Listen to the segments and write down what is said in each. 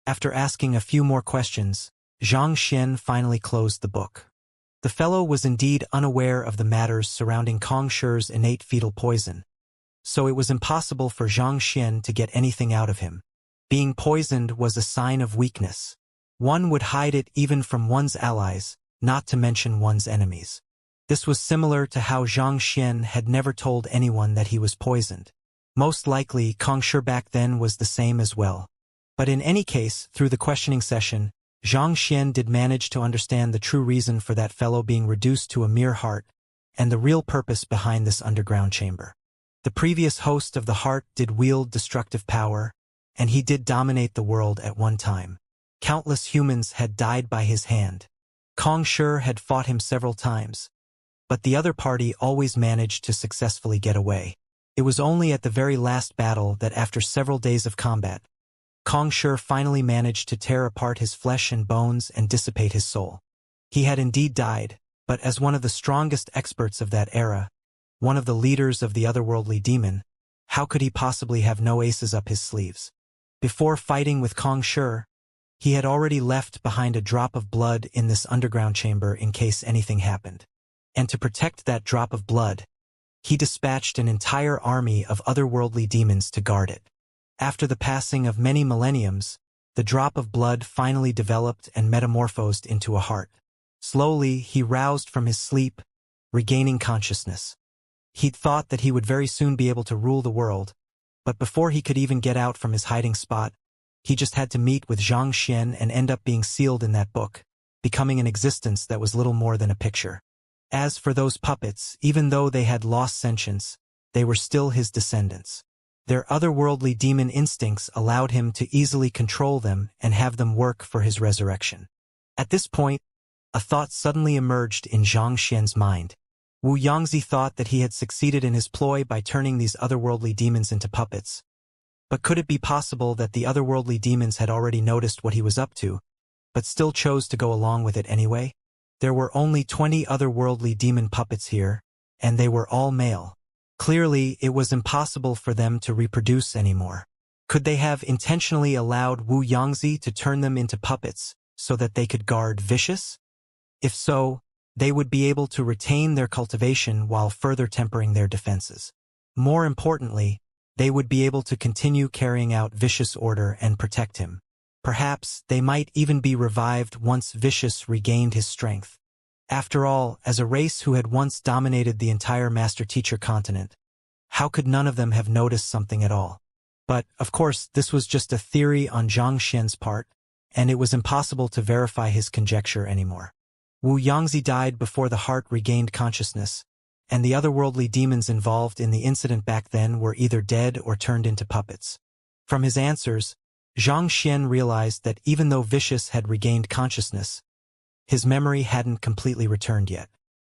After asking a few more questions, Xianxia finally closed the book. The fellow was indeed unaware of the matters surrounding Kong Shi's innate fetal poison, so it was impossible for Xianxia to get anything out of him. Being poisoned was a sign of weakness. One would hide it even from one's allies, not to mention one's enemies. This was similar to how Xianxia had never told anyone that he was poisoned. Most likely, Kong Shi back then was the same as well. But in any case, through the questioning session, Xianxia did manage to understand the true reason for that fellow being reduced to a mere heart, and the real purpose behind this underground chamber. The previous host of the heart did wield destructive power, and he did dominate the world at one time. Countless humans had died by his hand. Kong Shi had fought him several times, but the other party always managed to successfully get away. It was only at the very last battle that after several days of combat, Kong Shi finally managed to tear apart his flesh and bones and dissipate his soul. He had indeed died, but as one of the strongest experts of that era, one of the leaders of the otherworldly demon, how could he possibly have no aces up his sleeves? Before fighting with Kong Shi, he had already left behind a drop of blood in this underground chamber in case anything happened. And to protect that drop of blood, he dispatched an entire army of otherworldly demons to guard it. After the passing of many millenniums, the drop of blood finally developed and metamorphosed into a heart. Slowly, he roused from his sleep, regaining consciousness. He'd thought that he would very soon be able to rule the world, but before he could even get out from his hiding spot, he just had to meet with Xianxia and end up being sealed in that book, becoming an existence that was little more than a picture. As for those puppets, even though they had lost sentience, they were still his descendants. Their otherworldly demon instincts allowed him to easily control them and have them work for his resurrection. At this point, a thought suddenly emerged in Xianxia's mind. Yangzi thought that he had succeeded in his ploy by turning these otherworldly demons into puppets. But could it be possible that the otherworldly demons had already noticed what he was up to, but still chose to go along with it anyway? There were only 20 otherworldly demon puppets here, and they were all male. Clearly, it was impossible for them to reproduce anymore. Could they have intentionally allowed Yangzi to turn them into puppets so that they could guard Vicious? If so, they would be able to retain their cultivation while further tempering their defenses. More importantly, they would be able to continue carrying out Vicious' order and protect him. Perhaps they might even be revived once Vicious regained his strength. After all, as a race who had once dominated the entire master-teacher continent, how could none of them have noticed something at all? But, of course, this was just a theory on Xianxia's part, and it was impossible to verify his conjecture anymore. Yangzi died before the heart regained consciousness, and the otherworldly demons involved in the incident back then were either dead or turned into puppets. From his answers, Xianxia realized that even though Vicious had regained consciousness, his memory hadn't completely returned yet.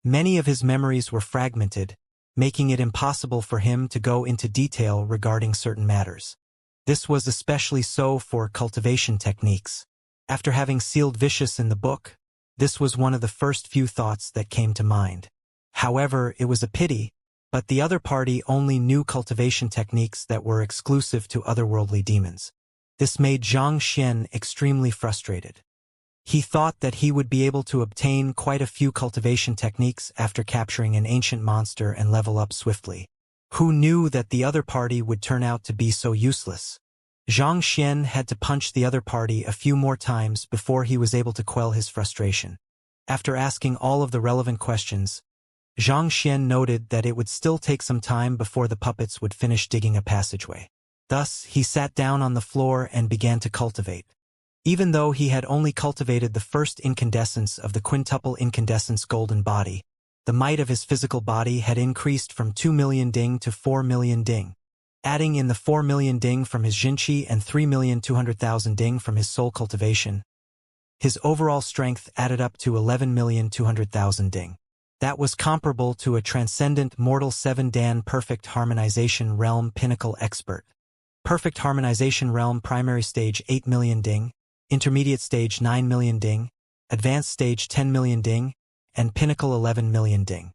Many of his memories were fragmented, making it impossible for him to go into detail regarding certain matters. This was especially so for cultivation techniques. After having sealed Vicious in the book, this was one of the first few thoughts that came to mind. However, it was a pity, but the other party only knew cultivation techniques that were exclusive to otherworldly demons. This made Xianxia extremely frustrated. He thought that he would be able to obtain quite a few cultivation techniques after capturing an ancient monster and level up swiftly. Who knew that the other party would turn out to be so useless? Xianxia had to punch the other party a few more times before he was able to quell his frustration. After asking all of the relevant questions, Xianxia noted that it would still take some time before the puppets would finish digging a passageway. Thus, he sat down on the floor and began to cultivate. Even though he had only cultivated the first incandescence of the quintuple incandescence golden body, the might of his physical body had increased from 2 million ding to 4 million ding. Adding in the 4 million ding from his Jinqi and 3,200,000 ding from his soul cultivation, his overall strength added up to 11,200,000 ding. That was comparable to a transcendent mortal 7-dan perfect harmonization realm pinnacle expert. Perfect harmonization realm primary stage 8 million ding, intermediate stage 9 million ding, advanced stage 10 million ding, and pinnacle 11 million ding.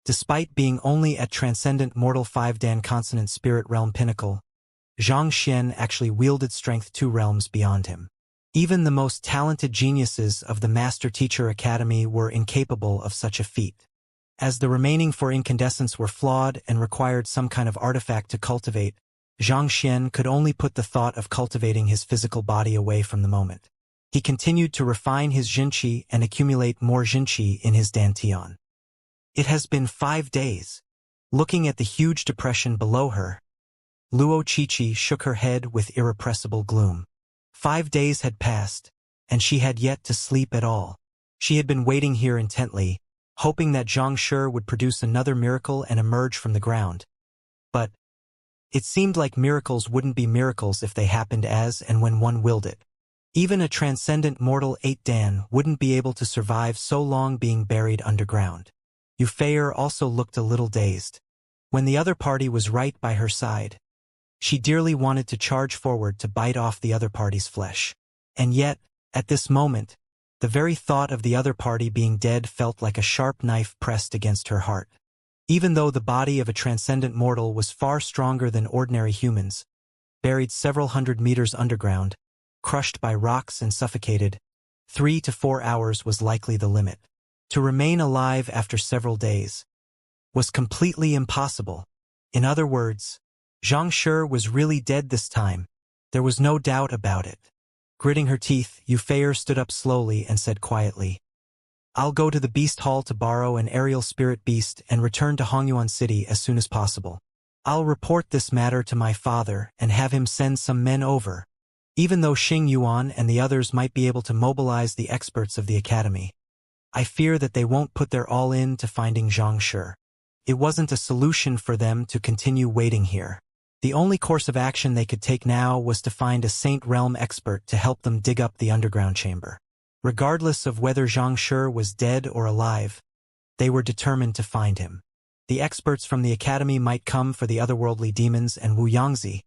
Despite being only at transcendent mortal 5-dan consonant spirit realm pinnacle, Xianxia actually wielded strength 2 realms beyond him. Even the most talented geniuses of the Master Teacher Academy were incapable of such a feat. As the remaining 4 incandescents were flawed and required some kind of artifact to cultivate, Xianxia could only put the thought of cultivating his physical body away from the moment. He continued to refine his Jinqi and accumulate more Jinqi in his dantian. It has been 5 days. Looking at the huge depression below her, Luo Qiqi shook her head with irrepressible gloom. 5 days had passed, and she had yet to sleep at all. She had been waiting here intently, hoping that Xianxia would produce another miracle and emerge from the ground. But it seemed like miracles wouldn't be miracles if they happened as and when one willed it. Even a transcendent mortal 8 Dan wouldn't be able to survive so long being buried underground. Yufei also looked a little dazed. When the other party was right by her side, she dearly wanted to charge forward to bite off the other party's flesh. And yet, at this moment, the very thought of the other party being dead felt like a sharp knife pressed against her heart. Even though the body of a transcendent mortal was far stronger than ordinary humans, buried several hundred meters underground, crushed by rocks and suffocated, 3 to 4 hours was likely the limit. To remain alive after several days was completely impossible. In other words, Xianxia was really dead this time. There was no doubt about it. Gritting her teeth, Yufei stood up slowly and said quietly, "I'll go to the Beast Hall to borrow an aerial spirit beast and return to Hongyuan City as soon as possible. I'll report this matter to my father and have him send some men over. Even though Xing Yuan and the others might be able to mobilize the experts of the academy, I fear that they won't put their all in to finding Xianxia. It wasn't a solution for them to continue waiting here. The only course of action they could take now was to find a Saint Realm expert to help them dig up the underground chamber. Regardless of whether Xianxia was dead or alive, they were determined to find him. The experts from the academy might come for the otherworldly demons and Wu Yangzi,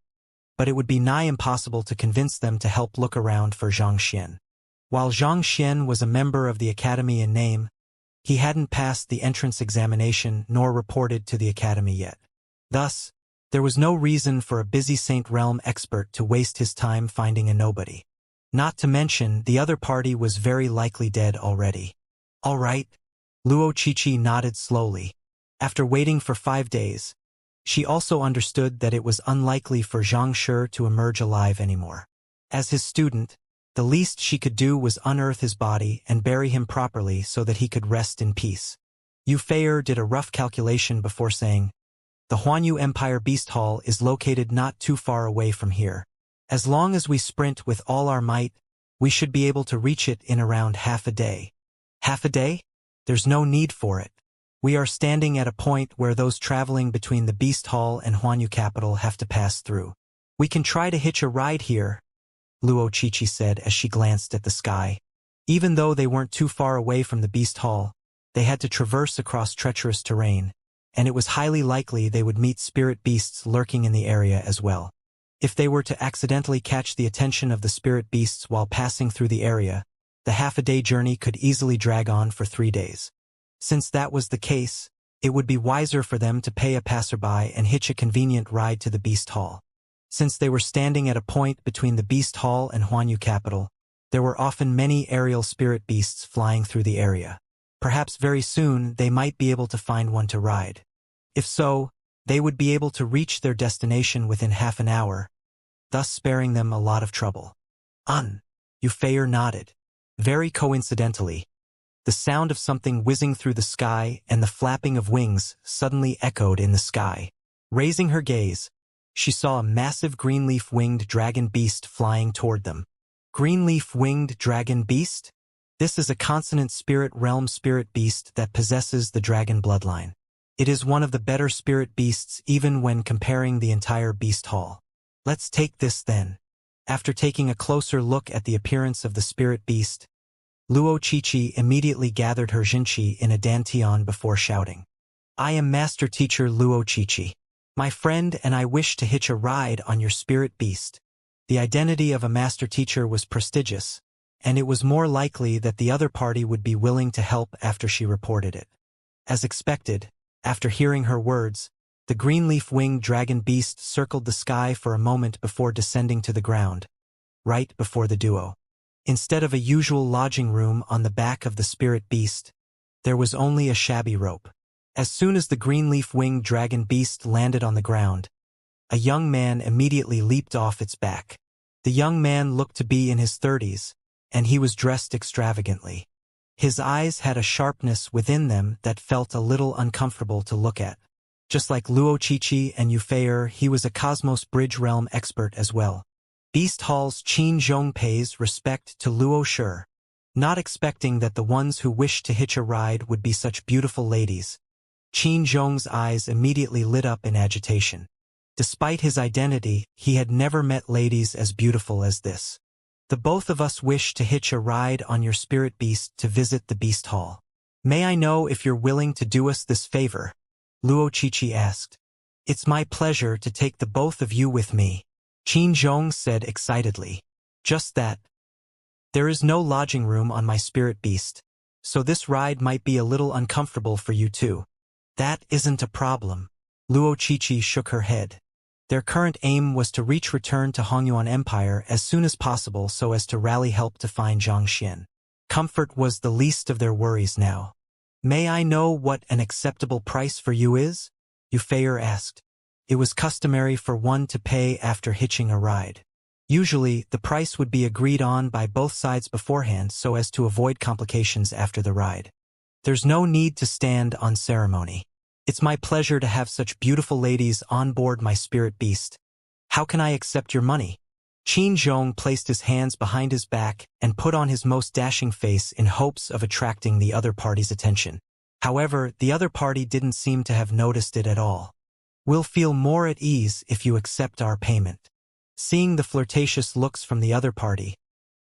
but it would be nigh impossible to convince them to help look around for Xianxia. While Xianxia was a member of the academy in name, he hadn't passed the entrance examination nor reported to the academy yet. Thus, there was no reason for a busy Saint Realm expert to waste his time finding a nobody. Not to mention, the other party was very likely dead already. All right, Luo Qiqi nodded slowly. After waiting for 5 days, she also understood that it was unlikely for Xianxia to emerge alive anymore. As his student, the least she could do was unearth his body and bury him properly so that he could rest in peace. Yufei did a rough calculation before saying, "The Huanyu Empire Beast Hall is located not too far away from here. As long as we sprint with all our might, we should be able to reach it in around half a day." Half a day? There's no need for it. We are standing at a point where those traveling between the Beast Hall and Huanyu Capital have to pass through. We can try to hitch a ride here, Luo Qiqi said as she glanced at the sky. Even though they weren't too far away from the Beast Hall, they had to traverse across treacherous terrain, and it was highly likely they would meet spirit beasts lurking in the area as well. If they were to accidentally catch the attention of the spirit beasts while passing through the area, the half-a-day journey could easily drag on for 3 days. Since that was the case, it would be wiser for them to pay a passerby and hitch a convenient ride to the Beast Hall. Since they were standing at a point between the Beast Hall and Huanyu Capital, there were often many aerial spirit beasts flying through the area. Perhaps very soon they might be able to find one to ride. If so, they would be able to reach their destination within half an hour, thus sparing them a lot of trouble. Yufei nodded. Very coincidentally, the sound of something whizzing through the sky and the flapping of wings suddenly echoed in the sky. Raising her gaze, she saw a massive greenleaf-winged dragon beast flying toward them. Greenleaf-winged dragon beast? This is a consonant spirit realm spirit beast that possesses the dragon bloodline. It is one of the better spirit beasts even when comparing the entire Beast Hall. Let's take this then. After taking a closer look at the appearance of the spirit beast, Luo Qiqi immediately gathered her Jinqi in a dantian before shouting, "I am Master Teacher Luo Qiqi. My friend and I wish to hitch a ride on your spirit beast." The identity of a master teacher was prestigious, and it was more likely that the other party would be willing to help after she reported it. As expected, after hearing her words, the greenleaf-winged dragon beast circled the sky for a moment before descending to the ground, right before the duo. Instead of a usual lodging room on the back of the spirit beast, there was only a shabby rope. As soon as the green-leaf-winged dragon beast landed on the ground, a young man immediately leaped off its back. The young man looked to be in his 30s, and he was dressed extravagantly. His eyes had a sharpness within them that felt a little uncomfortable to look at. Just like Luo Qiqi and Yufeier, he was a Cosmos Bridge Realm expert as well. Beast Hall's Qin Zhong pays respect to Luo Shi, not expecting that the ones who wished to hitch a ride would be such beautiful ladies. Qin Zhong's eyes immediately lit up in agitation. Despite his identity, he had never met ladies as beautiful as this. The both of us wish to hitch a ride on your spirit beast to visit the Beast Hall. May I know if you're willing to do us this favor? Luo Qiqi asked. It's my pleasure to take the both of you with me, Qin Zhong said excitedly. Just that. There is no lodging room on my spirit beast, so this ride might be a little uncomfortable for you too. That isn't a problem. Luo Qiqi shook her head. Their current aim was to return to Hongyuan Empire as soon as possible so as to rally help to find Xianxia. Comfort was the least of their worries now. May I know what an acceptable price for you is? Yufeier asked. It was customary for one to pay after hitching a ride. Usually, the price would be agreed on by both sides beforehand so as to avoid complications after the ride. There's no need to stand on ceremony. It's my pleasure to have such beautiful ladies on board my spirit beast. How can I accept your money? Qin Zhong placed his hands behind his back and put on his most dashing face in hopes of attracting the other party's attention. However, the other party didn't seem to have noticed it at all. We'll feel more at ease if you accept our payment. Seeing the flirtatious looks from the other party,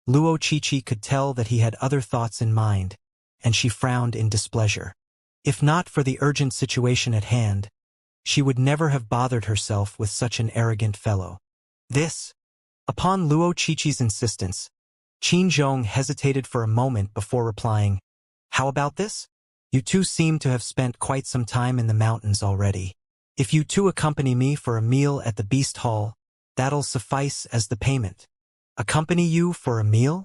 Luo Qiqi could tell that he had other thoughts in mind, and she frowned in displeasure. If not for the urgent situation at hand, she would never have bothered herself with such an arrogant fellow. Upon Luo Qiqi's insistence, Qin Zhong hesitated for a moment before replying, How about this? You two seem to have spent quite some time in the mountains already. If you two accompany me for a meal at the Beast Hall, that'll suffice as the payment. Accompany you for a meal?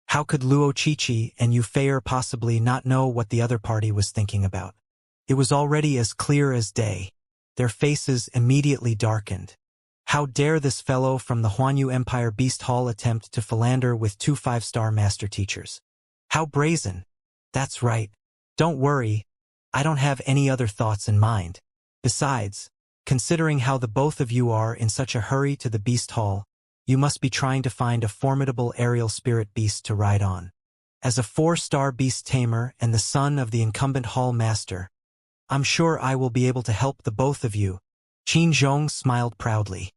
How could Luo Qiqi and Yufeier possibly not know what the other party was thinking about? It was already as clear as day. Their faces immediately darkened. How dare this fellow from the Huanyu Empire Beast Hall attempt to philander with two 5-star master teachers? How brazen! That's right. Don't worry, I don't have any other thoughts in mind. Besides, considering how the both of you are in such a hurry to the Beast Hall, you must be trying to find a formidable aerial spirit beast to ride on. As a 4-star beast tamer and the son of the incumbent hall master, I'm sure I will be able to help the both of you. Qin Zhong smiled proudly.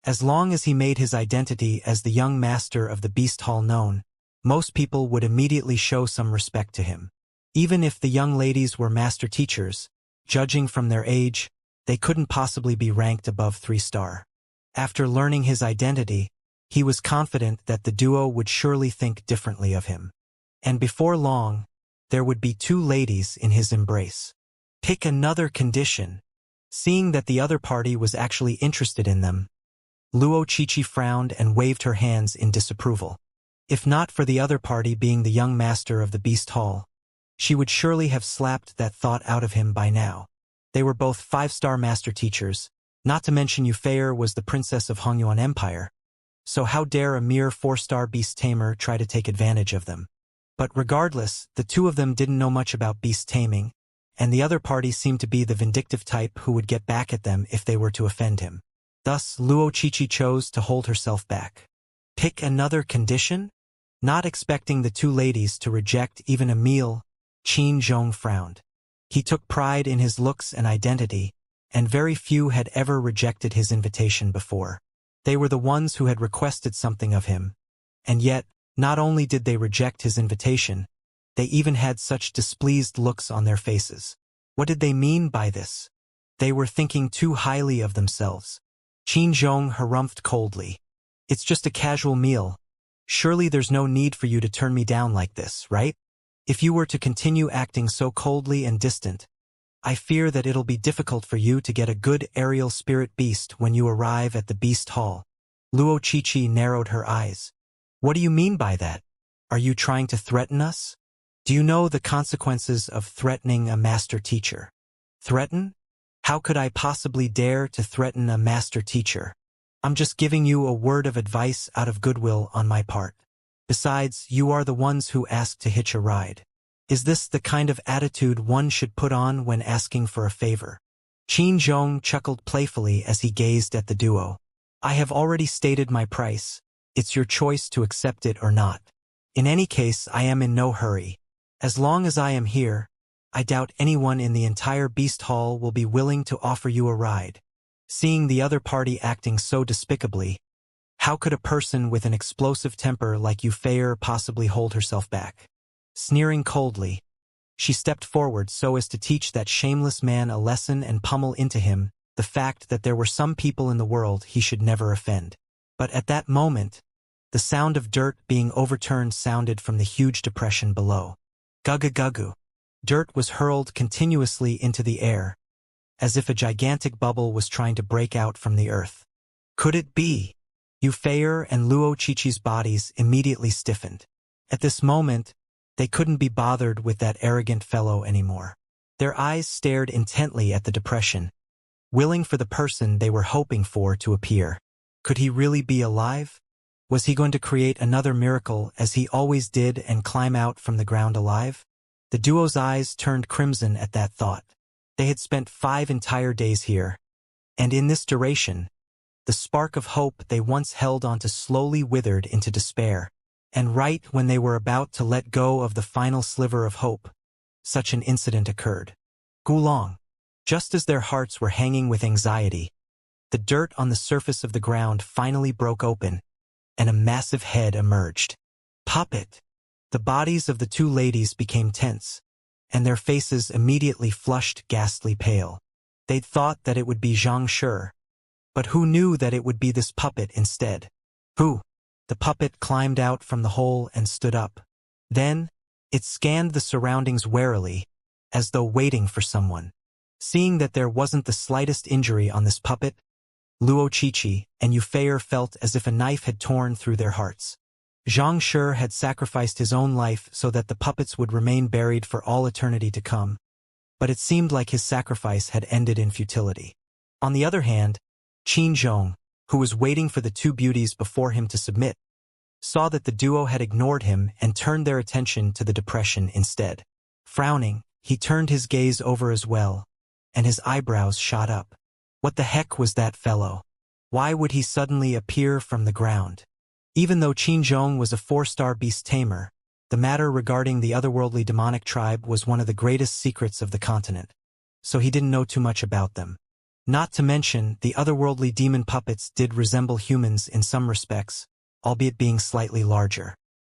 As long as he made his identity as the young master of the Beast Hall known, most people would immediately show some respect to him. Even if the young ladies were master teachers, judging from their age, they couldn't possibly be ranked above 3-star. After learning his identity, he was confident that the duo would surely think differently of him. And before long, there would be 2 ladies in his embrace. Pick another condition. Seeing that the other party was actually interested in them, Luo Qiqi frowned and waved her hands in disapproval. If not for the other party being the young master of the Beast Hall, she would surely have slapped that thought out of him by now. They were both 5-star master teachers, not to mention Yufeier was the princess of Hongyuan Empire. So how dare a mere 4-star beast tamer try to take advantage of them? But regardless, the two of them didn't know much about beast taming, and the other party seemed to be the vindictive type who would get back at them if they were to offend him. Thus, Luo Qiqi chose to hold herself back. Pick another condition? Not expecting the 2 ladies to reject even a meal, Qin Zhong frowned. He took pride in his looks and identity, and very few had ever rejected his invitation before. They were the ones who had requested something of him. And yet, not only did they reject his invitation, they even had such displeased looks on their faces. What did they mean by this? They were thinking too highly of themselves. Qin Zhong harumphed coldly. It's just a casual meal. Surely there's no need for you to turn me down like this, right? If you were to continue acting so coldly and distant, I fear that it'll be difficult for you to get a good aerial spirit beast when you arrive at the Beast Hall. Luo Qiqi narrowed her eyes. What do you mean by that? Are you trying to threaten us? Do you know the consequences of threatening a master teacher? Threaten? How could I possibly dare to threaten a master teacher? I'm just giving you a word of advice out of goodwill on my part. Besides, you are the ones who asked to hitch a ride. Is this the kind of attitude one should put on when asking for a favor? Qin Zhong chuckled playfully as he gazed at the duo. I have already stated my price. It's your choice to accept it or not. In any case, I am in no hurry. As long as I am here, I doubt anyone in the entire Beast Hall will be willing to offer you a ride. Seeing the other party acting so despicably, how could a person with an explosive temper like Euphraia possibly hold herself back? Sneering coldly, she stepped forward so as to teach that shameless man a lesson and pummel into him the fact that there were some people in the world he should never offend. But at that moment, the sound of dirt being overturned sounded from the huge depression below. Gugga-guggu. Dirt was hurled continuously into the air, as if a gigantic bubble was trying to break out from the earth. Could it be? Euphraia and Luo Qiqi's bodies immediately stiffened. At this moment, they couldn't be bothered with that arrogant fellow anymore. Their eyes stared intently at the depression, willing for the person they were hoping for to appear. Could he really be alive? Was he going to create another miracle as he always did and climb out from the ground alive? The duo's eyes turned crimson at that thought. They had spent 5 entire days here, and in this duration, the spark of hope they once held onto slowly withered into despair. And right when they were about to let go of the final sliver of hope, such an incident occurred. Gulong. Just as their hearts were hanging with anxiety, the dirt on the surface of the ground finally broke open, and a massive head emerged. Puppet! The bodies of the two ladies became tense, and their faces immediately flushed ghastly pale. They'd thought that it would be Xianxia, but who knew that it would be this puppet instead? Who? The puppet climbed out from the hole and stood up. Then, it scanned the surroundings warily, as though waiting for someone. Seeing that there wasn't the slightest injury on this puppet, Luo Qiqi and Euphraia felt as if a knife had torn through their hearts. Xianxia had sacrificed his own life so that the puppets would remain buried for all eternity to come, but it seemed like his sacrifice had ended in futility. On the other hand, Qin Zhong, who was waiting for the two beauties before him to submit, saw that the duo had ignored him and turned their attention to the depression instead. Frowning, he turned his gaze over as well, and his eyebrows shot up. What the heck was that fellow? Why would he suddenly appear from the ground? Even though Qin Zhong was a 4-star beast tamer, the matter regarding the otherworldly demonic tribe was one of the greatest secrets of the continent, so he didn't know too much about them. Not to mention, the otherworldly demon puppets did resemble humans in some respects, albeit being slightly larger.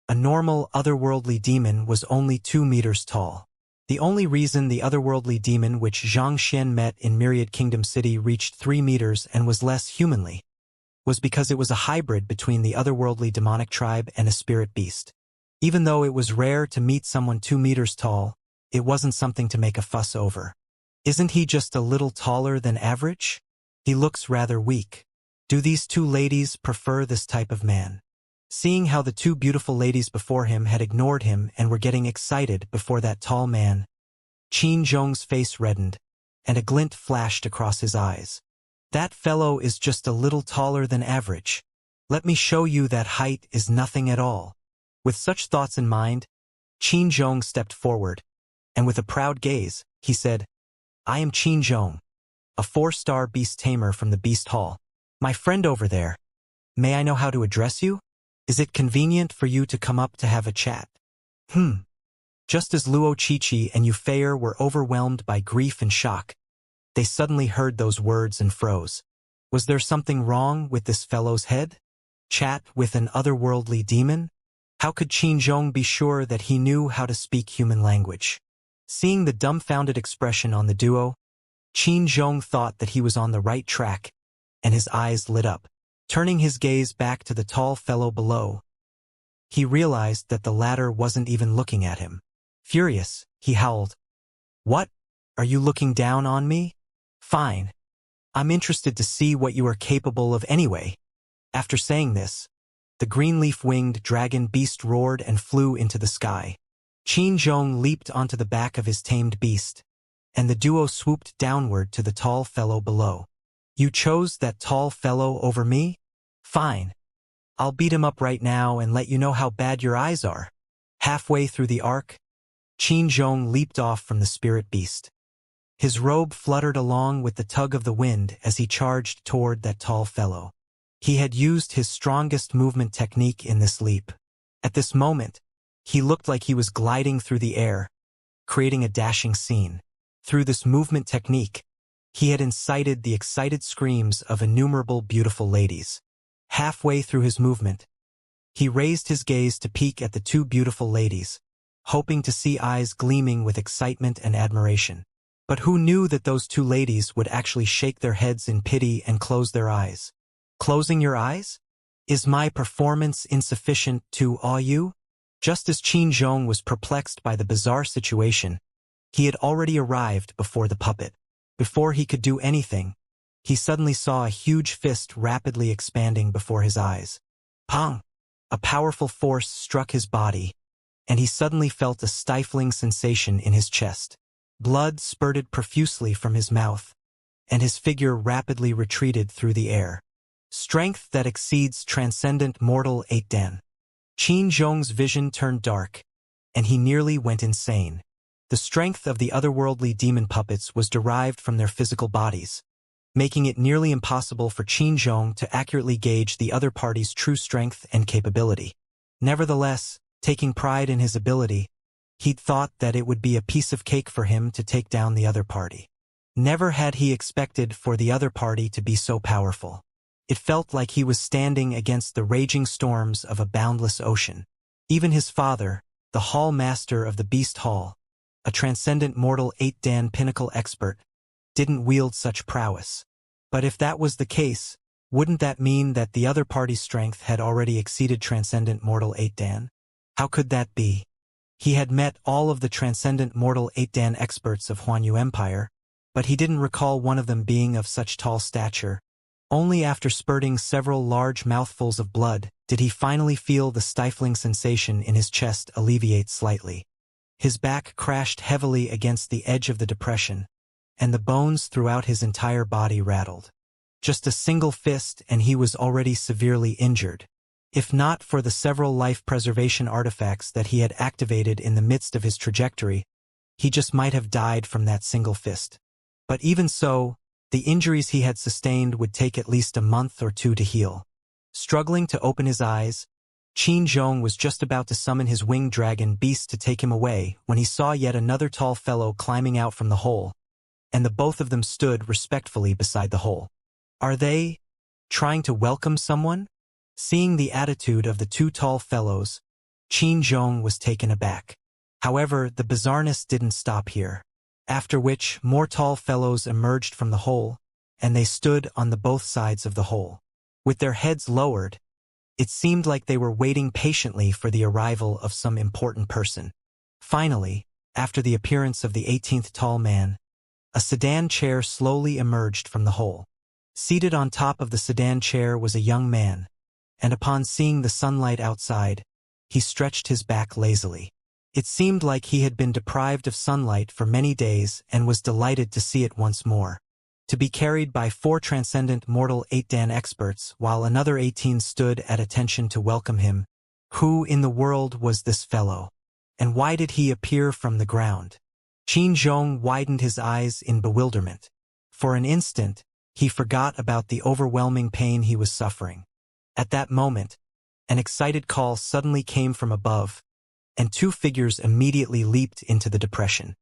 A normal otherworldly demon was only 2 meters tall. The only reason the otherworldly demon which Xianxia met in Myriad Kingdom City reached 3 meters and was less humanly was because it was a hybrid between the otherworldly demonic tribe and a spirit beast. Even though it was rare to meet someone 2 meters tall, it wasn't something to make a fuss over. Isn't he just a little taller than average? He looks rather weak. Do these two ladies prefer this type of man? Seeing how the two beautiful ladies before him had ignored him and were getting excited before that tall man, Qin Zhong's face reddened, and a glint flashed across his eyes. That fellow is just a little taller than average. Let me show you that height is nothing at all. With such thoughts in mind, Qin Zhong stepped forward, and with a proud gaze, he said, I am Qin Zhong, a 4-star beast tamer from the Beast Hall. My friend over there, may I know how to address you? Is it convenient for you to come up to have a chat? Just as Luo Qiqi and Euphraia were overwhelmed by grief and shock, they suddenly heard those words and froze. Was there something wrong with this fellow's head? Chat with an otherworldly demon? How could Qin Zhong be sure that he knew how to speak human language? Seeing the dumbfounded expression on the duo, Qin Zhong thought that he was on the right track, and his eyes lit up. Turning his gaze back to the tall fellow below, he realized that the latter wasn't even looking at him. Furious, he howled, What? Are you looking down on me? Fine. I'm interested to see what you are capable of anyway. After saying this, The green-leaf-winged dragon beast roared and flew into the sky. Qin Zhong leaped onto the back of his tamed beast, and the duo swooped downward to the tall fellow below. You chose that tall fellow over me? Fine. I'll beat him up right now and let you know how bad your eyes are. Halfway through the arc, Qin Zhong leaped off from the spirit beast. His robe fluttered along with the tug of the wind as he charged toward that tall fellow. He had used his strongest movement technique in this leap. At this moment, he looked like he was gliding through the air, creating a dashing scene. Through this movement technique, he had incited the excited screams of innumerable beautiful ladies. Halfway through his movement, he raised his gaze to peek at the two beautiful ladies, hoping to see eyes gleaming with excitement and admiration. But who knew that those two ladies would actually shake their heads in pity and close their eyes? Closing your eyes? Is my performance insufficient to awe you? Just as Qin Zhong was perplexed by the bizarre situation, he had already arrived before the puppet. Before he could do anything, he suddenly saw a huge fist rapidly expanding before his eyes. Pong! A powerful force struck his body, and he suddenly felt a stifling sensation in his chest. Blood spurted profusely from his mouth, and his figure rapidly retreated through the air. Strength that exceeds transcendent mortal 8 Dan. Qin Zhong's vision turned dark, and he nearly went insane. The strength of the otherworldly demon puppets was derived from their physical bodies, making it nearly impossible for Qin Zhong to accurately gauge the other party's true strength and capability. Nevertheless, taking pride in his ability, he'd thought that it would be a piece of cake for him to take down the other party. Never had he expected for the other party to be so powerful. It felt like he was standing against the raging storms of a boundless ocean. Even his father, the Hall Master of the Beast Hall, a transcendent mortal 8 Dan pinnacle expert, didn't wield such prowess. But if that was the case, wouldn't that mean that the other party's strength had already exceeded transcendent mortal 8 Dan? How could that be? He had met all of the transcendent mortal 8 Dan experts of Huanyu Empire, but he didn't recall one of them being of such tall stature. Only after spurting several large mouthfuls of blood did he finally feel the stifling sensation in his chest alleviate slightly. His back crashed heavily against the edge of the depression, and the bones throughout his entire body rattled. Just a single fist and he was already severely injured. If not for the several life preservation artifacts that he had activated in the midst of his trajectory, he just might have died from that single fist. But even so, the injuries he had sustained would take at least a month or two to heal. Struggling to open his eyes, Qin Zhong was just about to summon his winged dragon beast to take him away when he saw yet another tall fellow climbing out from the hole, and the both of them stood respectfully beside the hole. Are they trying to welcome someone? Seeing the attitude of the two tall fellows, Qin Zhong was taken aback. However, the bizarreness didn't stop here. After which, more tall fellows emerged from the hole, and they stood on the both sides of the hole. With their heads lowered, it seemed like they were waiting patiently for the arrival of some important person. Finally, after the appearance of the 18th tall man, a sedan chair slowly emerged from the hole. Seated on top of the sedan chair was a young man, and upon seeing the sunlight outside, he stretched his back lazily. It seemed like he had been deprived of sunlight for many days and was delighted to see it once more. To be carried by 4 transcendent mortal 8 Dan experts while another 18 stood at attention to welcome him. Who in the world was this fellow? And why did he appear from the ground? Qin Zhong widened his eyes in bewilderment. For an instant, he forgot about the overwhelming pain he was suffering. At that moment, an excited call suddenly came from above, and 2 figures immediately leaped into the depression.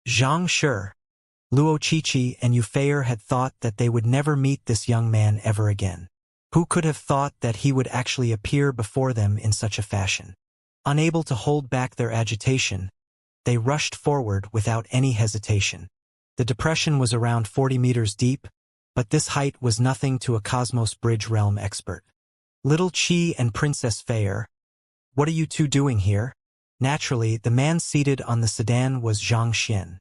Xianxia, Luo Qiqi and Yufei had thought that they would never meet this young man ever again. Who could have thought that he would actually appear before them in such a fashion? Unable to hold back their agitation, they rushed forward without any hesitation. The depression was around 40 meters deep, but this height was nothing to a Cosmos Bridge realm expert. Little Qi and Princess Fei, what are you two doing here? Naturally, the man seated on the sedan was Xianxia.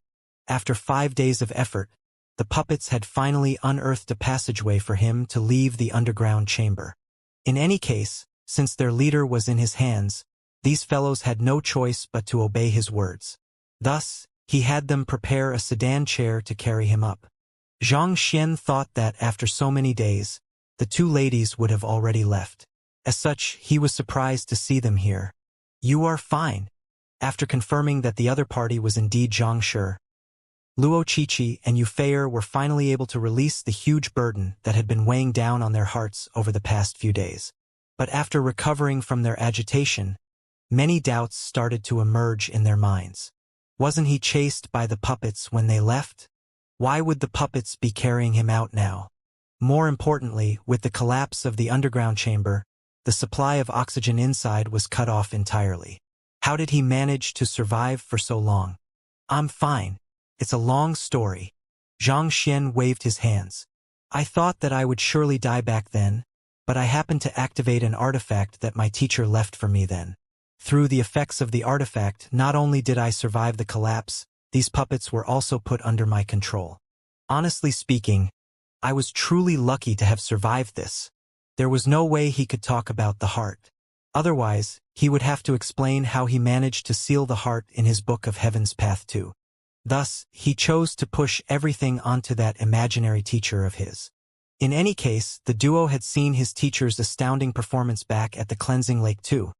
After 5 days of effort, the puppets had finally unearthed a passageway for him to leave the underground chamber. In any case, Since their leader was in his hands, these fellows had no choice but to obey his words. Thus, he had them prepare a sedan chair to carry him up. Xianxia thought that after so many days, the two ladies would have already left. As such, he was surprised to see them here. "You are fine." After confirming that the other party was indeed Xianxia, Luo Qiqi and Yu Feier were finally able to release the huge burden that had been weighing down on their hearts over the past few days. But after recovering from their agitation, many doubts started to emerge in their minds. Wasn't he chased by the puppets when they left? Why would the puppets be carrying him out now? More importantly, with the collapse of the underground chamber, the supply of oxygen inside was cut off entirely. How did he manage to survive for so long? "I'm fine. It's a long story." Xianxia waved his hands. "I thought that I would surely die back then, but I happened to activate an artifact that my teacher left for me then. Through the effects of the artifact, not only did I survive the collapse, these puppets were also put under my control. Honestly speaking, I was truly lucky to have survived this." There was no way he could talk about the heart. Otherwise, he would have to explain how he managed to seal the heart in his Book of Heaven's Path too. Thus, he chose to push everything onto that imaginary teacher of his. In any case, the duo had seen his teacher's astounding performance back at the cleansing lake too,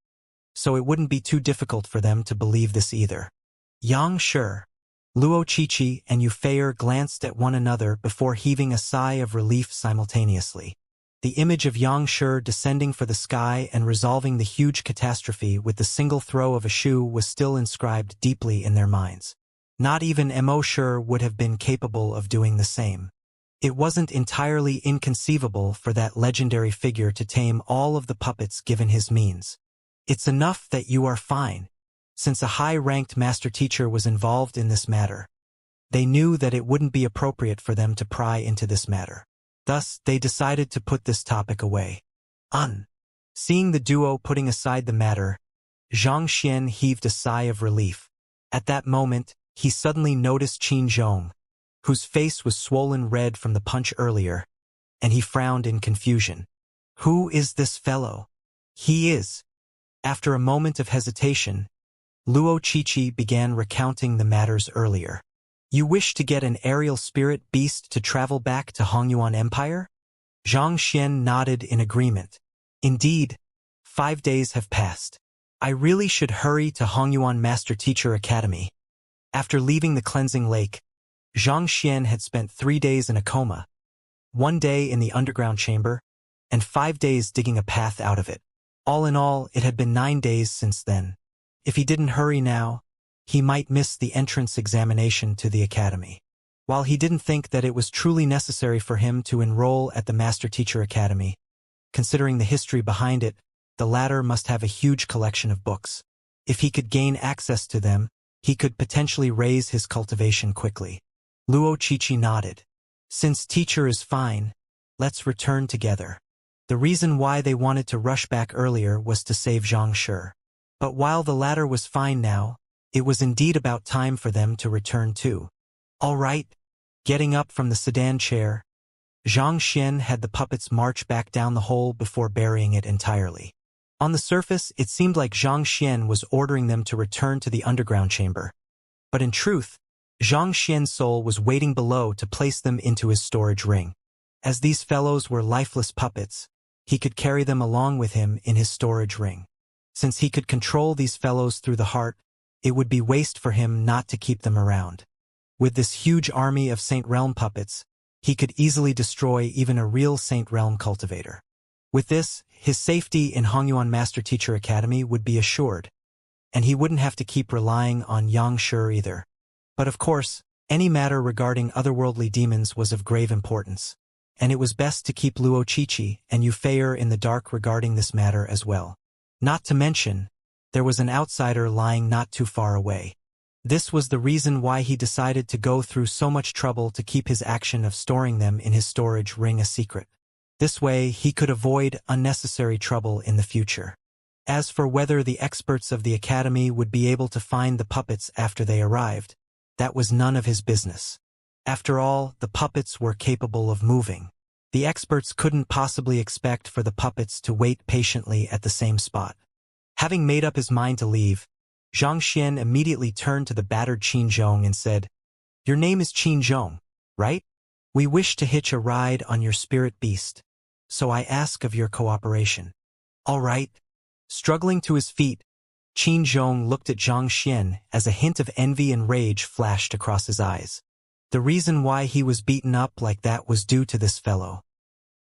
so it wouldn't be too difficult for them to believe this either. Xianxia, Luo Qiqi and Yu Feier glanced at one another before heaving a sigh of relief simultaneously. The image of Xianxia descending for the sky and resolving the huge catastrophe with the single throw of a shoe was still inscribed deeply in their minds. Not even Emoshir would have been capable of doing the same. It wasn't entirely inconceivable for that legendary figure to tame all of the puppets given his means. "It's enough that you are fine." Since a high-ranked master teacher was involved in this matter, they knew that it wouldn't be appropriate for them to pry into this matter. Thus, they decided to put this topic away. Seeing the duo putting aside the matter, Xianxia heaved a sigh of relief. At that moment, he suddenly noticed Qin Zhong, whose face was swollen red from the punch earlier, and he frowned in confusion. "Who is this fellow?" "He is." After a moment of hesitation, Luo Qiqi began recounting the matters earlier. "You wish to get an aerial spirit beast to travel back to Hongyuan Empire?" Xianxia nodded in agreement. "Indeed, 5 days have passed. I really should hurry to Hongyuan Master Teacher Academy." After leaving the cleansing lake, Xianxia had spent 3 days in a coma, 1 day in the underground chamber, and 5 days digging a path out of it. All in all, it had been 9 days since then. If he didn't hurry now, he might miss the entrance examination to the academy. While he didn't think that it was truly necessary for him to enroll at the Master Teacher Academy, considering the history behind it, the latter must have a huge collection of books. If he could gain access to them, he could potentially raise his cultivation quickly. Luo Qiqi nodded. "Since teacher is fine, let's return together." The reason why they wanted to rush back earlier was to save Xianxia. But while the latter was fine now, it was indeed about time for them to return too. "All right." Getting up from the sedan chair, Xianxia had the puppets march back down the hole before burying it entirely. On the surface, it seemed like Xianxia was ordering them to return to the underground chamber. But in truth, Xianxia's soul was waiting below to place them into his storage ring. As these fellows were lifeless puppets, he could carry them along with him in his storage ring. Since he could control these fellows through the heart, it would be waste for him not to keep them around. With this huge army of Saint Realm puppets, he could easily destroy even a real Saint Realm cultivator. With this, his safety in Hongyuan Master Teacher Academy would be assured, and he wouldn't have to keep relying on Xianxia either. But of course, any matter regarding otherworldly demons was of grave importance, and it was best to keep Luo Qiqi and Yu Feier in the dark regarding this matter as well. Not to mention, there was an outsider lying not too far away. This was the reason why he decided to go through so much trouble to keep his action of storing them in his storage ring a secret. This way, he could avoid unnecessary trouble in the future. As for whether the experts of the academy would be able to find the puppets after they arrived, that was none of his business. After all, the puppets were capable of moving. The experts couldn't possibly expect for the puppets to wait patiently at the same spot. Having made up his mind to leave, Xianxia immediately turned to the battered Qin Zhong and said, "Your name is Qin Zhong, right? We wish to hitch a ride on your spirit beast, so I ask of your cooperation." "All right." Struggling to his feet, Qin Zhong looked at Xianxia as a hint of envy and rage flashed across his eyes. The reason why he was beaten up like that was due to this fellow.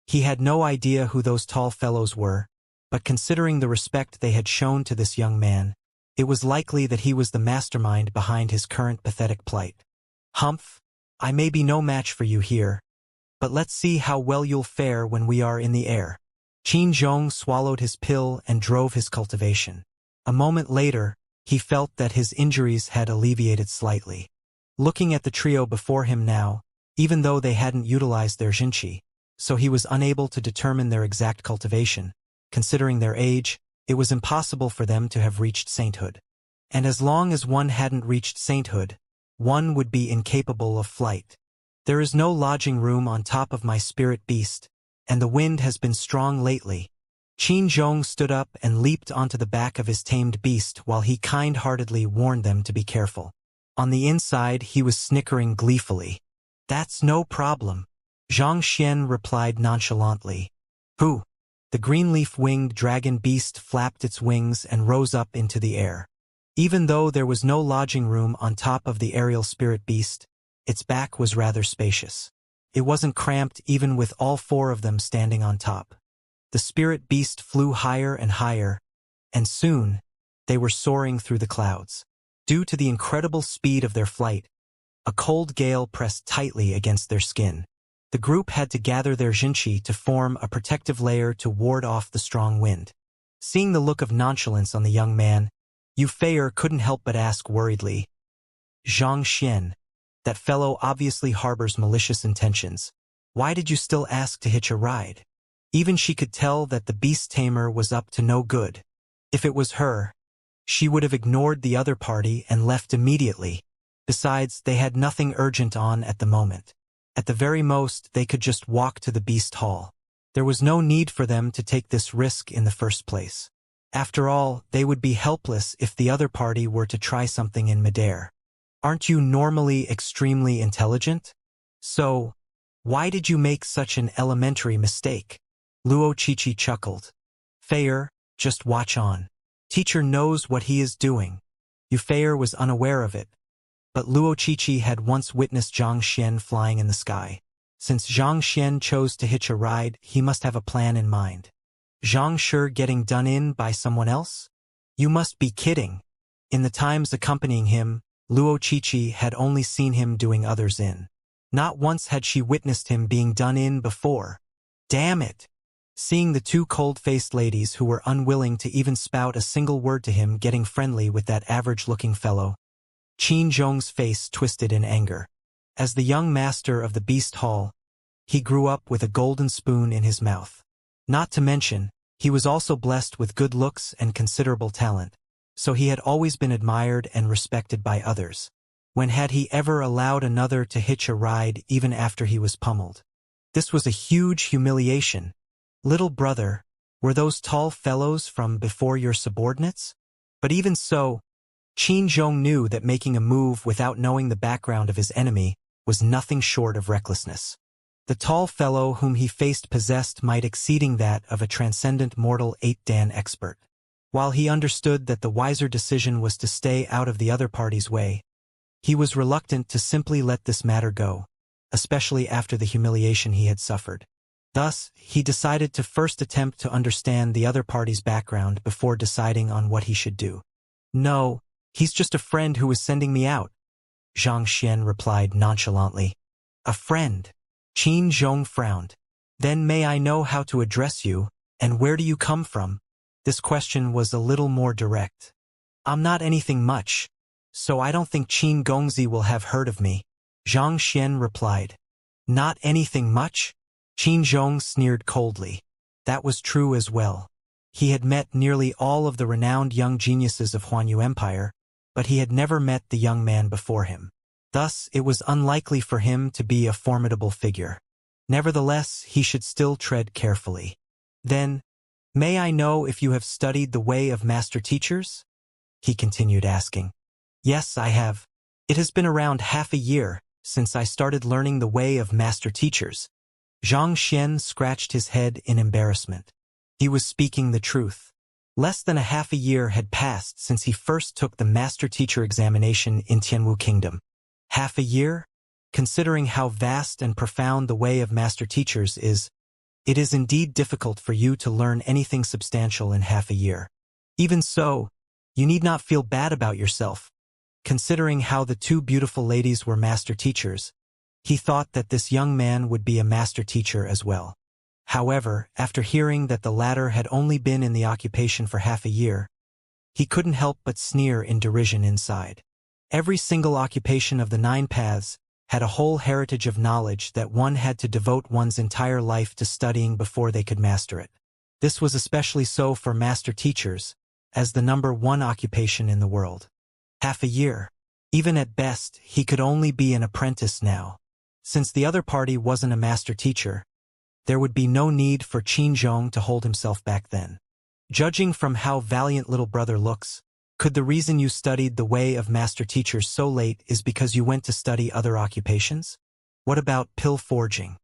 He had no idea who those tall fellows were, but considering the respect they had shown to this young man, it was likely that he was the mastermind behind his current pathetic plight. "Humph, I may be no match for you here, but let's see how well you'll fare when we are in the air." Qin Zhong swallowed his pill and drove his cultivation. A moment later, he felt that his injuries had alleviated slightly. Looking at the trio before him now, even though they hadn't utilized their Xianxia, so he was unable to determine their exact cultivation, considering their age, it was impossible for them to have reached sainthood. And as long as one hadn't reached sainthood, one would be incapable of flight. "There is no lodging room on top of my spirit beast, and the wind has been strong lately." Qin Zhong stood up and leaped onto the back of his tamed beast while he kind-heartedly warned them to be careful. On the inside, he was snickering gleefully. "That's no problem," Xianxia replied nonchalantly. "Who?" The green-leaf-winged dragon beast flapped its wings and rose up into the air. Even though there was no lodging room on top of the aerial spirit beast, its back was rather spacious. It wasn't cramped even with all four of them standing on top. The spirit beast flew higher and higher, and soon, they were soaring through the clouds. Due to the incredible speed of their flight, a cold gale pressed tightly against their skin. The group had to gather their Xianxia to form a protective layer to ward off the strong wind. Seeing the look of nonchalance on the young man, Yu Feier couldn't help but ask worriedly, "Xianxia, that fellow obviously harbors malicious intentions. Why did you still ask to hitch a ride?" Even she could tell that the beast tamer was up to no good. If it was her, she would have ignored the other party and left immediately. Besides, they had nothing urgent on at the moment. At the very most, they could just walk to the beast hall. There was no need for them to take this risk in the first place. After all, they would be helpless if the other party were to try something in midair. "Aren't you normally extremely intelligent? So, why did you make such an elementary mistake?" Luo Qiqi chuckled. "Feier, just watch on. Teacher knows what he is doing." Yu Feier was unaware of it, but Luo Qiqi had once witnessed Xianxia flying in the sky. Since Xianxia chose to hitch a ride, he must have a plan in mind. Xianxia getting done in by someone else? You must be kidding. In the times accompanying him, Luo Qiqi had only seen him doing others in. Not once had she witnessed him being done in before. Damn it! Seeing the two cold-faced ladies who were unwilling to even spout a single word to him getting friendly with that average-looking fellow, Qin Zhong's face twisted in anger. As the young master of the Beast Hall, he grew up with a golden spoon in his mouth. Not to mention, he was also blessed with good looks and considerable talent, so he had always been admired and respected by others. When had he ever allowed another to hitch a ride even after he was pummeled? This was a huge humiliation. "Little brother, were those tall fellows from before your subordinates?" But even so, Qin Zhong knew that making a move without knowing the background of his enemy was nothing short of recklessness. The tall fellow whom he faced possessed might exceeding that of a transcendent mortal 8-dan expert. While he understood that the wiser decision was to stay out of the other party's way, he was reluctant to simply let this matter go, especially after the humiliation he had suffered. Thus, he decided to first attempt to understand the other party's background before deciding on what he should do. "No, he's just a friend who was sending me out," Xianxia replied nonchalantly. "A friend?" Qin Zhong frowned. "Then may I know how to address you, and where do you come from?" This question was a little more direct. "I'm not anything much, so I don't think Qin Gongzi will have heard of me," Xianxia replied. "Not anything much?" Qin Zhong sneered coldly. That was true as well. He had met nearly all of the renowned young geniuses of Huanyu Empire, but he had never met the young man before him. Thus, it was unlikely for him to be a formidable figure. Nevertheless, he should still tread carefully. Then, may I know if you have studied the way of master teachers? He continued asking. Yes, I have. It has been around half a year since I started learning the way of master teachers. Xianxia scratched his head in embarrassment. He was speaking the truth. Less than a half a year had passed since he first took the master teacher examination in Tianwu Kingdom. Half a year? Considering how vast and profound the way of master teachers is, it is indeed difficult for you to learn anything substantial in half a year. Even so, you need not feel bad about yourself. Considering how the two beautiful ladies were master teachers, he thought that this young man would be a master teacher as well. However, after hearing that the latter had only been in the occupation for half a year, he couldn't help but sneer in derision inside. Every single occupation of the 9 paths had a whole heritage of knowledge that one had to devote one's entire life to studying before they could master it. This was especially so for master teachers, as the #1 occupation in the world. Half a year. Even at best, he could only be an apprentice now. Since the other party wasn't a master teacher, there would be no need for Qin Zhong to hold himself back then. Judging from how valiant little brother looks, could the reason you studied the way of master teachers so late is because you went to study other occupations? What about pill forging?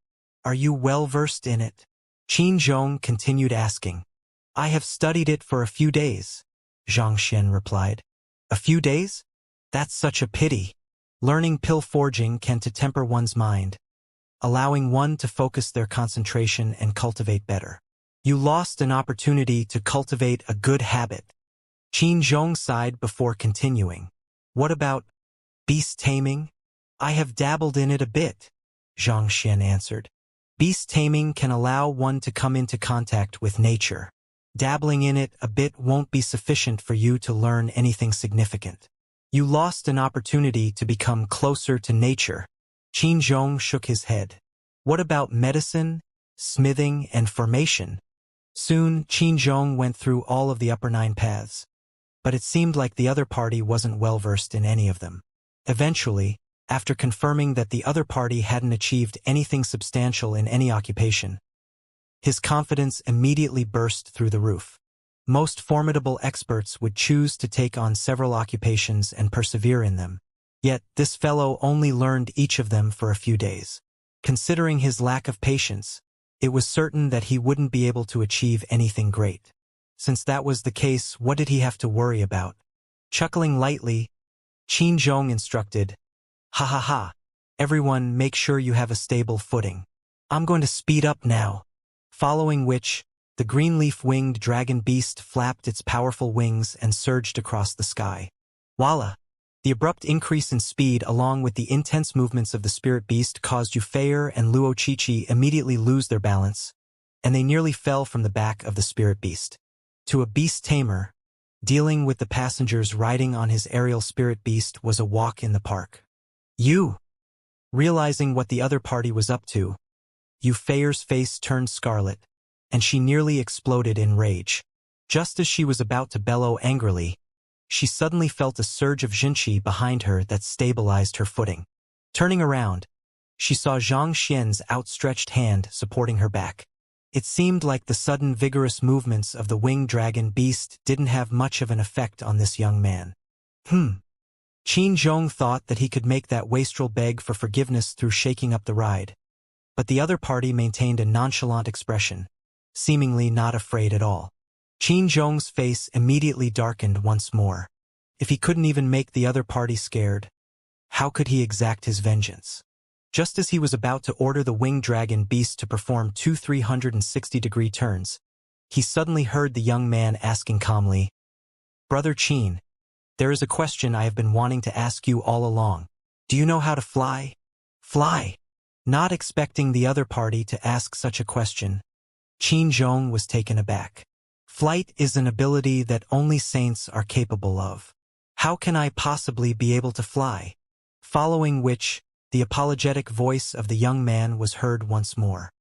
Are you well versed in it? Qin Zhong continued asking. I have studied it for a few days, Xianxia replied. A few days? That's such a pity. Learning pill forging can to temper one's mind, allowing one to focus their concentration and cultivate better. You lost an opportunity to cultivate a good habit. Qin Zhong sighed before continuing. What about beast taming? I have dabbled in it a bit, Xianxia answered. Beast taming can allow one to come into contact with nature. Dabbling in it a bit won't be sufficient for you to learn anything significant. You lost an opportunity to become closer to nature. Qin Zhong shook his head. What about medicine, smithing, and formation? Soon, Qin Zhong went through all of the upper 9 paths. But it seemed like the other party wasn't well versed in any of them. Eventually, after confirming that the other party hadn't achieved anything substantial in any occupation, his confidence immediately burst through the roof. Most formidable experts would choose to take on several occupations and persevere in them. Yet, this fellow only learned each of them for a few days. Considering his lack of patience, it was certain that he wouldn't be able to achieve anything great. Since that was the case, what did he have to worry about? Chuckling lightly, Qin Zhong instructed, Ha ha ha, everyone make sure you have a stable footing. I'm going to speed up now. Following which, the green-leaf-winged dragon beast flapped its powerful wings and surged across the sky. Voila! The abrupt increase in speed along with the intense movements of the spirit beast caused Yufei and Luo Qiqi immediately lose their balance, and they nearly fell from the back of the spirit beast. To a beast tamer, dealing with the passengers riding on his aerial spirit beast was a walk in the park. Realizing what the other party was up to, Yufei's face turned scarlet, and she nearly exploded in rage. Just as she was about to bellow angrily, she suddenly felt a surge of Jinqi behind her that stabilized her footing. Turning around, she saw Xianxia's outstretched hand supporting her back. It seemed like the sudden vigorous movements of the winged dragon beast didn't have much of an effect on this young man. Qin Zhong thought that he could make that wastrel beg for forgiveness through shaking up the ride. But the other party maintained a nonchalant expression, seemingly not afraid at all. Qin Zhong's face immediately darkened once more. If he couldn't even make the other party scared, how could he exact his vengeance? Just as he was about to order the winged dragon beast to perform 2 360-degree turns, he suddenly heard the young man asking calmly, Brother Qin, there is a question I have been wanting to ask you all along. Do you know how to fly? Fly! Not expecting the other party to ask such a question, Qin Zhong was taken aback. Flight is an ability that only saints are capable of. How can I possibly be able to fly? Following which, the apologetic voice of the young man was heard once more.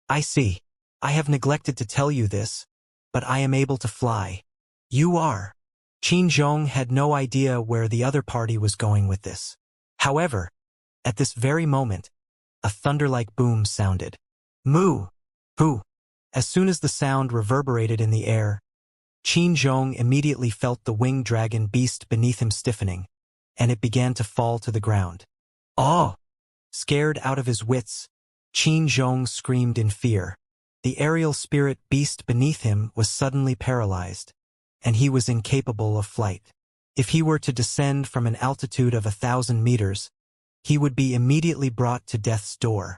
I see. I have neglected to tell you this, but I am able to fly. You are. Qin Zhong had no idea where the other party was going with this. However, at this very moment, a thunder-like boom sounded. Moo! Hoo! As soon as the sound reverberated in the air, Qin Zhong immediately felt the winged dragon beast beneath him stiffening, and it began to fall to the ground. Oh! Scared out of his wits, Qin Zhong screamed in fear. The aerial spirit beast beneath him was suddenly paralyzed, and he was incapable of flight. If he were to descend from an altitude of 1,000 meters, he would be immediately brought to death's door.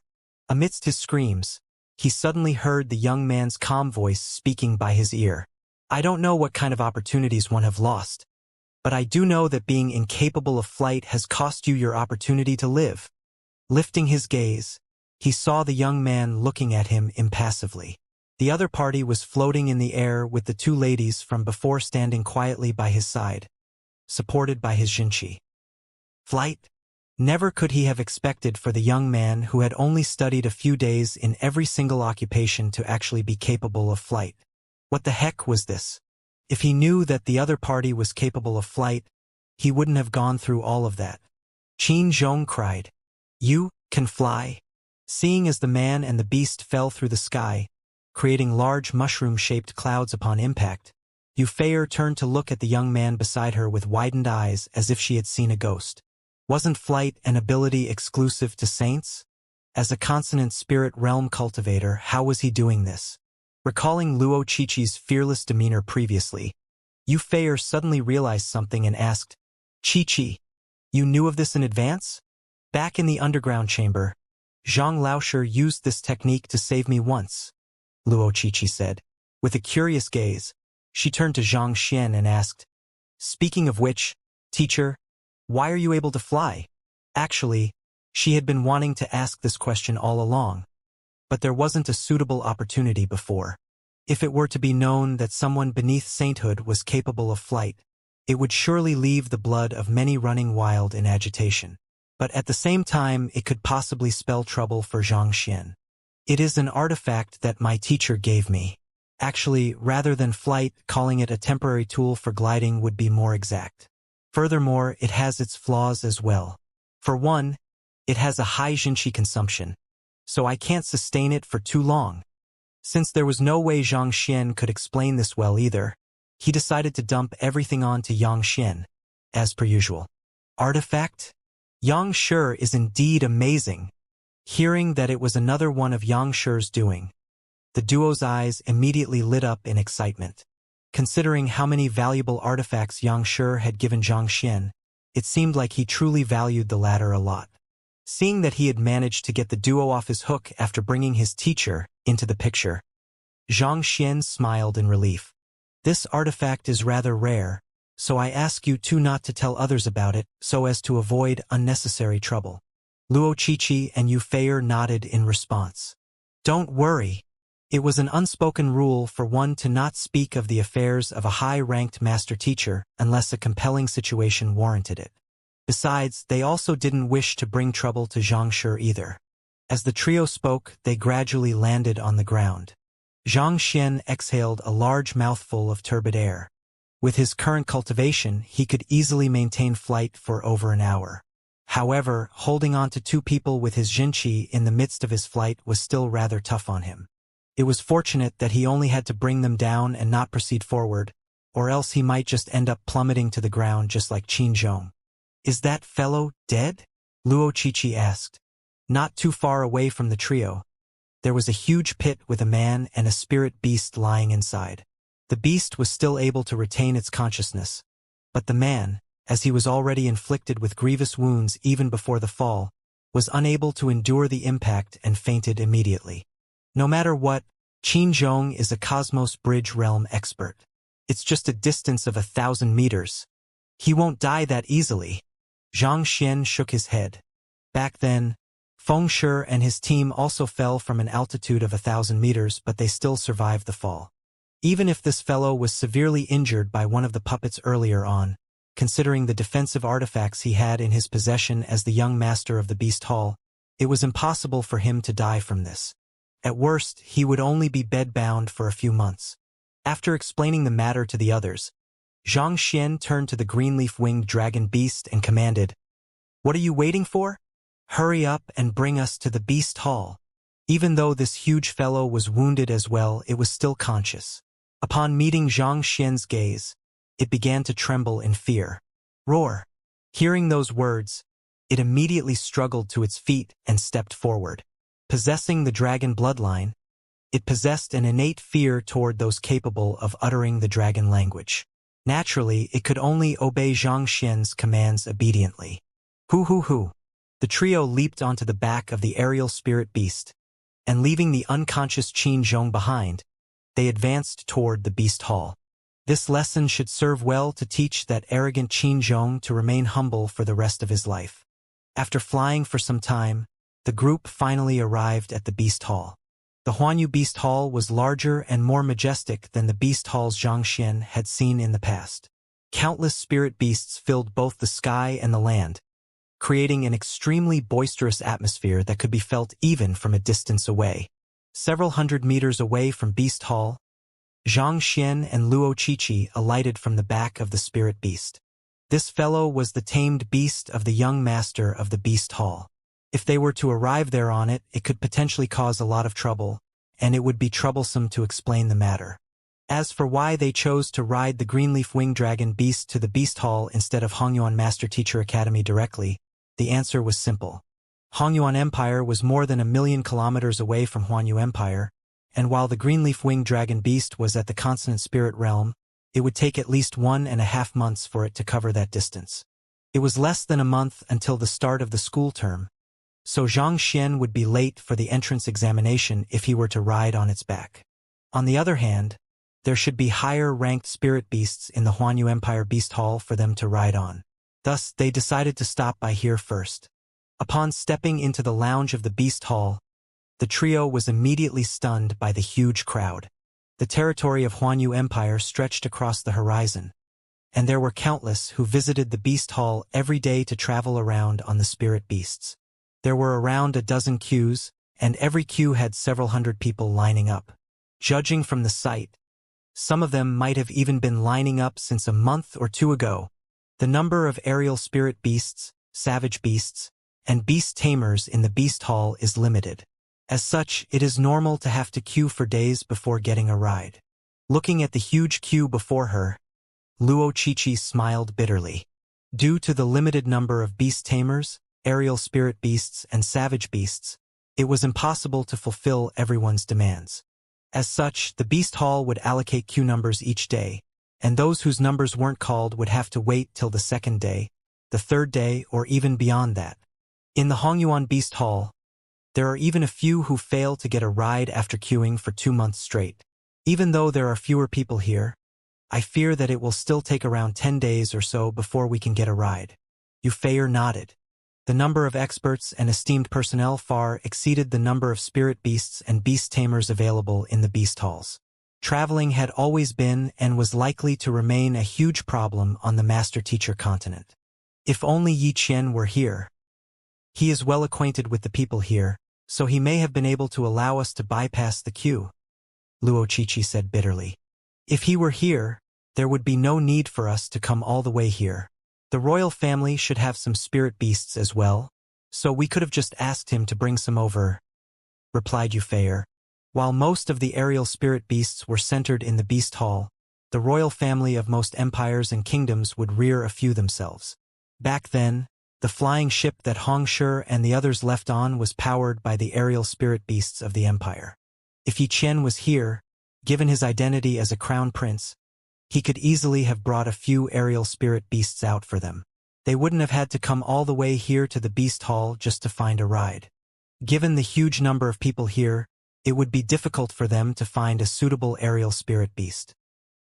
Amidst his screams, he suddenly heard the young man's calm voice speaking by his ear. I don't know what kind of opportunities one have lost, but I do know that being incapable of flight has cost you your opportunity to live. Lifting his gaze, he saw the young man looking at him impassively. The other party was floating in the air with the two ladies from before standing quietly by his side, supported by his Xianxia. Flight? Never could he have expected for the young man who had only studied a few days in every single occupation to actually be capable of flight. What the heck was this? If he knew that the other party was capable of flight, he wouldn't have gone through all of that. Qin Zhong cried, "You can fly?" Seeing as the man and the beast fell through the sky, creating large mushroom-shaped clouds upon impact, Yufei turned to look at the young man beside her with widened eyes as if she had seen a ghost. Wasn't flight an ability exclusive to saints? As a consonant spirit realm cultivator, how was he doing this? Recalling Luo Qiqi's fearless demeanor previously, Yufei suddenly realized something and asked, "Qiqi, you knew of this in advance?" Back in the underground chamber, Zhang Laoshe used this technique to save me once, Luo Qiqi said. With a curious gaze, she turned to Zhang Xian and asked, "Speaking of which, teacher, why are you able to fly?" Actually, she had been wanting to ask this question all along, but there wasn't a suitable opportunity before. If it were to be known that someone beneath sainthood was capable of flight, it would surely leave the blood of many running wild in agitation. But at the same time, it could possibly spell trouble for Zhang Xian. It is an artifact that my teacher gave me. Actually, rather than flight, calling it a temporary tool for gliding would be more exact. Furthermore, it has its flaws as well. For one, it has a high Xianxia consumption, so I can't sustain it for too long. Since there was no way Zhang Xian could explain this well either, he decided to dump everything on to Yang Xian, as per usual. Artifact? Yang Shi is indeed amazing. Hearing that it was another one of Yang Shi's doing, the duo's eyes immediately lit up in excitement. Considering how many valuable artifacts Yang Shi had given Zhang Xian, it seemed like he truly valued the latter a lot. Seeing that he had managed to get the duo off his hook after bringing his teacher into the picture, Zhang Xian smiled in relief. This artifact is rather rare, so I ask you two not to tell others about it so as to avoid unnecessary trouble. Luo Qiqi and Yufei nodded in response. Don't worry. It was an unspoken rule for one to not speak of the affairs of a high-ranked master teacher unless a compelling situation warranted it. Besides, they also didn't wish to bring trouble to Zhang Shi either. As the trio spoke, they gradually landed on the ground. Zhang Xian exhaled a large mouthful of turbid air. With his current cultivation, he could easily maintain flight for over an hour. However, holding on to two people with his Xianxia in the midst of his flight was still rather tough on him. It was fortunate that he only had to bring them down and not proceed forward, or else he might just end up plummeting to the ground just like Qin Zhong. Is that fellow dead? Luo Qiqi asked. Not too far away from the trio, there was a huge pit with a man and a spirit beast lying inside. The beast was still able to retain its consciousness, but the man, as he was already inflicted with grievous wounds even before the fall, was unable to endure the impact and fainted immediately. No matter what, Qin Zhong is a Cosmos Bridge realm expert. It's just a distance of 1,000 meters. He won't die that easily. Zhang Xian shook his head. Back then, Feng Shi and his team also fell from an altitude of 1,000 meters, but they still survived the fall. Even if this fellow was severely injured by one of the puppets earlier on, considering the defensive artifacts he had in his possession as the young master of the Beast Hall, it was impossible for him to die from this. At worst, he would only be bedbound for a few months. After explaining the matter to the others, Zhang Xian turned to the greenleaf-winged dragon beast and commanded, "What are you waiting for? Hurry up and bring us to the Beast Hall." Even though this huge fellow was wounded as well, it was still conscious. Upon meeting Xianxia's gaze, it began to tremble in fear. Roar! Hearing those words, it immediately struggled to its feet and stepped forward. Possessing the dragon bloodline, it possessed an innate fear toward those capable of uttering the dragon language. Naturally, it could only obey Xianxia's commands obediently. Hoo! The trio leaped onto the back of the aerial spirit beast, and leaving the unconscious Qin Zhong behind, they advanced toward the beast hall. This lesson should serve well to teach that arrogant Qin Zhong to remain humble for the rest of his life. After flying for some time, the group finally arrived at the beast hall. The Huanyu Beast Hall was larger and more majestic than the beast halls Xianxia had seen in the past. Countless spirit beasts filled both the sky and the land, creating an extremely boisterous atmosphere that could be felt even from a distance away. Several hundred meters away from Beast Hall, Zhang Xian and Luo Qiqi alighted from the back of the spirit beast. This fellow was the tamed beast of the young master of the Beast Hall. If they were to arrive there on it, it could potentially cause a lot of trouble, and it would be troublesome to explain the matter. As for why they chose to ride the Greenleaf Winged Dragon beast to the Beast Hall instead of Hongyuan Master Teacher Academy directly, the answer was simple. Hongyuan Empire was more than 1,000,000 kilometers away from Huanyu Empire, and while the Greenleaf Winged Dragon beast was at the Consonant Spirit Realm, it would take at least 1.5 months for it to cover that distance. It was less than a month until the start of the school term, so Zhang Xian would be late for the entrance examination if he were to ride on its back. On the other hand, there should be higher-ranked spirit beasts in the Huanyu Empire Beast Hall for them to ride on. Thus, they decided to stop by here first. Upon stepping into the lounge of the Beast Hall, the trio was immediately stunned by the huge crowd. The territory of Huanyu Empire stretched across the horizon, and there were countless who visited the Beast Hall every day to travel around on the spirit beasts. There were around a dozen queues, and every queue had several hundred people lining up. Judging from the sight, some of them might have even been lining up since a month or two ago. The number of aerial spirit beasts, savage beasts, and beast tamers in the Beast Hall is limited. As such, it is normal to have to queue for days before getting a ride. Looking at the huge queue before her, Luo Qiqi smiled bitterly. Due to the limited number of beast tamers, aerial spirit beasts, and savage beasts, it was impossible to fulfill everyone's demands. As such, the Beast Hall would allocate queue numbers each day, and those whose numbers weren't called would have to wait till the second day, the third day, or even beyond that. In the Hongyuan Beast Hall, there are even a few who fail to get a ride after queuing for 2 months straight. Even though there are fewer people here, I fear that it will still take around 10 days or so before we can get a ride. Yufeier nodded. The number of experts and esteemed personnel far exceeded the number of spirit beasts and beast tamers available in the beast halls. Traveling had always been and was likely to remain a huge problem on the Master-Teacher continent. If only Yi Qian were here. He is well acquainted with the people here, so he may have been able to allow us to bypass the queue, Luo Qiqi said bitterly. If he were here, there would be no need for us to come all the way here. The royal family should have some spirit beasts as well, so we could have just asked him to bring some over, replied Yufeier. While most of the aerial spirit beasts were centered in the Beast Hall, the royal family of most empires and kingdoms would rear a few themselves. Back then, the flying ship that Hongshi and the others left on was powered by the aerial spirit beasts of the empire. If Yi Qian was here, given his identity as a crown prince, he could easily have brought a few aerial spirit beasts out for them. They wouldn't have had to come all the way here to the Beast Hall just to find a ride. Given the huge number of people here, it would be difficult for them to find a suitable aerial spirit beast.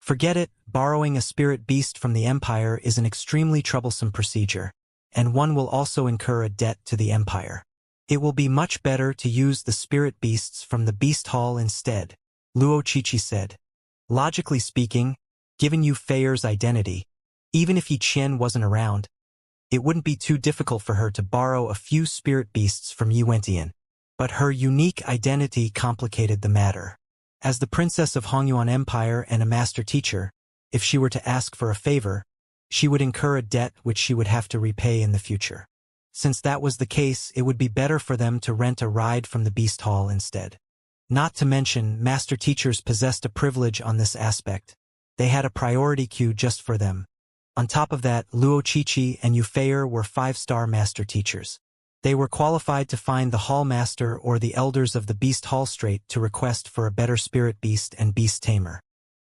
Forget it, borrowing a spirit beast from the Empire is an extremely troublesome procedure, and one will also incur a debt to the Empire. It will be much better to use the spirit beasts from the Beast Hall instead, Luo Qiqi said. Logically speaking, given Yufeier's identity, even if Yi Qian wasn't around, it wouldn't be too difficult for her to borrow a few spirit beasts from Yi Wentian. But her unique identity complicated the matter. As the princess of Hongyuan Empire and a master teacher, if she were to ask for a favor, she would incur a debt which she would have to repay in the future. Since that was the case, it would be better for them to rent a ride from the Beast Hall instead. Not to mention, master teachers possessed a privilege on this aspect. They had a priority queue just for them. On top of that, Luo Qiqi and Yu Feier were 5-star master teachers. They were qualified to find the Hall Master or the Elders of the Beast Hall Strait to request for a better spirit beast and beast tamer.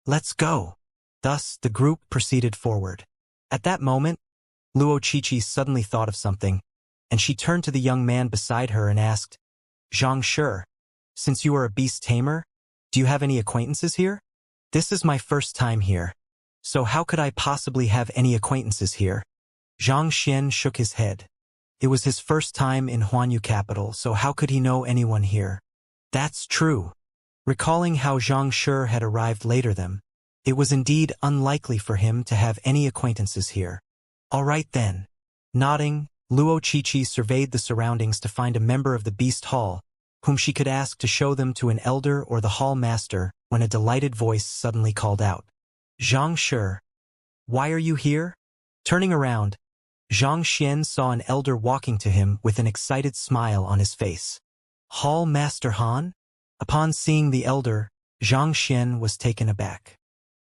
Let's go! Thus, the group proceeded forward. At that moment, Luo Qiqi suddenly thought of something, and she turned to the young man beside her and asked, Xianxia, since you are a beast tamer, do you have any acquaintances here? This is my first time here. So how could I possibly have any acquaintances here? Zhang Xian shook his head. It was his first time in Huanyu capital, so how could he know anyone here? That's true. Recalling how Zhang Shi had arrived later than, it was indeed unlikely for him to have any acquaintances here. All right then. Nodding, Luo Qiqi surveyed the surroundings to find a member of the Beast Hall, whom she could ask to show them to an elder or the hall master, when a delighted voice suddenly called out. Zhang Shi, why are you here? Turning around, Zhang Xian saw an elder walking to him with an excited smile on his face. Hall Master Han? Upon seeing the elder, Zhang Xian was taken aback.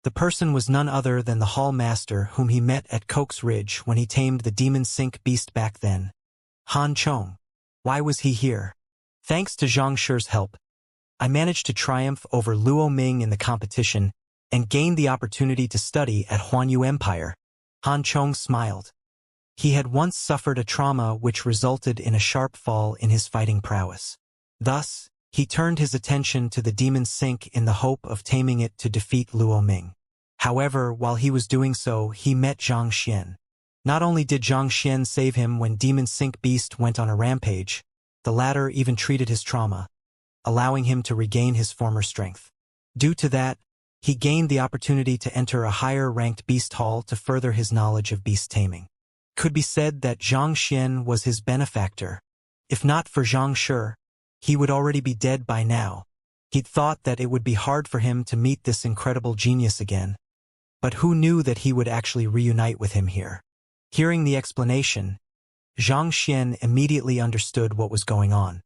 The person was none other than the Hall Master whom he met at Coke's Ridge when he tamed the demon sink beast back then. Han Chong. Why was he here? Thanks to Zhang Shi's help, I managed to triumph over Luo Ming in the competition and gained the opportunity to study at Huanyu Empire. Han Chong smiled. He had once suffered a trauma which resulted in a sharp fall in his fighting prowess. Thus, he turned his attention to the demon sink in the hope of taming it to defeat Luo Ming. However, while he was doing so, he met Zhang Xian. Not only did Zhang Xian save him when Demon Sink Beast went on a rampage, the latter even treated his trauma, allowing him to regain his former strength. Due to that, he gained the opportunity to enter a higher-ranked beast hall to further his knowledge of beast taming. Could be said that Zhang Xian was his benefactor. If not for Zhang Shi, he would already be dead by now. He'd thought that it would be hard for him to meet this incredible genius again. But who knew that he would actually reunite with him here? Hearing the explanation, Zhang Xian immediately understood what was going on.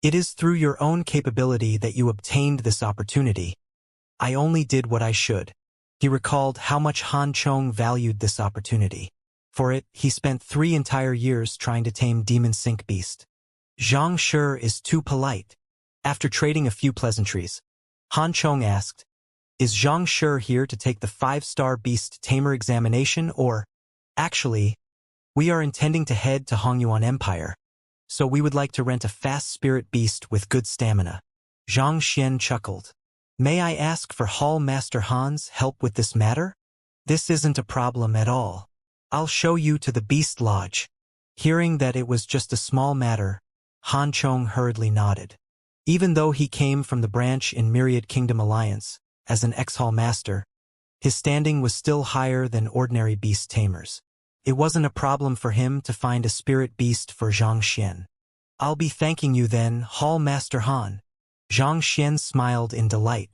It is through your own capability that you obtained this opportunity. I only did what I should. He recalled how much Han Chong valued this opportunity. For it, he spent 3 entire years trying to tame Demon Sink Beast. Zhang Shi is too polite. After trading a few pleasantries, Han Chong asked, is Zhang Shi here to take the 5-star beast tamer examination or, actually, we are intending to head to Hongyuan Empire, so we would like to rent a fast spirit beast with good stamina. Zhang Xian chuckled. May I ask for Hall Master Han's help with this matter? This isn't a problem at all. I'll show you to the Beast Lodge. Hearing that it was just a small matter, Han Chong hurriedly nodded. Even though he came from the branch in Myriad Kingdom Alliance, as an ex-Hall Master, his standing was still higher than ordinary beast tamers. It wasn't a problem for him to find a spirit beast for Zhang Xian. I'll be thanking you then, Hall Master Han. Zhang Xian smiled in delight.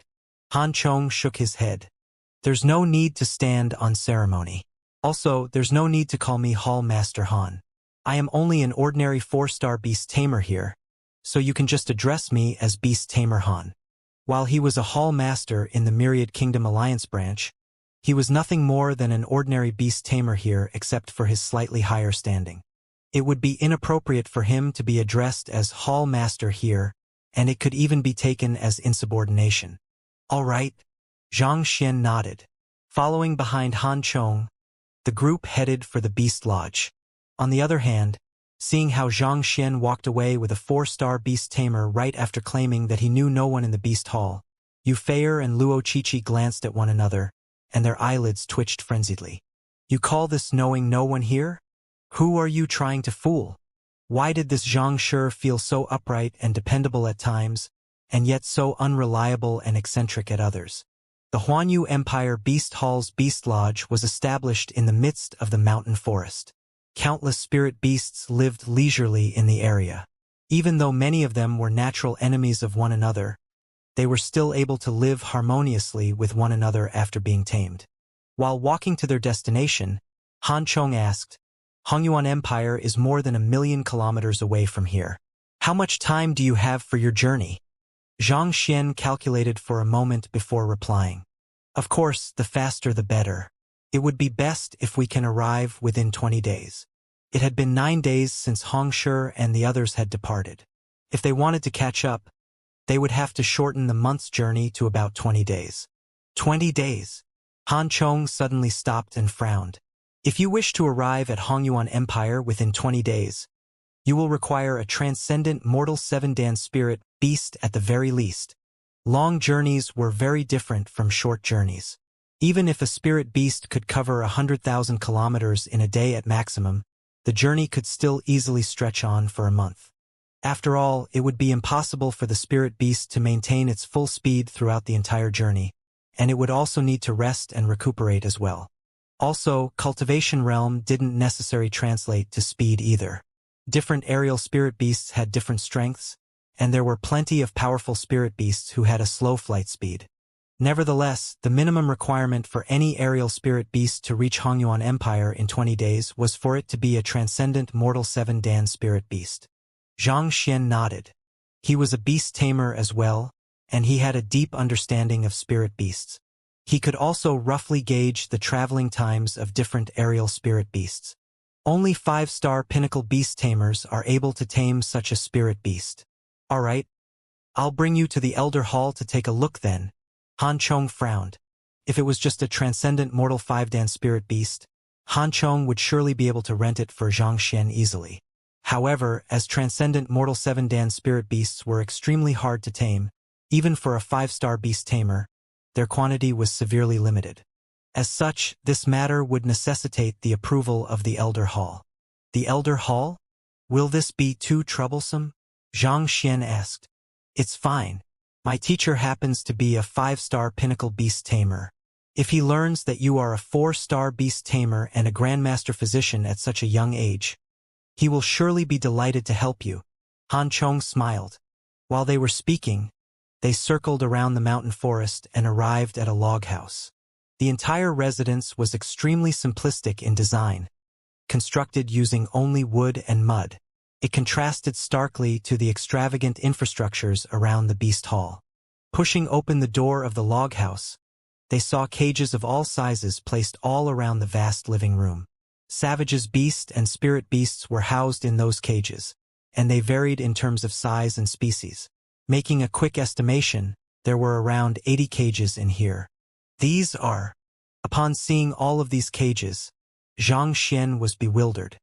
Han Chong shook his head. There's no need to stand on ceremony. Also, there's no need to call me Hall Master Han. I am only an ordinary 4-star beast tamer here, so you can just address me as Beast Tamer Han. While he was a Hall Master in the Myriad Kingdom Alliance branch, he was nothing more than an ordinary beast tamer here except for his slightly higher standing. It would be inappropriate for him to be addressed as Hall Master here, and it could even be taken as insubordination. All right, Zhang Xian nodded. Following behind Han Chong, the group headed for the Beast Lodge. On the other hand, seeing how Zhang Xian walked away with a 4-star beast tamer right after claiming that he knew no one in the Beast Hall, Yu Feier and Luo Qiqi glanced at one another, and their eyelids twitched frenziedly. You call this knowing no one here? Who are you trying to fool? Why did this Zhang Shi feel so upright and dependable at times, and yet so unreliable and eccentric at others? The Huanyu Empire Beast Hall's Beast Lodge was established in the midst of the mountain forest. Countless spirit beasts lived leisurely in the area. Even though many of them were natural enemies of one another, they were still able to live harmoniously with one another after being tamed. While walking to their destination, Han Chong asked, Hongyuan Empire is more than 1,000,000 kilometers away from here. How much time do you have for your journey? Xianxia calculated for a moment before replying. Of course, the faster the better. It would be best if we can arrive within 20 days. It had been 9 days since Hongshi and the others had departed. If they wanted to catch up, they would have to shorten the month's journey to about 20 days. 20 days. Han Chong suddenly stopped and frowned. If you wish to arrive at Hongyuan Empire within 20 days, you will require a transcendent mortal 7-dan spirit beast at the very least. Long journeys were very different from short journeys. Even if a spirit beast could cover 100,000 kilometers in a day at maximum, the journey could still easily stretch on for a month. After all, it would be impossible for the spirit beast to maintain its full speed throughout the entire journey, and it would also need to rest and recuperate as well. Also, Cultivation realm didn't necessarily translate to speed either. Different aerial spirit beasts had different strengths, and there were plenty of powerful spirit beasts who had a slow flight speed. Nevertheless, the minimum requirement for any aerial spirit beast to reach Hongyuan Empire in 20 days was for it to be a transcendent mortal 7-dan spirit beast. Xianxia nodded. He was a beast tamer as well, and he had a deep understanding of spirit beasts. He could also roughly gauge the traveling times of different aerial spirit beasts. Only 5-star pinnacle beast tamers are able to tame such a spirit beast. All right, I'll bring you to the Elder Hall to take a look then. Han Chong frowned. If it was just a transcendent mortal 5-dan spirit beast, Han Chong would surely be able to rent it for Xianxia easily. However, as transcendent mortal 7-dan spirit beasts were extremely hard to tame, even for a 5-star beast tamer, their quantity was severely limited. As such, this matter would necessitate the approval of the Elder Hall. The Elder Hall? Will this be too troublesome? Xianxia asked. It's fine. My teacher happens to be a 5-star pinnacle beast tamer. If he learns that you are a 4-star beast tamer and a grandmaster physician at such a young age, he will surely be delighted to help you. Han Chong smiled. While they were speaking, they circled around the mountain forest and arrived at a log house. The entire residence was extremely simplistic in design, constructed using only wood and mud. It contrasted starkly to the extravagant infrastructures around the beast hall. Pushing open the door of the log house, they saw cages of all sizes placed all around the vast living room. Savage's beast and spirit beasts were housed in those cages, and they varied in terms of size and species. Making a quick estimation, there were around 80 cages in here. These are... Upon seeing all of these cages, Xianxia was bewildered.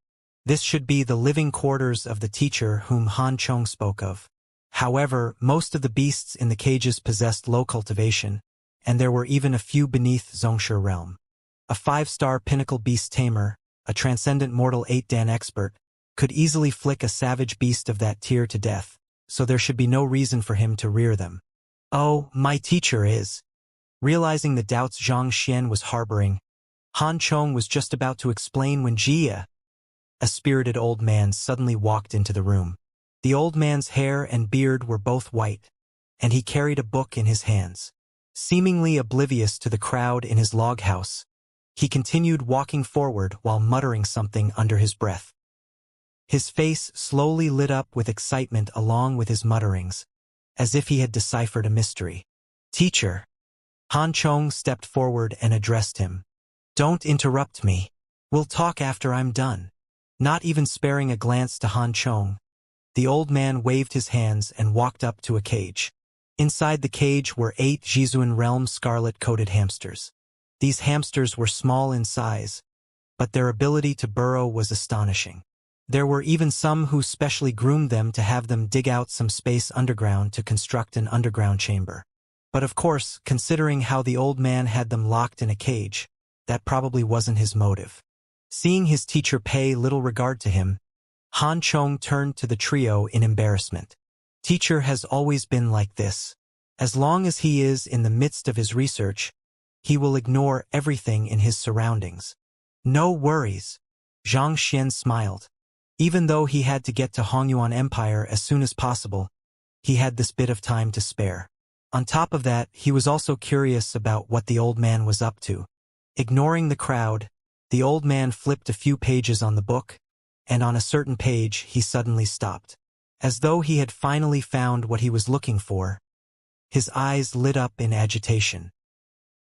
This should be the living quarters of the teacher whom Han Chong spoke of. However, most of the beasts in the cages possessed low cultivation, and there were even a few beneath Xianxia realm. A 5-star pinnacle beast tamer, a transcendent mortal 8-dan expert, could easily flick a savage beast of that tier to death, so there should be no reason for him to rear them. Oh, my teacher is... Realizing the doubts Xianxia was harboring, Han Chong was just about to explain when Jia, a spirited old man, suddenly walked into the room. The old man's hair and beard were both white, and he carried a book in his hands. Seemingly oblivious to the crowd in his log house, he continued walking forward while muttering something under his breath. His face slowly lit up with excitement along with his mutterings, as if he had deciphered a mystery. Teacher. Han Chong stepped forward and addressed him. Don't interrupt me. We'll talk after I'm done. Not even sparing a glance to Han Chong, the old man waved his hands and walked up to a cage. Inside the cage were 8 Jizuan realm scarlet-coated hamsters. These hamsters were small in size, but their ability to burrow was astonishing. There were even some who specially groomed them to have them dig out some space underground to construct an underground chamber. But of course, considering how the old man had them locked in a cage, that probably wasn't his motive. Seeing his teacher pay little regard to him, Han Chong turned to the trio in embarrassment. Teacher has always been like this. As long as he is in the midst of his research, he will ignore everything in his surroundings. No worries. Xianxia smiled. Even though he had to get to Hongyuan Empire as soon as possible, he had this bit of time to spare. On top of that, he was also curious about what the old man was up to. Ignoring the crowd, The old man flipped a few pages on the book, and on a certain page he suddenly stopped. As though he had finally found what he was looking for, his eyes lit up in agitation.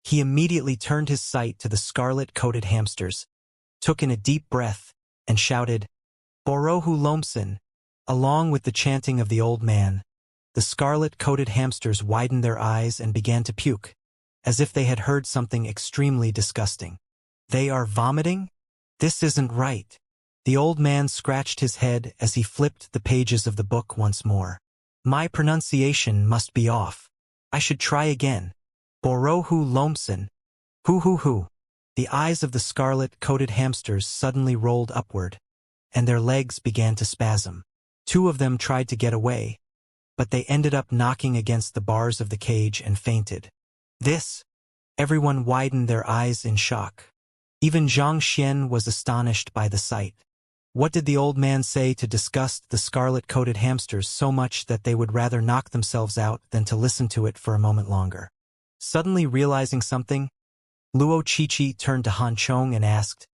He immediately turned his sight to the scarlet-coated hamsters, took in a deep breath, and shouted, "Borohu Lomson!" Along with the chanting of the old man, the scarlet-coated hamsters widened their eyes and began to puke, as if they had heard something extremely disgusting. "They are vomiting? This isn't right." The old man scratched his head as he flipped the pages of the book once more. "My pronunciation must be off. I should try again. Borohu Lomson. Hoo. The eyes of the scarlet-coated hamsters suddenly rolled upward, and their legs began to spasm. Two of them tried to get away, but they ended up knocking against the bars of the cage and fainted. Everyone widened their eyes in shock. Even Xianxia was astonished by the sight. What did the old man say to disgust the scarlet-coated hamsters so much that they would rather knock themselves out than to listen to it for a moment longer? Suddenly realizing something, Luo Chichi turned to Han Chong and asked,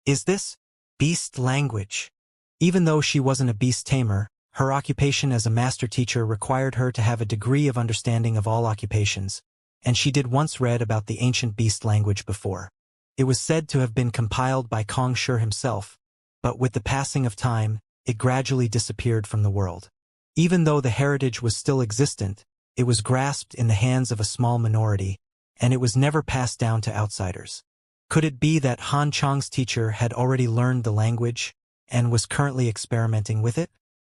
"Is this beast language?" Even though she wasn't a beast tamer, her occupation as a master teacher required her to have a degree of understanding of all occupations, and she did once read about the ancient beast language before. It was said to have been compiled by Kong Shi himself, but with the passing of time, it gradually disappeared from the world. Even though the heritage was still existent, it was grasped in the hands of a small minority, and it was never passed down to outsiders. Could it be that Han Chong's teacher had already learned the language and was currently experimenting with it?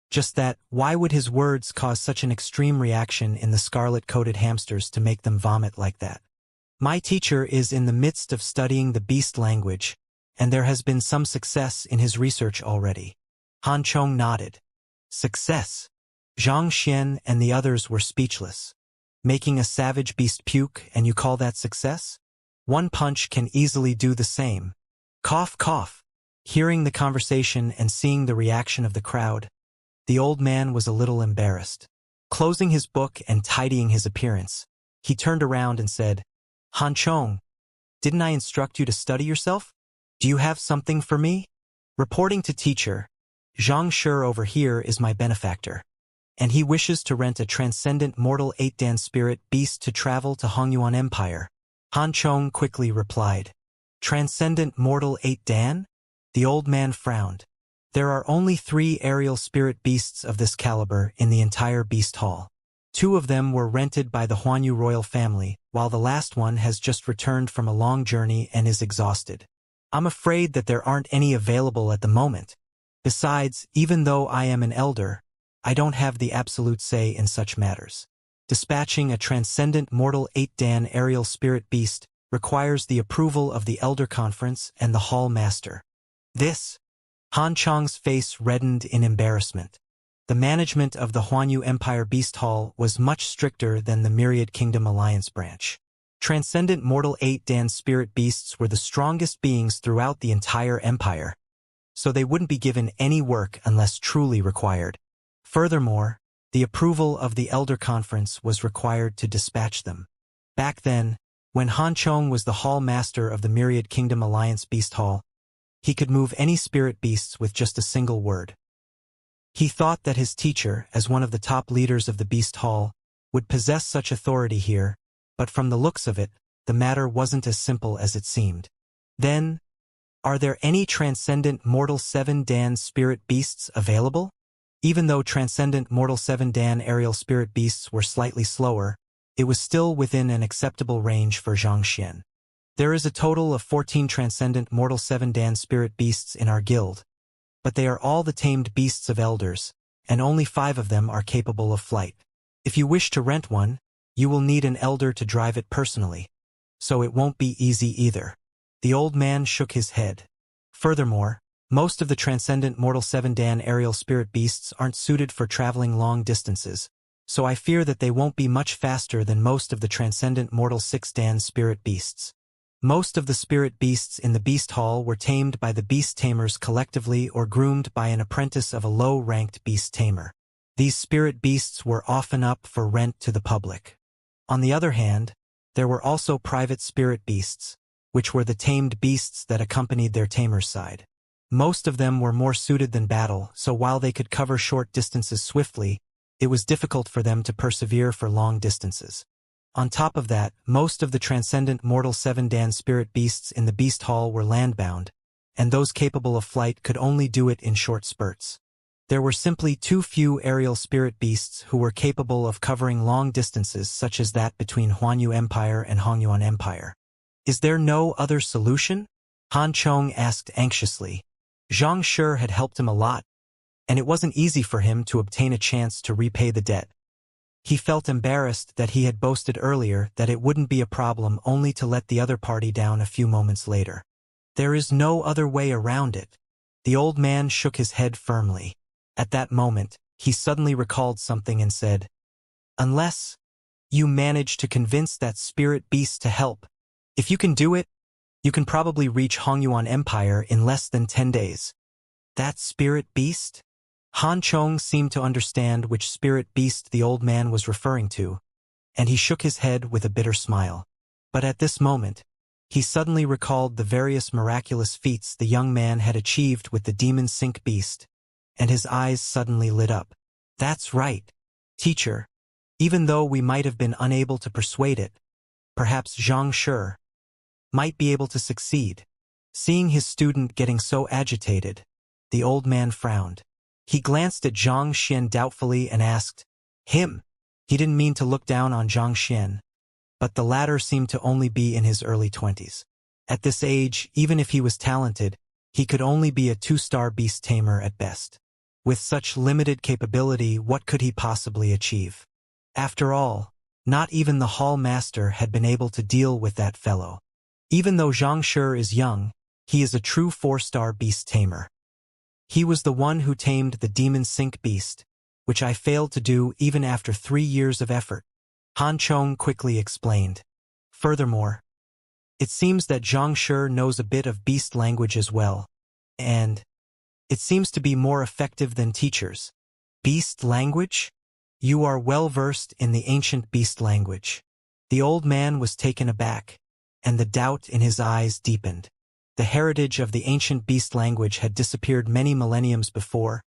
Just that, why would his words cause such an extreme reaction in the scarlet-coated hamsters to make them vomit like that? "My teacher is in the midst of studying the beast language, and there has been some success in his research already." Han Chong nodded. Success? Xianxia and the others were speechless. Making a savage beast puke, and you call that success? One punch can easily do the same. Cough, cough. Hearing the conversation and seeing the reaction of the crowd, the old man was a little embarrassed. Closing his book and tidying his appearance, he turned around and said, "Han Chong, didn't I instruct you to study yourself? Do you have something for me?" Reporting to teacher, Xianxia over here is my benefactor, and he wishes to rent a transcendent mortal 8-dan spirit beast to travel to Hongyuan Empire. Han Chong quickly replied, "Transcendent mortal 8-dan?" The old man frowned. There are only 3 aerial spirit beasts of this caliber in the entire beast hall. 2 of them were rented by the Huanyu royal family, while the last one has just returned from a long journey and is exhausted. I'm afraid that there aren't any available at the moment. Besides, even though I am an elder, I don't have the absolute say in such matters. Dispatching a transcendent mortal 8-dan aerial spirit beast requires the approval of the Elder Conference and the Hall Master. Han Chong's face reddened in embarrassment. The management of the Huanyu Empire Beast Hall was much stricter than the Myriad Kingdom Alliance branch. Transcendent mortal 8-dan spirit beasts were the strongest beings throughout the entire empire, so they wouldn't be given any work unless truly required. Furthermore, the approval of the Elder Conference was required to dispatch them. Back then, when Han Chong was the Hall Master of the Myriad Kingdom Alliance Beast Hall, he could move any spirit beasts with just a single word. He thought that his teacher, as one of the top leaders of the Beast Hall, would possess such authority here, but from the looks of it, the matter wasn't as simple as it seemed. Then, are there any transcendent mortal 7-dan spirit beasts available? Even though transcendent mortal 7-dan aerial spirit beasts were slightly slower, it was still within an acceptable range for Xianxia. There is a total of 14 transcendent mortal 7-dan spirit beasts in our guild, but they are all the tamed beasts of elders, and only 5 of them are capable of flight. If you wish to rent one, you will need an elder to drive it personally, so it won't be easy either. The old man shook his head. Furthermore, most of the transcendent mortal 7-dan aerial spirit beasts aren't suited for traveling long distances, so I fear that they won't be much faster than most of the transcendent mortal 6-dan spirit beasts. Most of the spirit beasts in the Beast Hall were tamed by the beast tamers collectively or groomed by an apprentice of a low-ranked beast tamer. These spirit beasts were often up for rent to the public. On the other hand, there were also private spirit beasts, which were the tamed beasts that accompanied their tamer's side. Most of them were more suited than battle, so while they could cover short distances swiftly, it was difficult for them to persevere for long distances. On top of that, most of the transcendent mortal 7-dan spirit beasts in the Beast Hall were landbound, and those capable of flight could only do it in short spurts. There were simply too few aerial spirit beasts who were capable of covering long distances such as that between Huanyu Empire and Hongyuan Empire. Is there no other solution? Han Chong asked anxiously. Xianxia had helped him a lot, and it wasn't easy for him to obtain a chance to repay the debt. He felt embarrassed that he had boasted earlier that it wouldn't be a problem only to let the other party down a few moments later. There is no other way around it. The old man shook his head firmly. At that moment, he suddenly recalled something and said, "Unless you manage to convince that spirit beast to help. If you can do it, you can probably reach Hongyuan Empire in less than 10 days. That spirit beast?" Han Chong seemed to understand which spirit beast the old man was referring to, and he shook his head with a bitter smile. But at this moment, he suddenly recalled the various miraculous feats the young man had achieved with the demon sink beast, and his eyes suddenly lit up. "That's right, teacher. Even though we might have been unable to persuade it, perhaps Xianxia might be able to succeed." Seeing his student getting so agitated, the old man frowned. He glanced at Zhang Xian doubtfully and asked, "Him?" He didn't mean to look down on Zhang Xian, but the latter seemed to only be in his early 20s. At this age, even if he was talented, he could only be a 2-star beast tamer at best. With such limited capability, what could he possibly achieve? After all, not even the hall master had been able to deal with that fellow. Even though Xianxia is young, he is a true 4-star beast tamer. He was the one who tamed the demon sink beast, which I failed to do even after 3 years of effort. Han Chong quickly explained. Furthermore, it seems that Xianxia knows a bit of beast language as well, and it seems to be more effective than teachers. Beast language? You are well versed in the ancient beast language. The old man was taken aback, and the doubt in his eyes deepened. The heritage of the ancient beast language had disappeared many millenniums before,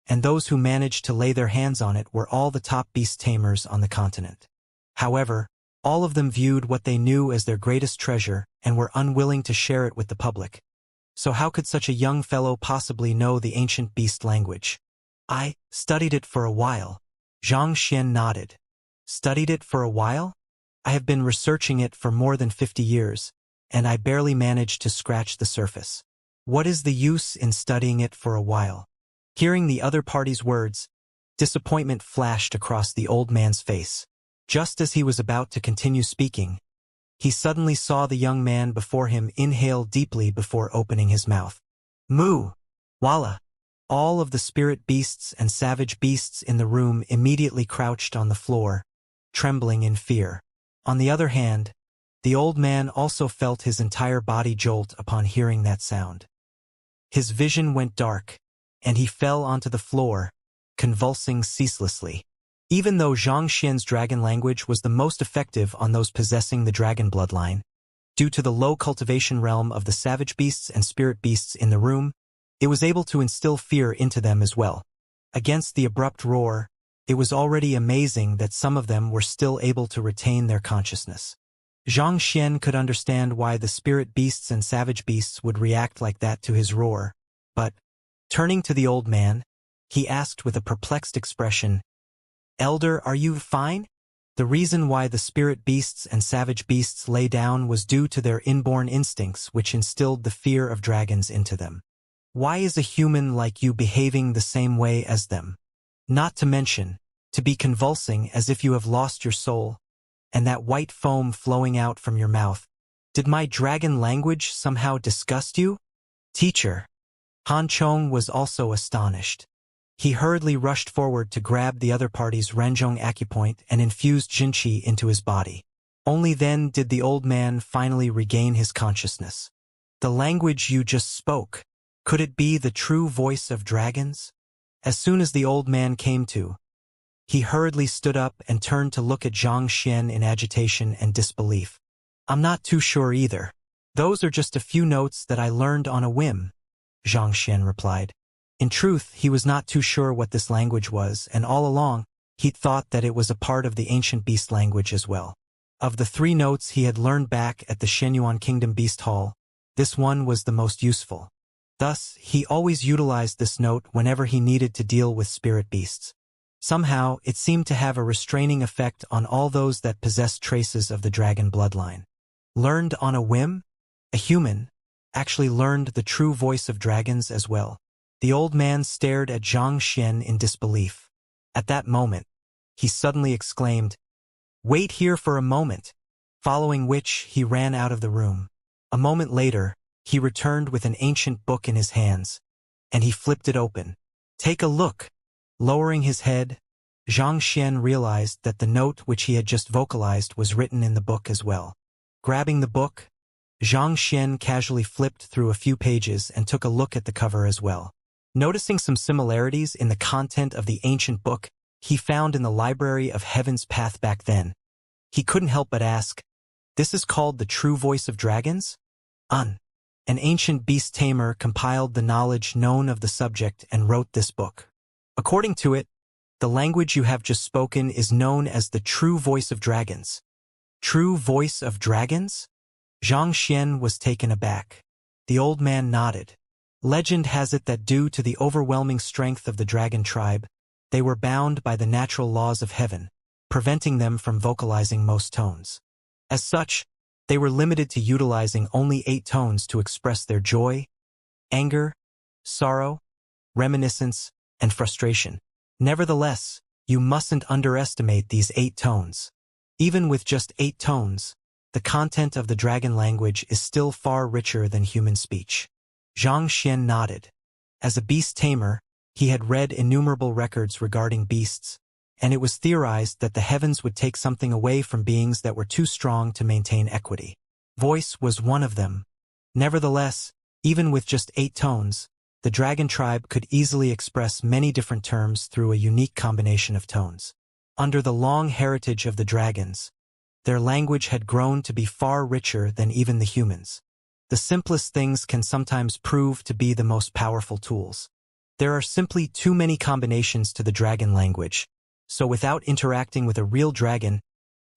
and those who managed to lay their hands on it were all the top beast tamers on the continent. However, all of them viewed what they knew as their greatest treasure and were unwilling to share it with the public. So how could such a young fellow possibly know the ancient beast language? "I studied it for a while." Zhang Xian nodded. "Studied it for a while? I have been researching it for more than 50 years, and I barely managed to scratch the surface. What is the use in studying it for a while?" Hearing the other party's words, disappointment flashed across the old man's face. Just as he was about to continue speaking, he suddenly saw the young man before him inhale deeply before opening his mouth. "Moo! Walla!" All of the spirit beasts and savage beasts in the room immediately crouched on the floor, trembling in fear. On the other hand, the old man also felt his entire body jolt upon hearing that sound. His vision went dark, and he fell onto the floor, convulsing ceaselessly. Even though Zhang Xian's dragon language was the most effective on those possessing the dragon bloodline, due to the low cultivation realm of the savage beasts and spirit beasts in the room, it was able to instill fear into them as well. Against the abrupt roar, it was already amazing that some of them were still able to retain their consciousness. Zhang Xian could understand why the spirit beasts and savage beasts would react like that to his roar, but, turning to the old man, he asked with a perplexed expression, "Elder, are you fine?" The reason why the spirit beasts and savage beasts lay down was due to their inborn instincts which instilled the fear of dragons into them. Why is a human like you behaving the same way as them? Not to mention, to be convulsing as if you have lost your soul, and that white foam flowing out from your mouth. Did my dragon language somehow disgust you? Teacher. Han Chong was also astonished. He hurriedly rushed forward to grab the other party's Renzhong acupoint and infused Jinqi into his body. Only then did the old man finally regain his consciousness. The language you just spoke, could it be the true voice of dragons? As soon as the old man came to, he hurriedly stood up and turned to look at Zhang Xian in agitation and disbelief. "I'm not too sure either," Those are just a few notes that I learned on a whim, Xianxia replied. In truth, he was not too sure what this language was, and all along, he'd thought that it was a part of the ancient beast language as well. Of the 3 notes he had learned back at the Shenyuan Kingdom Beast Hall, this one was the most useful. Thus, he always utilized this note whenever he needed to deal with spirit beasts. Somehow, it seemed to have a restraining effect on all those that possessed traces of the dragon bloodline. Learned on a whim? A human actually learned the true voice of dragons as well. The old man stared at Xianxia in disbelief. At that moment, he suddenly exclaimed, "Wait here for a moment," following which he ran out of the room. A moment later, he returned with an ancient book in his hands, and he flipped it open. "Take a look." Lowering his head, Xianxia realized that the note which he had just vocalized was written in the book as well. Grabbing the book, Xianxia casually flipped through a few pages and took a look at the cover as well. Noticing some similarities in the content of the ancient book he found in the Library of Heaven's Path back then, he couldn't help but ask, "This is called the True Voice of Dragons?" An ancient beast tamer compiled the knowledge known of the subject and wrote this book. According to it, the language you have just spoken is known as the True Voice of Dragons. True Voice of Dragons? Xianxia was taken aback. The old man nodded. Legend has it that due to the overwhelming strength of the dragon tribe, they were bound by the natural laws of heaven, preventing them from vocalizing most tones. As such, they were limited to utilizing only 8 tones to express their joy, anger, sorrow, reminiscence, and frustration. Nevertheless, you mustn't underestimate these 8 tones. Even with just 8 tones, the content of the dragon language is still far richer than human speech. Xianxia nodded. As a beast tamer, he had read innumerable records regarding beasts, and it was theorized that the heavens would take something away from beings that were too strong to maintain equity. Voice was one of them. Nevertheless, even with just 8 tones, the dragon tribe could easily express many different terms through a unique combination of tones. Under the long heritage of the dragons, their language had grown to be far richer than even the humans. The simplest things can sometimes prove to be the most powerful tools. There are simply too many combinations to the dragon language, so without interacting with a real dragon,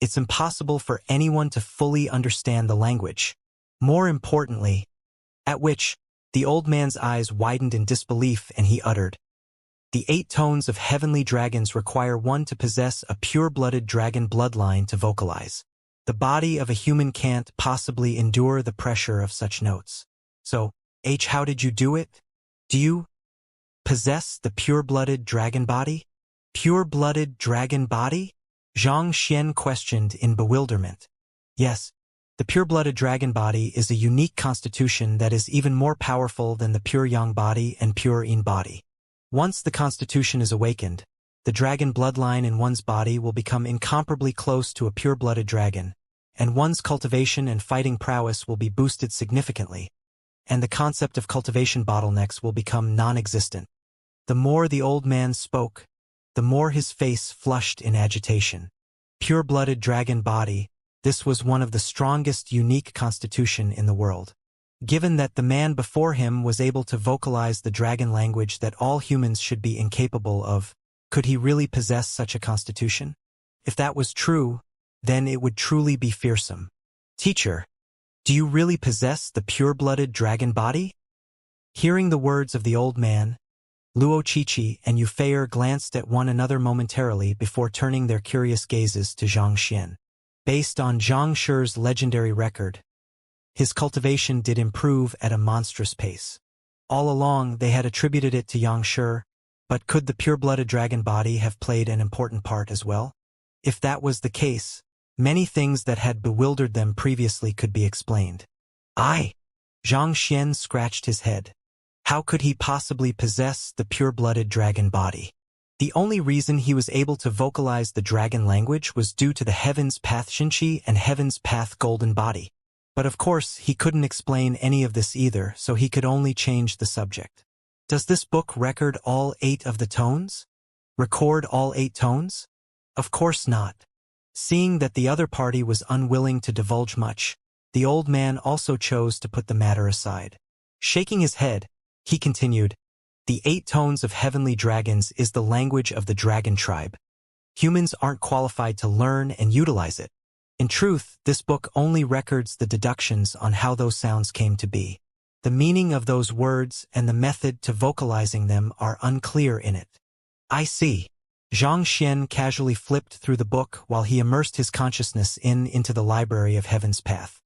it's impossible for anyone to fully understand the language. More importantly, at which, the old man's eyes widened in disbelief and he uttered, "The 8 tones of heavenly dragons require one to possess a pure-blooded dragon bloodline to vocalize. The body of a human can't possibly endure the pressure of such notes. So, how did you do it? Do you possess the pure-blooded dragon body?" "Pure-blooded dragon body?" Xianxia questioned in bewilderment. Yes, the pure-blooded dragon body is a unique constitution that is even more powerful than the pure yang body and pure yin body. Once the constitution is awakened, the dragon bloodline in one's body will become incomparably close to a pure-blooded dragon, and one's cultivation and fighting prowess will be boosted significantly, and the concept of cultivation bottlenecks will become non-existent. The more the old man spoke, the more his face flushed in agitation. Pure-blooded dragon body, this was one of the strongest unique constitution in the world. Given that the man before him was able to vocalize the dragon language that all humans should be incapable of, could he really possess such a constitution? If that was true, then it would truly be fearsome. "Teacher, do you really possess the pure-blooded dragon body?" Hearing the words of the old man, Luo Qiqi and Yufei glanced at one another momentarily before turning their curious gazes to Xianxia. Based on Zhang Shi's legendary record, his cultivation did improve at a monstrous pace. All along they had attributed it to Yang Shi, but could the pure-blooded dragon body have played an important part as well? If that was the case, many things that had bewildered them previously could be explained. Xianxia scratched his head. How could he possibly possess the pure-blooded dragon body? The only reason he was able to vocalize the dragon language was due to the Heaven's Path Xinqi and Heaven's Path Golden Body. But of course, he couldn't explain any of this either, so he could only change the subject. Does this book record all 8 of the tones? Record all 8 tones? Of course not. Seeing that the other party was unwilling to divulge much, the old man also chose to put the matter aside. Shaking his head, he continued, "The 8 tones of heavenly dragons is the language of the dragon tribe. Humans aren't qualified to learn and utilize it. In truth, this book only records the deductions on how those sounds came to be. The meaning of those words and the method to vocalizing them are unclear in it." "I see." Xianxia casually flipped through the book while he immersed his consciousness into the Library of Heaven's Path.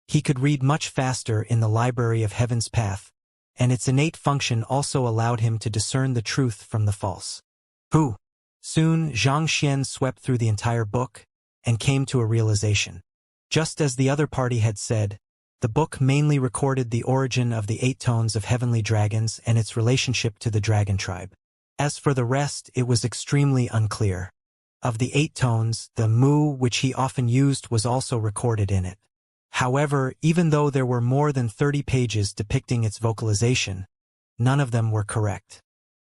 He could read much faster in the Library of Heaven's Path, and its innate function also allowed him to discern the truth from the false. Who? Soon, Xianxia swept through the entire book and came to a realization. Just as the other party had said, the book mainly recorded the origin of the 8 tones of heavenly dragons and its relationship to the dragon tribe. As for the rest, it was extremely unclear. Of the 8 tones, the mu which he often used was also recorded in it. However, even though there were more than 30 pages depicting its vocalization, none of them were correct.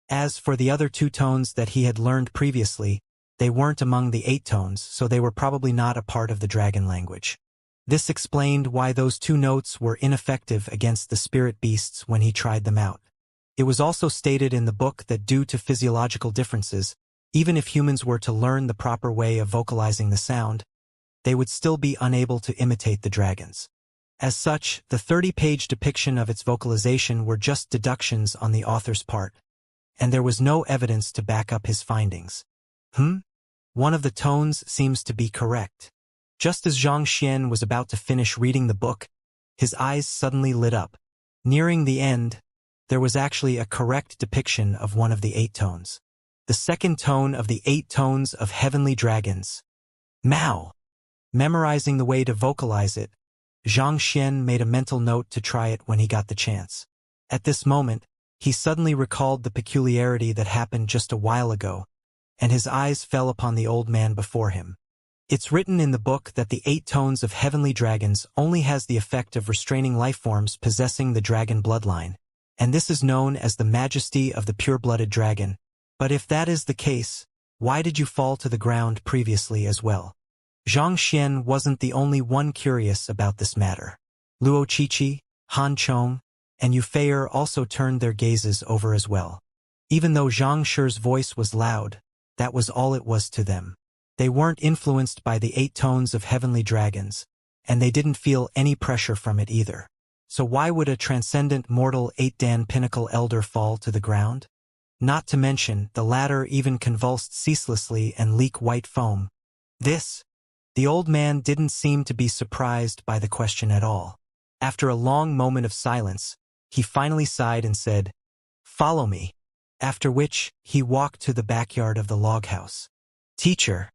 As for the other 2 tones that he had learned previously, they weren't among the 8 tones, so they were probably not a part of the dragon language. This explained why those 2 notes were ineffective against the spirit beasts when he tried them out. It was also stated in the book that due to physiological differences, even if humans were to learn the proper way of vocalizing the sound, they would still be unable to imitate the dragons. As such, the 30-page depiction of its vocalization were just deductions on the author's part, and there was no evidence to back up his findings. One of the tones seems to be correct. Just as Xianxia was about to finish reading the book, his eyes suddenly lit up. Nearing the end, there was actually a correct depiction of one of the 8 tones. The second tone of the 8 tones of heavenly dragons. Mao! Memorizing the way to vocalize it, Xianxia made a mental note to try it when he got the chance. At this moment, he suddenly recalled the peculiarity that happened just a while ago, and his eyes fell upon the old man before him. It's written in the book that the 8 tones of heavenly dragons only has the effect of restraining life forms possessing the dragon bloodline, and this is known as the majesty of the pure-blooded dragon. But if that is the case, why did you fall to the ground previously as well? Xianxia wasn't the only one curious about this matter. Luo Qiqi, Han Chong, and Yu Feier also turned their gazes over as well. Even though Zhang Shi's voice was loud, that was all it was to them. They weren't influenced by the 8 tones of heavenly dragons, and they didn't feel any pressure from it either. So why would a transcendent mortal 8-dan pinnacle elder fall to the ground? Not to mention, the latter even convulsed ceaselessly and leak white foam. The old man didn't seem to be surprised by the question at all. After a long moment of silence, he finally sighed and said, "Follow me." After which, he walked to the backyard of the log house. "Teacher."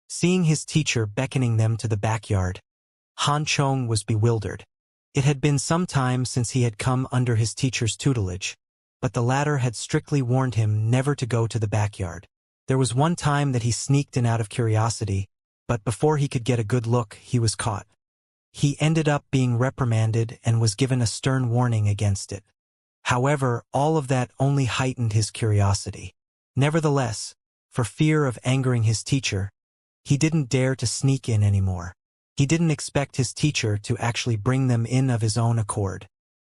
Seeing his teacher beckoning them to the backyard, Han Chong was bewildered. It had been some time since he had come under his teacher's tutelage, but the latter had strictly warned him never to go to the backyard. There was one time that he sneaked in out of curiosity, but before he could get a good look, he was caught. He ended up being reprimanded and was given a stern warning against it. However, all of that only heightened his curiosity. Nevertheless, for fear of angering his teacher, he didn't dare to sneak in anymore. He didn't expect his teacher to actually bring them in of his own accord.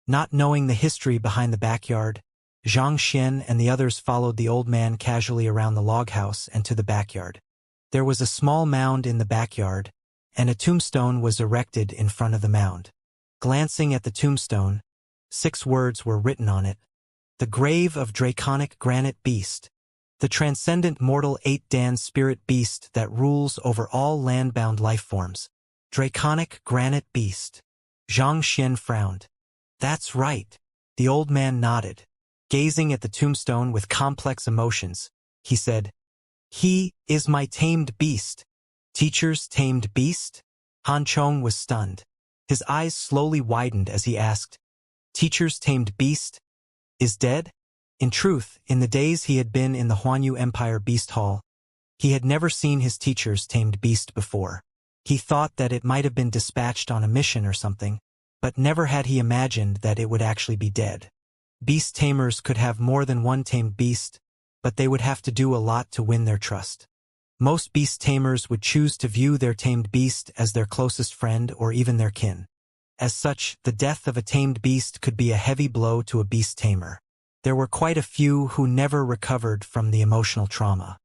Not knowing the history behind the backyard, Xianxia and the others followed the old man casually around the log house and to the backyard. There was a small mound in the backyard, and a tombstone was erected in front of the mound. Glancing at the tombstone, 6 words were written on it. The grave of draconic granite beast. The transcendent mortal 8-dan spirit beast that rules over all land-bound life forms. Draconic granite beast. Xianxia frowned. That's right. The old man nodded. Gazing at the tombstone with complex emotions, he said, "He is my tamed beast." Teacher's tamed beast? Han Chong was stunned. His eyes slowly widened as he asked, "Teacher's tamed beast is dead?" In truth, in the days he had been in the Huanyu Empire Beast Hall, he had never seen his teacher's tamed beast before. He thought that it might have been dispatched on a mission or something, but never had he imagined that it would actually be dead. Beast tamers could have more than one tamed beast, but they would have to do a lot to win their trust. Most beast tamers would choose to view their tamed beast as their closest friend or even their kin. As such, the death of a tamed beast could be a heavy blow to a beast tamer. There were quite a few who never recovered from the emotional trauma.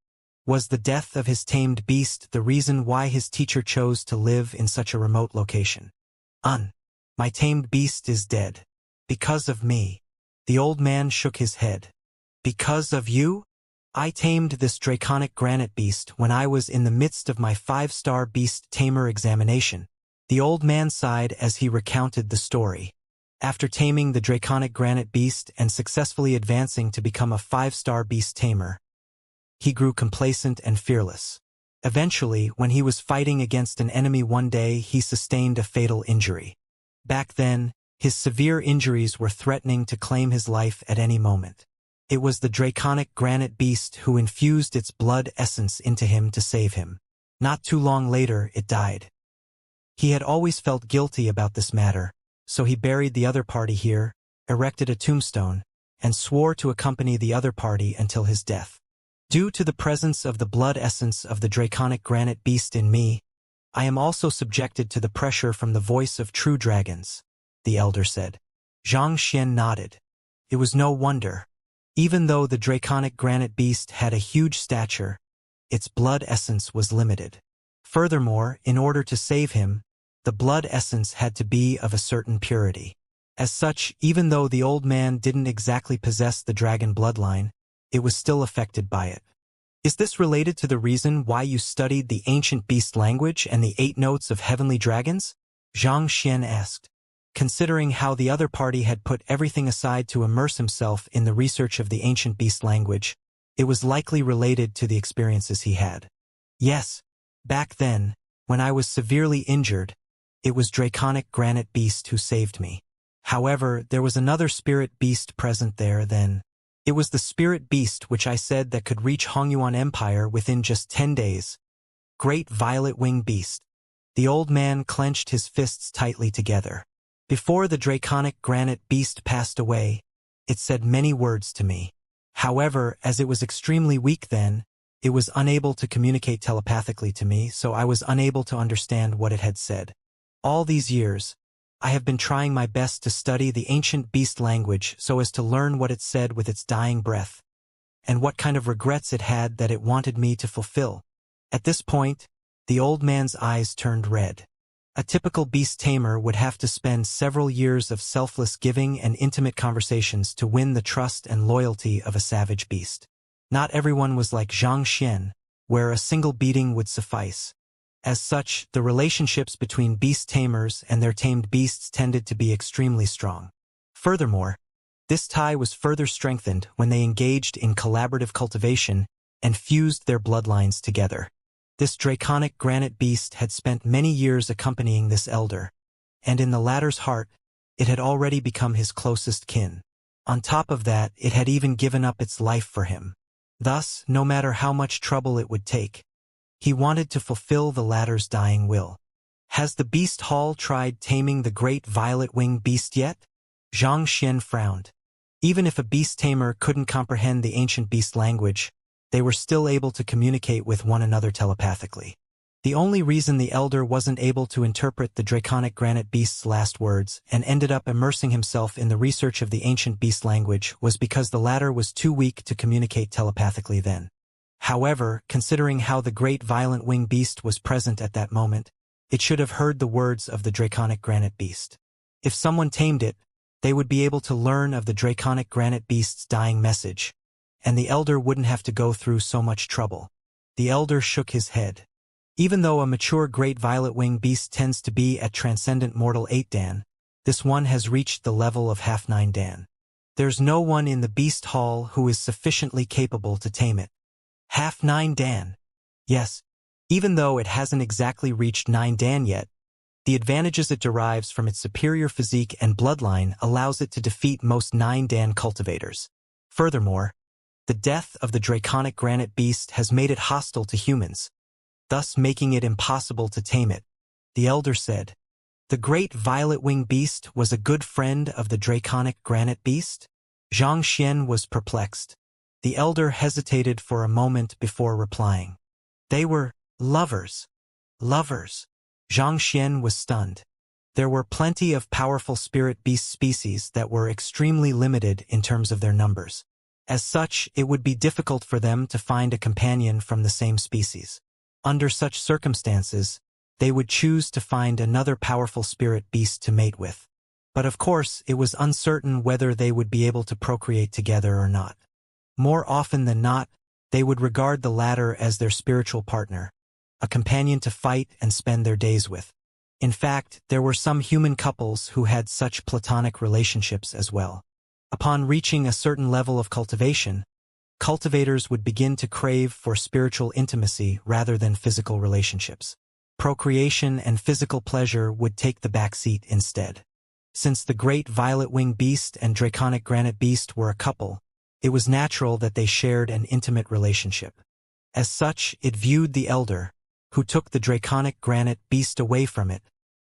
Was the death of his tamed beast the reason why his teacher chose to live in such a remote location? My tamed beast is dead. Because of me. The old man shook his head. Because of you? I tamed this draconic granite beast when I was in the midst of my 5-star beast tamer examination. The old man sighed as he recounted the story. After taming the draconic granite beast and successfully advancing to become a 5-star beast tamer, he grew complacent and fearless. Eventually, when he was fighting against an enemy one day, he sustained a fatal injury. Back then, his severe injuries were threatening to claim his life at any moment. It was the draconic granite beast who infused its blood essence into him to save him. Not too long later, it died. He had always felt guilty about this matter, so he buried the other party here, erected a tombstone, and swore to accompany the other party until his death. Due to the presence of the blood essence of the draconic granite beast in me, I am also subjected to the pressure from the voice of true dragons, the elder said. Xianxia nodded. It was no wonder. Even though the draconic granite beast had a huge stature, its blood essence was limited. Furthermore, in order to save him, the blood essence had to be of a certain purity. As such, even though the old man didn't exactly possess the dragon bloodline, it was still affected by it. Is this related to the reason why you studied the ancient beast language and the 8 notes of heavenly dragons? Xianxia asked. Considering how the other party had put everything aside to immerse himself in the research of the ancient beast language, it was likely related to the experiences he had. Yes, back then, when I was severely injured, it was draconic granite beast who saved me. However, there was another spirit beast present there then. It was the spirit beast which I said that could reach Hongyuan Empire within just 10 days. Great violet wing beast. The old man clenched his fists tightly together. Before the draconic granite beast passed away, it said many words to me. However, as it was extremely weak then, it was unable to communicate telepathically to me, so I was unable to understand what it had said. All these years, I have been trying my best to study the ancient beast language so as to learn what it said with its dying breath, and what kind of regrets it had that it wanted me to fulfill. At this point, the old man's eyes turned red. A typical beast tamer would have to spend several years of selfless giving and intimate conversations to win the trust and loyalty of a savage beast. Not everyone was like Xianxia, where a single beating would suffice. As such, the relationships between beast tamers and their tamed beasts tended to be extremely strong. Furthermore, this tie was further strengthened when they engaged in collaborative cultivation and fused their bloodlines together. This draconic granite beast had spent many years accompanying this elder, and in the latter's heart, it had already become his closest kin. On top of that, it had even given up its life for him. Thus, no matter how much trouble it would take, he wanted to fulfill the latter's dying will. Has the beast hall tried taming the great violet-winged beast yet? Xianxia frowned. Even if a beast tamer couldn't comprehend the ancient beast language, they were still able to communicate with one another telepathically. The only reason the elder wasn't able to interpret the draconic granite beast's last words and ended up immersing himself in the research of the ancient beast language was because the latter was too weak to communicate telepathically then. However, considering how the great violent winged beast was present at that moment, it should have heard the words of the draconic granite beast. If someone tamed it, they would be able to learn of the draconic granite beast's dying message, and the elder wouldn't have to go through so much trouble. The elder shook his head. Even though a mature great violet-winged beast tends to be at transcendent mortal 8 Dan, this one has reached the level of half 9 Dan. There's no one in the beast hall who is sufficiently capable to tame it. Half 9 Dan. Yes, even though it hasn't exactly reached 9 Dan yet, the advantages it derives from its superior physique and bloodline allows it to defeat most 9 Dan cultivators. Furthermore, the death of the draconic granite beast has made it hostile to humans, thus making it impossible to tame it. The elder said, "The great violet-winged beast was a good friend of the draconic granite beast?" Xianxia was perplexed. The elder hesitated for a moment before replying. "They were lovers." Lovers? Xianxia was stunned. There were plenty of powerful spirit beast species that were extremely limited in terms of their numbers. As such, it would be difficult for them to find a companion from the same species. Under such circumstances, they would choose to find another powerful spirit beast to mate with. But of course, it was uncertain whether they would be able to procreate together or not. More often than not, they would regard the latter as their spiritual partner, a companion to fight and spend their days with. In fact, there were some human couples who had such platonic relationships as well. Upon reaching a certain level of cultivation, cultivators would begin to crave for spiritual intimacy rather than physical relationships. Procreation and physical pleasure would take the back seat instead. Since the great violet-winged beast and draconic granite beast were a couple, it was natural that they shared an intimate relationship. As such, it viewed the elder, who took the draconic granite beast away from it,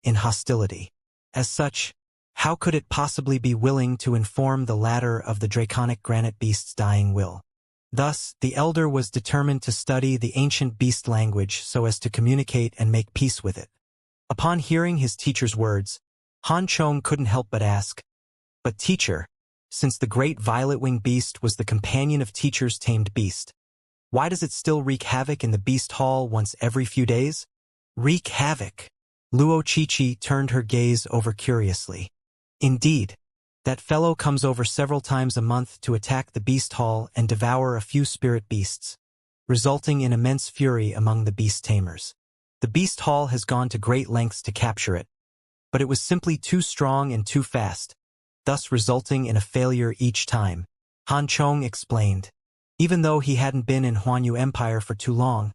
in hostility. As such, how could it possibly be willing to inform the latter of the draconic granite beast's dying will? Thus, the elder was determined to study the ancient beast language so as to communicate and make peace with it. Upon hearing his teacher's words, Han Chong couldn't help but ask, "But teacher, since the great violet-winged beast was the companion of teacher's tamed beast, why does it still wreak havoc in the beast hall once every few days?" Wreak havoc? Luo Chichi turned her gaze over curiously. Indeed, that fellow comes over several times a month to attack the beast hall and devour a few spirit beasts, resulting in immense fury among the beast tamers. The beast hall has gone to great lengths to capture it, but it was simply too strong and too fast, thus resulting in a failure each time, Han Chong explained. Even though he hadn't been in Huanyu Empire for too long,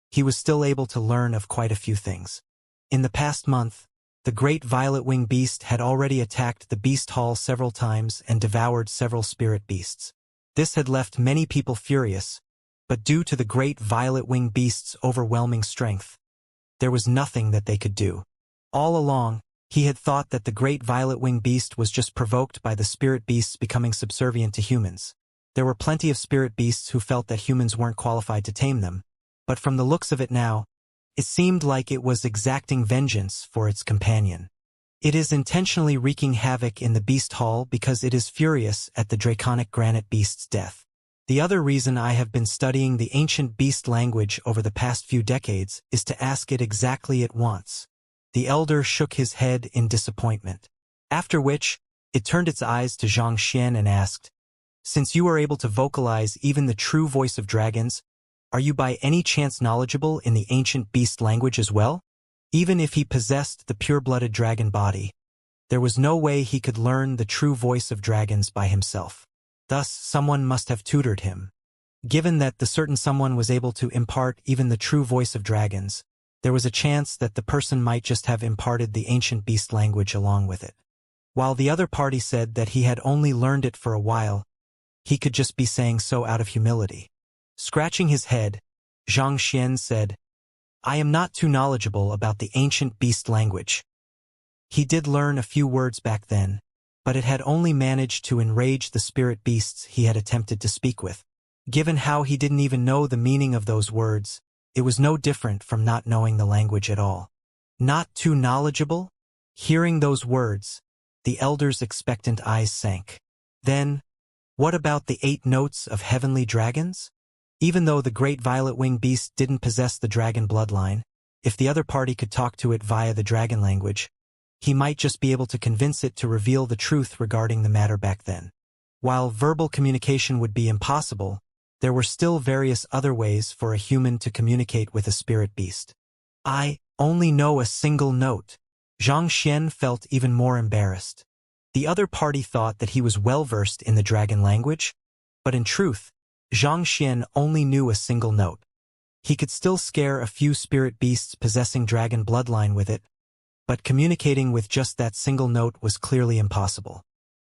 he was still able to learn of quite a few things. In the past month, the great violet-winged beast had already attacked the beast hall several times and devoured several spirit beasts. This had left many people furious, but due to the great violet-winged beast's overwhelming strength, there was nothing that they could do. All along, he had thought that the great violet-winged beast was just provoked by the spirit beasts becoming subservient to humans. There were plenty of spirit beasts who felt that humans weren't qualified to tame them, but from the looks of it now, it seemed like it was exacting vengeance for its companion. It is intentionally wreaking havoc in the beast hall because it is furious at the draconic granite beast's death. The other reason I have been studying the ancient beast language over the past few decades is to ask it exactly it wants. The elder shook his head in disappointment. After which, it turned its eyes to Xianxia and asked, "Since you are able to vocalize even the true voice of dragons, are you by any chance knowledgeable in the ancient beast language as well?" Even if he possessed the pure-blooded dragon body, there was no way he could learn the true voice of dragons by himself. Thus, someone must have tutored him. Given that the certain someone was able to impart even the true voice of dragons, there was a chance that the person might just have imparted the ancient beast language along with it. While the other party said that he had only learned it for a while, he could just be saying so out of humility. Scratching his head, Zhang Xian said, "I am not too knowledgeable about the ancient beast language." He did learn a few words back then, but it had only managed to enrage the spirit beasts he had attempted to speak with. Given how he didn't even know the meaning of those words, it was no different from not knowing the language at all. Not too knowledgeable? Hearing those words, the elder's expectant eyes sank. Then, what about the 8 notes of heavenly dragons? Even though the great violet-winged beast didn't possess the dragon bloodline, if the other party could talk to it via the dragon language, he might just be able to convince it to reveal the truth regarding the matter back then. While verbal communication would be impossible, there were still various other ways for a human to communicate with a spirit beast. "I only know a single note." Zhang Xian felt even more embarrassed. The other party thought that he was well-versed in the dragon language, but in truth, Zhang Xian only knew a single note. He could still scare a few spirit beasts possessing dragon bloodline with it, but communicating with just that single note was clearly impossible.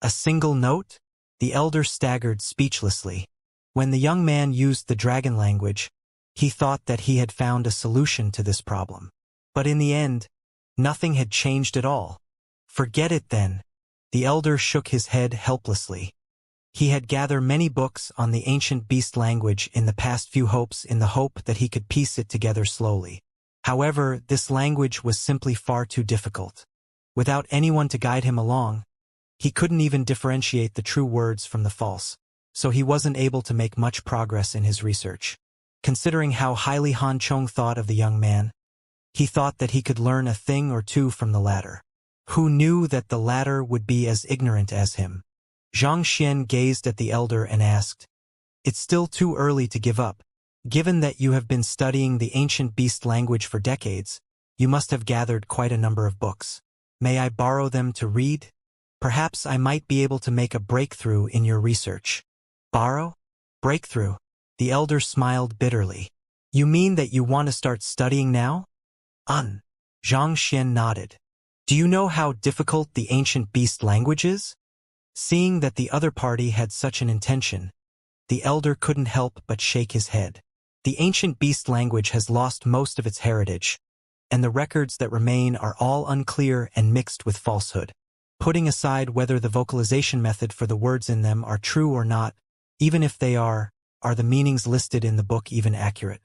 A single note? The elder staggered speechlessly. When the young man used the dragon language, he thought that he had found a solution to this problem. But in the end, nothing had changed at all. Forget it then. The elder shook his head helplessly. He had gathered many books on the ancient beast language in the past few hopes in the hope that he could piece it together slowly. However, this language was simply far too difficult. Without anyone to guide him along, he couldn't even differentiate the true words from the false, so he wasn't able to make much progress in his research. Considering how highly Han Chong thought of the young man, he thought that he could learn a thing or two from the latter. Who knew that the latter would be as ignorant as him? Xianxia gazed at the elder and asked, "It's still too early to give up. Given that you have been studying the ancient beast language for decades, you must have gathered quite a number of books. May I borrow them to read? Perhaps I might be able to make a breakthrough in your research." Borrow? Breakthrough? The elder smiled bitterly. "You mean that you want to start studying now?" Xianxia nodded. "Do you know how difficult the ancient beast language is?" Seeing that the other party had such an intention, the elder couldn't help but shake his head. The ancient beast language has lost most of its heritage, and the records that remain are all unclear and mixed with falsehood. Putting aside whether the vocalization method for the words in them are true or not, even if they are the meanings listed in the book even accurate?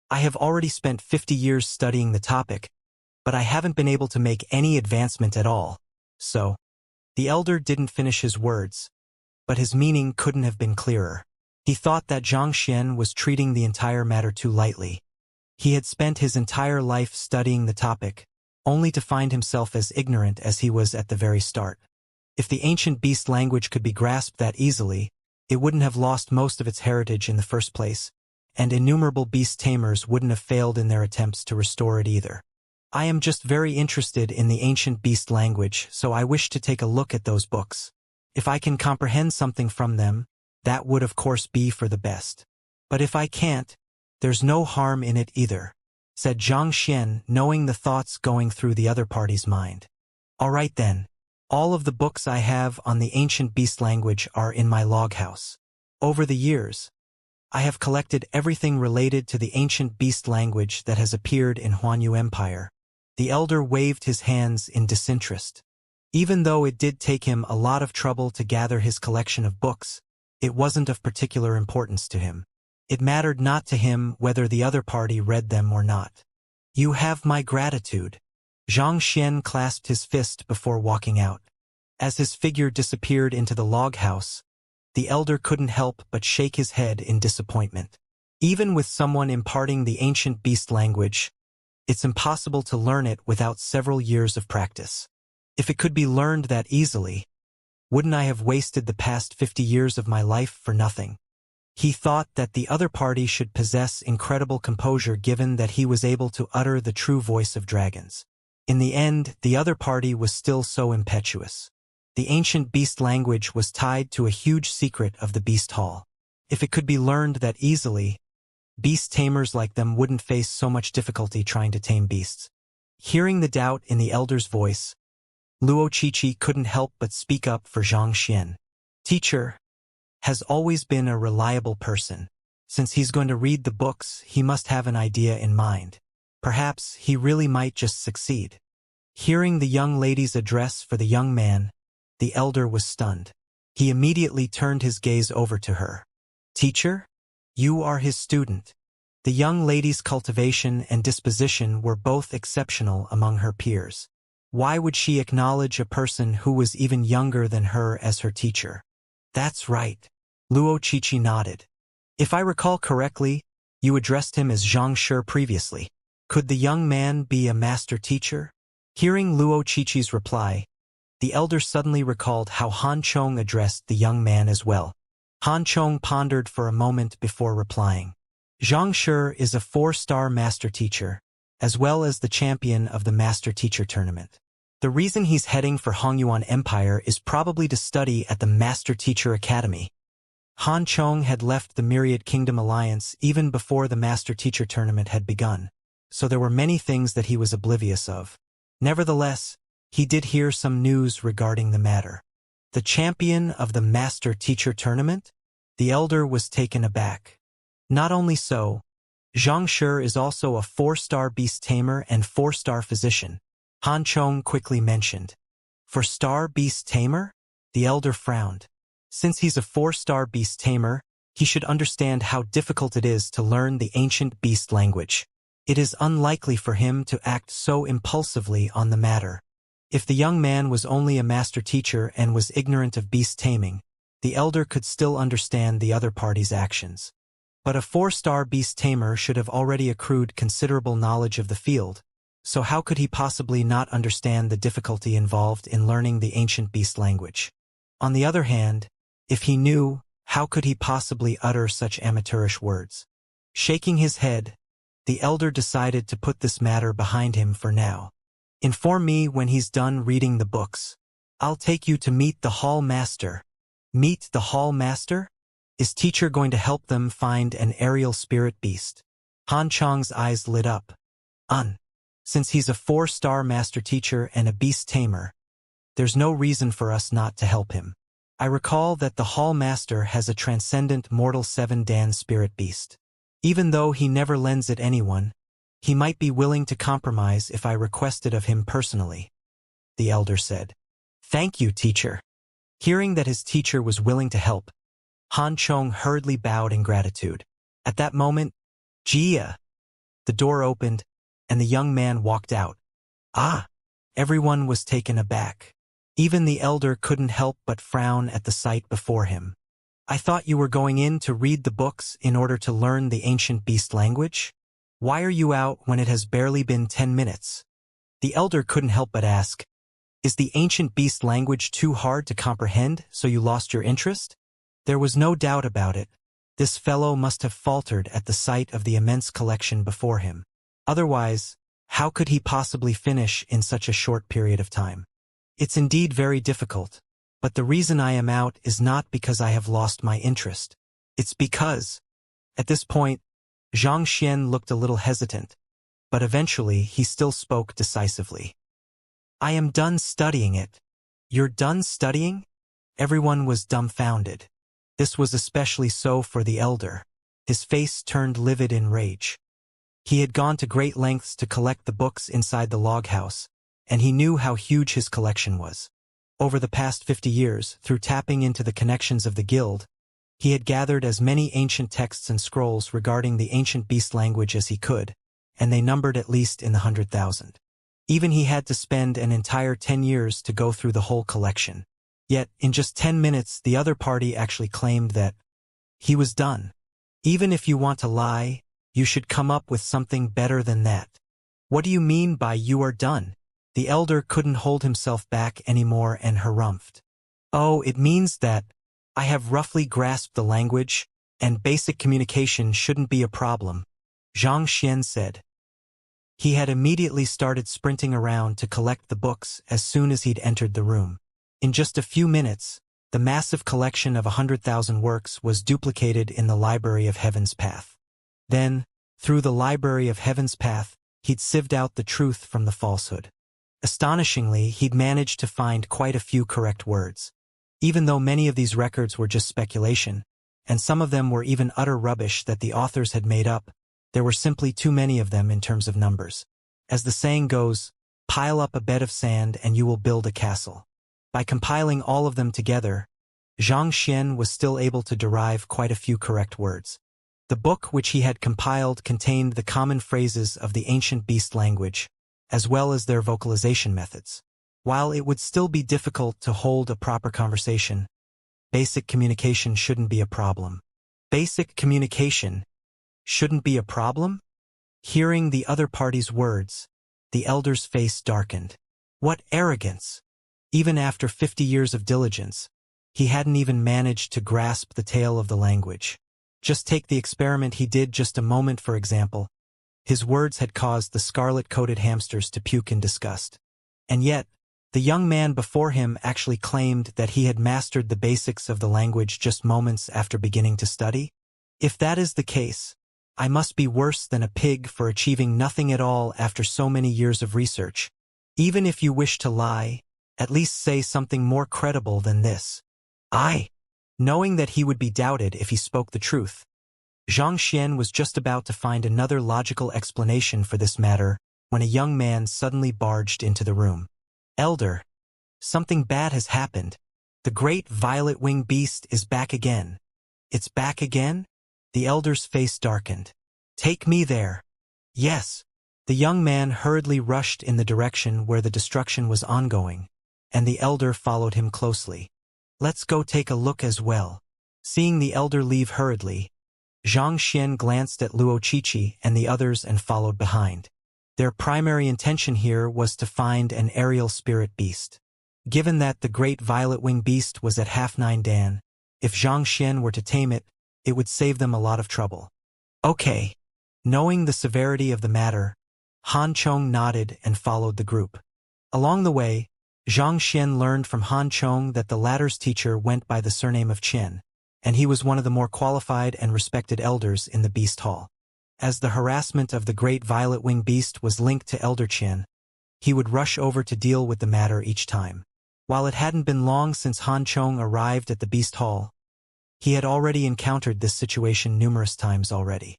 I have already spent 50 years studying the topic, but I haven't been able to make any advancement at all. So, the elder didn't finish his words, but his meaning couldn't have been clearer. He thought that Xianxia was treating the entire matter too lightly. He had spent his entire life studying the topic, only to find himself as ignorant as he was at the very start. If the ancient beast language could be grasped that easily, it wouldn't have lost most of its heritage in the first place, and innumerable beast tamers wouldn't have failed in their attempts to restore it either. I am just very interested in the ancient beast language, so I wish to take a look at those books. If I can comprehend something from them, that would of course be for the best. But if I can't, there's no harm in it either," said Xianxia, knowing the thoughts going through the other party's mind. "All right then. All of the books I have on the ancient beast language are in my log house. Over the years, I have collected everything related to the ancient beast language that has appeared in Huanyu Empire." The elder waved his hands in disinterest. Even though it did take him a lot of trouble to gather his collection of books, it wasn't of particular importance to him. It mattered not to him whether the other party read them or not. "You have my gratitude." Xianxia clasped his fist before walking out. As his figure disappeared into the log house, the elder couldn't help but shake his head in disappointment. Even with someone imparting the ancient beast language, it's impossible to learn it without several years of practice. If it could be learned that easily, wouldn't I have wasted the past 50 years of my life for nothing? He thought that the other party should possess incredible composure given that he was able to utter the true voice of dragons. In the end, the other party was still so impetuous. The ancient beast language was tied to a huge secret of the beast hall. If it could be learned that easily, beast tamers like them wouldn't face so much difficulty trying to tame beasts. Hearing the doubt in the elder's voice, Luo Qiqi couldn't help but speak up for Xianxia. "Teacher has always been a reliable person. Since he's going to read the books, he must have an idea in mind. Perhaps he really might just succeed." Hearing the young lady's address for the young man, the elder was stunned. He immediately turned his gaze over to her. "Teacher? You are his student." The young lady's cultivation and disposition were both exceptional among her peers. Why would she acknowledge a person who was even younger than her as her teacher? "That's right." Luo Qiqi nodded. "If I recall correctly, you addressed him as Xianxia previously. Could the young man be a master teacher?" Hearing Luo Qiqi's reply, the elder suddenly recalled how Han Chong addressed the young man as well. Han Chong pondered for a moment before replying. "Xianxia is a 4-star master teacher, as well as the champion of the master teacher tournament. The reason he's heading for Hongyuan Empire is probably to study at the Master Teacher Academy." Han Chong had left the Myriad Kingdom Alliance even before the Master Teacher Tournament had begun, so there were many things that he was oblivious of. Nevertheless, he did hear some news regarding the matter. The champion of the Master Teacher Tournament? The elder was taken aback. Not only so, Xianxia is also a 4-star beast tamer and 4-star physician, Han Chong quickly mentioned. 4-star beast tamer? The elder frowned. Since he's a 4-star beast tamer, he should understand how difficult it is to learn the ancient beast language. It is unlikely for him to act so impulsively on the matter. If the young man was only a master teacher and was ignorant of beast taming, the elder could still understand the other party's actions. But a 4-star beast tamer should have already accrued considerable knowledge of the field, so how could he possibly not understand the difficulty involved in learning the ancient beast language? On the other hand, if he knew, how could he possibly utter such amateurish words? Shaking his head, the elder decided to put this matter behind him for now. Inform me when he's done reading the books. I'll take you to meet the hall master. Meet the hall master? Is teacher going to help them find an aerial spirit beast? Han Chang's eyes lit up. Since he's a 4-star master teacher and a beast tamer, there's no reason for us not to help him. I recall that the hall master has a transcendent mortal 7-dan spirit beast. Even though he never lends it anyone, he might be willing to compromise if I request it of him personally, the elder said. Thank you, teacher. Hearing that his teacher was willing to help, Han Chong hurriedly bowed in gratitude. At that moment, Jia! The door opened, and the young man walked out. Everyone was taken aback. Even the elder couldn't help but frown at the sight before him. I thought you were going in to read the books in order to learn the ancient beast language? Why are you out when it has barely been 10 minutes? The elder couldn't help but ask, is the ancient beast language too hard to comprehend, so you lost your interest? There was no doubt about it. This fellow must have faltered at the sight of the immense collection before him. Otherwise, how could he possibly finish in such a short period of time? It's indeed very difficult, but the reason I am out is not because I have lost my interest. It's because... At this point, Xianxia looked a little hesitant, but eventually he still spoke decisively. I am done studying it. You're done studying? Everyone was dumbfounded. This was especially so for the elder. His face turned livid in rage. He had gone to great lengths to collect the books inside the log house, and he knew how huge his collection was. Over the past 50 years, through tapping into the connections of the guild, he had gathered as many ancient texts and scrolls regarding the ancient beast language as he could, and they numbered at least in the 100,000. Even he had to spend an entire 10 years to go through the whole collection. Yet, in just 10 minutes, the other party actually claimed that he was done. Even if you want to lie, you should come up with something better than that. What do you mean by you are done? The elder couldn't hold himself back anymore and harumphed. Oh, it means that I have roughly grasped the language, and basic communication shouldn't be a problem, Xianxia said. He had immediately started sprinting around to collect the books as soon as he'd entered the room. In just a few minutes, the massive collection of 100,000 works was duplicated in the Library of Heaven's Path. Then, through the Library of Heaven's Path, he'd sieved out the truth from the falsehood. Astonishingly, he'd managed to find quite a few correct words. Even though many of these records were just speculation, and some of them were even utter rubbish that the authors had made up, there were simply too many of them in terms of numbers. As the saying goes, pile up a bed of sand and you will build a castle. By compiling all of them together, Xianxia was still able to derive quite a few correct words. The book which he had compiled contained the common phrases of the ancient beast language, as well as their vocalization methods. While it would still be difficult to hold a proper conversation, basic communication shouldn't be a problem. Basic communication shouldn't be a problem? Hearing the other party's words, the elder's face darkened. What arrogance! Even after 50 years of diligence, he hadn't even managed to grasp the tale of the language. Just take the experiment he did just a moment for example. His words had caused the scarlet-coated hamsters to puke in disgust. And yet, the young man before him actually claimed that he had mastered the basics of the language just moments after beginning to study? If that is the case, I must be worse than a pig for achieving nothing at all after so many years of research. Even if you wish to lie, at least say something more credible than this. Knowing that he would be doubted if he spoke the truth, Xianxia was just about to find another logical explanation for this matter when a young man suddenly barged into the room. Elder, something bad has happened. The great violet-winged beast is back again. It's back again? The elder's face darkened. Take me there. Yes. The young man hurriedly rushed in the direction where the destruction was ongoing, and the elder followed him closely. "Let's go take a look as well." Seeing the elder leave hurriedly, Xianxia glanced at Luo Qiqi and the others and followed behind. Their primary intention here was to find an aerial spirit beast. Given that the great violet-wing beast was at half 9 Dan, if Xianxia were to tame it, it would save them a lot of trouble. Okay. Knowing the severity of the matter, Han Chong nodded and followed the group. Along the way, Xianxia learned from Han Chong that the latter's teacher went by the surname of Qin, and he was one of the more qualified and respected elders in the Beast Hall. As the harassment of the great violet-wing beast was linked to Elder Qin, he would rush over to deal with the matter each time. While it hadn't been long since Han Chong arrived at the Beast Hall, he had already encountered this situation numerous times already.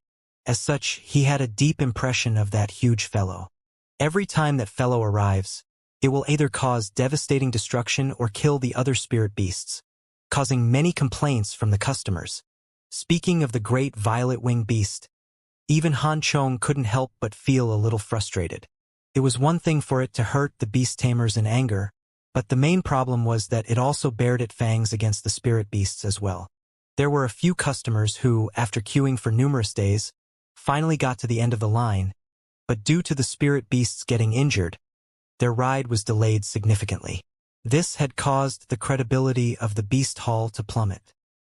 As such, he had a deep impression of that huge fellow. Every time that fellow arrives, it will either cause devastating destruction or kill the other spirit beasts, causing many complaints from the customers. Speaking of the great violet-wing beast, even Han Chong couldn't help but feel a little frustrated. It was one thing for it to hurt the beast tamers in anger, but the main problem was that it also bared its fangs against the spirit beasts as well. There were a few customers who, after queuing for numerous days, finally got to the end of the line, but due to the spirit beasts getting injured, their ride was delayed significantly. This had caused the credibility of the Beast Hall to plummet.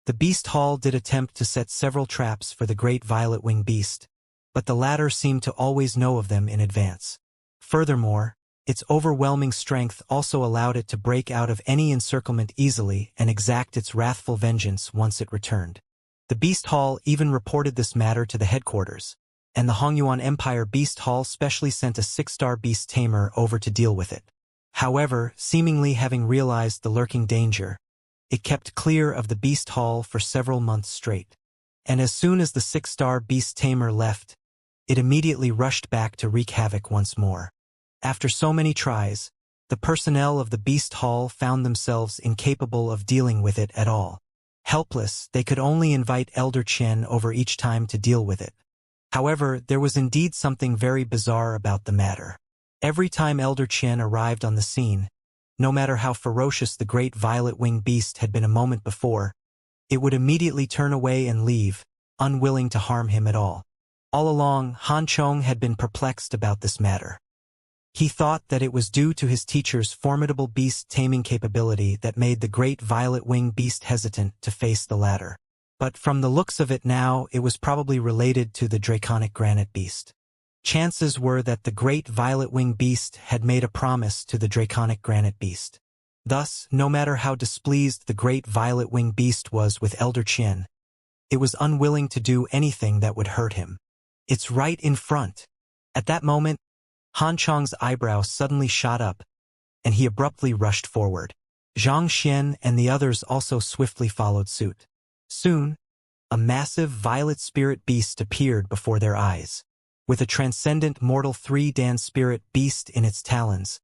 The Beast Hall did attempt to set several traps for the great violet-wing beast, but the latter seemed to always know of them in advance. Furthermore, its overwhelming strength also allowed it to break out of any encirclement easily and exact its wrathful vengeance once it returned. The Beast Hall even reported this matter to the headquarters, and the Hongyuan Empire Beast Hall specially sent a 6-star beast tamer over to deal with it. However, seemingly having realized the lurking danger, it kept clear of the Beast Hall for several months straight. And as soon as the 6-star beast tamer left, it immediately rushed back to wreak havoc once more. After so many tries, the personnel of the Beast Hall found themselves incapable of dealing with it at all. Helpless, they could only invite Elder Qin over each time to deal with it. However, there was indeed something very bizarre about the matter. Every time Elder Qin arrived on the scene, no matter how ferocious the great violet-winged beast had been a moment before, it would immediately turn away and leave, unwilling to harm him at all. All along, Han Chong had been perplexed about this matter. He thought that it was due to his teacher's formidable beast-taming capability that made the great violet-winged beast hesitant to face the latter. But from the looks of it now, it was probably related to the draconic granite beast. Chances were that the great violet-winged beast had made a promise to the draconic granite beast. Thus, no matter how displeased the great violet-winged beast was with Elder Qin, it was unwilling to do anything that would hurt him. It's right in front. At that moment, Han Chong's eyebrow suddenly shot up, and he abruptly rushed forward. Xianxia and the others also swiftly followed suit. Soon, a massive violet spirit beast appeared before their eyes. With a transcendent mortal 3-Dan spirit beast in its talons,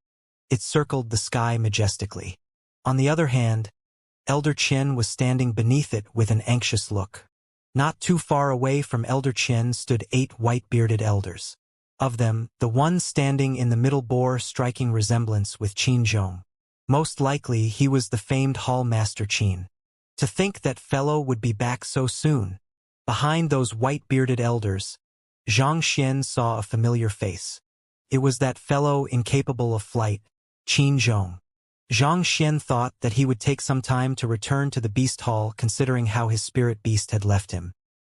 it circled the sky majestically. On the other hand, Elder Qin was standing beneath it with an anxious look. Not too far away from Elder Qin stood 8 white-bearded elders. Of them, the one standing in the middle bore striking resemblance with Qin Zhong. Most likely he was the famed Hall Master Qin. To think that fellow would be back so soon. Behind those white-bearded elders, Xianxia saw a familiar face. It was that fellow incapable of flight, Qin Zhong. Xianxia thought that he would take some time to return to the Beast Hall considering how his spirit beast had left him.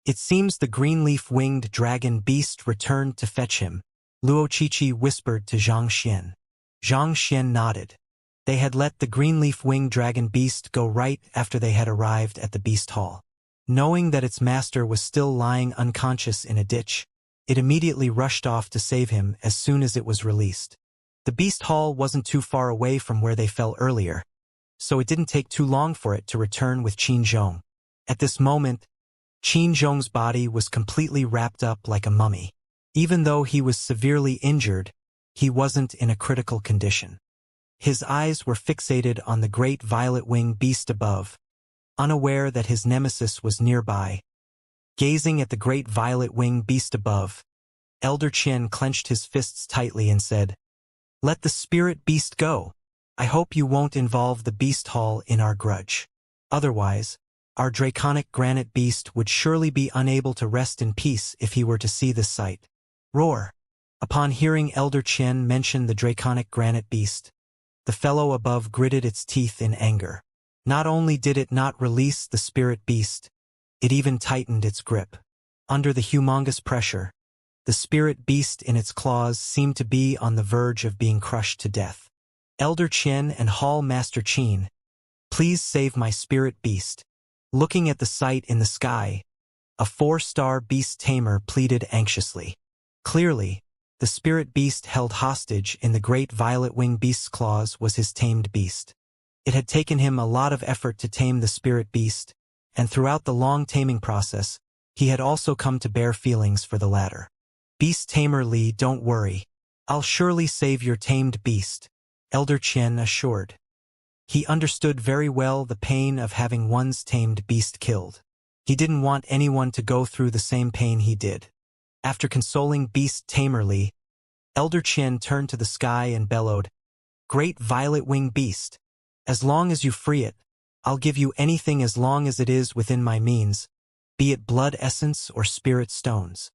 It seems the green-leaf-winged dragon beast returned to fetch him, Luo Qiqi whispered to Xianxia. Xianxia nodded. They had let the green-leaf-winged dragon beast go right after they had arrived at the Beast Hall. Knowing that its master was still lying unconscious in a ditch, it immediately rushed off to save him as soon as it was released. The Beast Hall wasn't too far away from where they fell earlier, so it didn't take too long for it to return with Qin Zhong. At this moment, Qin Zhong's body was completely wrapped up like a mummy. Even though he was severely injured, he wasn't in a critical condition. His eyes were fixated on the great violet-winged beast above, unaware that his nemesis was nearby. Gazing at the great violet-winged beast above, Elder Qian clenched his fists tightly and said, "Let the spirit beast go. I hope you won't involve the beast hall in our grudge. Otherwise, our draconic granite beast would surely be unable to rest in peace if he were to see this sight." Roar! Upon hearing Elder Qian mention the draconic granite beast, the fellow above gritted its teeth in anger. Not only did it not release the spirit beast, it even tightened its grip. Under the humongous pressure, the spirit beast in its claws seemed to be on the verge of being crushed to death. "Elder Qian and Hall Master Qin, please save my spirit beast." Looking at the sight in the sky, a 4-star beast tamer pleaded anxiously. Clearly, the spirit beast held hostage in the great violet-winged beast's claws was his tamed beast. It had taken him a lot of effort to tame the spirit beast, and throughout the long taming process, he had also come to bear feelings for the latter. "Beast Tamer Li, don't worry. I'll surely save your tamed beast," Elder Qian assured. He understood very well the pain of having one's tamed beast killed. He didn't want anyone to go through the same pain he did. After consoling Beast Tamer Li, Elder Qian turned to the sky and bellowed, "Great violet-winged beast, as long as you free it, I'll give you anything as long as it is within my means, be it blood essence or spirit stones."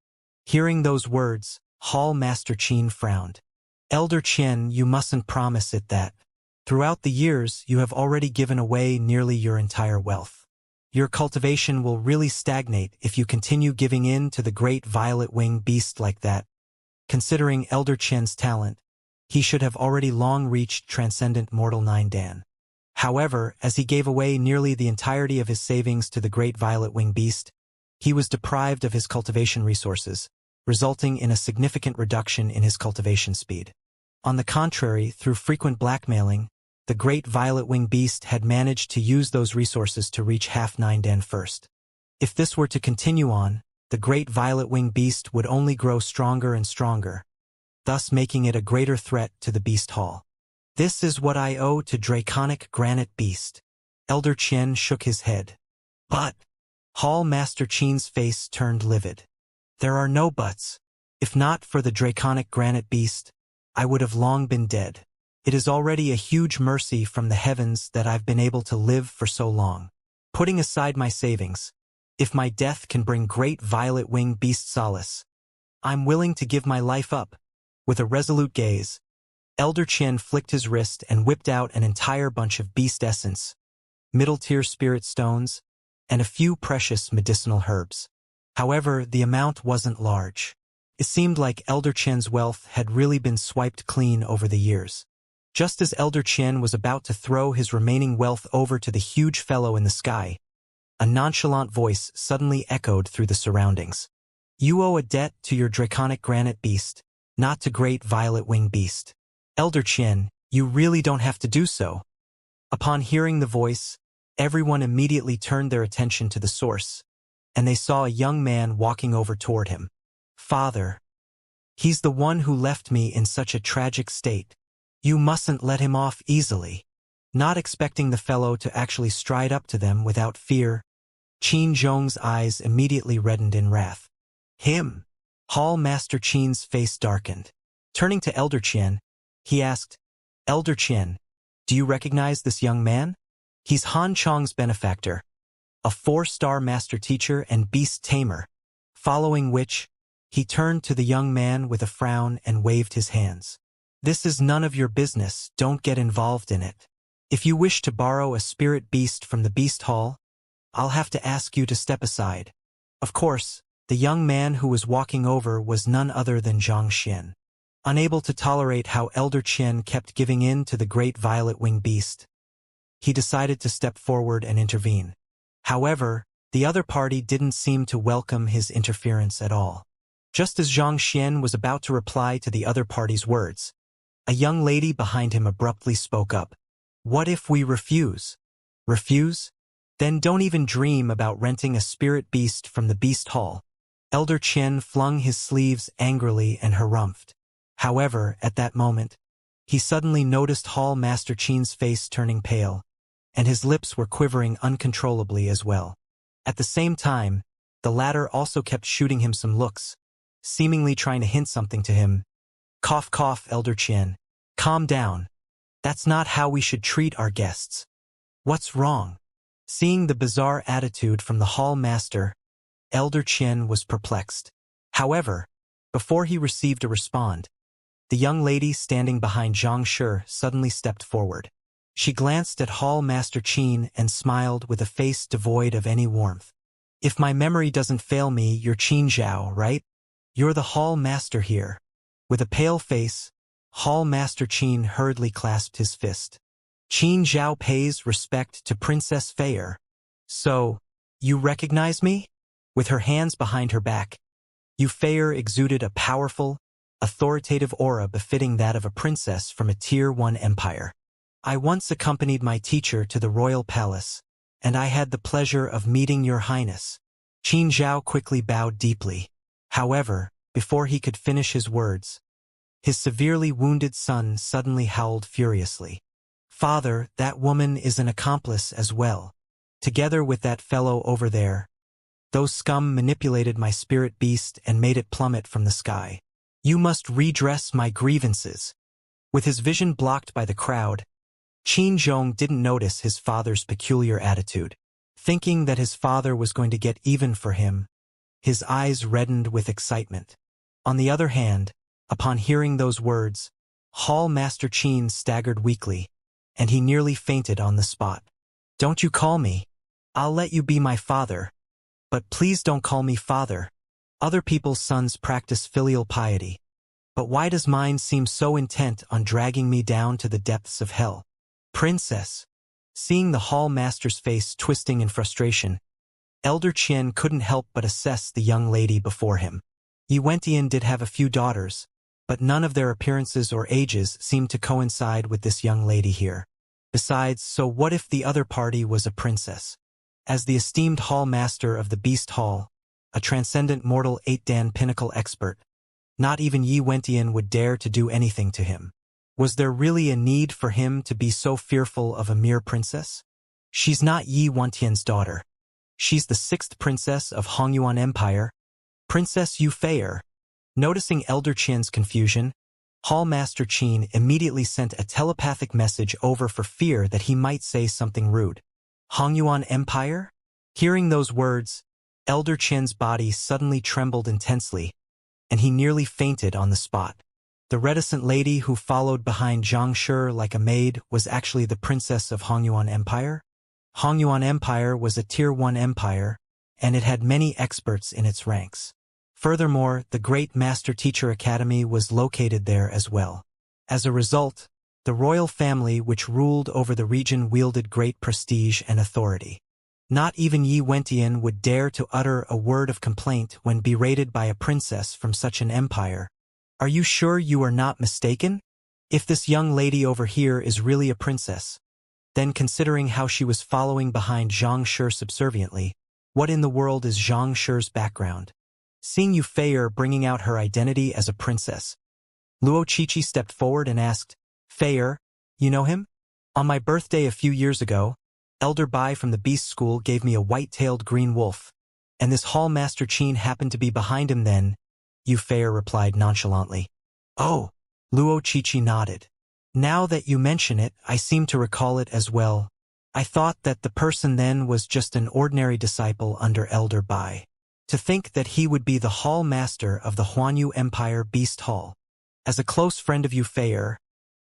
Hearing those words, Hall Master Qin frowned. "Elder Qian, you mustn't promise it that. Throughout the years, you have already given away nearly your entire wealth. Your cultivation will really stagnate if you continue giving in to the great violet-winged beast like that." Considering Elder Qian's talent, he should have already long reached Transcendent Mortal 9 Dan. However, as he gave away nearly the entirety of his savings to the great violet-winged beast, he was deprived of his cultivation resources, resulting in a significant reduction in his cultivation speed. On the contrary, through frequent blackmailing, the great violet-winged beast had managed to use those resources to reach half 9 Dan first. If this were to continue on, the great violet-winged beast would only grow stronger and stronger, thus making it a greater threat to the beast hall. "This is what I owe to draconic granite beast." Elder Qian shook his head. "But..." Hall Master Qin's face turned livid. "There are no buts. If not for the draconic granite beast, I would have long been dead. It is already a huge mercy from the heavens that I've been able to live for so long. Putting aside my savings, if my death can bring great violet-winged beast solace, I'm willing to give my life up." With a resolute gaze, Elder Qian flicked his wrist and whipped out an entire bunch of beast essence, middle-tier spirit stones, and a few precious medicinal herbs. However, the amount wasn't large. It seemed like Elder Qian's wealth had really been swiped clean over the years. Just as Elder Qian was about to throw his remaining wealth over to the huge fellow in the sky, a nonchalant voice suddenly echoed through the surroundings. "You owe a debt to your draconic granite beast, not to great violet-winged beast. Elder Qian, you really don't have to do so." Upon hearing the voice, everyone immediately turned their attention to the source, and they saw a young man walking over toward him. "Father, he's the one who left me in such a tragic state. You mustn't let him off easily." Not expecting the fellow to actually stride up to them without fear, Qin Zhong's eyes immediately reddened in wrath. "Him?" Hall Master Qin's face darkened. Turning to Elder Qian, he asked, "Elder Qian, do you recognize this young man? He's Han Chong's benefactor, a 4-star master teacher and beast tamer." Following which, he turned to the young man with a frown and waved his hands. "This is none of your business, don't get involved in it. If you wish to borrow a spirit beast from the beast hall, I'll have to ask you to step aside." Of course, the young man who was walking over was none other than Xianxia. Unable to tolerate how Elder Qian kept giving in to the great violet-winged beast, he decided to step forward and intervene. However, the other party didn't seem to welcome his interference at all. Just as Xianxia was about to reply to the other party's words, a young lady behind him abruptly spoke up. "What if we refuse?" "Refuse? Then don't even dream about renting a spirit beast from the beast hall." Elder Qian flung his sleeves angrily and harumphed. However, at that moment, he suddenly noticed Hall Master Qin's face turning pale, and his lips were quivering uncontrollably as well. At the same time, the latter also kept shooting him some looks, seemingly trying to hint something to him. Cough cough, Elder Qian. Calm down. That's not how we should treat our guests. What's wrong? Seeing the bizarre attitude from the hall master, Elder Qian was perplexed. However, before he received a response, the young lady standing behind Xianxia suddenly stepped forward. She glanced at Hall Master Qin and smiled with a face devoid of any warmth. If my memory doesn't fail me, you're Qin Zhao, right? You're the Hall Master here. With a pale face, Hall Master Qin hurriedly clasped his fist. Qin Zhao pays respect to Princess Feier. So, you recognize me? With her hands behind her back, Yu Feier exuded a powerful, authoritative aura befitting that of a princess from a Tier 1 empire. I once accompanied my teacher to the royal palace, and I had the pleasure of meeting your highness. Qin Zhao quickly bowed deeply. However, before he could finish his words, his severely wounded son suddenly howled furiously. Father, that woman is an accomplice as well. Together with that fellow over there. Those scum manipulated my spirit beast and made it plummet from the sky. You must redress my grievances. With his vision blocked by the crowd, Qin Zhong didn't notice his father's peculiar attitude. Thinking that his father was going to get even for him, his eyes reddened with excitement. On the other hand, upon hearing those words, Hall Master Qin staggered weakly, and he nearly fainted on the spot. Don't you call me. I'll let you be my father. But please don't call me father. Other people's sons practice filial piety. But why does mine seem so intent on dragging me down to the depths of hell? Princess. Seeing the hall master's face twisting in frustration, Elder Qian couldn't help but assess the young lady before him. Yuentian did have a few daughters, but none of their appearances or ages seemed to coincide with this young lady here. Besides, so what if the other party was a princess? As the esteemed hall master of the Beast Hall, a transcendent mortal 8-dan pinnacle expert, not even Yi Wentian would dare to do anything to him. Was there really a need for him to be so fearful of a mere princess? She's not Yi Wentian's daughter. She's the 6th princess of Hongyuan Empire, Princess Yu Feier. Noticing Elder Qian's confusion, Hall Master Qin immediately sent a telepathic message over for fear that he might say something rude. Hongyuan Empire? Hearing those words, Elder Qian's body suddenly trembled intensely, and he nearly fainted on the spot. The reticent lady who followed behind Xianxia like a maid was actually the princess of Hongyuan Empire? Hongyuan Empire was a Tier 1 empire, and it had many experts in its ranks. Furthermore, the Great Master Teacher Academy was located there as well. As a result, the royal family which ruled over the region wielded great prestige and authority. Not even Yi Wentian would dare to utter a word of complaint when berated by a princess from such an empire. Are you sure you are not mistaken? If this young lady over here is really a princess, then considering how she was following behind Xianxia subserviently, what in the world is Xianxia's background? Seeing Yu Feier bringing out her identity as a princess, Luo Qiqi stepped forward and asked, Feier, you know him? On my birthday a few years ago, Elder Bai from the Beast School gave me a white-tailed green wolf, and this Hall Master Qin happened to be behind him then, Yu Feier replied nonchalantly. Oh, Luo Qiqi nodded. Now that you mention it, I seem to recall it as well. I thought that the person then was just an ordinary disciple under Elder Bai. To think that he would be the Hall Master of the Huanyu Empire Beast Hall. As a close friend of Yu Feier,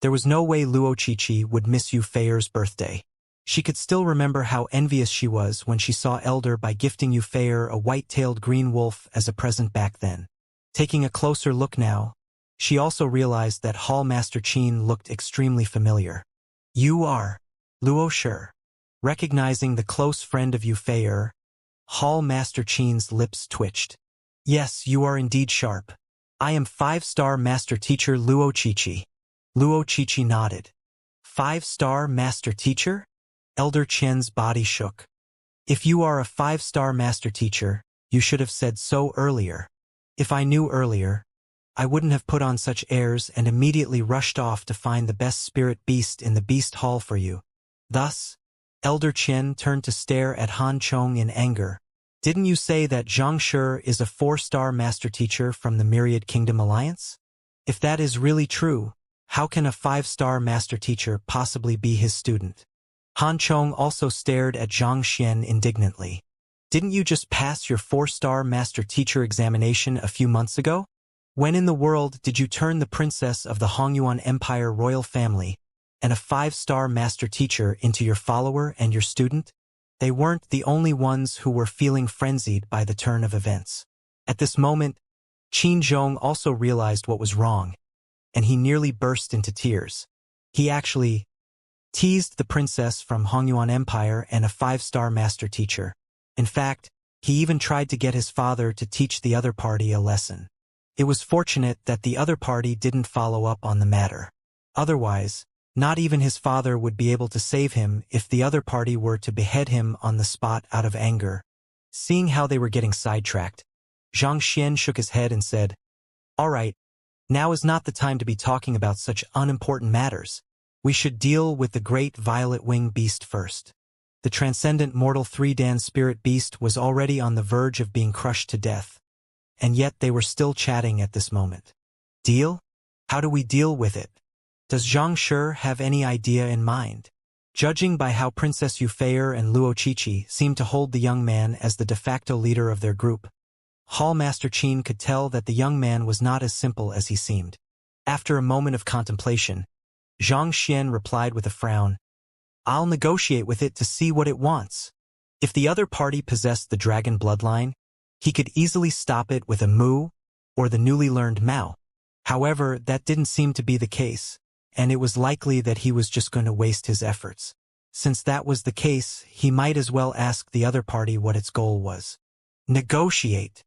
there was no way Luo Qiqi would miss Yu Feier's birthday. She could still remember how envious she was when she saw Elder Bai gifting Yu Feier a white-tailed green wolf as a present back then. Taking a closer look now, she also realized that Hall Master Qin looked extremely familiar. You are Luo Shi. Recognizing the close friend of Yu Feier, Hall Master Qin's lips twitched. Yes, you are indeed sharp. I am 5-star Master Teacher Luo Qiqi. Luo Qiqi nodded. 5-star Master Teacher? Elder Qian's body shook. If you are a 5-star Master Teacher, you should have said so earlier. If I knew earlier, I wouldn't have put on such airs and immediately rushed off to find the best spirit beast in the Beast Hall for you. Thus, Elder Qian turned to stare at Han Chong in anger, Didn't you say that Xianxia is a 4-star master teacher from the Myriad Kingdom Alliance? If that is really true, how can a 5-star master teacher possibly be his student? Han Chong also stared at Zhang Xian indignantly. Didn't you just pass your 4-star master teacher examination a few months ago? When in the world did you turn the princess of the Hongyuan Empire royal family and a 5-star master teacher into your follower and your student? They weren't the only ones who were feeling frenzied by the turn of events. At this moment, Qin Zhong also realized what was wrong, and he nearly burst into tears. He actually teased the princess from Hongyuan Empire and a 5-star master teacher. In fact, he even tried to get his father to teach the other party a lesson. It was fortunate that the other party didn't follow up on the matter. Otherwise, not even his father would be able to save him if the other party were to behead him on the spot out of anger. Seeing how they were getting sidetracked, Zhang Xian shook his head and said, "All right, now is not the time to be talking about such unimportant matters. We should deal with the great violet wing beast first." The transcendent mortal 3-Dan spirit beast was already on the verge of being crushed to death. And yet they were still chatting at this moment. Deal? How do we deal with it? Does Xianxia have any idea in mind? Judging by how Princess Yufei and Luo Qiqi seemed to hold the young man as the de facto leader of their group, Hall Master Qin could tell that the young man was not as simple as he seemed. After a moment of contemplation, Zhang Xian replied with a frown, "I'll negotiate with it to see what it wants. If the other party possessed the dragon bloodline, he could easily stop it with a Mu or the newly learned Mao. However, that didn't seem to be the case, and it was likely that he was just going to waste his efforts. Since that was the case, he might as well ask the other party what its goal was." Negotiate.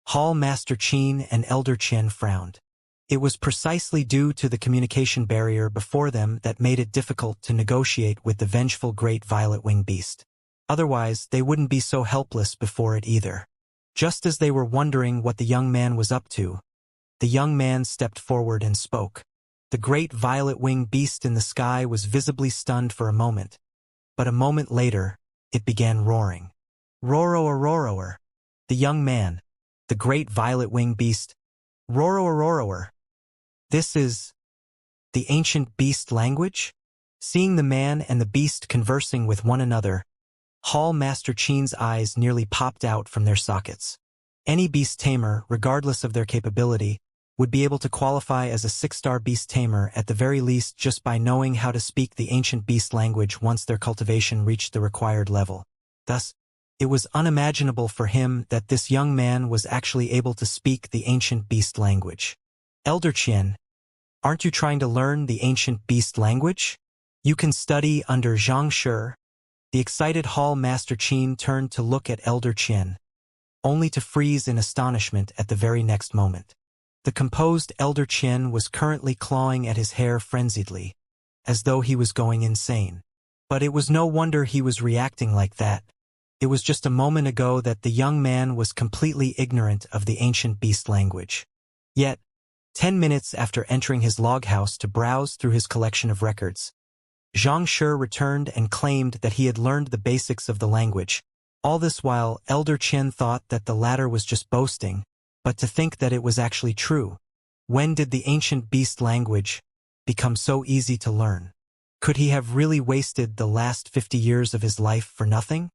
Hall Master Qin and Elder Qian frowned. It was precisely due to the communication barrier before them that made it difficult to negotiate with the vengeful great violet wing beast. Otherwise, they wouldn't be so helpless before it either. Just as they were wondering what the young man was up to, the young man stepped forward and spoke. The great violet wing beast in the sky was visibly stunned for a moment, but a moment later, it began roaring. "Roroer, roroer." The young man, the great violet wing beast, "Roroer, roroer." This is the ancient beast language? Seeing the man and the beast conversing with one another, Hall Master Qin's eyes nearly popped out from their sockets. Any beast tamer, regardless of their capability, would be able to qualify as a 6-star beast tamer at the very least just by knowing how to speak the ancient beast language once their cultivation reached the required level. Thus, it was unimaginable for him that this young man was actually able to speak the ancient beast language. "Elder Qian, aren't you trying to learn the ancient beast language? You can study under Xianxia." The excited Hall Master Qin turned to look at Elder Qian, only to freeze in astonishment at the very next moment. The composed Elder Qian was currently clawing at his hair frenziedly, as though he was going insane. But it was no wonder he was reacting like that. It was just a moment ago that the young man was completely ignorant of the ancient beast language. Yet, 10 minutes after entering his log house to browse through his collection of records, Xianxia returned and claimed that he had learned the basics of the language. All this while, Elder Qian thought that the latter was just boasting, but to think that it was actually true. When did the ancient beast language become so easy to learn? Could he have really wasted the last 50 years of his life for nothing?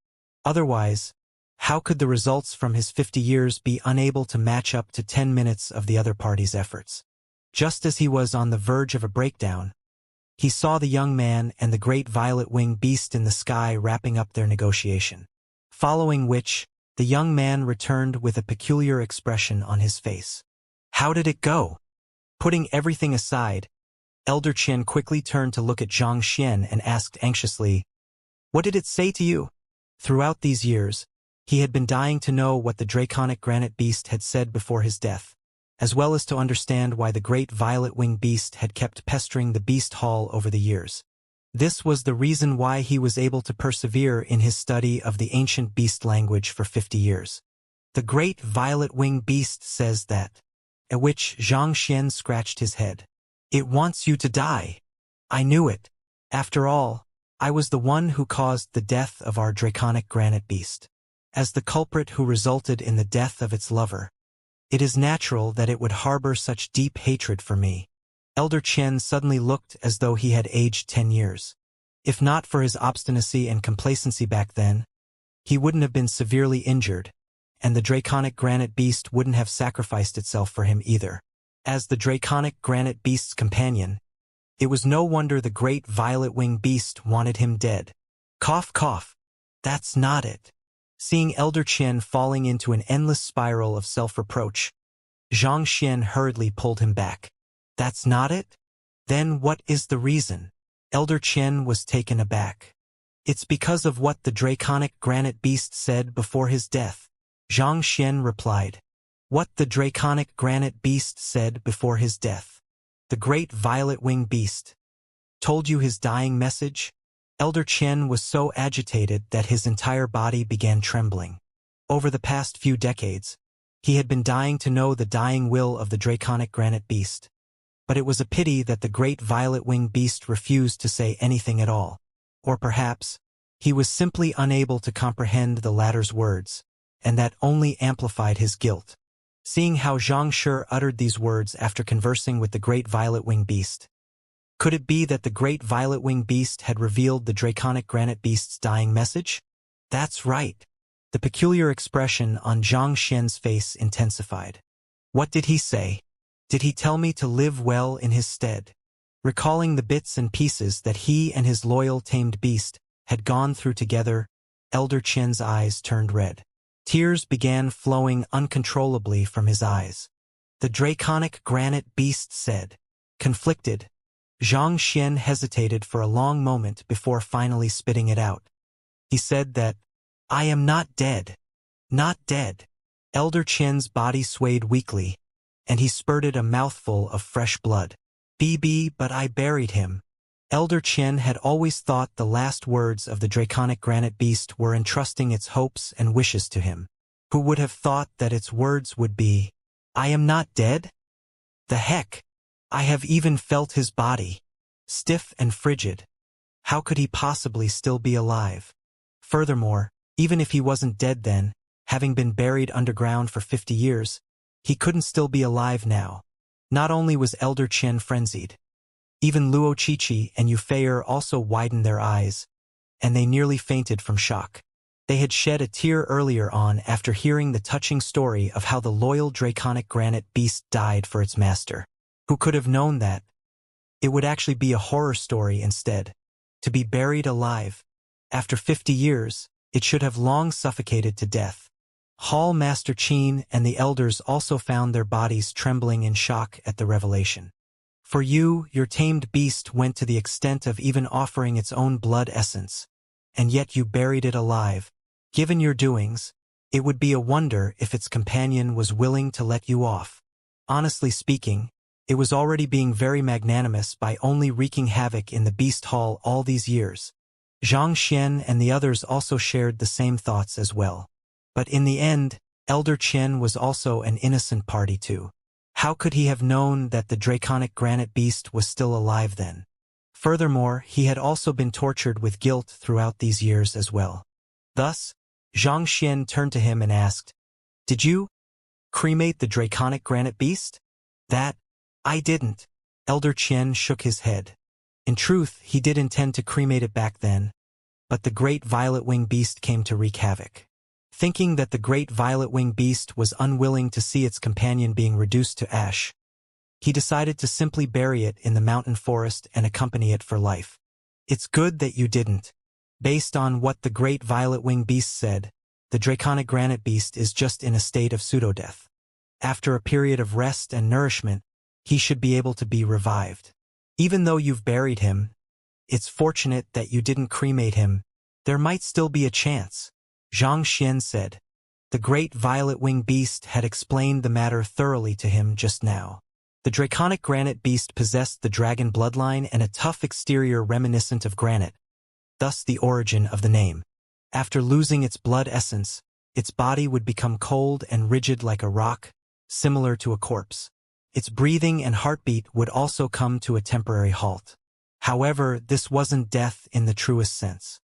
Otherwise, how could the results from his 50 years be unable to match up to 10 minutes of the other party's efforts? Just as he was on the verge of a breakdown, he saw the young man and the great violet wing beast in the sky wrapping up their negotiation. Following which, the young man returned with a peculiar expression on his face. "How did it go?" Putting everything aside, Elder Qian quickly turned to look at Zhang Xian and asked anxiously, "What did it say to you?" Throughout these years, he had been dying to know what the draconic granite beast had said before his death, as well as to understand why the great violet wing beast had kept pestering the beast hall over the years. This was the reason why he was able to persevere in his study of the ancient beast language for 50 years. "The great violet wing beast says that," at which Zhang Xian scratched his head. "It wants you to die." "I knew it. After all, I was the one who caused the death of our draconic granite beast." as the culprit who resulted in the death of its lover. It is natural that it would harbor such deep hatred for me. Elder Qian suddenly looked as though he had aged 10 years. If not for his obstinacy and complacency back then, he wouldn't have been severely injured, and the draconic granite beast wouldn't have sacrificed itself for him either. As the draconic granite beast's companion, it was no wonder the great violet-winged beast wanted him dead. Cough, cough. That's not it. Seeing Elder Qian falling into an endless spiral of self-reproach, Xianxia hurriedly pulled him back. That's not it? Then what is the reason? Elder Qian was taken aback. It's because of what the draconic granite beast said before his death. Xianxia replied. What the draconic granite beast said before his death. The great violet-winged beast told you his dying message? Elder Qian was so agitated that his entire body began trembling. Over the past few decades, he had been dying to know the dying will of the draconic granite beast. But it was a pity that the great violet-winged beast refused to say anything at all. Or perhaps, he was simply unable to comprehend the latter's words, and that only amplified his guilt. Seeing how Xianxia uttered these words after conversing with the great violet-winged beast, could it be that the great violet-winged beast had revealed the draconic granite beast's dying message? That's right. The peculiar expression on Xianxia's face intensified. What did he say? Did he tell me to live well in his stead? Recalling the bits and pieces that he and his loyal tamed beast had gone through together, Elder Qian's eyes turned red. Tears began flowing uncontrollably from his eyes. The draconic granite beast said. Conflicted, Xianxia hesitated for a long moment before finally spitting it out. He said that, I am not dead. Not dead. Elder Qian's body swayed weakly, and he spurted a mouthful of fresh blood. But I buried him. Elder Qian had always thought the last words of the draconic granite beast were entrusting its hopes and wishes to him. Who would have thought that its words would be, I am not dead? The heck! I have even felt his body. Stiff and frigid. How could he possibly still be alive? Furthermore, even if he wasn't dead then, having been buried underground for 50 years, he couldn't still be alive now. Not only was Elder Qian frenzied, even Luo Qiqi and Yufei also widened their eyes, and they nearly fainted from shock. They had shed a tear earlier on after hearing the touching story of how the loyal draconic granite beast died for its master. Who could have known that? It would actually be a horror story instead. To be buried alive. After 50 years, it should have long suffocated to death. Hall Master Qin and the elders also found their bodies trembling in shock at the revelation. For you, your tamed beast went to the extent of even offering its own blood essence, and yet you buried it alive. Given your doings, it would be a wonder if its companion was willing to let you off. Honestly speaking, it was already being very magnanimous by only wreaking havoc in the beast hall all these years. Xianxia and the others also shared the same thoughts as well. But in the end, Elder Qian was also an innocent party too. How could he have known that the draconic granite beast was still alive then? Furthermore, he had also been tortured with guilt throughout these years as well. Thus, Xianxia turned to him and asked, Did you cremate the draconic granite beast? That, I didn't. Elder Qian shook his head. In truth, he did intend to cremate it back then, but the great violet-winged beast came to wreak havoc. Thinking that the great violet-winged beast was unwilling to see its companion being reduced to ash, he decided to simply bury it in the mountain forest and accompany it for life. It's good that you didn't. Based on what the great violet-winged beast said, the draconic granite beast is just in a state of pseudo-death. After a period of rest and nourishment, he should be able to be revived. Even though you've buried him, it's fortunate that you didn't cremate him. There might still be a chance. Xianxia said. The great violet-winged beast had explained the matter thoroughly to him just now. The draconic granite beast possessed the dragon bloodline and a tough exterior reminiscent of granite, thus the origin of the name. After losing its blood essence, its body would become cold and rigid like a rock, similar to a corpse. Its breathing and heartbeat would also come to a temporary halt. However, this wasn't death in the truest sense.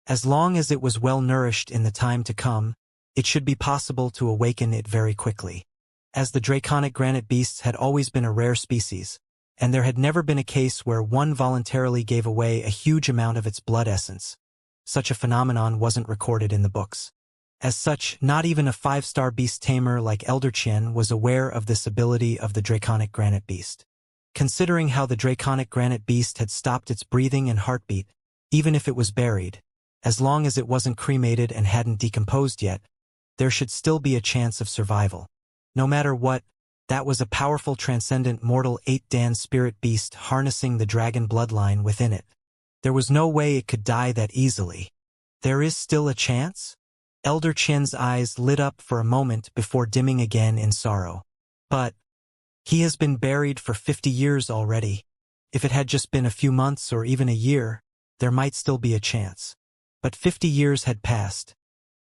As long as it was well nourished in the time to come, it should be possible to awaken it very quickly. As the draconic granite beasts had always been a rare species, and there had never been a case where one voluntarily gave away a huge amount of its blood essence. Such a phenomenon wasn't recorded in the books. As such, not even a 5-star beast tamer like Elder Qian was aware of this ability of the draconic granite beast. Considering how the draconic granite beast had stopped its breathing and heartbeat, even if it was buried, as long as it wasn't cremated and hadn't decomposed yet, there should still be a chance of survival. No matter what, that was a powerful transcendent mortal 8-dan spirit beast harnessing the dragon bloodline within it. There was no way it could die that easily. There is still a chance? Elder Qian's eyes lit up for a moment before dimming again in sorrow. But he has been buried for 50 years already. If it had just been a few months or even a year, there might still be a chance. But 50 years had passed,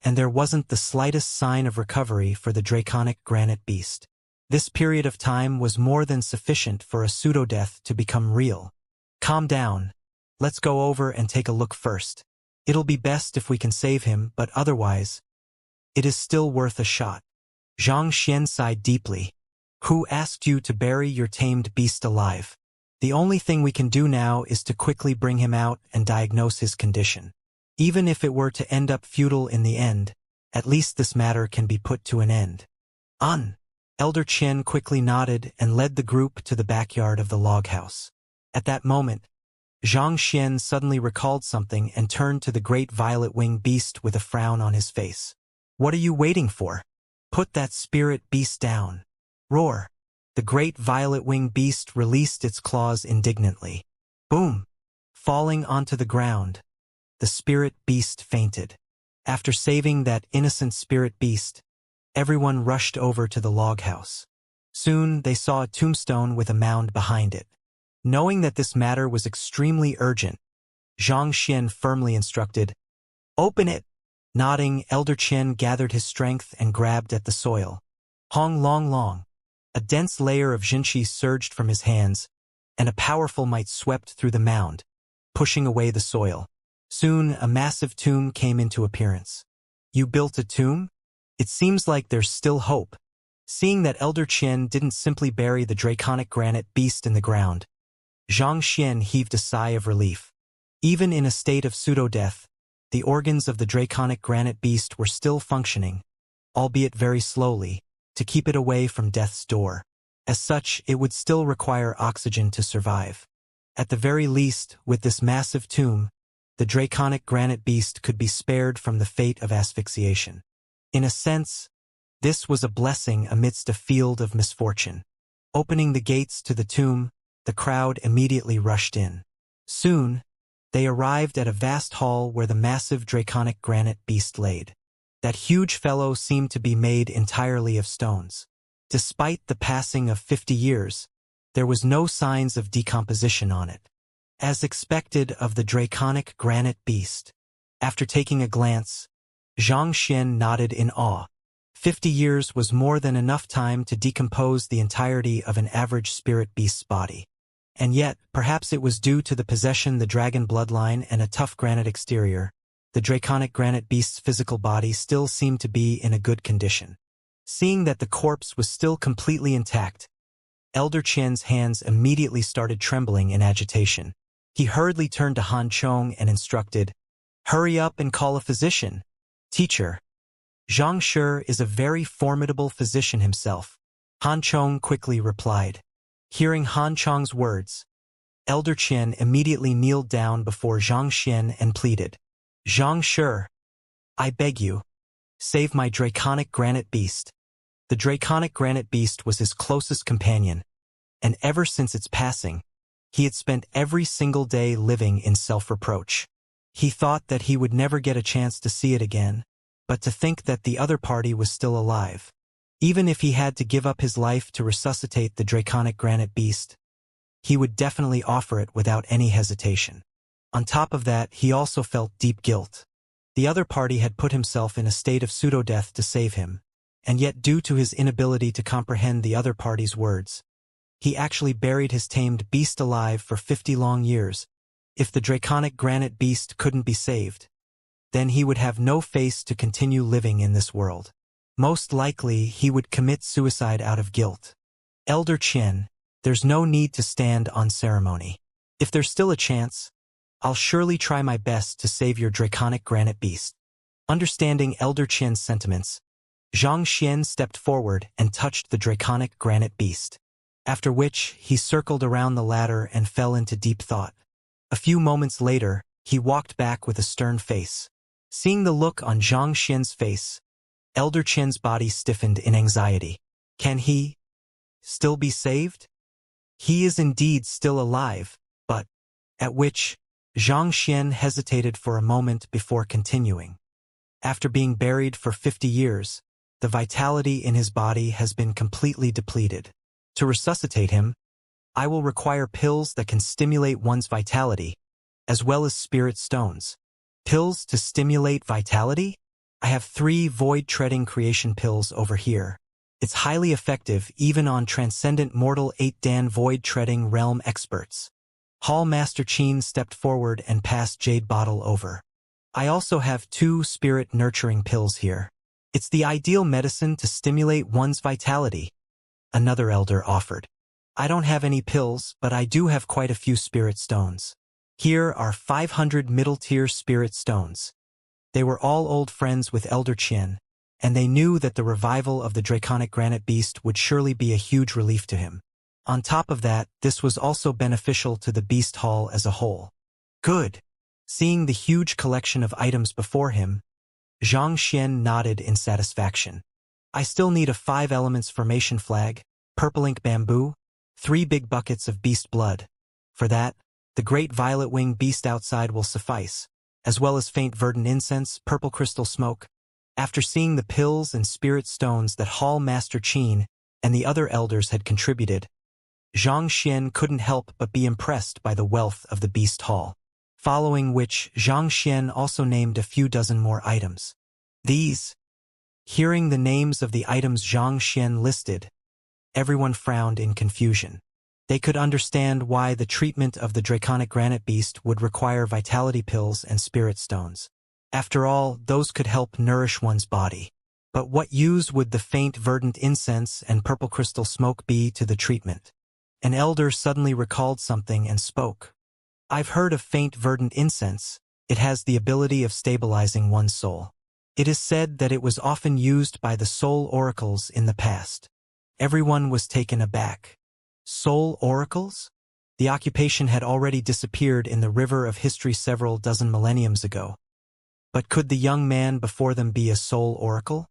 and there wasn't the slightest sign of recovery for the draconic granite beast. This period of time was more than sufficient for a pseudo-death to become real. Calm down. Let's go over and take a look first. It'll be best if we can save him, but otherwise, it is still worth a shot. Xianxia sighed deeply. Who asked you to bury your tamed beast alive? The only thing we can do now is to quickly bring him out and diagnose his condition. Even if it were to end up futile in the end, at least this matter can be put to an end. Elder Qian quickly nodded and led the group to the backyard of the log house. At that moment, Xianxia suddenly recalled something and turned to the great violet-winged beast with a frown on his face. What are you waiting for? Put that spirit beast down. Roar. The great violet-winged beast released its claws indignantly. Boom! Falling onto the ground, the spirit beast fainted. After saving that innocent spirit beast, everyone rushed over to the log house. Soon they saw a tombstone with a mound behind it. Knowing that this matter was extremely urgent, Xianxia firmly instructed, "Open it!" Nodding, Elder Qian gathered his strength and grabbed at the soil. Hong long long. A dense layer of jinqi surged from his hands, and a powerful might swept through the mound, pushing away the soil. Soon, a massive tomb came into appearance. You built a tomb? It seems like there's still hope. Seeing that Elder Qian didn't simply bury the draconic granite beast in the ground, Xianxia heaved a sigh of relief. Even in a state of pseudo-death, the organs of the draconic granite beast were still functioning, albeit very slowly, to keep it away from death's door. As such, it would still require oxygen to survive. At the very least, with this massive tomb, the draconic granite beast could be spared from the fate of asphyxiation. In a sense, this was a blessing amidst a field of misfortune. Opening the gates to the tomb, the crowd immediately rushed in. Soon, they arrived at a vast hall where the massive draconic granite beast laid. That huge fellow seemed to be made entirely of stones. Despite the passing of 50 years, there was no signs of decomposition on it. As expected of the draconic granite beast. After taking a glance, Xianxia nodded in awe. 50 years was more than enough time to decompose the entirety of an average spirit beast's body. And yet, perhaps it was due to the possession the dragon bloodline and a tough granite exterior, the draconic granite beast's physical body still seemed to be in a good condition. Seeing that the corpse was still completely intact, Elder Qian's hands immediately started trembling in agitation. He hurriedly turned to Han Chong and instructed, "Hurry up and call a physician." "Teacher, Xianxia is a very formidable physician himself," Han Chong quickly replied. Hearing Han Chong's words, Elder Qian immediately kneeled down before Xianxia and pleaded, "Xianxia, I beg you, save my draconic granite beast." The draconic granite beast was his closest companion, and ever since its passing, he had spent every single day living in self-reproach. He thought that he would never get a chance to see it again, but to think that the other party was still alive. Even if he had to give up his life to resuscitate the draconic granite beast, he would definitely offer it without any hesitation. On top of that, he also felt deep guilt. The other party had put himself in a state of pseudo-death to save him, and yet due to his inability to comprehend the other party's words, he actually buried his tamed beast alive for 50 long years. If the draconic granite beast couldn't be saved, then he would have no face to continue living in this world. Most likely, he would commit suicide out of guilt. Elder Qian, there's no need to stand on ceremony. If there's still a chance, I'll surely try my best to save your draconic granite beast. Understanding Elder Qian's sentiments, Xianxia stepped forward and touched the draconic granite beast, after which he circled around the ladder and fell into deep thought. A few moments later, he walked back with a stern face. Seeing the look on Xianxia's face, Elder Qian's body stiffened in anxiety. Can he still be saved? He is indeed still alive, but... At which, Xianxia hesitated for a moment before continuing. After being buried for 50 years, the vitality in his body has been completely depleted. To resuscitate him, I will require pills that can stimulate one's vitality, as well as spirit stones. Pills to stimulate vitality? I have 3 void-treading creation pills over here. It's highly effective even on transcendent mortal 8-dan void-treading realm experts. Hall Master Qin stepped forward and passed Jade Bottle over. I also have 2 spirit-nurturing pills here. It's the ideal medicine to stimulate one's vitality, another elder offered. I don't have any pills, but I do have quite a few spirit stones. Here are 500 middle-tier spirit stones. They were all old friends with Elder Qian, and they knew that the revival of the draconic granite beast would surely be a huge relief to him. On top of that, this was also beneficial to the beast hall as a whole. Good. Seeing the huge collection of items before him, Xianxia nodded in satisfaction. I still need a 5 elements formation flag, purple ink bamboo, 3 big buckets of beast blood. For that, the great violet wing beast outside will suffice, as well as faint verdant incense, purple crystal smoke. After seeing the pills and spirit stones that Hall Master Qin and the other elders had contributed, Xianxia couldn't help but be impressed by the wealth of the beast hall. Following which, Xianxia also named a few dozen more items. Hearing the names of the items Xianxia listed, everyone frowned in confusion. They could understand why the treatment of the draconic granite beast would require vitality pills and spirit stones. After all, those could help nourish one's body. But what use would the faint verdant incense and purple crystal smoke be to the treatment? An elder suddenly recalled something and spoke. I've heard of faint verdant incense. It has the ability of stabilizing one's soul. It is said that it was often used by the soul oracles in the past. Everyone was taken aback. Soul oracles? The occupation had already disappeared in the river of history several dozen millenniums ago. But could the young man before them be a soul oracle?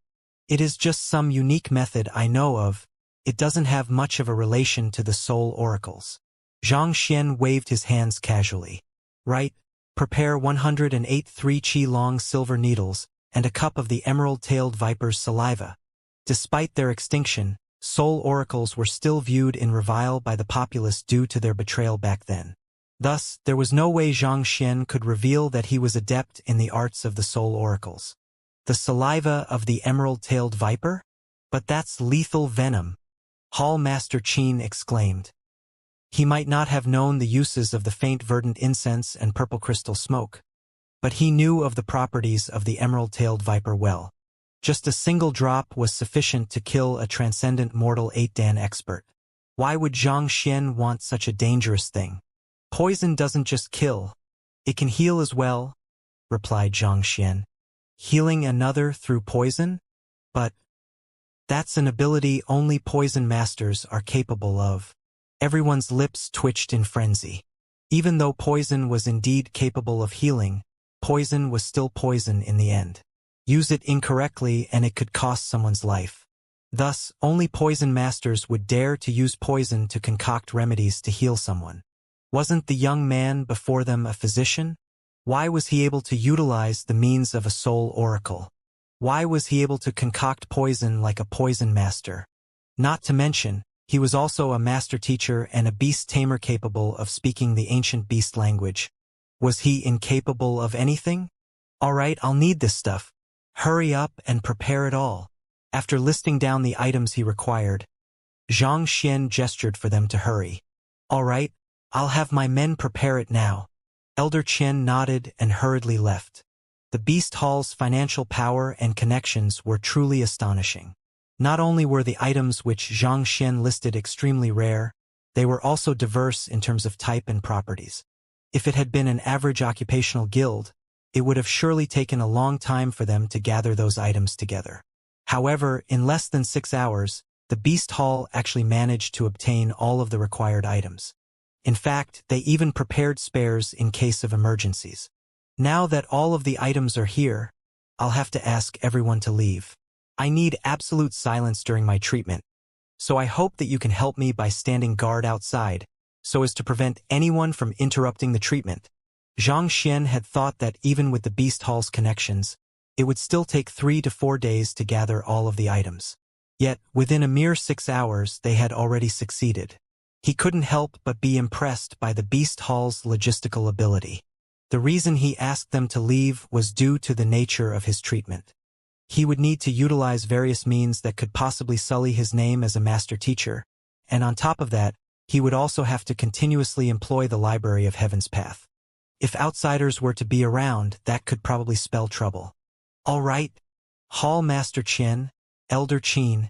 It is just some unique method I know of. It doesn't have much of a relation to the soul oracles. Xianxia waved his hands casually. Right, prepare 108 3-chi-long silver needles and a cup of the emerald-tailed viper's saliva. Despite their extinction, soul oracles were still viewed in revile by the populace due to their betrayal back then. Thus, there was no way Xianxia could reveal that he was adept in the arts of the soul oracles. The saliva of the emerald-tailed viper? But that's lethal venom, Hall Master Qin exclaimed. He might not have known the uses of the faint verdant incense and purple crystal smoke, but he knew of the properties of the emerald-tailed viper well. Just a single drop was sufficient to kill a transcendent mortal 8-dan expert. Why would Xianxia want such a dangerous thing? Poison doesn't just kill, it can heal as well, replied Xianxia. Healing another through poison? But that's an ability only poison masters are capable of. Everyone's lips twitched in frenzy. Even though poison was indeed capable of healing, poison was still poison in the end. Use it incorrectly and it could cost someone's life. Thus, only poison masters would dare to use poison to concoct remedies to heal someone. Wasn't the young man before them a physician? Why was he able to utilize the means of a soul oracle? Why was he able to concoct poison like a poison master? Not to mention, he was also a master teacher and a beast tamer capable of speaking the ancient beast language. Was he incapable of anything? All right, I'll need this stuff. Hurry up and prepare it all. After listing down the items he required, Xianxia gestured for them to hurry. All right, I'll have my men prepare it now. Elder Qian nodded and hurriedly left. The Beast Hall's financial power and connections were truly astonishing. Not only were the items which Xianxia listed extremely rare, they were also diverse in terms of type and properties. If it had been an average occupational guild, it would have surely taken a long time for them to gather those items together. However, in less than 6 hours, the Beast Hall actually managed to obtain all of the required items. In fact, they even prepared spares in case of emergencies. Now that all of the items are here, I'll have to ask everyone to leave. I need absolute silence during my treatment, so I hope that you can help me by standing guard outside, so as to prevent anyone from interrupting the treatment. Xianxia had thought that even with the Beast Hall's connections, it would still take 3 to 4 days to gather all of the items. Yet, within a mere 6 hours, they had already succeeded. He couldn't help but be impressed by the Beast Hall's logistical ability. The reason he asked them to leave was due to the nature of his treatment. He would need to utilize various means that could possibly sully his name as a master teacher, and on top of that, he would also have to continuously employ the Library of Heaven's Path. If outsiders were to be around, that could probably spell trouble. All right, Hall Master Qian, Elder Qin,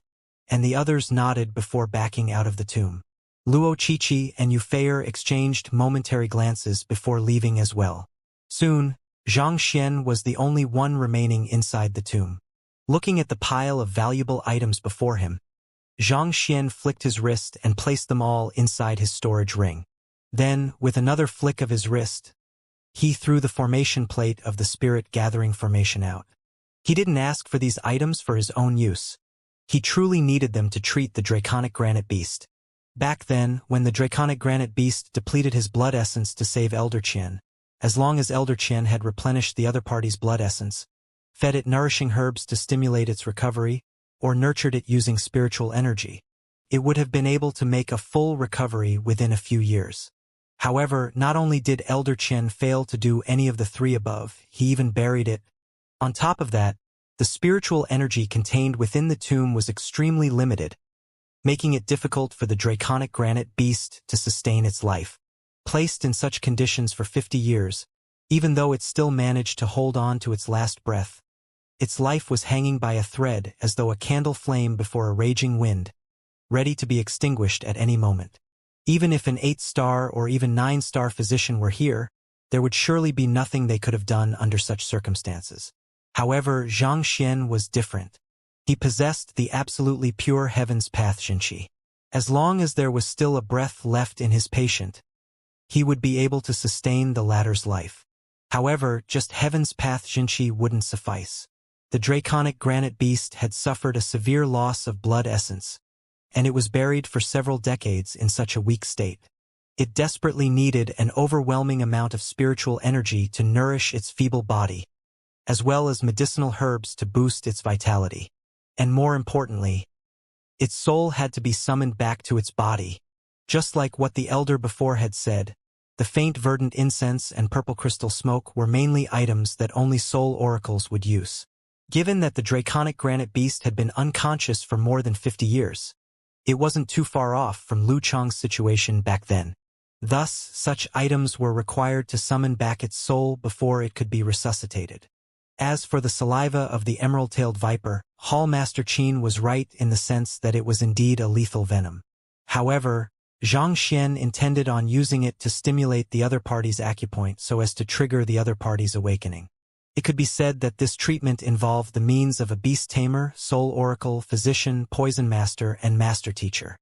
and the others nodded before backing out of the tomb. Luo Qiqi and Yufeier exchanged momentary glances before leaving as well. Soon, Xianxia was the only one remaining inside the tomb. Looking at the pile of valuable items before him, Xianxia flicked his wrist and placed them all inside his storage ring. Then, with another flick of his wrist, he threw the formation plate of the spirit gathering formation out. He didn't ask for these items for his own use. He truly needed them to treat the draconic granite beast. Back then, when the draconic granite beast depleted his blood essence to save Elder Qian, as long as Elder Qian had replenished the other party's blood essence, fed it nourishing herbs to stimulate its recovery, or nurtured it using spiritual energy, it would have been able to make a full recovery within a few years. However, not only did Elder Qian fail to do any of the 3 above, he even buried it. On top of that, the spiritual energy contained within the tomb was extremely limited, making it difficult for the draconic granite beast to sustain its life. Placed in such conditions for 50 years, even though it still managed to hold on to its last breath, its life was hanging by a thread as though a candle flame before a raging wind, ready to be extinguished at any moment. Even if an 8-star or even 9-star physician were here, there would surely be nothing they could have done under such circumstances. However, Xianxia was different. He possessed the absolutely pure Heaven's Path Xinqi. As long as there was still a breath left in his patient, he would be able to sustain the latter's life. However, just Heaven's Path Xinqi wouldn't suffice. The draconic granite beast had suffered a severe loss of blood essence, and it was buried for several decades in such a weak state. It desperately needed an overwhelming amount of spiritual energy to nourish its feeble body, as well as medicinal herbs to boost its vitality. And more importantly, its soul had to be summoned back to its body. Just like what the elder before had said, the faint verdant incense and purple crystal smoke were mainly items that only soul oracles would use. Given that the draconic granite beast had been unconscious for more than 50 years, it wasn't too far off from Lu Chang's situation back then. Thus, such items were required to summon back its soul before it could be resuscitated. As for the saliva of the emerald-tailed viper, Hall Master Qin was right in the sense that it was indeed a lethal venom. However, Xianxia intended on using it to stimulate the other party's acupoint so as to trigger the other party's awakening. It could be said that this treatment involved the means of a beast tamer, soul oracle, physician, poison master, and master teacher.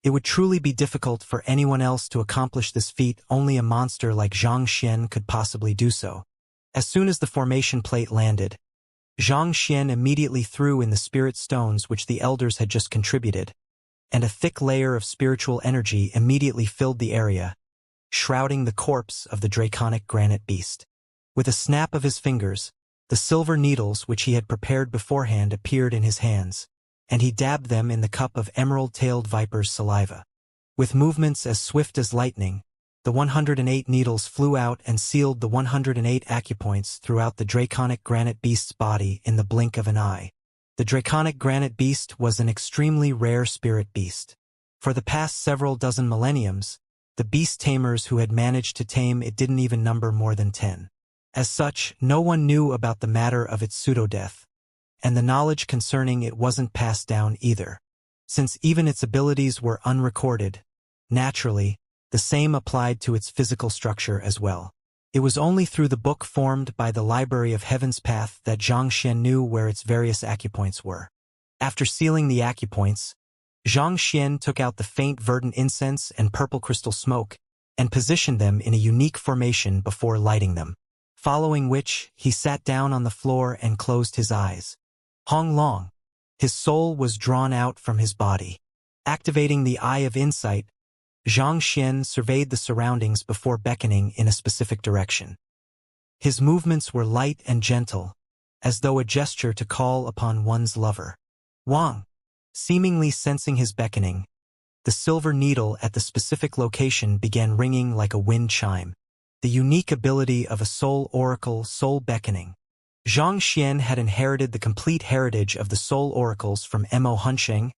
It would truly be difficult for anyone else to accomplish this feat. Only a monster like Xianxia could possibly do so. As soon as the formation plate landed, Xianxia immediately threw in the spirit stones which the elders had just contributed, and a thick layer of spiritual energy immediately filled the area, shrouding the corpse of the draconic granite beast. With a snap of his fingers, the silver needles which he had prepared beforehand appeared in his hands, and he dabbed them in the cup of emerald-tailed viper's saliva. With movements as swift as lightning, the 108 needles flew out and sealed the 108 acupoints throughout the draconic granite beast's body in the blink of an eye. The draconic granite beast was an extremely rare spirit beast. For the past several dozen millenniums, the beast tamers who had managed to tame it didn't even number more than 10. As such, no one knew about the matter of its pseudo-death, and the knowledge concerning it wasn't passed down either. Since even its abilities were unrecorded, naturally, the same applied to its physical structure as well. It was only through the book formed by the Library of Heaven's Path that Xianxia knew where its various acupoints were. After sealing the acupoints, Xianxia took out the faint verdant incense and purple crystal smoke and positioned them in a unique formation before lighting them, following which he sat down on the floor and closed his eyes. Hong Long. His soul was drawn out from his body. Activating the Eye of Insight, Xianxia surveyed the surroundings before beckoning in a specific direction. His movements were light and gentle, as though a gesture to call upon one's lover. Wang. Seemingly sensing his beckoning, the silver needle at the specific location began ringing like a wind chime, the unique ability of a soul oracle, soul beckoning. Xianxia had inherited the complete heritage of the soul oracles from Mo Hunsheng,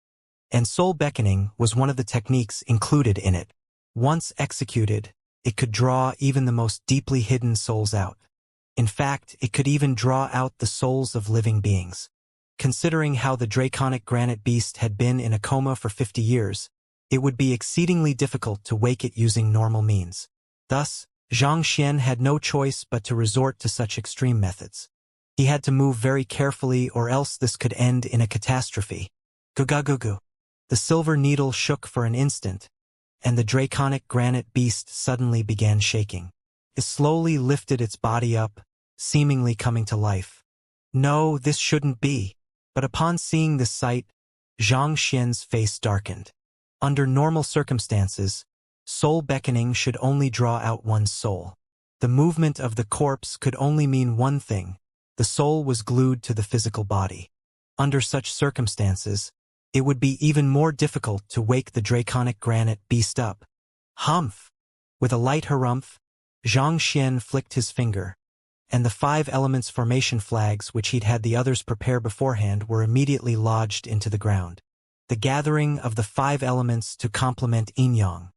and soul beckoning was one of the techniques included in it. Once executed, it could draw even the most deeply hidden souls out. In fact, it could even draw out the souls of living beings. Considering how the draconic granite beast had been in a coma for 50 years, it would be exceedingly difficult to wake it using normal means. Thus, Xianxia had no choice but to resort to such extreme methods. He had to move very carefully or else this could end in a catastrophe. Gugagugu. The silver needle shook for an instant, and the draconic granite beast suddenly began shaking. It slowly lifted its body up, seemingly coming to life. No, this shouldn't be. But upon seeing this sight, Xianxia's face darkened. Under normal circumstances, soul beckoning should only draw out one's soul. The movement of the corpse could only mean one thing: the soul was glued to the physical body. Under such circumstances, it would be even more difficult to wake the draconic granite beast up. Humph! With a light harumph, Xianxia flicked his finger, and the 5 elements formation flags which he'd had the others prepare beforehand were immediately lodged into the ground. The gathering of the 5 elements to complement yin-yang.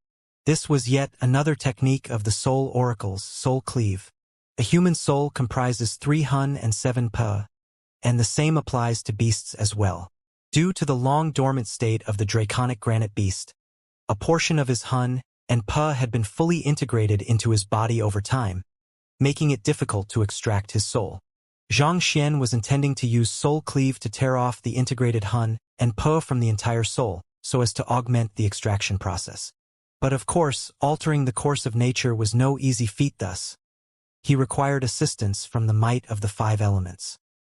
This was yet another technique of the soul oracles, soul cleave. A human soul comprises 3 hun and 7 pa, and the same applies to beasts as well. Due to the long dormant state of the draconic granite beast, a portion of his hun and pa had been fully integrated into his body over time, making it difficult to extract his soul. Xianxia was intending to use soul cleave to tear off the integrated hun and pa from the entire soul, so as to augment the extraction process. But of course, altering the course of nature was no easy feat thus. He required assistance from the might of the 5 elements.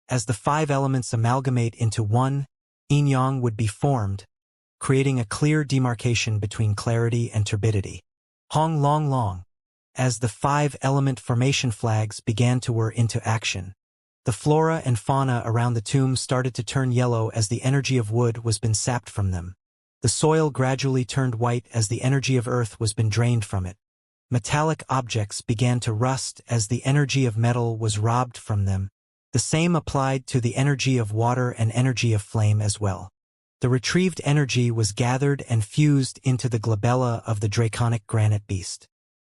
As the 5 elements amalgamate into one, yin-yang would be formed, creating a clear demarcation between clarity and turbidity. Hong Long Long. As the 5-element formation flags began to whir into action, the flora and fauna around the tomb started to turn yellow as the energy of wood was been sapped from them. The soil gradually turned white as the energy of earth was been drained from it. Metallic objects began to rust as the energy of metal was robbed from them. The same applied to the energy of water and energy of flame as well. The retrieved energy was gathered and fused into the glabella of the draconic granite beast.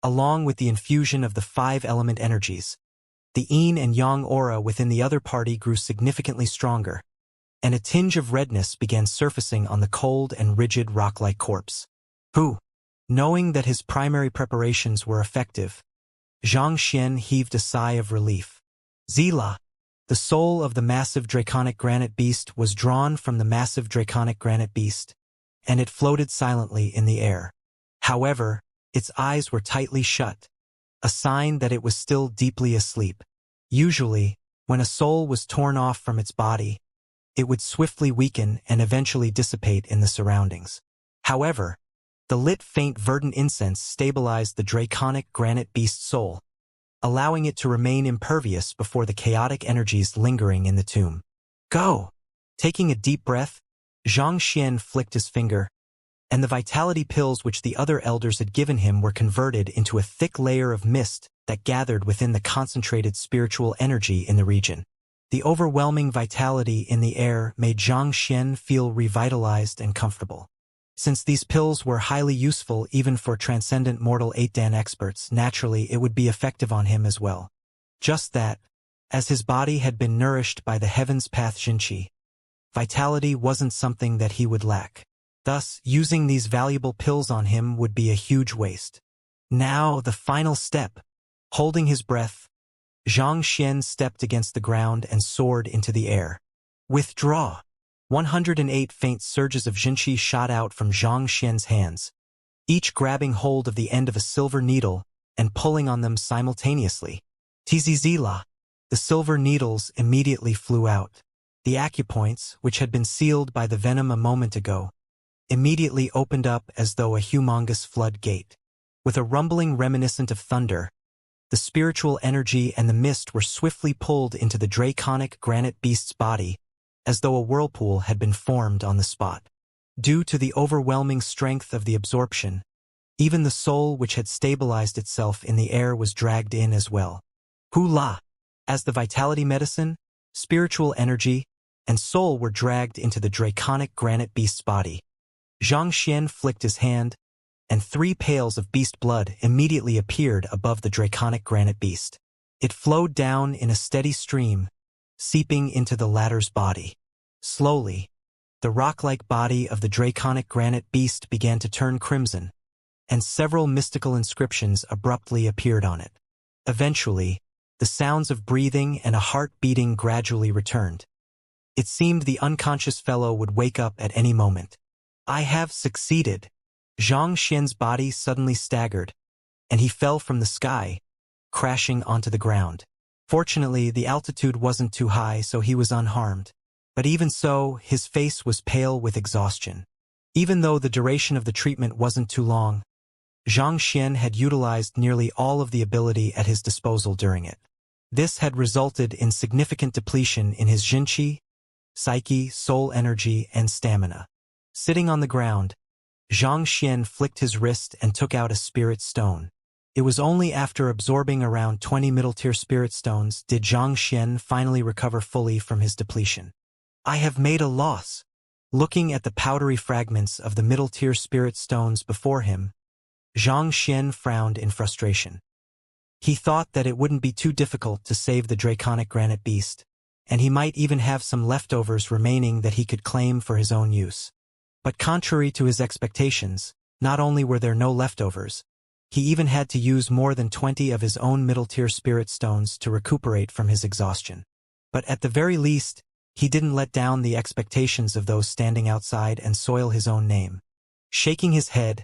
Along with the infusion of the 5-element energies, the yin and yang aura within the other party grew significantly stronger, and a tinge of redness began surfacing on the cold and rigid rock-like corpse. Knowing that his primary preparations were effective, Xianxia heaved a sigh of relief. Zila. The soul of the massive draconic granite beast was drawn from the massive draconic granite beast, and it floated silently in the air. However, its eyes were tightly shut, a sign that it was still deeply asleep. Usually, when a soul was torn off from its body, it would swiftly weaken and eventually dissipate in the surroundings. However, the lit faint verdant incense stabilized the draconic granite beast's soul, allowing it to remain impervious before the chaotic energies lingering in the tomb. Go! Taking a deep breath, Xianxia flicked his finger, and the vitality pills which the other elders had given him were converted into a thick layer of mist that gathered within the concentrated spiritual energy in the region. The overwhelming vitality in the air made Xianxia feel revitalized and comfortable. Since these pills were highly useful even for transcendent mortal 8-dan experts, naturally it would be effective on him as well. Just that, as his body had been nourished by the heaven's path Xianxia, vitality wasn't something that he would lack. Thus, using these valuable pills on him would be a huge waste. Now, the final step. Holding his breath, Xianxia stepped against the ground and soared into the air. Withdraw! 108 faint surges of Xianxia shot out from Xianxia's hands, each grabbing hold of the end of a silver needle and pulling on them simultaneously. Tzila! The silver needles immediately flew out. The acupoints, which had been sealed by the venom a moment ago, immediately opened up as though a humongous floodgate. With a rumbling reminiscent of thunder, the spiritual energy and the mist were swiftly pulled into the draconic granite beast's body, as though a whirlpool had been formed on the spot. Due to the overwhelming strength of the absorption, even the soul which had stabilized itself in the air was dragged in as well. Hula! As the vitality medicine, spiritual energy, and soul were dragged into the draconic granite beast's body, Xianxia flicked his hand, and 3 pails of beast blood immediately appeared above the draconic granite beast. It flowed down in a steady stream, seeping into the latter's body. Slowly, the rock-like body of the draconic granite beast began to turn crimson, and several mystical inscriptions abruptly appeared on it. Eventually, the sounds of breathing and a heart beating gradually returned. It seemed the unconscious fellow would wake up at any moment. I have succeeded. Xianxia's body suddenly staggered, and he fell from the sky, crashing onto the ground. Fortunately, the altitude wasn't too high, so he was unharmed. But even so, his face was pale with exhaustion. Even though the duration of the treatment wasn't too long, Xianxia had utilized nearly all of the ability at his disposal during it. This had resulted in significant depletion in his Xianxia, psyche, soul energy, and stamina. Sitting on the ground, Xianxia flicked his wrist and took out a spirit stone. It was only after absorbing around 20 middle-tier spirit stones did Xianxia finally recover fully from his depletion. I have made a loss. Looking at the powdery fragments of the middle-tier spirit stones before him, Xianxia frowned in frustration. He thought that it wouldn't be too difficult to save the draconic granite beast, and he might even have some leftovers remaining that he could claim for his own use. But contrary to his expectations, not only were there no leftovers, he even had to use more than 20 of his own middle-tier spirit stones to recuperate from his exhaustion. But at the very least, he didn't let down the expectations of those standing outside and soil his own name. Shaking his head,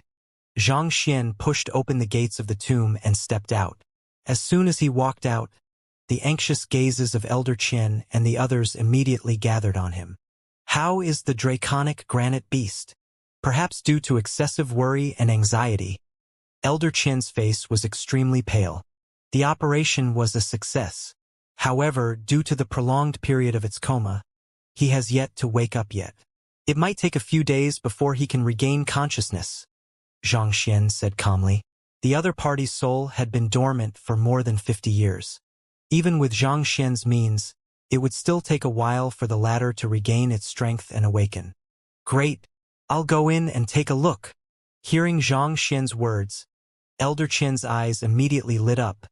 Xianxia pushed open the gates of the tomb and stepped out. As soon as he walked out, the anxious gazes of Elder Qin and the others immediately gathered on him. How is the draconic granite beast? Perhaps due to excessive worry and anxiety, Elder Qin's face was extremely pale. The operation was a success. However, due to the prolonged period of its coma, he has yet to wake up yet. It might take a few days before he can regain consciousness, Xianxia said calmly. The other party's soul had been dormant for more than 50 years. Even with Xianxia's means, it would still take a while for the latter to regain its strength and awaken. Great, I'll go in and take a look. Hearing Xianxia's words, Elder Qin's eyes immediately lit up,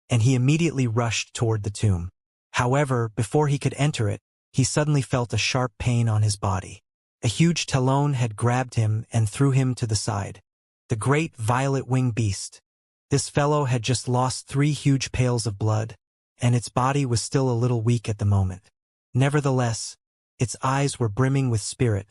and he immediately rushed toward the tomb. However, before he could enter it, he suddenly felt a sharp pain on his body. A huge talon had grabbed him and threw him to the side. The great violet-winged beast. This fellow had just lost 3 huge pails of blood, and its body was still a little weak at the moment. Nevertheless, its eyes were brimming with spirit,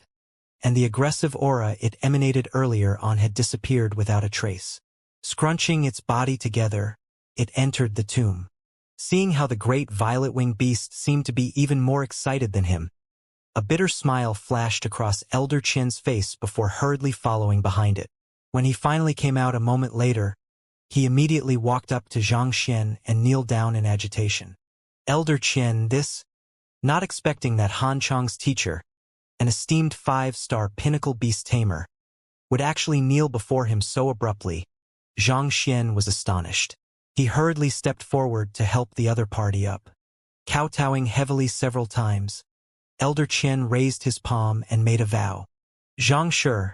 and the aggressive aura it emanated earlier on had disappeared without a trace. Scrunching its body together, it entered the tomb. Seeing how the great violet-winged beast seemed to be even more excited than him, a bitter smile flashed across Elder Qin's face before hurriedly following behind it. When he finally came out a moment later, he immediately walked up to Xianxia and kneeled down in agitation. Elder Qin, this, not expecting that Han Chang's teacher, an esteemed 5-star pinnacle beast tamer, would actually kneel before him so abruptly, Xianxia was astonished. He hurriedly stepped forward to help the other party up. Kowtowing heavily several times, Elder Qin raised his palm and made a vow. Xianxia,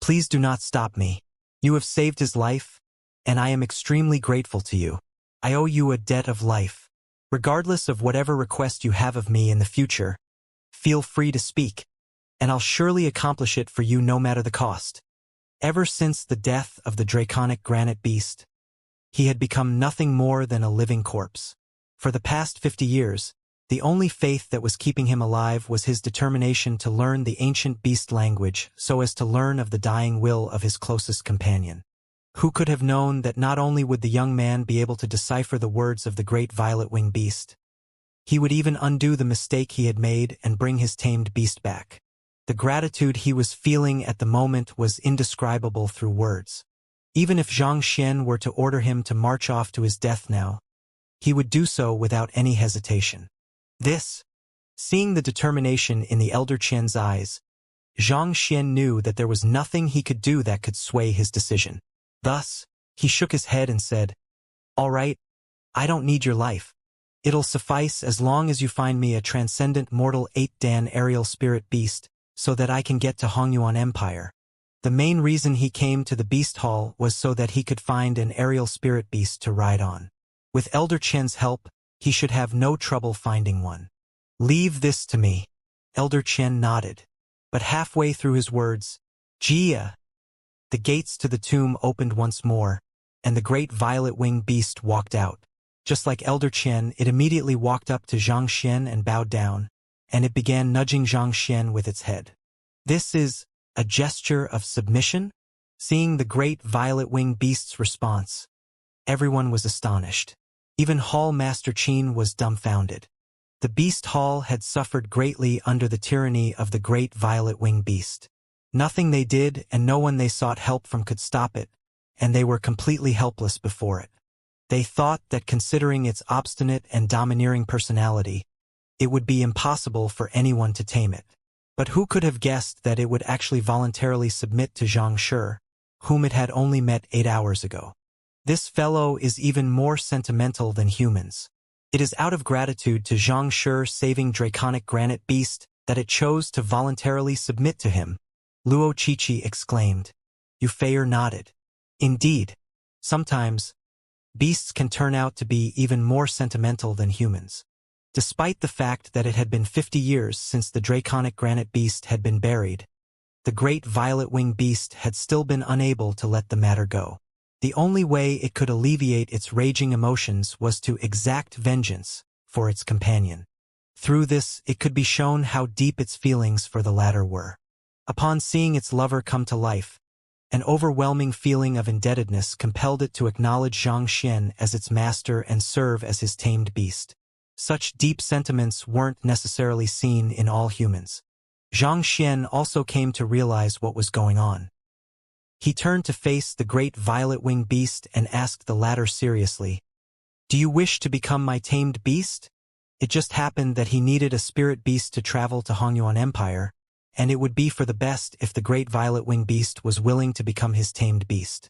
please do not stop me. You have saved his life, and I am extremely grateful to you. I owe you a debt of life. Regardless of whatever request you have of me in the future, feel free to speak, and I'll surely accomplish it for you no matter the cost. Ever since the death of the draconic granite beast, he had become nothing more than a living corpse. For the past 50 years, the only faith that was keeping him alive was his determination to learn the ancient beast language so as to learn of the dying will of his closest companion. Who could have known that not only would the young man be able to decipher the words of the great violet-winged beast, he would even undo the mistake he had made and bring his tamed beast back. The gratitude he was feeling at the moment was indescribable through words. Even if Xianxia were to order him to march off to his death now, he would do so without any hesitation. Seeing the determination in the elder Qian's eyes, Xianxia knew that there was nothing he could do that could sway his decision. Thus, he shook his head and said, "All right, I don't need your life. It'll suffice as long as you find me a transcendent mortal 8-dan aerial spirit beast so that I can get to Hongyuan Empire." The main reason he came to the Beast Hall was so that he could find an aerial spirit beast to ride on. With Elder Qian's help, he should have no trouble finding one. "Leave this to me." Elder Qian nodded. But halfway through his words, "Jia," the gates to the tomb opened once more, and the great violet-winged beast walked out. Just like Elder Qian, it immediately walked up to Xianxia and bowed down, and it began nudging Xianxia with its head. This is a gesture of submission? Seeing the great violet-winged beast's response, everyone was astonished. Even Hall Master Qin was dumbfounded. The Beast Hall had suffered greatly under the tyranny of the great violet-winged beast. Nothing they did and no one they sought help from could stop it, and they were completely helpless before it. They thought that considering its obstinate and domineering personality, it would be impossible for anyone to tame it. But who could have guessed that it would actually voluntarily submit to Xianxia, whom it had only met 8 hours ago? This fellow is even more sentimental than humans. It is out of gratitude to Xianxia saving draconic granite beast that it chose to voluntarily submit to him, Luo Qiqi exclaimed. Yufei nodded. Indeed, sometimes, beasts can turn out to be even more sentimental than humans. Despite the fact that it had been 50 years since the draconic granite beast had been buried, the great violet-winged beast had still been unable to let the matter go. The only way it could alleviate its raging emotions was to exact vengeance for its companion. Through this, it could be shown how deep its feelings for the latter were. Upon seeing its lover come to life, an overwhelming feeling of indebtedness compelled it to acknowledge Xianxia as its master and serve as his tamed beast. Such deep sentiments weren't necessarily seen in all humans. Xianxia also came to realize what was going on. He turned to face the great violet-winged beast and asked the latter seriously, "Do you wish to become my tamed beast?" It just happened that he needed a spirit beast to travel to Hongyuan Empire, and it would be for the best if the great violet-winged beast was willing to become his tamed beast.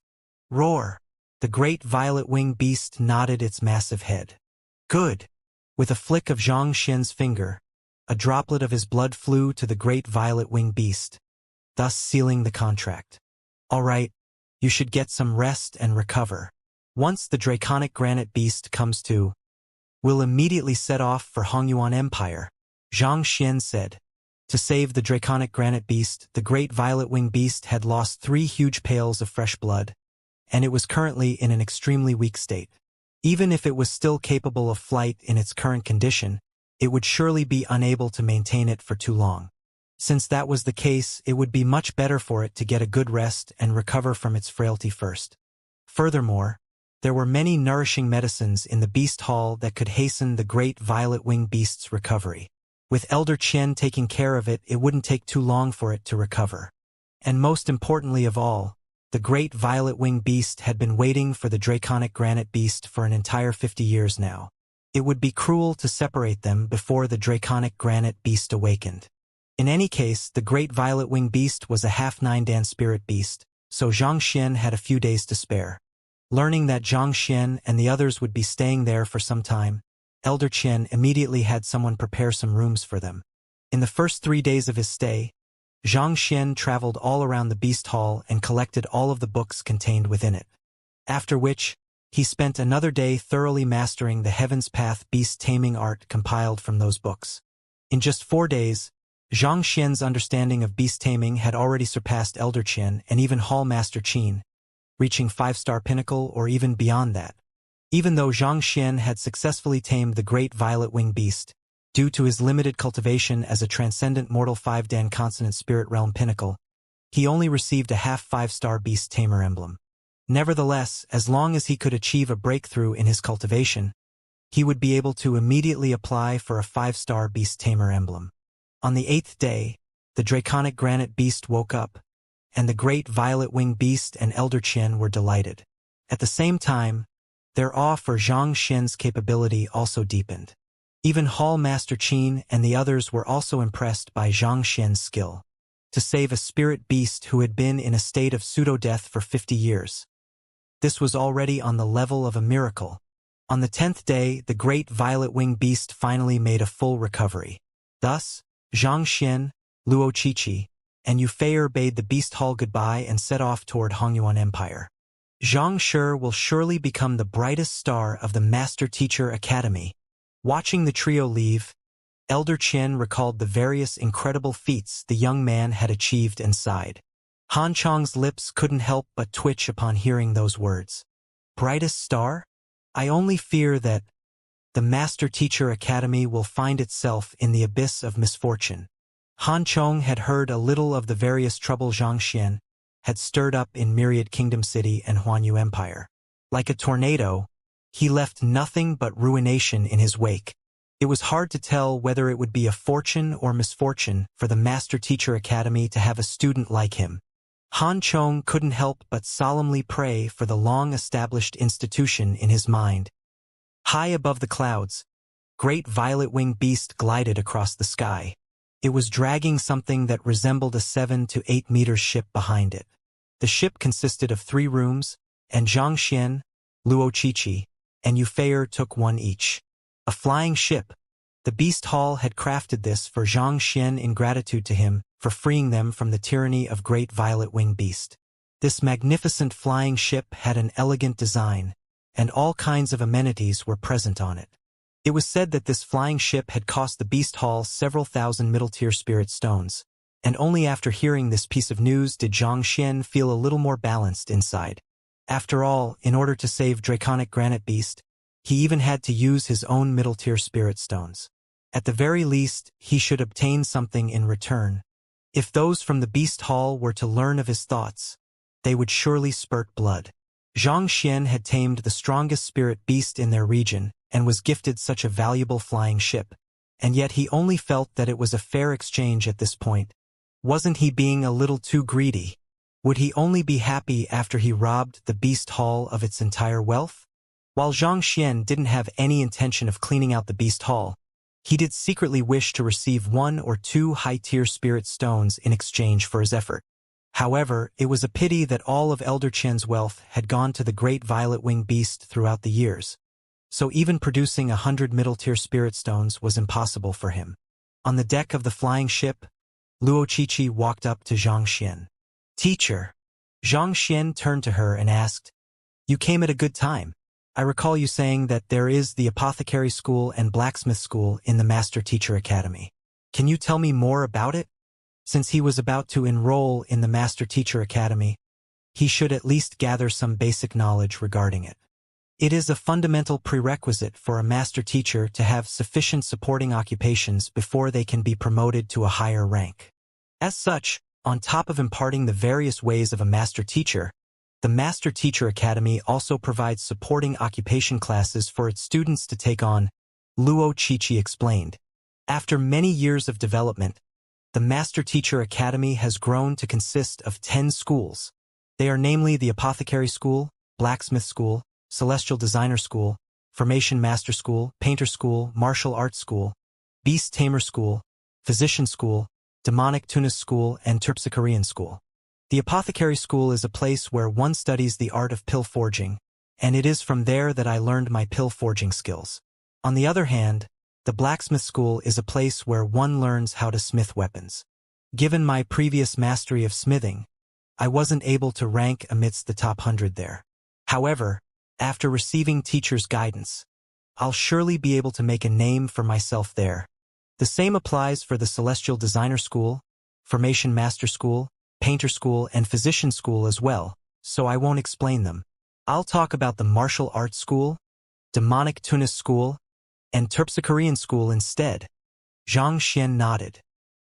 Roar! The great violet-winged beast nodded its massive head. Good! With a flick of Xianxia's finger, a droplet of his blood flew to the great violet-winged beast, thus sealing the contract. All right, you should get some rest and recover. Once the draconic granite beast comes to, we'll immediately set off for Hongyuan Empire, Xianxia said. To save the draconic granite beast, the great violet-winged beast had lost 3 huge pails of fresh blood, and it was currently in an extremely weak state. Even if it was still capable of flight in its current condition, it would surely be unable to maintain it for too long. Since that was the case, it would be much better for it to get a good rest and recover from its frailty first. Furthermore, there were many nourishing medicines in the Beast Hall that could hasten the great violet-winged beast's recovery. With Elder Qian taking care of it, it wouldn't take too long for it to recover. And most importantly of all, the great violet-winged beast had been waiting for the draconic granite beast for an entire 50 years now. It would be cruel to separate them before the draconic granite beast awakened. In any case, the great violet-winged beast was a half 9-dan spirit beast, so Xianxia had a few days to spare. Learning that Xianxia and the others would be staying there for some time, Elder Qian immediately had someone prepare some rooms for them. In the first 3 days of his stay, Xianxia traveled all around the Beast Hall and collected all of the books contained within it. After which, He spent another day thoroughly mastering the Heaven's Path beast taming art compiled from those books. In just 4 days, Xianxia's understanding of beast taming had already surpassed Elder Qin and even Hall Master Qin, reaching 5-star pinnacle or even beyond that. Even though Xianxia had successfully tamed the great violet-winged beast, due to his limited cultivation as a transcendent mortal 5-dan consonant spirit realm pinnacle, he only received a half 5-star beast tamer emblem. Nevertheless, as long as he could achieve a breakthrough in his cultivation, he would be able to immediately apply for a 5-star beast tamer emblem. On the 8th day, the draconic granite beast woke up, and the great violet-winged beast and Elder Qin were delighted. At the same time, their awe for Xianxia's capability also deepened. Even Hall Master Qin and the others were also impressed by Xianxia's skill to save a spirit beast who had been in a state of pseudo-death for 50 years. This was already on the level of a miracle. On the 10th day, the great violet-winged beast finally made a full recovery. Thus, Xianxia, Luo Qiqi, and Yu Feier bade the beast hall goodbye and set off toward Hongyuan Empire. Zhang Shi will surely become the brightest star of the Master Teacher Academy. Watching the trio leave, Elder Qin recalled the various incredible feats the young man had achieved and sighed. Han Chong's lips couldn't help but twitch upon hearing those words. Brightest star? I only fear that the Master Teacher Academy will find itself in the abyss of misfortune. Han Chong had heard a little of the various trouble Xianxia had stirred up in Myriad Kingdom City and Huanyu Empire. Like a tornado, he left nothing but ruination in his wake. It was hard to tell whether it would be a fortune or misfortune for the Master Teacher Academy to have a student like him. Han Chong couldn't help but solemnly pray for the long-established institution in his mind. High above the clouds, great violet-winged beast glided across the sky. It was dragging something that resembled a 7 to 8 meters ship behind it. The ship consisted of 3 rooms, and Xianxia, Luo Qiqi, and Yu Feier took one each. A flying ship. The beast hall had crafted this for Xianxia in gratitude to him for freeing them from the tyranny of great violet-winged beast. This magnificent flying ship had an elegant design, and all kinds of amenities were present on it. It was said that this flying ship had cost the beast hall several thousand middle-tier spirit stones, and only after hearing this piece of news did Xianxia feel a little more balanced inside. After all, in order to save Draconic Granite Beast, he even had to use his own middle-tier spirit stones. At the very least, he should obtain something in return. If those from the Beast Hall were to learn of his thoughts, they would surely spurt blood. Xianxia had tamed the strongest spirit beast in their region and was gifted such a valuable flying ship, and yet he only felt that it was a fair exchange at this point. Wasn't he being a little too greedy? Would he only be happy after he robbed the Beast Hall of its entire wealth? While Xianxia didn't have any intention of cleaning out the Beast Hall, he did secretly wish to receive 1 or 2 high-tier spirit stones in exchange for his effort. However, it was a pity that all of Elder Qin's wealth had gone to the great violet-winged beast throughout the years, so even producing 100 middle-tier spirit stones was impossible for him. On the deck of the flying ship, Luo Qiqi walked up to Xianxia. "Teacher." Xianxia turned to her and asked, "You came at a good time. I recall you saying that there is the apothecary school and blacksmith school in the Master Teacher Academy. Can you tell me more about it?" Since he was about to enroll in the Master Teacher Academy, he should at least gather some basic knowledge regarding it. It is a fundamental prerequisite for a Master Teacher to have sufficient supporting occupations before they can be promoted to a higher rank. As such, on top of imparting the various ways of a Master Teacher, the Master Teacher Academy also provides supporting occupation classes for its students to take on, Luo Qiqi explained. After many years of development, the Master Teacher Academy has grown to consist of 10 schools. They are namely the Apothecary School, Blacksmith School, Celestial Designer School, Formation Master School, Painter School, Martial Arts School, Beast Tamer School, Physician School, Demonic Tunis School, and Terpsichorean School. The Apothecary School is a place where one studies the art of pill forging, and it is from there that I learned my pill forging skills. On the other hand, the Blacksmith School is a place where one learns how to smith weapons. Given my previous mastery of smithing, I wasn't able to rank amidst the top 100 there. However, After receiving teachers' guidance, I'll surely be able to make a name for myself there. The same applies for the Celestial Designer School, Formation Master School, Painter School, and Physician School as well, so I won't explain them. I'll talk about the Martial Arts School, Demonic Tunis School, and Terpsichorean School instead. Xianxia nodded.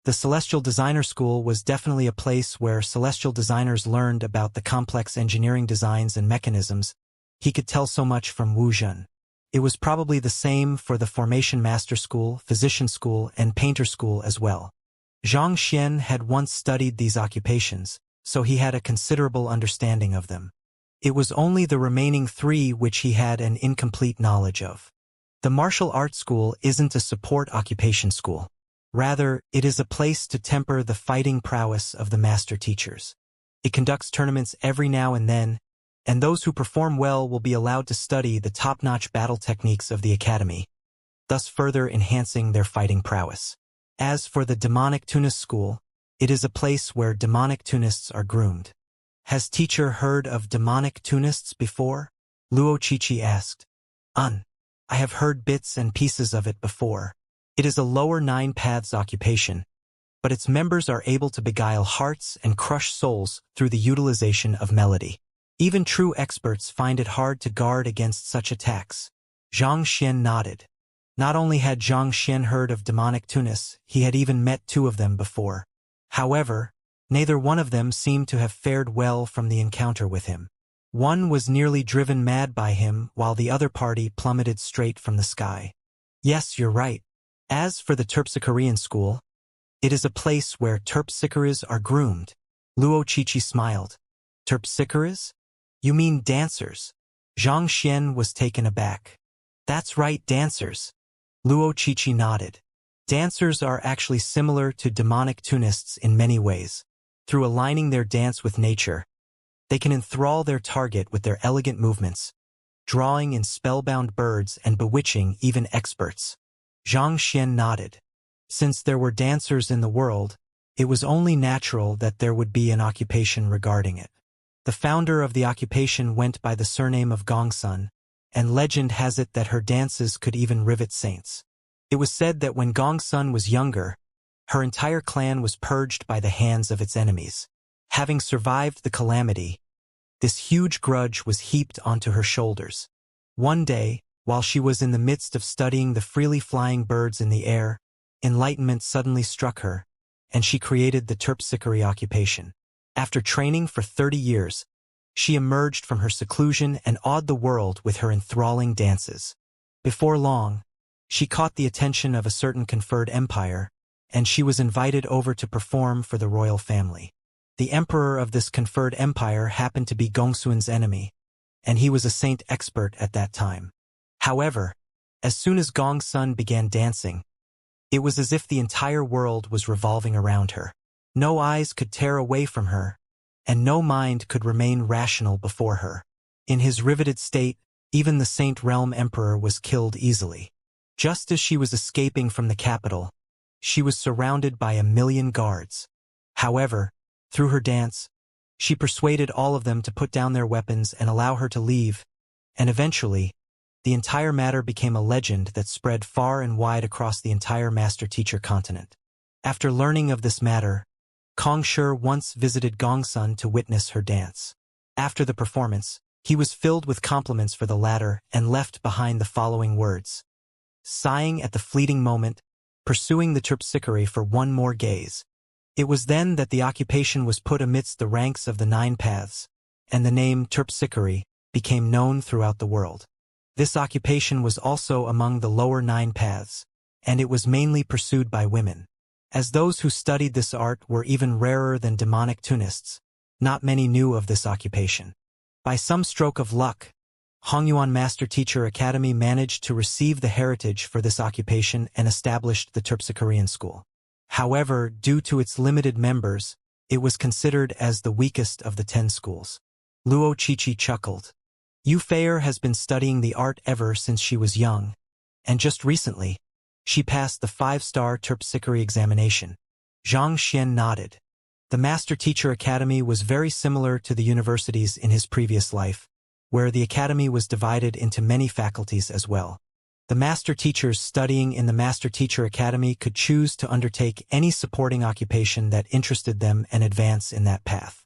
The Celestial Designer School was definitely a place where celestial designers learned about the complex engineering designs and mechanisms. He could tell so much from Wuxia. It was probably the same for the Formation Master School, Physician School, and Painter School as well. Xianxia had once studied these occupations, so he had a considerable understanding of them. It was only the remaining three which he had an incomplete knowledge of. The Martial Arts School isn't a support occupation school. Rather, it is a place to temper the fighting prowess of the master teachers. It conducts tournaments every now and then, and those who perform well will be allowed to study the top-notch battle techniques of the academy, thus further enhancing their fighting prowess. As for the Demonic Tunis School, it is a place where demonic Tunists are groomed. Has teacher heard of demonic Tunists before? Luo Chichi asked. I have heard bits and pieces of it before. It is a lower 9 paths occupation, but its members are able to beguile hearts and crush souls through the utilization of melody. Even true experts find it hard to guard against such attacks. Xianxia nodded. Not only had Xianxia heard of demonic Tunis, he had even met 2 of them before. However, neither one of them seemed to have fared well from the encounter with him. One was nearly driven mad by him, while the other party plummeted straight from the sky. Yes, you're right. As for the Terpsichorean School, it is a place where Terpsichores are groomed. Luo Chichi smiled. Terpsichores? You mean dancers? Xianxia was taken aback. That's right, dancers. Luo Chichi nodded. Dancers are actually similar to demonic Tunists in many ways. Through aligning their dance with nature, they can enthrall their target with their elegant movements, drawing in spellbound birds and bewitching even experts. Xianxia nodded. Since there were dancers in the world, it was only natural that there would be an occupation regarding it. The founder of the occupation went by the surname of Gongsun, and legend has it that her dances could even rivet saints. It was said that when Gongsun was younger, her entire clan was purged by the hands of its enemies. Having survived the calamity, this huge grudge was heaped onto her shoulders. One day, while she was in the midst of studying the freely flying birds in the air, enlightenment suddenly struck her, and she created the Terpsichore occupation. After training for 30 years, she emerged from her seclusion and awed the world with her enthralling dances. Before long, she caught the attention of a certain conferred empire, and she was invited over to perform for the royal family. The emperor of this conferred empire happened to be Gongsun's enemy, and he was a saint expert at that time. However, as soon as Gongsun began dancing, it was as if the entire world was revolving around her. No eyes could tear away from her, and no mind could remain rational before her. In his riveted state, even the Saint Realm Emperor was killed easily. Just as she was escaping from the capital, she was surrounded by 1,000,000 guards. However, through her dance, she persuaded all of them to put down their weapons and allow her to leave, and eventually, the entire matter became a legend that spread far and wide across the entire master-teacher continent. After learning of this matter, Kong Shi once visited Gongsun to witness her dance. After the performance, he was filled with compliments for the latter and left behind the following words. Sighing at the fleeting moment, pursuing the Terpsichore for one more gaze. It was then that the occupation was put amidst the ranks of the 9 paths, and the name Terpsichore became known throughout the world. This occupation was also among the lower 9 paths, and it was mainly pursued by women. As those who studied this art were even rarer than demonic Tunists, not many knew of this occupation. By some stroke of luck, Hongyuan Master Teacher Academy managed to receive the heritage for this occupation and established the Terpsichorean School. However, due to its limited members, it was considered as the weakest of the 10 schools. Luo Chichi chuckled. Yu Feier has been studying the art ever since she was young, and just recently, she passed the 5-star Terpsichore examination. Xianxia nodded. The Master Teacher Academy was very similar to the universities in his previous life, where the academy was divided into many faculties as well. The master teachers studying in the Master Teacher Academy could choose to undertake any supporting occupation that interested them and advance in that path.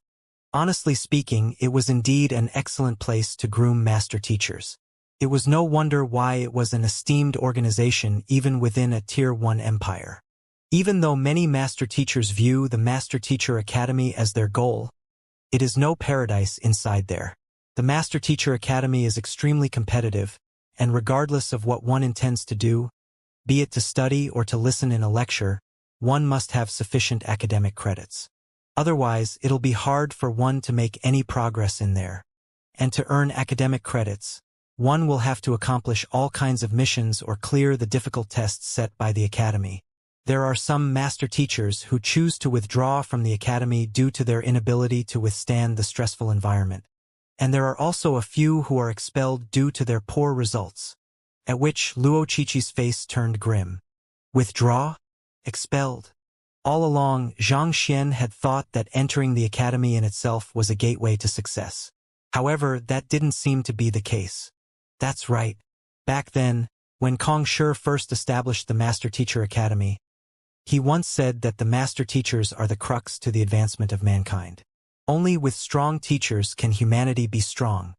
Honestly speaking, it was indeed an excellent place to groom master teachers. It was no wonder why it was an esteemed organization even within a Tier 1 empire. Even though many master teachers view the Master Teacher Academy as their goal, it is no paradise inside there. The Master Teacher Academy is extremely competitive, and regardless of what one intends to do, be it to study or to listen in a lecture, one must have sufficient academic credits. Otherwise, it'll be hard for one to make any progress in there. And to earn academic credits, one will have to accomplish all kinds of missions or clear the difficult tests set by the academy. There are some master teachers who choose to withdraw from the academy due to their inability to withstand the stressful environment. And there are also a few who are expelled due to their poor results. At which Luo Qiqi's face turned grim. Withdraw? Expelled? All along, Xianxia had thought that entering the academy in itself was a gateway to success. However, that didn't seem to be the case. That's right. Back then, when Kong Shi first established the Master Teacher Academy, he once said that the master teachers are the crux to the advancement of mankind. Only with strong teachers can humanity be strong.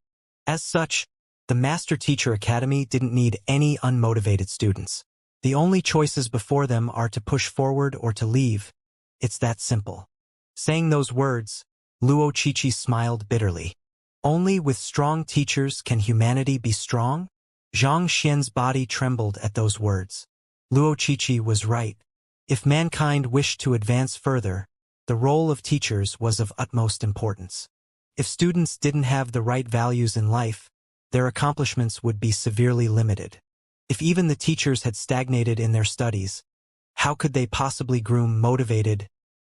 As such, the Master Teacher Academy didn't need any unmotivated students. The only choices before them are to push forward or to leave. It's that simple. Saying those words, Luo Qiqi smiled bitterly. Only with strong teachers can humanity be strong? Xianxia's body trembled at those words. Luo Qiqi was right. If mankind wished to advance further, the role of teachers was of utmost importance. If students didn't have the right values in life, their accomplishments would be severely limited. If even the teachers had stagnated in their studies, how could they possibly groom motivated,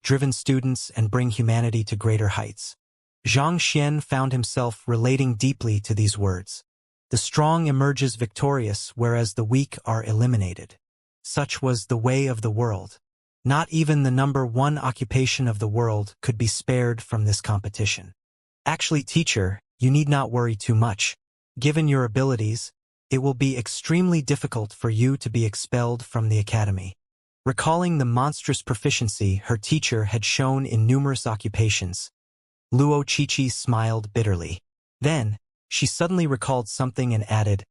driven students and bring humanity to greater heights? Xianxia found himself relating deeply to these words. The strong emerges victorious, whereas the weak are eliminated. Such was the way of the world. Not even the number one occupation of the world could be spared from this competition. Actually, teacher, you need not worry too much. Given your abilities, it will be extremely difficult for you to be expelled from the academy. Recalling the monstrous proficiency her teacher had shown in numerous occupations, Luo Qiqi smiled bitterly. Then, she suddenly recalled something and added,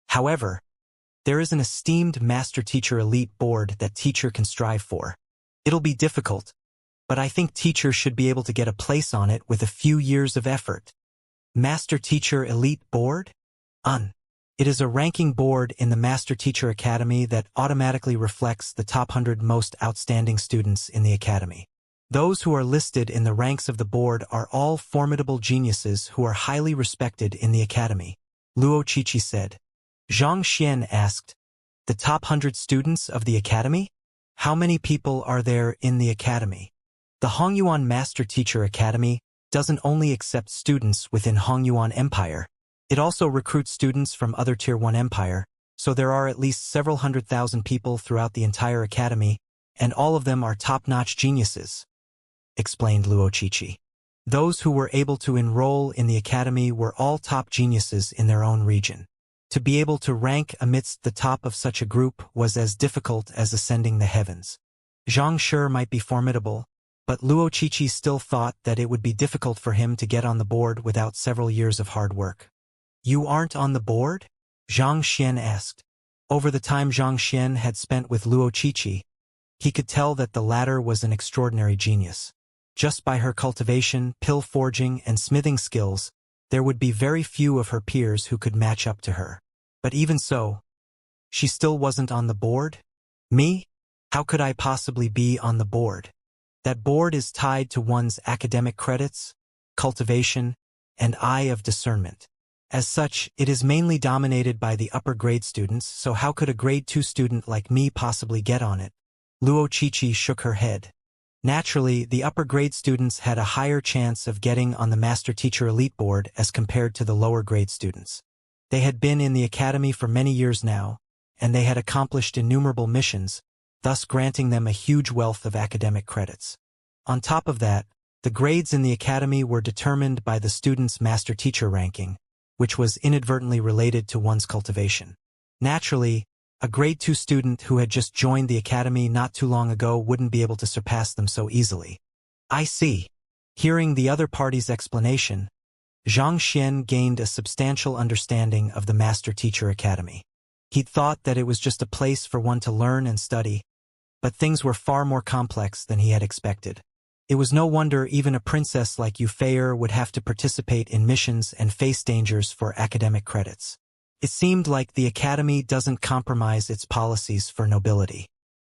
however, there is an esteemed Master Teacher Elite board that teacher can strive for. It'll be difficult, but I think teacher should be able to get a place on it with a few years of effort. Master Teacher Elite Board? It is a ranking board in the Master Teacher Academy that automatically reflects the top 100 most outstanding students in the academy. Those who are listed in the ranks of the board are all formidable geniuses who are highly respected in the academy, Luo Qiqi said. Xianxia asked, the top 100 students of the academy? How many people are there in the academy? The Hongyuan Master Teacher Academy doesn't only accept students within Hongyuan Empire, it also recruits students from other Tier 1 empire, so there are at least several 100,000 people throughout the entire academy, and all of them are top-notch geniuses, explained Luo Qiqi. Those who were able to enroll in the academy were all top geniuses in their own region. To be able to rank amidst the top of such a group was as difficult as ascending the heavens. Zhang Shi might be formidable, but Luo Qiqi still thought that it would be difficult for him to get on the board without several years of hard work. You aren't on the board? Xianxia asked. Over the time Xianxia had spent with Luo Qiqi, he could tell that the latter was an extraordinary genius. Just by her cultivation, pill forging, and smithing skills, there would be very few of her peers who could match up to her. But even so, she still wasn't on the board? Me? How could I possibly be on the board? That board is tied to one's academic credits, cultivation, and eye of discernment. As such, it is mainly dominated by the upper grade students, so how could a grade 2 student like me possibly get on it? Luo Qiqi shook her head. Naturally, the upper grade students had a higher chance of getting on the Master Teacher Elite Board as compared to the lower grade students. They had been in the academy for many years now, and they had accomplished innumerable missions, thus granting them a huge wealth of academic credits. On top of that, the grades in the academy were determined by the students' Master Teacher ranking, which was inadvertently related to one's cultivation. Naturally, a grade 2 student who had just joined the academy not too long ago wouldn't be able to surpass them so easily. I see. Hearing the other party's explanation, Xianxia gained a substantial understanding of the Master-Teacher Academy. He'd thought that it was just a place for one to learn and study, but things were far more complex than he had expected. It was no wonder even a princess like Wuxia would have to participate in missions and face dangers for academic credits. It seemed like the academy doesn't compromise its policies for nobility.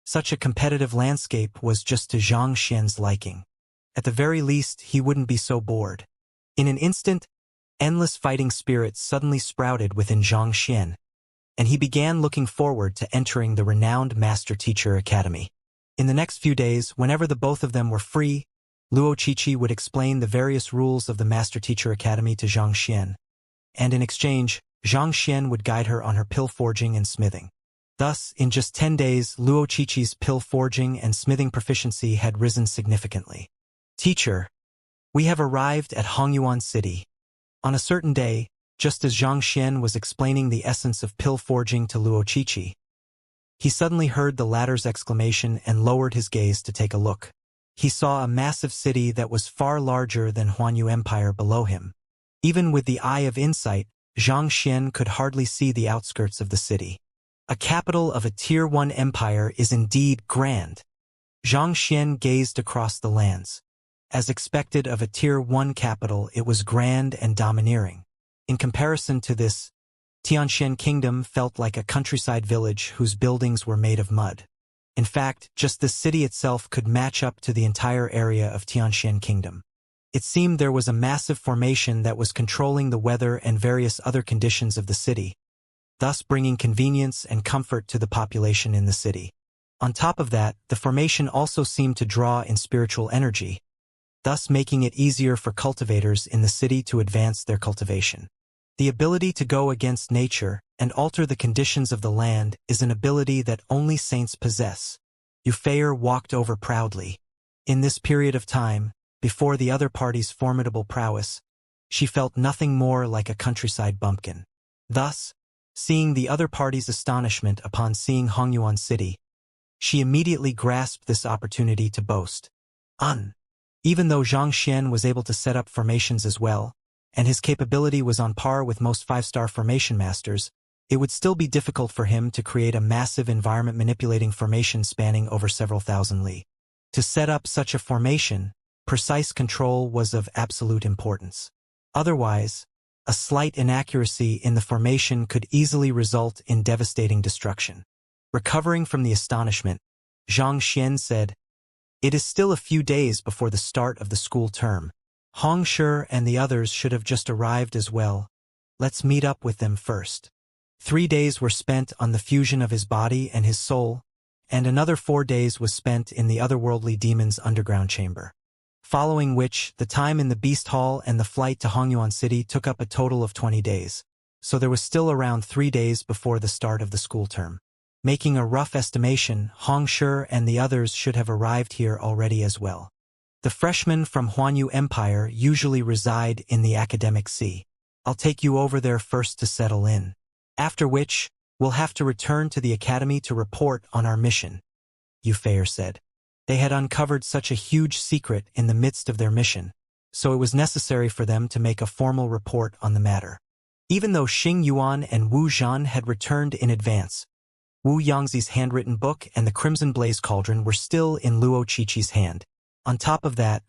Such a competitive landscape was just to Xianxia's liking. At the very least, he wouldn't be so bored. In an instant, endless fighting spirits suddenly sprouted within Xianxia, and he began looking forward to entering the renowned Master-Teacher Academy. In the next few days, whenever the both of them were free, Luoqiqi would explain the various rules of the Master-Teacher Academy to Xianxia, and in exchange, Xianxia would guide her on her pill forging and smithing. Thus, in just 10 days, Luoqiqi's pill forging and smithing proficiency had risen significantly. Teacher, we have arrived at Hongyuan City. On a certain day, just as Xianxia was explaining the essence of pill forging to Luoqiqi, he suddenly heard the latter's exclamation and lowered his gaze to take a look. He saw a massive city that was far larger than Huanyu Empire below him. Even with the eye of insight, Xianxia could hardly see the outskirts of the city. A capital of a Tier 1 empire is indeed grand. Xianxia gazed across the lands. As expected of a Tier 1 capital, it was grand and domineering. In comparison to this, Tianxian Kingdom felt like a countryside village whose buildings were made of mud. In fact, just the city itself could match up to the entire area of Tianxian Kingdom. It seemed there was a massive formation that was controlling the weather and various other conditions of the city, thus bringing convenience and comfort to the population in the city. On top of that, the formation also seemed to draw in spiritual energy, thus making it easier for cultivators in the city to advance their cultivation. The ability to go against nature and alter the conditions of the land is an ability that only saints possess. Wuxia walked over proudly. In this period of time, before the other party's formidable prowess, she felt nothing more like a countryside bumpkin. Thus, seeing the other party's astonishment upon seeing Hongyuan City, she immediately grasped this opportunity to boast. Even though Xianxia was able to set up formations as well, and his capability was on par with most 5-star formation masters, it would still be difficult for him to create a massive environment-manipulating formation spanning over several thousand li. To set up such a formation, precise control was of absolute importance. Otherwise, a slight inaccuracy in the formation could easily result in devastating destruction. Recovering from the astonishment, Xianxia said, "It is still a few days before the start of the school term. Hongshi and the others should have just arrived as well. Let's meet up with them first." 3 days were spent on the fusion of his body and his soul, and another 4 days was spent in the otherworldly demon's underground chamber. Following which, the time in the Beast Hall and the flight to Hongyuan City took up a total of 20 days, so there was still around 3 days before the start of the school term. Making a rough estimation, Hongshi and the others should have arrived here already as well. The freshmen from Huanyu Empire usually reside in the academic sea. I'll take you over there first to settle in. After which, we'll have to return to the academy to report on our mission, Wuxia said. They had uncovered such a huge secret in the midst of their mission, so it was necessary for them to make a formal report on the matter. Even though Xing Yuan and Wu Zhan had returned in advance, Wu Yangzi's handwritten book and the Crimson Blaze Cauldron were still in Luoqiqi's hand. On top of that,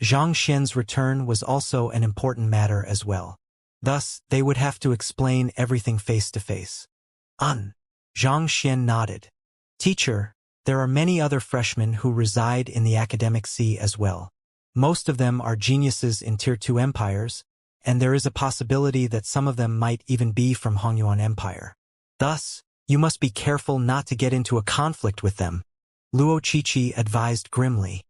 Xianxia's return was also an important matter as well. Thus, they would have to explain everything face to face. Xianxia nodded. Teacher, there are many other freshmen who reside in the academic sea as well. Most of them are geniuses in Tier 2 empires, and there is a possibility that some of them might even be from Hongyuan Empire. Thus, you must be careful not to get into a conflict with them, Luoqiqi advised grimly.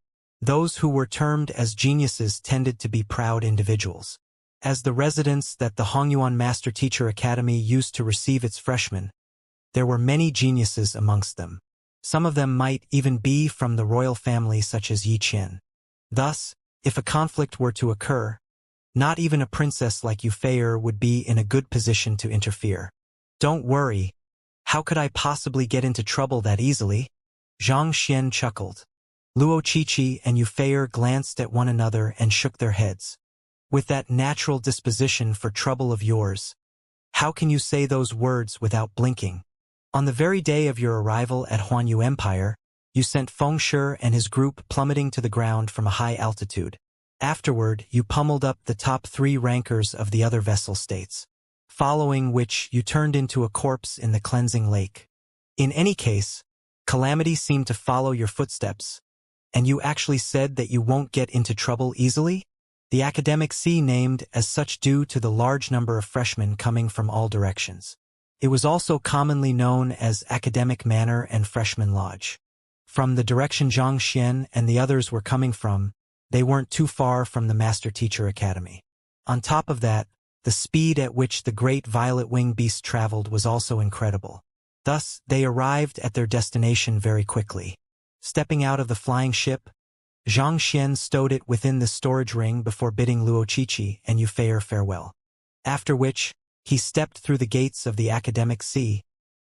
Those who were termed as geniuses tended to be proud individuals. As the residence that the Hongyuan Master-Teacher Academy used to receive its freshmen, there were many geniuses amongst them. Some of them might even be from the royal family such as Yi Qian. Thus, if a conflict were to occur, Not even a princess like Euphraer would be in a good position to interfere. Don't worry. How could I possibly get into trouble that easily? Xianxia chuckled. Luo Qiqi and Euphraer glanced at one another and shook their heads. With that natural disposition for trouble of yours, how can you say those words without blinking? On the very day of your arrival at Huanyu Empire, you sent Fengshe and his group plummeting to the ground from a high altitude. Afterward, you pummeled up the top 3 rankers of the other vessel states, following which you turned into a corpse in the cleansing lake. In any case, calamity seemed to follow your footsteps, and you actually said that you won't get into trouble easily? The academic sea named as such due to the large number of freshmen coming from all directions. It was also commonly known as Academic Manor and Freshman Lodge. From the direction Zhang Xian and the others were coming from, they weren't too far from the Master Teacher Academy. On top of that, the speed at which the great violet wing beast traveled was also incredible. Thus, they arrived at their destination very quickly. Stepping out of the flying ship, Zhang Xian stowed it within the storage ring before bidding Luo Qiqi and Euphraer farewell. After which, he stepped through the gates of the academic sea,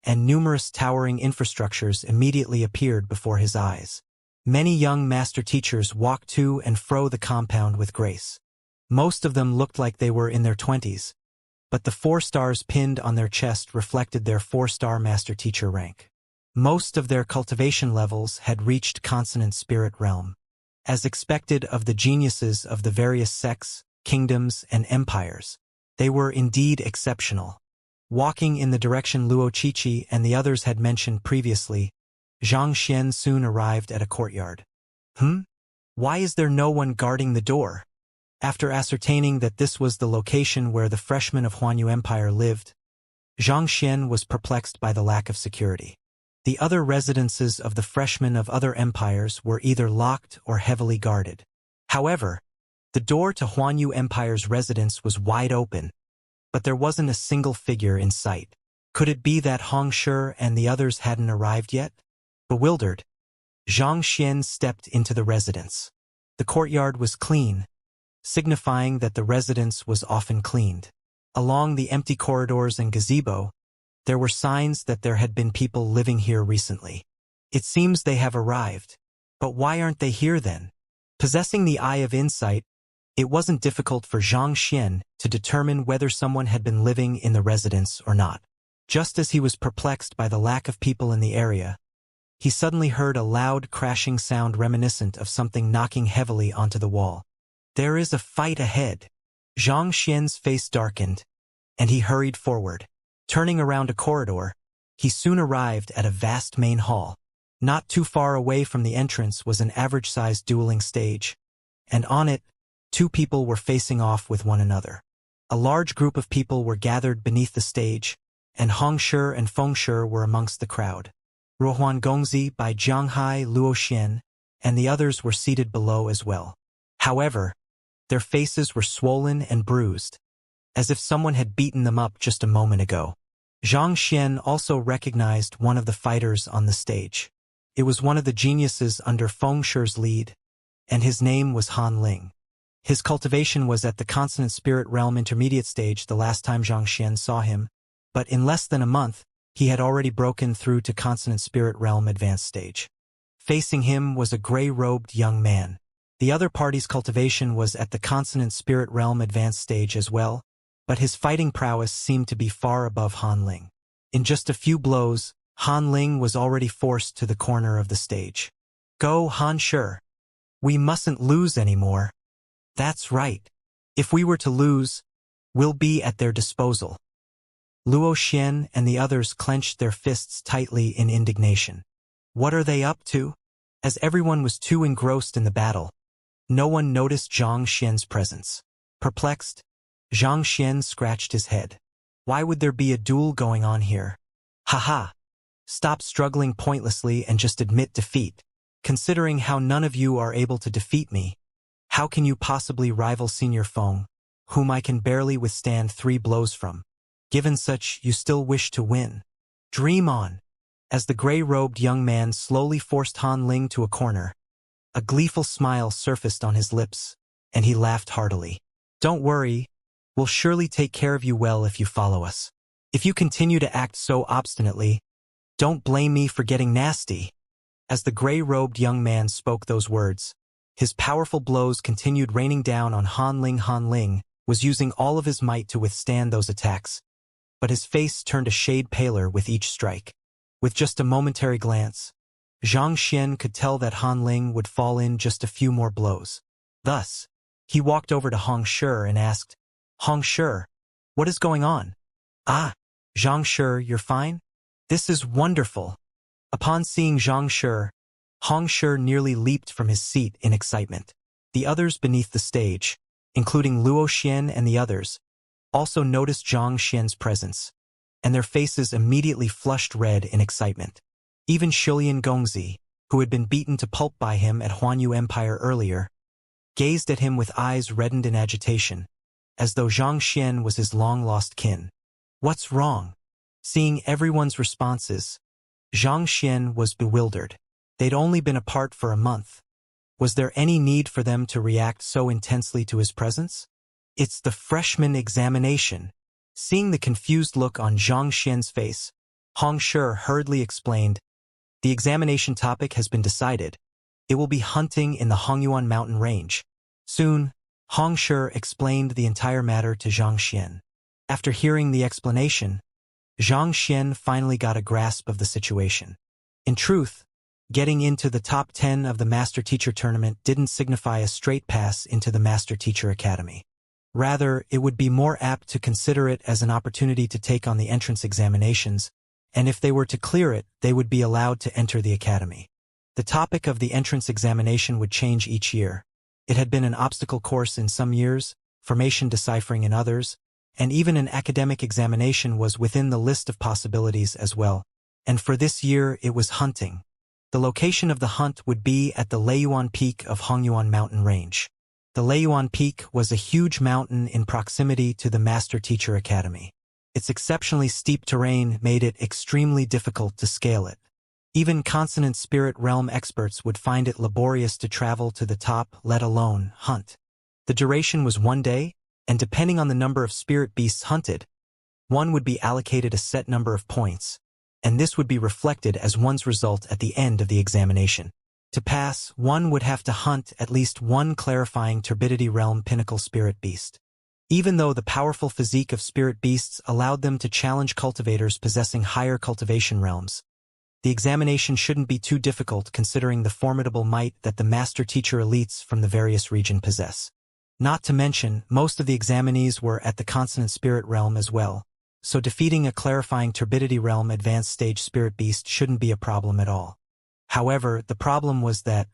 and numerous towering infrastructures immediately appeared before his eyes. Many young master teachers walked to and fro the compound with grace. Most of them looked like they were in their 20s, but the 4 stars pinned on their chest reflected their 4-star master teacher rank. Most of their cultivation levels had reached consonant spirit realm. As expected of the geniuses of the various sects, kingdoms, and empires, they were indeed exceptional. Walking in the direction Luo Qiqi and the others had mentioned previously, Zhang Xian soon arrived at a courtyard. Why is there no one guarding the door? After ascertaining that this was the location where the freshmen of Huanyu Empire lived, Zhang Xian was perplexed by the lack of security. The other residences of the freshmen of other empires were either locked or heavily guarded. However, the door to Huanyu Empire's residence was wide open, but there wasn't a single figure in sight. Could it be that Fengshe and the others hadn't arrived yet? Bewildered, Zhang Xian stepped into the residence. The courtyard was clean, signifying that the residence was often cleaned. Along the empty corridors and gazebo, there were signs that there had been people living here recently. It seems they have arrived. But why aren't they here then? Possessing the eye of insight, it wasn't difficult for Zhang Xian to determine whether someone had been living in the residence or not. Just as he was perplexed by the lack of people in the area, he suddenly heard a loud crashing sound reminiscent of something knocking heavily onto the wall. There is a fight ahead. Zhang Xian's face darkened, and he hurried forward. Turning around a corridor, he soon arrived at a vast main hall. Not too far away from the entrance was an average-sized dueling stage, and on it, 2 people were facing off with one another. A large group of people were gathered beneath the stage, and Fengshe and Fengshe were amongst the crowd. Rohuan Gongzi by Jianghai Luoxian and the others were seated below as well. However, their faces were swollen and bruised, as if someone had beaten them up just a moment ago. Zhang Xian also recognized one of the fighters on the stage. It was one of the geniuses under Fengshe's lead, and his name was Han Ling. His cultivation was at the consonant spirit realm intermediate stage the last time Zhang Xian saw him, but in less than a month, he had already broken through to consonant spirit realm advanced stage. Facing him was a gray-robed young man. The other party's cultivation was at the consonant spirit realm advanced stage as well, but his fighting prowess seemed to be far above Han Ling. In just a few blows, Han Ling was already forced to the corner of the stage. Go, Fengshe. We mustn't lose anymore. That's right. If we were to lose, we'll be at their disposal. Luo Xian and the others clenched their fists tightly in indignation. What are they up to? As everyone was too engrossed in the battle, no one noticed Zhang Xian's presence. Perplexed, Zhang Xian scratched his head. Why would there be a duel going on here? Haha! Stop struggling pointlessly and just admit defeat. Considering how none of you are able to defeat me, how can you possibly rival Senior Feng, whom I can barely withstand 3 blows from? Given such, you still wish to win. Dream on. As the gray-robed young man slowly forced Han Ling to a corner, a gleeful smile surfaced on his lips, and he laughed heartily. Don't worry, we'll surely take care of you well if you follow us. If you continue to act so obstinately, don't blame me for getting nasty." As the gray-robed young man spoke those words, his powerful blows continued raining down on Han Ling. Han Ling was using all of his might to withstand those attacks, but his face turned a shade paler with each strike. With just a momentary glance, Xianxia could tell that Han Ling would fall in just a few more blows. Thus, he walked over to Hong Shi and asked, "Hong Shi, what is going on?" "Ah, Xianxia, you're fine? This is wonderful." Upon seeing Xianxia, Hong Shi nearly leaped from his seat in excitement. The others beneath the stage, including Luo Xian and the others, also noticed Xianxia's presence, and their faces immediately flushed red in excitement. Even Shilian Gongzi, who had been beaten to pulp by him at Huanyu Empire earlier, gazed at him with eyes reddened in agitation, as though Xianxia was his long-lost kin. "What's wrong?" Seeing everyone's responses, Xianxia was bewildered. They'd only been apart for a month. Was there any need for them to react so intensely to his presence? "It's the freshman examination." Seeing the confused look on Xianxia's face, Hong Shi hurriedly explained, "The examination topic has been decided. It will be hunting in the Hongyuan mountain range." Soon, Hong Shi explained the entire matter to Xianxia. After hearing the explanation, Xianxia finally got a grasp of the situation. In truth, getting into the top 10 of the Master Teacher Tournament didn't signify a straight pass into the Master Teacher Academy. Rather, it would be more apt to consider it as an opportunity to take on the entrance examinations, and if they were to clear it, they would be allowed to enter the academy. The topic of the entrance examination would change each year. It had been an obstacle course in some years, formation deciphering in others, and even an academic examination was within the list of possibilities as well. And for this year, it was hunting. The location of the hunt would be at the Leiyuan Peak of Hongyuan mountain range. The Leiyuan Peak was a huge mountain in proximity to the Master Teacher Academy. Its exceptionally steep terrain made it extremely difficult to scale it. Even consonant spirit realm experts would find it laborious to travel to the top, let alone hunt. The duration was 1 day, and depending on the number of spirit beasts hunted, one would be allocated a set number of points, and this would be reflected as one's result at the end of the examination. To pass, one would have to hunt at least one clarifying turbidity realm pinnacle spirit beast. Even though the powerful physique of spirit beasts allowed them to challenge cultivators possessing higher cultivation realms, the examination shouldn't be too difficult considering the formidable might that the master teacher elites from the various regions possess. Not to mention, most of the examinees were at the consonant spirit realm as well, so defeating a clarifying turbidity realm advanced stage spirit beast shouldn't be a problem at all. However, the problem was that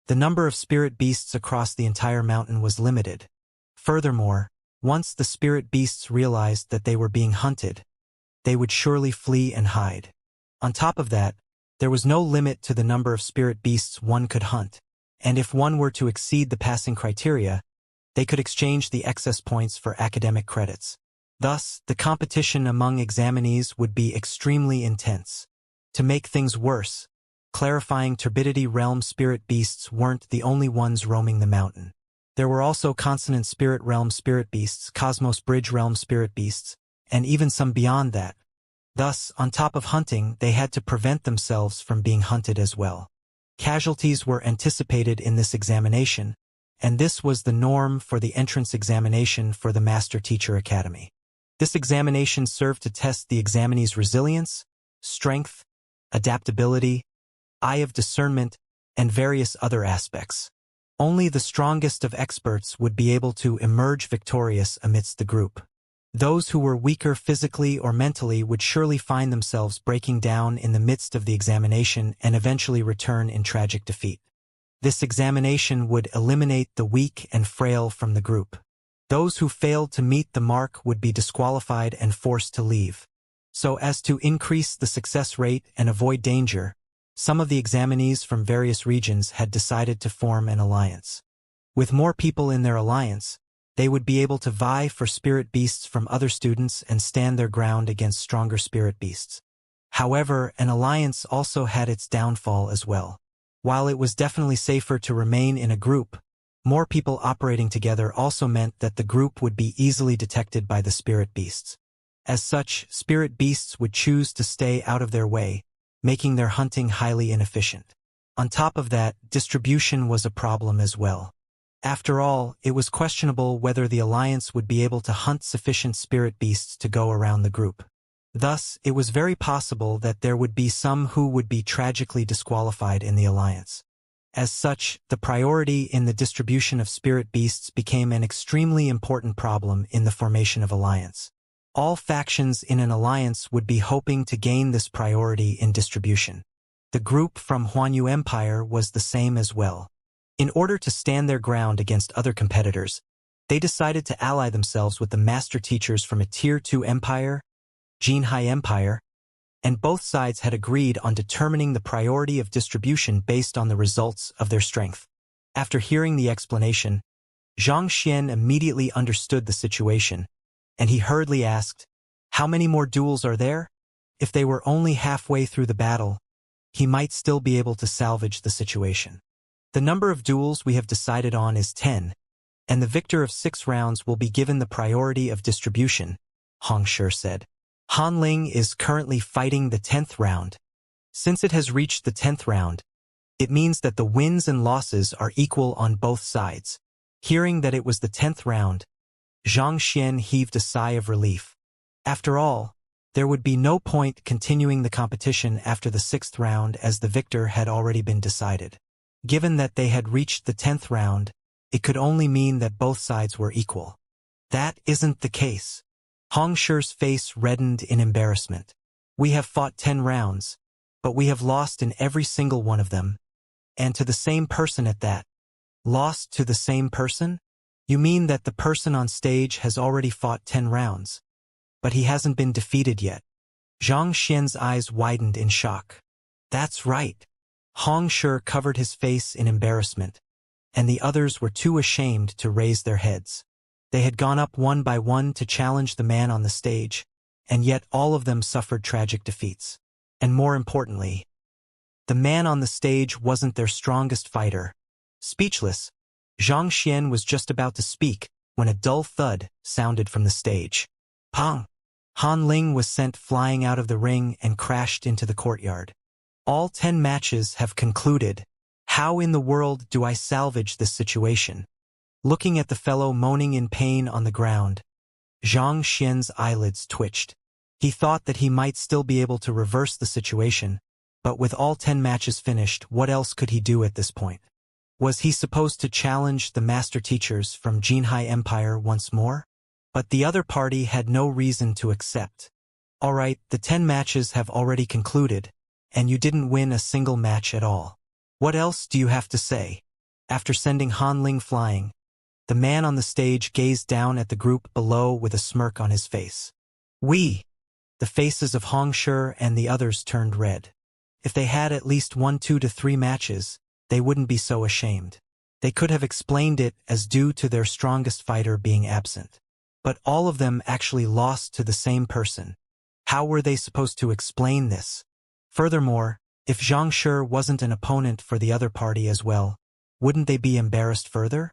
the number of spirit beasts across the entire mountain was limited. Furthermore, once the spirit beasts realized that they were being hunted, they would surely flee and hide. On top of that, there was no limit to the number of spirit beasts one could hunt, and if one were to exceed the passing criteria, they could exchange the excess points for academic credits. Thus, the competition among examinees would be extremely intense. To make things worse, clarifying turbidity realm spirit beasts weren't the only ones roaming the mountain. There were also consonant spirit realm spirit beasts, cosmos bridge realm spirit beasts, and even some beyond that. Thus, on top of hunting, they had to prevent themselves from being hunted as well. Casualties were anticipated in this examination, and this was the norm for the entrance examination for the Master Teacher Academy. This examination served to test the examinee's resilience, strength, adaptability, eye of discernment, and various other aspects. Only the strongest of experts would be able to emerge victorious amidst the group. Those who were weaker physically or mentally would surely find themselves breaking down in the midst of the examination and eventually return in tragic defeat. This examination would eliminate the weak and frail from the group. Those who failed to meet the mark would be disqualified and forced to leave. So as to increase the success rate and avoid danger, some of the examinees from various regions had decided to form an alliance. With more people in their alliance, they would be able to vie for spirit beasts from other students and stand their ground against stronger spirit beasts. However, an alliance also had its downfall as well. While it was definitely safer to remain in a group, More people operating together also meant that the group would be easily detected by the spirit beasts. As such, spirit beasts would choose to stay out of their way, making their hunting highly inefficient. On top of that, distribution was a problem as well. After all, it was questionable whether the Alliance would be able to hunt sufficient spirit beasts to go around the group. Thus, it was very possible that there would be some who would be tragically disqualified in the Alliance. As such, the priority in the distribution of spirit beasts became an extremely important problem in the formation of Alliance. All factions in an alliance would be hoping to gain this priority in distribution. The group from Huanyu Empire was the same as well. In order to stand their ground against other competitors, they decided to ally themselves with the master teachers from a Tier 2 empire, Jinhai Empire, and both sides had agreed on determining the priority of distribution based on the results of their strength. After hearing the explanation, Xianxia immediately understood the situation, and he hurriedly asked, "How many more duels are there?" If they were only halfway through the battle, he might still be able to salvage the situation. "The number of duels we have decided on is 10, and the victor of 6 rounds will be given the priority of distribution," Xianxia said. Han Ling is currently fighting the 10th round. Since it has reached the 10th round, it means that the wins and losses are equal on both sides. Hearing that it was the 10th round, Xianxia heaved a sigh of relief. After all, there would be no point continuing the competition after the 6th round as the victor had already been decided. Given that they had reached the 10th round, it could only mean that both sides were equal. That isn't the case. Xiangshi's face reddened in embarrassment. "We have fought 10 rounds, but we have lost in every single one of them. And to the same person at that." "Lost to the same person? You mean that the person on stage has already fought 10 rounds, but he hasn't been defeated yet?" Xianxia's eyes widened in shock. "That's right." Xianxia covered his face in embarrassment, and the others were too ashamed to raise their heads. They had gone up one by one to challenge the man on the stage, and yet all of them suffered tragic defeats. And more importantly, the man on the stage wasn't their strongest fighter. Speechless, Xianxia was just about to speak when a dull thud sounded from the stage. Pong! Han Ling was sent flying out of the ring and crashed into the courtyard. "All 10 matches have concluded. How in the world do I salvage this situation?" Looking at the fellow moaning in pain on the ground, Xianxia's eyelids twitched. He thought that he might still be able to reverse the situation, but with all 10 matches finished, what else could he do at this point? Was he supposed to challenge the master teachers from Jinhai Empire once more? But the other party had no reason to accept. "All right, the 10 matches have already concluded, and you didn't win a single match at all. What else do you have to say?" After sending Han Ling flying, the man on the stage gazed down at the group below with a smirk on his face. "We!" The faces of Xianxia and the others turned red. If they had at least won 2 to 3 matches, they wouldn't be so ashamed. They could have explained it as due to their strongest fighter being absent. But all of them actually lost to the same person. How were they supposed to explain this? Furthermore, if Xianxia wasn't an opponent for the other party as well, wouldn't they be embarrassed further?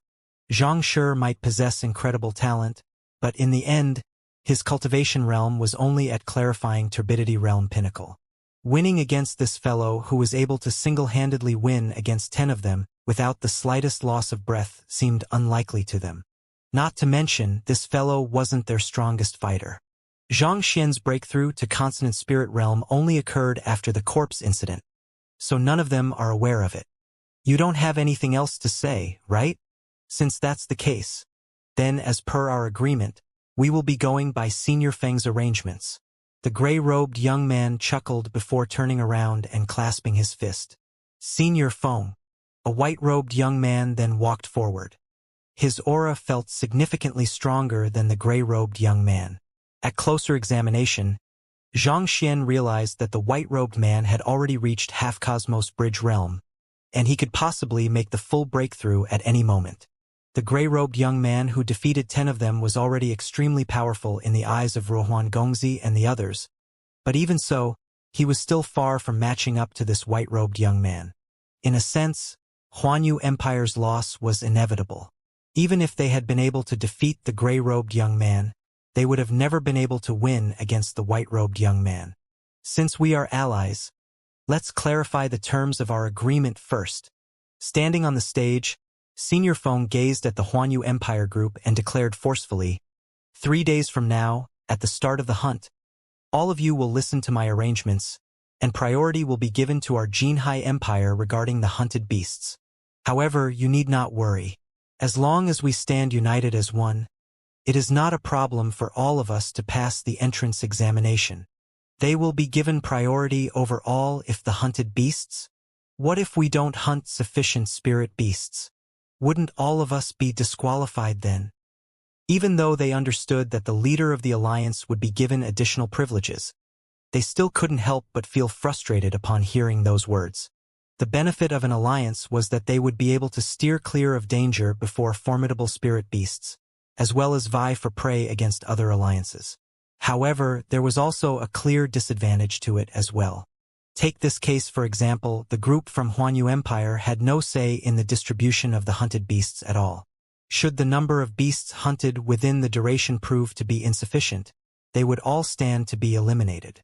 Xianxia might possess incredible talent, but in the end, his cultivation realm was only at clarifying turbidity realm pinnacle. Winning against this fellow who was able to single-handedly win against 10 of them without the slightest loss of breath seemed unlikely to them. Not to mention, this fellow wasn't their strongest fighter. Xianxia's breakthrough to consonant spirit realm only occurred after the corpse incident, so none of them are aware of it. "You don't have anything else to say, right? Since that's the case, then as per our agreement, we will be going by Senior Feng's arrangements." The gray-robed young man chuckled before turning around and clasping his fist. "Senior Feng." A white-robed young man then walked forward. His aura felt significantly stronger than the gray-robed young man. At closer examination, Xianxia realized that the white-robed man had already reached half-cosmos bridge realm, and he could possibly make the full breakthrough at any moment. The gray-robed young man who defeated 10 of them was already extremely powerful in the eyes of Rohuan Gongzi and the others, but even so, he was still far from matching up to this white-robed young man. In a sense, Huanyu Empire's loss was inevitable. Even if they had been able to defeat the gray-robed young man, they would have never been able to win against the white-robed young man. Since we are allies, let's clarify the terms of our agreement first. Standing on the stage, Senior Feng gazed at the Huanyu Empire group and declared forcefully, 3 days from now, at the start of the hunt, all of you will listen to my arrangements, and priority will be given to our Jinhai Empire regarding the hunted beasts. However, you need not worry. As long as we stand united as one, it is not a problem for all of us to pass the entrance examination. They will be given priority over all if the hunted beasts? What if we don't hunt sufficient spirit beasts? Wouldn't all of us be disqualified then? Even though they understood that the leader of the alliance would be given additional privileges, they still couldn't help but feel frustrated upon hearing those words. The benefit of an alliance was that they would be able to steer clear of danger before formidable spirit beasts, as well as vie for prey against other alliances. However, there was also a clear disadvantage to it as well. Take this case for example, the group from Huanyu Empire had no say in the distribution of the hunted beasts at all. Should the number of beasts hunted within the duration prove to be insufficient, they would all stand to be eliminated.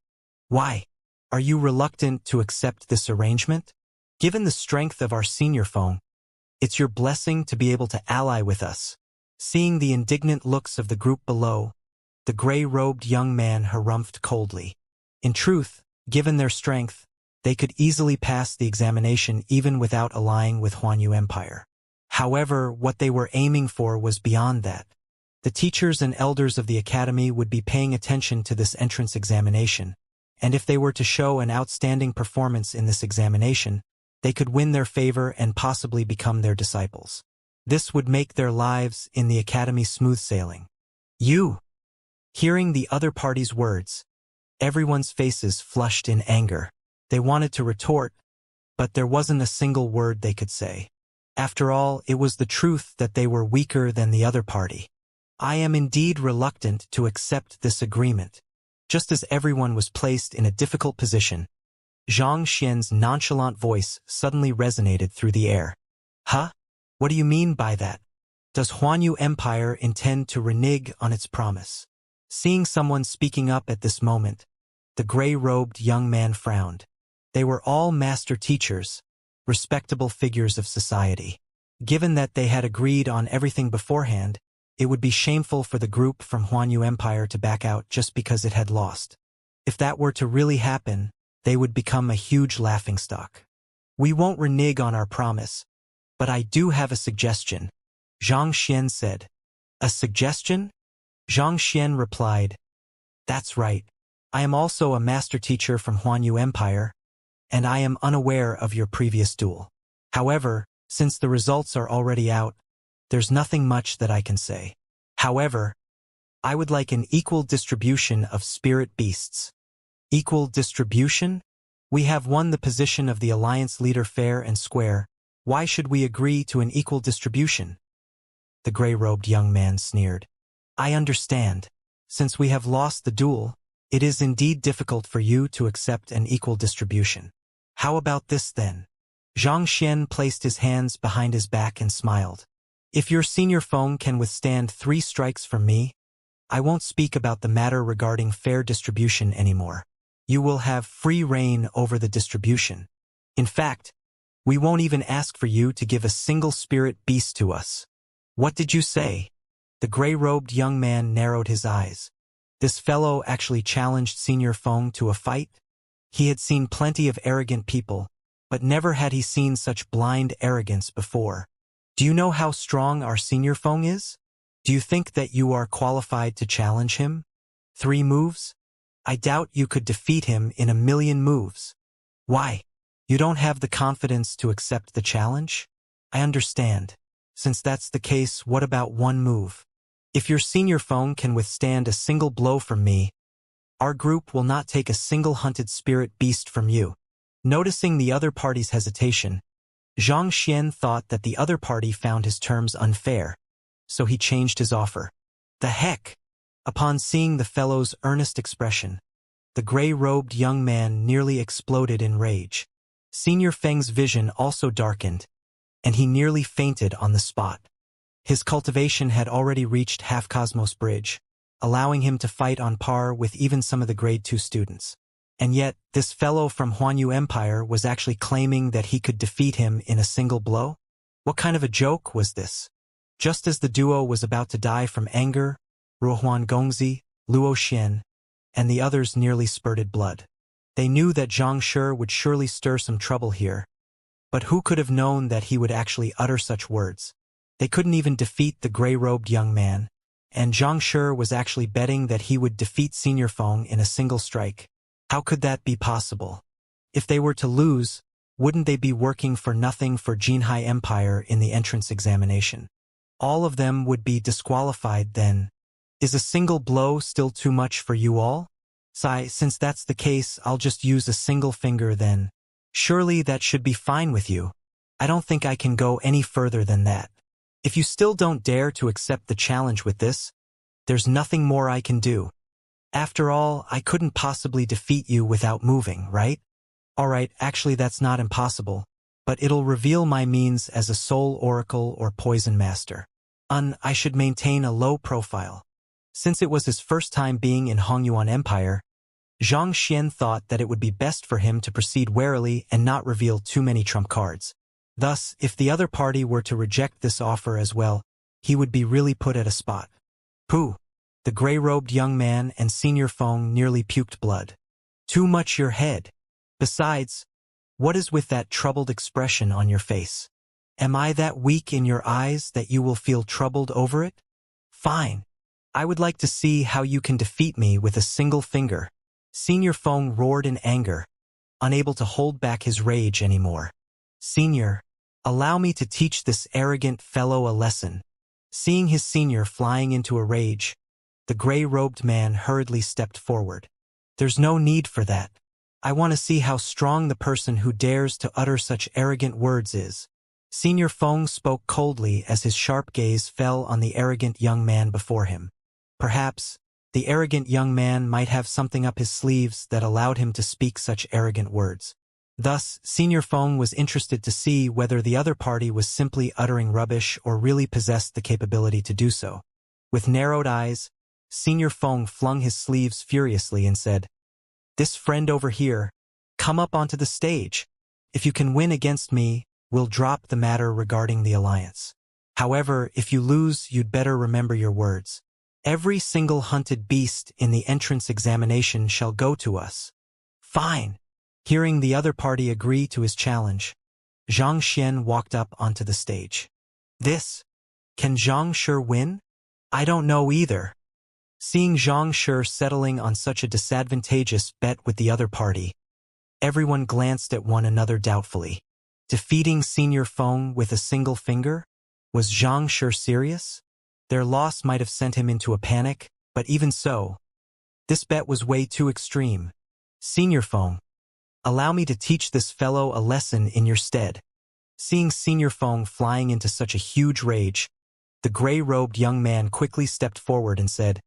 Why? Are you reluctant to accept this arrangement? Given the strength of our Senior Feng, it's your blessing to be able to ally with us. Seeing the indignant looks of the group below, the gray-robed young man harumphed coldly. In truth, given their strength, they could easily pass the examination even without allying with Huanyu Empire. However, what they were aiming for was beyond that. The teachers and elders of the academy would be paying attention to this entrance examination, and if they were to show an outstanding performance in this examination, they could win their favor and possibly become their disciples. This would make their lives in the academy smooth sailing. You! Hearing the other party's words, everyone's faces flushed in anger. They wanted to retort, but there wasn't a single word they could say. After all, it was the truth that they were weaker than the other party. I am indeed reluctant to accept this agreement. Just as everyone was placed in a difficult position, Xianxia's nonchalant voice suddenly resonated through the air. Huh? What do you mean by that? Does Huanyu Empire intend to renege on its promise? Seeing someone speaking up at this moment, the gray-robed young man frowned. They were all master teachers, respectable figures of society. Given that they had agreed on everything beforehand, it would be shameful for the group from Huanyu Empire to back out just because it had lost. If that were to really happen, they would become a huge laughingstock. We won't renege on our promise, but I do have a suggestion, Xianxia said. A suggestion? Xianxia replied, That's right. I am also a master teacher from Huanyu Empire, and I am unaware of your previous duel. However, since the results are already out, there's nothing much that I can say. However, I would like an equal distribution of spirit beasts. Equal distribution? We have won the position of the alliance leader fair and square. Why should we agree to an equal distribution? The gray-robed young man sneered. I understand. Since we have lost the duel, it is indeed difficult for you to accept an equal distribution. How about this then? Xianxia placed his hands behind his back and smiled. If your Senior Feng can withstand 3 strikes from me, I won't speak about the matter regarding fair distribution anymore. You will have free reign over the distribution. In fact, we won't even ask for you to give a single spirit beast to us. What did you say? The gray-robed young man narrowed his eyes. This fellow actually challenged Senior Feng to a fight? He had seen plenty of arrogant people, but never had he seen such blind arrogance before. Do you know how strong our Senior Feng is? Do you think that you are qualified to challenge him? 3 moves? I doubt you could defeat him in 1,000,000 moves. Why? You don't have the confidence to accept the challenge? I understand. Since that's the case, what about 1 move? If your Senior Feng can withstand a single blow from me, our group will not take a single hunted spirit beast from you. Noticing the other party's hesitation, Xianxia thought that the other party found his terms unfair, so he changed his offer. The heck! Upon seeing the fellow's earnest expression, the gray-robed young man nearly exploded in rage. Senior Feng's vision also darkened, and he nearly fainted on the spot. His cultivation had already reached half-cosmos bridge, allowing him to fight on par with even some of the grade 2 students. And yet, this fellow from Huanyu Empire was actually claiming that he could defeat him in a single blow? What kind of a joke was this? Just as the duo was about to die from anger, Ruohuan Gongzi, Luo Xian, and the others nearly spurted blood. They knew that Xianxia would surely stir some trouble here, but who could have known that he would actually utter such words? They couldn't even defeat the gray-robed young man, and Xianxia was actually betting that he would defeat Senior Feng in a single strike. How could that be possible? If they were to lose, wouldn't they be working for nothing for Jinhai Empire in the entrance examination? All of them would be disqualified then. Is a single blow still too much for you all? Since that's the case, I'll just use a single finger then. Surely that should be fine with you. I don't think I can go any further than that. If you still don't dare to accept the challenge with this, there's nothing more I can do. After all, I couldn't possibly defeat you without moving, right? Alright, actually that's not impossible, but it'll reveal my means as a soul oracle or poison master. I should maintain a low profile. Since it was his first time being in Hongyuan Empire, Zhang Xian thought that it would be best for him to proceed warily and not reveal too many trump cards. Thus, if the other party were to reject this offer as well, he would be really put at a spot. Pooh! The gray-robed young man and Senior Feng nearly puked blood. Too much your head. Besides, what is with that troubled expression on your face? Am I that weak in your eyes that you will feel troubled over it? Fine. I would like to see how you can defeat me with a single finger. Senior Feng roared in anger, unable to hold back his rage anymore. Senior, allow me to teach this arrogant fellow a lesson. Seeing his senior flying into a rage, the gray-robed man hurriedly stepped forward. There's no need for that. I want to see how strong the person who dares to utter such arrogant words is. Senior Feng spoke coldly as his sharp gaze fell on the arrogant young man before him. Perhaps, the arrogant young man might have something up his sleeves that allowed him to speak such arrogant words. Thus, Senior Feng was interested to see whether the other party was simply uttering rubbish or really possessed the capability to do so. With narrowed eyes, Senior Feng flung his sleeves furiously and said, "This friend over here, come up onto the stage. If you can win against me, we'll drop the matter regarding the alliance. However, if you lose, you'd better remember your words. Every single hunted beast in the entrance examination shall go to us." Fine. Hearing the other party agree to his challenge, Zhang Xian walked up onto the stage. Can Xianxia win? I don't know either. Seeing Xianxia settling on such a disadvantageous bet with the other party, everyone glanced at one another doubtfully. Defeating Senior Feng with a single finger? Was Xianxia serious? Their loss might have sent him into a panic, but even so, this bet was way too extreme. Senior Feng, allow me to teach this fellow a lesson in your stead. Seeing Senior Feng flying into such a huge rage, the gray-robed young man quickly stepped forward and said,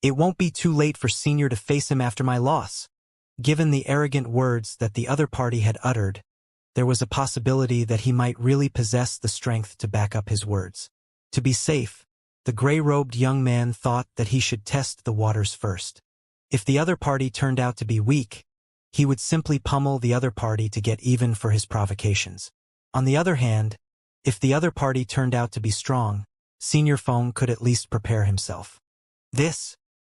"It won't be too late for Senior to face him after my loss." Given the arrogant words that the other party had uttered, there was a possibility that he might really possess the strength to back up his words. To be safe, the gray-robed young man thought that he should test the waters first. If the other party turned out to be weak, he would simply pummel the other party to get even for his provocations. On the other hand, if the other party turned out to be strong, Senior Feng could at least prepare himself.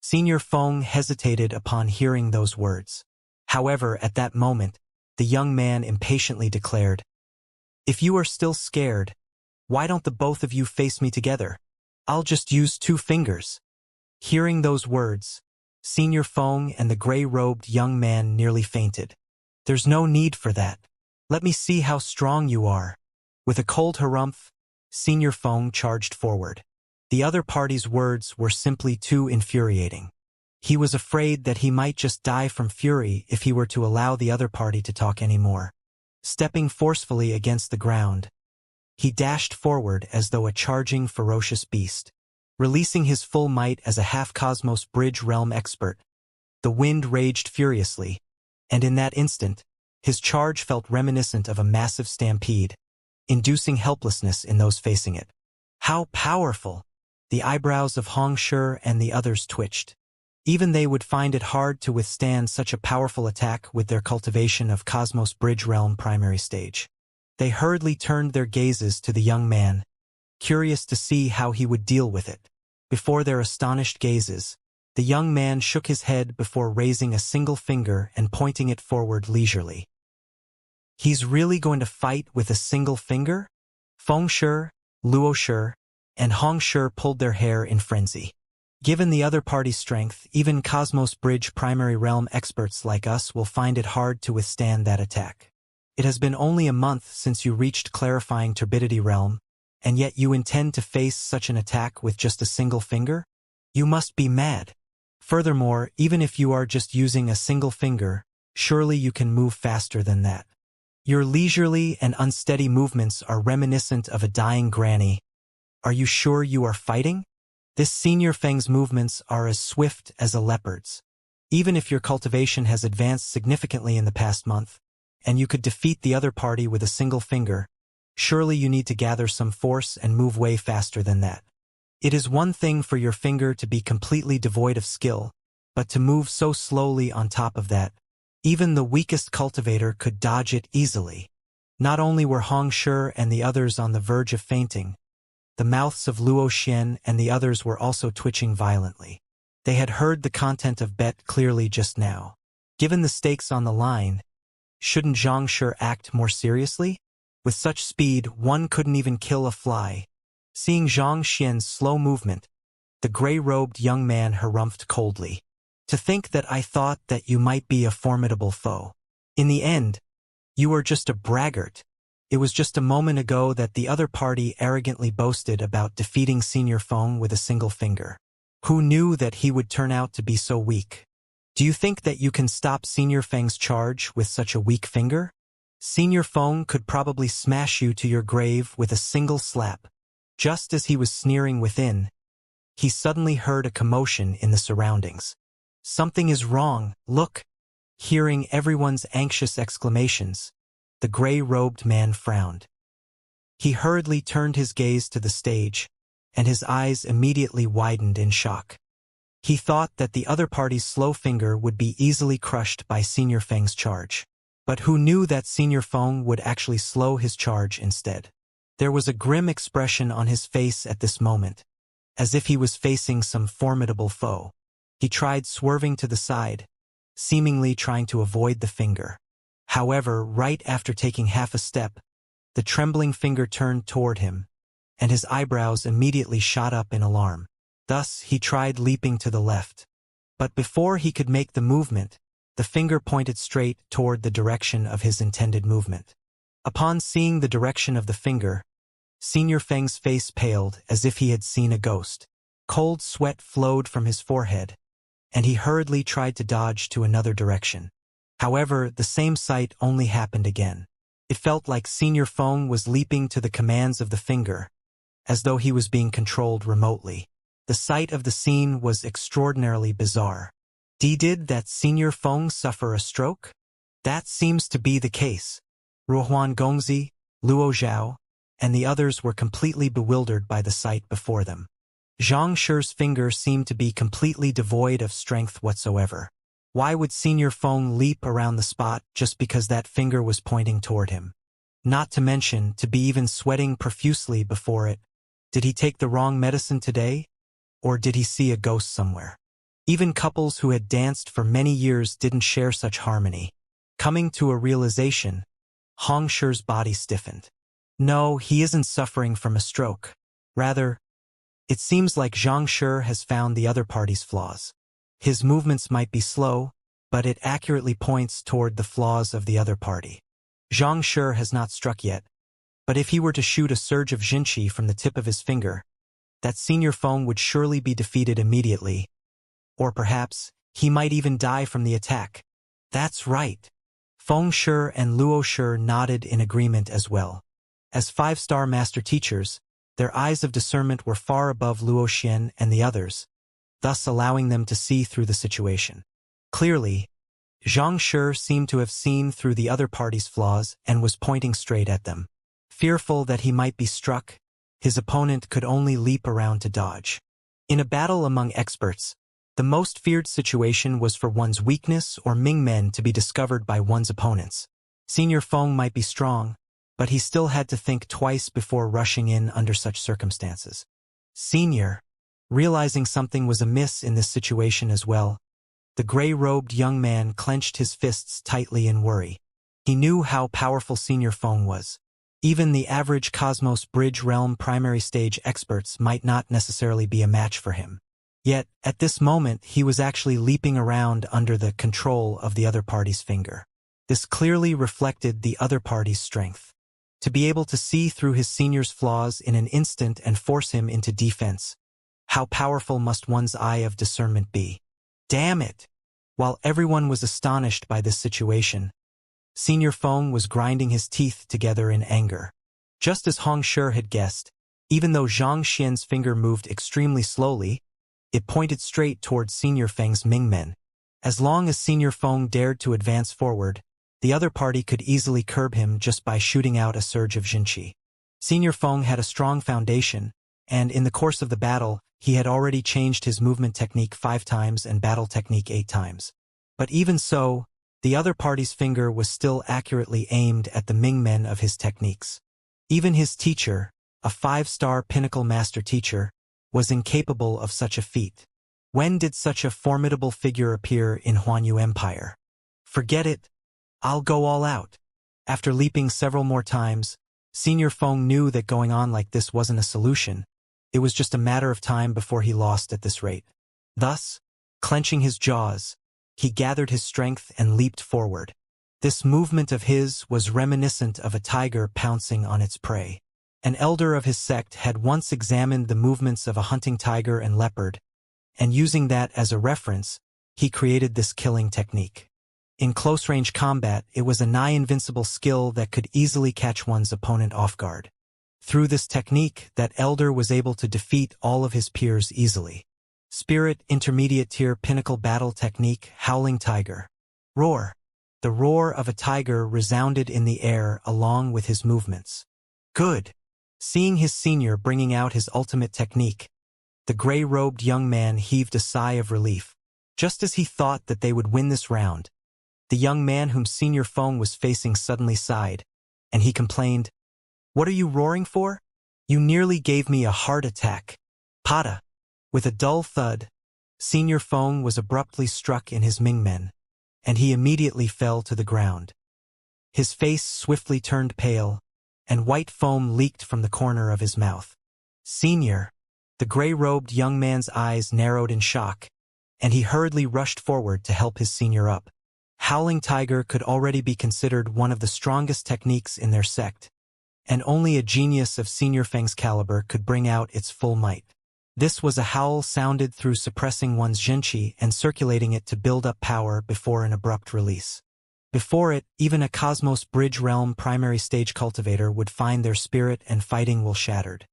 Senior Feng hesitated upon hearing those words. However, at that moment, the young man impatiently declared, "If you are still scared, why don't the both of you face me together? I'll just use 2 fingers." Hearing those words, Senior Feng and the gray-robed young man nearly fainted. "There's no need for that. Let me see how strong you are." With a cold harumph, Senior Feng charged forward. The other party's words were simply too infuriating. He was afraid that he might just die from fury if he were to allow the other party to talk anymore. Stepping forcefully against the ground, he dashed forward as though a charging, ferocious beast. Releasing his full might as a half-cosmos bridge realm expert, the wind raged furiously, and in that instant, his charge felt reminiscent of a massive stampede. inducing helplessness in those facing it. How powerful! The eyebrows of Xianxia and the others twitched. Even they would find it hard to withstand such a powerful attack with their cultivation of Cosmos Bridge Realm primary stage. They hurriedly turned their gazes to the young man, curious to see how he would deal with it. Before their astonished gazes, the young man shook his head before raising a single finger and pointing it forward leisurely. He's really going to fight with a single finger? Fengshi, Luoshi, and Hongshi pulled their hair in frenzy. Given the other party's strength, even Cosmos Bridge primary realm experts like us will find it hard to withstand that attack. It has been only a month since you reached clarifying turbidity realm, and yet you intend to face such an attack with just a single finger? You must be mad. Furthermore, even if you are just using a single finger, surely you can move faster than that. Your leisurely and unsteady movements are reminiscent of a dying granny. Are you sure you are fighting? This Senior Feng's movements are as swift as a leopard's. Even if your cultivation has advanced significantly in the past month, and you could defeat the other party with a single finger, surely you need to gather some force and move way faster than that. It is one thing for your finger to be completely devoid of skill, but to move so slowly on top of that, even the weakest cultivator could dodge it easily. Not only were Hongshi and the others on the verge of fainting, the mouths of Luo Xian and the others were also twitching violently. They had heard the content of bet clearly just now. Given the stakes on the line, shouldn't Xianxia act more seriously? With such speed, one couldn't even kill a fly. Seeing Zhang Xian's slow movement, the gray-robed young man harumphed coldly. To think that I thought that you might be a formidable foe. In the end, you were just a braggart. It was just a moment ago that the other party arrogantly boasted about defeating Senior Feng with a single finger. Who knew that he would turn out to be so weak? Do you think that you can stop Senior Feng's charge with such a weak finger? Senior Feng could probably smash you to your grave with a single slap. Just as he was sneering within, he suddenly heard a commotion in the surroundings. Something is wrong, look! Hearing everyone's anxious exclamations, the gray-robed man frowned. He hurriedly turned his gaze to the stage, and his eyes immediately widened in shock. He thought that the other party's slow finger would be easily crushed by Senior Feng's charge. But who knew that Senior Feng would actually slow his charge instead? There was a grim expression on his face at this moment, as if he was facing some formidable foe. He tried swerving to the side, seemingly trying to avoid the finger. However, right after taking half a step, the trembling finger turned toward him, and his eyebrows immediately shot up in alarm. Thus, he tried leaping to the left. But before he could make the movement, the finger pointed straight toward the direction of his intended movement. Upon seeing the direction of the finger, Senior Feng's face paled as if he had seen a ghost. Cold sweat flowed from his forehead, and he hurriedly tried to dodge to another direction. However, the same sight only happened again. It felt like Senior Feng was leaping to the commands of the finger, as though he was being controlled remotely. The sight of the scene was extraordinarily bizarre. Did that Senior Feng suffer a stroke? That seems to be the case. Ruohuan Gongzi, Luo Zhao, and the others were completely bewildered by the sight before them. Zhang Shi's finger seemed to be completely devoid of strength whatsoever. Why would Senior Feng leap around the spot just because that finger was pointing toward him? Not to mention, to be even sweating profusely before it. Did he take the wrong medicine today? Or did he see a ghost somewhere? Even couples who had danced for many years didn't share such harmony. Coming to a realization, Hongxi's body stiffened. No, he isn't suffering from a stroke. Rather, it seems like Zhang Shi has found the other party's flaws. His movements might be slow, but it accurately points toward the flaws of the other party. Zhang Shi has not struck yet, but if he were to shoot a surge of Jinqi from the tip of his finger, that Senior Feng would surely be defeated immediately. Or perhaps, he might even die from the attack. That's right. Feng Shi and Luo Shi nodded in agreement as well. As five-star master teachers, their eyes of discernment were far above Luo Xian and the others, thus allowing them to see through the situation. Clearly, Zhang Shi seemed to have seen through the other party's flaws and was pointing straight at them. Fearful that he might be struck, his opponent could only leap around to dodge. In a battle among experts, the most feared situation was for one's weakness or Mingmen to be discovered by one's opponents. Senior Feng might be strong, but he still had to think twice before rushing in under such circumstances. Senior, realizing something was amiss in this situation as well, the gray-robed young man clenched his fists tightly in worry. He knew how powerful Senior Feng was. Even the average Cosmos Bridge Realm primary stage experts might not necessarily be a match for him. Yet, at this moment, he was actually leaping around under the control of the other party's finger. This clearly reflected the other party's strength. To be able to see through his senior's flaws in an instant and force him into defense, how powerful must one's eye of discernment be? Damn it! While everyone was astonished by this situation, Senior Feng was grinding his teeth together in anger. Just as Hong Shi had guessed, even though Zhang Xian's finger moved extremely slowly, it pointed straight towards Senior Feng's Mingmen. As long as Senior Feng dared to advance forward, the other party could easily curb him just by shooting out a surge of Jinqi. Senior Feng had a strong foundation, and in the course of the battle, he had already changed his movement technique 5 times and battle technique 8 times. But even so, the other party's finger was still accurately aimed at the Mingmen of his techniques. Even his teacher, a 5-star pinnacle master teacher, was incapable of such a feat. When did such a formidable figure appear in Huanyu Empire? Forget it. I'll go all out. After leaping several more times, Senior Feng knew that going on like this wasn't a solution. It was just a matter of time before he lost at this rate. Thus, clenching his jaws, he gathered his strength and leaped forward. This movement of his was reminiscent of a tiger pouncing on its prey. An elder of his sect had once examined the movements of a hunting tiger and leopard, and using that as a reference, he created this killing technique. In close-range combat, it was a nigh-invincible skill that could easily catch one's opponent off guard. Through this technique, that elder was able to defeat all of his peers easily. Spirit Intermediate Tier Pinnacle Battle Technique Howling Tiger. Roar. The roar of a tiger resounded in the air along with his movements. Good. Seeing his senior bringing out his ultimate technique, the gray-robed young man heaved a sigh of relief. Just as he thought that they would win this round, the young man whom Senior Feng was facing suddenly sighed, and he complained, "What are you roaring for? You nearly gave me a heart attack." Pada. With a dull thud, Senior Feng was abruptly struck in his Mingmen, and he immediately fell to the ground. His face swiftly turned pale, and white foam leaked from the corner of his mouth. Senior. The gray-robed young man's eyes narrowed in shock, and he hurriedly rushed forward to help his senior up. Howling Tiger could already be considered one of the strongest techniques in their sect, and only a genius of Senior Feng's caliber could bring out its full might. This was a howl sounded through suppressing one's Jinqi and circulating it to build up power before an abrupt release. Before it, even a Cosmos Bridge Realm primary stage cultivator would find their spirit and fighting will shattered.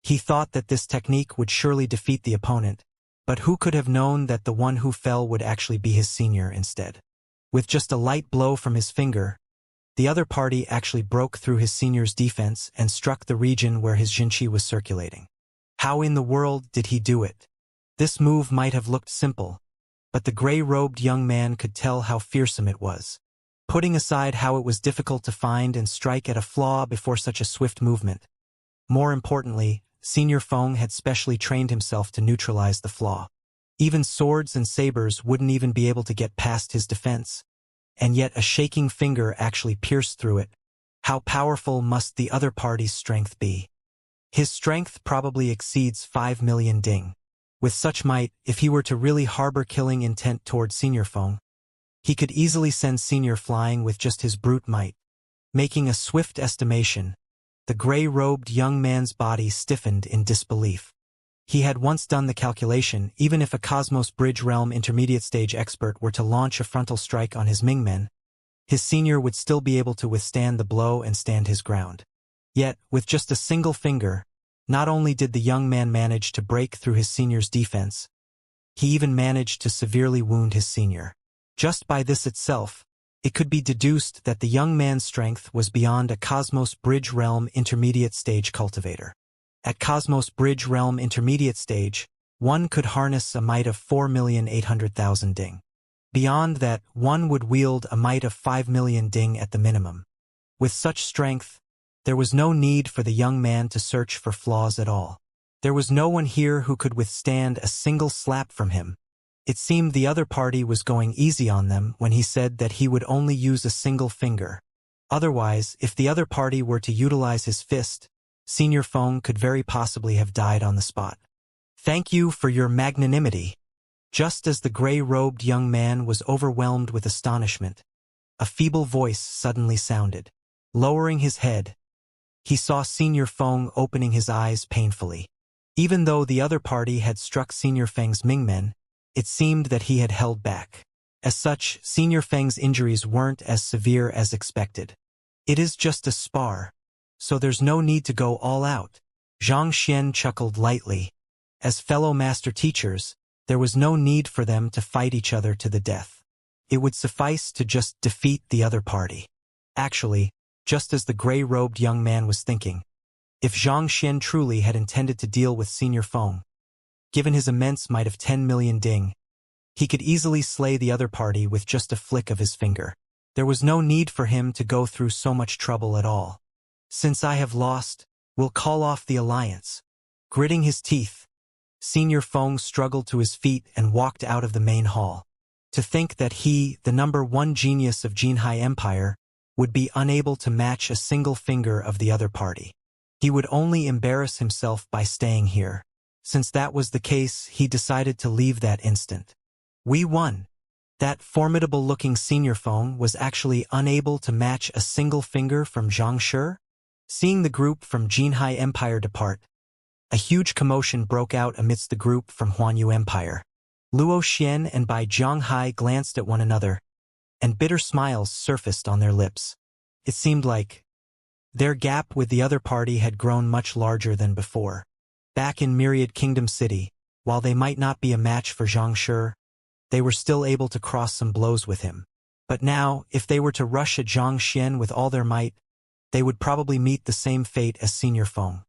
He thought that this technique would surely defeat the opponent, but who could have known that the one who fell would actually be his senior instead? With just a light blow from his finger, the other party actually broke through his senior's defense and struck the region where his Jinqi was circulating. How in the world did he do it? This move might have looked simple, but the gray-robed young man could tell how fearsome it was. Putting aside how it was difficult to find and strike at a flaw before such a swift movement, more importantly, Senior Feng had specially trained himself to neutralize the flaw. Even swords and sabers wouldn't even be able to get past his defense, and yet a shaking finger actually pierced through it. How powerful must the other party's strength be? His strength probably exceeds 5 million ding. With such might, if he were to really harbor killing intent toward Senior Feng, he could easily send Senior flying with just his brute might. Making a swift estimation, the gray-robed young man's body stiffened in disbelief. He had once done the calculation, even if a Cosmos Bridge Realm intermediate stage expert were to launch a frontal strike on his Mingmen, his senior would still be able to withstand the blow and stand his ground. Yet, with just a single finger, not only did the young man manage to break through his senior's defense, he even managed to severely wound his senior. Just by this itself, it could be deduced that the young man's strength was beyond a Cosmos Bridge Realm Intermediate Stage cultivator. At Cosmos Bridge Realm Intermediate Stage, one could harness a might of 4,800,000 ding. Beyond that, one would wield a might of 5 million ding at the minimum. With such strength, there was no need for the young man to search for flaws at all. There was no one here who could withstand a single slap from him. It seemed the other party was going easy on them when he said that he would only use a single finger. Otherwise, if the other party were to utilize his fist, Senior Feng could very possibly have died on the spot. "Thank you for your magnanimity." Just as the gray-robed young man was overwhelmed with astonishment, a feeble voice suddenly sounded. Lowering his head, he saw Senior Feng opening his eyes painfully. Even though the other party had struck Senior Feng's Mingmen, it seemed that he had held back. As such, Senior Feng's injuries weren't as severe as expected. "It is just a spar, so there's no need to go all out." Xianxia chuckled lightly. As fellow master teachers, there was no need for them to fight each other to the death. It would suffice to just defeat the other party. Actually, just as the gray-robed young man was thinking, if Xianxia truly had intended to deal with Senior Feng, given his immense might of 10 million ding, he could easily slay the other party with just a flick of his finger. There was no need for him to go through so much trouble at all. "Since I have lost, we'll call off the alliance." Gritting his teeth, Senior Feng struggled to his feet and walked out of the main hall. To think that he, the #1 genius of Jinhai Empire, would be unable to match a single finger of the other party. He would only embarrass himself by staying here. Since that was the case, he decided to leave that instant. We won. That formidable-looking Senior Feng was actually unable to match a single finger from Xianxia? Seeing the group from Jinhai Empire depart, a huge commotion broke out amidst the group from Huanyu Empire. Luo Xian and Bai Zhonghai glanced at one another, and bitter smiles surfaced on their lips. It seemed like their gap with the other party had grown much larger than before. Back in Myriad Kingdom City, while they might not be a match for Xianxia, they were still able to cross some blows with him. But now, if they were to rush at Xianxia with all their might, they would probably meet the same fate as Senior Feng.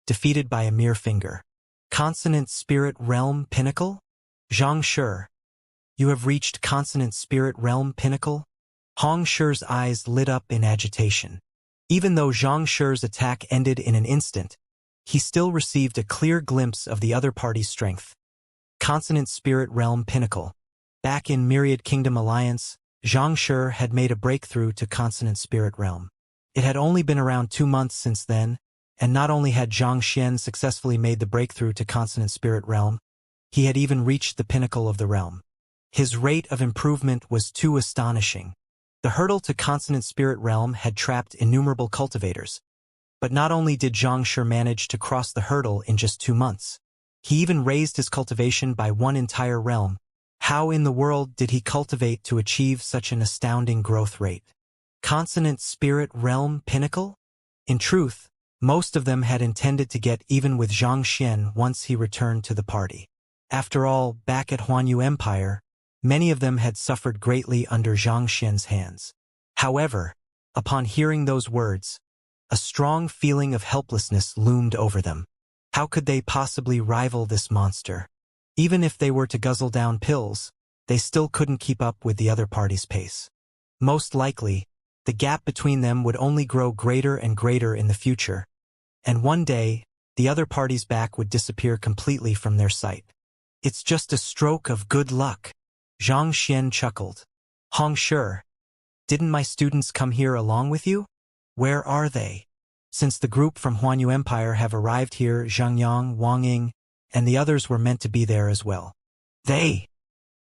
Defeated by a mere finger. Consonant Spirit Realm Pinnacle? Xianxia, you have reached Consonant Spirit Realm Pinnacle? Xia's eyes lit up in agitation. Even though Xia's attack ended in an instant, he still received a clear glimpse of the other party's strength. Consonant Spirit Realm Pinnacle. Back in Myriad Kingdom Alliance, Xianxia had made a breakthrough to Consonant Spirit Realm. It had only been around 2 months since then, and not only had Xianxia successfully made the breakthrough to Consonant Spirit Realm, he had even reached the pinnacle of the realm. His rate of improvement was too astonishing. The hurdle to Consonant Spirit Realm had trapped innumerable cultivators. But not only did Xianxia manage to cross the hurdle in just 2 months, he even raised his cultivation by 1 entire realm. How in the world did he cultivate to achieve such an astounding growth rate? Consonant Spirit Realm Pinnacle? In truth, most of them had intended to get even with Xianxia once he returned to the party. After all, back at Huanyu Empire, many of them had suffered greatly under Xianxia's hands. However, upon hearing those words, a strong feeling of helplessness loomed over them. How could they possibly rival this monster? Even if they were to guzzle down pills, they still couldn't keep up with the other party's pace. Most likely, the gap between them would only grow greater and greater in the future, and one day, the other party's back would disappear completely from their sight. It's just a stroke of good luck. Xianxia chuckled. Xianxia, didn't my students come here along with you? Where are they? Since the group from Huanyu Empire have arrived here, Zhangyang, Wang Ying, and the others were meant to be there as well. They!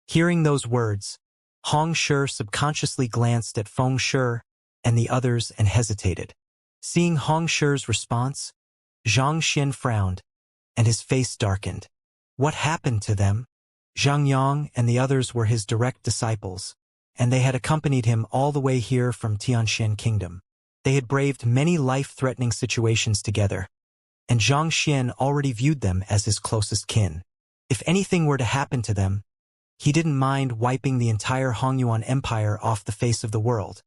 Hearing those words, Xianxia subconsciously glanced at Feng Shi and the others and hesitated. Seeing Xia's response, Xianxia frowned, and his face darkened. What happened to them? Zhangyang and the others were his direct disciples, and they had accompanied him all the way here from Tianxian Kingdom. They had braved many life-threatening situations together, and Xianxia already viewed them as his closest kin. If anything were to happen to them, He didn't mind wiping the entire Hongyuan Empire off the face of the world.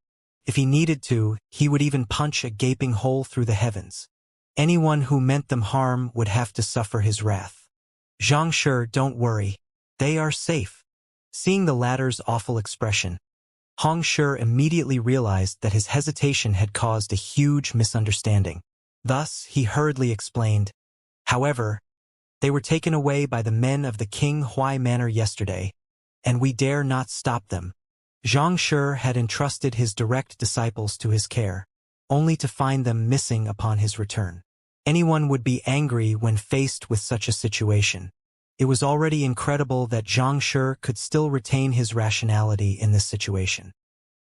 If he needed to, he would even punch a gaping hole through the heavens. Anyone who meant them harm would have to suffer his wrath. Xianxia, don't worry. They are safe. Seeing the latter's awful expression, Hongshi immediately realized that his hesitation had caused a huge misunderstanding. Thus, he hurriedly explained, however, they were taken away by the men of the King Hui Manor yesterday, and we dare not stop them. Xianxia had entrusted his direct disciples to his care, only to find them missing upon his return. Anyone would be angry when faced with such a situation. It was already incredible that Xianxia could still retain his rationality in this situation.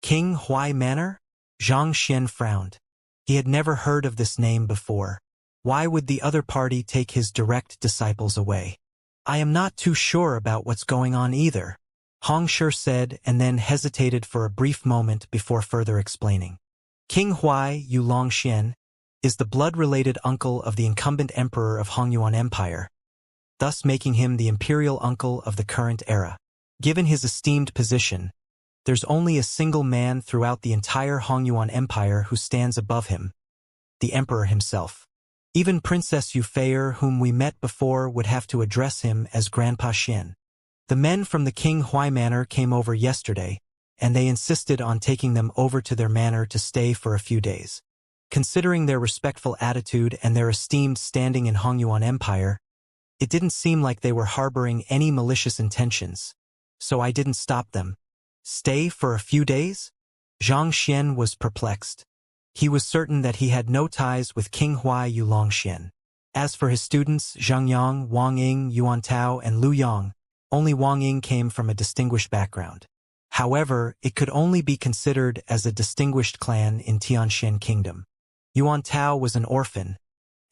King Hui Manor? Zhang Xian frowned. He had never heard of this name before. Why would the other party take his direct disciples away? I am not too sure about what's going on either, Hongshi said, and then hesitated for a brief moment before further explaining. King Hui Yulongxian is the blood-related uncle of the incumbent emperor of Hongyuan Empire, thus making him the imperial uncle of the current era. Given his esteemed position, there's only a single man throughout the entire Hongyuan Empire who stands above him, the emperor himself. Even Princess Yufei, whom we met before, would have to address him as Grandpa Xian. The men from the King Hui Manor came over yesterday, and they insisted on taking them over to their manor to stay for a few days. Considering their respectful attitude and their esteemed standing in Hongyuan Empire, it didn't seem like they were harboring any malicious intentions, so I didn't stop them. Stay for a few days? Zhang Xian was perplexed. He was certain that he had no ties with King Hui Yulongxian. As for his students, Zhang Yang, Wang Ying, Yuan Tao, and Lu Yang, only Wang Ying came from a distinguished background. However, it could only be considered as a distinguished clan in Tianxian Kingdom. Yuan Tao was an orphan,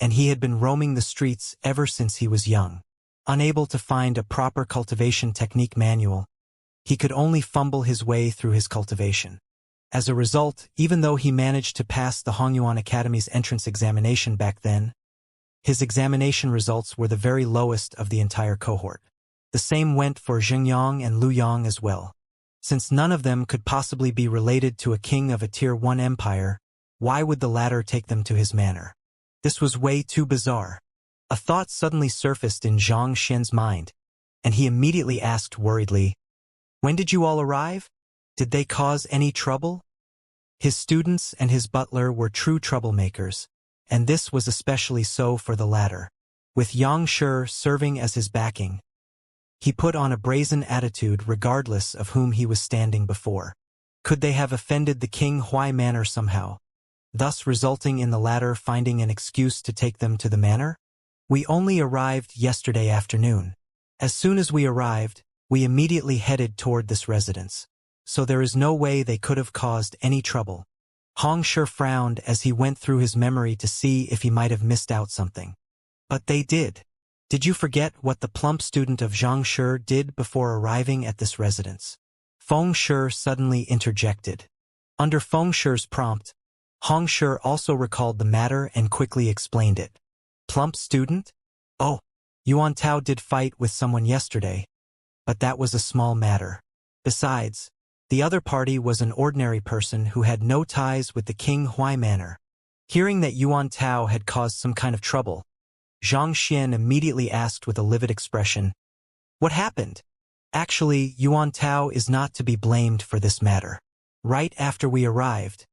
and he had been roaming the streets ever since he was young. Unable to find a proper cultivation technique manual, he could only fumble his way through his cultivation. As a result, even though he managed to pass the Hongyuan Academy's entrance examination back then, his examination results were the very lowest of the entire cohort. The same went for Xingyang and Lu Yang as well. Since none of them could possibly be related to a king of a Tier 1 empire, why would the latter take them to his manor? This was way too bizarre. A thought suddenly surfaced in Zhang Xian's mind, and he immediately asked worriedly, "When did you all arrive? Did they cause any trouble?" His students and his butler were true troublemakers, and this was especially so for the latter. With Yang Shi serving as his backing, he put on a brazen attitude regardless of whom he was standing before. Could they have offended the King Hui Manor somehow, thus resulting in the latter finding an excuse to take them to the manor? We only arrived yesterday afternoon. As soon as we arrived, we immediately headed toward this residence, so there is no way they could have caused any trouble. Hongshi frowned as he went through his memory to see if he might have missed out something. But they did. Did you forget what the plump student of Xianxia did before arriving at this residence? Fengshi suddenly interjected. Under Fengshi's prompt, Hongshi also recalled the matter and quickly explained it. Plump student? Oh, Yuan Tao did fight with someone yesterday, but that was a small matter. Besides, the other party was an ordinary person who had no ties with the King Hui Manor. Hearing that Yuan Tao had caused some kind of trouble, Zhang Xian immediately asked with a livid expression, "What happened?" Actually, Yuan Tao is not to be blamed for this matter. Right after we arrived,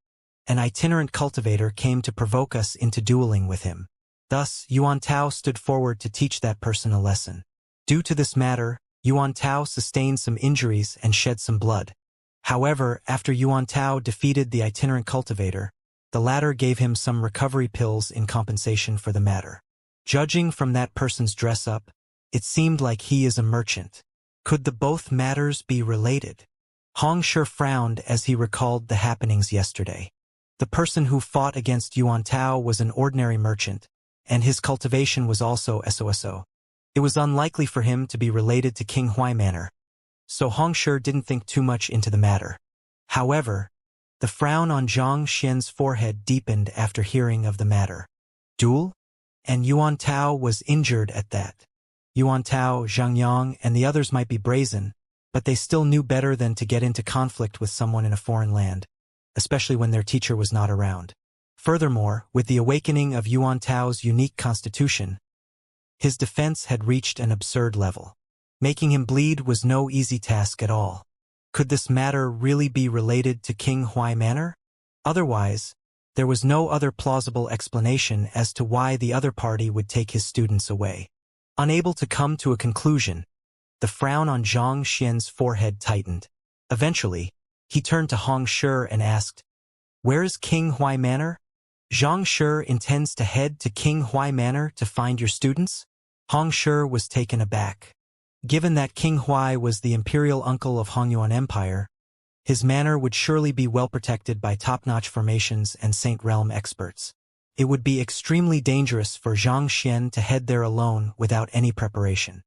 an itinerant cultivator came to provoke us into dueling with him. Thus, Yuan Tao stood forward to teach that person a lesson. Due to this matter, Yuan Tao sustained some injuries and shed some blood. However, after Yuan Tao defeated the itinerant cultivator, the latter gave him some recovery pills in compensation for the matter. Judging from that person's dress-up, it seemed like he is a merchant. Could the both matters be related? Hongshi frowned as he recalled the happenings yesterday. The person who fought against Yuan Tao was an ordinary merchant, and his cultivation was also SOSO. It was unlikely for him to be related to King Hui Manor, so Hongshi didn't think too much into the matter. However, the frown on Zhang Xian's forehead deepened after hearing of the matter. Duel? And Yuan Tao was injured at that. Yuan Tao, Zhang Yang, and the others might be brazen, but they still knew better than to get into conflict with someone in a foreign land, especially when their teacher was not around. Furthermore, with the awakening of Yuan Tao's unique constitution, his defense had reached an absurd level. Making him bleed was no easy task at all. Could this matter really be related to King Huai Manor? Otherwise, there was no other plausible explanation as to why the other party would take his students away. Unable to come to a conclusion, the frown on Zhang Xian's forehead tightened. Eventually, he turned to Hong Shi and asked, "Where is King Huai Manor?" "Zhang Shi intends to head to King Huai Manor to find your students?" Hong Shi was taken aback. Given that King Huai was the imperial uncle of Hongyuan Empire, his manor would surely be well protected by top-notch formations and Saint Realm experts. It would be extremely dangerous for Zhang Xian to head there alone without any preparation.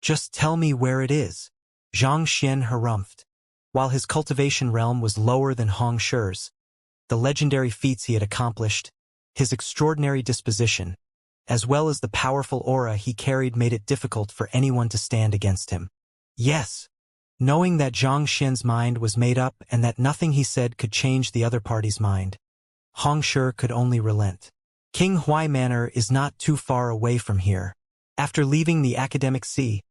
"Just tell me where it is," Zhang Xian harumphed. While his cultivation realm was lower than Hong Shi's, the legendary feats he had accomplished, his extraordinary disposition, as well as the powerful aura he carried made it difficult for anyone to stand against him. Yes. Knowing that Zhang Xian's mind was made up and that nothing he said could change the other party's mind, Hong Shi could only relent. King Huai Manor is not too far away from here. After leaving the academic sea,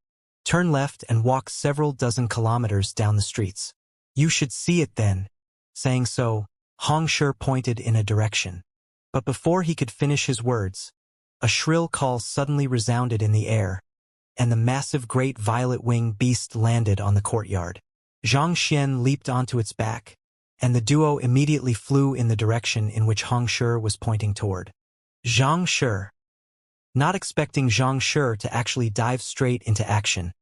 turn left and walk several dozen kilometers down the streets. You should see it then. Saying so, Hong Shi pointed in a direction. But before he could finish his words, a shrill call suddenly resounded in the air, and the massive great violet-winged beast landed on the courtyard. Zhang Xian leaped onto its back, and the duo immediately flew in the direction in which Hong Shi was pointing toward. Zhang Shi. Not expecting Zhang Shi to actually dive straight into action,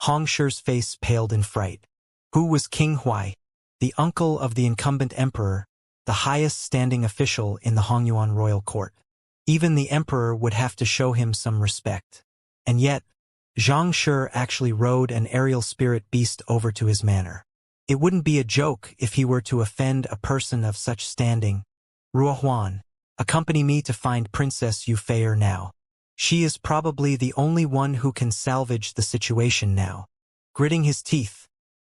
Hong Shi's face paled in fright. Who was King Huai? The uncle of the incumbent emperor, the highest standing official in the Hongyuan royal court. Even the emperor would have to show him some respect. And yet, Zhang Shi actually rode an aerial spirit beast over to his manor. It wouldn't be a joke if he were to offend a person of such standing. "Ruohuan, accompany me to find Princess Yufei now. She is probably the only one who can salvage the situation now." Gritting his teeth,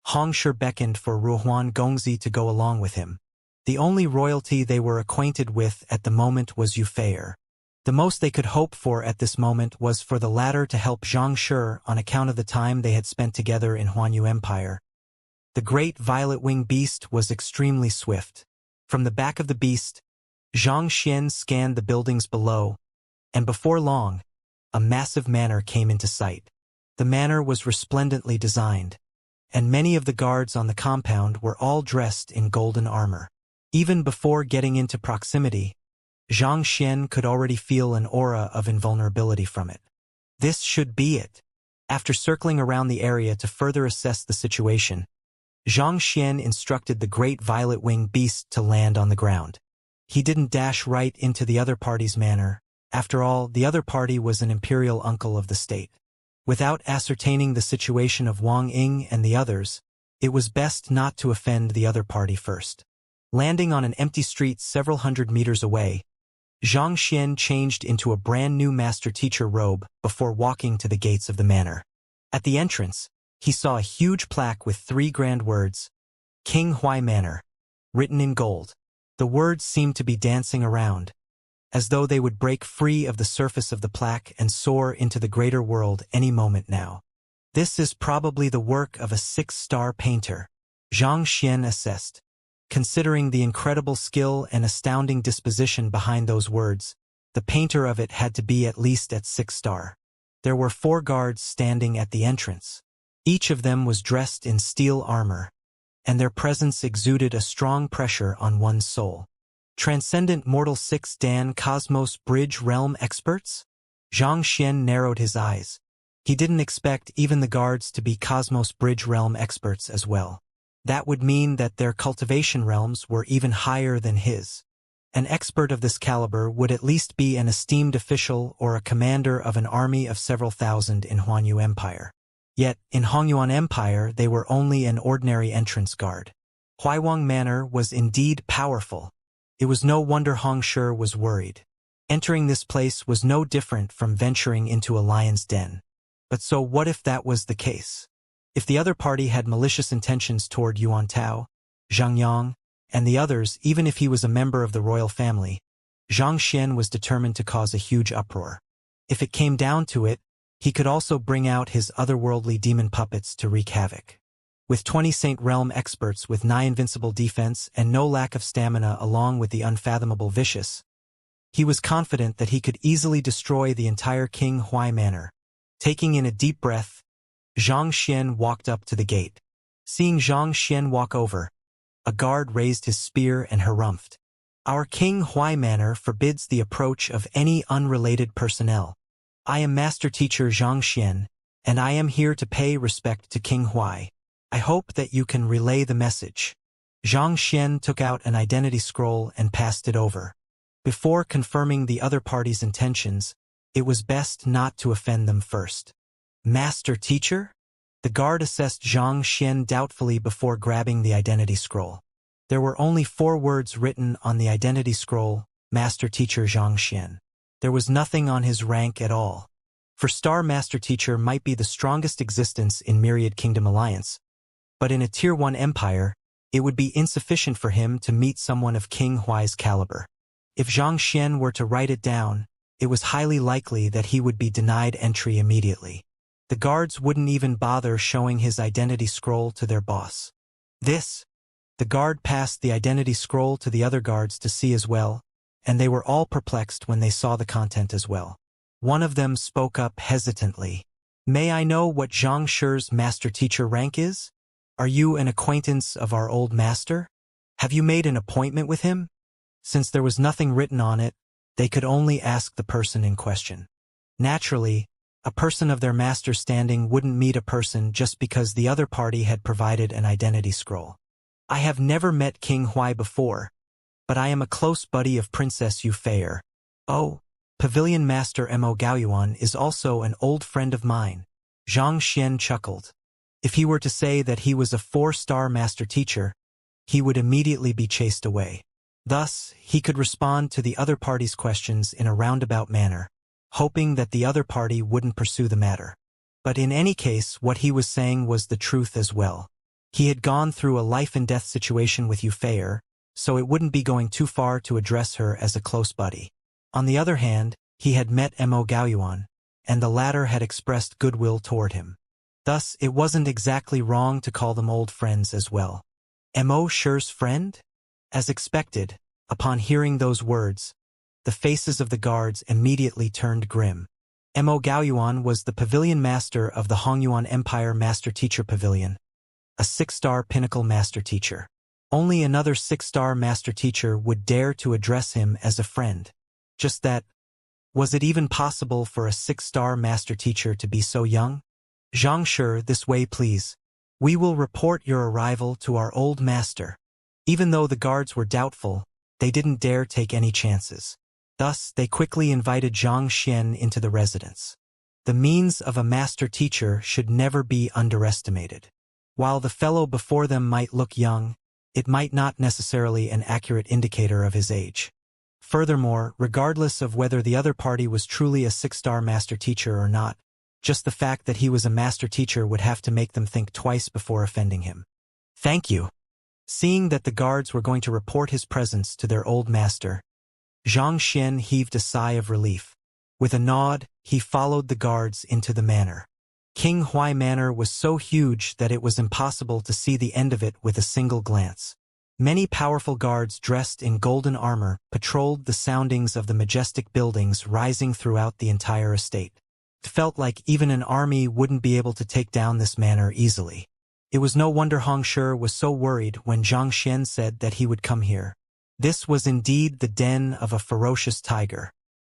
Hong Shi beckoned for Ruohuan Gongzi to go along with him. The only royalty they were acquainted with at the moment was Yufei. The most they could hope for at this moment was for the latter to help Zhang Shi on account of the time they had spent together in Huanyu Empire. The great violet-winged beast was extremely swift. From the back of the beast, Zhang Xian scanned the buildings below, and before long, a massive manor came into sight. The manor was resplendently designed, and many of the guards on the compound were all dressed in golden armor. Even before getting into proximity, Zhang Xian could already feel an aura of invulnerability from it. This should be it. After circling around the area to further assess the situation, Zhang Xian instructed the great violet-winged beast to land on the ground. He didn't dash right into the other party's manor. After all, the other party was an imperial uncle of the state. Without ascertaining the situation of Wang Ying and the others, it was best not to offend the other party first. Landing on an empty street several hundred meters away, Zhang Xian changed into a brand-new master-teacher robe before walking to the gates of the manor. At the entrance, he saw a huge plaque with 3 grand words, "King Huai Manor," written in gold. The words seemed to be dancing around, as though they would break free of the surface of the plaque and soar into the greater world any moment now. This is probably the work of a 6-star painter, Zhang Xian assessed. Considering the incredible skill and astounding disposition behind those words, the painter of it had to be at least at 6-star. There were 4 guards standing at the entrance. Each of them was dressed in steel armor, and their presence exuded a strong pressure on one's soul. Transcendent Mortal 6 Dan Cosmos Bridge Realm experts? Zhang Xian narrowed his eyes. He didn't expect even the guards to be Cosmos Bridge Realm experts as well. That would mean that their cultivation realms were even higher than his. An expert of this caliber would at least be an esteemed official or a commander of an army of several thousand in Huanyu Empire. Yet, in Hongyuan Empire, they were only an ordinary entrance guard. Huaiwang Manor was indeed powerful. It was no wonder Hong Shi was worried. Entering this place was no different from venturing into a lion's den. But so what if that was the case? If the other party had malicious intentions toward Yuan Tao, Zhang Yang, and the others, even if he was a member of the royal family, Zhang Xian was determined to cause a huge uproar. If it came down to it, he could also bring out his otherworldly demon puppets to wreak havoc. With 20 Saint Realm experts with nigh invincible defense and no lack of stamina along with the unfathomable vicious, he was confident that he could easily destroy the entire King Huai Manor. Taking in a deep breath, Zhang Xian walked up to the gate. Seeing Zhang Xian walk over, a guard raised his spear and harumphed. Our King Huai Manor forbids the approach of any unrelated personnel. I am Master Teacher Zhang Xian, and I am here to pay respect to King Huai. I hope that you can relay the message. Zhang Xian took out an identity scroll and passed it over. Before confirming the other party's intentions, it was best not to offend them first. Master Teacher? The guard assessed Zhang Xian doubtfully before grabbing the identity scroll. There were only 4 words written on the identity scroll, Master Teacher Zhang Xian. There was nothing on his rank at all. For Star Master Teacher might be the strongest existence in Myriad Kingdom Alliance, but in a Tier 1 empire, it would be insufficient for him to meet someone of King Huai's caliber. If Zhang Xian were to write it down, it was highly likely that he would be denied entry immediately. The guards wouldn't even bother showing his identity scroll to their boss. The guard passed the identity scroll to the other guards to see as well, and they were all perplexed when they saw the content as well. One of them spoke up hesitantly. May I know what Zhang Shi's Master Teacher rank is? Are you an acquaintance of our old master? Have you made an appointment with him? Since there was nothing written on it, they could only ask the person in question. Naturally, a person of their master's standing wouldn't meet a person just because the other party had provided an identity scroll. I have never met King Huai before, but I am a close buddy of Princess Yufei. Oh, Pavilion Master Mo Gaoyuan is also an old friend of mine. Zhang Xian chuckled. If he were to say that he was a 4-star master teacher, he would immediately be chased away. Thus, he could respond to the other party's questions in a roundabout manner, hoping that the other party wouldn't pursue the matter. But in any case, what he was saying was the truth as well. He had gone through a life-and-death situation with Yufei, so it wouldn't be going too far to address her as a close buddy. On the other hand, he had met Mo Gaoyuan, and the latter had expressed goodwill toward him. Thus, it wasn't exactly wrong to call them old friends as well. Mo Shi's friend? As expected, upon hearing those words, the faces of the guards immediately turned grim. Mo Gaoyuan was the pavilion master of the Hongyuan Empire Master Teacher Pavilion, a 6-star pinnacle master teacher. Only another 6-star master teacher would dare to address him as a friend. Just that, was it even possible for a 6-star master teacher to be so young? Zhang Shi, this way please. We will report your arrival to our old master. Even though the guards were doubtful, they didn't dare take any chances. Thus, they quickly invited Zhang Xian into the residence. The means of a master teacher should never be underestimated. While the fellow before them might look young, it might not necessarily an accurate indicator of his age. Furthermore, regardless of whether the other party was truly a 6-star master teacher or not, just the fact that he was a master teacher would have to make them think twice before offending him. Thank you. Seeing that the guards were going to report his presence to their old master, Zhang Xian heaved a sigh of relief. With a nod, he followed the guards into the manor. King Huai Manor was so huge that it was impossible to see the end of it with a single glance. Many powerful guards dressed in golden armor patrolled the soundings of the majestic buildings rising throughout the entire estate. It felt like even an army wouldn't be able to take down this manor easily. It was no wonder Hong Shi was so worried when Zhang Xian said that he would come here. This was indeed the den of a ferocious tiger.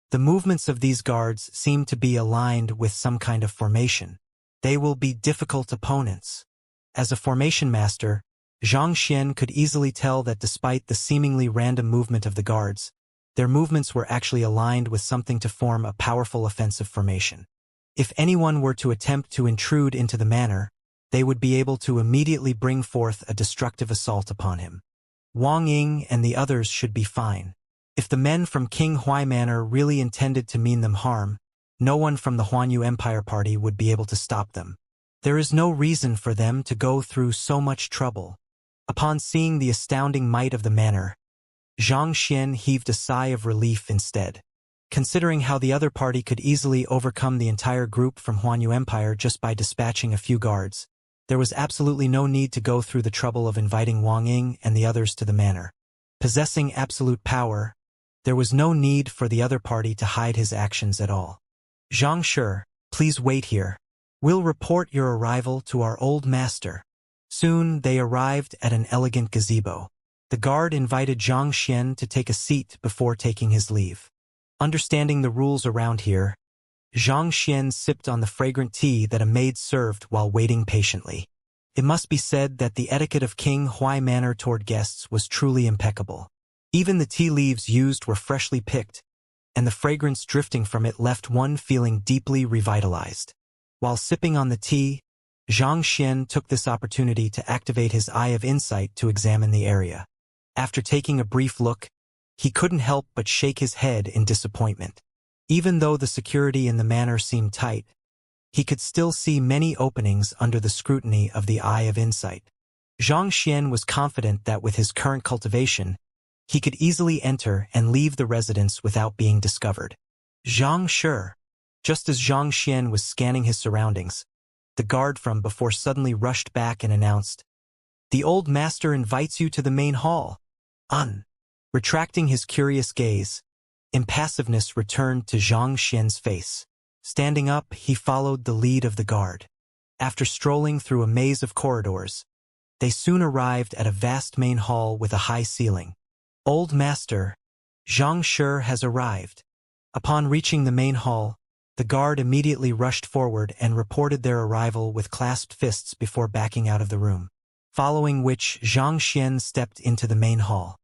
The movements of these guards seemed to be aligned with some kind of formation. They will be difficult opponents. As a formation master, Zhang Xian could easily tell that despite the seemingly random movement of the guards, their movements were actually aligned with something to form a powerful offensive formation. If anyone were to attempt to intrude into the manor, they would be able to immediately bring forth a destructive assault upon him. Wang Ying and the others should be fine. If the men from King Huai Manor really intended to mean them harm, no one from the Huanyu Empire Party would be able to stop them. There is no reason for them to go through so much trouble. Upon seeing the astounding might of the manor, Xianxia heaved a sigh of relief instead. Considering how the other party could easily overcome the entire group from Huanyu Empire just by dispatching a few guards, there was absolutely no need to go through the trouble of inviting Wang Ying and the others to the manor. Possessing absolute power, there was no need for the other party to hide his actions at all. Xianxia, please wait here. We'll report your arrival to our old master. Soon they arrived at an elegant gazebo. The guard invited Xianxia to take a seat before taking his leave. Understanding the rules around here, Xianxia sipped on the fragrant tea that a maid served while waiting patiently. It must be said that the etiquette of King Huai Manor toward guests was truly impeccable. Even the tea leaves used were freshly picked, and the fragrance drifting from it left one feeling deeply revitalized. While sipping on the tea, Xianxia took this opportunity to activate his eye of insight to examine the area. After taking a brief look, he couldn't help but shake his head in disappointment. Even though the security in the manor seemed tight, he could still see many openings under the scrutiny of the eye of insight. Xianxia was confident that with his current cultivation, he could easily enter and leave the residence without being discovered. Xianxia. Just as Xianxia was scanning his surroundings, the guard from before suddenly rushed back and announced, "The old master invites you to the main hall." Retracting his curious gaze, impassiveness returned to Xianxia's face. Standing up, he followed the lead of the guard. After strolling through a maze of corridors, they soon arrived at a vast main hall with a high ceiling. "Old master, Xianxia has arrived." Upon reaching the main hall, the guard immediately rushed forward and reported their arrival with clasped fists before backing out of the room. Following which, Xianxia stepped into the main hall.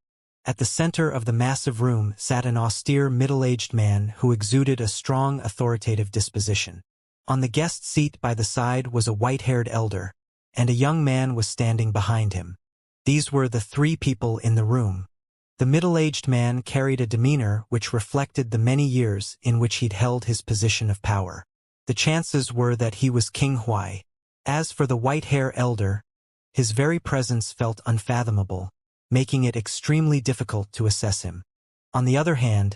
At the center of the massive room sat an austere middle-aged man who exuded a strong authoritative disposition. On the guest seat by the side was a white-haired elder, and a young man was standing behind him. These were the three people in the room. The middle-aged man carried a demeanor which reflected the many years in which he'd held his position of power. The chances were that he was King Huai. As for the white-hair elder, his very presence felt unfathomable, making it extremely difficult to assess him. On the other hand,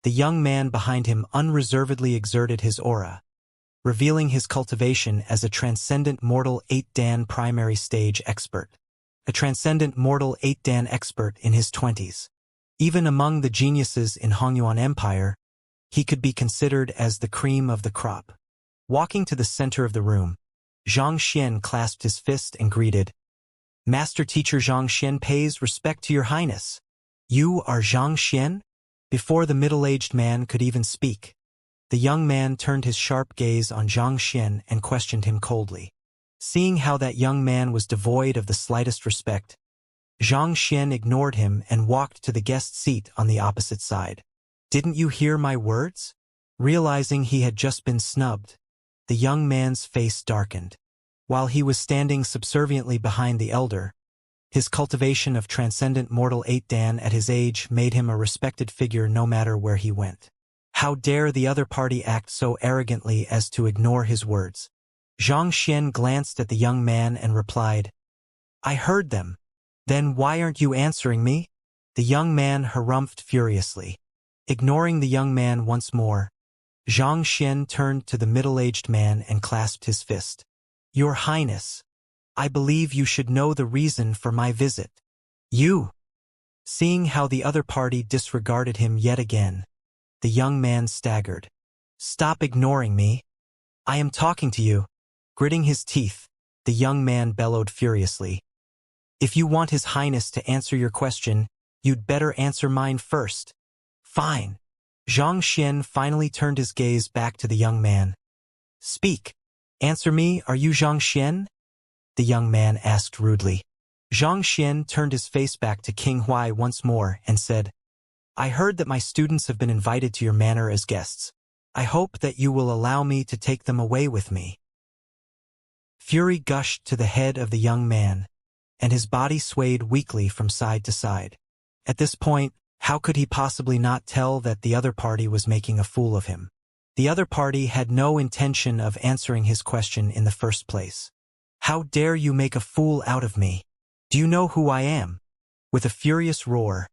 the young man behind him unreservedly exerted his aura, revealing his cultivation as a transcendent mortal 8-dan primary stage expert. A transcendent mortal 8-dan expert in his 20s. Even among the geniuses in Hongyuan Empire, he could be considered as the cream of the crop. Walking to the center of the room, Xianxia clasped his fist and greeted, "Master Teacher Xianxia pays respect to your highness." "You are Xianxia?" Before the middle-aged man could even speak, the young man turned his sharp gaze on Xianxia and questioned him coldly. Seeing how that young man was devoid of the slightest respect, Xianxia ignored him and walked to the guest seat on the opposite side. "Didn't you hear my words?" Realizing he had just been snubbed, the young man's face darkened. While he was standing subserviently behind the elder, his cultivation of transcendent mortal 8-dan at his age made him a respected figure no matter where he went. How dare the other party act so arrogantly as to ignore his words? Xianxia glanced at the young man and replied, "I heard them." "Then why aren't you answering me?" The young man harumphed furiously. Ignoring the young man once more, Xianxia turned to the middle-aged man and clasped his fist. "Your Highness, I believe you should know the reason for my visit." "You?" Seeing how the other party disregarded him yet again, the young man staggered. "Stop ignoring me. I am talking to you." Gritting his teeth, the young man bellowed furiously. "If you want His Highness to answer your question, you'd better answer mine first." "Fine." Xianxia finally turned his gaze back to the young man. "Speak. Answer me, are you Xianxia?" the young man asked rudely. Xianxia turned his face back to King Huai once more and said, "I heard that my students have been invited to your manor as guests. I hope that you will allow me to take them away with me." Fury gushed to the head of the young man, and his body swayed weakly from side to side. At this point, how could he possibly not tell that the other party was making a fool of him? The other party had no intention of answering his question in the first place. "How dare you make a fool out of me? Do you know who I am?" With a furious roar,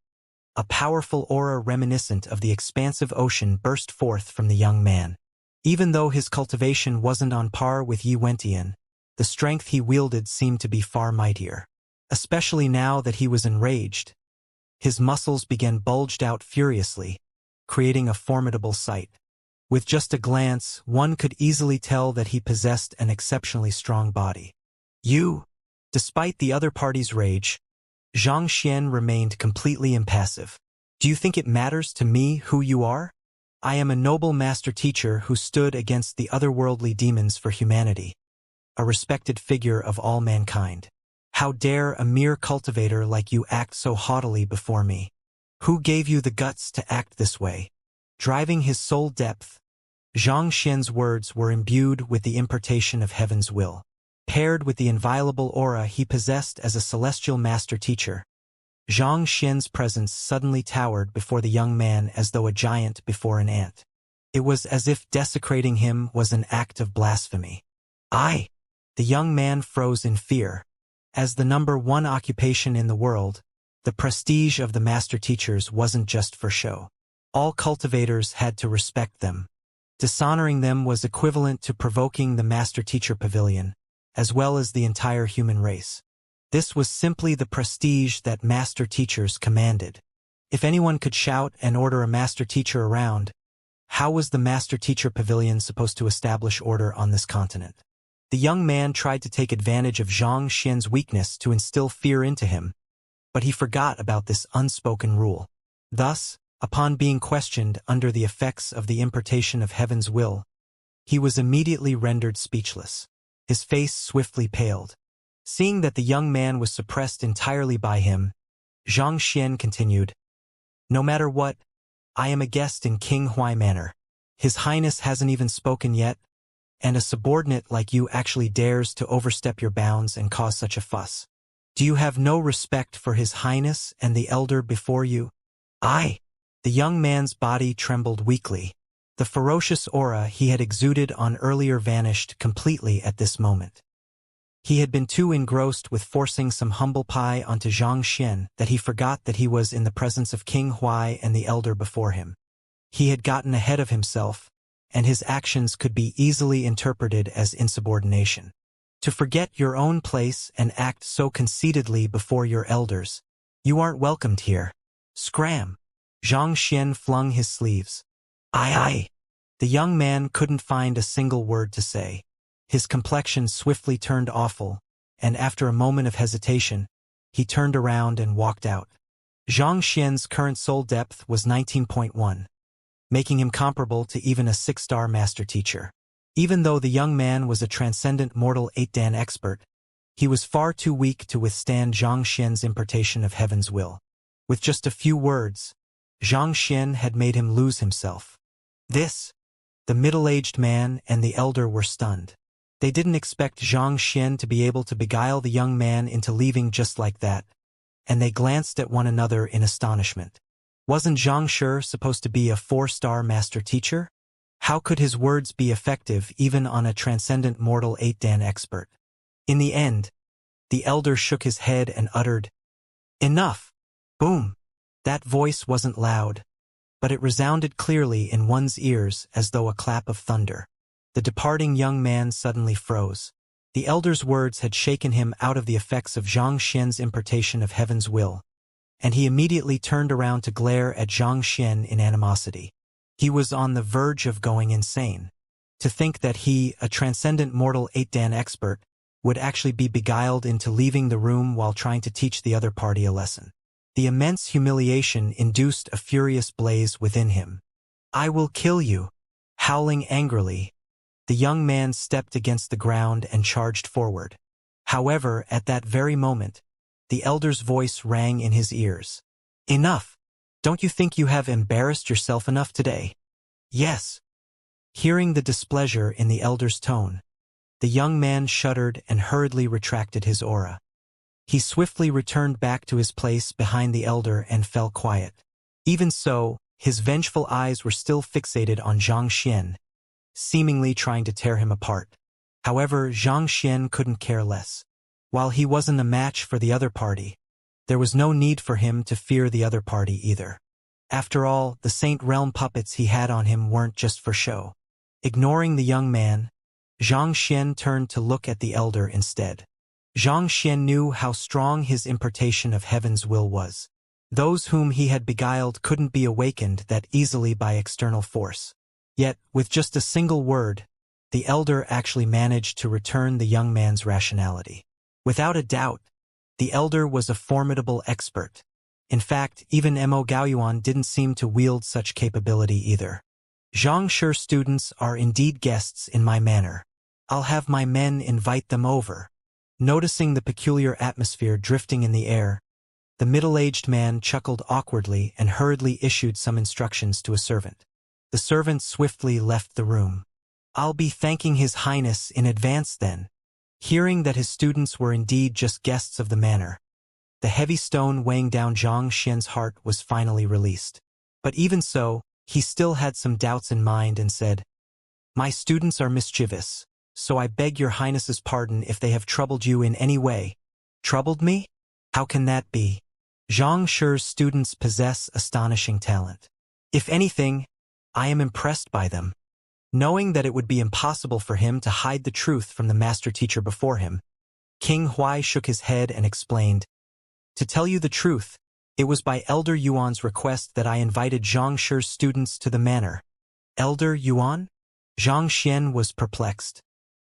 a powerful aura reminiscent of the expansive ocean burst forth from the young man. Even though his cultivation wasn't on par with Yi Wentian, the strength he wielded seemed to be far mightier. Especially now that he was enraged, his muscles began bulged out furiously, creating a formidable sight. With just a glance, one could easily tell that he possessed an exceptionally strong body. "You?" Despite the other party's rage, Xianxia remained completely impassive. "Do you think it matters to me who you are? I am a noble master teacher who stood against the otherworldly demons for humanity, a respected figure of all mankind. How dare a mere cultivator like you act so haughtily before me? Who gave you the guts to act this way?" Driving his soul depth, Xianxia's words were imbued with the impartation of heaven's will. Paired with the inviolable aura he possessed as a celestial master teacher, Xianxia's presence suddenly towered before the young man as though a giant before an ant. It was as if desecrating him was an act of blasphemy. "I!" The young man froze in fear. As the #1 occupation in the world, the prestige of the master teachers wasn't just for show. All cultivators had to respect them. Dishonoring them was equivalent to provoking the master teacher pavilion, as well as the entire human race. This was simply the prestige that master teachers commanded. If anyone could shout and order a master teacher around, how was the master teacher pavilion supposed to establish order on this continent? The young man tried to take advantage of Xianxia's weakness to instill fear into him, but he forgot about this unspoken rule. Thus, upon being questioned under the effects of the impartation of heaven's will, he was immediately rendered speechless. His face swiftly paled. Seeing that the young man was suppressed entirely by him, Xianxia continued, "No matter what, I am a guest in King Huai Manor. His Highness hasn't even spoken yet, and a subordinate like you actually dares to overstep your bounds and cause such a fuss. Do you have no respect for His Highness and the elder before you?" "I." The young man's body trembled weakly. The ferocious aura he had exuded on earlier vanished completely at this moment. He had been too engrossed with forcing some humble pie onto Xianxia that he forgot that he was in the presence of King Huai and the elder before him. He had gotten ahead of himself, and his actions could be easily interpreted as insubordination. To forget your own place and act so conceitedly before your elders. You aren't welcomed here. Scram! Xianxia flung his sleeves. Aye. The young man couldn't find a single word to say. His complexion swiftly turned awful, and after a moment of hesitation, he turned around and walked out. Xianxia's current soul depth was 19.1, making him comparable to even a 6-star master teacher. Even though the young man was a transcendent mortal 8-dan expert, he was far too weak to withstand Xianxia's impartation of heaven's will. With just a few words, Xianxia had made him lose himself. The middle-aged man and the elder were stunned. They didn't expect Xianxia to be able to beguile the young man into leaving just like that, and they glanced at one another in astonishment. Wasn't Xianxia supposed to be a 4-star master teacher? How could his words be effective even on a transcendent mortal 8-dan expert? In the end, the elder shook his head and uttered, "Enough!" Boom! That voice wasn't loud, but it resounded clearly in one's ears as though a clap of thunder. The departing young man suddenly froze. The elder's words had shaken him out of the effects of Xianxia's impartation of heaven's will, and he immediately turned around to glare at Xianxia in animosity. He was on the verge of going insane. To think that he, a transcendent mortal 8-dan expert, would actually be beguiled into leaving the room while trying to teach the other party a lesson. The immense humiliation induced a furious blaze within him. "I will kill you!" Howling angrily, the young man stepped against the ground and charged forward. However, at that very moment, the elder's voice rang in his ears. "Enough! Don't you think you have embarrassed yourself enough today?" "Yes." Hearing the displeasure in the elder's tone, the young man shuddered and hurriedly retracted his aura. He swiftly returned back to his place behind the elder and fell quiet. Even so, his vengeful eyes were still fixated on Xianxia, seemingly trying to tear him apart. However, Xianxia couldn't care less. While he wasn't a match for the other party, there was no need for him to fear the other party either. After all, the Saint Realm puppets he had on him weren't just for show. Ignoring the young man, Xianxia turned to look at the elder instead. Xianxia knew how strong his impartation of heaven's will was. Those whom he had beguiled couldn't be awakened that easily by external force. Yet, with just a single word, the elder actually managed to return the young man's rationality. Without a doubt, the elder was a formidable expert. In fact, even Mo Gaoyuan didn't seem to wield such capability either. Xianxia students are indeed guests in my manor. I'll have my men invite them over. Noticing the peculiar atmosphere drifting in the air, the middle-aged man chuckled awkwardly and hurriedly issued some instructions to a servant. The servant swiftly left the room. I'll be thanking His Highness in advance then. Hearing that his students were indeed just guests of the manor, the heavy stone weighing down Xianxia's heart was finally released. But even so, he still had some doubts in mind and said, "My students are mischievous, so I beg your Highness's pardon if they have troubled you in any way." Troubled me? How can that be? Xianxia's students possess astonishing talent. If anything, I am impressed by them. Knowing that it would be impossible for him to hide the truth from the master teacher before him, King Huai shook his head and explained, "To tell you the truth, it was by Elder Yuan's request that I invited Xianxia's students to the manor." Elder Yuan? Xianxia was perplexed.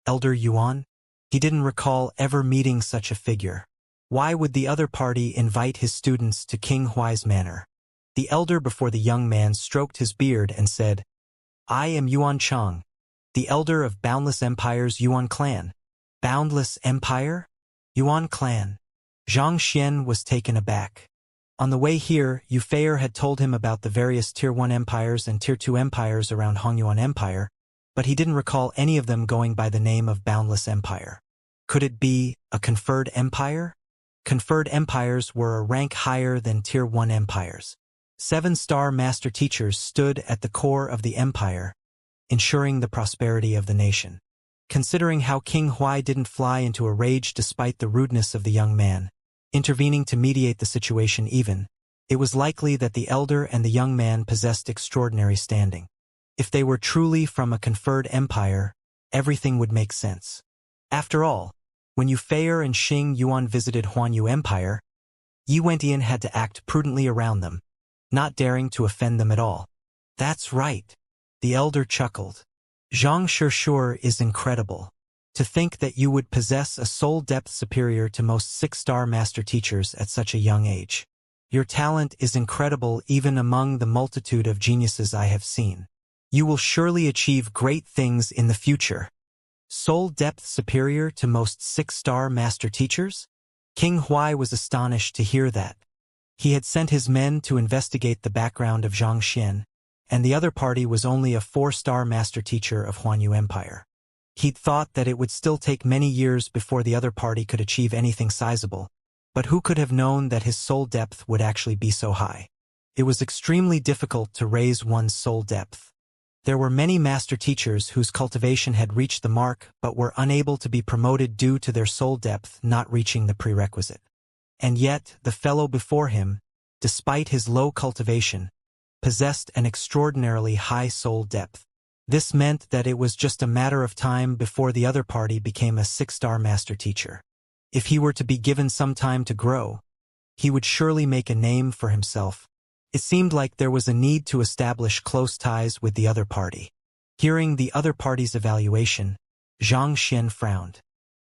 Elder Yuan? He didn't recall ever meeting such a figure. Why would the other party invite his students to King Huai's manor? The elder before the young man stroked his beard and said, "I am Yuan Chang, the elder of Boundless Empire's Yuan clan." Boundless Empire? Yuan clan. Xianxia was taken aback. On the way here, Yufeier had told him about the various Tier 1 empires and Tier 2 empires around Hongyuan Empire, but he didn't recall any of them going by the name of Boundless Empire. Could it be a conferred empire? Conferred empires were a rank higher than Tier 1 empires. 7-star master teachers stood at the core of the empire, ensuring the prosperity of the nation. Considering how King Huai didn't fly into a rage despite the rudeness of the young man, intervening to mediate the situation even, it was likely that the elder and the young man possessed extraordinary standing. If they were truly from a conferred empire, everything would make sense. After all, when Yufeier and Xing Yuan visited Huanyu Empire, Yi Wentian had to act prudently around them, not daring to offend them at all. That's right. The elder chuckled. Xianxia is incredible. To think that you would possess a soul depth superior to most 6-star master teachers at such a young age. Your talent is incredible even among the multitude of geniuses I have seen. You will surely achieve great things in the future. Soul depth superior to most 6-star master teachers? King Huai was astonished to hear that. He had sent his men to investigate the background of Xianxia, and the other party was only a 4-star master teacher of Huanyu Empire. He'd thought that it would still take many years before the other party could achieve anything sizable, but who could have known that his soul depth would actually be so high? It was extremely difficult to raise one's soul depth. There were many master teachers whose cultivation had reached the mark but were unable to be promoted due to their soul depth not reaching the prerequisite. And yet, the fellow before him, despite his low cultivation, possessed an extraordinarily high soul depth. This meant that it was just a matter of time before the other party became a 6-star master teacher. If he were to be given some time to grow, he would surely make a name for himself. It seemed like there was a need to establish close ties with the other party. Hearing the other party's evaluation, Xianxia frowned.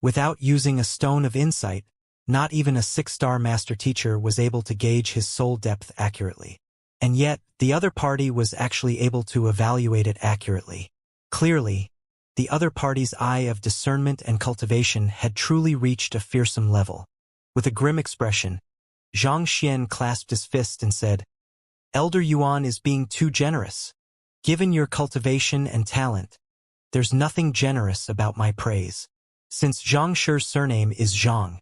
Without using a stone of insight, not even a 6-star master teacher was able to gauge his soul depth accurately. And yet, the other party was actually able to evaluate it accurately. Clearly, the other party's eye of discernment and cultivation had truly reached a fearsome level. With a grim expression, Xianxia clasped his fist and said, "Elder Yuan is being too generous. Given your cultivation and talent, there's nothing generous about my praise. Since Xianxia's surname is Zhang,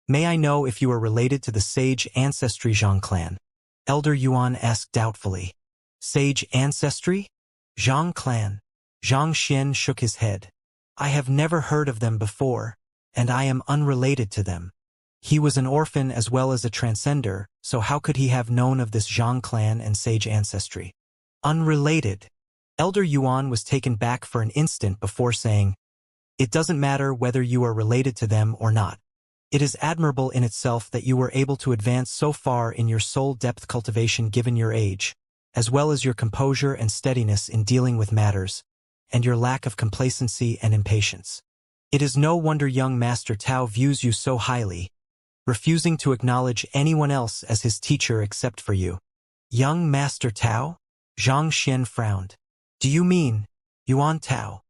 may I know if you are related to the sage ancestry Zhang clan?" Elder Yuan asked doubtfully. Sage ancestry? Zhang clan. Xianxia shook his head. I have never heard of them before, and I am unrelated to them. He was an orphan as well as a transcender, so how could he have known of this Zhang clan and sage ancestry? Unrelated. Elder Yuan was taken back for an instant before saying, it doesn't matter whether you are related to them or not. It is admirable in itself that you were able to advance so far in your soul depth cultivation given your age, as well as your composure and steadiness in dealing with matters, and your lack of complacency and impatience. It is no wonder young Master Tao views you so highly, refusing to acknowledge anyone else as his teacher except for you. Young Master Tao? Xianxia frowned. Do you mean Yuan Tao?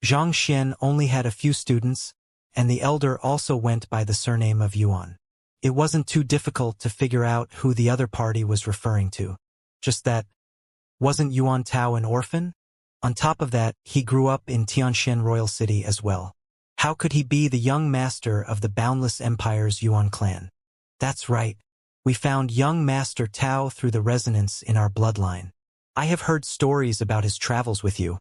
Xianxia only had a few students, and the elder also went by the surname of Yuan. It wasn't too difficult to figure out who the other party was referring to. Just that, wasn't Yuan Tao an orphan? On top of that, he grew up in Tianxian Royal City as well. How could he be the young master of the Boundless Empire's Yuan clan? That's right. We found young Master Tao through the resonance in our bloodline. I have heard stories about his travels with you,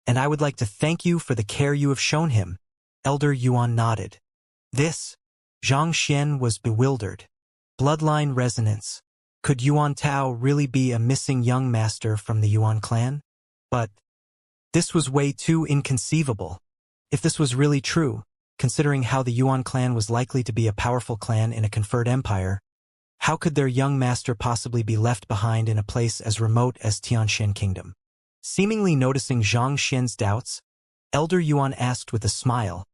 and I would like to thank you for the care you have shown him. Elder Yuan nodded. This? Xianxia was bewildered. Bloodline resonance. Could Yuan Tao really be a missing young master from the Yuan clan? But this was way too inconceivable. If this was really true, considering how the Yuan clan was likely to be a powerful clan in a conferred empire, how could their young master possibly be left behind in a place as remote as Tianxian Kingdom? Seemingly noticing Xianxia's doubts, Elder Yuan asked with a smile,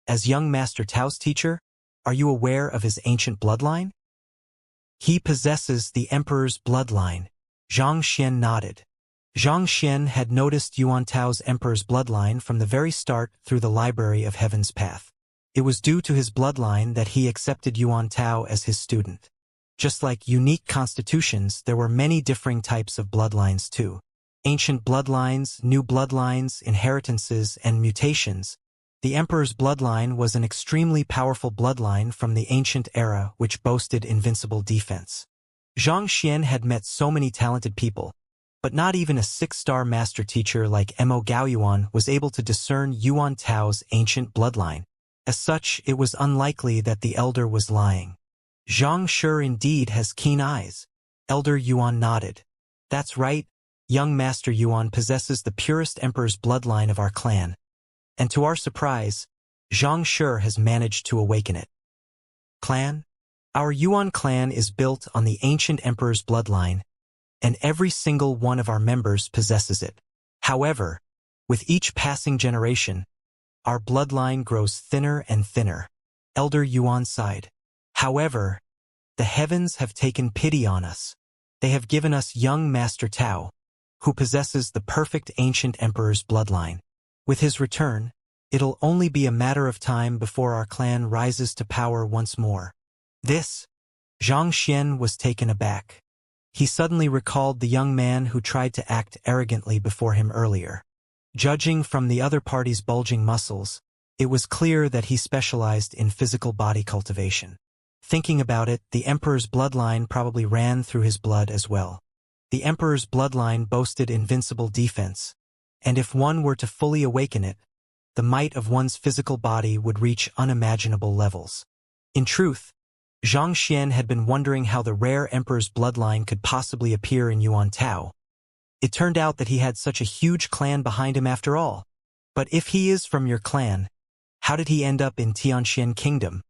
as young Master Tao's teacher, are you aware of his ancient bloodline? He possesses the Emperor's bloodline. Xianxia nodded. Xianxia had noticed Yuan Tao's Emperor's bloodline from the very start through the Library of Heaven's Path. It was due to his bloodline that he accepted Yuan Tao as his student. Just like unique constitutions, there were many differing types of bloodlines too. Ancient bloodlines, new bloodlines, inheritances, and mutations. The Emperor's bloodline was an extremely powerful bloodline from the ancient era which boasted invincible defense. Xianxia had met so many talented people, but not even a 6-star master teacher like Mo Gaoyuan was able to discern Yuan Tao's ancient bloodline. As such, it was unlikely that the elder was lying. Xianxia indeed has keen eyes. Elder Yuan nodded. That's right, young Master Yuan possesses the purest Emperor's bloodline of our clan. And to our surprise, Xianxia has managed to awaken it. Clan? Our Yuan clan is built on the ancient Emperor's bloodline, and every single one of our members possesses it. However, with each passing generation, our bloodline grows thinner and thinner. Elder Yuan sighed. However, the heavens have taken pity on us. They have given us young Master Tao, who possesses the perfect ancient Emperor's bloodline. With his return, it'll only be a matter of time before our clan rises to power once more. This? Xianxia was taken aback. He suddenly recalled the young man who tried to act arrogantly before him earlier. Judging from the other party's bulging muscles, it was clear that he specialized in physical body cultivation. Thinking about it, the Emperor's bloodline probably ran through his blood as well. The Emperor's bloodline boasted invincible defense, and if one were to fully awaken it, the might of one's physical body would reach unimaginable levels. In truth, Xianxia had been wondering how the rare Emperor's bloodline could possibly appear in Yuan Tao. It turned out that he had such a huge clan behind him after all. But if he is from your clan, how did he end up in Tianxian Kingdom?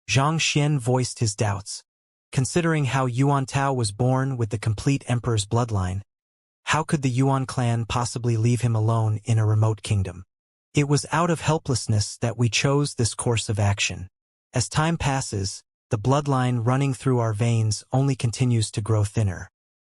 Xianxia voiced his doubts. Considering how Yuan Tao was born with the complete Emperor's bloodline, how could the Yuan clan possibly leave him alone in a remote kingdom? It was out of helplessness that we chose this course of action. As time passes, the bloodline running through our veins only continues to grow thinner.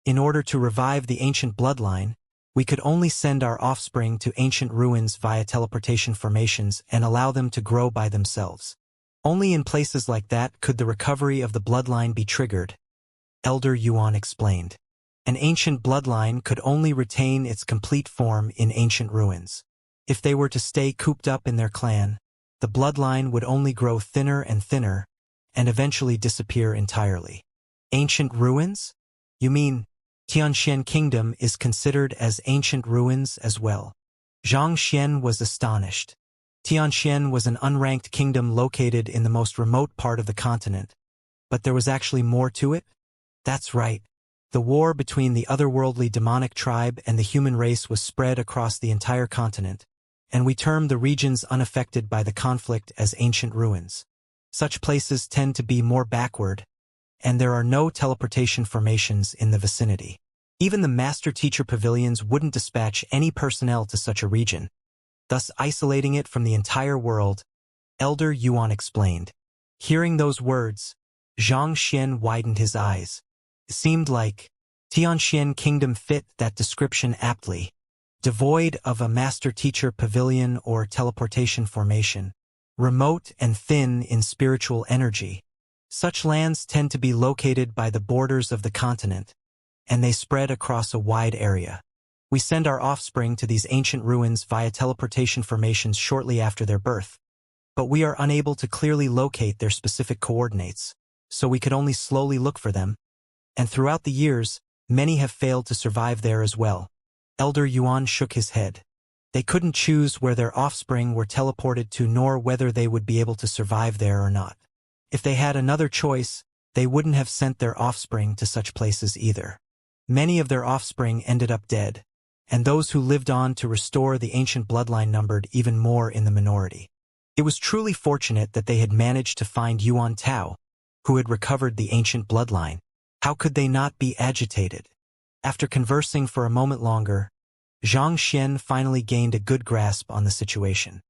In order to revive the ancient bloodline, we could only send our offspring to ancient ruins via teleportation formations and allow them to grow by themselves. Only in places like that could the recovery of the bloodline be triggered, Elder Yuan explained. An ancient bloodline could only retain its complete form in ancient ruins. If they were to stay cooped up in their clan, the bloodline would only grow thinner and thinner, and eventually disappear entirely. Ancient ruins? You mean, Tianxian Kingdom is considered as ancient ruins as well? Xianxia was astonished. Tianxian was an unranked kingdom located in the most remote part of the continent. But there was actually more to it? That's right. The war between the otherworldly demonic tribe and the human race was spread across the entire continent, and we term the regions unaffected by the conflict as ancient ruins. Such places tend to be more backward, and there are no teleportation formations in the vicinity. Even the master-teacher pavilions wouldn't dispatch any personnel to such a region, thus isolating it from the entire world, Elder Yuan explained. Hearing those words, Xianxia widened his eyes. It seemed like Tianxian kingdom fit that description aptly. Devoid of a master-teacher pavilion or teleportation formation, remote and thin in spiritual energy. Such lands tend to be located by the borders of the continent, and they spread across a wide area. We send our offspring to these ancient ruins via teleportation formations shortly after their birth, but we are unable to clearly locate their specific coordinates, so we could only slowly look for them. And throughout the years, many have failed to survive there as well. Elder Yuan shook his head. They couldn't choose where their offspring were teleported to nor whether they would be able to survive there or not. If they had another choice, they wouldn't have sent their offspring to such places either. Many of their offspring ended up dead, and those who lived on to restore the ancient bloodline numbered even more in the minority. It was truly fortunate that they had managed to find Yuan Tao, who had recovered the ancient bloodline. How could they not be agitated? After conversing for a moment longer, Xianxia finally gained a good grasp on the situation.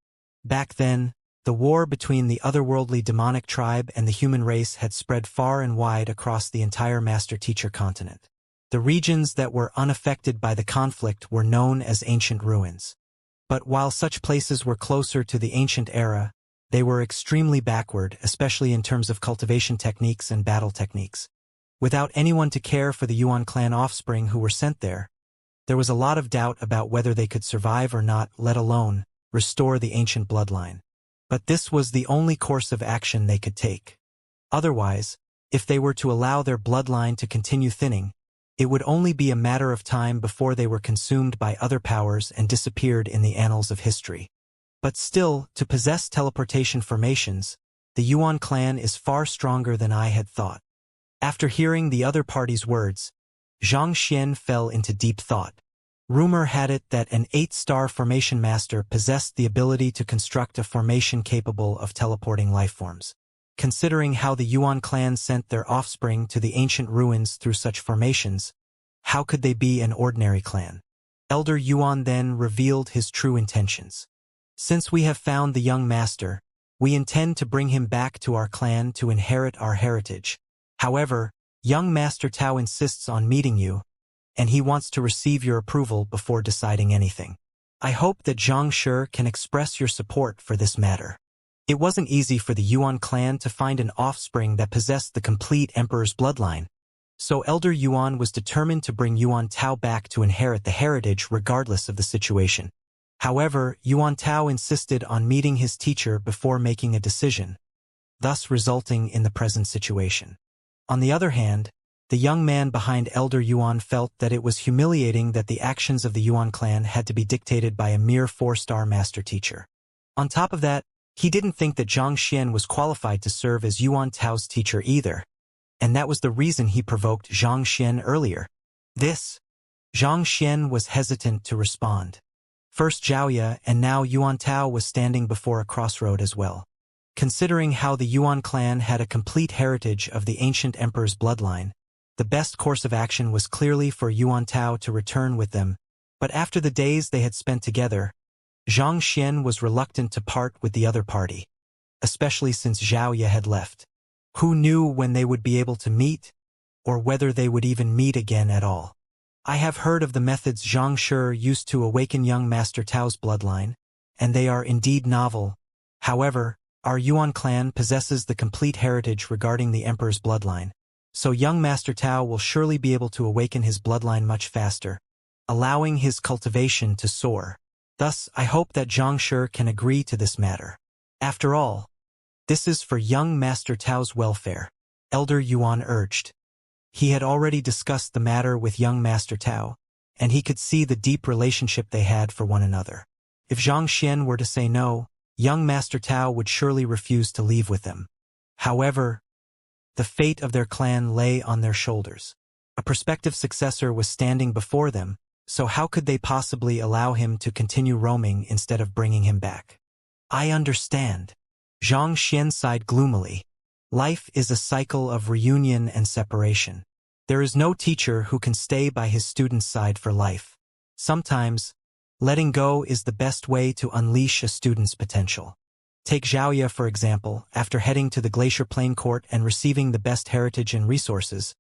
Back then, the war between the otherworldly demonic tribe and the human race had spread far and wide across the entire master-teacher continent. The regions that were unaffected by the conflict were known as ancient ruins. But while such places were closer to the ancient era, they were extremely backward, especially in terms of cultivation techniques and battle techniques. Without anyone to care for the Yuan clan offspring who were sent there was a lot of doubt about whether they could survive or not, let alone restore the ancient bloodline. But this was the only course of action they could take. Otherwise, if they were to allow their bloodline to continue thinning, it would only be a matter of time before they were consumed by other powers and disappeared in the annals of history. But still, to possess teleportation formations, the Yuan clan is far stronger than I had thought. After hearing the other party's words, Xianxia fell into deep thought. Rumor had it that an 8-star formation master possessed the ability to construct a formation capable of teleporting lifeforms. Considering how the Yuan clan sent their offspring to the ancient ruins through such formations, how could they be an ordinary clan? Elder Yuan then revealed his true intentions. Since we have found the young master, we intend to bring him back to our clan to inherit our heritage. However, young Master Tao insists on meeting you, and he wants to receive your approval before deciding anything. I hope that Xianxia can express your support for this matter. It wasn't easy for the Yuan clan to find an offspring that possessed the complete emperor's bloodline, so Elder Yuan was determined to bring Yuan Tao back to inherit the heritage regardless of the situation. However, Yuan Tao insisted on meeting his teacher before making a decision, thus resulting in the present situation. On the other hand, the young man behind Elder Yuan felt that it was humiliating that the actions of the Yuan clan had to be dictated by a mere 4-star master teacher. On top of that, he didn't think that Xianxia was qualified to serve as Yuan Tao's teacher either, and that was the reason he provoked Xianxia earlier. Xianxia was hesitant to respond. First Xiaoya and now Yuan Tao was standing before a crossroad as well. Considering how the Yuan clan had a complete heritage of the ancient emperor's bloodline, the best course of action was clearly for Yuan Tao to return with them, but after the days they had spent together, Xianxia was reluctant to part with the other party, especially since Xiaoya had left. Who knew when they would be able to meet, or whether they would even meet again at all? I have heard of the methods Xianxia used to awaken young Master Tao's bloodline, and they are indeed novel. However, our Yuan clan possesses the complete heritage regarding the emperor's bloodline, so young Master Tao will surely be able to awaken his bloodline much faster, allowing his cultivation to soar. Thus, I hope that Xianxia can agree to this matter. After all, this is for young Master Tao's welfare, Elder Yuan urged. He had already discussed the matter with young Master Tao, and he could see the deep relationship they had for one another. If Xianxia were to say no, young Master Tao would surely refuse to leave with them. However, the fate of their clan lay on their shoulders. A prospective successor was standing before them, so how could they possibly allow him to continue roaming instead of bringing him back? I understand. Xianxia sighed gloomily. Life is a cycle of reunion and separation. There is no teacher who can stay by his student's side for life. Sometimes, letting go is the best way to unleash a student's potential. Take Xiaoya, for example. After heading to the Glacier Plain Court and receiving the best heritage and resources,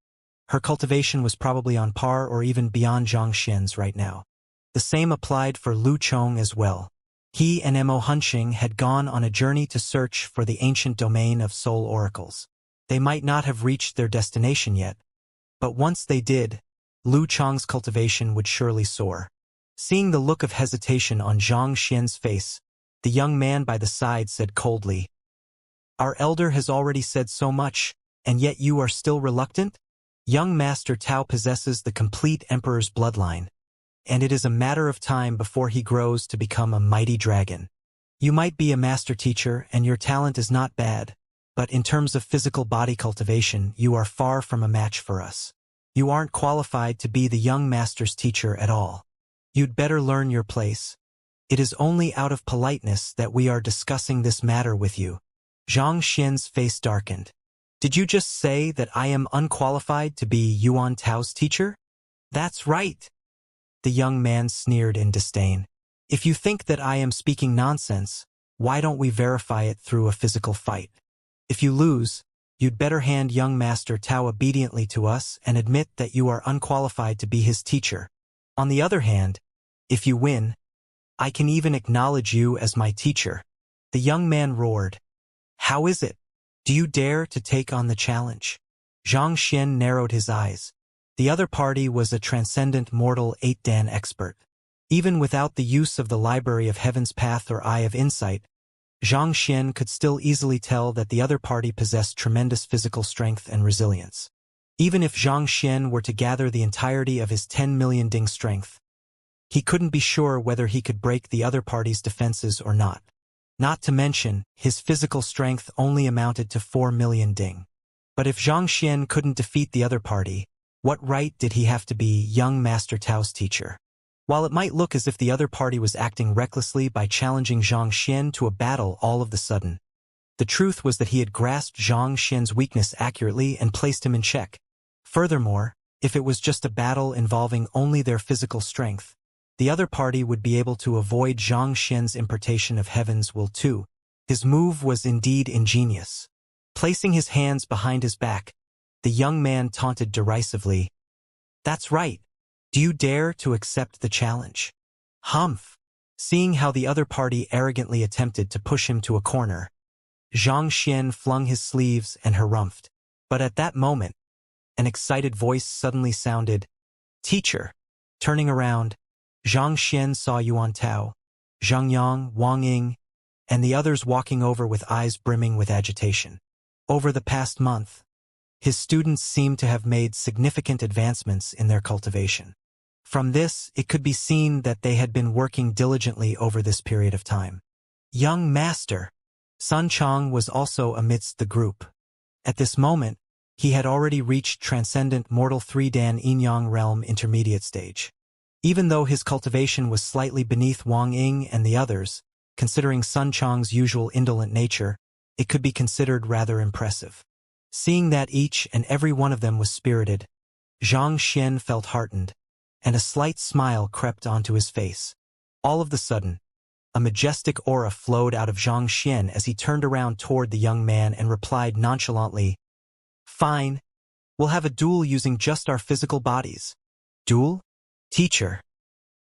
her cultivation was probably on par or even beyond Zhangxian's right now. The same applied for Lu Chong as well. He and Mo Hunqing had gone on a journey to search for the ancient domain of soul oracles. They might not have reached their destination yet, but once they did, Lu Chong's cultivation would surely soar. Seeing the look of hesitation on Zhangxian's face, the young man by the side said coldly, "Our elder has already said so much, and yet you are still reluctant? Young Master Tao possesses the complete emperor's bloodline, and it is a matter of time before he grows to become a mighty dragon. You might be a master teacher and your talent is not bad, but in terms of physical body cultivation, you are far from a match for us. You aren't qualified to be the young master's teacher at all. You'd better learn your place. It is only out of politeness that we are discussing this matter with you." Zhangxian's face darkened. "Did you just say that I am unqualified to be Yuan Tao's teacher?" "That's right." The young man sneered in disdain. "If you think that I am speaking nonsense, why don't we verify it through a physical fight? If you lose, you'd better hand young Master Tao obediently to us and admit that you are unqualified to be his teacher. On the other hand, if you win, I can even acknowledge you as my teacher." The young man roared. "How is it? Do you dare to take on the challenge?" Zhangxian narrowed his eyes. The other party was a transcendent mortal 8-dan expert. Even without the use of the Library of Heaven's Path or Eye of Insight, Zhangxian could still easily tell that the other party possessed tremendous physical strength and resilience. Even if Zhangxian were to gather the entirety of his 10 million ding strength, he couldn't be sure whether he could break the other party's defenses or not. Not to mention, his physical strength only amounted to 4 million ding. But if Zhangxian couldn't defeat the other party, what right did he have to be young Master Tao's teacher? While it might look as if the other party was acting recklessly by challenging Zhangxian to a battle all of the sudden, the truth was that he had grasped Zhangxian's weakness accurately and placed him in check. Furthermore, if it was just a battle involving only their physical strength, the other party would be able to avoid Zhangxian's impartation of heaven's will too. His move was indeed ingenious. Placing his hands behind his back, the young man taunted derisively, "That's right. Do you dare to accept the challenge?" "Humph." Seeing how the other party arrogantly attempted to push him to a corner, Zhangxian flung his sleeves and harumphed. But at that moment, an excited voice suddenly sounded, "Teacher." Turning around, Zhangxian saw Yuan Tao, Zhang Yang, Wang Ying, and the others walking over with eyes brimming with agitation. Over the past month, his students seemed to have made significant advancements in their cultivation. From this, it could be seen that they had been working diligently over this period of time. "Young Master." Sun Chang was also amidst the group. At this moment, he had already reached Transcendent Mortal 3-Dan Yin-Yang Realm Intermediate stage. Even though his cultivation was slightly beneath Wang Ying and the others, considering Sun Chang's usual indolent nature, it could be considered rather impressive. Seeing that each and every one of them was spirited, Zhangxian felt heartened, and a slight smile crept onto his face. All of the sudden, a majestic aura flowed out of Zhangxian as he turned around toward the young man and replied nonchalantly, "Fine. We'll have a duel using just our physical bodies." "Duel? Teacher."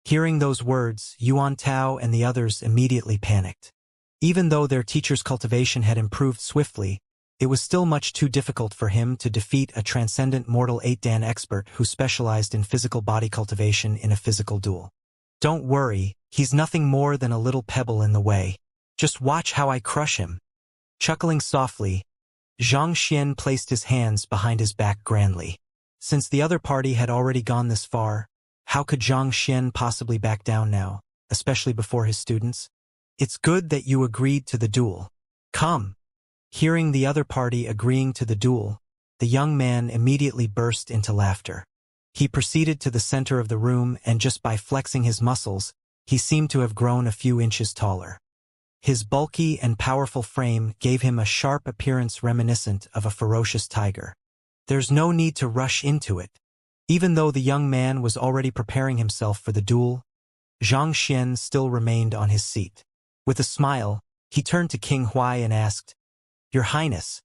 Hearing those words, Yuan Tao and the others immediately panicked. Even though their teacher's cultivation had improved swiftly, it was still much too difficult for him to defeat a transcendent mortal 8-Dan expert who specialized in physical body cultivation in a physical duel. "Don't worry, he's nothing more than a little pebble in the way. Just watch how I crush him." Chuckling softly, Zhangxian placed his hands behind his back grandly. Since the other party had already gone this far, how could Zhangxian possibly back down now? especially before his students. It's good that you agreed to the duel. Come. Hearing the other party agreeing to the duel, the young man immediately burst into laughter. He proceeded to the center of the room, and just by flexing his muscles, he seemed to have grown a few inches taller. His bulky and powerful frame gave him a sharp appearance reminiscent of a ferocious tiger. There's no need to rush into it. Even though the young man was already preparing himself for the duel, Xianxia still remained on his seat. With a smile, he turned to King Huai and asked, "Your Highness,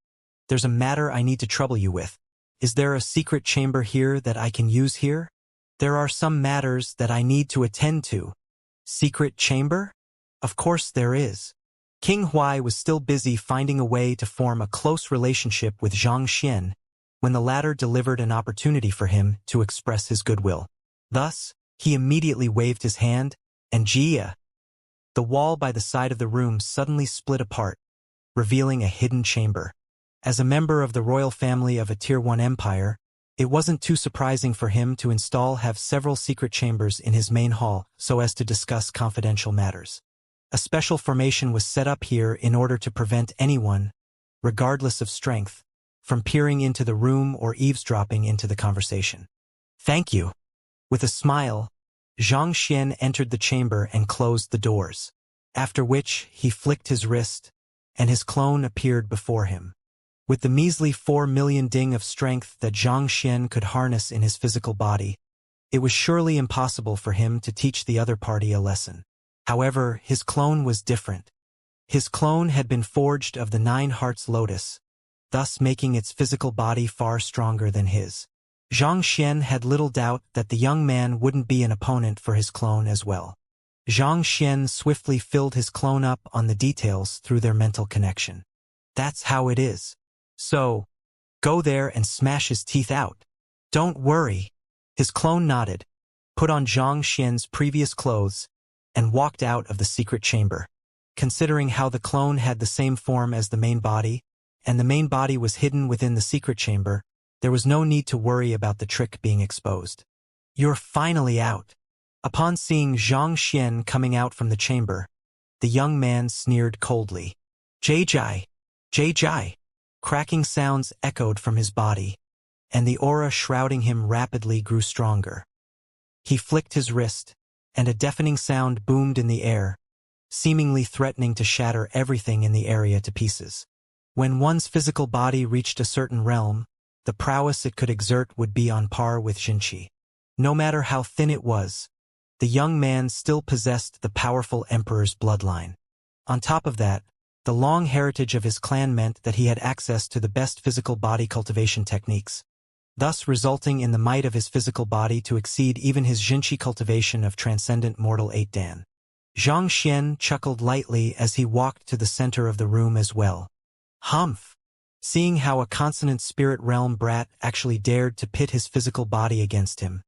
there's a matter I need to trouble you with. Is there a secret chamber here that I can use here? There are some matters that I need to attend to." Secret chamber? Of course there is. King Huai was still busy finding a way to form a close relationship with Xianxia when the latter delivered an opportunity for him to express his goodwill. Thus, he immediately waved his hand, and Jia. The wall by the side of the room suddenly split apart, revealing a hidden chamber. As a member of the royal family of a Tier 1 empire, it wasn't too surprising for him to have several secret chambers in his main hall so as to discuss confidential matters. A special formation was set up here in order to prevent anyone, regardless of strength, from peering into the room or eavesdropping into the conversation. Thank you. With a smile, Xianxia entered the chamber and closed the doors, after which he flicked his wrist, and his clone appeared before him. With the measly 4 million ding of strength that Xianxia could harness in his physical body, it was surely impossible for him to teach the other party a lesson. However, his clone was different. His clone had been forged of the 9 Hearts Lotus, thus making its physical body far stronger than his. Xianxia had little doubt that the young man wouldn't be an opponent for his clone as well. Xianxia swiftly filled his clone up on the details through their mental connection. That's how it is. So, go there and smash his teeth out. Don't worry. His clone nodded, put on Xianxia's previous clothes, and walked out of the secret chamber. Considering how the clone had the same form as the main body, and the main body was hidden within the secret chamber, there was no need to worry about the trick being exposed. You're finally out. Upon seeing Xianxia coming out from the chamber, the young man sneered coldly. Jai. Cracking sounds echoed from his body, and the aura shrouding him rapidly grew stronger. He flicked his wrist, and a deafening sound boomed in the air, seemingly threatening to shatter everything in the area to pieces. When one's physical body reached a certain realm, the prowess it could exert would be on par with Xianxia. No matter how thin it was, the young man still possessed the powerful emperor's bloodline. On top of that, the long heritage of his clan meant that he had access to the best physical body cultivation techniques, thus resulting in the might of his physical body to exceed even his Xianxia cultivation of transcendent mortal 8 Dan. Xianxia chuckled lightly as he walked to the center of the room as well. Humph! Seeing how a consonant spirit realm brat actually dared to pit his physical body against him,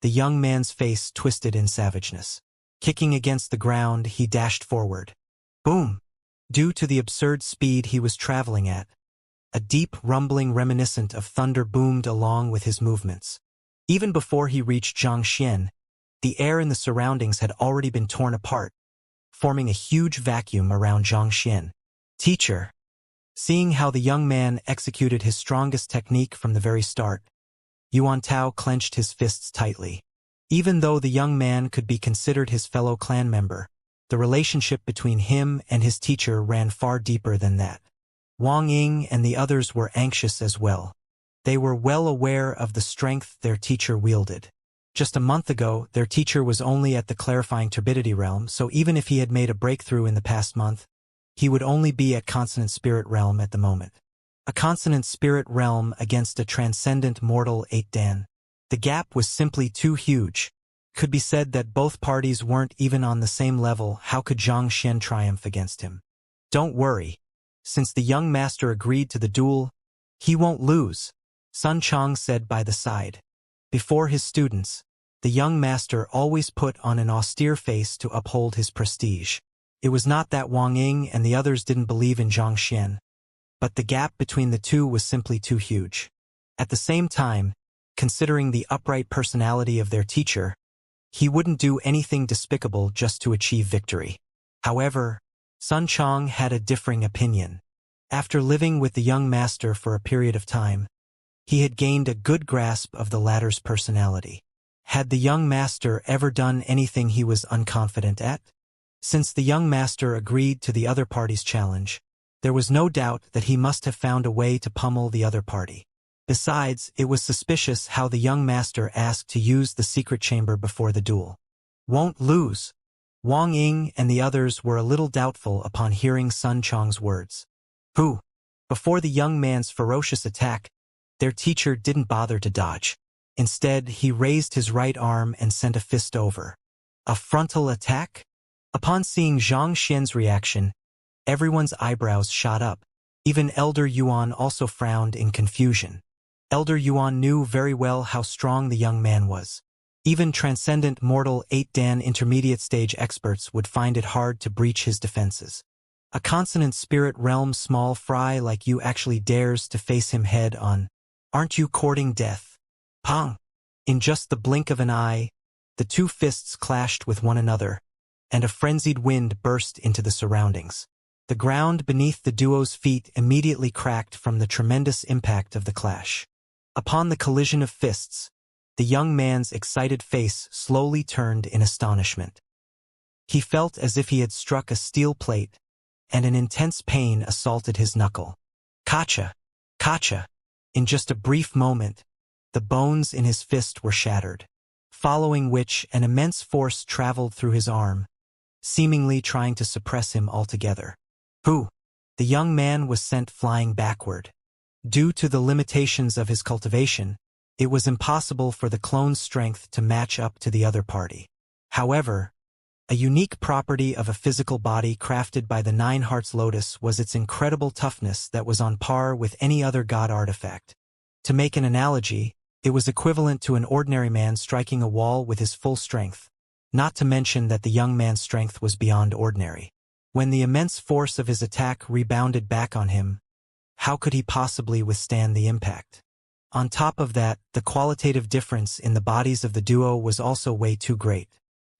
the young man's face twisted in savageness. Kicking against the ground, he dashed forward. Boom! Due to the absurd speed he was traveling at, a deep rumbling reminiscent of thunder boomed along with his movements. Even before he reached Xianxia, the air in the surroundings had already been torn apart, forming a huge vacuum around Xianxia. Teacher. Seeing how the young man executed his strongest technique from the very start, Yuan Tao clenched his fists tightly. Even though the young man could be considered his fellow clan member, the relationship between him and his teacher ran far deeper than that. Wang Ying and the others were anxious as well. They were well aware of the strength their teacher wielded. Just a month ago, their teacher was only at the clarifying turbidity realm, so even if he had made a breakthrough in the past month, he would only be at consonant spirit realm at the moment. A consonant spirit realm against a transcendent mortal 8 Dan. The gap was simply too huge. Could be said that both parties weren't even on the same level. How could Xianxia triumph against him? Don't worry. Since the young master agreed to the duel, he won't lose, Sun Chang said by the side. Before his students, the young master always put on an austere face to uphold his prestige. It was not that Wang Ying and the others didn't believe in Xianxia, but the gap between the two was simply too huge. At the same time, considering the upright personality of their teacher, He wouldn't do anything despicable just to achieve victory. However, Sun Chong had a differing opinion. After living with the young master for a period of time, he had gained a good grasp of the latter's personality. Had the young master ever done anything he was unconfident at? Since the young master agreed to the other party's challenge, there was no doubt that he must have found a way to pummel the other party. Besides, it was suspicious how the young master asked to use the secret chamber before the duel. Won't lose. Wang Ying and the others were a little doubtful upon hearing Sun Chong's words. Who? Before the young man's ferocious attack, their teacher didn't bother to dodge. Instead, he raised his right arm and sent a fist over. A frontal attack? Upon seeing Xianxia's reaction, everyone's eyebrows shot up. Even Elder Yuan also frowned in confusion. Elder Yuan knew very well how strong the young man was. Even transcendent mortal 8-dan intermediate stage experts would find it hard to breach his defenses. A consonant spirit realm small fry like you actually dares to face him head on. Aren't you courting death? Pong! In just the blink of an eye, the two fists clashed with one another, and a frenzied wind burst into the surroundings. The ground beneath the duo's feet immediately cracked from the tremendous impact of the clash. Upon the collision of fists, the young man's excited face slowly turned in astonishment. He felt as if he had struck a steel plate, and an intense pain assaulted his knuckle. Kacha! Kacha! In just a brief moment, the bones in his fist were shattered, following which an immense force traveled through his arm, seemingly trying to suppress him altogether. Who? The young man was sent flying backward. Due to the limitations of his cultivation, it was impossible for the clone's strength to match up to the other party. However, a unique property of a physical body crafted by the Nine Hearts Lotus was its incredible toughness that was on par with any other god artifact. To make an analogy, it was equivalent to an ordinary man striking a wall with his full strength, not to mention that the young man's strength was beyond ordinary. When the immense force of his attack rebounded back on him, how could he possibly withstand the impact? On top of that, the qualitative difference in the bodies of the duo was also way too great.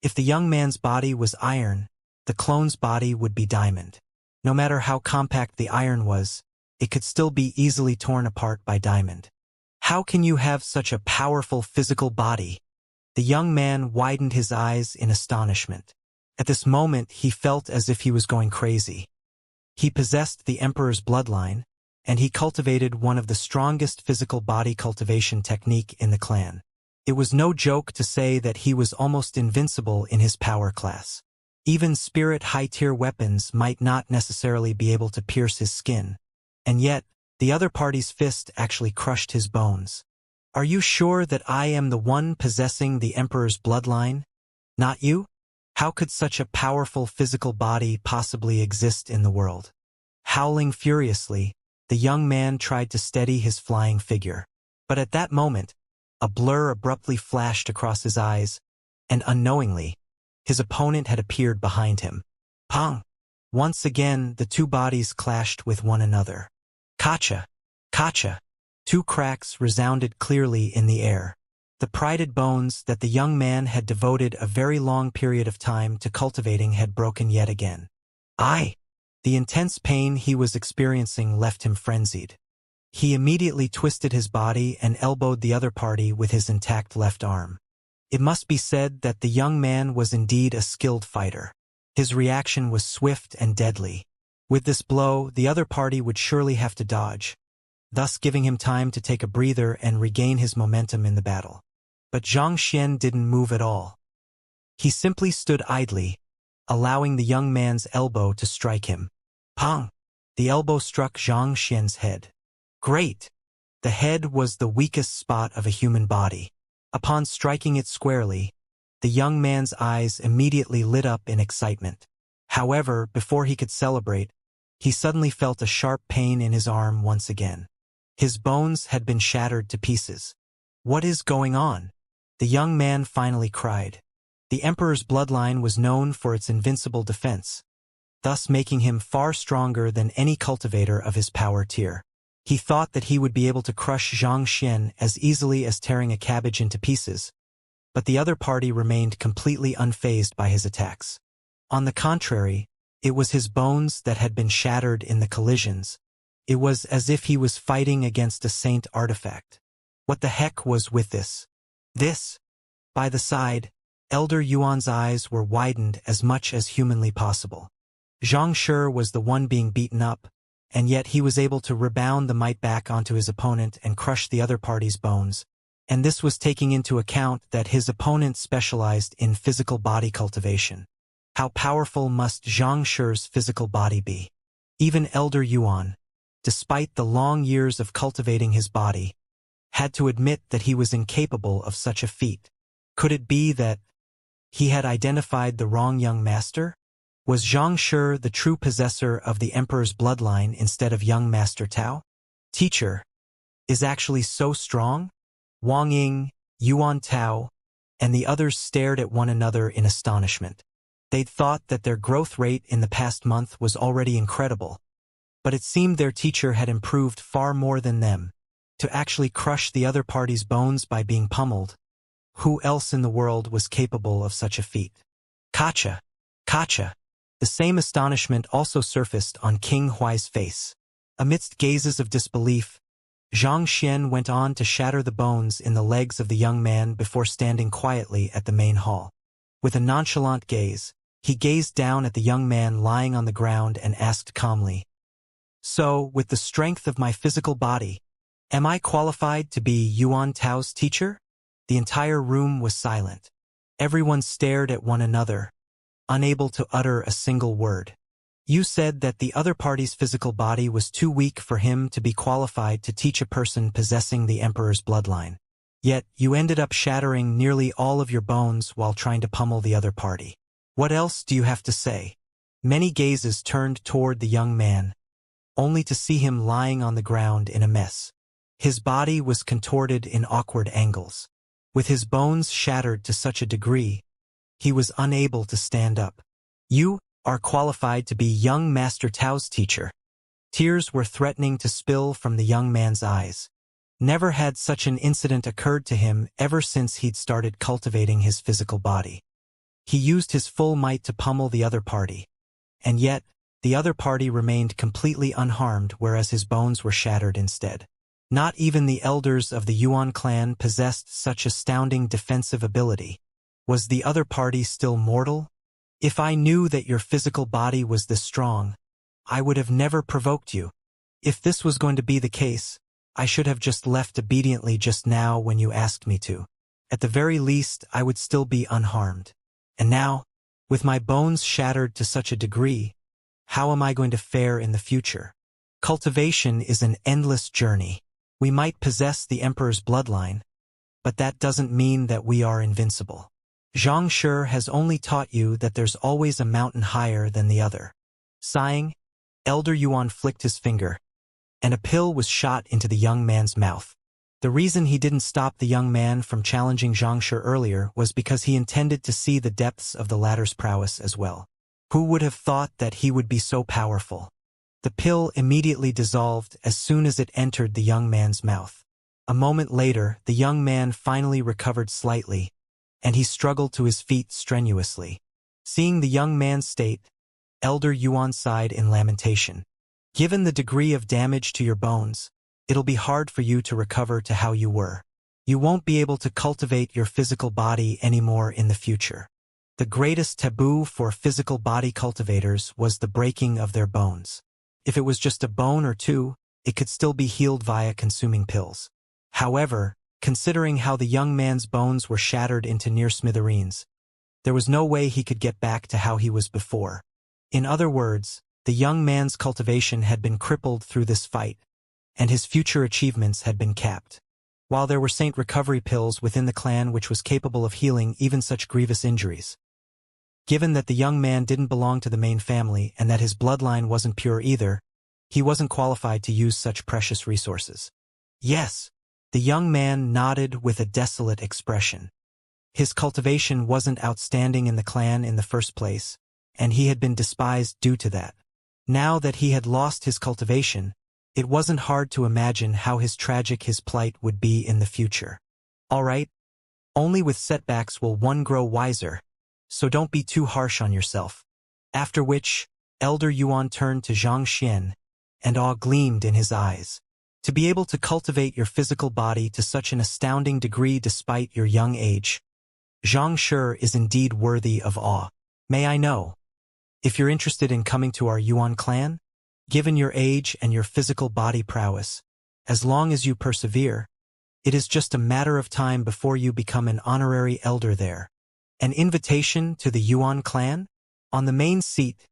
If the young man's body was iron, the clone's body would be diamond. No matter how compact the iron was, it could still be easily torn apart by diamond. How can you have such a powerful physical body? The young man widened his eyes in astonishment. At this moment, he felt as if he was going crazy. He possessed the Emperor's bloodline, and he cultivated one of the strongest physical body cultivation technique in the clan. It was no joke to say that he was almost invincible in his power class. Even spirit high-tier weapons might not necessarily be able to pierce his skin. And yet, the other party's fist actually crushed his bones. Are you sure that I am the one possessing the Emperor's bloodline? Not you? How could such a powerful physical body possibly exist in the world? Howling furiously, the young man tried to steady his flying figure. But at that moment, a blur abruptly flashed across his eyes, and unknowingly, his opponent had appeared behind him. Pong! Once again, the two bodies clashed with one another. Kacha! Kacha! Two cracks resounded clearly in the air. The prided bones that the young man had devoted a very long period of time to cultivating had broken yet again. Aye! The intense pain he was experiencing left him frenzied. He immediately twisted his body and elbowed the other party with his intact left arm. It must be said that the young man was indeed a skilled fighter. His reaction was swift and deadly. With this blow, the other party would surely have to dodge, thus giving him time to take a breather and regain his momentum in the battle. But Xianxia didn't move at all. He simply stood idly, allowing the young man's elbow to strike him. Pong! The elbow struck Xianxia's head. Great! The head was the weakest spot of a human body. Upon striking it squarely, the young man's eyes immediately lit up in excitement. However, before he could celebrate, he suddenly felt a sharp pain in his arm once again. His bones had been shattered to pieces. What is going on? The young man finally cried. The Emperor's bloodline was known for its invincible defense, thus making him far stronger than any cultivator of his power tier. He thought that he would be able to crush Xianxia as easily as tearing a cabbage into pieces, but the other party remained completely unfazed by his attacks. On the contrary, it was his bones that had been shattered in the collisions. It was as if he was fighting against a saint artifact. What the heck was with this? This? By the side, Elder Yuan's eyes were widened as much as humanly possible. Xianxia was the one being beaten up, and yet he was able to rebound the might back onto his opponent and crush the other party's bones. And this was taking into account that his opponent specialized in physical body cultivation. How powerful must Xianxia's physical body be? Even Elder Yuan, despite the long years of cultivating his body, had to admit that he was incapable of such a feat. Could it be that he had identified the wrong young master? Was Xianxia the true possessor of the emperor's bloodline instead of young Master Tao? Teacher is actually so strong? Wang Ying, Yuan Tao, and the others stared at one another in astonishment. They'd thought that their growth rate in the past month was already incredible, but it seemed their teacher had improved far more than them. To actually crush the other party's bones by being pummeled, who else in the world was capable of such a feat? Kacha! Kacha! The same astonishment also surfaced on King Huai's face. Amidst gazes of disbelief, Zhang Xian went on to shatter the bones in the legs of the young man before standing quietly at the main hall. With a nonchalant gaze, he gazed down at the young man lying on the ground and asked calmly, "So, with the strength of my physical body, am I qualified to be Yuan Tao's teacher?" The entire room was silent. Everyone stared at one another, unable to utter a single word. You said that the other party's physical body was too weak for him to be qualified to teach a person possessing the emperor's bloodline. Yet, you ended up shattering nearly all of your bones while trying to pummel the other party. What else do you have to say? Many gazes turned toward the young man, only to see him lying on the ground in a mess. His body was contorted in awkward angles. With his bones shattered to such a degree, he was unable to stand up. You are qualified to be young Master Tao's teacher. Tears were threatening to spill from the young man's eyes. Never had such an incident occurred to him ever since he'd started cultivating his physical body. He used his full might to pummel the other party. And yet, the other party remained completely unharmed, whereas his bones were shattered instead. Not even the elders of the Yuan clan possessed such astounding defensive ability. Was the other party still mortal? If I knew that your physical body was this strong, I would have never provoked you. If this was going to be the case, I should have just left obediently just now when you asked me to. At the very least, I would still be unharmed. And now, with my bones shattered to such a degree, how am I going to fare in the future? Cultivation is an endless journey. We might possess the emperor's bloodline, but that doesn't mean that we are invincible. Xianxia has only taught you that there's always a mountain higher than the other. Sighing, Elder Yuan flicked his finger, and a pill was shot into the young man's mouth. The reason he didn't stop the young man from challenging Xianxia earlier was because he intended to see the depths of the latter's prowess as well. Who would have thought that he would be so powerful? The pill immediately dissolved as soon as it entered the young man's mouth. A moment later, the young man finally recovered slightly, and he struggled to his feet strenuously. Seeing the young man's state, Elder Yuan sighed in lamentation. Given the degree of damage to your bones, it'll be hard for you to recover to how you were. You won't be able to cultivate your physical body anymore in the future. The greatest taboo for physical body cultivators was the breaking of their bones. If it was just a bone or two, it could still be healed via consuming pills. However, considering how the young man's bones were shattered into near smithereens, there was no way he could get back to how he was before. In other words, the young man's cultivation had been crippled through this fight, and his future achievements had been capped. While there were saint recovery pills within the clan which was capable of healing even such grievous injuries. Given that the young man didn't belong to the main family and that his bloodline wasn't pure either, he wasn't qualified to use such precious resources. Yes, the young man nodded with a desolate expression. His cultivation wasn't outstanding in the clan in the first place, and he had been despised due to that. Now that he had lost his cultivation, it wasn't hard to imagine how tragic his plight would be in the future. All right, Only with setbacks will one grow wiser, so don't be too harsh on yourself. After which, Elder Yuan turned to Xianxia, and awe gleamed in his eyes. To be able to cultivate your physical body to such an astounding degree despite your young age, Xianxia is indeed worthy of awe. May I know if you're interested in coming to our Yuan clan? Given your age and your physical body prowess, as long as you persevere, it is just a matter of time before you become an honorary elder there. An invitation to the Yuan clan? On the main seat,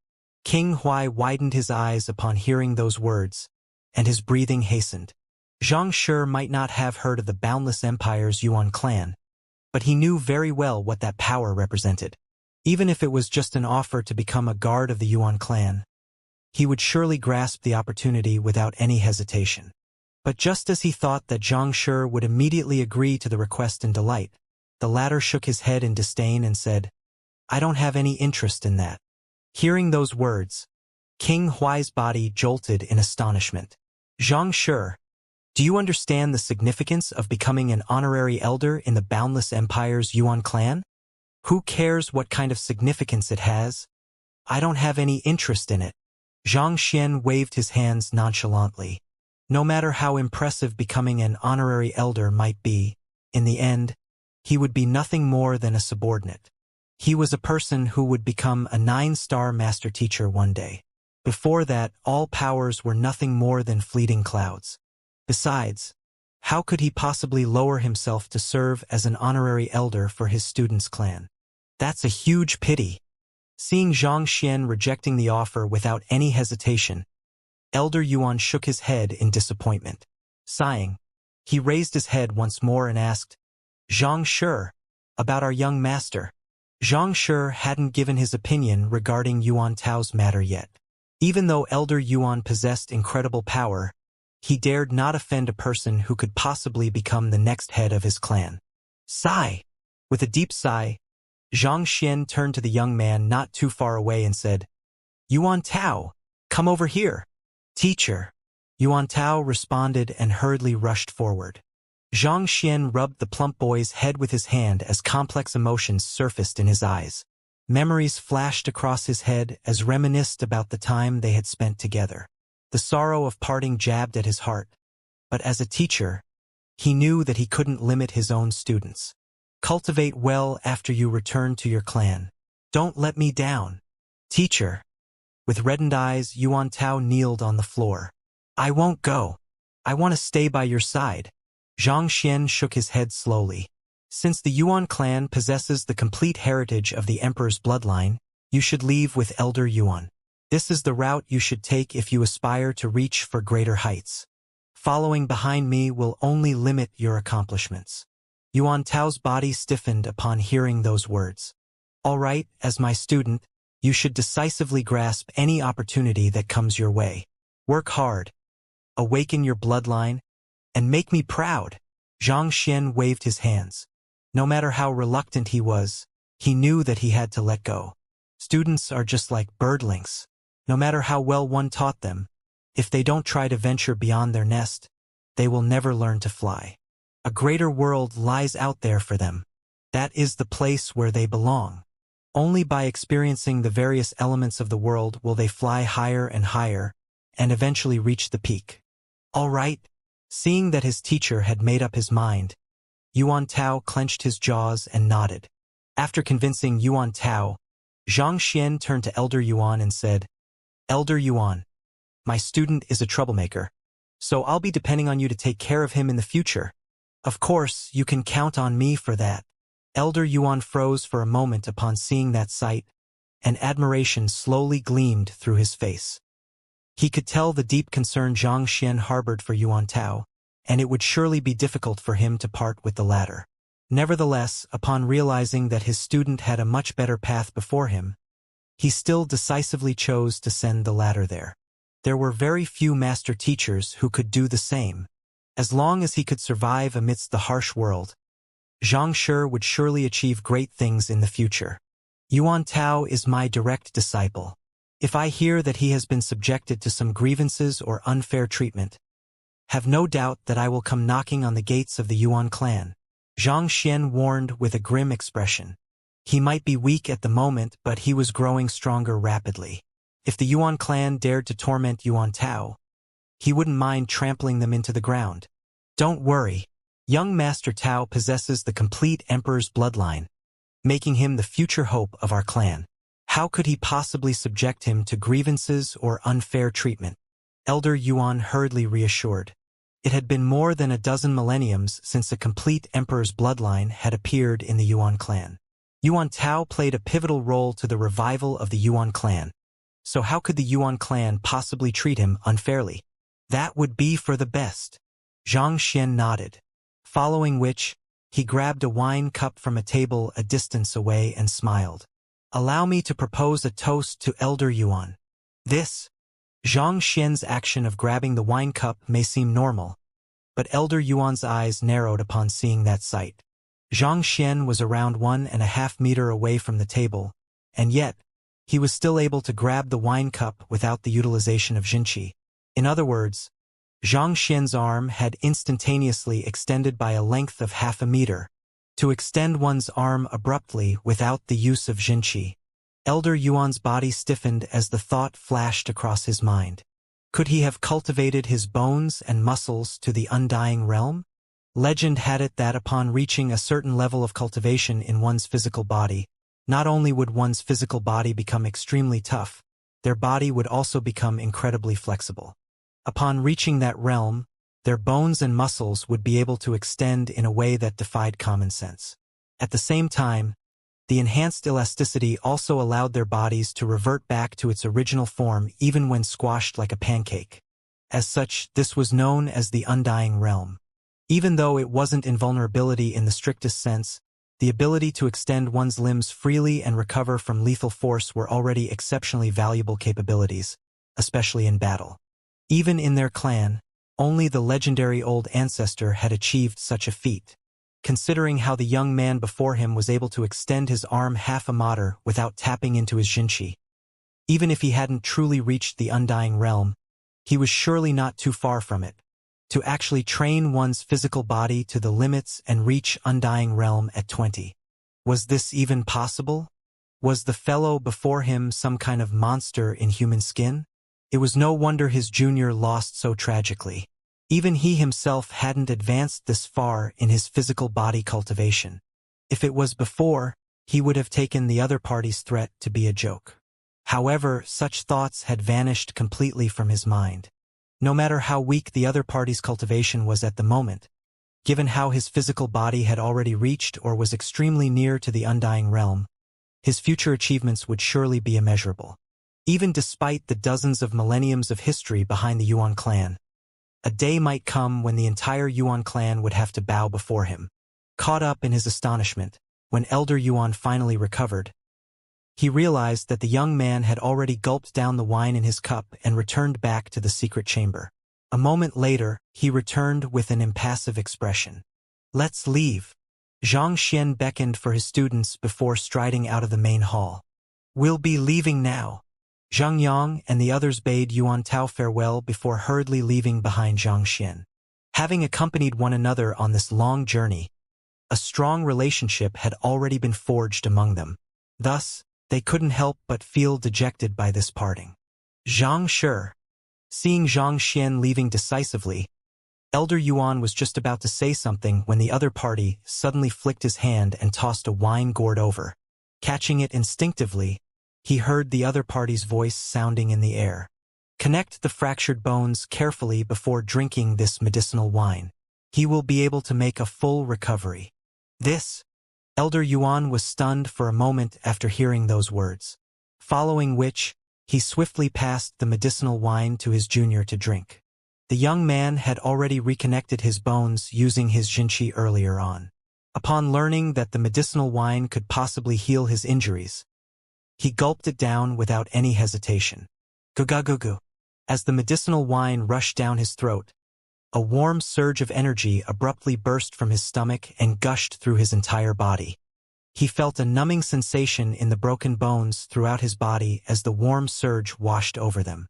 King Huai widened his eyes upon hearing those words, and his breathing hastened. Xianxia might not have heard of the boundless empire's Yuan clan, but he knew very well what that power represented. Even if it was just an offer to become a guard of the Yuan clan, he would surely grasp the opportunity without any hesitation. But just as he thought that Xianxia would immediately agree to the request in delight, the latter shook his head in disdain and said, "I don't have any interest in that." Hearing those words, King Huai's body jolted in astonishment. "Xianxia, do you understand the significance of becoming an honorary elder in the boundless empire's Yuan clan? Who cares what kind of significance it has? I don't have any interest in it." Xianxia waved his hands nonchalantly. No matter how impressive becoming an honorary elder might be, in the end, he would be nothing more than a subordinate. He was a person who would become a 9-star master teacher one day. Before that, all powers were nothing more than fleeting clouds. Besides, how could he possibly lower himself to serve as an honorary elder for his student's clan? That's a huge pity. Seeing Xianxia rejecting the offer without any hesitation, Elder Yuan shook his head in disappointment. Sighing, he raised his head once more and asked, "Xianxia, about our young master." Xianxia hadn't given his opinion regarding Yuan Tao's matter yet. Even though Elder Yuan possessed incredible power, he dared not offend a person who could possibly become the next head of his clan. Sigh! With a deep sigh, Xianxia turned to the young man not too far away and said, "Yuan Tao, come over here." "Teacher." Yuan Tao responded and hurriedly rushed forward. Xianxia rubbed the plump boy's head with his hand as complex emotions surfaced in his eyes. Memories flashed across his head as reminisced about the time they had spent together. The sorrow of parting jabbed at his heart, but as a teacher, he knew that he couldn't limit his own students. "Cultivate well after you return to your clan. Don't let me down." "Teacher." With reddened eyes, Yuan Tao kneeled on the floor. "I won't go. I want to stay by your side." Xianxia shook his head slowly. "Since the Yuan clan possesses the complete heritage of the emperor's bloodline, you should leave with Elder Yuan. This is the route you should take if you aspire to reach for greater heights. Following behind me will only limit your accomplishments." Yuan Tao's body stiffened upon hearing those words. "All right, as my student, you should decisively grasp any opportunity that comes your way. Work hard, awaken your bloodline, and make me proud." Xianxia waved his hands. No matter how reluctant he was, he knew that he had to let go. Students are just like birdlings. No matter how well one taught them, if they don't try to venture beyond their nest, they will never learn to fly. A greater world lies out there for them. That is the place where they belong. Only by experiencing the various elements of the world will they fly higher and higher, and eventually reach the peak. All right. Seeing that his teacher had made up his mind, Yuan Tao clenched his jaws and nodded. After convincing Yuan Tao, Xianxia turned to Elder Yuan and said, "Elder Yuan, my student is a troublemaker, so I'll be depending on you to take care of him in the future. Of course, you can count on me for that." Elder Yuan froze for a moment upon seeing that sight, and admiration slowly gleamed through his face. He could tell the deep concern Xianxia harbored for Yuan Tao, and it would surely be difficult for him to part with the latter. Nevertheless, upon realizing that his student had a much better path before him, he still decisively chose to send the latter there. There were very few master teachers who could do the same. As long as he could survive amidst the harsh world, Xianxia would surely achieve great things in the future. Yuan Tao is my direct disciple. If I hear that he has been subjected to some grievances or unfair treatment, have no doubt that I will come knocking on the gates of the Yuan clan. Xianxia warned with a grim expression. He might be weak at the moment, but he was growing stronger rapidly. If the Yuan clan dared to torment Yuan Tao, he wouldn't mind trampling them into the ground. Don't worry. Young Master Tao possesses the complete Emperor's bloodline, making him the future hope of our clan. How could he possibly subject him to grievances or unfair treatment? Elder Yuan hurriedly reassured. It had been more than a dozen millenniums since a complete Emperor's bloodline had appeared in the Yuan clan. Yuan Tao played a pivotal role to the revival of the Yuan clan. So how could the Yuan clan possibly treat him unfairly? That would be for the best. Xianxia nodded, following which, he grabbed a wine cup from a table a distance away and smiled. Allow me to propose a toast to Elder Yuan. This, Xianxia's action of grabbing the wine cup may seem normal, but Elder Yuan's eyes narrowed upon seeing that sight. Xianxia was around 1.5 meters away from the table, and yet, he was still able to grab the wine cup without the utilization of Jinqi. In other words, Xianxia's arm had instantaneously extended by a length of 0.5 meter. To extend one's arm abruptly without the use of Jinqi. Elder Yuan's body stiffened as the thought flashed across his mind. Could he have cultivated his bones and muscles to the undying realm? Legend had it that upon reaching a certain level of cultivation in one's physical body, not only would one's physical body become extremely tough, their body would also become incredibly flexible. Upon reaching that realm, their bones and muscles would be able to extend in a way that defied common sense. At the same time, the enhanced elasticity also allowed their bodies to revert back to its original form even when squashed like a pancake. As such, this was known as the undying realm. Even though it wasn't invulnerability in the strictest sense, the ability to extend one's limbs freely and recover from lethal force were already exceptionally valuable capabilities, especially in battle. Even in their clan, only the legendary old ancestor had achieved such a feat. Considering how the young man before him was able to extend his arm 0.5 meter without tapping into his Jinqi. Even if he hadn't truly reached the undying realm, he was surely not too far from it. To actually train one's physical body to the limits and reach undying realm at 20. Was this even possible? Was the fellow before him some kind of monster in human skin? It was no wonder his junior lost so tragically. Even he himself hadn't advanced this far in his physical body cultivation. If it was before, he would have taken the other party's threat to be a joke. However, such thoughts had vanished completely from his mind. No matter how weak the other party's cultivation was at the moment, given how his physical body had already reached or was extremely near to the undying realm, his future achievements would surely be immeasurable. Even despite the dozens of millenniums of history behind the Yuan clan, a day might come when the entire Yuan clan would have to bow before him. Caught up in his astonishment, when Elder Yuan finally recovered, he realized that the young man had already gulped down the wine in his cup and returned back to the secret chamber. A moment later, he returned with an impassive expression. Let's leave. Xianxia beckoned for his students before striding out of the main hall. We'll be leaving now. Zhang Yang and the others bade Yuan Tao farewell before hurriedly leaving behind Xianxia. Having accompanied one another on this long journey, a strong relationship had already been forged among them. Thus, they couldn't help but feel dejected by this parting. Zhang Shi. Seeing Xianxia leaving decisively, Elder Yuan was just about to say something when the other party suddenly flicked his hand and tossed a wine gourd over. Catching it instinctively, he heard the other party's voice sounding in the air. Connect the fractured bones carefully before drinking this medicinal wine. He will be able to make a full recovery. This, Elder Yuan was stunned for a moment after hearing those words. Following which, he swiftly passed the medicinal wine to his junior to drink. The young man had already reconnected his bones using his Jinqi earlier on. Upon learning that the medicinal wine could possibly heal his injuries, he gulped it down without any hesitation. Gugagugu. As the medicinal wine rushed down his throat, a warm surge of energy abruptly burst from his stomach and gushed through his entire body. He felt a numbing sensation in the broken bones throughout his body as the warm surge washed over them.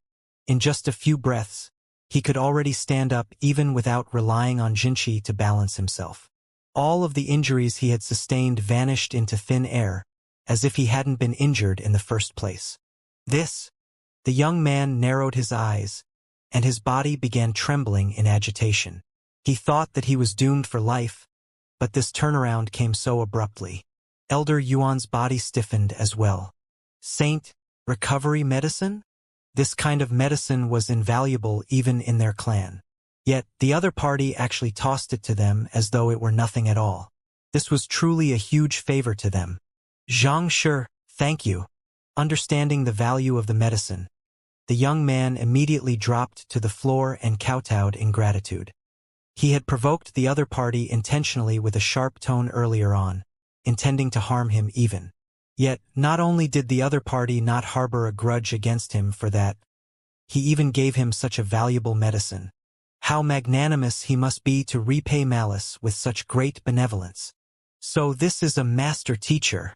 In just a few breaths, he could already stand up even without relying on Jinqi to balance himself. All of the injuries he had sustained vanished into thin air, as if he hadn't been injured in the first place. The young man narrowed his eyes, and his body began trembling in agitation. He thought that he was doomed for life, but this turnaround came so abruptly. Elder Yuan's body stiffened as well. Saint, recovery medicine? This kind of medicine was invaluable even in their clan. Yet, the other party actually tossed it to them as though it were nothing at all. This was truly a huge favor to them. Xianxia, thank you. Understanding the value of the medicine, the young man immediately dropped to the floor and kowtowed in gratitude. He had provoked the other party intentionally with a sharp tone earlier on, intending to harm him even. Yet, not only did the other party not harbor a grudge against him for that, he even gave him such a valuable medicine. How magnanimous he must be to repay malice with such great benevolence. So this is a master teacher.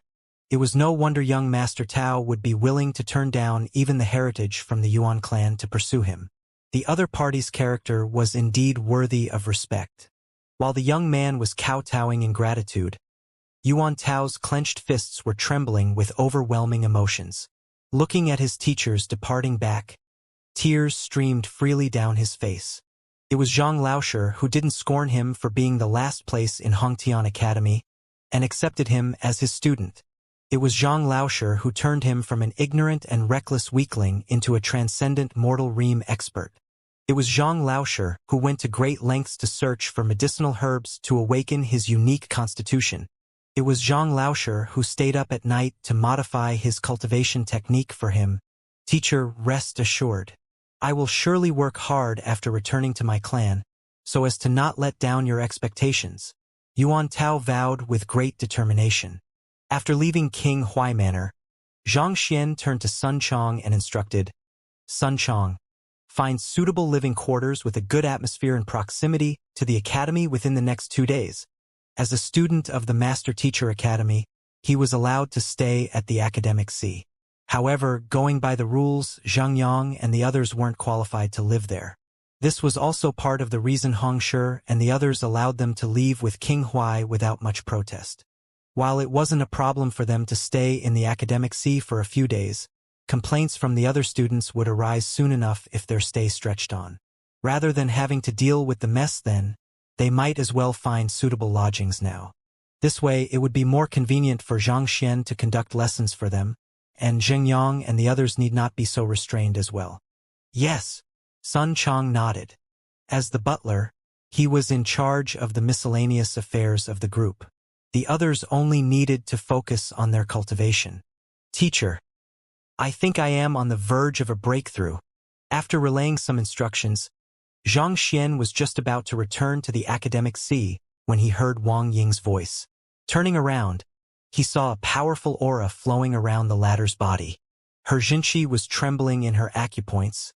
It was no wonder young Master Tao would be willing to turn down even the heritage from the Yuan clan to pursue him. The other party's character was indeed worthy of respect. While the young man was kowtowing in gratitude, Yuan Tao's clenched fists were trembling with overwhelming emotions. Looking at his teachers departing back, tears streamed freely down his face. It was Zhang Laoshi who didn't scorn him for being the last place in Hongtian Academy and accepted him as his student. It was Zhang Laoshi who turned him from an ignorant and reckless weakling into a transcendent mortal ream expert. It was Zhang Laoshi who went to great lengths to search for medicinal herbs to awaken his unique constitution. It was Zhang Laoshi who stayed up at night to modify his cultivation technique for him. Teacher, rest assured. I will surely work hard after returning to my clan, so as to not let down your expectations. Yuan Tao vowed with great determination. After leaving King Hui Manor, Zhang Xian turned to Sun Chong and instructed, Sun Chong, find suitable living quarters with a good atmosphere and proximity to the academy within the next 2 days. As a student of the Master Teacher Academy, he was allowed to stay at the academic C. However, going by the rules, Zhang Yang and the others weren't qualified to live there. This was also part of the reason Hongshi and the others allowed them to leave with King Hui without much protest. While it wasn't a problem for them to stay in the academic C for a few days, complaints from the other students would arise soon enough if their stay stretched on. Rather than having to deal with the mess then, they might as well find suitable lodgings now. This way it would be more convenient for Zhang Xian to conduct lessons for them, and Zheng Yang and the others need not be so restrained as well. Yes, Sun Chong nodded. As the butler, he was in charge of the miscellaneous affairs of the group. The others only needed to focus on their cultivation. Teacher, I think I am on the verge of a breakthrough. After relaying some instructions, Zhang Xian was just about to return to the academic C when he heard Wang Ying's voice. Turning around, he saw a powerful aura flowing around the latter's body. Her Jinqi was trembling in her acupoints,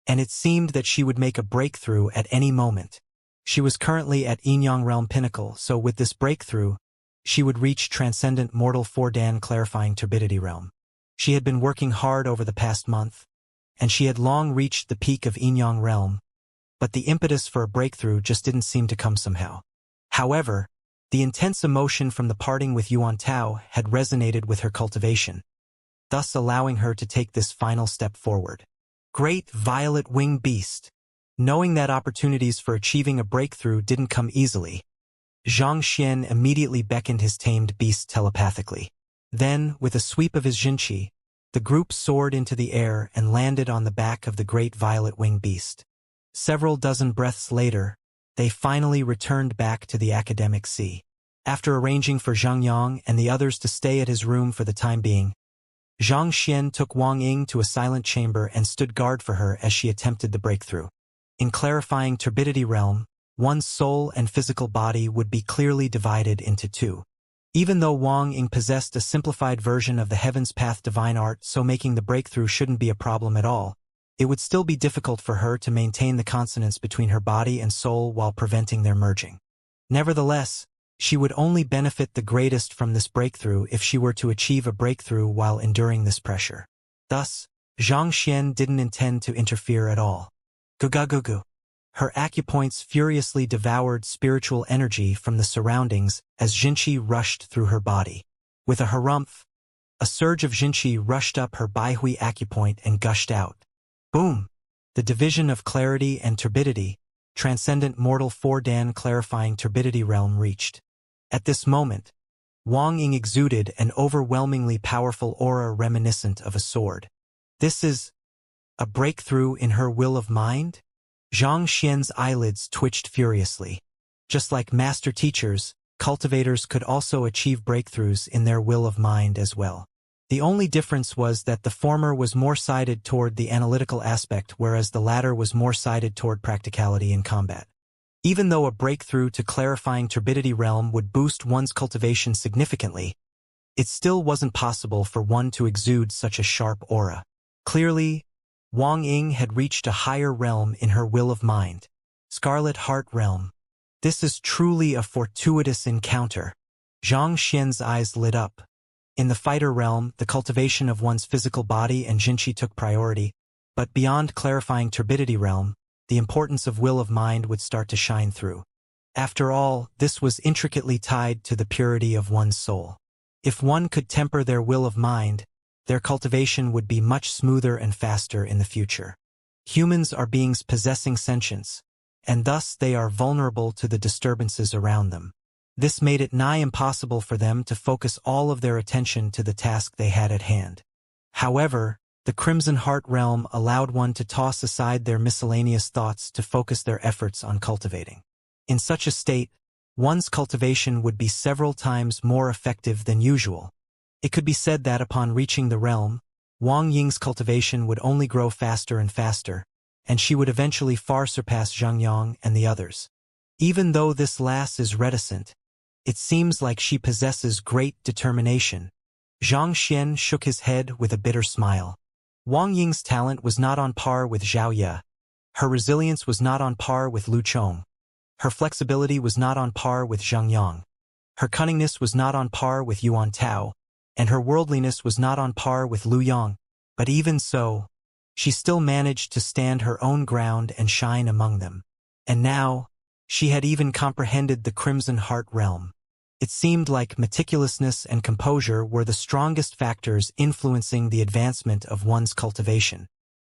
and it seemed that she would make a breakthrough at any moment. She was currently at Yinyang Realm Pinnacle, so with this breakthrough, she would reach Transcendent Mortal 4-Dan Clarifying Turbidity Realm. She had been working hard over the past month, and she had long reached the peak of Yinyang Realm, but the impetus for a breakthrough just didn't seem to come somehow. However, the intense emotion from the parting with Yuan Tao had resonated with her cultivation, thus allowing her to take this final step forward. Great Violet Wing Beast. Knowing that opportunities for achieving a breakthrough didn't come easily, Zhang Xian immediately beckoned his tamed beast telepathically. Then, with a sweep of his Jinqi, the group soared into the air and landed on the back of the great violet wing beast. Several dozen breaths later, they finally returned back to the academic C. After arranging for Zhang Yang and the others to stay at his room for the time being, Zhang Xian took Wang Ying to a silent chamber and stood guard for her as she attempted the breakthrough. In clarifying turbidity realm, one's soul and physical body would be clearly divided into two. Even though Wang Ying possessed a simplified version of the Heaven's Path divine art, so making the breakthrough shouldn't be a problem at all, it would still be difficult for her to maintain the consonance between her body and soul while preventing their merging. Nevertheless, she would only benefit the greatest from this breakthrough if she were to achieve a breakthrough while enduring this pressure. Thus, Zhang Xian didn't intend to interfere at all. Gugagugu. Her acupoints furiously devoured spiritual energy from the surroundings as Xianxia rushed through her body. With a harumph, a surge of Xianxia rushed up her Baihui acupoint and gushed out. Boom! The division of clarity and turbidity, transcendent mortal 4-dan clarifying turbidity realm reached. At this moment, Wang Ying exuded an overwhelmingly powerful aura reminiscent of a sword. This is a breakthrough in her will of mind? Zhang Xian's eyelids twitched furiously. Just like master teachers, cultivators could also achieve breakthroughs in their will of mind as well. The only difference was that the former was more sided toward the analytical aspect, whereas the latter was more sided toward practicality in combat. Even though a breakthrough to clarifying turbidity realm would boost one's cultivation significantly, it still wasn't possible for one to exude such a sharp aura. Clearly, Wang Ying had reached a higher realm in her will of mind. Scarlet Heart Realm. This is truly a fortuitous encounter. Zhang Xian's eyes lit up. In the fighter realm, the cultivation of one's physical body and Xianxia took priority, but beyond clarifying turbidity realm, the importance of will of mind would start to shine through. After all, this was intricately tied to the purity of one's soul. If one could temper their will of mind, their cultivation would be much smoother and faster in the future. Humans are beings possessing sentience, and thus they are vulnerable to the disturbances around them. This made it nigh impossible for them to focus all of their attention to the task they had at hand. However, the Crimson Heart realm allowed one to toss aside their miscellaneous thoughts to focus their efforts on cultivating. In such a state, one's cultivation would be several times more effective than usual. It could be said that upon reaching the realm, Wang Ying's cultivation would only grow faster and faster, and she would eventually far surpass Zhang Yang and the others. Even though this lass is reticent, it seems like she possesses great determination. Zhang Xian shook his head with a bitter smile. Wang Ying's talent was not on par with Zhao Ye. Her resilience was not on par with Lu Chong. Her flexibility was not on par with Zhang Yang. Her cunningness was not on par with Yuan Tao, and her worldliness was not on par with Lu Yang. But even so, she still managed to stand her own ground and shine among them. And now, she had even comprehended the Crimson Heart realm. It seemed like meticulousness and composure were the strongest factors influencing the advancement of one's cultivation.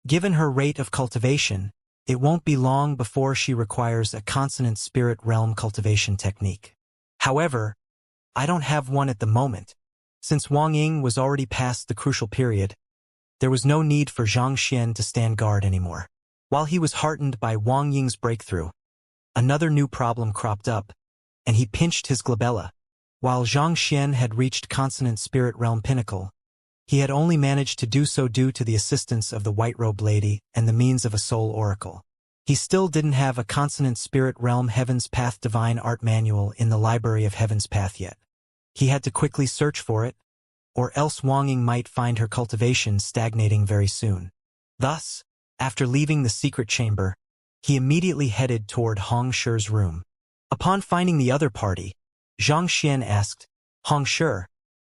Given her rate of cultivation, it won't be long before she requires a consonant spirit realm cultivation technique. However, I don't have one at the moment. Since Wang Ying was already past the crucial period, there was no need for Zhang Xian to stand guard anymore. While he was heartened by Wang Ying's breakthrough, another new problem cropped up, and he pinched his glabella. While Zhang Xian had reached consonant spirit realm pinnacle, he had only managed to do so due to the assistance of the white-robed lady and the means of a soul oracle. He still didn't have a consonant spirit realm Heaven's Path divine art manual in the library of Heaven's Path yet. He had to quickly search for it, or else Wang Ying might find her cultivation stagnating very soon. Thus, after leaving the secret chamber, he immediately headed toward Hong Shi's room. Upon finding the other party, Zhang Xian asked, "Hong Shi,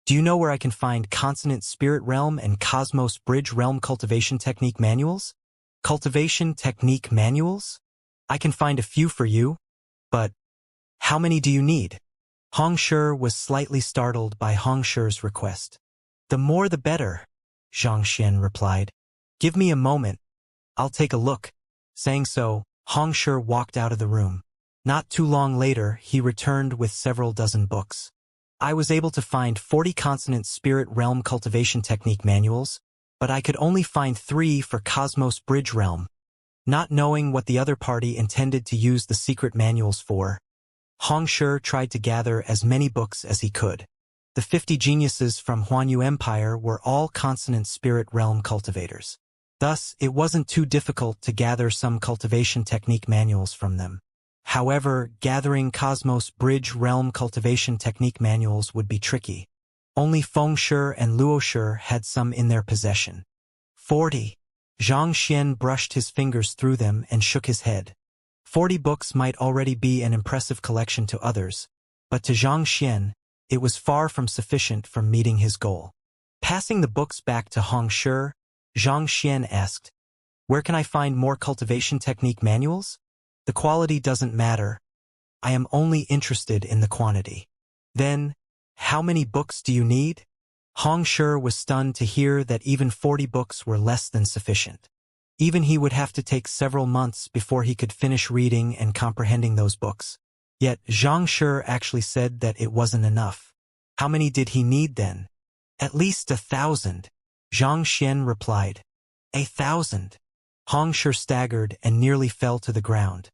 do you know where I can find Consonant Spirit Realm and Cosmos Bridge Realm Cultivation Technique Manuals?" "Cultivation Technique Manuals? I can find a few for you, but how many do you need?" Hong Shi was slightly startled by Hong Shi's request. "The more the better," Zhang Xian replied. "Give me a moment. I'll take a look." Saying so, Hong Shi walked out of the room. Not too long later, he returned with several dozen books. "I was able to find 40 Consonant Spirit Realm Cultivation Technique Manuals, but I could only find 3 for Cosmos Bridge Realm." Not knowing what the other party intended to use the secret manuals for, Hong Shi tried to gather as many books as he could. The 50 geniuses from Huanyu Empire were all Consonant Spirit Realm cultivators. Thus, it wasn't too difficult to gather some cultivation technique manuals from them. However, gathering Cosmos Bridge Realm cultivation technique manuals would be tricky. Only Feng Shi and Luo Shi had some in their possession. 40. Zhang Xian brushed his fingers through them and shook his head. 40 books might already be an impressive collection to others, but to Zhang Xian, it was far from sufficient for meeting his goal. Passing the books back to Hong Shi, Zhang Xian asked, "Where can I find more cultivation technique manuals?" The quality doesn't matter. I am only interested in the quantity. Then, how many books do you need? Hong Shi was stunned to hear that even 40 books were less than sufficient. Even he would have to take several months before he could finish reading and comprehending those books. Yet Xianxia actually said that it wasn't enough. How many did he need then? At least 1,000. Zhang Xian replied. 1,000. Hong Shi staggered and nearly fell to the ground.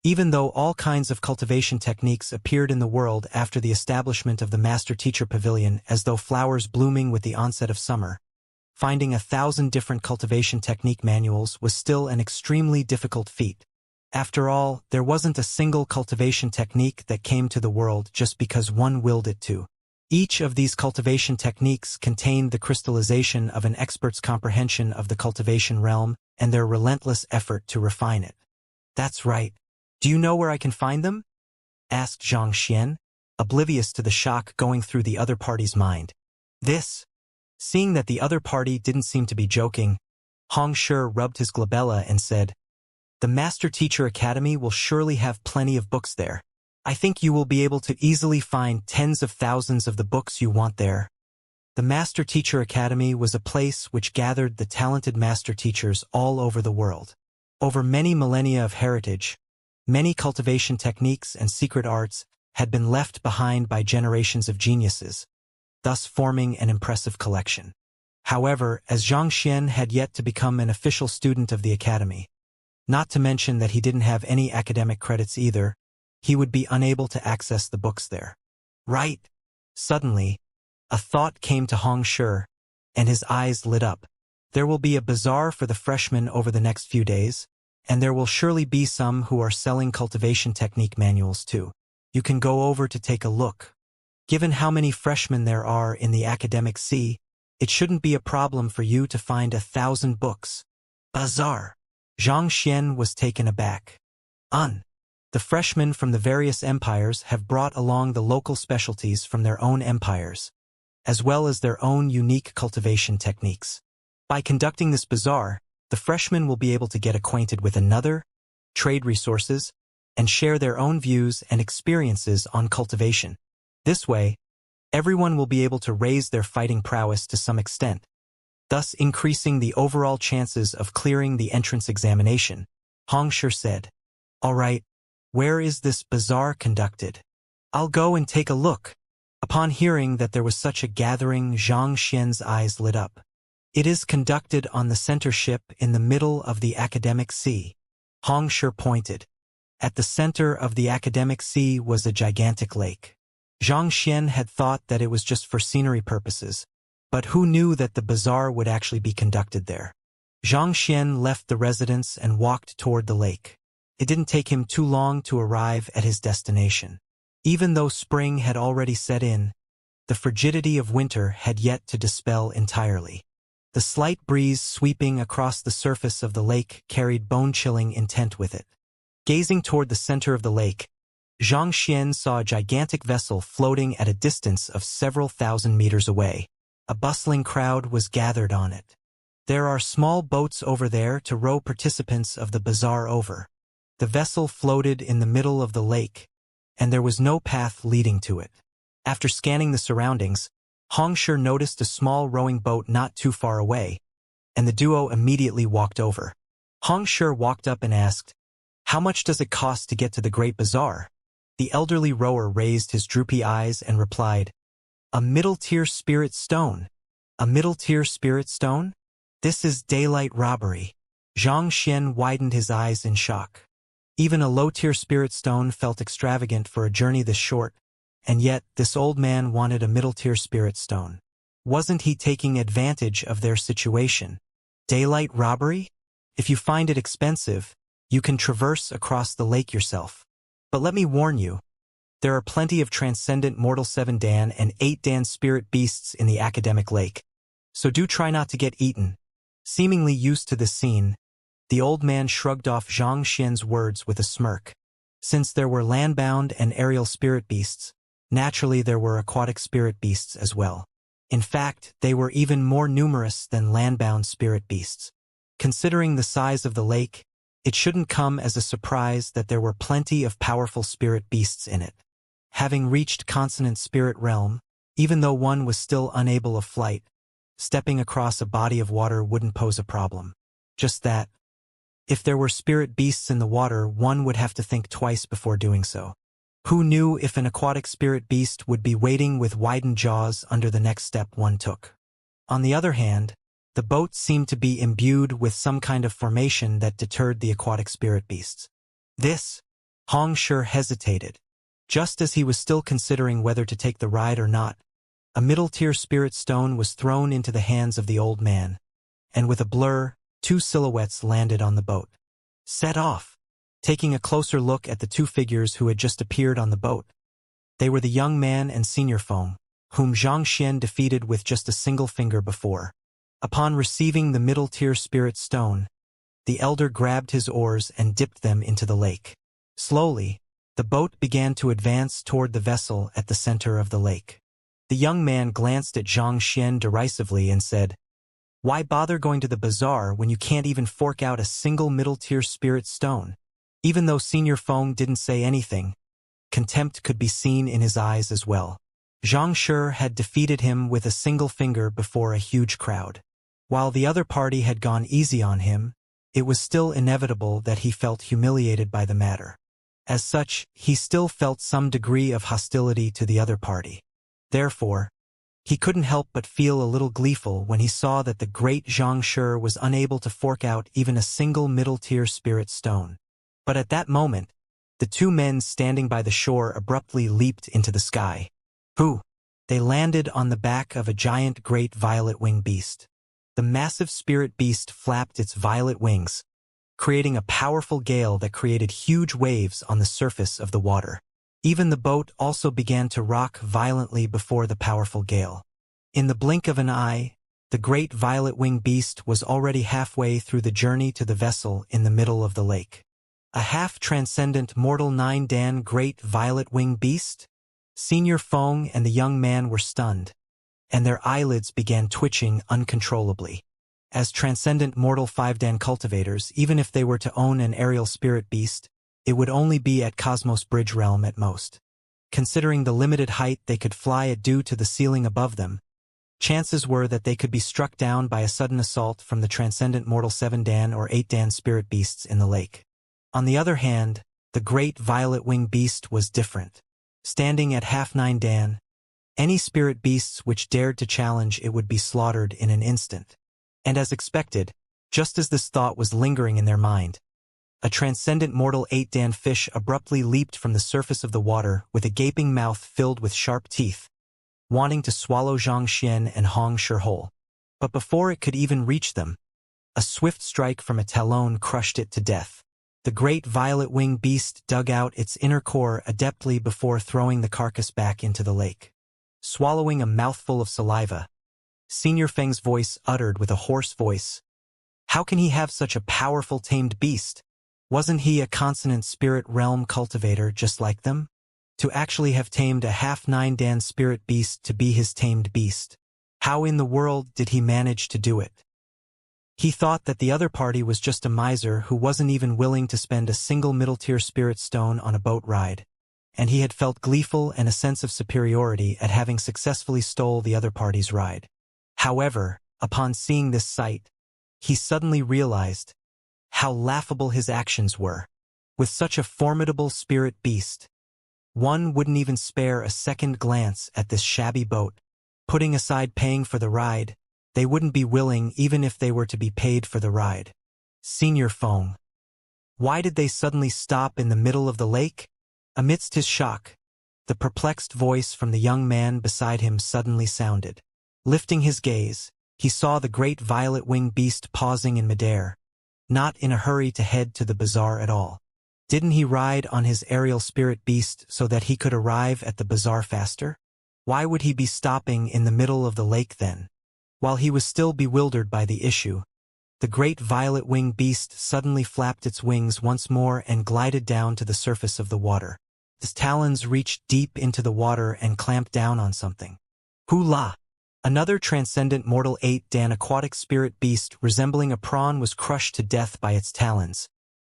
Even though all kinds of cultivation techniques appeared in the world after the establishment of the Master-Teacher Pavilion as though flowers blooming with the onset of summer, finding 1,000 different cultivation technique manuals was still an extremely difficult feat. After all, there wasn't a single cultivation technique that came to the world just because one willed it to. Each of these cultivation techniques contained the crystallization of an expert's comprehension of the cultivation realm and their relentless effort to refine it. That's right. Do you know where I can find them? Asked Zhang Xian, oblivious to the shock going through the other party's mind. Seeing that the other party didn't seem to be joking, Hong Shi rubbed his glabella and said, "The Master-Teacher Academy will surely have plenty of books there. I think you will be able to easily find tens of thousands of the books you want there." The Master-Teacher Academy was a place which gathered the talented master teachers all over the world. Over many millennia of heritage, many cultivation techniques and secret arts had been left behind by generations of geniuses, thus forming an impressive collection. However, as Zhang Xian had yet to become an official student of the academy, not to mention that he didn't have any academic credits either, he would be unable to access the books there. Right. Suddenly, a thought came to Hong Shi, and his eyes lit up. There will be a bazaar for the freshmen over the next few days, and there will surely be some who are selling cultivation technique manuals too. You can go over to take a look. Given how many freshmen there are in the academic sea, it shouldn't be a problem for you to find 1,000 books. Bazaar. Zhang Xian was taken aback. The freshmen from the various empires have brought along the local specialties from their own empires, as well as their own unique cultivation techniques. By conducting this bazaar, the freshmen will be able to get acquainted with another, trade resources, and share their own views and experiences on cultivation. This way, everyone will be able to raise their fighting prowess to some extent, thus increasing the overall chances of clearing the entrance examination. Hong Shi said, "All right, where is this bazaar conducted? I'll go and take a look." Upon hearing that there was such a gathering, Zhang Xian's eyes lit up. "It is conducted on the center ship in the middle of the academic sea." Hong Shi pointed. At the center of the academic sea was a gigantic lake. Zhang Xian had thought that it was just for scenery purposes, but who knew that the bazaar would actually be conducted there? Zhang Xian left the residence and walked toward the lake. It didn't take him too long to arrive at his destination. Even though spring had already set in, the frigidity of winter had yet to dispel entirely. The slight breeze sweeping across the surface of the lake carried bone-chilling intent with it. Gazing toward the center of the lake, Zhang Xian saw a gigantic vessel floating at a distance of several thousand meters away. A bustling crowd was gathered on it. There are small boats over there to row participants of the bazaar over. The vessel floated in the middle of the lake, and there was no path leading to it. After scanning the surroundings, Hong Shi noticed a small rowing boat not too far away, and the duo immediately walked over. Hong Shi walked up and asked, "How much does it cost to get to the Great Bazaar?" The elderly rower raised his droopy eyes and replied, "A middle-tier spirit stone." "A middle-tier spirit stone? This is daylight robbery." Zhang Xian widened his eyes in shock. Even a low-tier spirit stone felt extravagant for a journey this short, and yet this old man wanted a middle-tier spirit stone. Wasn't he taking advantage of their situation? Daylight robbery? If you find it expensive, you can traverse across the lake yourself. But let me warn you, there are plenty of transcendent mortal 7-dan and 8-dan spirit beasts in the academic lake, so do try not to get eaten. Seemingly used to this scene, the old man shrugged off Zhang Xian's words with a smirk. Since there were land-bound and aerial spirit beasts, naturally there were aquatic spirit beasts as well. In fact, they were even more numerous than land-bound spirit beasts. Considering the size of the lake, It shouldn't come as a surprise that there were plenty of powerful spirit beasts in it. Having reached consonant spirit realm, even though one was still unable of flight, stepping across a body of water wouldn't pose a problem. Just that, if there were spirit beasts in the water, one would have to think twice before doing so. Who knew if an aquatic spirit beast would be waiting with widened jaws under the next step one took? On the other hand, the boat seemed to be imbued with some kind of formation that deterred the aquatic spirit beasts. This, Xianxia hesitated. Just as he was still considering whether to take the ride or not, a middle-tier spirit stone was thrown into the hands of the old man, and with a blur, two silhouettes landed on the boat. Set off! Taking a closer look at the two figures who had just appeared on the boat. They were the young man and senior Feng, whom Xianxia defeated with just a single finger before. Upon receiving the middle-tier spirit stone, the elder grabbed his oars and dipped them into the lake. Slowly, the boat began to advance toward the vessel at the center of the lake. The young man glanced at Xianxia derisively and said, "Why bother going to the bazaar when you can't even fork out a single middle-tier spirit stone?" Even though Senior Feng didn't say anything, contempt could be seen in his eyes as well. Xianxia had defeated him with a single finger before a huge crowd. While the other party had gone easy on him, it was still inevitable that he felt humiliated by the matter. As such, he still felt some degree of hostility to the other party. Therefore, he couldn't help but feel a little gleeful when he saw that the great Xianxia was unable to fork out even a single middle-tier spirit stone. But at that moment, the two men standing by the shore abruptly leaped into the sky. Who? They landed on the back of a giant great violet-winged beast. The massive spirit beast flapped its violet wings, creating a powerful gale that created huge waves on the surface of the water. Even the boat also began to rock violently before the powerful gale. In the blink of an eye, the great violet-winged beast was already halfway through the journey to the vessel in the middle of the lake. A half-transcendent mortal 9-dan great violet-winged beast? Senior Feng and the young man were stunned, and their eyelids began twitching uncontrollably. As transcendent mortal 5-dan cultivators, even if they were to own an aerial spirit beast, it would only be at Cosmos Bridge realm at most. Considering the limited height they could fly at due to the ceiling above them, chances were that they could be struck down by a sudden assault from the transcendent mortal 7-dan or 8-dan spirit beasts in the lake. On the other hand, the great violet-winged beast was different. Standing at half 9-dan, any spirit beasts which dared to challenge it would be slaughtered in an instant. And as expected, just as this thought was lingering in their mind, a transcendent mortal 8-dan fish abruptly leaped from the surface of the water with a gaping mouth filled with sharp teeth, wanting to swallow Xianxia and Xianxia whole. But before it could even reach them, a swift strike from a talon crushed it to death. The great violet-winged beast dug out its inner core adeptly before throwing the carcass back into the lake. Swallowing a mouthful of saliva, Senior Feng's voice uttered with a hoarse voice, "How can he have such a powerful tamed beast? Wasn't he a consonant spirit realm cultivator just like them? To actually have tamed a half 9-dan spirit beast to be his tamed beast. How in the world did he manage to do it?" He thought that the other party was just a miser who wasn't even willing to spend a single middle-tier spirit stone on a boat ride, and he had felt gleeful and a sense of superiority at having successfully stole the other party's ride. However, upon seeing this sight, he suddenly realized how laughable his actions were. With such a formidable spirit beast, one wouldn't even spare a second glance at this shabby boat. Putting aside paying for the ride, they wouldn't be willing even if they were to be paid for the ride. Senior Feng. Why did they suddenly stop in the middle of the lake? Amidst his shock, the perplexed voice from the young man beside him suddenly sounded. Lifting his gaze, he saw the great violet-winged beast pausing in midair, not in a hurry to head to the bazaar at all. Didn't he ride on his aerial spirit beast so that he could arrive at the bazaar faster? Why would he be stopping in the middle of the lake then? While he was still bewildered by the issue, the great violet-winged beast suddenly flapped its wings once more and glided down to the surface of the water. Its talons reached deep into the water and clamped down on something. Hoo-la! Another transcendent mortal 8-dan aquatic spirit beast resembling a prawn was crushed to death by its talons,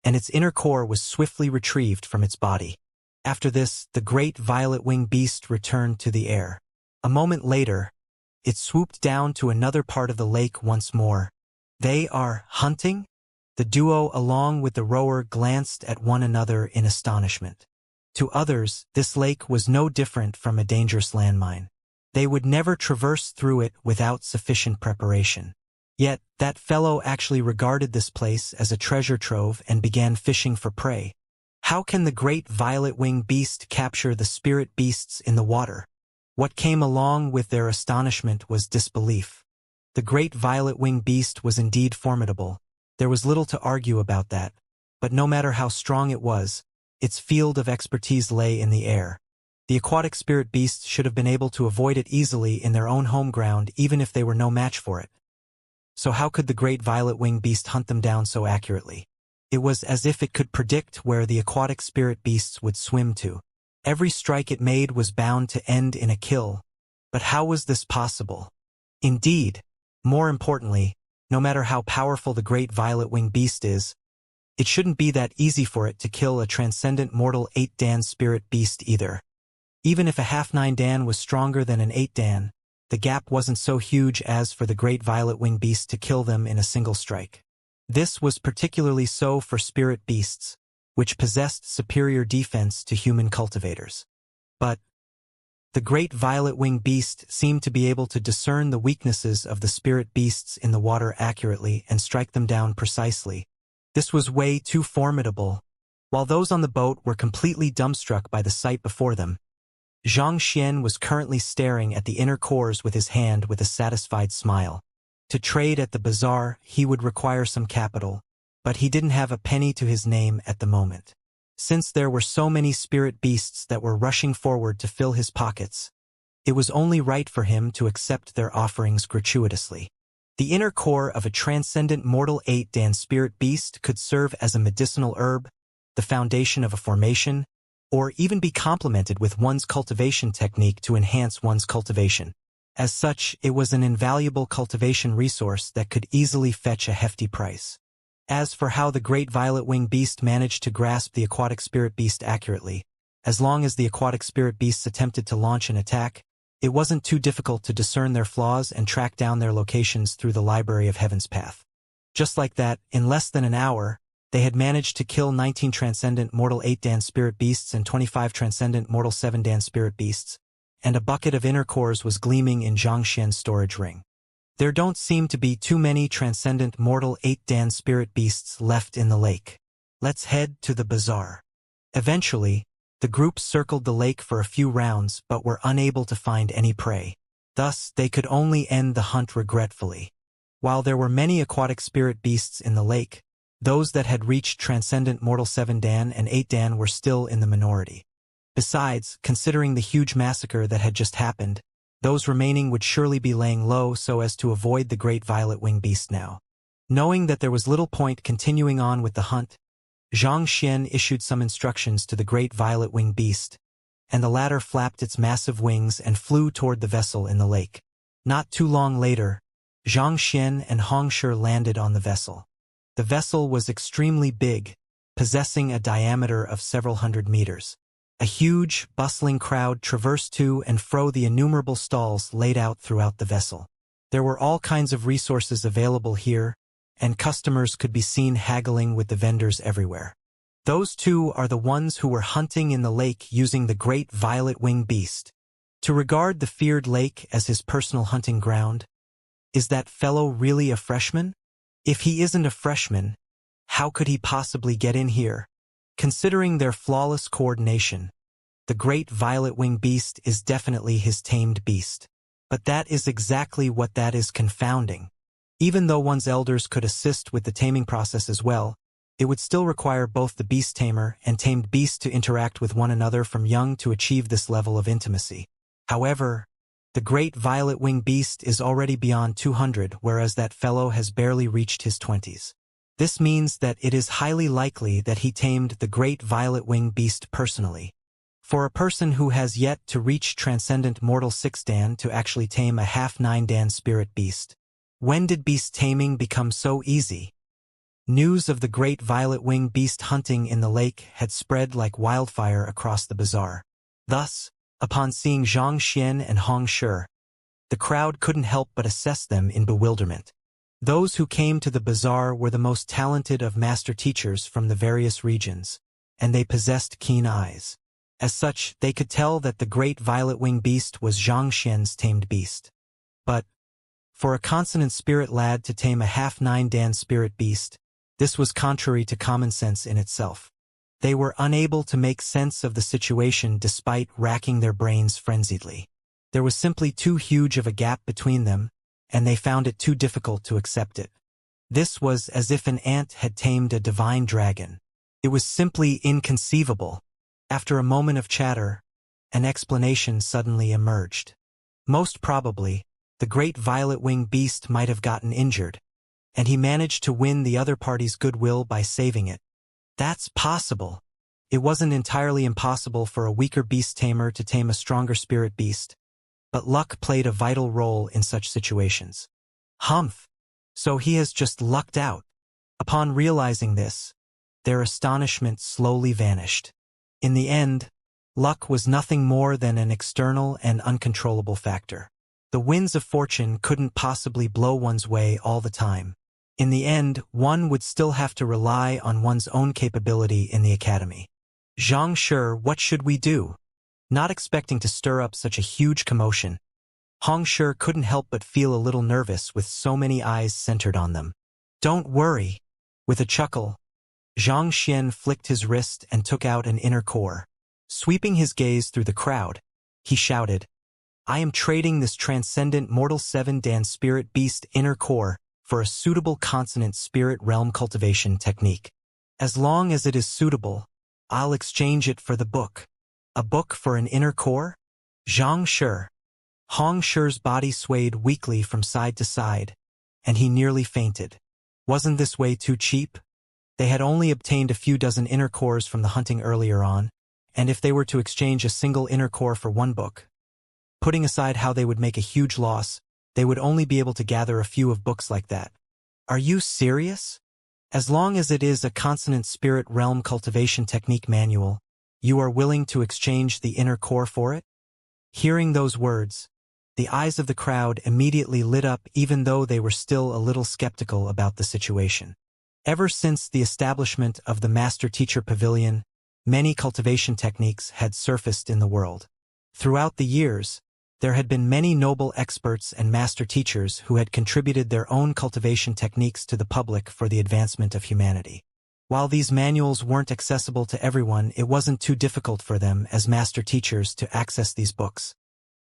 and its inner core was swiftly retrieved from its body. After this, the great violet-winged beast returned to the air. A moment later, it swooped down to another part of the lake once more. "They are hunting?" The duo, along with the rower, glanced at one another in astonishment. To others, this lake was no different from a dangerous landmine. They would never traverse through it without sufficient preparation. Yet, that fellow actually regarded this place as a treasure trove and began fishing for prey. How can the great violet-winged beast capture the spirit beasts in the water? What came along with their astonishment was disbelief. The great violet-winged beast was indeed formidable. There was little to argue about that. But no matter how strong it was, its field of expertise lay in the air. The aquatic spirit beasts should have been able to avoid it easily in their own home ground even if they were no match for it. So how could the great violet-winged beast hunt them down so accurately? It was as if it could predict where the aquatic spirit beasts would swim to. Every strike it made was bound to end in a kill. But how was this possible? Indeed, more importantly, no matter how powerful the great violet-winged beast is, it shouldn't be that easy for it to kill a transcendent mortal 8-dan spirit beast either. Even if a half-9 dan was stronger than an 8 dan, the gap wasn't so huge as for the great violet-winged beast to kill them in a single strike. This was particularly so for spirit beasts, which possessed superior defense to human cultivators. But the great violet-winged beast seemed to be able to discern the weaknesses of the spirit beasts in the water accurately and strike them down precisely. This was way too formidable. While those on the boat were completely dumbstruck by the sight before them, Xianxia was currently staring at the inner cores with his hand with a satisfied smile. To trade at the bazaar, he would require some capital, but he didn't have a penny to his name at the moment. Since there were so many spirit beasts that were rushing forward to fill his pockets, it was only right for him to accept their offerings gratuitously. The inner core of a transcendent mortal 8-dan spirit beast could serve as a medicinal herb, the foundation of a formation, or even be complemented with one's cultivation technique to enhance one's cultivation. As such, it was an invaluable cultivation resource that could easily fetch a hefty price. As for how the great violet-winged beast managed to grasp the aquatic spirit beast accurately, as long as the aquatic spirit beasts attempted to launch an attack, it wasn't too difficult to discern their flaws and track down their locations through the Library of Heaven's path. Just like that, in less than an hour, they had managed to kill 19 transcendent mortal 8-dan spirit beasts and 25 transcendent mortal 7-dan spirit beasts, and a bucket of inner cores was gleaming in Xianxia's storage ring. There don't seem to be too many transcendent mortal 8-dan spirit beasts left in the lake. Let's head to the bazaar. Eventually, the group circled the lake for a few rounds but were unable to find any prey. Thus, they could only end the hunt regretfully. While there were many aquatic spirit beasts in the lake, those that had reached transcendent mortal 7-dan and 8-dan were still in the minority. Besides, considering the huge massacre that had just happened, those remaining would surely be laying low so as to avoid the great violet-winged beast now. Knowing that there was little point continuing on with the hunt, Xianxia issued some instructions to the great violet-winged beast, and the latter flapped its massive wings and flew toward the vessel in the lake. Not too long later, Xianxia and Hongshi landed on the vessel. The vessel was extremely big, possessing a diameter of several hundred meters. A huge, bustling crowd traversed to and fro the innumerable stalls laid out throughout the vessel. There were all kinds of resources available here, and customers could be seen haggling with the vendors everywhere. Those two are the ones who were hunting in the lake using the great violet-winged beast. To regard the feared lake as his personal hunting ground, is that fellow really a freshman? If he isn't a freshman, how could he possibly get in here? Considering their flawless coordination, the great violet-winged beast is definitely his tamed beast. But that is exactly what that is confounding. Even though one's elders could assist with the taming process as well, it would still require both the beast tamer and tamed beast to interact with one another from young to achieve this level of intimacy. However, the great violet-winged beast is already beyond 200, whereas that fellow has barely reached his 20s. This means that it is highly likely that he tamed the great violet-winged beast personally. For a person who has yet to reach transcendent mortal 6-dan to actually tame a half 9-dan spirit beast, when did beast taming become so easy? News of the great violet-winged beast hunting in the lake had spread like wildfire across the bazaar. Thus, upon seeing Xianxia and Hong Shi, the crowd couldn't help but assess them in bewilderment. Those who came to the bazaar were the most talented of master teachers from the various regions, and they possessed keen eyes. As such, they could tell that the great violet-winged beast was Xianxia's tamed beast. But, for a consonant spirit lad to tame a half-9 Dan spirit beast, this was contrary to common sense in itself. They were unable to make sense of the situation despite racking their brains frenziedly. There was simply too huge of a gap between them, and they found it too difficult to accept it. This was as if an ant had tamed a divine dragon. It was simply inconceivable. After a moment of chatter, an explanation suddenly emerged. Most probably, the great violet-winged beast might have gotten injured, and he managed to win the other party's goodwill by saving it. That's possible. It wasn't entirely impossible for a weaker beast tamer to tame a stronger spirit beast, but luck played a vital role in such situations. Humph! So he has just lucked out. Upon realizing this, their astonishment slowly vanished. In the end, luck was nothing more than an external and uncontrollable factor. The winds of fortune couldn't possibly blow one's way all the time. In the end, one would still have to rely on one's own capability in the academy. Xianxia, what should we do? Not expecting to stir up such a huge commotion, Hong Shi couldn't help but feel a little nervous with so many eyes centered on them. Don't worry. With a chuckle, Xianxia flicked his wrist and took out an inner core. Sweeping his gaze through the crowd, he shouted, I am trading this transcendent mortal 7 Dan spirit beast inner core for a suitable consonant spirit realm cultivation technique. As long as it is suitable, I'll exchange it for the book. A book for an inner core? Xianxia. Hong Shi's body swayed weakly from side to side, and he nearly fainted. Wasn't this way too cheap? They had only obtained a few dozen inner cores from the hunting earlier on, and if they were to exchange a single inner core for one book, putting aside how they would make a huge loss, they would only be able to gather a few of books like that. Are you serious? As long as it is a consonant spirit realm cultivation technique manual, you are willing to exchange the inner core for it? Hearing those words, the eyes of the crowd immediately lit up even though they were still a little skeptical about the situation. Ever since the establishment of the Master Teacher Pavilion, many cultivation techniques had surfaced in the world. Throughout the years, there had been many noble experts and master teachers who had contributed their own cultivation techniques to the public for the advancement of humanity. While these manuals weren't accessible to everyone, it wasn't too difficult for them as master teachers to access these books.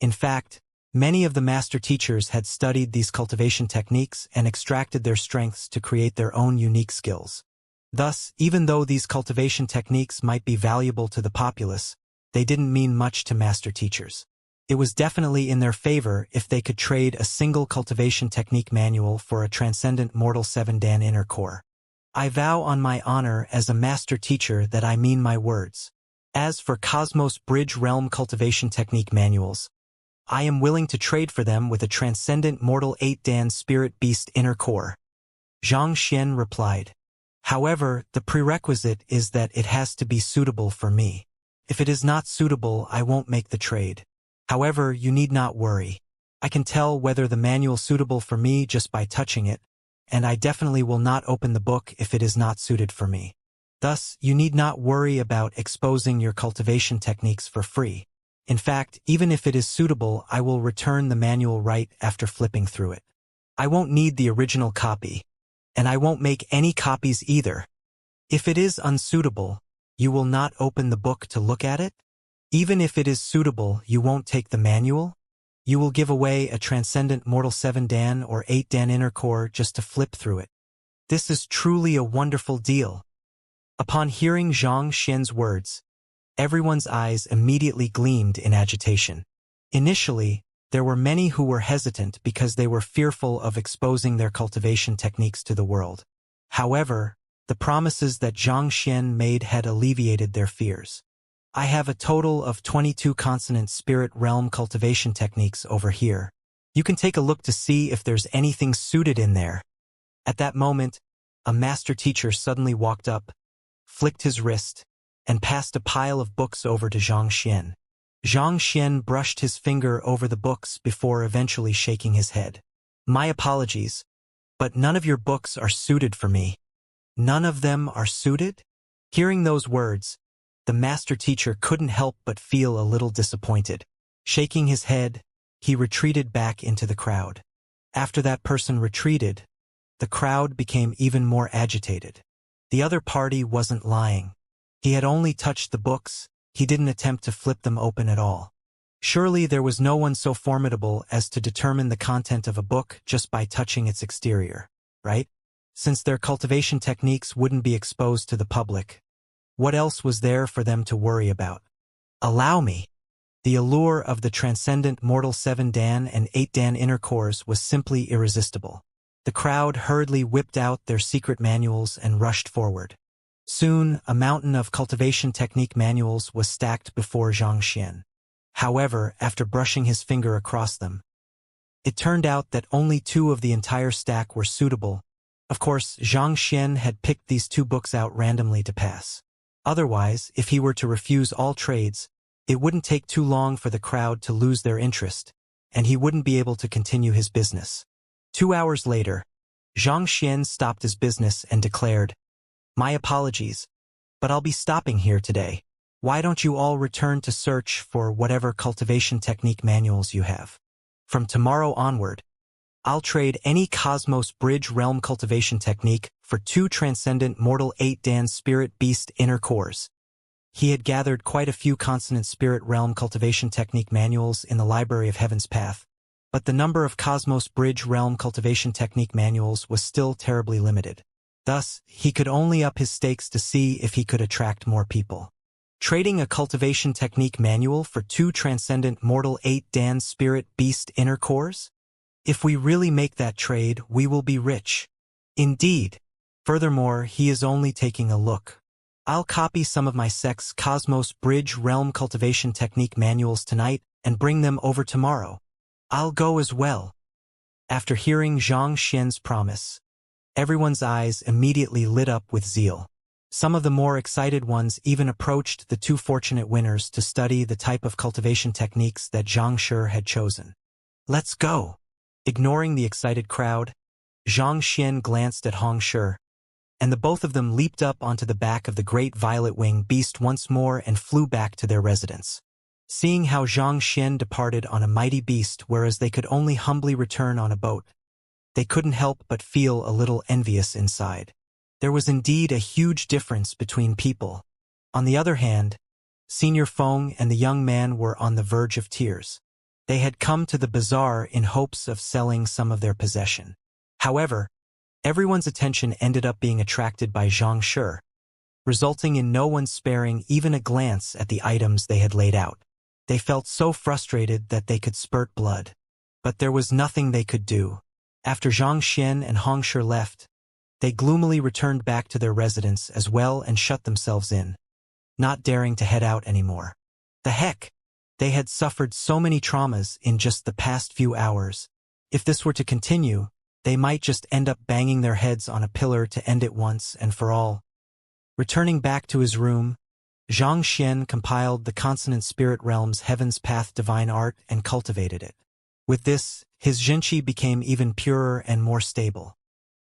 In fact, many of the master teachers had studied these cultivation techniques and extracted their strengths to create their own unique skills. Thus, even though these cultivation techniques might be valuable to the populace, they didn't mean much to master teachers. It was definitely in their favor if they could trade a single cultivation technique manual for a transcendent mortal 7 Dan inner core. I vow on my honor as a master teacher that I mean my words. As for Cosmos Bridge Realm cultivation technique manuals, I am willing to trade for them with a transcendent mortal 8 Dan spirit beast inner core. Xianxia replied. However, the prerequisite is that it has to be suitable for me. If it is not suitable, I won't make the trade. However, you need not worry. I can tell whether the manual is suitable for me just by touching it, and I definitely will not open the book if it is not suited for me. Thus, you need not worry about exposing your cultivation techniques for free. In fact, even if it is suitable, I will return the manual right after flipping through it. I won't need the original copy, and I won't make any copies either. If it is unsuitable, you will not open the book to look at it? Even if it is suitable, you won't take the manual? You will give away a transcendent mortal 7 Dan or 8 Dan inner core just to flip through it. This is truly a wonderful deal. Upon hearing Xianxia's words, everyone's eyes immediately gleamed in agitation. Initially, there were many who were hesitant because they were fearful of exposing their cultivation techniques to the world. However, the promises that Xianxia made had alleviated their fears. I have a total of 22 consonant spirit realm cultivation techniques over here. You can take a look to see if there's anything suited in there. At that moment, a master teacher suddenly walked up, flicked his wrist, and passed a pile of books over to Xianxia. Xianxia brushed his finger over the books before eventually shaking his head. My apologies, but none of your books are suited for me. None of them are suited? Hearing those words, the master teacher couldn't help but feel a little disappointed. Shaking his head, he retreated back into the crowd. After that person retreated, the crowd became even more agitated. The other party wasn't lying. He had only touched the books, he didn't attempt to flip them open at all. Surely there was no one so formidable as to determine the content of a book just by touching its exterior, right? Since their cultivation techniques wouldn't be exposed to the public, what else was there for them to worry about? Allow me. The allure of the transcendent mortal 7-dan and 8-dan inner cores was simply irresistible. The crowd hurriedly whipped out their secret manuals and rushed forward. Soon, a mountain of cultivation technique manuals was stacked before Xianxia. However, after brushing his finger across them, it turned out that only 2 of the entire stack were suitable. Of course, Xianxia had picked these 2 books out randomly to pass. Otherwise, if he were to refuse all trades, it wouldn't take too long for the crowd to lose their interest, and he wouldn't be able to continue his business. 2 hours later, Xianxia stopped his business and declared, "My apologies, but I'll be stopping here today. Why don't you all return to search for whatever cultivation technique manuals you have? From tomorrow onward, I'll trade any Cosmos Bridge Realm cultivation technique for 2 transcendent mortal 8-dan spirit beast inner cores." He had gathered quite a few consonant spirit realm cultivation technique manuals in the Library of Heaven's Path, but the number of Cosmos Bridge Realm cultivation technique manuals was still terribly limited. Thus, he could only up his stakes to see if he could attract more people. Trading a cultivation technique manual for 2 transcendent mortal 8-dan spirit beast inner cores? If we really make that trade, we will be rich. Indeed. Furthermore, he is only taking a look. I'll copy some of my sect's Cosmos Bridge Realm cultivation technique manuals tonight and bring them over tomorrow. I'll go as well. After hearing Xianxia's promise, everyone's eyes immediately lit up with zeal. Some of the more excited ones even approached the 2 fortunate winners to study the type of cultivation techniques that Xianxia had chosen. Let's go! Ignoring the excited crowd, Xianxia glanced at Hongshi, and the both of them leaped up onto the back of the great violet-wing beast once more and flew back to their residence. Seeing how Xianxia departed on a mighty beast whereas they could only humbly return on a boat, they couldn't help but feel a little envious inside. There was indeed a huge difference between people. On the other hand, Senior Feng and the young man were on the verge of tears. They had come to the bazaar in hopes of selling some of their possession. However, everyone's attention ended up being attracted by Xianxia, resulting in no one sparing even a glance at the items they had laid out. They felt so frustrated that they could spurt blood. But there was nothing they could do. After Xianxia and Hongshi left, they gloomily returned back to their residence as well and shut themselves in, not daring to head out anymore. The heck! They had suffered so many traumas in just the past few hours. If this were to continue, they might just end up banging their heads on a pillar to end it once and for all. Returning back to his room, Xianxia compiled the consonant spirit realm's Heaven's Path divine art and cultivated it. With this, his Zhenqi became even purer and more stable.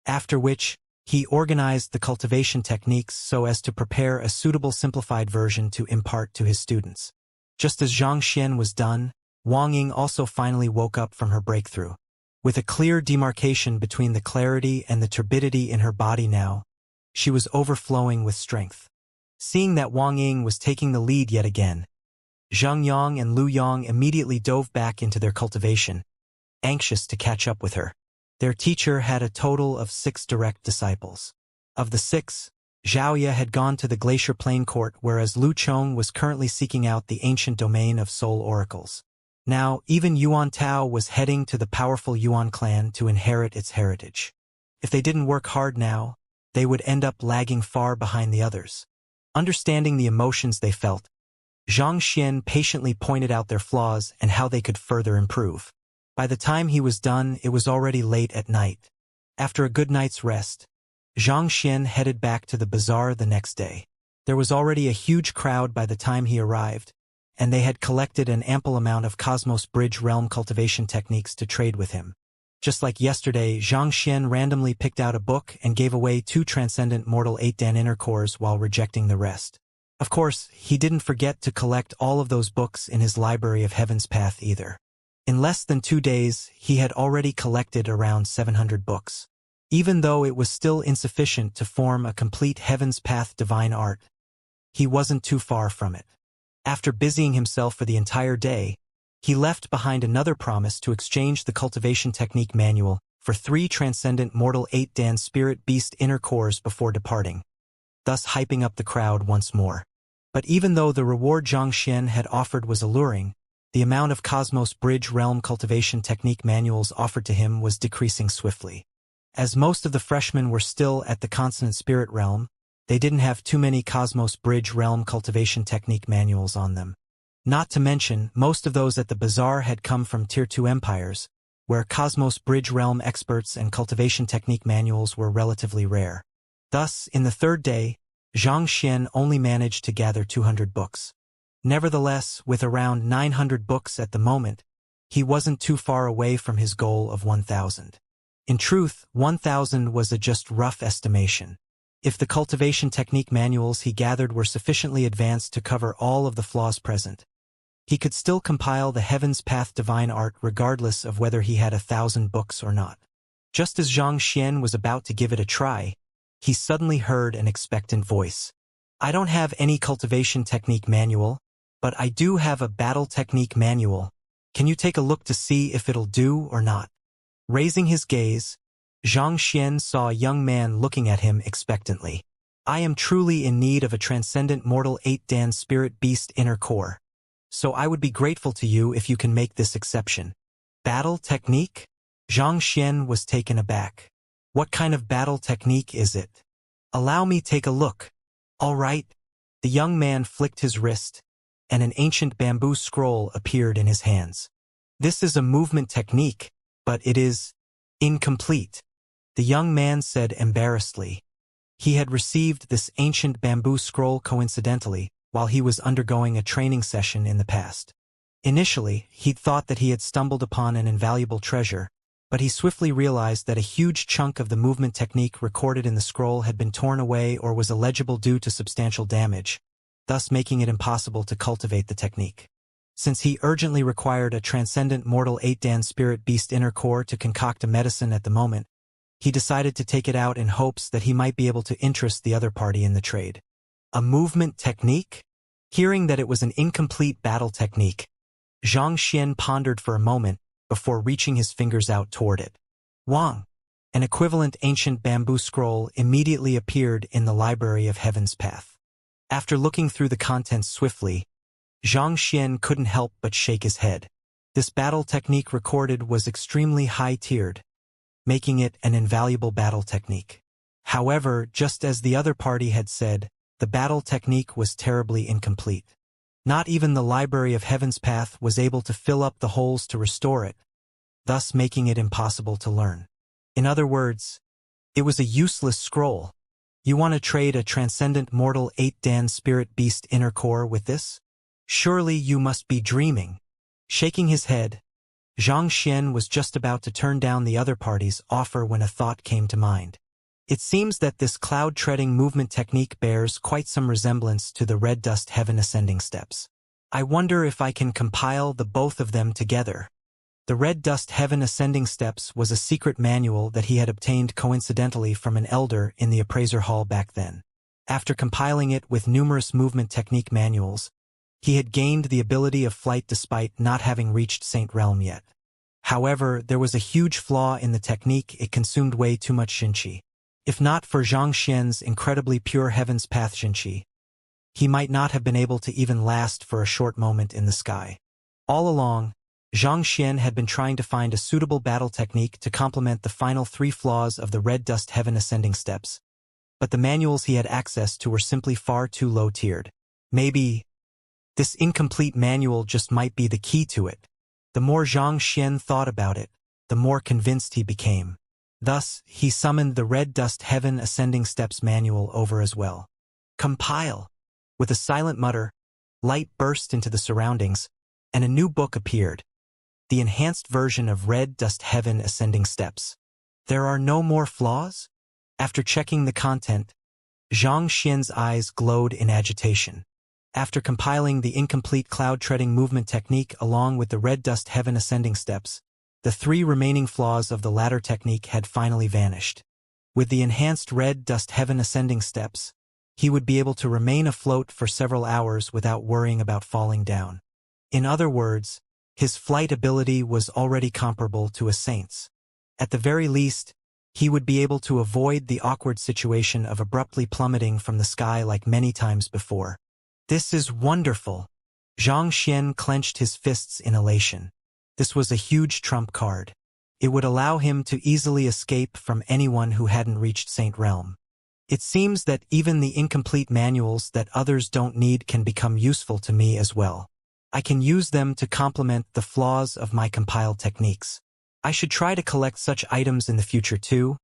After which, he organized the cultivation techniques so as to prepare a suitable simplified version to impart to his students. Just as Xianxia was done, Wang Ying also finally woke up from her breakthrough. With a clear demarcation between the clarity and the turbidity in her body now, she was overflowing with strength. Seeing that Wang Ying was taking the lead yet again, Zhang Yang and Lu Yang immediately dove back into their cultivation, anxious to catch up with her. Their teacher had a total of 6 direct disciples. Of the 6, Xiaoya had gone to the Glacier Plain Court, whereas Lu Chong was currently seeking out the ancient domain of soul oracles. Now, even Yuan Tao was heading to the powerful Yuan clan to inherit its heritage. If they didn't work hard now, they would end up lagging far behind the others. Understanding the emotions they felt, Xianxia patiently pointed out their flaws and how they could further improve. By the time he was done, it was already late at night. After a good night's rest, Xianxia headed back to the bazaar the next day. There was already a huge crowd by the time he arrived, and they had collected an ample amount of Cosmos Bridge realm cultivation techniques to trade with him. Just like yesterday, Xianxia randomly picked out a book and gave away 2 transcendent mortal 8-dan inner cores while rejecting the rest. Of course, he didn't forget to collect all of those books in his library of Heaven's Path either. In less than 2 days, he had already collected around 700 books. Even though it was still insufficient to form a complete Heaven's Path divine art, he wasn't too far from it. After busying himself for the entire day, he left behind another promise to exchange the Cultivation Technique Manual for 3 transcendent mortal 8-dan spirit beast inner cores before departing, thus hyping up the crowd once more. But even though the reward Xianxia had offered was alluring, the amount of Cosmos Bridge realm cultivation technique manuals offered to him was decreasing swiftly. As most of the freshmen were still at the Consonant Spirit realm, they didn't have too many Cosmos Bridge realm cultivation technique manuals on them. Not to mention, most of those at the bazaar had come from Tier 2 empires, where Cosmos Bridge realm experts and cultivation technique manuals were relatively rare. Thus, in the 3rd day, Xianxia only managed to gather 200 books. Nevertheless, with around 900 books at the moment, he wasn't too far away from his goal of 1,000. In truth, 1,000 was a just rough estimation. If the cultivation technique manuals he gathered were sufficiently advanced to cover all of the flaws present, he could still compile the Heaven's Path divine art regardless of whether he had 1,000 books or not. Just as Xianxia was about to give it a try, he suddenly heard an expectant voice. "I don't have any cultivation technique manual, but I do have a battle technique manual. Can you take a look to see if it'll do or not?" Raising his gaze, Xianxia saw a young man looking at him expectantly. "I am truly in need of a transcendent mortal 8-dan spirit beast inner core, so I would be grateful to you if you can make this exception." "Battle technique?" Xianxia was taken aback. "What kind of battle technique is it? Allow me take a look." "All right." The young man flicked his wrist, and an ancient bamboo scroll appeared in his hands. "This is a movement technique, but it is incomplete," the young man said embarrassedly. He had received this ancient bamboo scroll coincidentally while he was undergoing a training session in the past. Initially, he'd thought that he had stumbled upon an invaluable treasure, but he swiftly realized that a huge chunk of the movement technique recorded in the scroll had been torn away or was illegible due to substantial damage, thus making it impossible to cultivate the technique. Since he urgently required a transcendent mortal 8-dan spirit beast inner core to concoct a medicine at the moment, he decided to take it out in hopes that he might be able to interest the other party in the trade. A movement technique? Hearing that it was an incomplete battle technique, Xianxia pondered for a moment before reaching his fingers out toward it. Wang! An equivalent ancient bamboo scroll immediately appeared in the Library of Heaven's Path. After looking through the contents swiftly, Xianxia couldn't help but shake his head. This battle technique recorded was extremely high-tiered, making it an invaluable battle technique. However, just as the other party had said, the battle technique was terribly incomplete. Not even the Library of Heaven's Path was able to fill up the holes to restore it, thus making it impossible to learn. In other words, it was a useless scroll. You want to trade a transcendent mortal 8-dan spirit beast inner core with this? Surely you must be dreaming. Shaking his head, Xianxia was just about to turn down the other party's offer when a thought came to mind. It seems that this cloud-treading movement technique bears quite some resemblance to the red dust heaven ascending steps. I wonder if I can compile the both of them together. The red dust heaven ascending steps was a secret manual that he had obtained coincidentally from an elder in the appraiser hall back then. After compiling it with numerous movement technique manuals, he had gained the ability of flight despite not having reached Saint Realm yet. However, there was a huge flaw in the technique. It consumed way too much Xinqi. If not for Xianxia's incredibly pure Heaven's Path Xinqi, he might not have been able to even last for a short moment in the sky. All along, Xianxia had been trying to find a suitable battle technique to complement the final 3 flaws of the red dust heaven ascending steps, but the manuals he had access to were simply far too low-tiered. Maybe this incomplete manual just might be the key to it. The more Xianxia thought about it, the more convinced he became. Thus, he summoned the Red Dust Heaven Ascending Steps manual over as well. Compile! With a silent mutter, light burst into the surroundings, and a new book appeared. The enhanced version of Red Dust Heaven Ascending Steps. There are no more flaws? After checking the content, Xianxia's eyes glowed in agitation. After compiling the incomplete cloud-treading movement technique along with the Red Dust Heaven Ascending Steps, the 3 remaining flaws of the latter technique had finally vanished. With the enhanced Red Dust Heaven Ascending Steps, he would be able to remain afloat for several hours without worrying about falling down. In other words, his flight ability was already comparable to a saint's. At the very least, he would be able to avoid the awkward situation of abruptly plummeting from the sky like many times before. This is wonderful! Xianxia clenched his fists in elation. This was a huge trump card. It would allow him to easily escape from anyone who hadn't reached Saint Realm. It seems that even the incomplete manuals that others don't need can become useful to me as well. I can use them to complement the flaws of my compiled techniques. I should try to collect such items in the future too,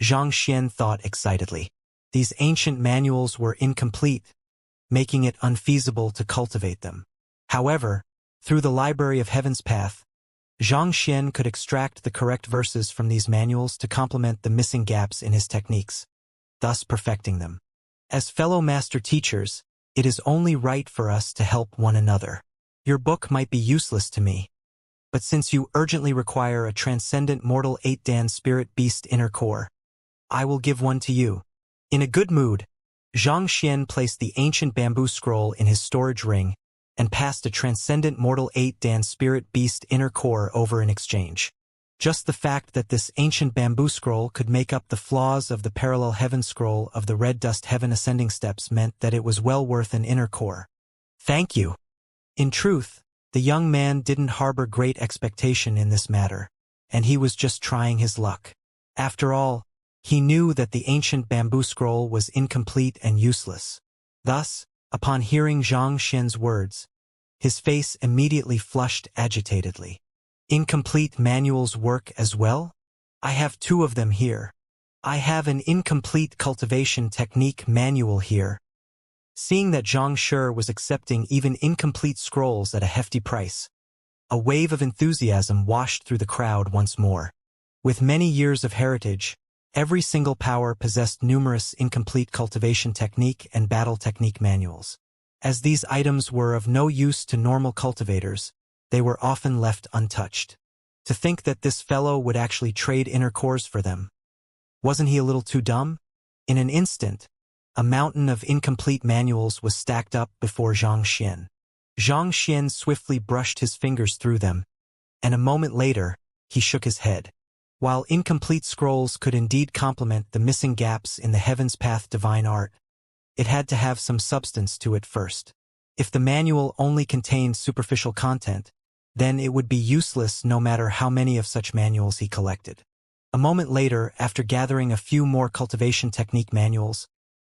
Xianxia thought excitedly. These ancient manuals were incomplete, making it unfeasible to cultivate them. However, through the Library of Heaven's Path, Xianxia could extract the correct verses from these manuals to complement the missing gaps in his techniques, thus perfecting them. As fellow master teachers, it is only right for us to help one another. Your book might be useless to me, but since you urgently require a transcendent mortal 8-Dan spirit beast inner core, I will give one to you. In a good mood, Xianxia placed the ancient bamboo scroll in his storage ring and passed a transcendent mortal 8-Dan spirit beast inner core over in exchange. Just the fact that this ancient bamboo scroll could make up the flaws of the parallel heaven scroll of the Red Dust Heaven Ascending Steps meant that it was well worth an inner core. Thank you. In truth, the young man didn't harbor great expectation in this matter, and he was just trying his luck. After all, he knew that the ancient bamboo scroll was incomplete and useless. Thus, upon hearing Xianxia's words, his face immediately flushed agitatedly. Incomplete manuals work as well? I have 2 of them here. I have an incomplete cultivation technique manual here. Seeing that Xianxia was accepting even incomplete scrolls at a hefty price, a wave of enthusiasm washed through the crowd once more. With many years of heritage, every single power possessed numerous incomplete cultivation technique and battle technique manuals. As these items were of no use to normal cultivators, they were often left untouched. To think that this fellow would actually trade inner cores for them. Wasn't he a little too dumb? In an instant, a mountain of incomplete manuals was stacked up before Xianxia. Xianxia swiftly brushed his fingers through them, and a moment later, he shook his head. While incomplete scrolls could indeed complement the missing gaps in the Heaven's Path divine art, it had to have some substance to it first. If the manual only contained superficial content, then it would be useless no matter how many of such manuals he collected. A moment later, after gathering a few more cultivation technique manuals,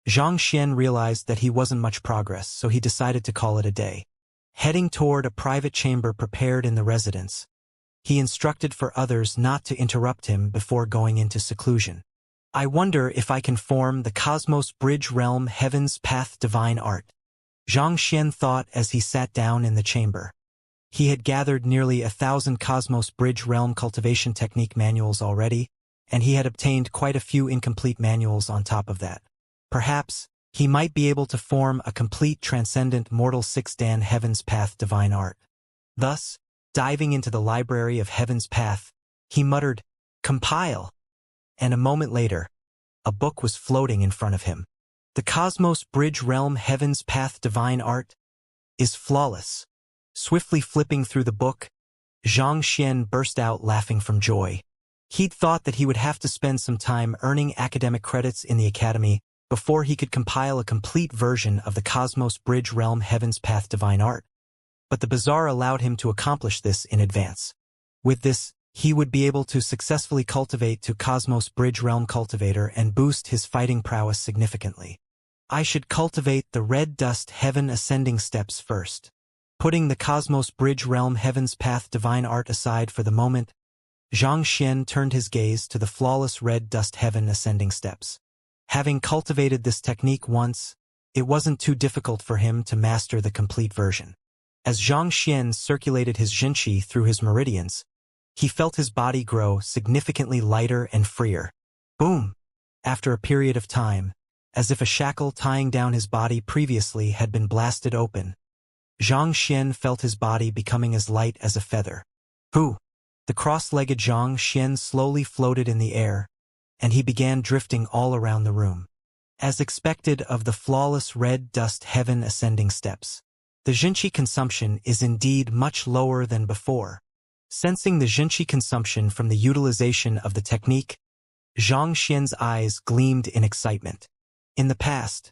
Xianxia realized that he wasn't much progress, so he decided to call it a day. Heading toward a private chamber prepared in the residence, he instructed for others not to interrupt him before going into seclusion. I wonder if I can form the Cosmos Bridge Realm Heaven's Path divine art, Xianxia thought as he sat down in the chamber. He had gathered nearly 1,000 Cosmos Bridge Realm cultivation technique manuals already, and he had obtained quite a few incomplete manuals on top of that. Perhaps, he might be able to form a complete transcendent mortal 6-Dan Heaven's Path divine art. Thus, diving into the Library of Heaven's Path, he muttered, "Compile!" And a moment later, a book was floating in front of him. The Cosmos Bridge Realm Heaven's Path divine art is flawless. Swiftly flipping through the book, Xianxia burst out laughing from joy. He'd thought that he would have to spend some time earning academic credits in the academy before he could compile a complete version of the Cosmos Bridge Realm Heaven's Path divine art. But the bazaar allowed him to accomplish this in advance. With this, he would be able to successfully cultivate to Cosmos Bridge Realm Cultivator and boost his fighting prowess significantly. I should cultivate the Red Dust Heaven Ascending Steps first. Putting the Cosmos Bridge Realm Heaven's Path divine art aside for the moment, Xianxia turned his gaze to the flawless red dust heaven ascending steps. Having cultivated this technique once, it wasn't too difficult for him to master the complete version. As Xianxia circulated his jinqi through his meridians, he felt his body grow significantly lighter and freer. Boom! After a period of time, as if a shackle tying down his body previously had been blasted open, Xianxia felt his body becoming as light as a feather. Hoo! The cross-legged Xianxia slowly floated in the air, and he began drifting all around the room. As expected of the flawless red dust heaven ascending steps, the jinqi consumption is indeed much lower than before. Sensing the jinqi consumption from the utilization of the technique, Xianxia's eyes gleamed in excitement. In the past,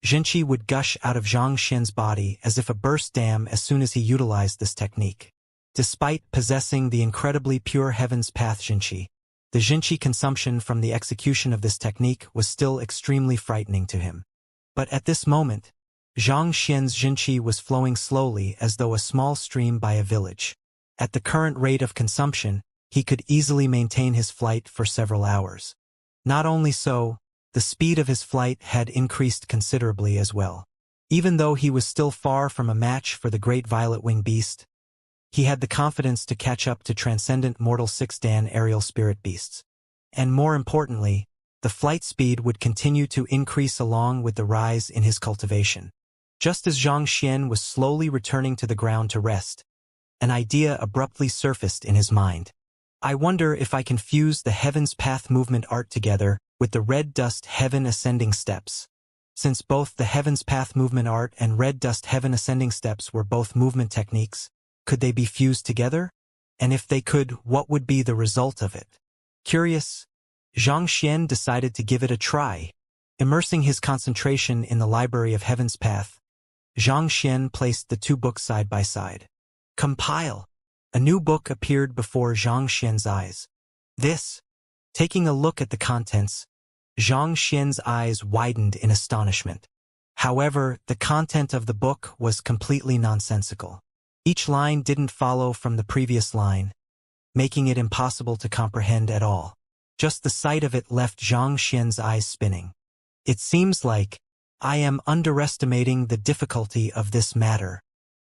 jinqi would gush out of Xianxia's body as if a burst dam as soon as he utilized this technique. Despite possessing the incredibly pure Heaven's Path jinqi, the jinqi consumption from the execution of this technique was still extremely frightening to him. But at this moment, Xianxia's jinqi was flowing slowly as though a small stream by a village. At the current rate of consumption, he could easily maintain his flight for several hours. Not only so, the speed of his flight had increased considerably as well. Even though he was still far from a match for the great violet-winged beast, he had the confidence to catch up to transcendent mortal 6-dan aerial spirit beasts. And more importantly, the flight speed would continue to increase along with the rise in his cultivation. Just as Xianxia was slowly returning to the ground to rest, an idea abruptly surfaced in his mind. I wonder if I can fuse the Heaven's Path movement art together with the red dust heaven ascending steps. Since both the Heaven's Path movement art and red dust heaven ascending steps were both movement techniques, could they be fused together? And if they could, what would be the result of it? Curious, Xianxia decided to give it a try. Immersing his concentration in the library of Heaven's Path, Xianxia placed the two books side by side. Compile! A new book appeared before Xianxia's eyes. Taking a look at the contents, Xianxia's eyes widened in astonishment. However, the content of the book was completely nonsensical. Each line didn't follow from the previous line, making it impossible to comprehend at all. Just the sight of it left Xianxia's eyes spinning. It seems like I am underestimating the difficulty of this matter.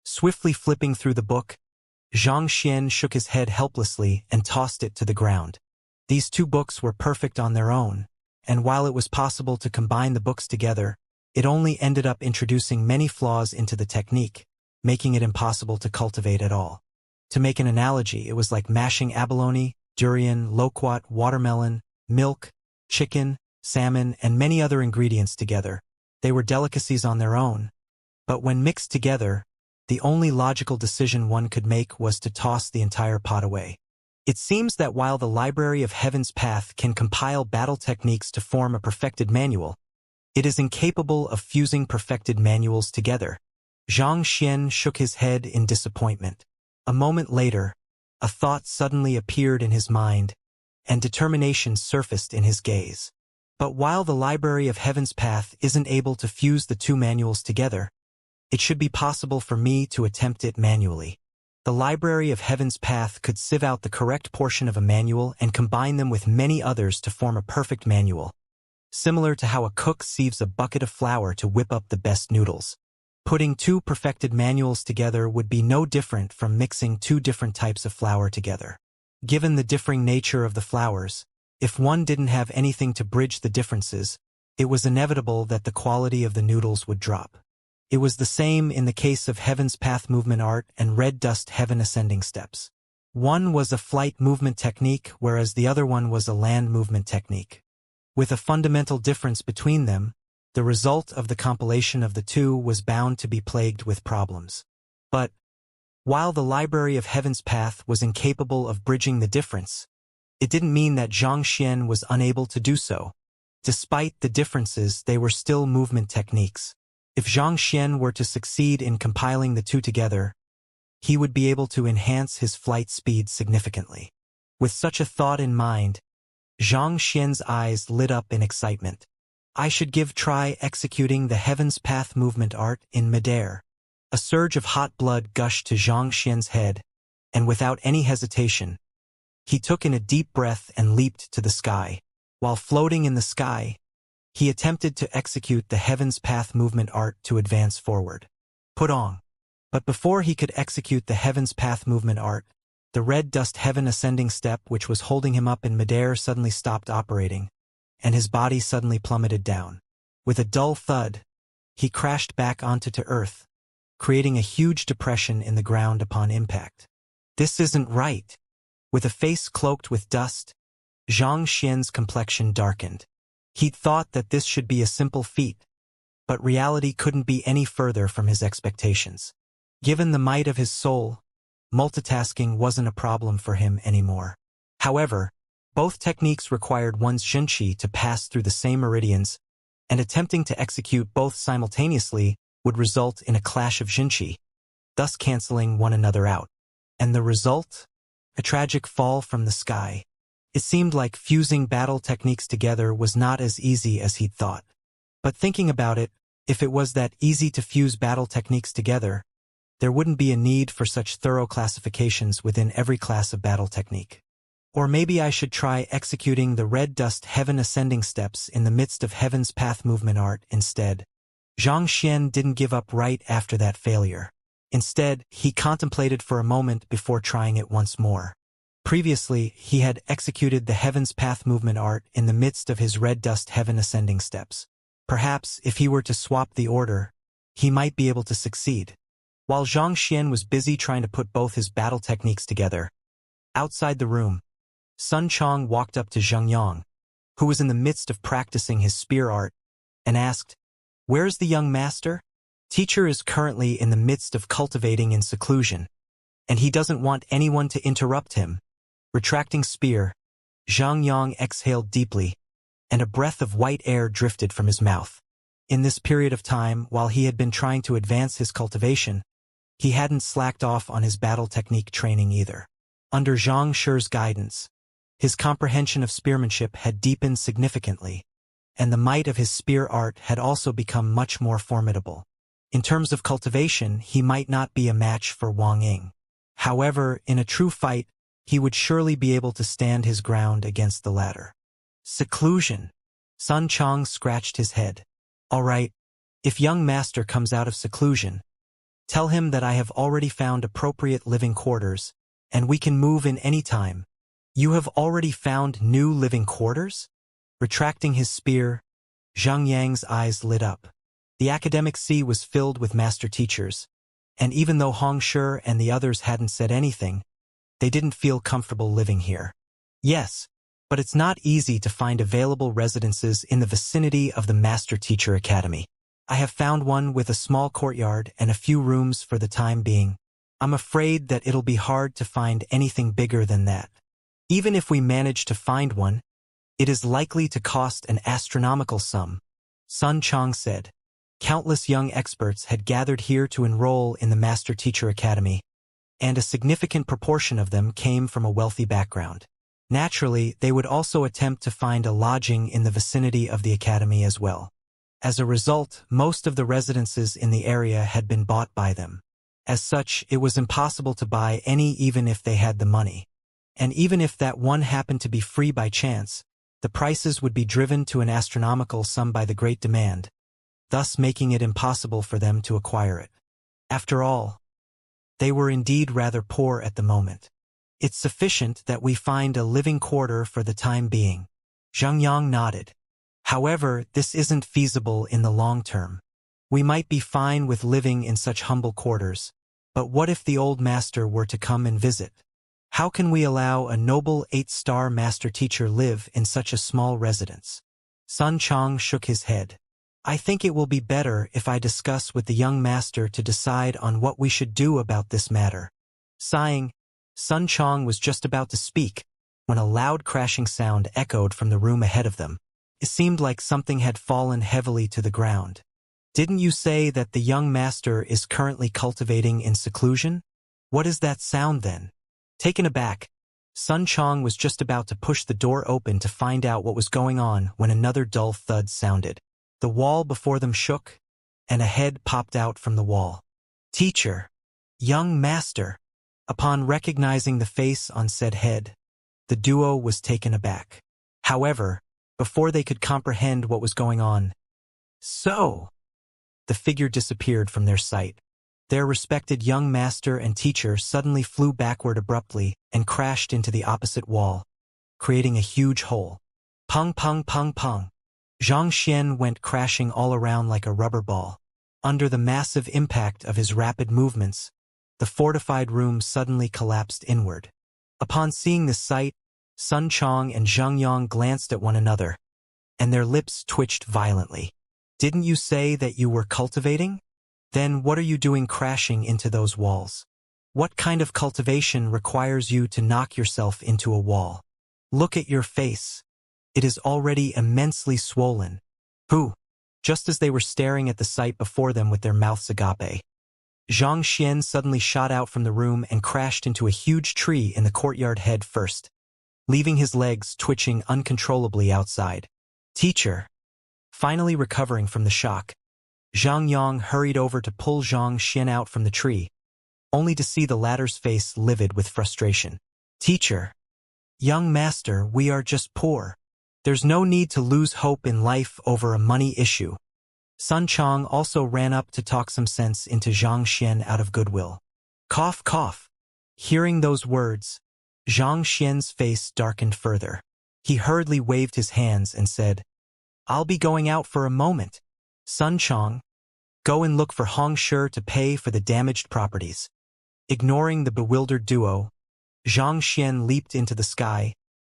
Swiftly flipping through the book, Xianxia shook his head helplessly and tossed it to the ground. These two books were perfect on their own, and while it was possible to combine the books together, it only ended up introducing many flaws into the technique, making it impossible to cultivate at all. To make an analogy, it was like mashing abalone, durian, loquat, watermelon, milk, chicken, salmon, and many other ingredients together. They were delicacies on their own, but when mixed together, the only logical decision one could make was to toss the entire pot away. It seems that while the Library of Heaven's Path can compile battle techniques to form a perfected manual, it is incapable of fusing perfected manuals together. Xianxia shook his head in disappointment. A moment later, a thought suddenly appeared in his mind, and determination surfaced in his gaze. But while the Library of Heaven's Path isn't able to fuse the two manuals together, it should be possible for me to attempt it manually. The Library of Heaven's Path could sieve out the correct portion of a manual and combine them with many others to form a perfect manual, similar to how a cook sieves a bucket of flour to whip up the best noodles. Putting two perfected manuals together would be no different from mixing two different types of flour together. Given the differing nature of the flours, if one didn't have anything to bridge the differences, it was inevitable that the quality of the noodles would drop. It was the same in the case of Heaven's Path movement art and red dust heaven ascending steps. One was a flight movement technique, whereas the other one was a land movement technique. With a fundamental difference between them, the result of the compilation of the two was bound to be plagued with problems. But, while the Library of Heaven's Path was incapable of bridging the difference, it didn't mean that Xianxia was unable to do so. Despite the differences, they were still movement techniques. If Xianxia were to succeed in compiling the two together, he would be able to enhance his flight speed significantly. With such a thought in mind, Xianxia's eyes lit up in excitement. I should try executing the Heaven's Path movement art in midair. A surge of hot blood gushed to Xianxia's head, and without any hesitation, He took in a deep breath and leaped to the sky. While floating in the sky, he attempted to execute the Heaven's Path movement art to advance forward. Put on. But before he could execute the Heaven's Path movement art, the red dust heaven ascending step which was holding him up in midair suddenly stopped operating, and his body suddenly plummeted down. With a dull thud, he crashed back onto Earth, creating a huge depression in the ground upon impact. This isn't right. With a face cloaked with dust, Xianxia's complexion darkened. He'd thought that this should be a simple feat, but reality couldn't be any further from his expectations. Given the might of his soul, multitasking wasn't a problem for him anymore. However, both techniques required one's Xianxia to pass through the same meridians, and attempting to execute both simultaneously would result in a clash of Xianxia, thus canceling one another out. And the result? A tragic fall from the sky. It seemed like fusing battle techniques together was not as easy as he'd thought. But thinking about it, if it was that easy to fuse battle techniques together, there wouldn't be a need for such thorough classifications within every class of battle technique. Or maybe I should try executing the red dust heaven ascending steps in the midst of Heaven's Path movement art instead. Xianxia didn't give up right after that failure. Instead, he contemplated for a moment before trying it once more. Previously, he had executed the Heaven's Path movement art in the midst of his red dust heaven ascending steps. Perhaps, if he were to swap the order, he might be able to succeed. While Xianxia was busy trying to put both his battle techniques together, outside the room, Sun Chong walked up to Zheng Yang, who was in the midst of practicing his spear art, and asked, "Where's the young master? Teacher is currently in the midst of cultivating in seclusion, and he doesn't want anyone to interrupt him." Retracting spear, Zheng Yang exhaled deeply, and a breath of white air drifted from his mouth. In this period of time, while he had been trying to advance his cultivation, he hadn't slacked off on his battle technique training either. Under Zhang Shi's guidance, his comprehension of spearmanship had deepened significantly, and the might of his spear art had also become much more formidable. In terms of cultivation, he might not be a match for Wang Ying. However, in a true fight, he would surely be able to stand his ground against the latter. Seclusion. Sun Chong scratched his head. All right, if young master comes out of seclusion, tell him that I have already found appropriate living quarters, and we can move in any time. You have already found new living quarters? Retracting his spear, Zheng Yang's eyes lit up. The academic sea was filled with master teachers, and even though Hong Shi and the others hadn't said anything, they didn't feel comfortable living here. Yes, but it's not easy to find available residences in the vicinity of the Master Teacher Academy. I have found one with a small courtyard and a few rooms for the time being. I'm afraid that it'll be hard to find anything bigger than that. Even if we manage to find one, it is likely to cost an astronomical sum, Sun Chong said. Countless young experts had gathered here to enroll in the Master Teacher Academy, and a significant proportion of them came from a wealthy background. Naturally, they would also attempt to find a lodging in the vicinity of the academy as well. As a result, most of the residences in the area had been bought by them. As such, it was impossible to buy any even if they had the money. And even if that one happened to be free by chance, the prices would be driven to an astronomical sum by the great demand, thus making it impossible for them to acquire it. After all, they were indeed rather poor at the moment. It's sufficient that we find a living quarter for the time being. Zheng Yang nodded. However, this isn't feasible in the long term. We might be fine with living in such humble quarters, but what if the old master were to come and visit? How can we allow a noble 8-star master teacher live in such a small residence? Sun Chong shook his head. I think it will be better if I discuss with the young master to decide on what we should do about this matter. Sighing, Sun Chong was just about to speak when a loud crashing sound echoed from the room ahead of them. It seemed like something had fallen heavily to the ground. Didn't you say that the young master is currently cultivating in seclusion? What is that sound then? Taken aback, Sun Chong was just about to push the door open to find out what was going on when another dull thud sounded. The wall before them shook, and a head popped out from the wall. Teacher! Young master! Upon recognizing the face on said head, The duo was taken aback. However, before they could comprehend what was going on, the figure disappeared from their sight. Their respected young master and teacher suddenly flew backward abruptly and crashed into the opposite wall, creating a huge hole. Pung pung pung pung. Xianxia went crashing all around like a rubber ball. Under the massive impact of his rapid movements, the fortified room suddenly collapsed inward. Upon seeing this sight, Sun Chong and Zheng Yang glanced at one another, and their lips twitched violently. Didn't you say that you were cultivating? Then what are you doing crashing into those walls? What kind of cultivation requires you to knock yourself into a wall? Look at your face. It is already immensely swollen. Who? Just as they were staring at the sight before them with their mouths agape, Xianxia suddenly shot out from the room and crashed into a huge tree in the courtyard head first, leaving his legs twitching uncontrollably outside. Teacher. Finally recovering from the shock, Zhang Yang hurried over to pull Xianxia out from the tree, only to see the latter's face livid with frustration. Teacher. Young master, we are just poor. There's no need to lose hope in life over a money issue. Sun Chong also ran up to talk some sense into Xianxia out of goodwill. Cough, cough. Hearing those words, Xianxia's face darkened further. He hurriedly waved his hands and said, I'll be going out for a moment. Sun Chong, go and look for Hong Shi to pay for the damaged properties. Ignoring the bewildered duo, Xianxia leaped into the sky,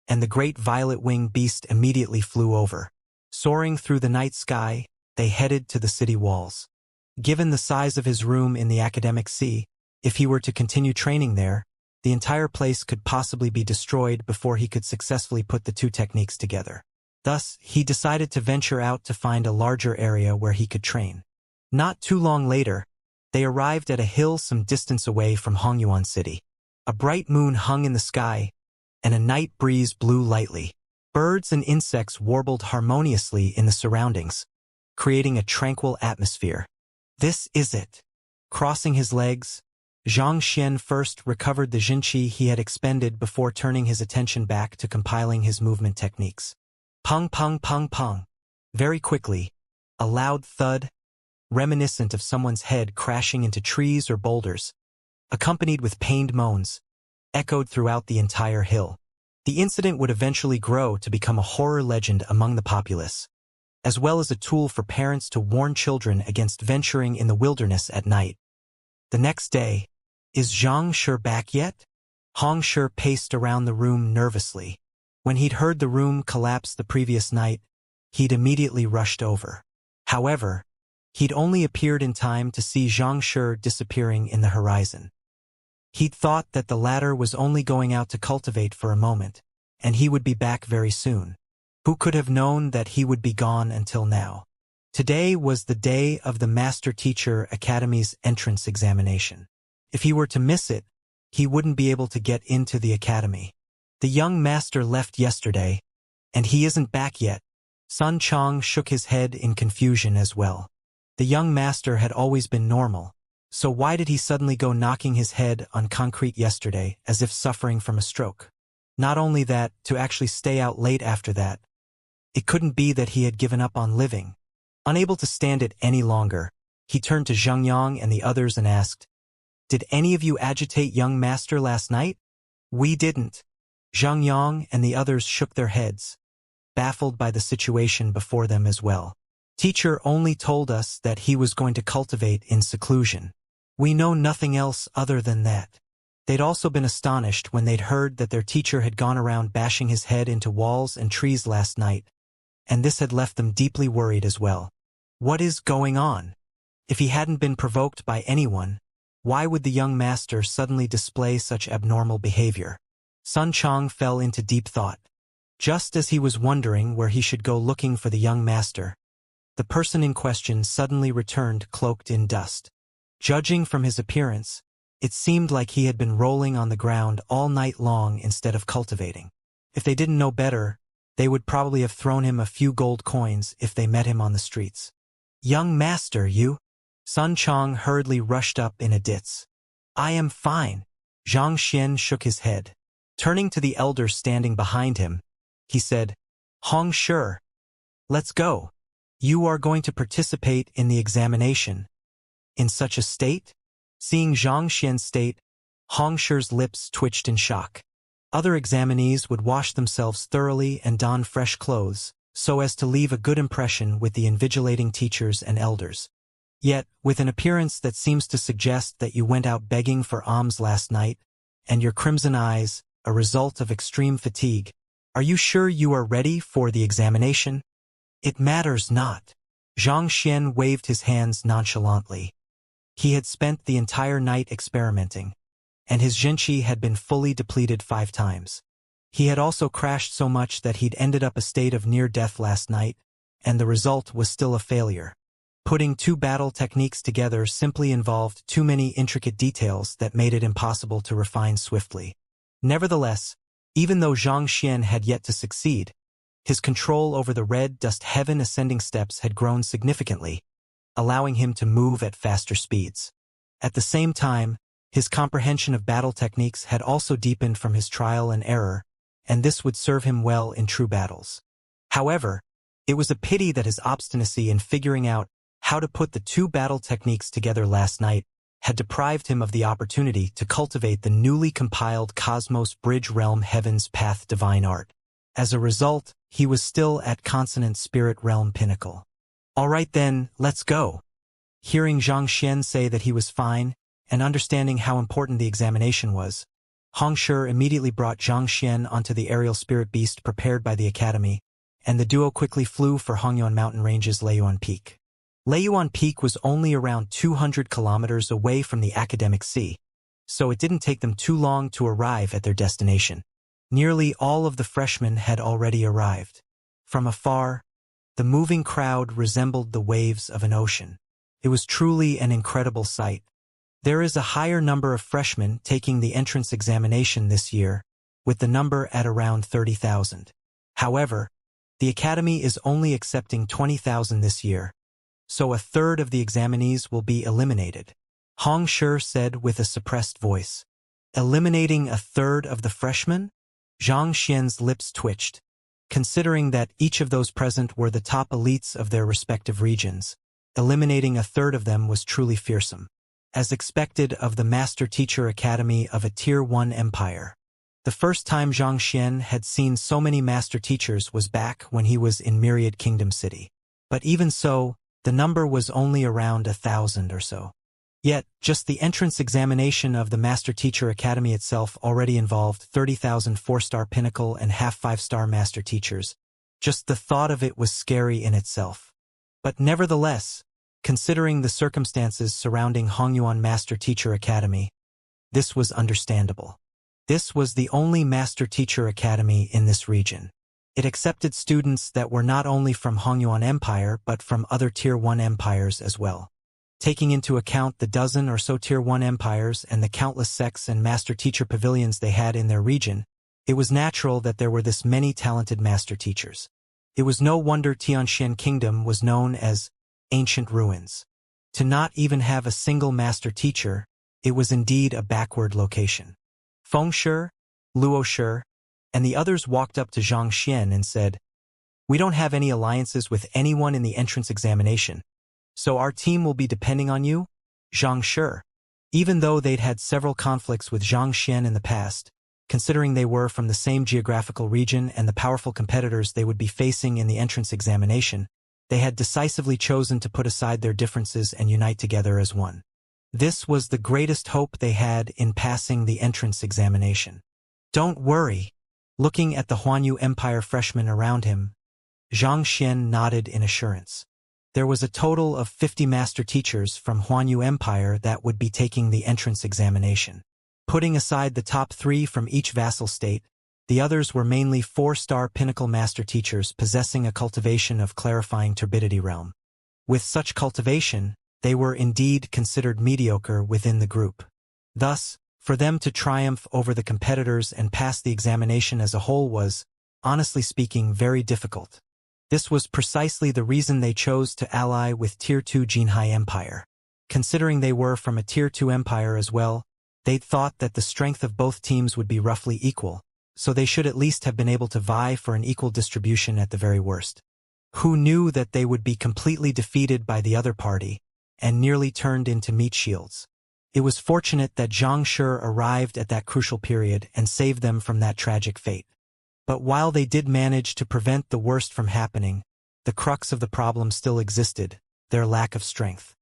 and the great violet-winged beast immediately flew over. Soaring through the night sky, they headed to the city walls. Given the size of his room in the academic sea, if he were to continue training there, the entire place could possibly be destroyed before he could successfully put the two techniques together. Thus, he decided to venture out to find a larger area where he could train. Not too long later, they arrived at a hill some distance away from Hongyuan City. A bright moon hung in the sky, and a night breeze blew lightly. Birds and insects warbled harmoniously in the surroundings, creating a tranquil atmosphere. This is it. Crossing his legs, Xianxia first recovered the jinqi he had expended before turning his attention back to compiling his movement techniques. Pung pung pung pung. Very quickly, a loud thud, reminiscent of someone's head crashing into trees or boulders, accompanied with pained moans, echoed throughout the entire hill. The incident would eventually grow to become a horror legend among the populace, as well as a tool for parents to warn children against venturing in the wilderness at night. The next day, is Zhang Shi back yet? Hong Shi paced around the room nervously. When he'd heard the room collapse the previous night, he'd immediately rushed over. However, he'd only appeared in time to see Zhang Shi disappearing in the horizon. He'd thought that the latter was only going out to cultivate for a moment, and he would be back very soon. Who could have known that he would be gone until now? Today was the day of the Master Teacher Academy's entrance examination. If he were to miss it, he wouldn't be able to get into the academy. The young master left yesterday, and he isn't back yet. Sun Chong shook his head in confusion as well. The young master had always been normal, so why did he suddenly go knocking his head on concrete yesterday as if suffering from a stroke? Not only that, to actually stay out late after that. It couldn't be that he had given up on living. Unable to stand it any longer, he turned to Zheng Yang and the others and asked, Did any of you agitate young master last night? We didn't. Zheng Yang and the others shook their heads, baffled by the situation before them as well. Teacher only told us that he was going to cultivate in seclusion. We know nothing else other than that. They'd also been astonished when they'd heard that their teacher had gone around bashing his head into walls and trees last night, and this had left them deeply worried as well. What is going on? If he hadn't been provoked by anyone, why would the young master suddenly display such abnormal behavior? Sun Chong fell into deep thought. Just as he was wondering where he should go looking for the young master, the person in question suddenly returned cloaked in dust. Judging from his appearance, it seemed like he had been rolling on the ground all night long instead of cultivating. If they didn't know better, they would probably have thrown him a few gold coins if they met him on the streets. Young master, you? Sun Chong hurriedly rushed up in a ditz. I am fine. Xianxia shook his head. Turning to the elder standing behind him, he said, "Hong Shi, let's go. You are going to participate in the examination." In such a state? Seeing Xianxia's state, Hong Shi's lips twitched in shock. Other examinees would wash themselves thoroughly and don fresh clothes, so as to leave a good impression with the invigilating teachers and elders. Yet, with an appearance that seems to suggest that you went out begging for alms last night, and your crimson eyes, a result of extreme fatigue, are you sure you are ready for the examination? It matters not. Xianxia waved his hands nonchalantly. He had spent the entire night experimenting, and his Zhenqi had been fully depleted 5 times. He had also crashed so much that he'd ended up a state of near death last night, and the result was still a failure. Putting 2 battle techniques together simply involved too many intricate details that made it impossible to refine swiftly. Nevertheless, even though Xianxia had yet to succeed, his control over the red dust heaven ascending steps had grown significantly, allowing him to move at faster speeds. At the same time, his comprehension of battle techniques had also deepened from his trial and error, and this would serve him well in true battles. However, it was a pity that his obstinacy in figuring out how to put the 2 battle techniques together last night had deprived him of the opportunity to cultivate the newly compiled Cosmos Bridge Realm Heaven's Path Divine Art. As a result, he was still at Consonant Spirit Realm Pinnacle. "All right then, let's go." Hearing Xianxia say that he was fine, and understanding how important the examination was, Hong Shi immediately brought Xianxia onto the aerial spirit beast prepared by the academy, and the duo quickly flew for Hongyuan Mountain Range's Leiyuan Peak. Leiyuan Peak was only around 200 kilometers away from the academic sea, so it didn't take them too long to arrive at their destination. Nearly all of the freshmen had already arrived. From afar, the moving crowd resembled the waves of an ocean. It was truly an incredible sight. There is a higher number of freshmen taking the entrance examination this year, with the number at around 30,000. However, the academy is only accepting 20,000 this year, so a third of the examinees will be eliminated. Hong Shi said with a suppressed voice. Eliminating a third of the freshmen? Xianxia's lips twitched. Considering that each of those present were the top elites of their respective regions, eliminating a third of them was truly fearsome. As expected of the Master Teacher Academy of a Tier 1 empire. The first time Xianxia had seen so many Master Teachers was back when he was in Myriad Kingdom City. But even so, the number was only around 1,000 or so. Yet, just the entrance examination of the Master Teacher Academy itself already involved 30,000 4-star Pinnacle and half 5-star Master Teachers. Just the thought of it was scary in itself. But nevertheless, considering the circumstances surrounding Hongyuan Master Teacher Academy, this was understandable. This was the only Master Teacher Academy in this region. It accepted students that were not only from Hongyuan Empire but from other Tier 1 empires as well. Taking into account the dozen or so Tier 1 empires and the countless sects and Master Teacher pavilions they had in their region, it was natural that there were this many talented Master Teachers. It was no wonder Tianxian Kingdom was known as Ancient Ruins. To not even have a single Master Teacher, it was indeed a backward location. Fengshi, Luoshi, and the others walked up to Xianxia and said, "We don't have any alliances with anyone in the entrance examination, so our team will be depending on you, Xianxia." Even though they'd had several conflicts with Xianxia in the past, considering they were from the same geographical region and the powerful competitors they would be facing in the entrance examination, they had decisively chosen to put aside their differences and unite together as one. This was the greatest hope they had in passing the entrance examination. "Don't worry." Looking at the Huanyu Empire freshmen around him, Xianxia nodded in assurance. There was a total of 50 Master Teachers from Huanyu Empire that would be taking the entrance examination. Putting aside the top 3 from each vassal state, the others were mainly 4-star Pinnacle Master Teachers possessing a cultivation of clarifying turbidity realm. With such cultivation, they were indeed considered mediocre within the group. Thus, for them to triumph over the competitors and pass the examination as a whole was, honestly speaking, very difficult. This was precisely the reason they chose to ally with Tier 2 Jinhai Empire. Considering they were from a Tier 2 empire as well, They'd thought that the strength of both teams would be roughly equal, so they should at least have been able to vie for an equal distribution at the very worst. Who knew that they would be completely defeated by the other party, and nearly turned into meat shields? It was fortunate that Xianxia arrived at that crucial period and saved them from that tragic fate. But while they did manage to prevent the worst from happening, the crux of the problem still existed, their lack of strength.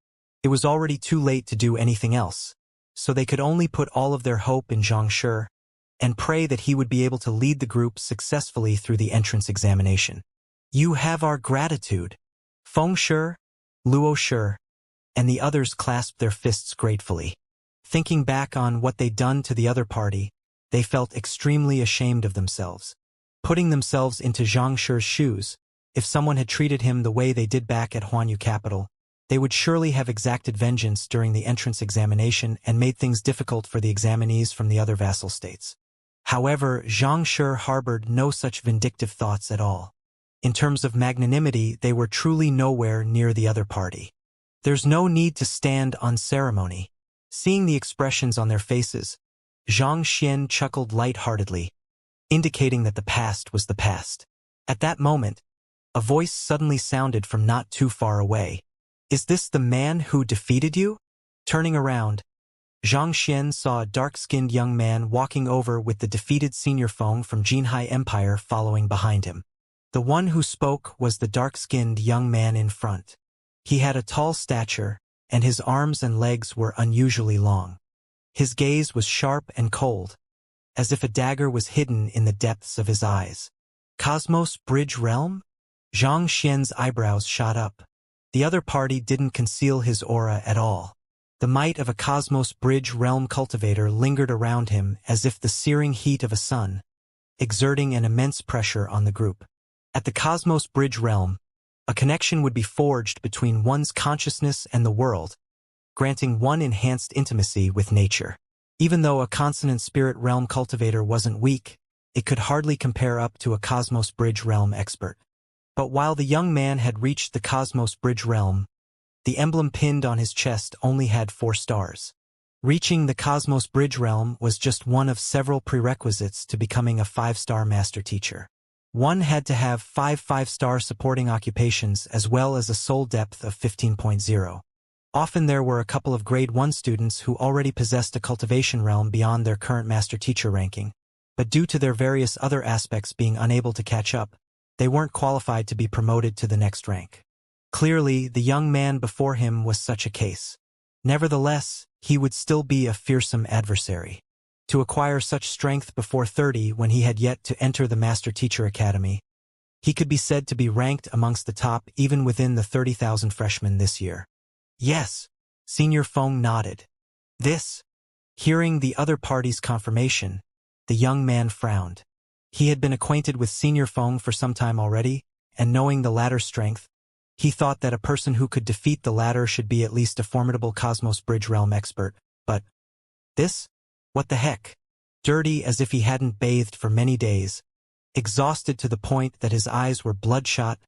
It was already too late to do anything else, so they could only put all of their hope in Xianxia and pray that he would be able to lead the group successfully through the entrance examination. You have our gratitude. Feng Shi, Luo Shi, and the others clasped their fists gratefully. Thinking back on what they'd done to the other party, they felt extremely ashamed of themselves. Putting themselves into Xiangxi's shoes, if someone had treated him the way they did back at Huanyu capital, they would surely have exacted vengeance during the entrance examination and made things difficult for the examinees from the other vassal states. However, Xianxia harbored no such vindictive thoughts at all. In terms of magnanimity, they were truly nowhere near the other party. There's no need to stand on ceremony. Seeing the expressions on their faces, Zhang Xian chuckled light-heartedly, indicating that the past was the past. At that moment, a voice suddenly sounded from not too far away. Is this the man who defeated you? Turning around, Zhang Xian saw a dark-skinned young man walking over with the defeated senior Feng from Jinhai Empire following behind him. The one who spoke was the dark-skinned young man in front. He had a tall stature, and his arms and legs were unusually long. His gaze was sharp and cold, as if a dagger was hidden in the depths of his eyes. Cosmos Bridge Realm? Zhang Xian's eyebrows shot up. The other party didn't conceal his aura at all. The might of a Cosmos Bridge Realm cultivator lingered around him as if the searing heat of a sun, exerting an immense pressure on the group. At the Cosmos Bridge Realm, a connection would be forged between one's consciousness and the world, granting one enhanced intimacy with nature. Even though a consonant spirit realm cultivator wasn't weak, it could hardly compare up to a Cosmos Bridge Realm expert. But while the young man had reached the Cosmos Bridge Realm, the emblem pinned on his chest only had 4 stars. Reaching the Cosmos Bridge Realm was just one of several prerequisites to becoming a 5-star master teacher. One had to have 5 5-star supporting occupations as well as a soul depth of 15.0. Often there were a couple of grade 1 students who already possessed a cultivation realm beyond their current master teacher ranking, but due to their various other aspects being unable to catch up, they weren't qualified to be promoted to the next rank. Clearly, the young man before him was such a case. Nevertheless, he would still be a fearsome adversary. To acquire such strength before 30 when he had yet to enter the Master Teacher Academy, he could be said to be ranked amongst the top even within the 30,000 freshmen this year. Yes, Senior Feng nodded. This. Hearing the other party's confirmation, the young man frowned. He had been acquainted with Senior Feng for some time already, and knowing the latter's strength, he thought that a person who could defeat the latter should be at least a formidable Cosmos Bridge Realm expert, but this? What the heck? Dirty as if he hadn't bathed for many days, exhausted to the point that his eyes were bloodshot,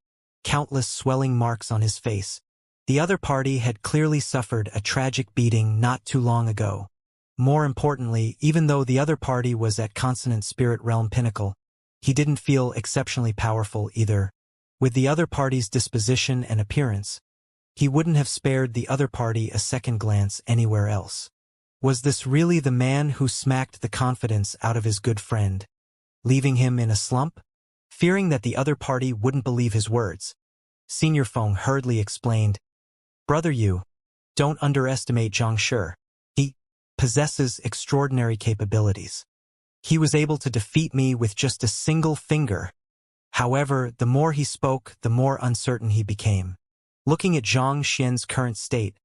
countless swelling marks on his face. The other party had clearly suffered a tragic beating not too long ago. More importantly, even though the other party was at consonant spirit realm pinnacle, he didn't feel exceptionally powerful either. With the other party's disposition and appearance, he wouldn't have spared the other party a second glance anywhere else. Was this really the man who smacked the confidence out of his good friend, leaving him in a slump? Fearing that the other party wouldn't believe his words, Senior Feng hurriedly explained, "Brother, you don't underestimate Zhang Shi. He possesses extraordinary capabilities. He was able to defeat me with just a single finger." However, the more he spoke, the more uncertain he became. Looking at Zhang Xian's current state,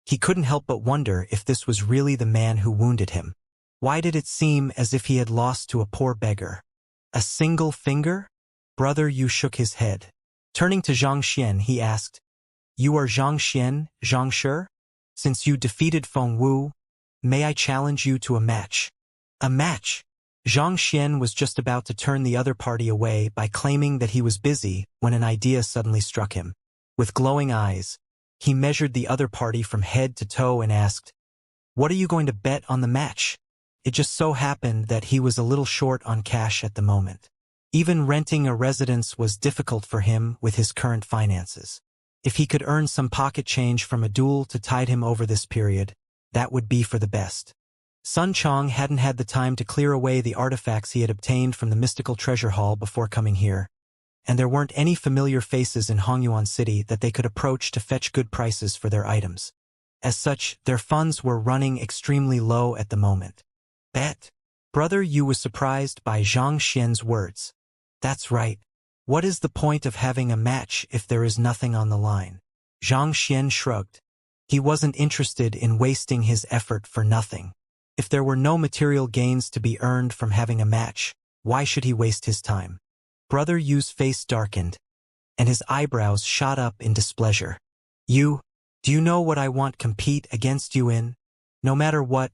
he couldn't help but wonder if this was really the man who wounded him. Why did it seem as if he had lost to a poor beggar? A single finger? Brother Yu shook his head. Turning to Zhang Xian, he asked, "You are Zhang Xian, Zhang Shi? Since you defeated Feng Wu, may I challenge you to a match?" A match? Zhang Xian was just about to turn the other party away by claiming that he was busy when an idea suddenly struck him. With glowing eyes, he measured the other party from head to toe and asked, What are you going to bet on the match? It just so happened that he was a little short on cash at the moment. Even renting a residence was difficult for him with his current finances. If he could earn some pocket change from a duel to tide him over this period, that would be for the best. Sun Chong hadn't had the time to clear away the artifacts he had obtained from the mystical treasure hall before coming here, and there weren't any familiar faces in Hongyuan City that they could approach to fetch good prices for their items. As such, their funds were running extremely low at the moment. Bet? Brother Yu was surprised by Zhang Xian's words. That's right. What is the point of having a match if there is nothing on the line? Zhang Xian shrugged. He wasn't interested in wasting his effort for nothing. If there were no material gains to be earned from having a match, why should he waste his time? Brother Yu's face darkened, and his eyebrows shot up in displeasure. You, do you know what I want compete against you in? No matter what,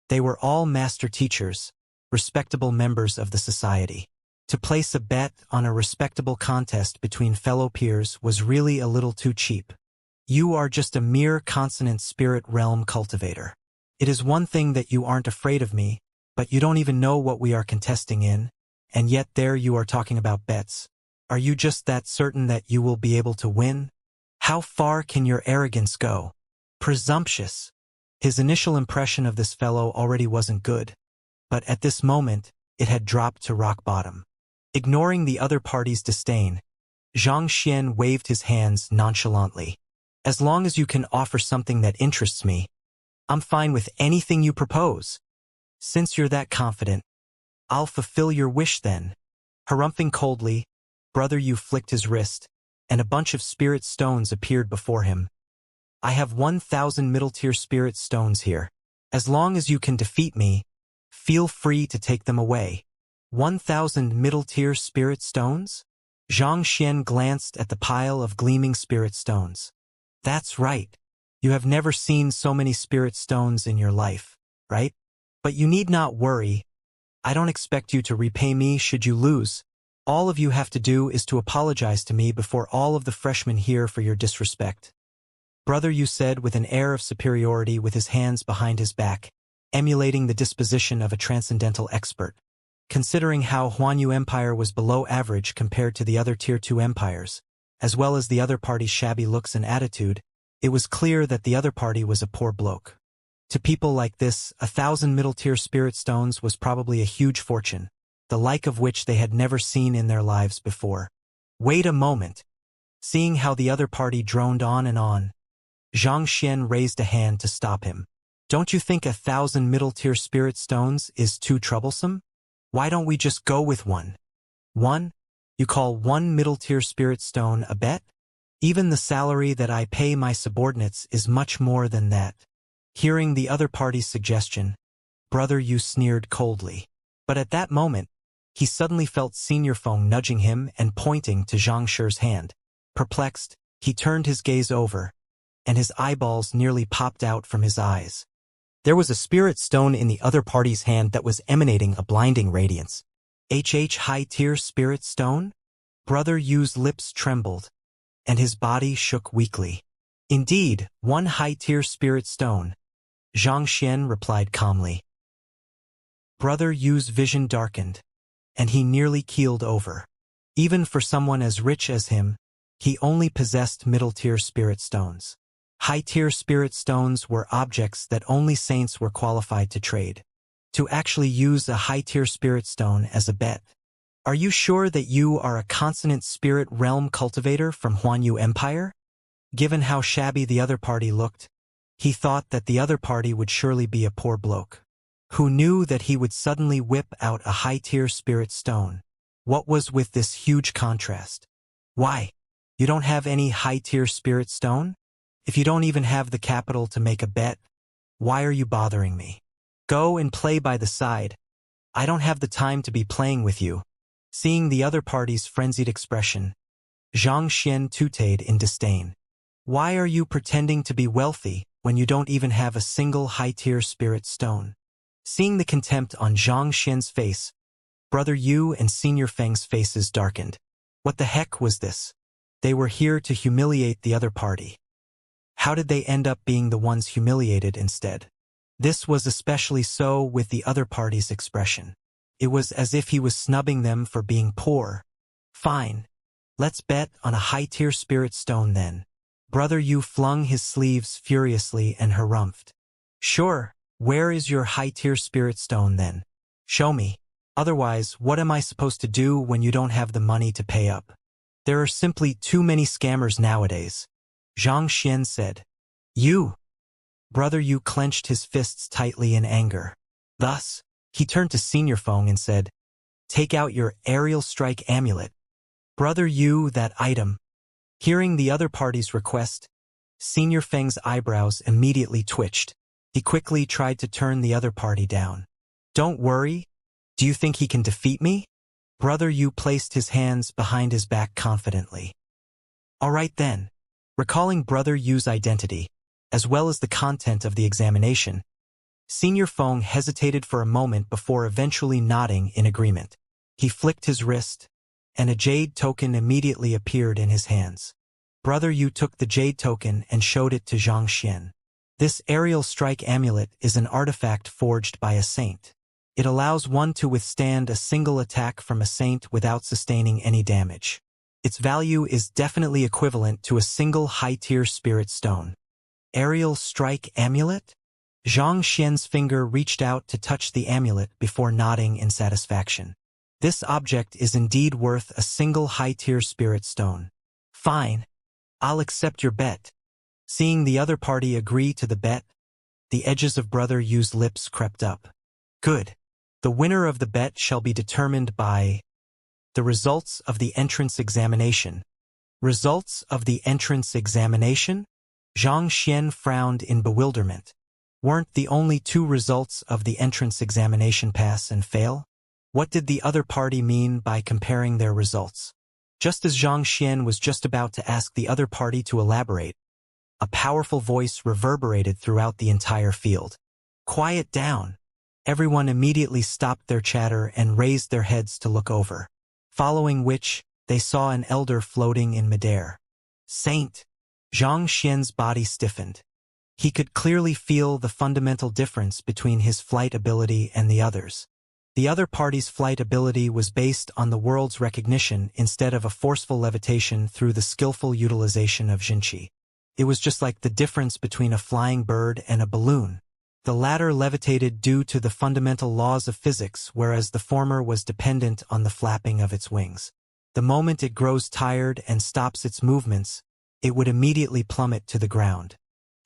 they were all master teachers, respectable members of the society. To place a bet on a respectable contest between fellow peers was really a little too cheap. You are just a mere consonant spirit realm cultivator. It is one thing that you aren't afraid of me, but you don't even know what we are contesting in, and yet there you are talking about bets. Are you just that certain that you will be able to win? How far can your arrogance go? Presumptuous. His initial impression of this fellow already wasn't good, but at this moment, it had dropped to rock bottom. Ignoring the other party's disdain, Zhang Xian waved his hands nonchalantly. As long as you can offer something that interests me, I'm fine with anything you propose. Since you're that confident, I'll fulfill your wish then. Harumphing coldly, Brother Yu flicked his wrist, and a bunch of spirit stones appeared before him. I have 1,000 middle-tier spirit stones here. As long as you can defeat me, feel free to take them away. 1,000 middle-tier spirit stones? Zhang Xian glanced at the pile of gleaming spirit stones. That's right. You have never seen so many spirit stones in your life, right? But you need not worry. I don't expect you to repay me should you lose. All of you have to do is to apologize to me before all of the freshmen here for your disrespect. Brother Yu said with an air of superiority with his hands behind his back, emulating the disposition of a transcendental expert. Considering how Huanyu Empire was below average compared to the other Tier 2 empires, as well as the other party's shabby looks and attitude, it was clear that the other party was a poor bloke. To people like this, 1,000 middle-tier spirit stones was probably a huge fortune, the like of which they had never seen in their lives before. Wait a moment. Seeing how the other party droned on and on, Zhang Xian raised a hand to stop him. Don't you think 1,000 middle-tier spirit stones is too troublesome? Why don't we just go with one? One? You call one middle-tier spirit stone a bet? Even the salary that I pay my subordinates is much more than that. Hearing the other party's suggestion, Brother Yu sneered coldly. But at that moment, he suddenly felt Senior Feng nudging him and pointing to Zhang Shi's hand. Perplexed, he turned his gaze over, and his eyeballs nearly popped out from his eyes. There was a spirit stone in the other party's hand that was emanating a blinding radiance. High-tier spirit stone? Brother Yu's lips trembled, and his body shook weakly. Indeed, one high-tier spirit stone, Zhang Xian replied calmly. Brother Yu's vision darkened, and he nearly keeled over. Even for someone as rich as him, he only possessed middle-tier spirit stones. High-tier spirit stones were objects that only saints were qualified to trade. To actually use a high-tier spirit stone as a bet. Are you sure that you are a consonant spirit realm cultivator from Huanyu Empire? Given how shabby the other party looked, he thought that the other party would surely be a poor bloke, who knew that he would suddenly whip out a high-tier spirit stone. What was with this huge contrast? Why? You don't have any high-tier spirit stone? If you don't even have the capital to make a bet, why are you bothering me? Go and play by the side. I don't have the time to be playing with you. Seeing the other party's frenzied expression, Zhang Xian tooted in disdain. Why are you pretending to be wealthy when you don't even have a single high-tier spirit stone? Seeing the contempt on Zhang Xian's face, Brother Yu and Senior Feng's faces darkened. What the heck was this? They were here to humiliate the other party. How did they end up being the ones humiliated instead? This was especially so with the other party's expression. It was as if he was snubbing them for being poor. Fine. Let's bet on a high-tier spirit stone then. Brother Yu flung his sleeves furiously and harumphed. Sure, where is your high-tier spirit stone then? Show me. Otherwise, what am I supposed to do when you don't have the money to pay up? There are simply too many scammers nowadays. Xianxia said. You. Brother Yu clenched his fists tightly in anger. Thus, he turned to Senior Feng and said, Take out your aerial strike amulet. Brother Yu, that item. Hearing the other party's request, Senior Feng's eyebrows immediately twitched. He quickly tried to turn the other party down. Don't worry. Do you think he can defeat me? Brother Yu placed his hands behind his back confidently. All right then. Recalling Brother Yu's identity, as well as the content of the examination, Senior Feng hesitated for a moment before eventually nodding in agreement. He flicked his wrist, and a jade token immediately appeared in his hands. Brother Yu took the jade token and showed it to Xianxia. This aerial strike amulet is an artifact forged by a saint. It allows one to withstand a single attack from a saint without sustaining any damage. Its value is definitely equivalent to a single high-tier spirit stone. Aerial strike amulet? Xianxia's finger reached out to touch the amulet before nodding in satisfaction. This object is indeed worth a single high-tier spirit stone. Fine. I'll accept your bet. Seeing the other party agree to the bet, the edges of Brother Yu's lips crept up. Good. The winner of the bet shall be determined by the results of the entrance examination. Results of the entrance examination? Xianxia frowned in bewilderment. Weren't the only two results of the entrance examination pass and fail? What did the other party mean by comparing their results? Just as Xianxia was just about to ask the other party to elaborate, a powerful voice reverberated throughout the entire field. Quiet down. Everyone immediately stopped their chatter and raised their heads to look over, following which, they saw an elder floating in midair. Saint! Xianxia's body stiffened. He could clearly feel the fundamental difference between his flight ability and the others. The other party's flight ability was based on the world's recognition instead of a forceful levitation through the skillful utilization of Jinqi. It was just like the difference between a flying bird and a balloon. The latter levitated due to the fundamental laws of physics, whereas the former was dependent on the flapping of its wings. The moment it grows tired and stops its movements, it would immediately plummet to the ground.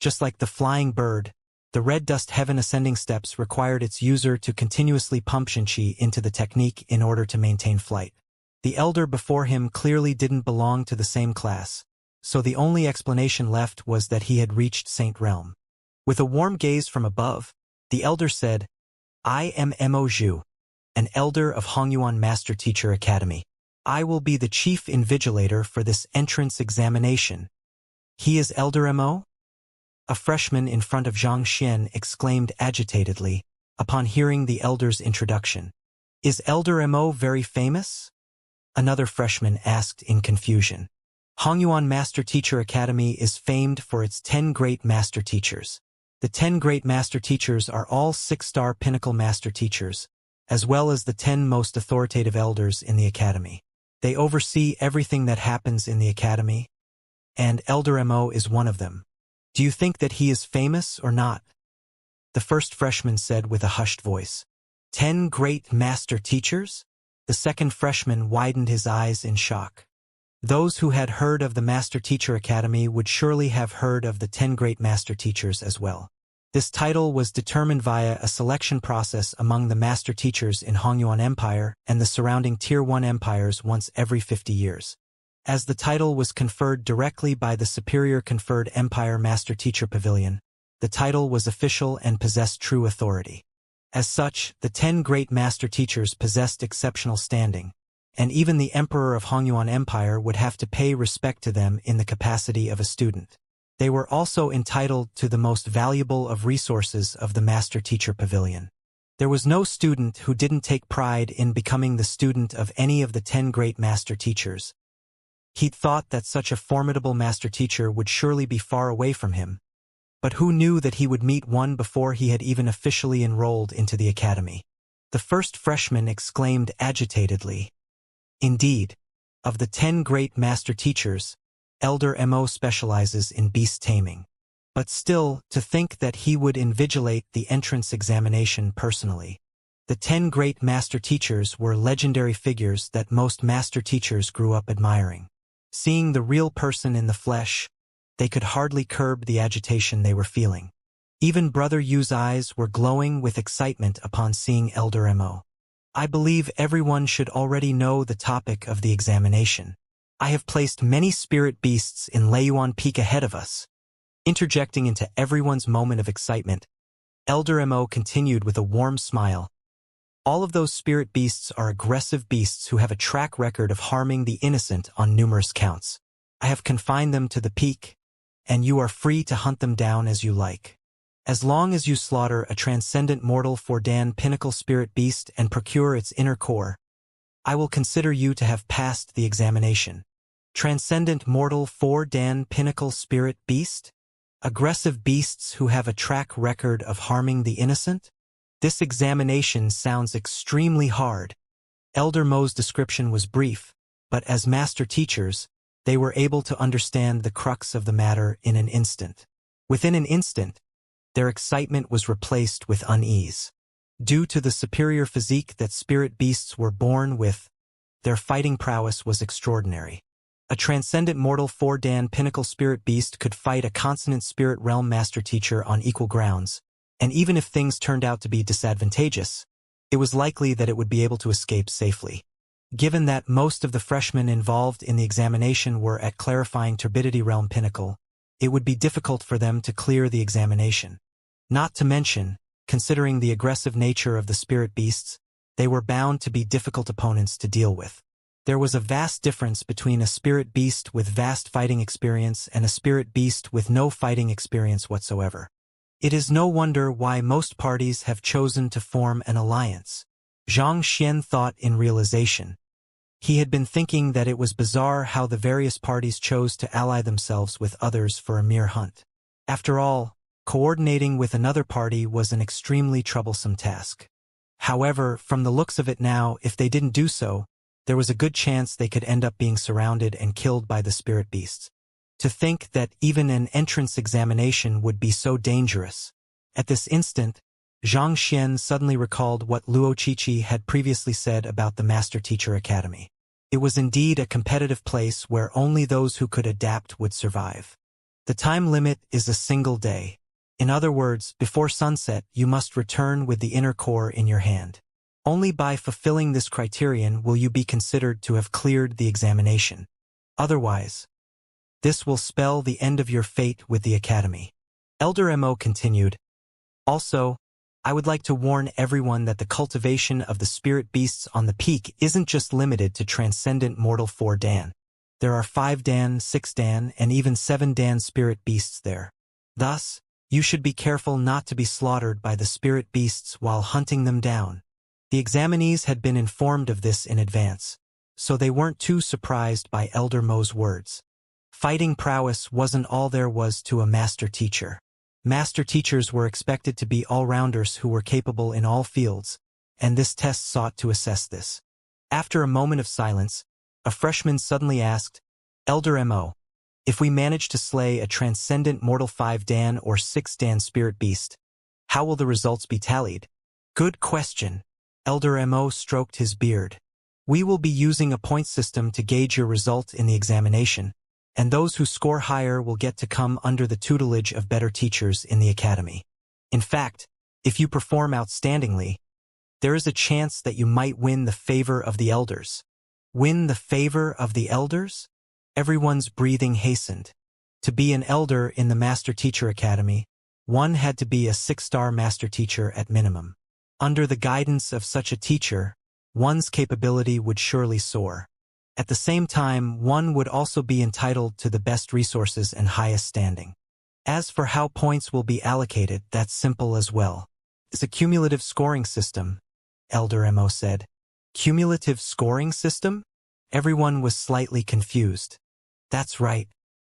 Just like the flying bird, the red dust heaven ascending steps required its user to continuously pump Jinqi into the technique in order to maintain flight. The elder before him clearly didn't belong to the same class, so the only explanation left was that he had reached Saint Realm. With a warm gaze from above, the elder said, I am Mo Zhu, an elder of Hongyuan Master Teacher Academy. I will be the chief invigilator for this entrance examination. He is Elder Mo? A freshman in front of Xianxia exclaimed agitatedly, upon hearing the elder's introduction. Is Elder Mo very famous? Another freshman asked in confusion. Hongyuan Master Teacher Academy is famed for its 10 great master teachers. The 10 great master teachers are all 6-star pinnacle master teachers, as well as the 10 most authoritative elders in the academy. They oversee everything that happens in the academy, and Elder Mo is one of them. Do you think that he is famous or not? The first freshman said with a hushed voice. 10 great master teachers? The second freshman widened his eyes in shock. Those who had heard of the Master Teacher Academy would surely have heard of the 10 great master teachers as well. This title was determined via a selection process among the master teachers in Hongyuan Empire and the surrounding Tier 1 empires once every 50 years. As the title was conferred directly by the Superior Conferred Empire Master Teacher Pavilion, the title was official and possessed true authority. As such, the 10 great master teachers possessed exceptional standing, and even the Emperor of Hongyuan Empire would have to pay respect to them in the capacity of a student. They were also entitled to the most valuable of resources of the Master Teacher Pavilion. There was no student who didn't take pride in becoming the student of any of the 10 great master teachers. He'd thought that such a formidable master teacher would surely be far away from him, But who knew that he would meet one before he had even officially enrolled into the academy? The first freshman exclaimed agitatedly. Indeed, of the 10 great master teachers, Elder Mo specializes in beast taming. But still, to think that he would invigilate the entrance examination personally. The 10 great master teachers were legendary figures that most master teachers grew up admiring. Seeing the real person in the flesh, they could hardly curb the agitation they were feeling. Even Brother Yu's eyes were glowing with excitement upon seeing Elder Mo. I believe everyone should already know the topic of the examination. I have placed many spirit beasts in Leiyuan Peak ahead of us. Interjecting into everyone's moment of excitement, Elder Mo continued with a warm smile. All of those spirit beasts are aggressive beasts who have a track record of harming the innocent on numerous counts. I have confined them to the peak, and you are free to hunt them down as you like. As long as you slaughter a transcendent mortal Fordan pinnacle spirit beast and procure its inner core, I will consider you to have passed the examination. Transcendent mortal Fordan pinnacle spirit beast? Aggressive beasts who have a track record of harming the innocent? This examination sounds extremely hard. Elder Mo's description was brief, but as master teachers, they were able to understand the crux of the matter in an instant. Within an instant, their excitement was replaced with unease. Due to the superior physique that spirit beasts were born with, their fighting prowess was extraordinary. A transcendent mortal Fordan pinnacle spirit beast could fight a consonant spirit realm master teacher on equal grounds, and even if things turned out to be disadvantageous, it was likely that it would be able to escape safely. Given that most of the freshmen involved in the examination were at clarifying turbidity realm pinnacle, it would be difficult for them to clear the examination. Not to mention, considering the aggressive nature of the spirit beasts, they were bound to be difficult opponents to deal with. There was a vast difference between a spirit beast with vast fighting experience and a spirit beast with no fighting experience whatsoever. It is no wonder why most parties have chosen to form an alliance. Xianxia thought in realization. He had been thinking that it was bizarre how the various parties chose to ally themselves with others for a mere hunt. After all, coordinating with another party was an extremely troublesome task. However, from the looks of it now, if they didn't do so, there was a good chance they could end up being surrounded and killed by the spirit beasts. To think that even an entrance examination would be so dangerous. At this instant, Xianxia suddenly recalled what Luo Qiqi had previously said about the Master Teacher Academy. It was indeed a competitive place where only those who could adapt would survive. The time limit is a single day. In other words, before sunset, you must return with the inner core in your hand. Only by fulfilling this criterion will you be considered to have cleared the examination. Otherwise, this will spell the end of your fate with the Academy. Elder Mo continued. Also, I would like to warn everyone that the cultivation of the spirit beasts on the peak isn't just limited to transcendent mortal 4 Dan. There are 5 Dan, 6 Dan, and even 7 Dan spirit beasts there. Thus, you should be careful not to be slaughtered by the spirit beasts while hunting them down. The examinees had been informed of this in advance, so they weren't too surprised by Elder Mo's words. Fighting prowess wasn't all there was to a master teacher. Master teachers were expected to be all-rounders who were capable in all fields, and this test sought to assess this. After a moment of silence, a freshman suddenly asked, Elder Mo, if we manage to slay a transcendent mortal 5 Dan or 6 Dan spirit beast, how will the results be tallied? Good question. Elder Mo stroked his beard. We will be using a point system to gauge your result in the examination, and those who score higher will get to come under the tutelage of better teachers in the academy. In fact, if you perform outstandingly, there is a chance that you might win the favor of the elders. Win the favor of the elders? Everyone's breathing hastened. To be an elder in the Master Teacher Academy, one had to be a 6-star master teacher at minimum. Under the guidance of such a teacher, one's capability would surely soar. At the same time, one would also be entitled to the best resources and highest standing. As for how points will be allocated, that's simple as well. It's a cumulative scoring system, Elder Mo said. Cumulative scoring system? Everyone was slightly confused. That's right.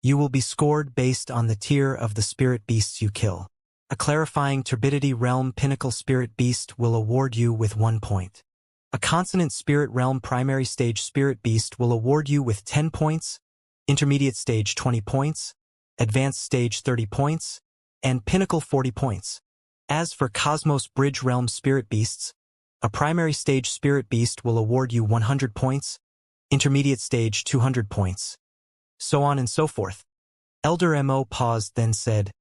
You will be scored based on the tier of the spirit beasts you kill. A clarifying turbidity realm pinnacle spirit beast will award you with 1 point. A consonant spirit realm primary stage spirit beast will award you with 10 points, intermediate stage 20 points, advanced stage 30 points, and pinnacle 40 points. As for Cosmos Bridge Realm Spirit Beasts, a primary stage Spirit Beast will award you 100 points, intermediate stage 200 points, so on and so forth. Elder Mo paused, then said,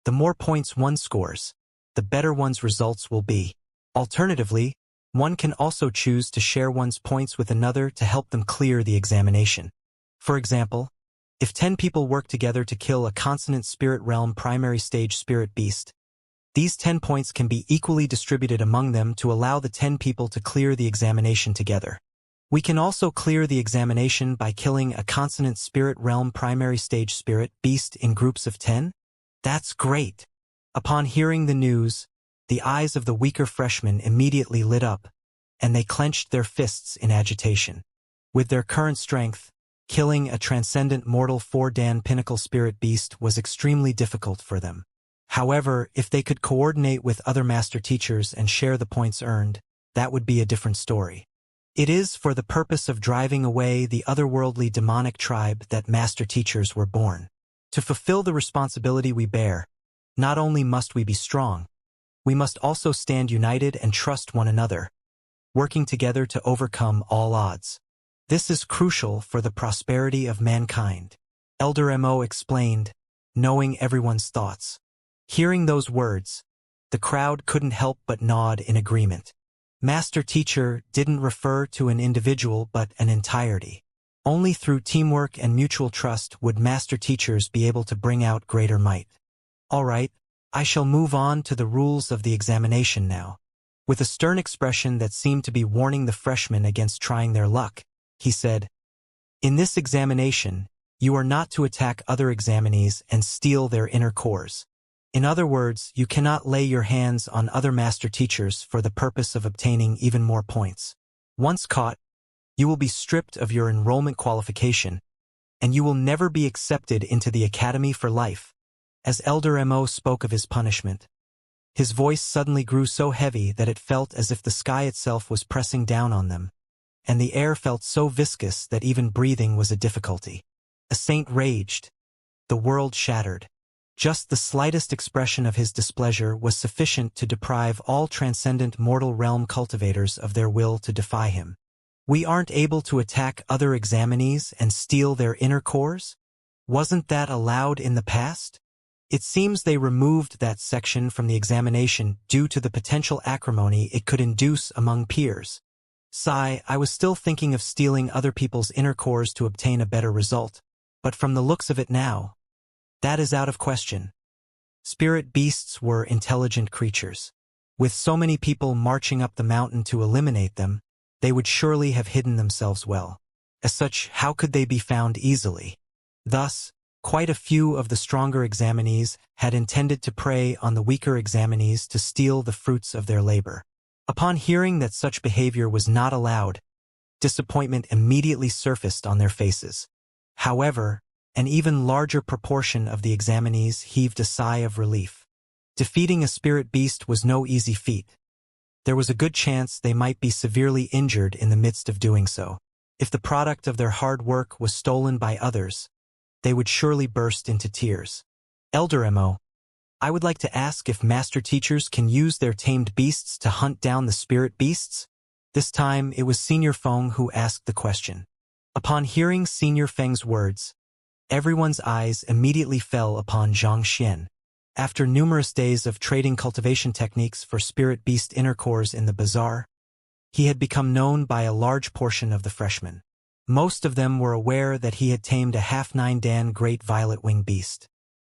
the more points one scores, the better one's results will be. Alternatively, one can also choose to share one's points with another to help them clear the examination. For example, if 10 people work together to kill a consonant Spirit Realm primary stage Spirit Beast, these 10 points can be equally distributed among them to allow the 10 people to clear the examination together. We can also clear the examination by killing a consonant Spirit Realm primary stage Spirit Beast in groups of 10? That's great! Upon hearing the news, the eyes of the weaker freshmen immediately lit up, and they clenched their fists in agitation. With their current strength, killing a transcendent mortal 4-dan pinnacle spirit beast was extremely difficult for them. However, if they could coordinate with other master teachers and share the points earned, that would be a different story. It is for the purpose of driving away the otherworldly demonic tribe that master teachers were born. To fulfill the responsibility we bear, not only must we be strong, we must also stand united and trust one another, working together to overcome all odds. This is crucial for the prosperity of mankind. Elder Mo explained, knowing everyone's thoughts. Hearing those words, the crowd couldn't help but nod in agreement. Master teacher didn't refer to an individual but an entirety. Only through teamwork and mutual trust would master teachers be able to bring out greater might. All right, I shall move on to the rules of the examination now. With a stern expression that seemed to be warning the freshmen against trying their luck, he said, in this examination, you are not to attack other examinees and steal their inner cores. In other words, you cannot lay your hands on other master teachers for the purpose of obtaining even more points. Once caught, you will be stripped of your enrollment qualification, and you will never be accepted into the academy for life. As Elder Mo spoke of his punishment, his voice suddenly grew so heavy that it felt as if the sky itself was pressing down on them, and the air felt so viscous that even breathing was a difficulty. A saint raged. The world shattered. Just the slightest expression of his displeasure was sufficient to deprive all transcendent mortal realm cultivators of their will to defy him. We aren't able to attack other examinees and steal their inner cores? Wasn't that allowed in the past? It seems they removed that section from the examination due to the potential acrimony it could induce among peers. I was still thinking of stealing other people's inner cores to obtain a better result, but from the looks of it now, that is out of question. Spirit beasts were intelligent creatures. With so many people marching up the mountain to eliminate them, they would surely have hidden themselves well. As such, how could they be found easily? Thus, quite a few of the stronger examinees had intended to prey on the weaker examinees to steal the fruits of their labor. Upon hearing that such behavior was not allowed, disappointment immediately surfaced on their faces. However, an even larger proportion of the examinees heaved a sigh of relief. Defeating a spirit beast was no easy feat. There was a good chance they might be severely injured in the midst of doing so. If the product of their hard work was stolen by others, they would surely burst into tears. Elder Mo, I would like to ask if master teachers can use their tamed beasts to hunt down the spirit beasts? This time it was Senior Feng who asked the question. Upon hearing Senior Feng's words, everyone's eyes immediately fell upon Xianxia. After numerous days of trading cultivation techniques for spirit beast inner cores in the bazaar, he had become known by a large portion of the freshmen. Most of them were aware that he had tamed a half-9-dan great violet wing beast.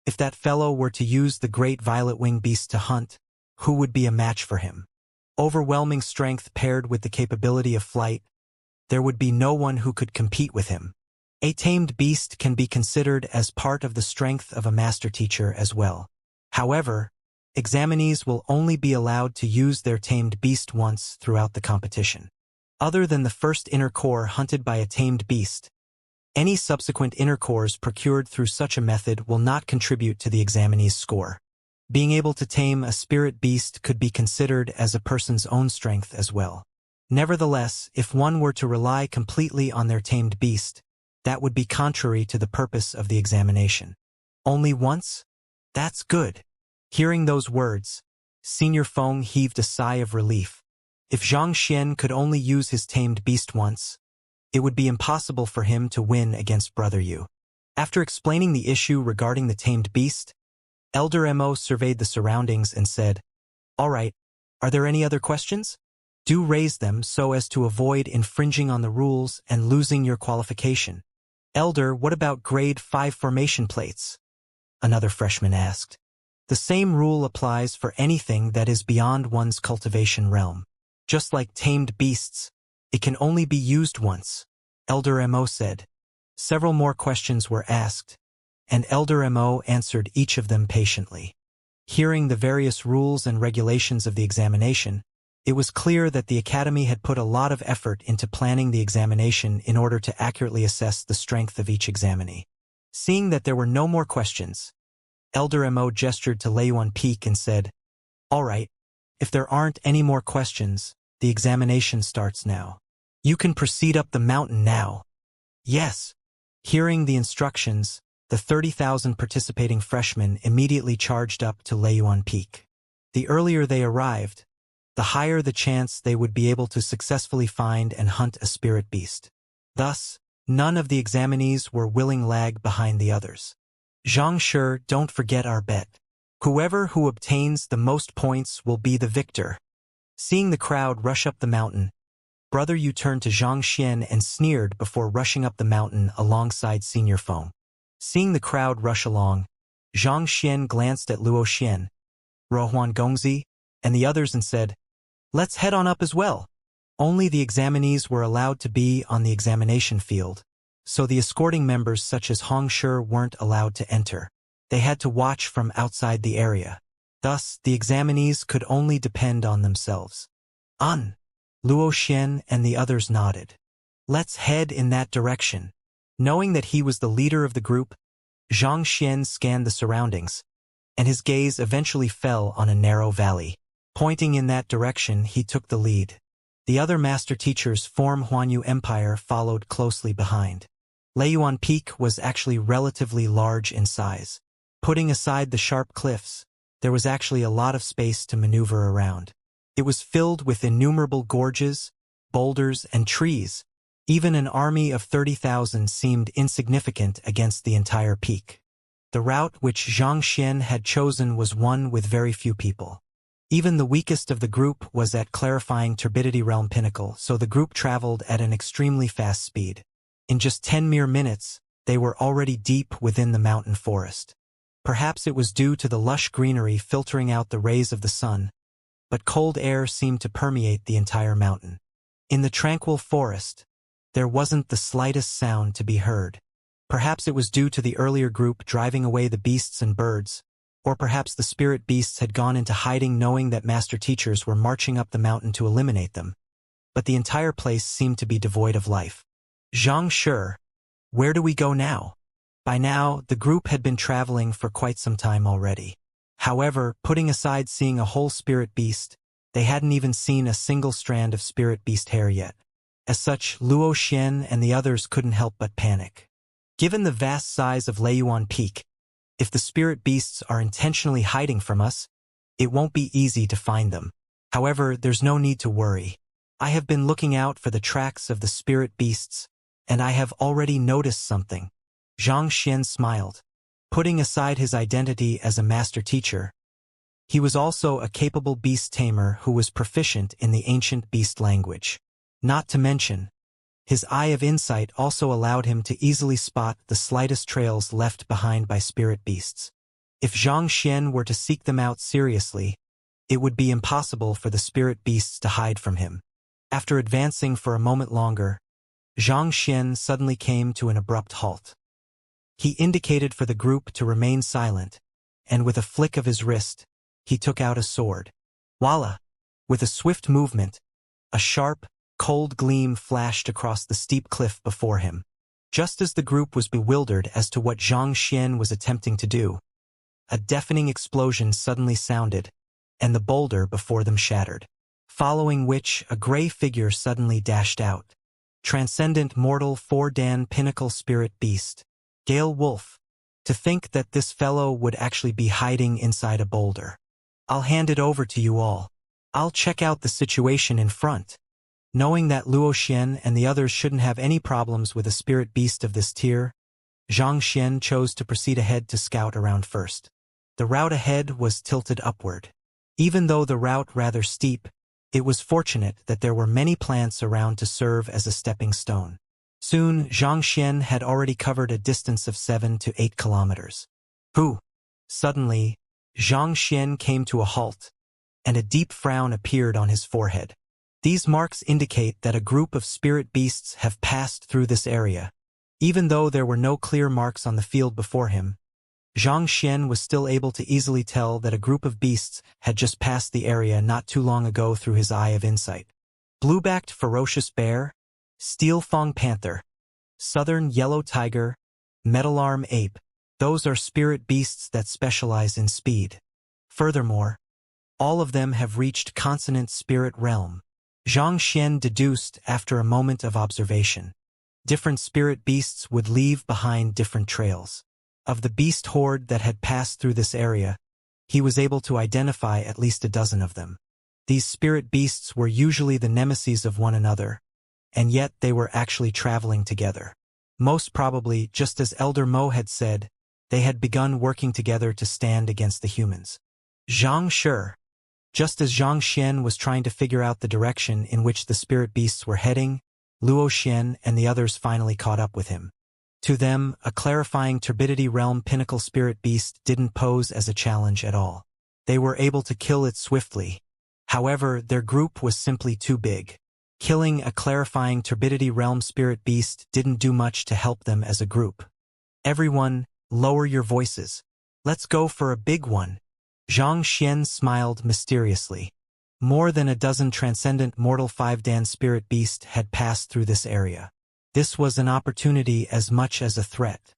If that fellow were to use the great violet wing beast to hunt, who would be a match for him? Overwhelming strength paired with the capability of flight, there would be no one who could compete with him. A tamed beast can be considered as part of the strength of a master teacher as well. However, examinees will only be allowed to use their tamed beast once throughout the competition. Other than the first inner core hunted by a tamed beast, Any subsequent inner cores procured through such a method will not contribute to the examinee's score. Being able to tame a spirit beast could be considered as a person's own strength as well. Nevertheless, if one were to rely completely on their tamed beast, that would be contrary to the purpose of the examination. Only once? That's good. Hearing those words, Senior Feng heaved a sigh of relief. If Xianxia could only use his tamed beast once, it would be impossible for him to win against Brother Yu. After explaining the issue regarding the tamed beast, Elder Mo surveyed the surroundings and said, "All right, are there any other questions? Do raise them so as to avoid infringing on the rules and losing your qualification." "Elder, what about grade 5 formation plates?" another freshman asked. "The same rule applies for anything that is beyond one's cultivation realm. Just like tamed beasts, it can only be used once," Elder Mo said. Several more questions were asked, and Elder Mo answered each of them patiently. Hearing the various rules and regulations of the examination, it was clear that the Academy had put a lot of effort into planning the examination in order to accurately assess the strength of each examinee. Seeing that there were no more questions, Elder Mo gestured to Leiyuan Peak and said, "All right, if there aren't any more questions, the examination starts now. You can proceed up the mountain now." "Yes." Hearing the instructions, the 30,000 participating freshmen immediately charged up to Leiyuan Peak. The earlier they arrived, the higher the chance they would be able to successfully find and hunt a spirit beast. Thus, none of the examinees were willing lag behind the others. "Xianxia, don't forget our bet. Whoever who obtains the most points will be the victor." Seeing the crowd rush up the mountain, Brother Yu turned to Xianxia and sneered before rushing up the mountain alongside Senior Feng. Seeing the crowd rush along, Xianxia glanced at Luo Xian, Rohuan Gongzi, and the others and said, "Let's head on up as well." Only the examinees were allowed to be on the examination field, so the escorting members such as Hong Shi weren't allowed to enter. They had to watch from outside the area. Thus, the examinees could only depend on themselves. Luo Xian and the others nodded. "Let's head in that direction." Knowing that he was the leader of the group, Xianxia scanned the surroundings, and his gaze eventually fell on a narrow valley. Pointing in that direction, he took the lead. The other master teachers from Huanyu Empire followed closely behind. Leiyuan Peak was actually relatively large in size. Putting aside the sharp cliffs, there was actually a lot of space to maneuver around. It was filled with innumerable gorges, boulders, and trees. Even an army of 30,000 seemed insignificant against the entire peak. The route which Xianxia had chosen was one with very few people. Even the weakest of the group was at clarifying turbidity realm pinnacle, so the group traveled at an extremely fast speed. In just 10 mere minutes, they were already deep within the mountain forest. Perhaps it was due to the lush greenery filtering out the rays of the sun, but cold air seemed to permeate the entire mountain. In the tranquil forest, there wasn't the slightest sound to be heard. Perhaps it was due to the earlier group driving away the beasts and birds, or perhaps the spirit beasts had gone into hiding knowing that master teachers were marching up the mountain to eliminate them. But the entire place seemed to be devoid of life. "Xianxia, where do we go now?" By now, the group had been traveling for quite some time already. However, putting aside seeing a whole spirit beast, they hadn't even seen a single strand of spirit beast hair yet. As such, Luo Xian and the others couldn't help but panic. Given the vast size of Leiyuan Peak, if the spirit beasts are intentionally hiding from us, it won't be easy to find them. However, there's no need to worry. I have been looking out for the tracks of the spirit beasts, and I have already noticed something. Xianxia smiled. Putting aside his identity as a master teacher, he was also a capable beast tamer who was proficient in the ancient beast language. Not to mention, his eye of insight also allowed him to easily spot the slightest trails left behind by spirit beasts. If Xianxia were to seek them out seriously, it would be impossible for the spirit beasts to hide from him. After advancing for a moment longer, Xianxia suddenly came to an abrupt halt. He indicated for the group to remain silent, and with a flick of his wrist, he took out a sword. Voila! With a swift movement, a sharp, cold gleam flashed across the steep cliff before him. Just as the group was bewildered as to what Xianxia was attempting to do, a deafening explosion suddenly sounded, and the boulder before them shattered, following which a gray figure suddenly dashed out. Transcendent mortal 4-Dan pinnacle spirit beast, Gale Wolf. To think that this fellow would actually be hiding inside a boulder. I'll hand it over to you all. I'll check out the situation in front. Knowing that Luoxian and the others shouldn't have any problems with a spirit beast of this tier, Xianxia chose to proceed ahead to scout around first. The route ahead was tilted upward. Even though the route rather steep, it was fortunate that there were many plants around to serve as a stepping stone. Soon, Xianxia had already covered a distance of 7 to 8 kilometers. Pooh! Suddenly, Xianxia came to a halt, and a deep frown appeared on his forehead. These marks indicate that a group of spirit beasts have passed through this area. Even though there were no clear marks on the field before him, Xianxia was still able to easily tell that a group of beasts had just passed the area not too long ago through his eye of insight. Blue-backed ferocious bear, steel-fang panther, southern yellow tiger, metal-arm ape, those are spirit beasts that specialize in speed. Furthermore, all of them have reached consonant spirit realm. Xianxia deduced after a moment of observation. Different spirit beasts would leave behind different trails. Of the beast horde that had passed through this area, he was able to identify at least a dozen of them. These spirit beasts were usually the nemesis of one another, and yet they were actually traveling together. Most probably, just as Elder Mo had said, they had begun working together to stand against the humans. Xianxia. Just as Xianxia was trying to figure out the direction in which the spirit beasts were heading, Luoxian and the others finally caught up with him. To them, a clarifying turbidity realm pinnacle spirit beast didn't pose as a challenge at all. They were able to kill it swiftly. However, their group was simply too big. Killing a clarifying turbidity realm spirit beast didn't do much to help them as a group. Everyone, lower your voices. Let's go for a big one. Xianxia smiled mysteriously. More than a dozen transcendent mortal 5-Dan spirit beast had passed through this area. This was an opportunity as much as a threat.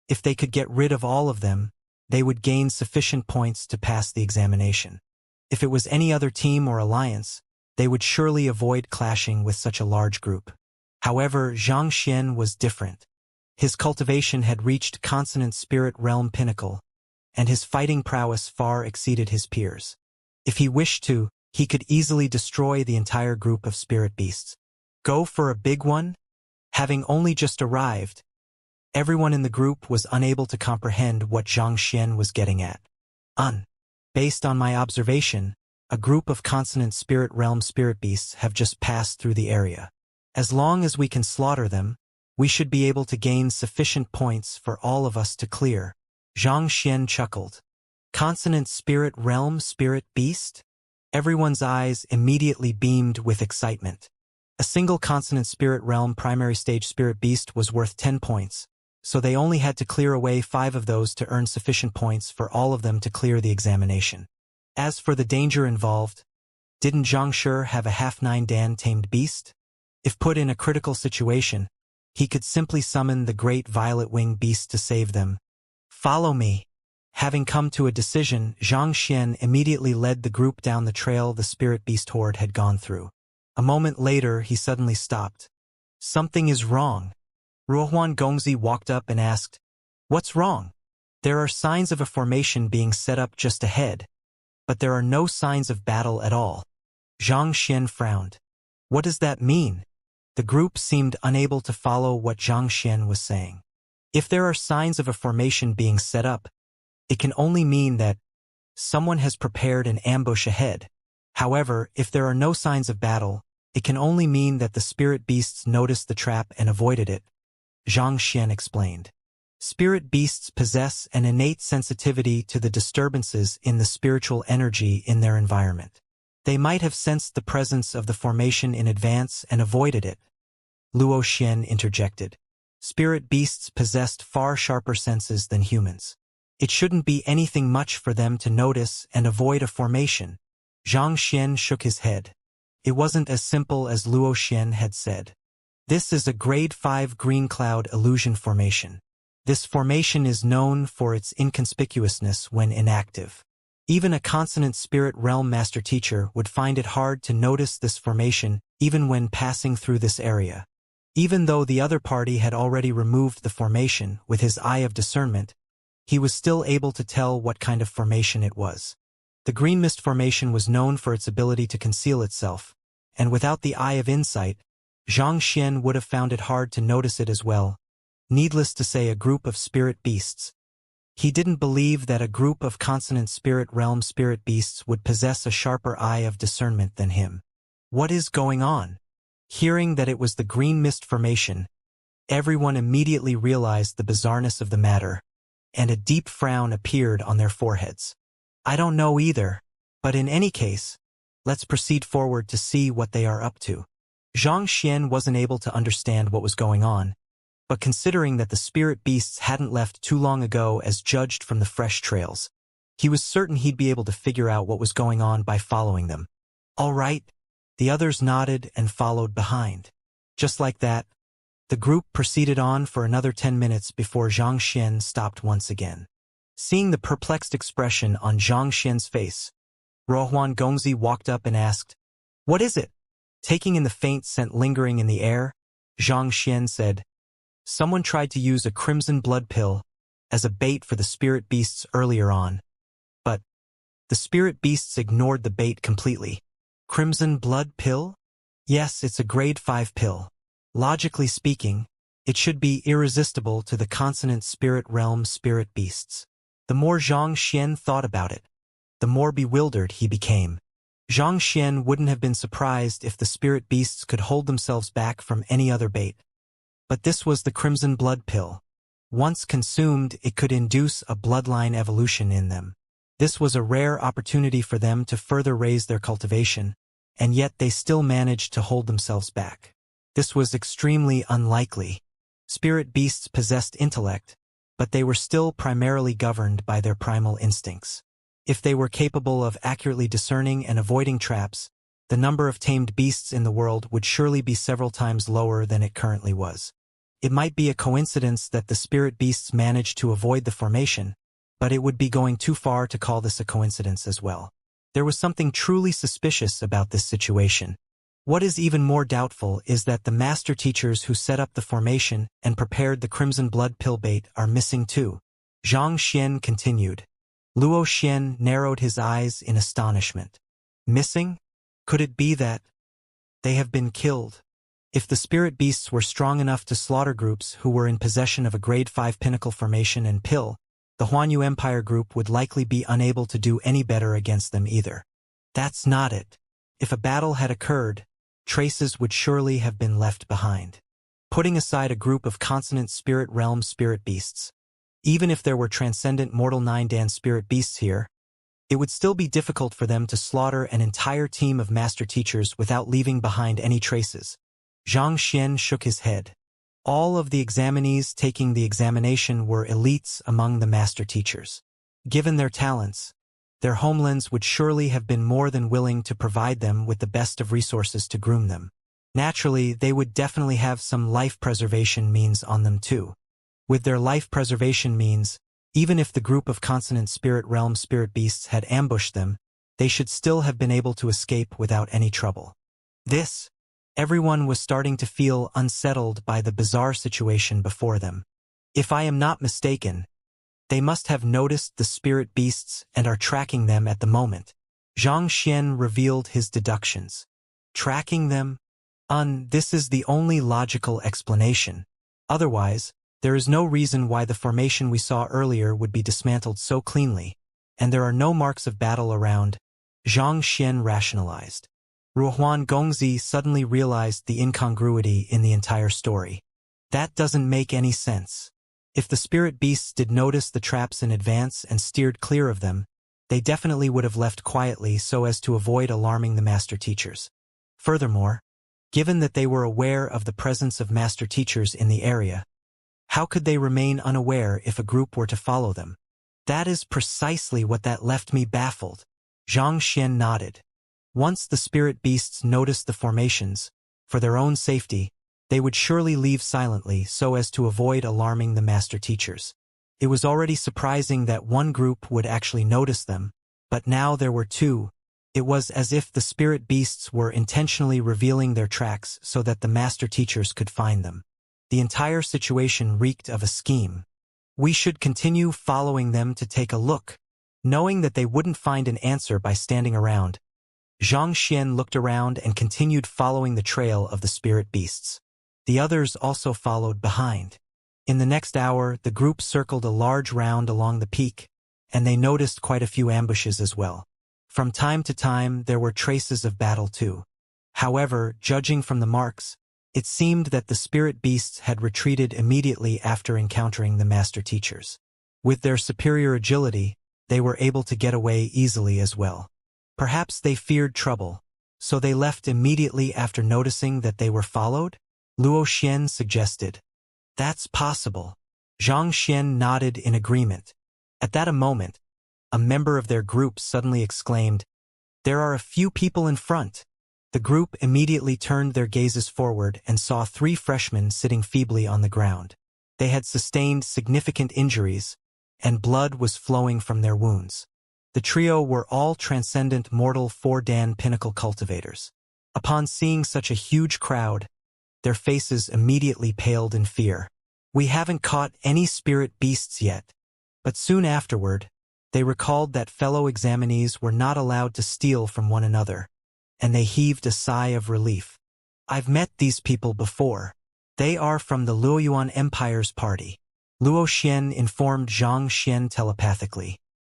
If they could get rid of all of them, they would gain sufficient points to pass the examination. If it was any other team or alliance, they would surely avoid clashing with such a large group. However, Xianxia was different. His cultivation had reached consonant spirit realm pinnacle, and his fighting prowess far exceeded his peers. If he wished to, he could easily destroy the entire group of spirit beasts. Go for a big one? Having only just arrived, everyone in the group was unable to comprehend what Xianxia was getting at. Based on my observation, a group of consonant spirit realm spirit beasts have just passed through the area. As long as we can slaughter them, we should be able to gain sufficient points for all of us to clear. Xianxia chuckled. Consonant spirit realm spirit beast? Everyone's eyes immediately beamed with excitement. A single consonant spirit realm primary stage spirit beast was worth 10 points, so they only had to clear away 5 of those to earn sufficient points for all of them to clear the examination. As for the danger involved, didn't Xianxia have a half 9-Dan tamed beast? If put in a critical situation, he could simply summon the great violet wing beast to save them. Follow me. Having come to a decision, Xianxia immediately led the group down the trail the spirit beast horde had gone through. A moment later, he suddenly stopped. Something is wrong. Ruohuan Gongzi walked up and asked, "What's wrong?" There are signs of a formation being set up just ahead, but there are no signs of battle at all. Xianxia frowned. What does that mean? The group seemed unable to follow what Xianxia was saying. If there are signs of a formation being set up, it can only mean that someone has prepared an ambush ahead. However, if there are no signs of battle, it can only mean that the spirit beasts noticed the trap and avoided it, Xianxia explained. Spirit beasts possess an innate sensitivity to the disturbances in the spiritual energy in their environment. They might have sensed the presence of the formation in advance and avoided it. Luoxian interjected. Spirit beasts possessed far sharper senses than humans. It shouldn't be anything much for them to notice and avoid a formation. Xianxia shook his head. It wasn't as simple as Luoxian had said. This is a Grade 5 green cloud illusion formation. This formation is known for its inconspicuousness when inactive. Even a consonant spirit realm master teacher would find it hard to notice this formation even when passing through this area. Even though the other party had already removed the formation with his eye of discernment, he was still able to tell what kind of formation it was. The green mist formation was known for its ability to conceal itself, and without the eye of insight, Xianxia would have found it hard to notice it as well. Needless to say, a group of spirit beasts. He didn't believe that a group of consonant spirit realm spirit beasts would possess a sharper eye of discernment than him. What is going on? Hearing that it was the green mist formation, everyone immediately realized the bizarreness of the matter, and a deep frown appeared on their foreheads. I don't know either, but in any case, let's proceed forward to see what they are up to. Xianxia wasn't able to understand what was going on, but considering that the spirit beasts hadn't left too long ago as judged from the fresh trails, he was certain he'd be able to figure out what was going on by following them. All right, the others nodded and followed behind. Just like that, the group proceeded on for another 10 minutes before Xianxia stopped once again. Seeing the perplexed expression on Xianxia's face, Ruohuan Gongzi walked up and asked, "What is it?" Taking in the faint scent lingering in the air, Xianxia said, "Someone tried to use a crimson blood pill as a bait for the spirit beasts earlier on, but the spirit beasts ignored the bait completely." Crimson blood pill? Yes, it's a grade 5 pill. Logically speaking, it should be irresistible to the consonant spirit realm spirit beasts. The more Xianxia thought about it, the more bewildered he became. Xianxia wouldn't have been surprised if the spirit beasts could hold themselves back from any other bait. But this was the crimson blood pill. Once consumed, it could induce a bloodline evolution in them. This was a rare opportunity for them to further raise their cultivation, and yet they still managed to hold themselves back. This was extremely unlikely. Spirit beasts possessed intellect, but they were still primarily governed by their primal instincts. If they were capable of accurately discerning and avoiding traps, the number of tamed beasts in the world would surely be several times lower than it currently was. It might be a coincidence that the spirit beasts managed to avoid the formation, but it would be going too far to call this a coincidence as well. There was something truly suspicious about this situation. What is even more doubtful is that the master teachers who set up the formation and prepared the crimson blood pill bait are missing too. Xianxia continued. Luo Xian narrowed his eyes in astonishment. Missing? Could it be that they have been killed? If the spirit beasts were strong enough to slaughter groups who were in possession of a grade 5 pinnacle formation and pill, the Huanyu Empire group would likely be unable to do any better against them either. That's not it. If a battle had occurred, traces would surely have been left behind. Putting aside a group of consonant spirit realm spirit beasts, even if there were transcendent mortal 9-dan spirit beasts here, it would still be difficult for them to slaughter an entire team of master teachers without leaving behind any traces. Xianxia shook his head. All of the examinees taking the examination were elites among the master teachers. Given their talents, their homelands would surely have been more than willing to provide them with the best of resources to groom them. Naturally, they would definitely have some life preservation means on them too. With their life preservation means, even if the group of consonant spirit realm spirit beasts had ambushed them, they should still have been able to escape without any trouble. Everyone was starting to feel unsettled by the bizarre situation before them. If I am not mistaken, they must have noticed the spirit beasts and are tracking them at the moment. Xianxia revealed his deductions. Tracking them? This is the only logical explanation. Otherwise, there is no reason why the formation we saw earlier would be dismantled so cleanly, and there are no marks of battle around, Xianxia rationalized. Ruohuan Gongzi suddenly realized the incongruity in the entire story. That doesn't make any sense. If the spirit beasts did notice the traps in advance and steered clear of them, they definitely would have left quietly so as to avoid alarming the master teachers. Furthermore, given that they were aware of the presence of master teachers in the area, how could they remain unaware if a group were to follow them? That is precisely what that left me baffled. Xianxia nodded. Once the spirit beasts noticed the formations, for their own safety, They would surely leave silently so as to avoid alarming the master teachers. It was already surprising that one group would actually notice them, but now there were two. It was as if the spirit beasts were intentionally revealing their tracks so that the master teachers could find them. The entire situation reeked of a scheme. We should continue following them to take a look. Knowing that they wouldn't find an answer by standing around, Xianxia looked around and continued following the trail of the spirit beasts. The others also followed behind. In the next hour, the group circled a large round along the peak, and they noticed quite a few ambushes as well. From time to time, there were traces of battle too. However, judging from the marks, it seemed that the spirit beasts had retreated immediately after encountering the master teachers. With their superior agility, they were able to get away easily as well. Perhaps they feared trouble, so they left immediately after noticing that they were followed? Luo Xian suggested. That's possible. Xianxia nodded in agreement. At that moment, a member of their group suddenly exclaimed, "There are a few people in front." The group immediately turned their gazes forward and saw 3 freshmen sitting feebly on the ground. They had sustained significant injuries, and blood was flowing from their wounds. The trio were all transcendent mortal 4-dan pinnacle cultivators. Upon seeing such a huge crowd, their faces immediately paled in fear. "We haven't caught any spirit beasts yet." But soon afterward, they recalled that fellow examinees were not allowed to steal from one another, and they heaved a sigh of relief. "I've met these people before. They are from the Luoyuan Empire's party," Luo Xian informed Xianxia telepathically.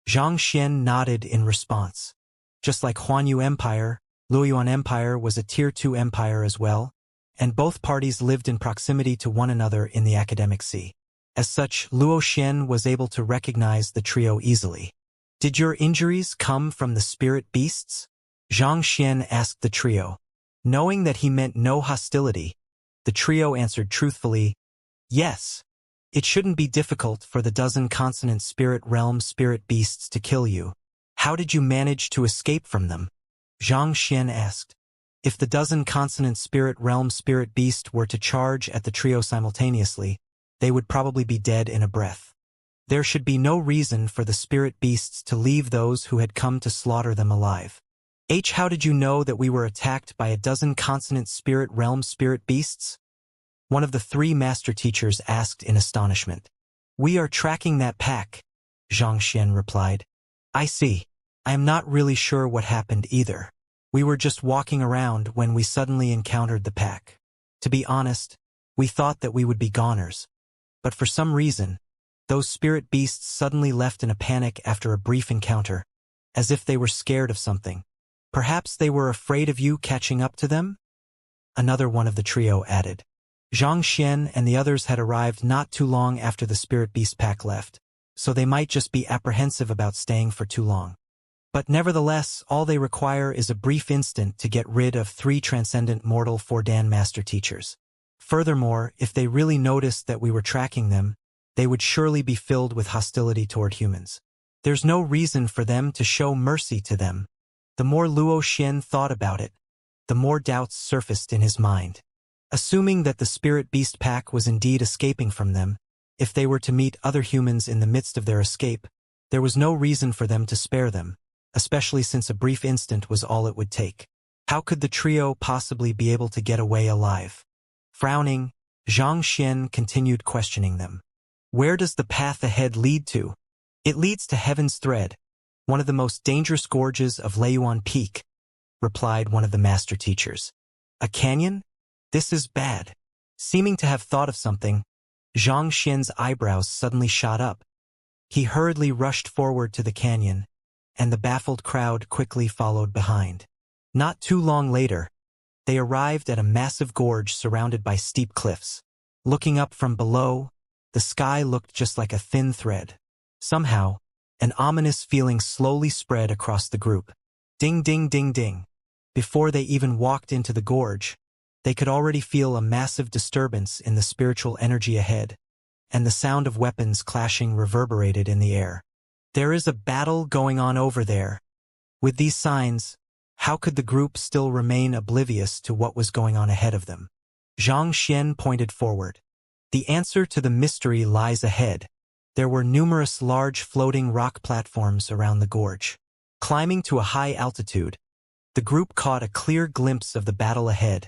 Xianxia nodded in response. Just like Huanyu Empire, Luoyuan Empire was a Tier 2 empire as well, and both parties lived in proximity to one another in the academic sea. As such, Luo Xian was able to recognize the trio easily. "Did your injuries come from the spirit beasts?" Xianxia asked the trio. Knowing that he meant no hostility, the trio answered truthfully, "Yes. It shouldn't be difficult for the 12 consonant spirit realm spirit beasts to kill you. How did you manage to escape from them?" Xianxia asked. If the 12 consonant spirit realm spirit beast were to charge at the trio simultaneously, they would probably be dead in a breath. There should be no reason for the spirit beasts to leave those who had come to slaughter them alive. How did you know that we were attacked by a 12 consonant spirit realm spirit beasts? One of the 3 master teachers asked in astonishment. "We are tracking that pack," Xianxia replied. "I see. I am not really sure what happened either. We were just walking around when we suddenly encountered the pack. To be honest, we thought that we would be goners. But for some reason, those spirit beasts suddenly left in a panic after a brief encounter, as if they were scared of something. Perhaps they were afraid of you catching up to them?" Another one of the trio added. Xianxia and the others had arrived not too long after the spirit beast pack left, so they might just be apprehensive about staying for too long. But nevertheless, all they require is a brief instant to get rid of 3 transcendent mortal 4-dan master teachers. Furthermore, if they really noticed that we were tracking them, they would surely be filled with hostility toward humans. There's no reason for them to show mercy to them. The more Luo Xian thought about it, the more doubts surfaced in his mind. Assuming that the spirit beast pack was indeed escaping from them, if they were to meet other humans in the midst of their escape, there was no reason for them to spare them, especially since a brief instant was all it would take. How could the trio possibly be able to get away alive? Frowning, Xianxia continued questioning them. "Where does the path ahead lead to?" "It leads to Heaven's Thread, one of the most dangerous gorges of Leiyuan Peak," replied one of the master teachers. "A canyon? This is bad." Seeming to have thought of something, Xianxia's eyebrows suddenly shot up. He hurriedly rushed forward to the canyon, and the baffled crowd quickly followed behind. Not too long later, they arrived at a massive gorge surrounded by steep cliffs. Looking up from below, the sky looked just like a thin thread. Somehow, an ominous feeling slowly spread across the group. Ding, ding, ding, ding. Before they even walked into the gorge, they could already feel a massive disturbance in the spiritual energy ahead, and the sound of weapons clashing reverberated in the air. There is a battle going on over there. With these signs, how could the group still remain oblivious to what was going on ahead of them? Zhang Xian pointed forward. The answer to the mystery lies ahead. There were numerous large floating rock platforms around the gorge. Climbing to a high altitude, the group caught a clear glimpse of the battle ahead,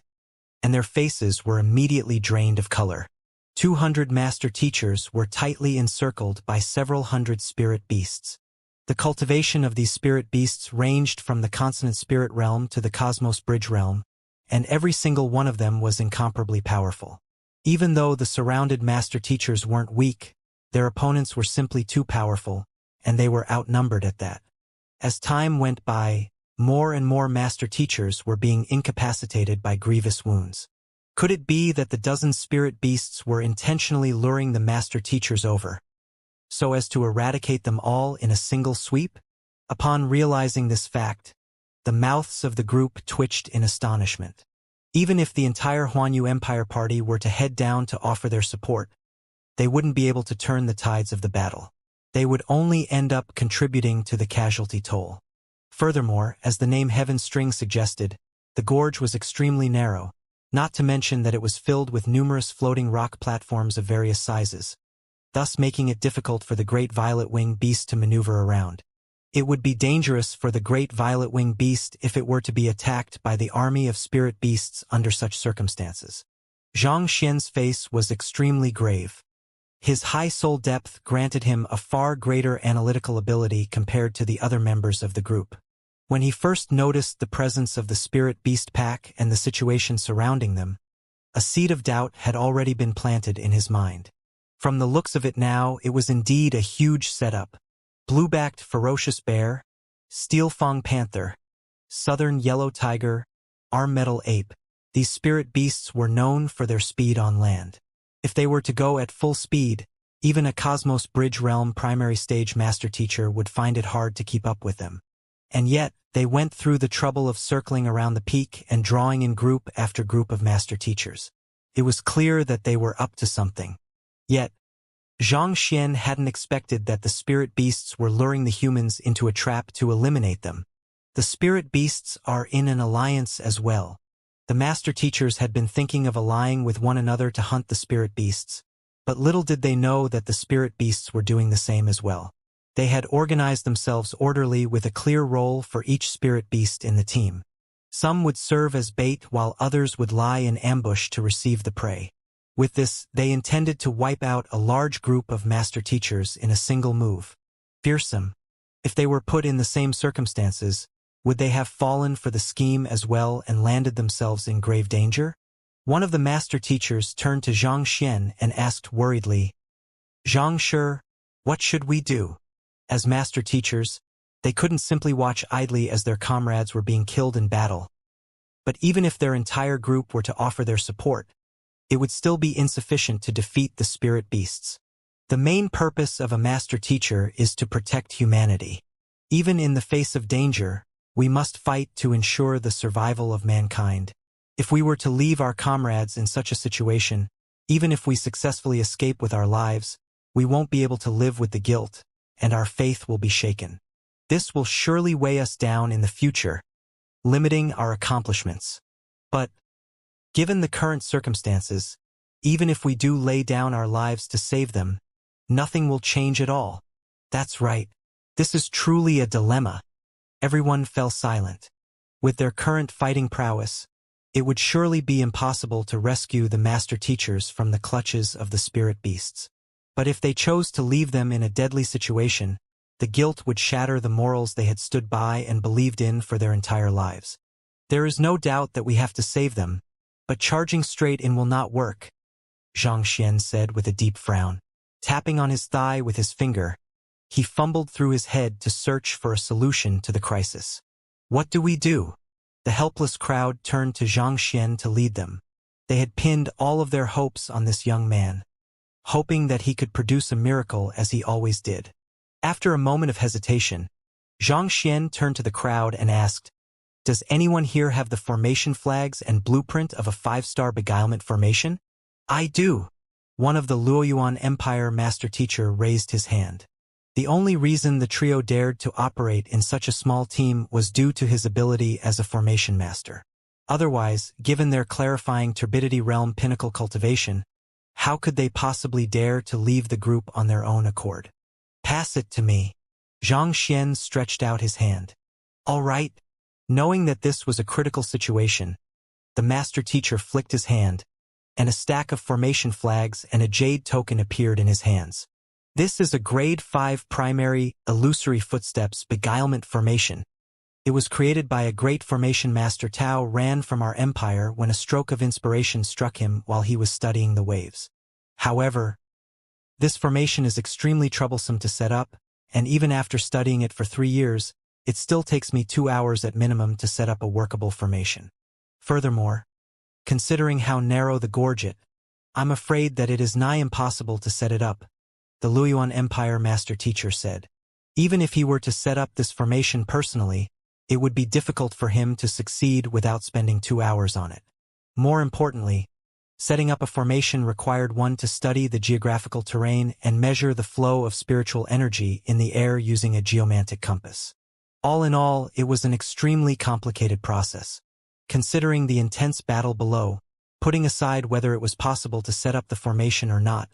and their faces were immediately drained of color. 200 master teachers were tightly encircled by several hundred spirit beasts. The cultivation of these spirit beasts ranged from the consonant spirit realm to the cosmos bridge realm, and every single one of them was incomparably powerful. Even though the surrounded master teachers weren't weak, their opponents were simply too powerful, and they were outnumbered at that. As time went by, more and more master teachers were being incapacitated by grievous wounds. Could it be that the dozen spirit beasts were intentionally luring the master teachers over, so as to eradicate them all in a single sweep? Upon realizing this fact, the mouths of the group twitched in astonishment. Even if the entire Huanyu Empire party were to head down to offer their support, they wouldn't be able to turn the tides of the battle. They would only end up contributing to the casualty toll. Furthermore, as the name Heaven String suggested, the gorge was extremely narrow, not to mention that it was filled with numerous floating rock platforms of various sizes, thus making it difficult for the great violet-winged beast to maneuver around. It would be dangerous for the great violet-winged beast if it were to be attacked by the army of spirit beasts under such circumstances. Zhang Xian's face was extremely grave. His high soul depth granted him a far greater analytical ability compared to the other members of the group. When he first noticed the presence of the spirit beast pack and the situation surrounding them, a seed of doubt had already been planted in his mind. From the looks of it now, it was indeed a huge setup. Blue-backed ferocious bear, steel-fang panther, southern yellow tiger, arm-metal ape, these spirit beasts were known for their speed on land. If they were to go at full speed, even a Cosmos Bridge Realm primary stage master teacher would find it hard to keep up with them. And yet, they went through the trouble of circling around the peak and drawing in group after group of master teachers. It was clear that they were up to something. Yet, Zhang Xian hadn't expected that the spirit beasts were luring the humans into a trap to eliminate them. The spirit beasts are in an alliance as well. The master teachers had been thinking of allying with one another to hunt the spirit beasts, but little did they know that the spirit beasts were doing the same as well. They had organized themselves orderly with a clear role for each spirit beast in the team. Some would serve as bait while others would lie in ambush to receive the prey. With this, they intended to wipe out a large group of master teachers in a single move. Fearsome. If they were put in the same circumstances, would they have fallen for the scheme as well and landed themselves in grave danger? One of the master teachers turned to Zhang Xian and asked worriedly, "Zhang Shi, what should we do?" As master teachers, they couldn't simply watch idly as their comrades were being killed in battle. But even if their entire group were to offer their support, it would still be insufficient to defeat the spirit beasts. The main purpose of a master teacher is to protect humanity. Even in the face of danger, we must fight to ensure the survival of mankind. If we were to leave our comrades in such a situation, even if we successfully escape with our lives, we won't be able to live with the guilt, and our faith will be shaken. This will surely weigh us down in the future, limiting our accomplishments. But, given the current circumstances, even if we do lay down our lives to save them, nothing will change at all. That's right. This is truly a dilemma. Everyone fell silent. With their current fighting prowess, it would surely be impossible to rescue the master teachers from the clutches of the spirit beasts. But if they chose to leave them in a deadly situation, the guilt would shatter the morals they had stood by and believed in for their entire lives. There is no doubt that we have to save them, but charging straight in will not work, Zhang Xian said with a deep frown. Tapping on his thigh with his finger, he fumbled through his head to search for a solution to the crisis. What do we do? The helpless crowd turned to Zhang Xian to lead them. They had pinned all of their hopes on this young man, hoping that he could produce a miracle as he always did. After a moment of hesitation, Zhang Xian turned to the crowd and asked, "Does anyone here have the formation flags and blueprint of a 5-star beguilement formation?" "I do." One of the Luoyuan Empire master teacher raised his hand. The only reason the trio dared to operate in such a small team was due to his ability as a formation master. Otherwise, given their clarifying turbidity realm pinnacle cultivation, how could they possibly dare to leave the group on their own accord? Pass it to me. Xianxia stretched out his hand. All right. Knowing that this was a critical situation, the master teacher flicked his hand, and a stack of formation flags and a jade token appeared in his hands. This is a grade 5 primary, illusory footsteps beguilement formation. It was created by a great formation master Tao ran from our empire when a stroke of inspiration struck him while he was studying the waves. However, this formation is extremely troublesome to set up, and even after studying it for 3 years, it still takes me 2 hours at minimum to set up a workable formation. Furthermore, considering how narrow the gorget, I'm afraid that it is nigh impossible to set it up, the Luoyuan Empire master teacher said. Even if he were to set up this formation personally, it would be difficult for him to succeed without spending 2 hours on it. More importantly, setting up a formation required one to study the geographical terrain and measure the flow of spiritual energy in the air using a geomantic compass. All in all, it was an extremely complicated process. Considering the intense battle below, putting aside whether it was possible to set up the formation or not,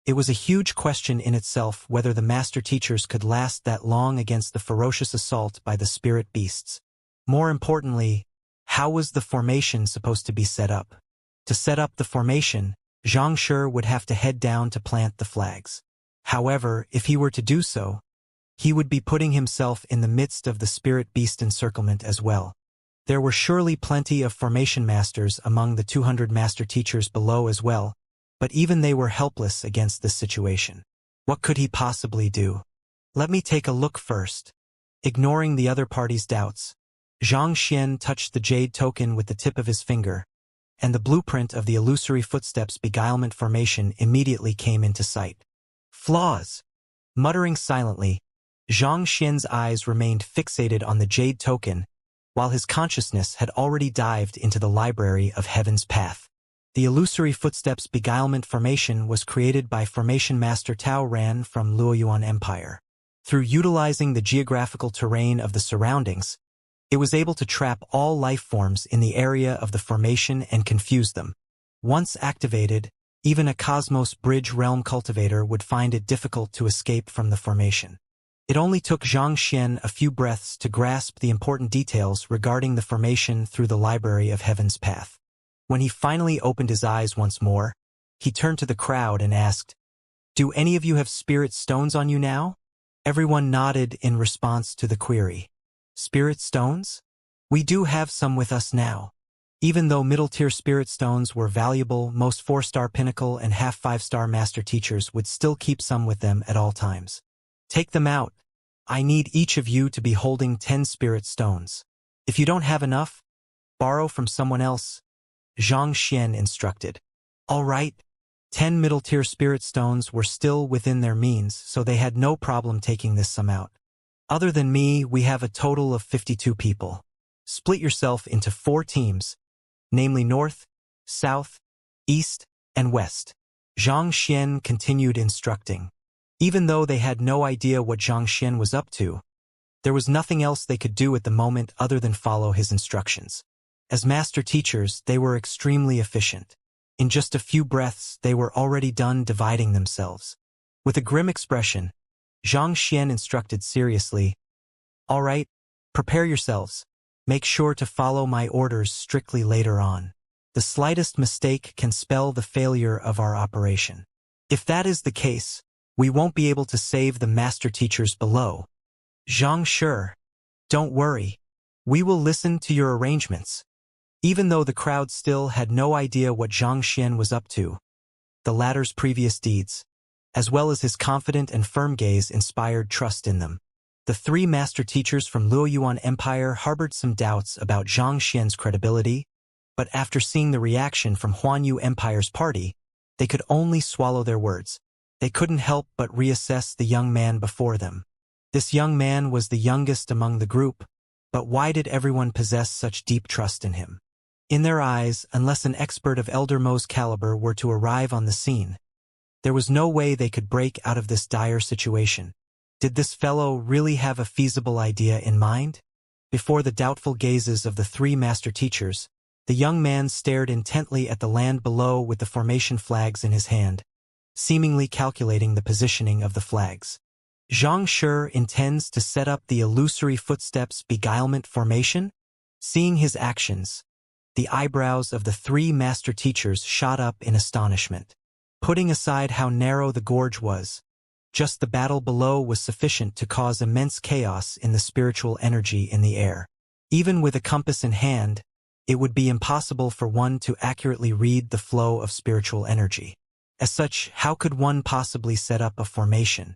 it was a huge question in itself whether the master teachers could last that long against the ferocious assault by the spirit beasts. More importantly, how was the formation supposed to be set up? To set up the formation, Xianxia would have to head down to plant the flags. However, if he were to do so, he would be putting himself in the midst of the spirit beast encirclement as well. There were surely plenty of formation masters among the 200 master teachers below as well, but even they were helpless against this situation. What could he possibly do? Let me take a look first. Ignoring the other party's doubts, Xianxia touched the jade token with the tip of his finger, and the blueprint of the illusory footsteps beguilement formation immediately came into sight. Flaws! Muttering silently, Xianxia's eyes remained fixated on the jade token, while his consciousness had already dived into the library of Heaven's Path. The illusory footsteps beguilement formation was created by formation master Tao Ran from Luoyuan Empire. Through utilizing the geographical terrain of the surroundings, it was able to trap all life forms in the area of the formation and confuse them. Once activated, even a Cosmos Bridge Realm cultivator would find it difficult to escape from the formation. It only took Xianxia a few breaths to grasp the important details regarding the formation through the library of Heaven's Path. When he finally opened his eyes once more, he turned to the crowd and asked, "Do any of you have spirit stones on you now?" Everyone nodded in response to the query. Spirit stones? We do have some with us now. Even though middle-tier spirit stones were valuable, most 4-star pinnacle and half 5-star master teachers would still keep some with them at all times. Take them out. I need each of you to be holding 10 spirit stones. If you don't have enough, borrow from someone else, Xianxia instructed. All right. 10 middle-tier spirit stones were still within their means, so they had no problem taking this sum out. Other than me, we have a total of 52 people. Split yourself into 4 teams, namely North, South, East, and West. Xianxia continued instructing. Even though they had no idea what Xianxia was up to, there was nothing else they could do at the moment other than follow his instructions. As master teachers, they were extremely efficient. In just a few breaths, they were already done dividing themselves. With a grim expression, Xianxia instructed seriously, "All right, prepare yourselves. Make sure to follow my orders strictly later on. The slightest mistake can spell the failure of our operation. If that is the case, we won't be able to save the master teachers below. Xianxia, don't worry. We will listen to your arrangements." Even though the crowd still had no idea what Xianxia was up to, the latter's previous deeds, as well as his confident and firm gaze, inspired trust in them. The 3 master teachers from Luoyuan Empire harbored some doubts about Xianxia's credibility, but after seeing the reaction from Huanyu Empire's party, they could only swallow their words. They couldn't help but reassess the young man before them. This young man was the youngest among the group, but why did everyone possess such deep trust in him? In their eyes, unless an expert of Elder Mo's caliber were to arrive on the scene, there was no way they could break out of this dire situation. Did this fellow really have a feasible idea in mind? Before the doubtful gazes of the 3 master teachers, The young man stared intently at the land below with the formation flags in his hand, seemingly calculating the positioning of the flags. Xianxia intends to set up the illusory footsteps beguilement formation? Seeing his actions, the eyebrows of the three master teachers shot up in astonishment. Putting aside how narrow the gorge was, just the battle below was sufficient to cause immense chaos in the spiritual energy in the air. Even with a compass in hand, it would be impossible for one to accurately read the flow of spiritual energy. As such, how could one possibly set up a formation?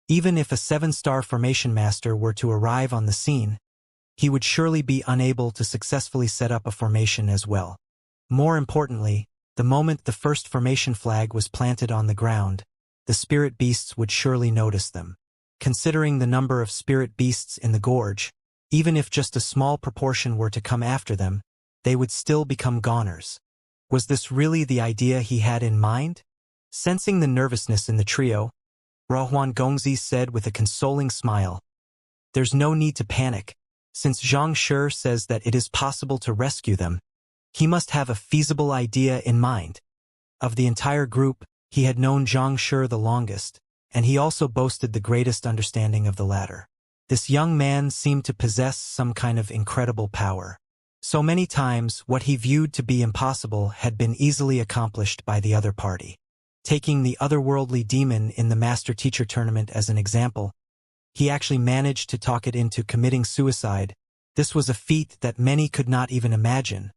Even if a 7-star formation master were to arrive on the scene, he would surely be unable to successfully set up a formation as well. More importantly, the moment the first formation flag was planted on the ground, the spirit beasts would surely notice them. Considering the number of spirit beasts in the gorge, even if just a small proportion were to come after them, they would still become goners. Was this really the idea he had in mind? Sensing the nervousness in the trio, Rahuan Gongzi said with a consoling smile, "There's no need to panic. Since Xianxia says that it is possible to rescue them, he must have a feasible idea in mind." Of the entire group, he had known Xianxia the longest, and he also boasted the greatest understanding of the latter. This young man seemed to possess some kind of incredible power. So many times, what he viewed to be impossible had been easily accomplished by the other party. Taking the otherworldly demon in the Master-Teacher tournament as an example, he actually managed to talk it into committing suicide. This was a feat that many could not even imagine,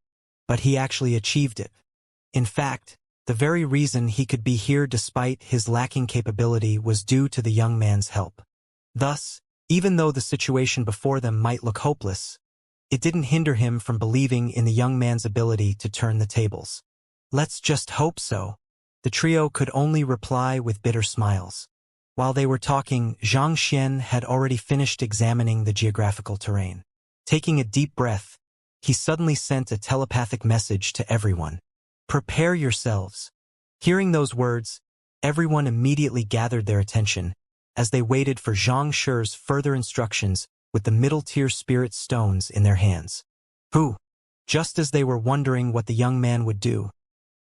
but he actually achieved it. In fact, the very reason he could be here despite his lacking capability was due to the young man's help. Thus, even though the situation before them might look hopeless, it didn't hinder him from believing in the young man's ability to turn the tables. "Let's just hope so." The trio could only reply with bitter smiles. While they were talking, Xianxia had already finished examining the geographical terrain. Taking a deep breath, he suddenly sent a telepathic message to everyone. "Prepare yourselves." Hearing those words, everyone immediately gathered their attention as they waited for Xianxia's further instructions with the middle-tier spirit stones in their hands. Just as they were wondering what the young man would do,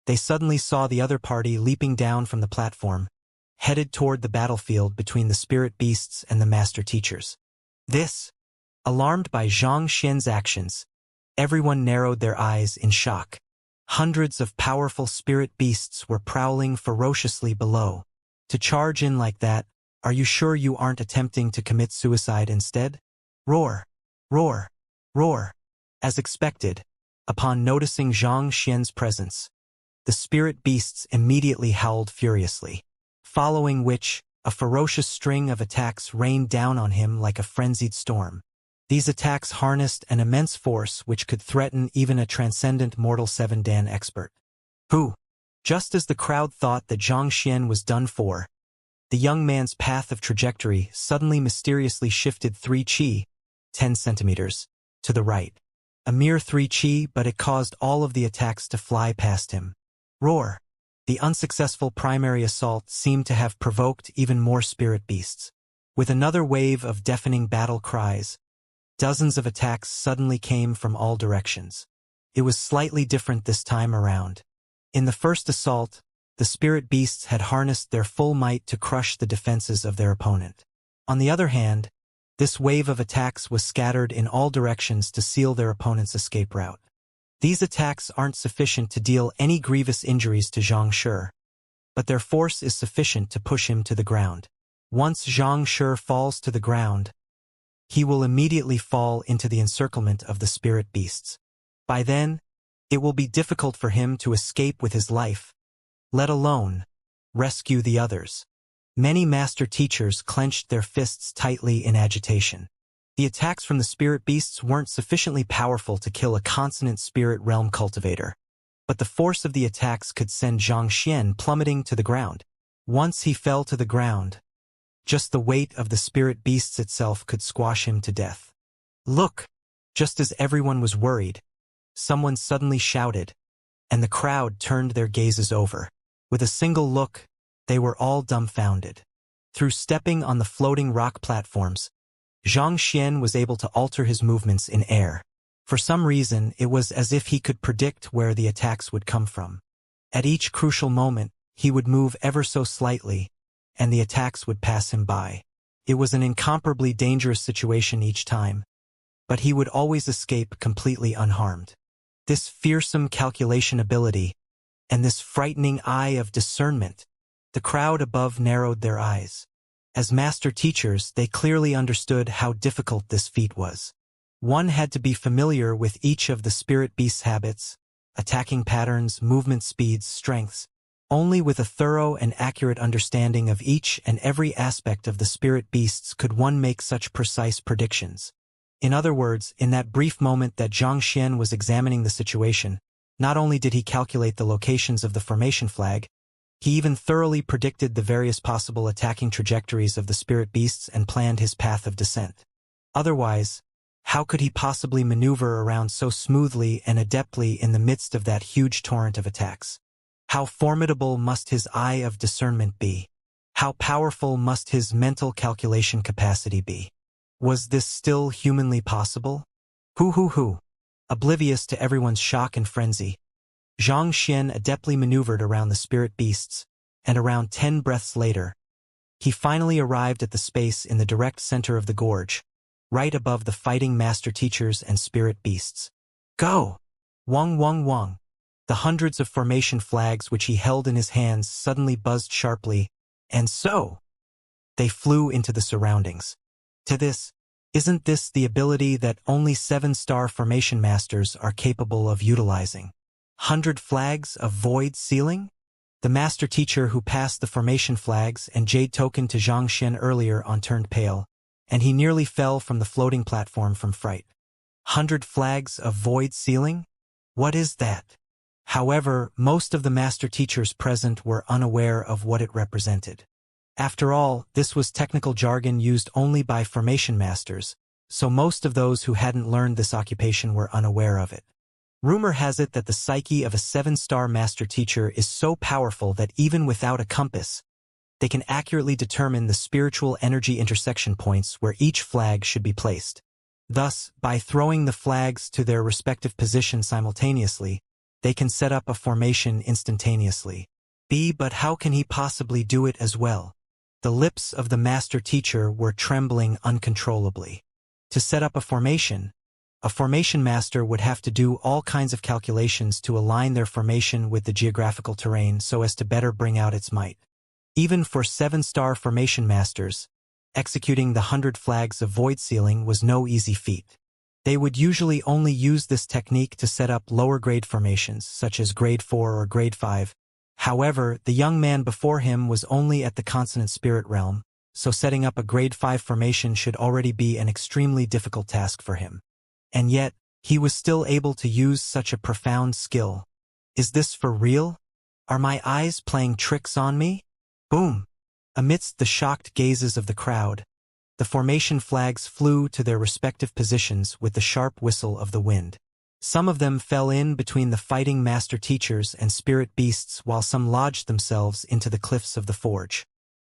they suddenly saw the other party leaping down from the platform, headed toward the battlefield between the spirit beasts and the master teachers. Alarmed by Xianxia's actions, everyone narrowed their eyes in shock. Hundreds of powerful spirit beasts were prowling ferociously below. To charge in like that, are you sure you aren't attempting to commit suicide instead? Roar! Roar! Roar! As expected, upon noticing Xianxia's presence, the spirit beasts immediately howled furiously, following which, a ferocious string of attacks rained down on him like a frenzied storm. These attacks harnessed an immense force which could threaten even a transcendent mortal 7-dan expert. Just as the crowd thought that Xianxia was done for, the young man's path of trajectory suddenly mysteriously shifted 3 qi, 10 centimeters, to the right. A mere 3 qi, but it caused all of the attacks to fly past him. Roar! The unsuccessful primary assault seemed to have provoked even more spirit beasts. With another wave of deafening battle cries, dozens of attacks suddenly came from all directions. It was slightly different this time around. In the first assault, the spirit beasts had harnessed their full might to crush the defenses of their opponent. On the other hand, this wave of attacks was scattered in all directions to seal their opponent's escape route. These attacks aren't sufficient to deal any grievous injuries to Xianxia, but their force is sufficient to push him to the ground. Once Xianxia falls to the ground, he will immediately fall into the encirclement of the spirit beasts. By then, it will be difficult for him to escape with his life, let alone rescue the others. Many master teachers clenched their fists tightly in agitation. The attacks from the spirit beasts weren't sufficiently powerful to kill a consonant spirit realm cultivator, but the force of the attacks could send Xianxia plummeting to the ground. Once he fell to the ground, just the weight of the spirit beasts itself could squash him to death. "Look!" Just as everyone was worried, someone suddenly shouted, and the crowd turned their gazes over. With a single look, they were all dumbfounded. Through stepping on the floating rock platforms, Xianxia was able to alter his movements in air. For some reason, it was as if he could predict where the attacks would come from. At each crucial moment, he would move ever so slightly, and the attacks would pass him by. It was an incomparably dangerous situation each time, but he would always escape completely unharmed. This fearsome calculation ability, and this frightening eye of discernment, the crowd above narrowed their eyes. As master teachers, they clearly understood how difficult this feat was. One had to be familiar with each of the spirit beast's habits, attacking patterns, movement speeds, strengths. Only with a thorough and accurate understanding of each and every aspect of the spirit beasts could one make such precise predictions. In other words, in that brief moment that Xianxia was examining the situation, not only did he calculate the locations of the formation flag, he even thoroughly predicted the various possible attacking trajectories of the spirit beasts and planned his path of descent. Otherwise, how could he possibly maneuver around so smoothly and adeptly in the midst of that huge torrent of attacks? How formidable must his eye of discernment be? How powerful must his mental calculation capacity be? Was this still humanly possible? Hoo. Oblivious to everyone's shock and frenzy, Xianxia adeptly maneuvered around the spirit beasts, and around 10 breaths later, he finally arrived at the space in the direct center of the gorge, right above the fighting master teachers and spirit beasts. Go! Wong. The hundreds of formation flags which he held in his hands suddenly buzzed sharply, and so they flew into the surroundings. Isn't this the ability that only 7-star formation masters are capable of utilizing? 100 flags of void ceiling? The master teacher who passed the formation flags and jade token to Xianxia earlier on turned pale, and he nearly fell from the floating platform from fright. 100 flags of void ceiling? What is that? However, most of the master teachers present were unaware of what it represented. After all, this was technical jargon used only by formation masters, so most of those who hadn't learned this occupation were unaware of it. Rumor has it that the psyche of a 7-star master teacher is so powerful that even without a compass, they can accurately determine the spiritual energy intersection points where each flag should be placed. Thus, by throwing the flags to their respective positions simultaneously, they can set up a formation instantaneously. But how can he possibly do it as well? The lips of the master teacher were trembling uncontrollably. To set up a formation master would have to do all kinds of calculations to align their formation with the geographical terrain so as to better bring out its might. Even for 7-star formation masters, executing the 100 flags of void ceiling was no easy feat. They would usually only use this technique to set up lower-grade formations, such as grade 4 or grade 5. However, the young man before him was only at the consonant spirit realm, so setting up a grade 5 formation should already be an extremely difficult task for him. And yet, he was still able to use such a profound skill. Is this for real? Are my eyes playing tricks on me? Boom! Amidst the shocked gazes of the crowd, the formation flags flew to their respective positions with the sharp whistle of the wind. Some of them fell in between the fighting master teachers and spirit beasts while some lodged themselves into the cliffs of the forge.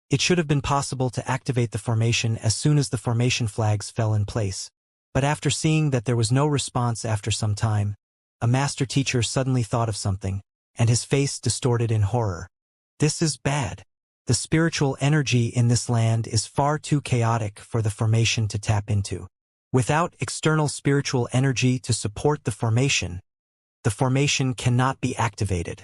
It should have been possible to activate the formation as soon as the formation flags fell in place. But after seeing that there was no response after some time, a master teacher suddenly thought of something, and his face distorted in horror. This is bad. The spiritual energy in this land is far too chaotic for the formation to tap into. Without external spiritual energy to support the formation cannot be activated.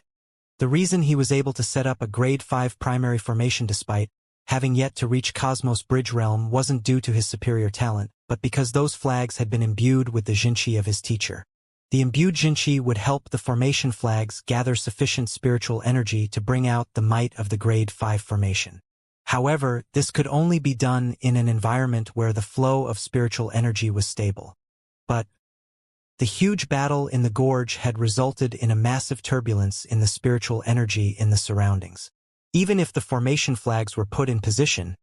The reason he was able to set up a grade 5 primary formation despite having yet to reach Cosmos Bridge Realm wasn't due to his superior talent, but because those flags had been imbued with the Jinchi of his teacher. The imbued Jinchi would help the formation flags gather sufficient spiritual energy to bring out the might of the grade 5 formation. However, this could only be done in an environment where the flow of spiritual energy was stable. But the huge battle in the gorge had resulted in a massive turbulence in the spiritual energy in the surroundings. Even if the formation flags were put in position,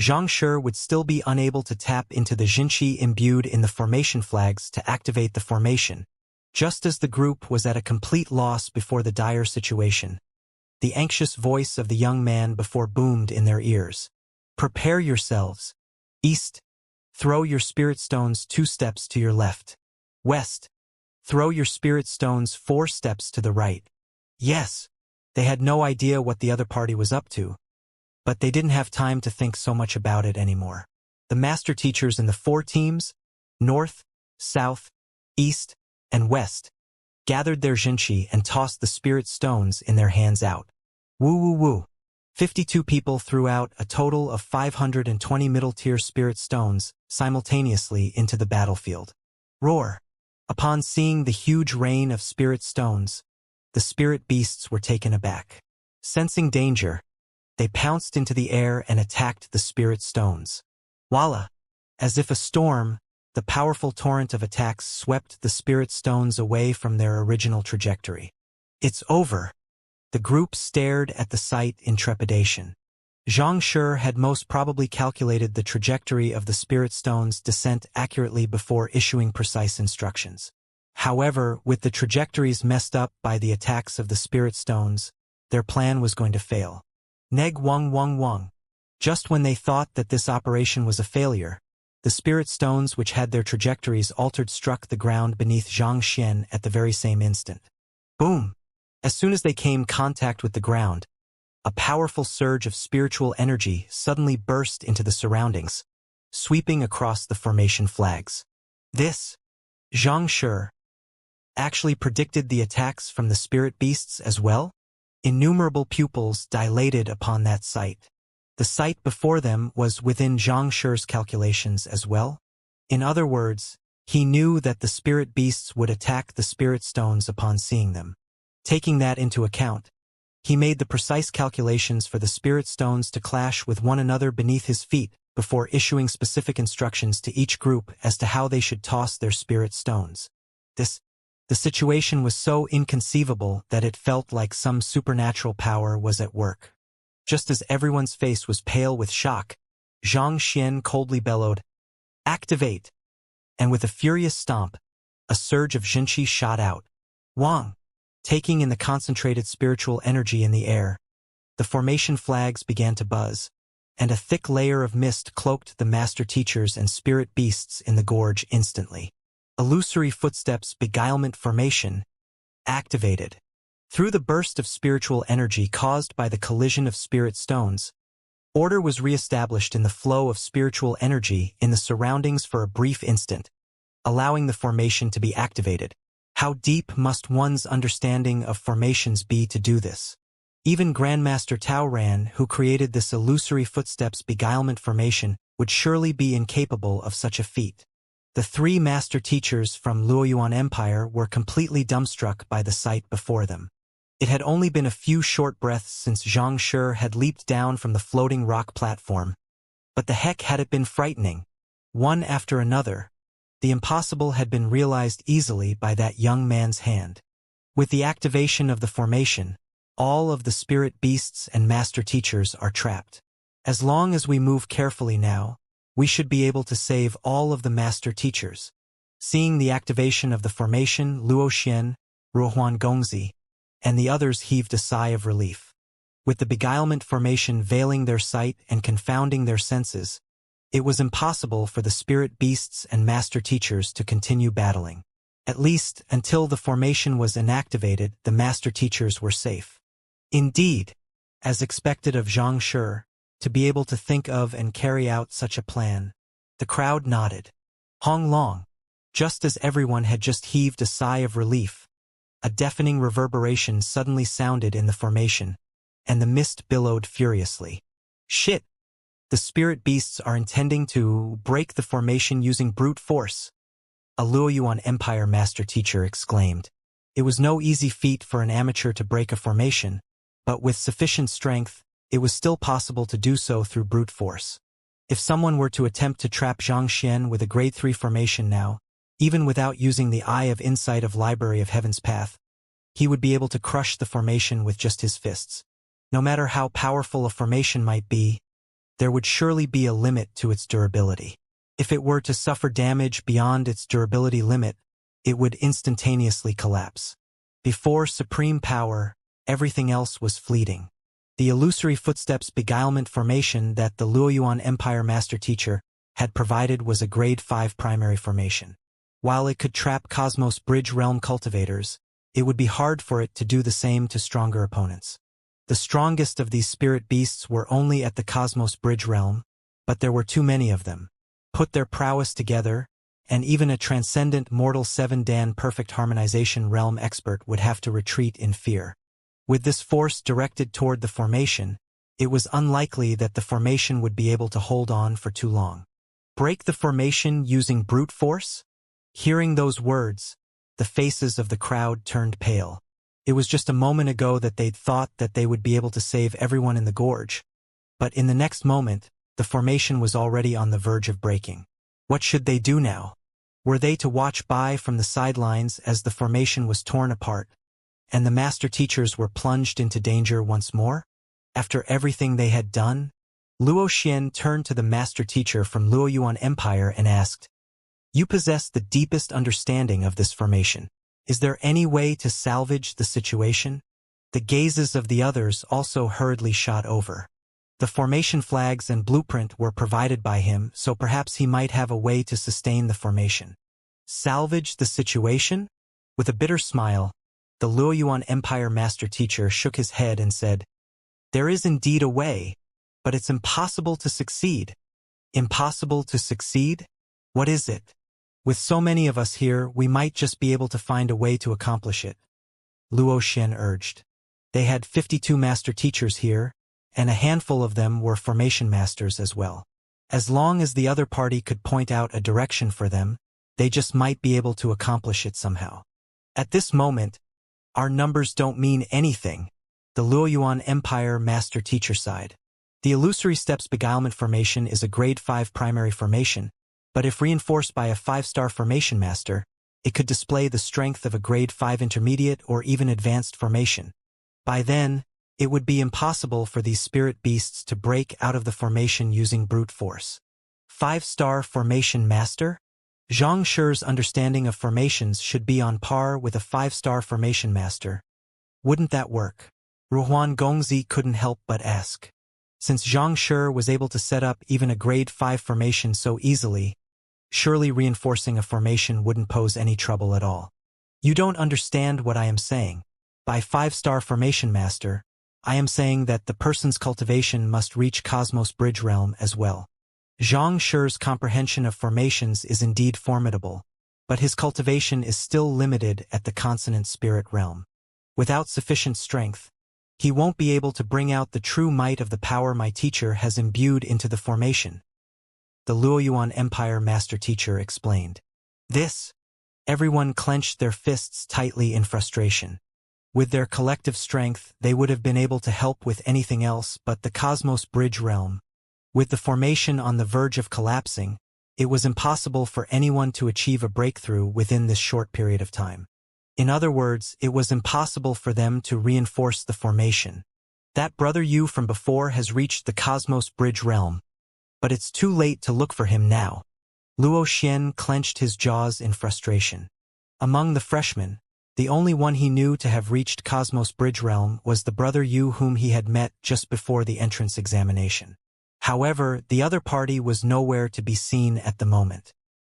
Xianxia would still be unable to tap into the Jinchi imbued in the formation flags to activate the formation, just as the group was at a complete loss before the dire situation. The anxious voice of the young man before boomed in their ears. Prepare yourselves. East. Throw your spirit stones 2 steps to your left. West. Throw your spirit stones 4 steps to the right. Yes. They had no idea what the other party was up to, but they didn't have time to think so much about it anymore. The master teachers in the 4 teams, North, South, East, and West, gathered their Xianxia and tossed the spirit stones in their hands out. Woo woo woo. 52 people threw out a total of 520 middle-tier spirit stones simultaneously into the battlefield. Roar. Upon seeing the huge rain of spirit stones, the spirit beasts were taken aback. Sensing danger, they pounced into the air and attacked the spirit stones. Voila! As if a storm, the powerful torrent of attacks swept the spirit stones away from their original trajectory. It's over. The group stared at the sight in trepidation. Xianxia had most probably calculated the trajectory of the spirit stone's descent accurately before issuing precise instructions. However, with the trajectories messed up by the attacks of the spirit stones, their plan was going to fail. Neg wung wung wung. Just when they thought that this operation was a failure, the spirit stones which had their trajectories altered struck the ground beneath Xianxia at the very same instant. Boom! As soon as they came contact with the ground, a powerful surge of spiritual energy suddenly burst into the surroundings, sweeping across the formation flags. This, Xianxia, actually predicted the attacks from the spirit beasts as well? Innumerable pupils dilated upon that sight. The sight before them was within Xianxia's calculations as well. In other words, he knew that the spirit beasts would attack the spirit stones upon seeing them. Taking that into account, he made the precise calculations for the spirit stones to clash with one another beneath his feet before issuing specific instructions to each group as to how they should toss their spirit stones. The situation was so inconceivable that it felt like some supernatural power was at work. Just as everyone's face was pale with shock, Xianxia coldly bellowed, "Activate!" And with a furious stomp, a surge of Xianxia shot out. Wang! Taking in the concentrated spiritual energy in the air, the formation flags began to buzz, and a thick layer of mist cloaked the master teachers and spirit beasts in the gorge instantly. Illusory footsteps beguilement formation activated. Through the burst of spiritual energy caused by the collision of spirit stones, order was re-established in the flow of spiritual energy in the surroundings for a brief instant, allowing the formation to be activated. How deep must one's understanding of formations be to do this? Even Grandmaster Tao Ran, who created this illusory footsteps beguilement formation, would surely be incapable of such a feat. The 3 master teachers from Luoyuan Empire were completely dumbstruck by the sight before them. It had only been a few short breaths since Xianxia had leaped down from the floating rock platform. But the heck had it been frightening. One after another, the impossible had been realized easily by that young man's hand. With the activation of the formation, all of the spirit beasts and master teachers are trapped. As long as we move carefully now, we should be able to save all of the master teachers. Seeing the activation of the formation, Luo Xian, Ruohuan Gongzi, and the others heaved a sigh of relief. With the beguilement formation veiling their sight and confounding their senses, it was impossible for the spirit beasts and master teachers to continue battling. At least, until the formation was inactivated, the master teachers were safe. Indeed, as expected of Xianxia, to be able to think of and carry out such a plan, the crowd nodded. Hong Long. Just as everyone had just heaved a sigh of relief, a deafening reverberation suddenly sounded in the formation, and the mist billowed furiously. Shit! The spirit beasts are intending to break the formation using brute force, a Luoyuan Empire master teacher exclaimed. It was no easy feat for an amateur to break a formation, but with sufficient strength, it was still possible to do so through brute force. If someone were to attempt to trap Xianxia with a grade 3 formation now, even without using the Eye of Insight of Library of Heaven's Path, he would be able to crush the formation with just his fists. No matter how powerful a formation might be, there would surely be a limit to its durability. If it were to suffer damage beyond its durability limit, it would instantaneously collapse. Before supreme power, everything else was fleeting. The illusory footsteps beguilement formation that the Luoyuan Empire master teacher had provided was a grade 5 primary formation. While it could trap Cosmos Bridge Realm cultivators, it would be hard for it to do the same to stronger opponents. The strongest of these spirit beasts were only at the Cosmos Bridge Realm, but there were too many of them. Put their prowess together, and even a transcendent mortal 7-Dan perfect harmonization realm expert would have to retreat in fear. With this force directed toward the formation, it was unlikely that the formation would be able to hold on for too long. Break the formation using brute force? Hearing those words, the faces of the crowd turned pale. It was just a moment ago that they'd thought that they would be able to save everyone in the gorge. But in the next moment, the formation was already on the verge of breaking. What should they do now? Were they to watch by from the sidelines as the formation was torn apart, and the master teachers were plunged into danger once more? After everything they had done, Luo Xian turned to the master teacher from Luoyuan Empire and asked, "You possess the deepest understanding of this formation. Is there any way to salvage the situation?" The gazes of the others also hurriedly shot over. The formation flags and blueprint were provided by him, so perhaps he might have a way to sustain the formation. Salvage the situation? With a bitter smile, the Luoyuan Empire master teacher shook his head and said, "There is indeed a way, but it's impossible to succeed." Impossible to succeed? What is it? With so many of us here, we might just be able to find a way to accomplish it, Luo Xian urged. They had 52 master teachers here, and a handful of them were formation masters as well. As long as the other party could point out a direction for them, they just might be able to accomplish it somehow. At this moment, our numbers don't mean anything, the Luoyuan Empire master teacher sighed. The illusory steps beguilement formation is a grade 5 primary formation, but if reinforced by a 5-star formation master, it could display the strength of a grade 5 intermediate or even advanced formation. By then, it would be impossible for these spirit beasts to break out of the formation using brute force. 5-star formation master? Xianxia's understanding of formations should be on par with a 5-star formation master. Wouldn't that work? Ruhuan Gongzi couldn't help but ask. Since Xianxia was able to set up even a grade 5 formation so easily, surely reinforcing a formation wouldn't pose any trouble at all. You don't understand what I am saying. By 5-star formation master, I am saying that the person's cultivation must reach Cosmos Bridge Realm as well. Xianxia's comprehension of formations is indeed formidable, but his cultivation is still limited at the consonant spirit realm. Without sufficient strength, he won't be able to bring out the true might of the power my teacher has imbued into the formation, the Luoyuan Empire master teacher explained. Everyone clenched their fists tightly in frustration. With their collective strength, they would have been able to help with anything else but the Cosmos Bridge Realm. With the formation on the verge of collapsing, it was impossible for anyone to achieve a breakthrough within this short period of time. In other words, it was impossible for them to reinforce the formation. That brother you from before has reached the Cosmos Bridge Realm, but it's too late to look for him now. Luo Xian clenched his jaws in frustration. Among the freshmen, the only one he knew to have reached Cosmos Bridge Realm was the brother Yu whom he had met just before the entrance examination. However, the other party was nowhere to be seen at the moment.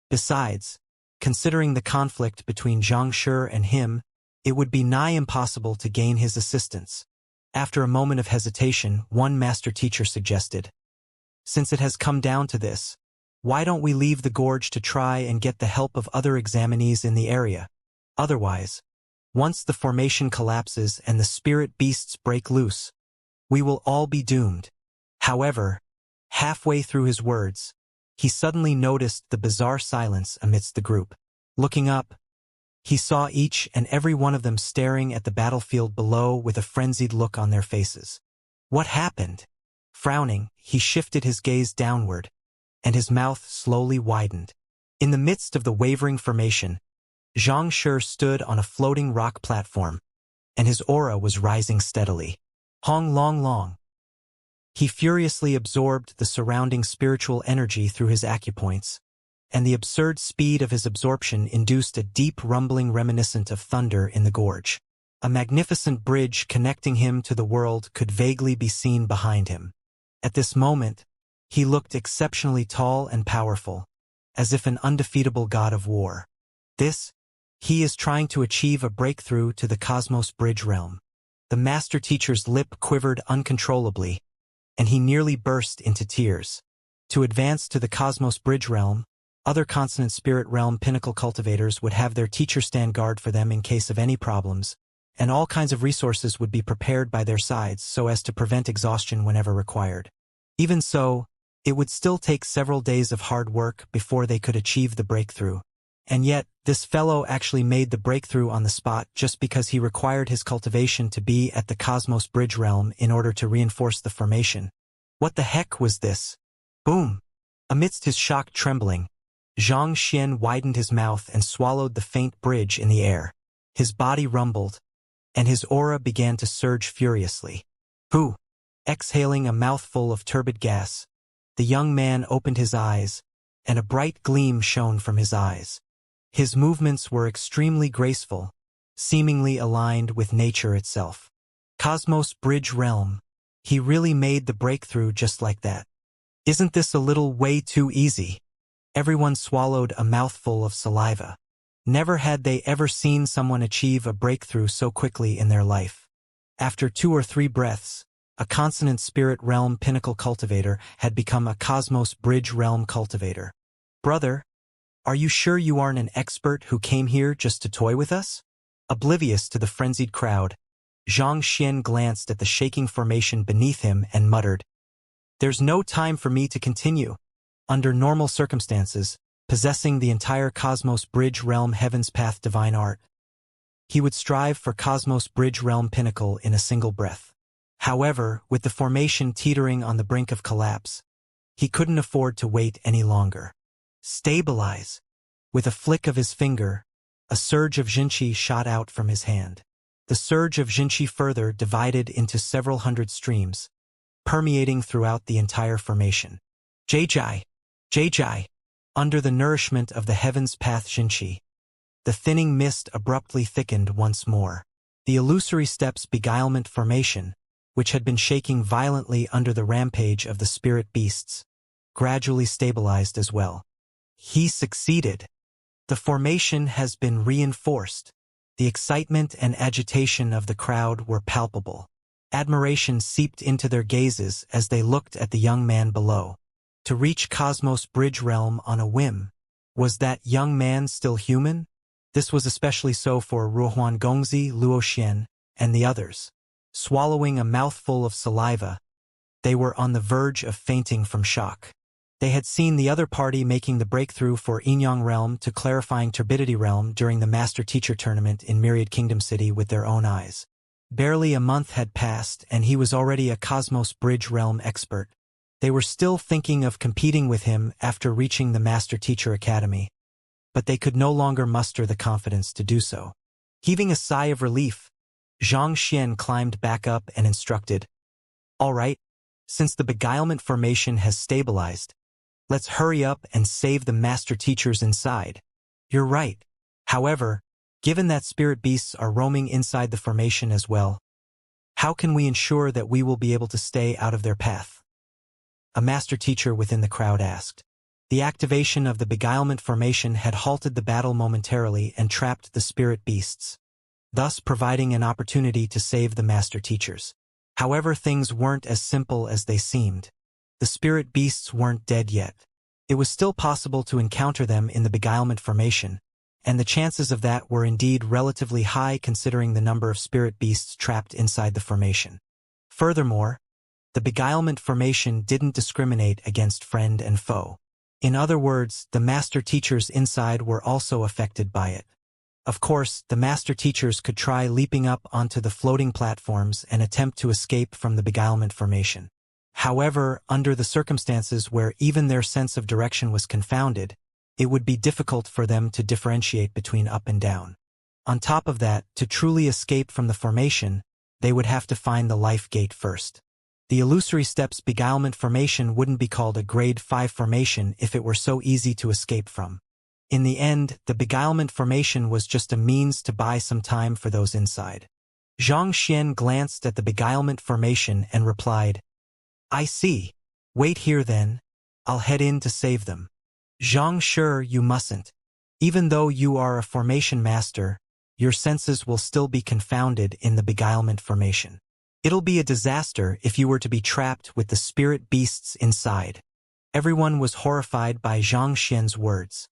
Besides, considering the conflict between Xianxia and him, it would be nigh impossible to gain his assistance. After a moment of hesitation, one master teacher suggested, "Since it has come down to this, why don't we leave the gorge to try and get the help of other examinees in the area? Otherwise, once the formation collapses and the spirit beasts break loose, we will all be doomed." However, halfway through his words, he suddenly noticed the bizarre silence amidst the group. Looking up, he saw each and every one of them staring at the battlefield below with a frenzied look on their faces. What happened? Frowning, he shifted his gaze downward, and his mouth slowly widened. In the midst of the wavering formation, Xianxia stood on a floating rock platform, and his aura was rising steadily. Hong Long Long. He furiously absorbed the surrounding spiritual energy through his acupoints, and the absurd speed of his absorption induced a deep rumbling reminiscent of thunder in the gorge. A magnificent bridge connecting him to the world could vaguely be seen behind him. At this moment, he looked exceptionally tall and powerful, as if an undefeatable god of war. He is trying to achieve a breakthrough to the Cosmos Bridge realm. The master teacher's lip quivered uncontrollably, and he nearly burst into tears. To advance to the Cosmos Bridge realm, other consonant spirit realm pinnacle cultivators would have their teacher stand guard for them in case of any problems, and all kinds of resources would be prepared by their sides so as to prevent exhaustion whenever required. Even so, it would still take several days of hard work before they could achieve the breakthrough. And yet, this fellow actually made the breakthrough on the spot just because he required his cultivation to be at the Cosmos Bridge realm in order to reinforce the formation. What the heck was this? Boom! Amidst his shocked trembling, Xianxia widened his mouth and swallowed the faint bridge in the air. His body rumbled, and his aura began to surge furiously. Hoo! Exhaling a mouthful of turbid gas, the young man opened his eyes, and a bright gleam shone from his eyes. His movements were extremely graceful, seemingly aligned with nature itself. Cosmos Bridge realm. He really made the breakthrough just like that. Isn't this a little way too easy? Everyone swallowed a mouthful of saliva. Never had they ever seen someone achieve a breakthrough so quickly in their life. After 2 or 3 breaths, a consonant spirit realm pinnacle cultivator had become a Cosmos Bridge realm cultivator. Brother, are you sure you aren't an expert who came here just to toy with us? Oblivious to the frenzied crowd, Xianxia glanced at the shaking formation beneath him and muttered, "There's no time for me to continue." Under normal circumstances, possessing the entire Cosmos Bridge realm Heaven's Path divine art, he would strive for Cosmos Bridge realm pinnacle in a single breath. However, with the formation teetering on the brink of collapse, he couldn't afford to wait any longer. Stabilize! With a flick of his finger, a surge of Xianxia shot out from his hand. The surge of Xianxia further divided into several hundred streams, permeating throughout the entire formation. Jai! Under the nourishment of the Heaven's Path Xianxia, the thinning mist abruptly thickened once more. The illusory steps beguilement formation, which had been shaking violently under the rampage of the spirit beasts, gradually stabilized as well. He succeeded. The formation has been reinforced. The excitement and agitation of the crowd were palpable. Admiration seeped into their gazes as they looked at the young man below. To reach Cosmos Bridge realm on a whim. Was that young man still human? This was especially so for Ruohuan Gongzi, Luoxian, and the others. Swallowing a mouthful of saliva, they were on the verge of fainting from shock. They had seen the other party making the breakthrough for Yinyang realm to clarifying turbidity realm during the Master-Teacher tournament in Myriad Kingdom City with their own eyes. Barely a month had passed and he was already a Cosmos Bridge realm expert. They were still thinking of competing with him after reaching the Master-Teacher Academy, but they could no longer muster the confidence to do so. Heaving a sigh of relief, Xianxia climbed back up and instructed, "All right, since the beguilement formation has stabilized, let's hurry up and save the master teachers inside." "You're right. However, given that spirit beasts are roaming inside the formation as well, how can we ensure that we will be able to stay out of their path?" A master teacher within the crowd asked. The activation of the beguilement formation had halted the battle momentarily and trapped the spirit beasts, thus providing an opportunity to save the master teachers. However, things weren't as simple as they seemed. The spirit beasts weren't dead yet. It was still possible to encounter them in the beguilement formation, and the chances of that were indeed relatively high considering the number of spirit beasts trapped inside the formation. Furthermore, the beguilement formation didn't discriminate against friend and foe. In other words, the master teachers inside were also affected by it. Of course, the master teachers could try leaping up onto the floating platforms and attempt to escape from the beguilement formation. However, under the circumstances where even their sense of direction was confounded, it would be difficult for them to differentiate between up and down. On top of that, to truly escape from the formation, they would have to find the life gate first. The illusory steps beguilement formation wouldn't be called a grade 5 formation if it were so easy to escape from. In the end, the beguilement formation was just a means to buy some time for those inside. Xianxia glanced at the beguilement formation and replied, "I see. Wait here then. I'll head in to save them." "Zhang, sure, you mustn't. Even though you are a formation master, your senses will still be confounded in the beguilement formation. It'll be a disaster if you were to be trapped with the spirit beasts inside. Everyone was horrified by Xianxia's words.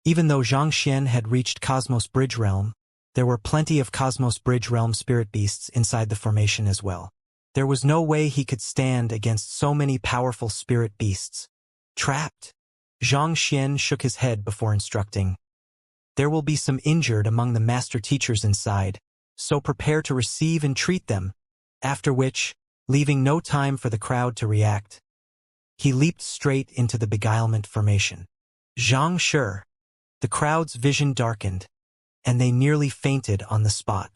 Even though Xianxia had reached Cosmos Bridge Realm, there were plenty of Cosmos Bridge Realm spirit beasts inside the formation as well. There was no way he could stand against so many powerful spirit beasts. Trapped? Xianxia shook his head before instructing. There will be some injured among the master teachers inside, so prepare to receive and treat them. After which, leaving no time for the crowd to react, he leaped straight into the beguilement formation. Xianxia. The crowd's vision darkened, and they nearly fainted on the spot.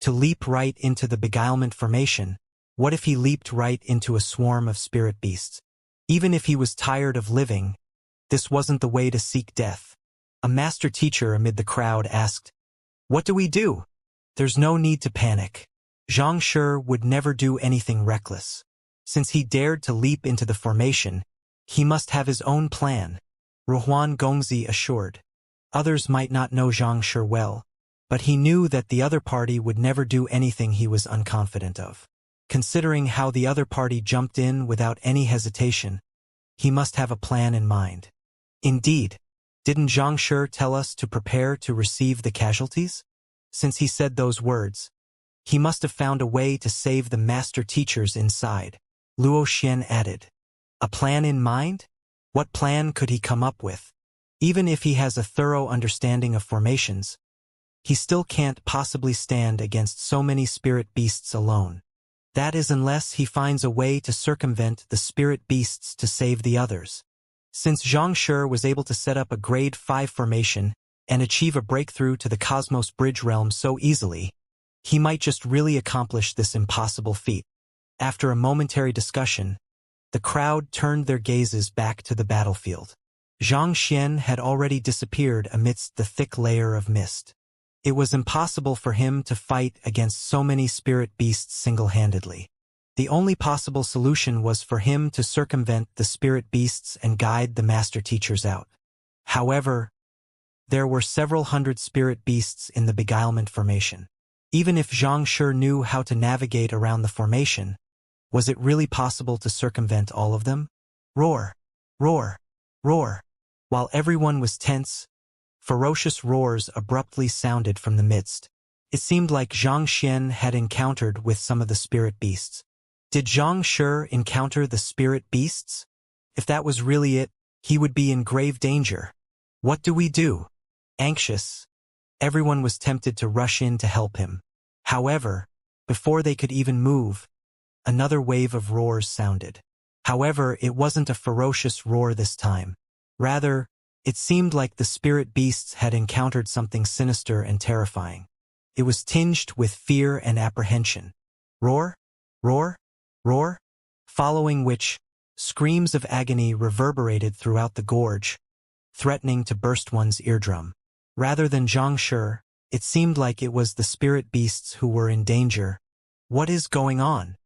To leap right into the beguilement formation, what if he leaped right into a swarm of spirit beasts? Even if he was tired of living, this wasn't the way to seek death. A master teacher amid the crowd asked, "What do we do?" "There's no need to panic." Xianxia would never do anything reckless. Since he dared to leap into the formation, he must have his own plan, Ruhuan Gongzi assured. Others might not know Xianxia well, but he knew that the other party would never do anything he was unconfident of. Considering how the other party jumped in without any hesitation, he must have a plan in mind. Indeed, didn't Xianxia tell us to prepare to receive the casualties? Since he said those words, he must have found a way to save the master teachers inside. Luo Xian added. A plan in mind? What plan could he come up with? Even if he has a thorough understanding of formations, he still can't possibly stand against so many spirit beasts alone. That is unless he finds a way to circumvent the spirit beasts to save the others. Since Xianxia was able to set up a grade 5 formation and achieve a breakthrough to the Cosmos Bridge Realm so easily, he might just really accomplish this impossible feat. After a momentary discussion, the crowd turned their gazes back to the battlefield. Xianxia had already disappeared amidst the thick layer of mist. It was impossible for him to fight against so many spirit beasts single-handedly. The only possible solution was for him to circumvent the spirit beasts and guide the master teachers out. However, there were several hundred spirit beasts in the beguilement formation. Even if Xianxia knew how to navigate around the formation, was it really possible to circumvent all of them? Roar! Roar! Roar! While everyone was tense, ferocious roars abruptly sounded from the midst. It seemed like Xianxia had encountered with some of the spirit beasts. Did Xianxia encounter the spirit beasts? If that was really it, he would be in grave danger. What do we do? Anxious, everyone was tempted to rush in to help him. However, before they could even move, another wave of roars sounded. However, it wasn't a ferocious roar this time. Rather, it seemed like the spirit beasts had encountered something sinister and terrifying. It was tinged with fear and apprehension. Roar, roar, roar, following which, screams of agony reverberated throughout the gorge, threatening to burst one's eardrum. Rather than Xianxia, it seemed like it was the spirit beasts who were in danger. What is going on?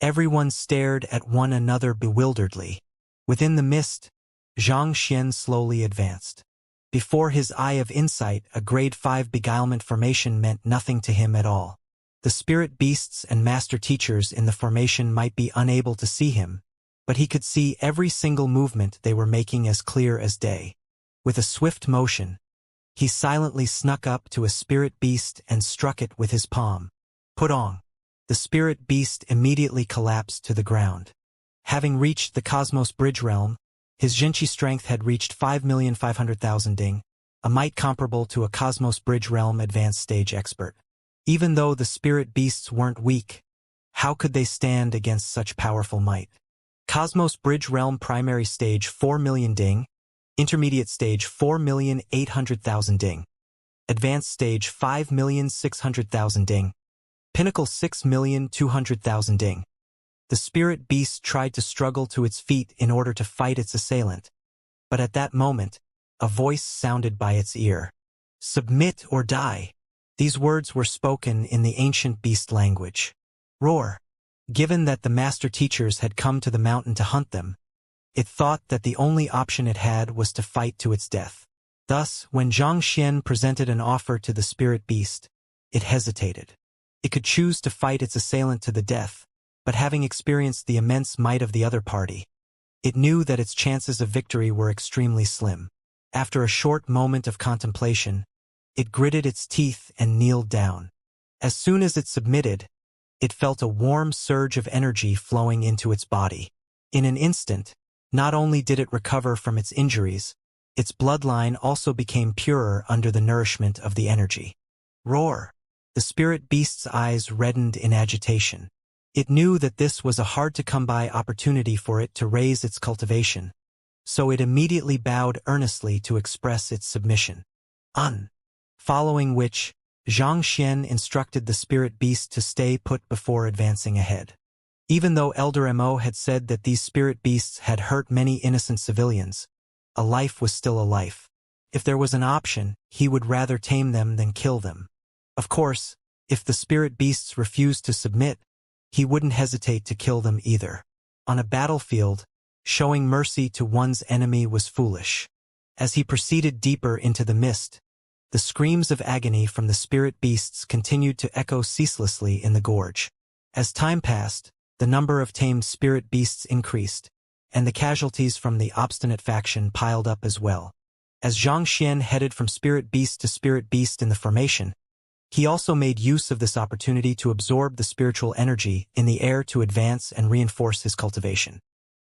Everyone stared at one another bewilderedly. Within the mist, Xianxia slowly advanced. Before his eye of insight, a grade 5 beguilement formation meant nothing to him at all. The spirit beasts and master teachers in the formation might be unable to see him, but he could see every single movement they were making as clear as day. With a swift motion, he silently snuck up to a spirit beast and struck it with his palm. Pudong! The spirit beast immediately collapsed to the ground. Having reached the Cosmos Bridge Realm, his Jinchi strength had reached 5,500,000 ding, a might comparable to a Cosmos Bridge Realm advanced stage expert. Even though the spirit beasts weren't weak, how could they stand against such powerful might? Cosmos Bridge Realm primary stage 4 million ding, intermediate stage 4,800,000 ding, advanced stage 5,600,000 ding, pinnacle 6,200,000 ding. The spirit beast tried to struggle to its feet in order to fight its assailant, but at that moment, a voice sounded by its ear. Submit or die. These words were spoken in the ancient beast language. Roar. Given that the master teachers had come to the mountain to hunt them, it thought that the only option it had was to fight to its death. Thus, when Xianxia presented an offer to the spirit beast, it hesitated. It could choose to fight its assailant to the death, but having experienced the immense might of the other party, it knew that its chances of victory were extremely slim. After a short moment of contemplation, it gritted its teeth and kneeled down. As soon as it submitted, it felt a warm surge of energy flowing into its body. In an instant, not only did it recover from its injuries, its bloodline also became purer under the nourishment of the energy. Roar! The spirit beast's eyes reddened in agitation. It knew that this was a hard-to-come-by opportunity for it to raise its cultivation, so it immediately bowed earnestly to express its submission. Following which, Xianxia instructed the spirit beast to stay put before advancing ahead. Even though Elder Mo had said that these spirit beasts had hurt many innocent civilians, a life was still a life. If there was an option, he would rather tame them than kill them. Of course, if the spirit beasts refused to submit, he wouldn't hesitate to kill them either. On a battlefield, showing mercy to one's enemy was foolish. As he proceeded deeper into the mist, the screams of agony from the spirit beasts continued to echo ceaselessly in the gorge. As time passed, the number of tamed spirit beasts increased, and the casualties from the obstinate faction piled up as well. As Xianxia headed from spirit beast to spirit beast in the formation, he also made use of this opportunity to absorb the spiritual energy in the air to advance and reinforce his cultivation.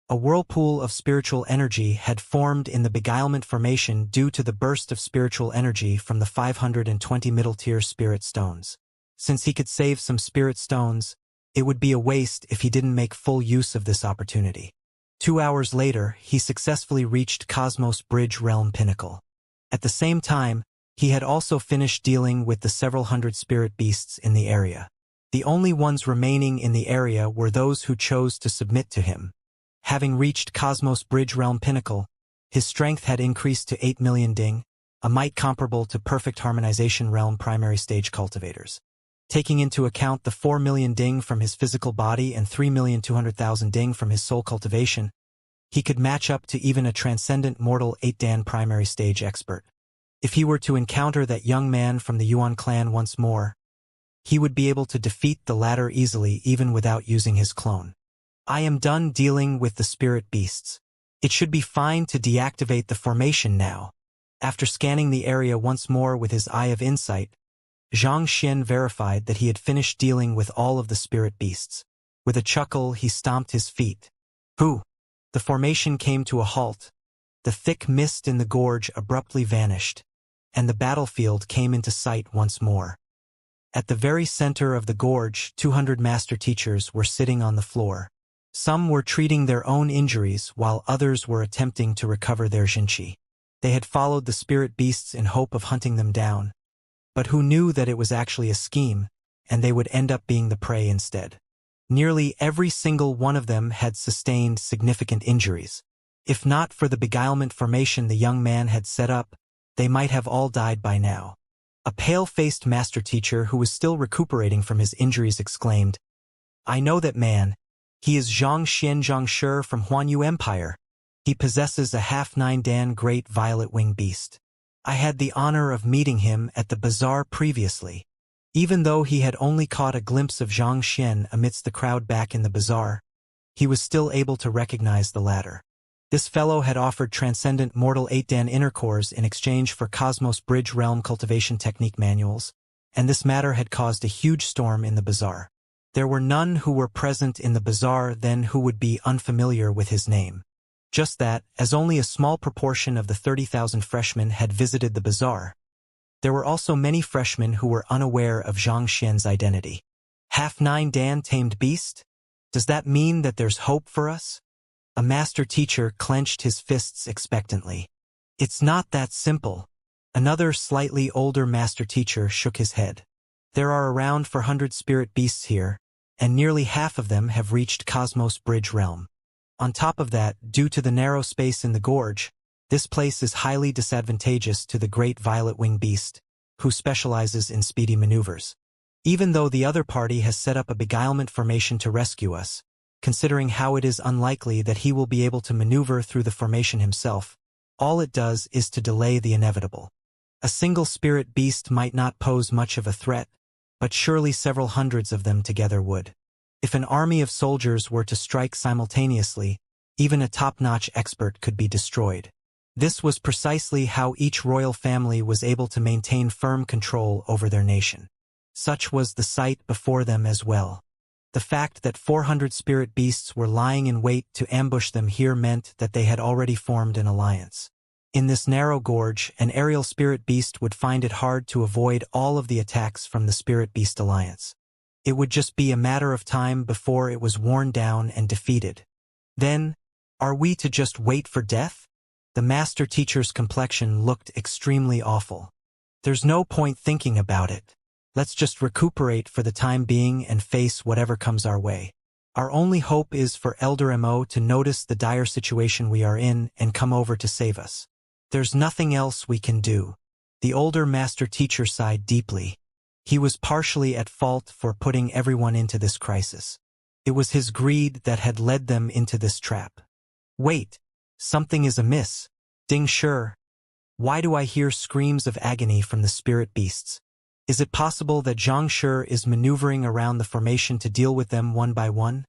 A whirlpool of spiritual energy had formed in the beguilement formation due to the burst of spiritual energy from the 520 middle-tier spirit stones. Since he could save some spirit stones, it would be a waste if he didn't make full use of this opportunity. 2 hours later, he successfully reached Cosmos Bridge Realm Pinnacle. At the same time, he had also finished dealing with the several hundred spirit beasts in the area. The only ones remaining in the area were those who chose to submit to him. Having reached Cosmos Bridge Realm Pinnacle, his strength had increased to 8 million ding, a might comparable to perfect harmonization realm primary stage cultivators. Taking into account the 4 million ding from his physical body and 3,200,000 ding from his soul cultivation, he could match up to even a transcendent mortal 8 Dan primary stage expert. If he were to encounter that young man from the Yuan clan once more, he would be able to defeat the latter easily even without using his clone. I am done dealing with the spirit beasts. It should be fine to deactivate the formation now. After scanning the area once more with his eye of insight, Xianxia verified that he had finished dealing with all of the spirit beasts. With a chuckle, he stomped his feet. Hoo! The formation came to a halt. The thick mist in the gorge abruptly vanished, and the battlefield came into sight once more. At the very center of the gorge, 200 master teachers were sitting on the floor. Some were treating their own injuries while others were attempting to recover their Xinqi. They had followed the spirit beasts in hope of hunting them down, but who knew that it was actually a scheme, and they would end up being the prey instead. Nearly every single one of them had sustained significant injuries. If not for the beguilement formation the young man had set up, they might have all died by now. A pale-faced master teacher who was still recuperating from his injuries exclaimed, "I know that man. He is Zhangxi from Huanyu Empire. He possesses a half-9 Dan great violet-winged beast. I had the honor of meeting him at the bazaar previously." Even though he had only caught a glimpse of Xianxia amidst the crowd back in the bazaar, he was still able to recognize the latter. This fellow had offered transcendent mortal 8 Dan inner cores in exchange for Cosmos Bridge Realm cultivation technique manuals, and this matter had caused a huge storm in the bazaar. There were none who were present in the bazaar then who would be unfamiliar with his name. Just that, as only a small proportion of the 30,000 freshmen had visited the bazaar, there were also many freshmen who were unaware of Xianxia's identity. Half-9 Dan tamed beast? Does that mean that there's hope for us? A master teacher clenched his fists expectantly. It's not that simple. Another slightly older master teacher shook his head. There are around 400 spirit beasts here, and nearly half of them have reached Cosmos Bridge Realm. On top of that, due to the narrow space in the gorge, this place is highly disadvantageous to the great violet-winged beast, who specializes in speedy maneuvers. Even though the other party has set up a beguilement formation to rescue us, considering how it is unlikely that he will be able to maneuver through the formation himself, all it does is to delay the inevitable. A single spirit beast might not pose much of a threat, but surely several hundreds of them together would. If an army of soldiers were to strike simultaneously, even a top-notch expert could be destroyed. This was precisely how each royal family was able to maintain firm control over their nation. Such was the sight before them as well. The fact that 400 spirit beasts were lying in wait to ambush them here meant that they had already formed an alliance. In this narrow gorge, an aerial spirit beast would find it hard to avoid all of the attacks from the spirit beast alliance. It would just be a matter of time before it was worn down and defeated. Then, are we to just wait for death? The master teacher's complexion looked extremely awful. There's no point thinking about it. Let's just recuperate for the time being and face whatever comes our way. Our only hope is for Elder Mo to notice the dire situation we are in and come over to save us. There's nothing else we can do. The older master teacher sighed deeply. He was partially at fault for putting everyone into this crisis. It was his greed that had led them into this trap. Wait, something is amiss. Ding Shi. Why do I hear screams of agony from the spirit beasts? Is it possible that Xianxia is maneuvering around the formation to deal with them one by one?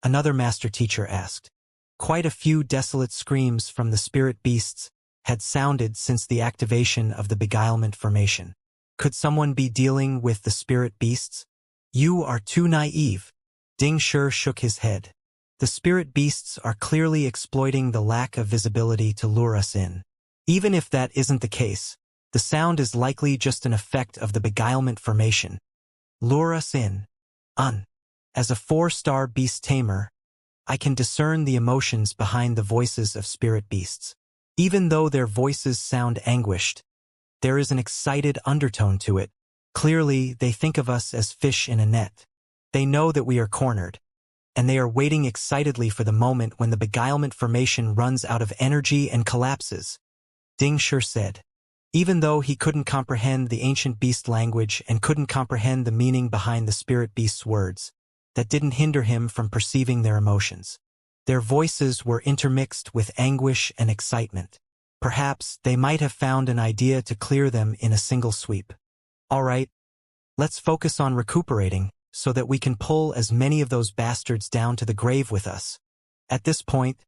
Another master teacher asked. Quite a few desolate screams from the spirit beasts had sounded since the activation of the beguilement formation. Could someone be dealing with the spirit beasts? You are too naive. Ding Shi shook his head. The spirit beasts are clearly exploiting the lack of visibility to lure us in. Even if that isn't the case, the sound is likely just an effect of the beguilement formation. Lure us in. As a 4-star beast tamer, I can discern the emotions behind the voices of spirit beasts. Even though their voices sound anguished, there is an excited undertone to it. Clearly, they think of us as fish in a net. They know that we are cornered, and they are waiting excitedly for the moment when the beguilement formation runs out of energy and collapses. Ding Shi said. Even though he couldn't comprehend the ancient beast language and couldn't comprehend the meaning behind the spirit beast's words, that didn't hinder him from perceiving their emotions. Their voices were intermixed with anguish and excitement. Perhaps they might have found an idea to clear them in a single sweep. All right, let's focus on recuperating so that we can pull as many of those bastards down to the grave with us. At this point,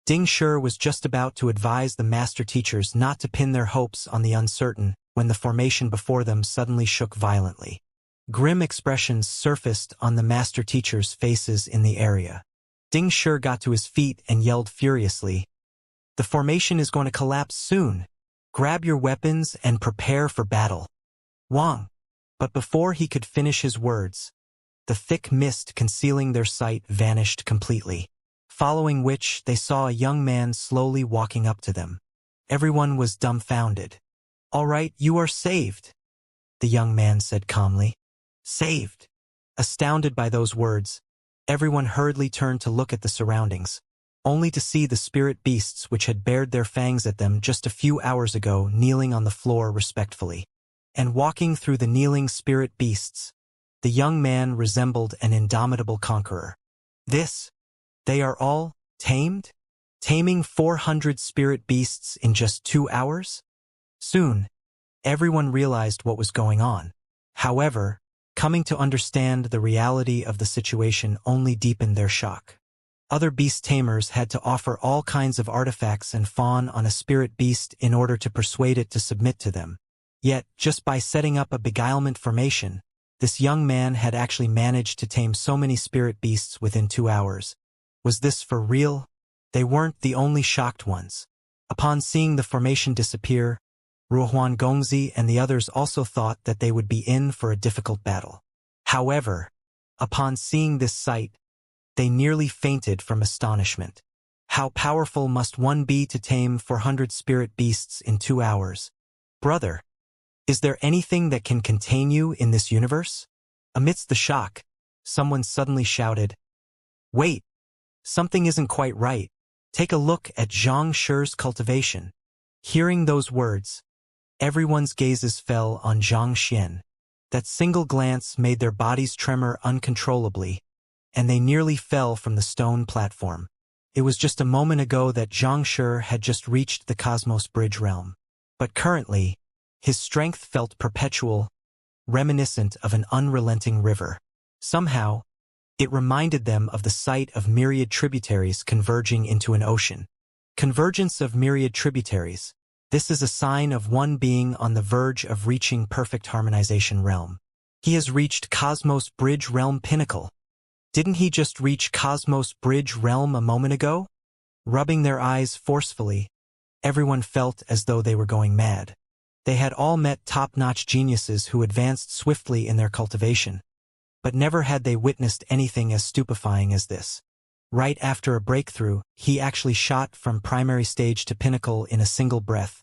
Ding Shi was just about to advise the master teachers not to pin their hopes on the uncertain when the formation before them suddenly shook violently. Grim expressions surfaced on the master teachers' faces in the area. Ding Shi got to his feet and yelled furiously, "The formation is going to collapse soon. Grab your weapons and prepare for battle." Wang. But before he could finish his words, the thick mist concealing their sight vanished completely, following which they saw a young man slowly walking up to them. Everyone was dumbfounded. "All right, you are saved," the young man said calmly. Saved. Astounded by those words, everyone hurriedly turned to look at the surroundings, only to see the spirit beasts which had bared their fangs at them just a few hours ago kneeling on the floor respectfully. And walking through the kneeling spirit beasts, the young man resembled an indomitable conqueror. They are all tamed? Taming 400 spirit beasts in just 2 hours? Soon, everyone realized what was going on. However, coming to understand the reality of the situation only deepened their shock. Other beast tamers had to offer all kinds of artifacts and fawn on a spirit beast in order to persuade it to submit to them. Yet, just by setting up a beguilement formation, this young man had actually managed to tame so many spirit beasts within 2 hours. Was this for real? They weren't the only shocked ones. Upon seeing the formation disappear, Ruohuan Gongzi and the others also thought that they would be in for a difficult battle. However, upon seeing this sight, they nearly fainted from astonishment. How powerful must one be to tame 400 spirit beasts in 2 hours? Brother, is there anything that can contain you in this universe? Amidst the shock, someone suddenly shouted, "Wait, something isn't quite right. Take a look at Xianxia's cultivation." Hearing those words, everyone's gazes fell on Xianxia. That single glance made their bodies tremor uncontrollably, and they nearly fell from the stone platform. It was just a moment ago that Xianxia had just reached the Cosmos Bridge realm. But currently, his strength felt perpetual, reminiscent of an unrelenting river. Somehow, it reminded them of the sight of myriad tributaries converging into an ocean. Convergence of myriad tributaries. This is a sign of one being on the verge of reaching perfect harmonization realm. He has reached Cosmos Bridge realm pinnacle. Didn't he just reach Cosmos Bridge realm a moment ago? Rubbing their eyes forcefully, everyone felt as though they were going mad. They had all met top-notch geniuses who advanced swiftly in their cultivation, but never had they witnessed anything as stupefying as this. Right after a breakthrough, he actually shot from primary stage to pinnacle in a single breath.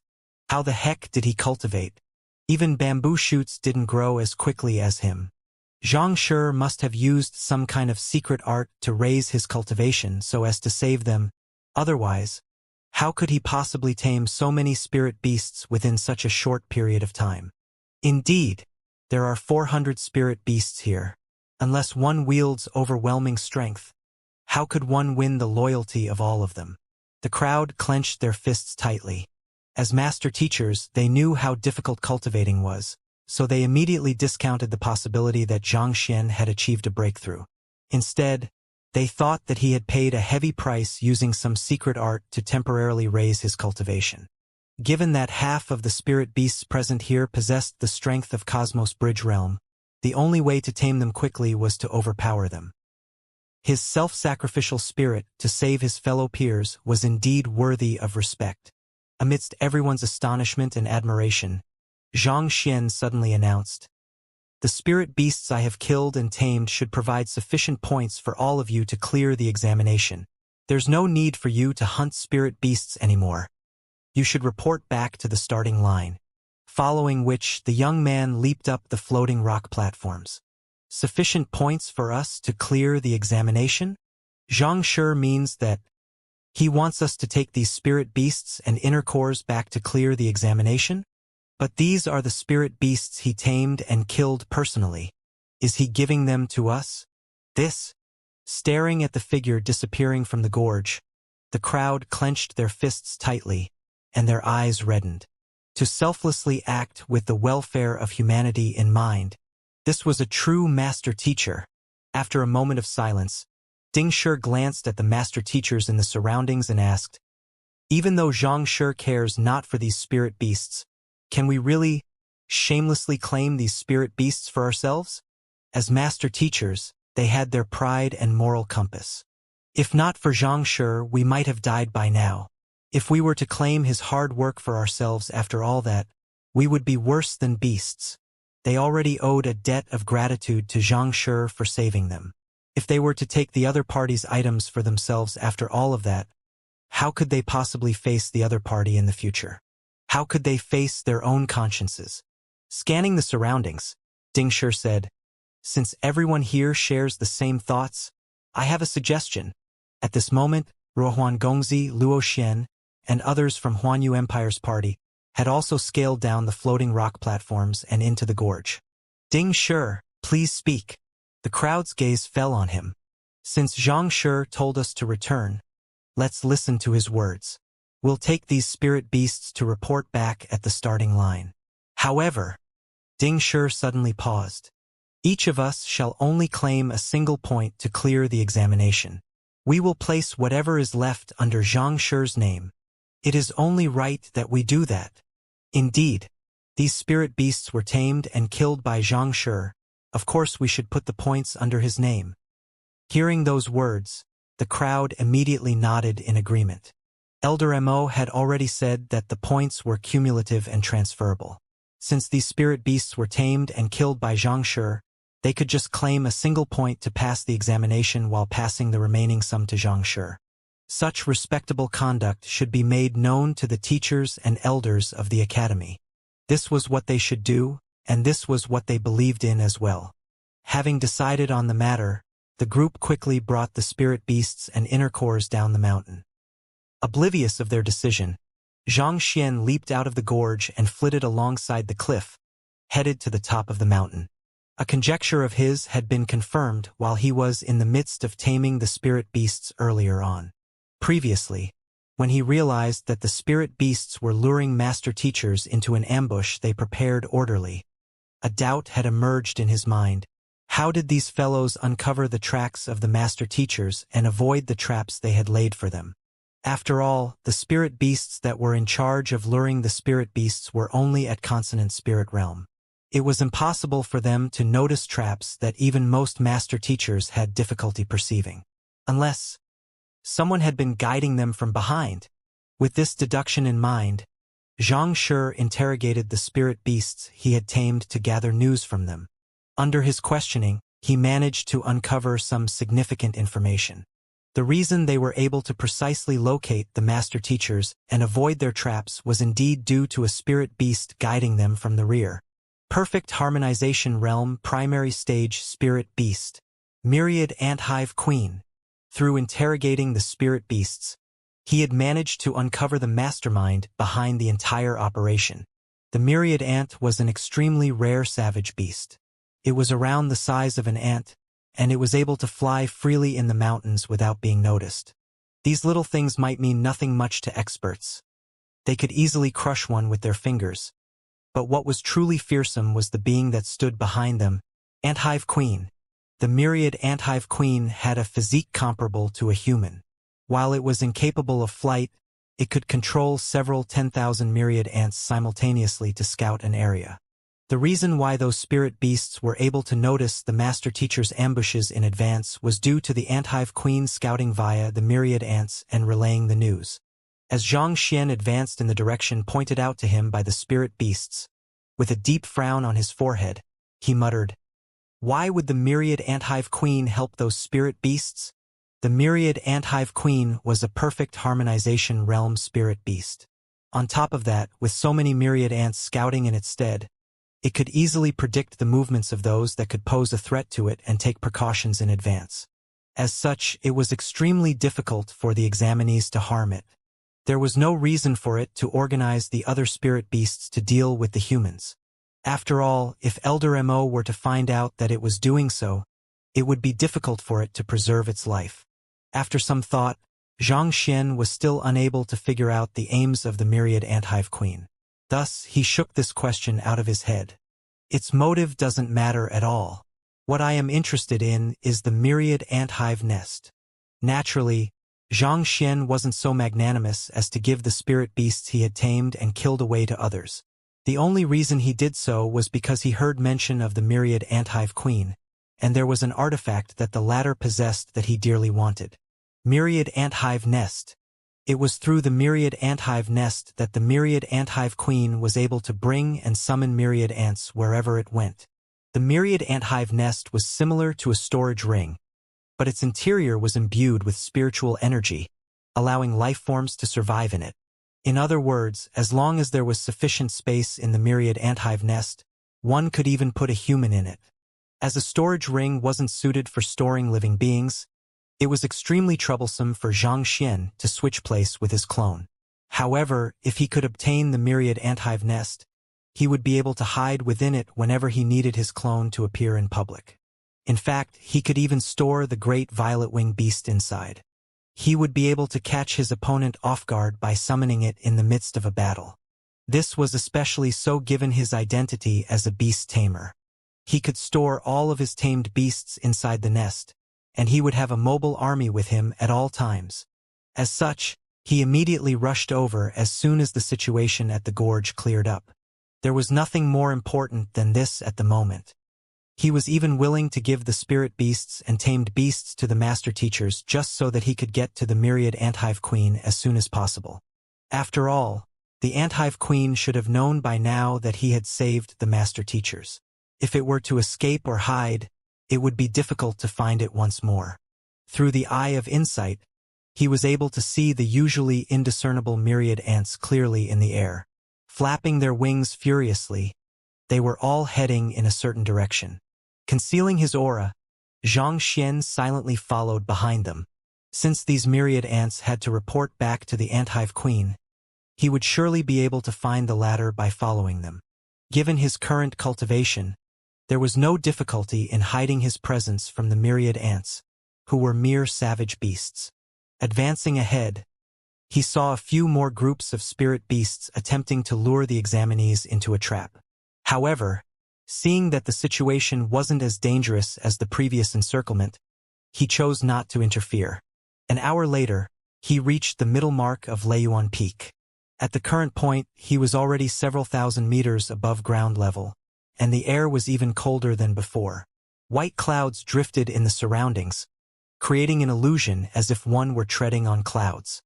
How the heck did he cultivate? Even bamboo shoots didn't grow as quickly as him. Xianxia must have used some kind of secret art to raise his cultivation so as to save them. Otherwise, how could he possibly tame so many spirit beasts within such a short period of time? Indeed, there are 400 spirit beasts here. Unless one wields overwhelming strength, how could one win the loyalty of all of them? The crowd clenched their fists tightly. As master teachers, they knew how difficult cultivating was, so they immediately discounted the possibility that Xianxia had achieved a breakthrough. Instead, they thought that he had paid a heavy price using some secret art to temporarily raise his cultivation. Given that half of the spirit beasts present here possessed the strength of Cosmos Bridge realm, the only way to tame them quickly was to overpower them. His self-sacrificial spirit to save his fellow peers was indeed worthy of respect. Amidst everyone's astonishment and admiration, Xianxia suddenly announced, "The spirit beasts I have killed and tamed should provide sufficient points for all of you to clear the examination. There's no need for you to hunt spirit beasts anymore. You should report back to the starting line." Following which, the young man leaped up the floating rock platforms. Sufficient points for us to clear the examination? Xianxia means that he wants us to take these spirit beasts and inner cores back to clear the examination? But these are the spirit beasts he tamed and killed personally. Is he giving them to us? This? Staring at the figure disappearing from the gorge, the crowd clenched their fists tightly, and their eyes reddened. To selflessly act with the welfare of humanity in mind. This was a true master teacher. After a moment of silence, Dingshi glanced at the master teachers in the surroundings and asked, "Even though Xianxia cares not for these spirit beasts, can we really shamelessly claim these spirit beasts for ourselves?" As master teachers, they had their pride and moral compass. If not for Xianxia, we might have died by now. If we were to claim his hard work for ourselves after all that, we would be worse than beasts. They already owed a debt of gratitude to Xianxia for saving them. If they were to take the other party's items for themselves after all of that, how could they possibly face the other party in the future? How could they face their own consciences? Scanning the surroundings, Dingshi said, "Since everyone here shares the same thoughts, I have a suggestion." At this moment, Ruohuan Gongzi, Luo Xian, and others from Huanyu Empire's party had also scaled down the floating rock platforms and into the gorge. "Dingshi, please speak." The crowd's gaze fell on him. "Since Xianxia told us to return, let's listen to his words. We'll take these spirit beasts to report back at the starting line." However, Dingshi suddenly paused. "Each of us shall only claim a single point to clear the examination. We will place whatever is left under Xianxia's name. It is only right that we do that." Indeed, these spirit beasts were tamed and killed by Xianxia. Of course we should put the points under his name. Hearing those words, the crowd immediately nodded in agreement. Elder Mo had already said that the points were cumulative and transferable. Since these spirit beasts were tamed and killed by Xianxia, they could just claim a single point to pass the examination while passing the remaining sum to Xianxia. Such respectable conduct should be made known to the teachers and elders of the academy. This was what they should do, and this was what they believed in as well. Having decided on the matter, the group quickly brought the spirit beasts and inner cores down the mountain. Oblivious of their decision, Xianxia leaped out of the gorge and flitted alongside the cliff, headed to the top of the mountain. A conjecture of his had been confirmed while he was in the midst of taming the spirit beasts earlier on. Previously, when he realized that the spirit beasts were luring master teachers into an ambush they prepared orderly, a doubt had emerged in his mind. How did these fellows uncover the tracks of the master teachers and avoid the traps they had laid for them? After all, the spirit beasts that were in charge of luring the spirit beasts were only at consonant spirit realm. It was impossible for them to notice traps that even most master teachers had difficulty perceiving. Unless someone had been guiding them from behind. With this deduction in mind, Xianxia interrogated the spirit beasts he had tamed to gather news from them. Under his questioning, he managed to uncover some significant information. The reason they were able to precisely locate the master teachers and avoid their traps was indeed due to a spirit beast guiding them from the rear. Perfect harmonization realm primary stage spirit beast. Myriad anthive queen. Through interrogating the spirit beasts, he had managed to uncover the mastermind behind the entire operation. The myriad ant was an extremely rare savage beast. It was around the size of an ant, and it was able to fly freely in the mountains without being noticed. These little things might mean nothing much to experts. They could easily crush one with their fingers. But what was truly fearsome was the being that stood behind them, Anthive Queen. The myriad Anthive Queen had a physique comparable to a human. While it was incapable of flight, it could control several 10,000 myriad ants simultaneously to scout an area. The reason why those spirit beasts were able to notice the master teacher's ambushes in advance was due to the Anthive Queen scouting via the myriad ants and relaying the news. As Xianxia advanced in the direction pointed out to him by the spirit beasts, with a deep frown on his forehead, he muttered, "Why would the myriad Anthive Queen help those spirit beasts?" The myriad Anthive Queen was a perfect harmonization realm spirit beast. On top of that, with so many myriad ants scouting in its stead, it could easily predict the movements of those that could pose a threat to it and take precautions in advance. As such, it was extremely difficult for the examinees to harm it. There was no reason for it to organize the other spirit beasts to deal with the humans. After all, if Elder Mo were to find out that it was doing so, it would be difficult for it to preserve its life. After some thought, Xianxia was still unable to figure out the aims of the myriad Anthive Queen. Thus, he shook this question out of his head. Its motive doesn't matter at all. What I am interested in is the myriad anthive nest. Naturally, Xianxia wasn't so magnanimous as to give the spirit beasts he had tamed and killed away to others. The only reason he did so was because he heard mention of the myriad anthive queen, and there was an artifact that the latter possessed that he dearly wanted. Myriad anthive nest. It was through the myriad anthive nest that the myriad anthive queen was able to bring and summon myriad ants wherever it went. The myriad anthive nest was similar to a storage ring, but its interior was imbued with spiritual energy, allowing life forms to survive in it. In other words, as long as there was sufficient space in the myriad anthive nest, one could even put a human in it. As a storage ring wasn't suited for storing living beings, it was extremely troublesome for Xianxia to switch place with his clone. However, if he could obtain the myriad anthive nest, he would be able to hide within it whenever he needed his clone to appear in public. In fact, he could even store the great violet-winged beast inside. He would be able to catch his opponent off guard by summoning it in the midst of a battle. This was especially so given his identity as a beast tamer. He could store all of his tamed beasts inside the nest, and he would have a mobile army with him at all times. As such, he immediately rushed over as soon as the situation at the gorge cleared up. There was nothing more important than this at the moment. He was even willing to give the spirit beasts and tamed beasts to the master teachers just so that he could get to the myriad anthive queen as soon as possible. After all, the anthive queen should have known by now that he had saved the master teachers. If it were to escape or hide, it would be difficult to find it once more. Through the eye of insight, he was able to see the usually indiscernible myriad ants clearly in the air. Flapping their wings furiously, they were all heading in a certain direction. Concealing his aura, Xianxia silently followed behind them. Since these myriad ants had to report back to the anthive queen, he would surely be able to find the latter by following them. Given his current cultivation, there was no difficulty in hiding his presence from the myriad ants, who were mere savage beasts. Advancing ahead, he saw a few more groups of spirit beasts attempting to lure the examinees into a trap. However, seeing that the situation wasn't as dangerous as the previous encirclement, he chose not to interfere. An hour later, he reached the middle mark of Leiyuan Peak. At the current point, he was already several thousand meters above ground level, and the air was even colder than before. White clouds drifted in the surroundings, creating an illusion as if one were treading on clouds.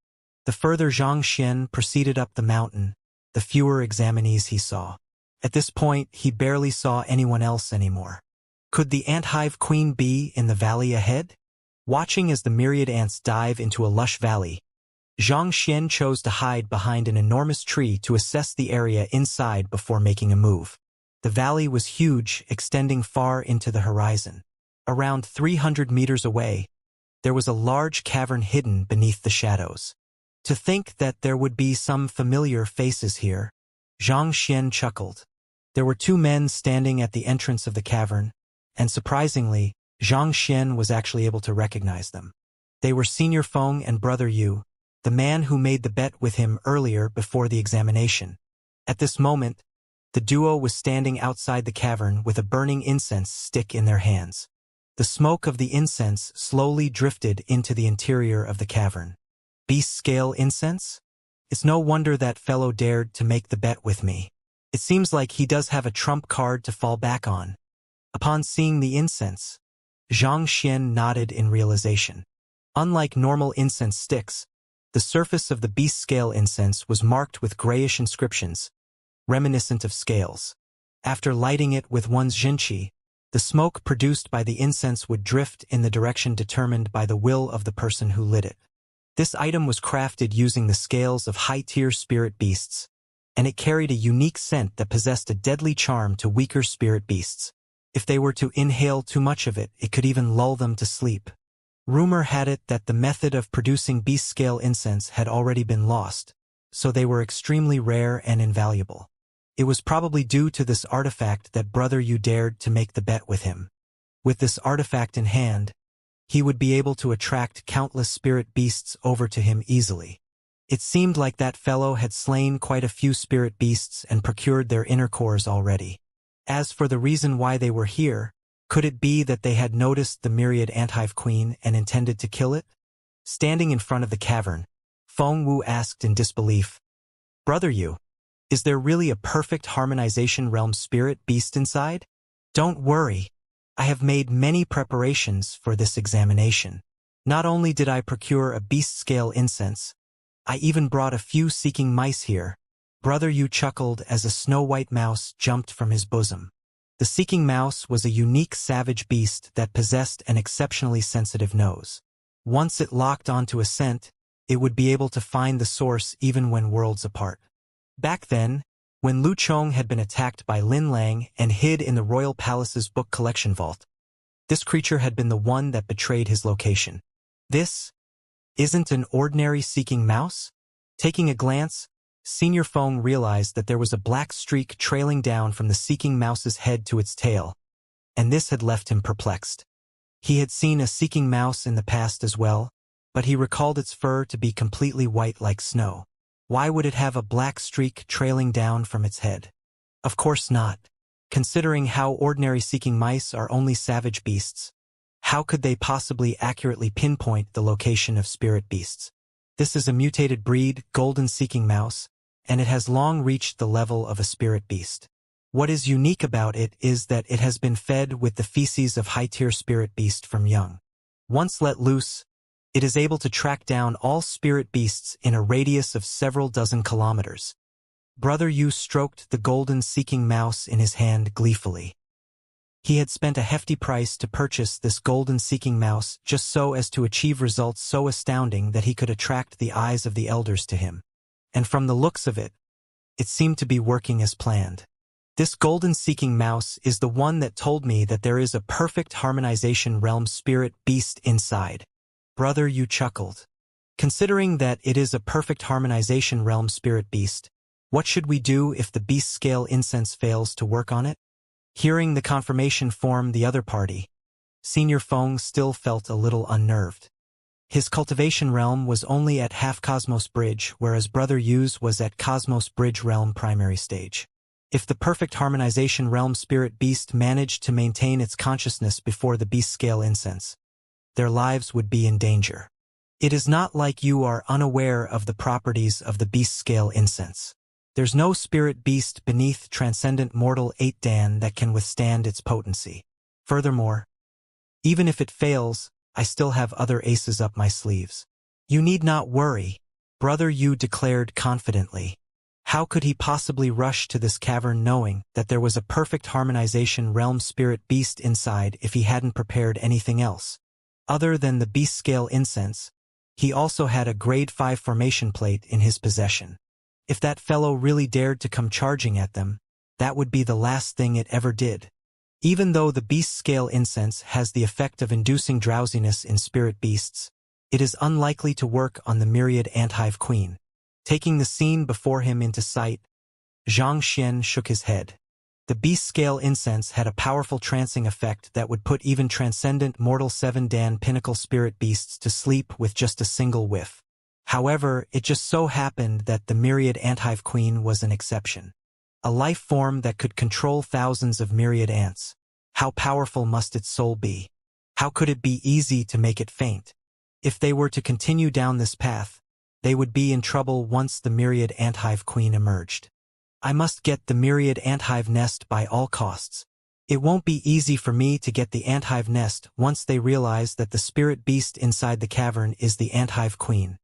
The further Xianxia proceeded up the mountain, the fewer examinees he saw. At this point, he barely saw anyone else anymore. Could the anthive queen be in the valley ahead? Watching as the myriad ants dive into a lush valley, Xianxia chose to hide behind an enormous tree to assess the area inside before making a move. The valley was huge, extending far into the horizon. Around 300 meters away, there was a large cavern hidden beneath the shadows. To think that there would be some familiar faces here, Xianxia chuckled. There were two men standing at the entrance of the cavern, and surprisingly, Xianxia was actually able to recognize them. They were Senior Feng and Brother Yu, the man who made the bet with him earlier before the examination. At this moment, the duo was standing outside the cavern with a burning incense stick in their hands. The smoke of the incense slowly drifted into the interior of the cavern. Beast-scale incense? It's no wonder that fellow dared to make the bet with me. It seems like he does have a trump card to fall back on. Upon seeing the incense, Xianxia nodded in realization. Unlike normal incense sticks, the surface of the beast-scale incense was marked with grayish inscriptions, reminiscent of scales. After lighting it with one's Xinqi, the smoke produced by the incense would drift in the direction determined by the will of the person who lit it. This item was crafted using the scales of high-tier spirit beasts, and it carried a unique scent that possessed a deadly charm to weaker spirit beasts. If they were to inhale too much of it, it could even lull them to sleep. Rumor had it that the method of producing beast-scale incense had already been lost, so they were extremely rare and invaluable. It was probably due to this artifact that Brother Yu dared to make the bet with him. With this artifact in hand, he would be able to attract countless spirit beasts over to him easily. It seemed like that fellow had slain quite a few spirit beasts and procured their inner cores already. As for the reason why they were here, could it be that they had noticed the myriad anthive queen and intended to kill it? Standing in front of the cavern, Feng Wu asked in disbelief, "Brother Yu, is there really a perfect harmonization realm spirit beast inside?" "Don't worry. I have made many preparations for this examination. Not only did I procure a beast-scale incense, I even brought a few seeking mice here." Brother Yu chuckled as a snow-white mouse jumped from his bosom. The seeking mouse was a unique savage beast that possessed an exceptionally sensitive nose. Once it locked onto a scent, it would be able to find the source even when worlds apart. Back then, when Lu Chong had been attacked by Lin Lang and hid in the royal palace's book collection vault, this creature had been the one that betrayed his location. This isn't an ordinary seeking mouse? Taking a glance, Senior Feng realized that there was a black streak trailing down from the seeking mouse's head to its tail, and this had left him perplexed. He had seen a seeking mouse in the past as well, but he recalled its fur to be completely white like snow. Why would it have a black streak trailing down from its head? Of course not. Considering how ordinary seeking mice are only savage beasts, how could they possibly accurately pinpoint the location of spirit beasts? This is a mutated breed, golden seeking mouse, and it has long reached the level of a spirit beast. What is unique about it is that it has been fed with the feces of high-tier spirit beast from young. Once let loose, it is able to track down all spirit beasts in a radius of several dozen kilometers. Brother Yu stroked the golden seeking mouse in his hand gleefully. He had spent a hefty price to purchase this golden seeking mouse just so as to achieve results so astounding that he could attract the eyes of the elders to him. And from the looks of it, it seemed to be working as planned. This golden seeking mouse is the one that told me that there is a perfect harmonization realm spirit beast inside. Brother Yu chuckled. Considering that it is a perfect harmonization realm spirit beast, what should we do if the beast scale incense fails to work on it? Hearing the confirmation from the other party, Senior Feng still felt a little unnerved. His cultivation realm was only at half Cosmos Bridge, whereas Brother Yu's was at Cosmos Bridge realm primary stage. If the perfect harmonization realm spirit beast managed to maintain its consciousness before the beast scale incense, their lives would be in danger. It is not like you are unaware of the properties of the beast scale incense. There's no spirit beast beneath transcendent mortal 8 Dan that can withstand its potency. Furthermore, even if it fails, I still have other aces up my sleeves. You need not worry, Brother Yu declared confidently. How could he possibly rush to this cavern knowing that there was a perfect harmonization realm spirit beast inside if he hadn't prepared anything else? Other than the beast scale incense, he also had a grade 5 formation plate in his possession. If that fellow really dared to come charging at them, that would be the last thing it ever did. Even though the beast scale incense has the effect of inducing drowsiness in spirit beasts, it is unlikely to work on the myriad anthive queen. Taking the scene before him into sight, Xianxia shook his head. The beast scale incense had a powerful trancing effect that would put even transcendent mortal 7 Dan pinnacle spirit beasts to sleep with just a single whiff. However, it just so happened that the myriad anthive queen was an exception. A life form that could control thousands of myriad ants. How powerful must its soul be? How could it be easy to make it faint? If they were to continue down this path, they would be in trouble once the myriad anthive queen emerged. I must get the myriad anthive nest by all costs. It won't be easy for me to get the anthive nest once they realize that the spirit beast inside the cavern is the anthive queen.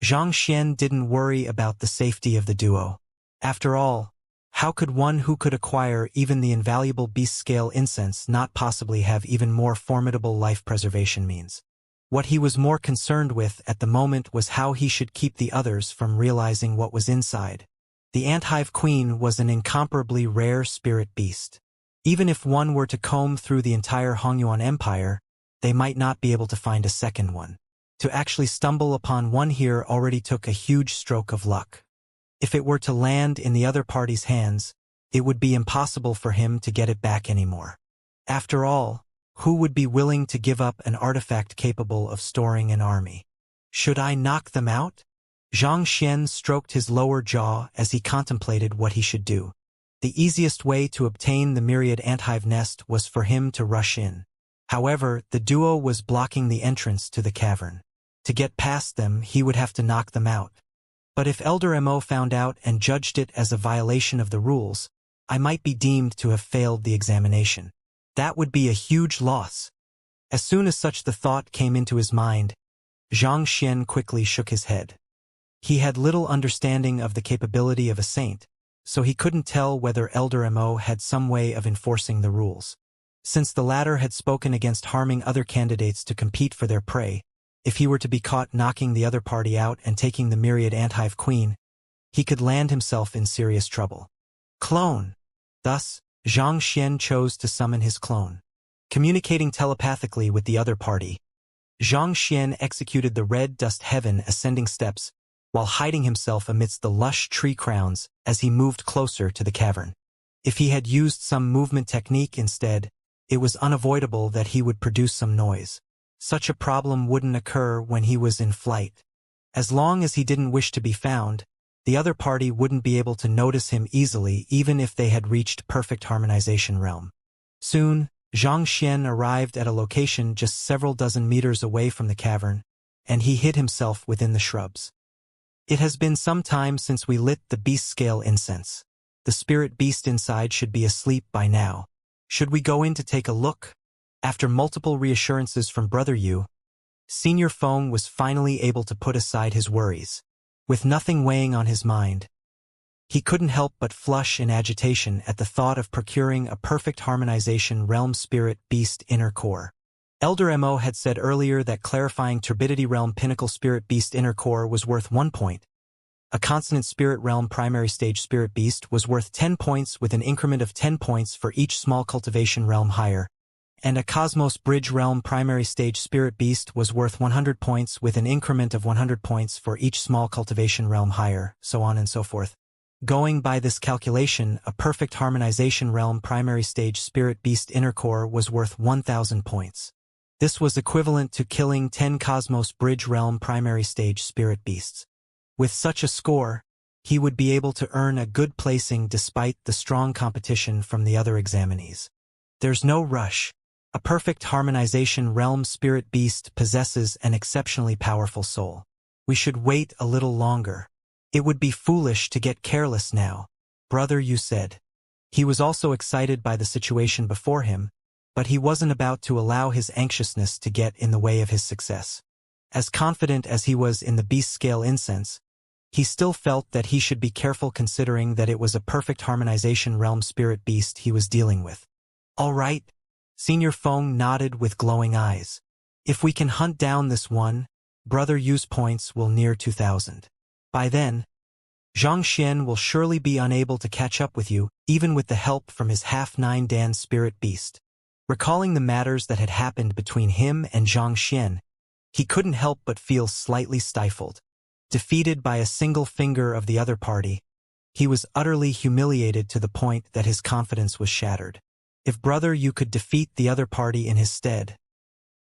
Xianxia didn't worry about the safety of the duo. After all, how could one who could acquire even the invaluable beast scale incense not possibly have even more formidable life preservation means? What he was more concerned with at the moment was how he should keep the others from realizing what was inside. The anthive queen was an incomparably rare spirit beast. Even if one were to comb through the entire Hongyuan Empire, they might not be able to find a second one. To actually stumble upon one here already took a huge stroke of luck. If it were to land in the other party's hands, it would be impossible for him to get it back anymore. After all, who would be willing to give up an artifact capable of storing an army? Should I knock them out? Xianxia stroked his lower jaw as he contemplated what he should do. The easiest way to obtain the myriad anthive nest was for him to rush in. However, the duo was blocking the entrance to the cavern. To get past them, he would have to knock them out. But if Elder Mo found out and judged it as a violation of the rules, I might be deemed to have failed the examination. That would be a huge loss. As soon as such the thought came into his mind, Xianxia quickly shook his head. He had little understanding of the capability of a saint, so he couldn't tell whether Elder Mo had some way of enforcing the rules. Since the latter had spoken against harming other candidates to compete for their prey, if he were to be caught knocking the other party out and taking the myriad anthive queen, he could land himself in serious trouble. Clone. Thus, Xianxia chose to summon his clone. Communicating telepathically with the other party, Xianxia executed the red dust heaven ascending steps while hiding himself amidst the lush tree crowns as he moved closer to the cavern. If he had used some movement technique instead, it was unavoidable that he would produce some noise. Such a problem wouldn't occur when he was in flight. As long as he didn't wish to be found, the other party wouldn't be able to notice him easily even if they had reached perfect harmonization realm. Soon, Xianxia arrived at a location just several dozen meters away from the cavern, and he hid himself within the shrubs. It has been some time since we lit the beast scale incense. The spirit beast inside should be asleep by now. Should we go in to take a look? After multiple reassurances from Brother Yu, Senior Feng was finally able to put aside his worries. With nothing weighing on his mind, he couldn't help but flush in agitation at the thought of procuring a perfect harmonization realm spirit beast inner core. Elder Mo had said earlier that clarifying turbidity realm pinnacle spirit beast inner core was worth 1 point. A consonant spirit realm primary stage spirit beast was worth 10 points with an increment of 10 points for each small cultivation realm higher, and a cosmos bridge realm primary stage spirit beast was worth 100 points with an increment of 100 points for each small cultivation realm higher, so on and so forth. Going by this calculation, a perfect harmonization realm primary stage spirit beast inner core was worth 1,000 points. This was equivalent to killing 10 Cosmos Bridge Realm primary stage spirit beasts. With such a score, he would be able to earn a good placing despite the strong competition from the other examinees. There's no rush. A perfect harmonization realm spirit beast possesses an exceptionally powerful soul. We should wait a little longer. It would be foolish to get careless now, brother, you said. He was also excited by the situation before him, but he wasn't about to allow his anxiousness to get in the way of his success. As confident as he was in the beast scale incense, he still felt that he should be careful considering that it was a perfect harmonization realm spirit beast he was dealing with. All right, Senior Feng nodded with glowing eyes. If we can hunt down this one, brother Yu's points will near 2,000. By then, Xianxia will surely be unable to catch up with you, even with the help from his half-9 Dan spirit beast. Recalling the matters that had happened between him and Xianxia, he couldn't help but feel slightly stifled. Defeated by a single finger of the other party, he was utterly humiliated to the point that his confidence was shattered. If brother Yu could defeat the other party in his stead,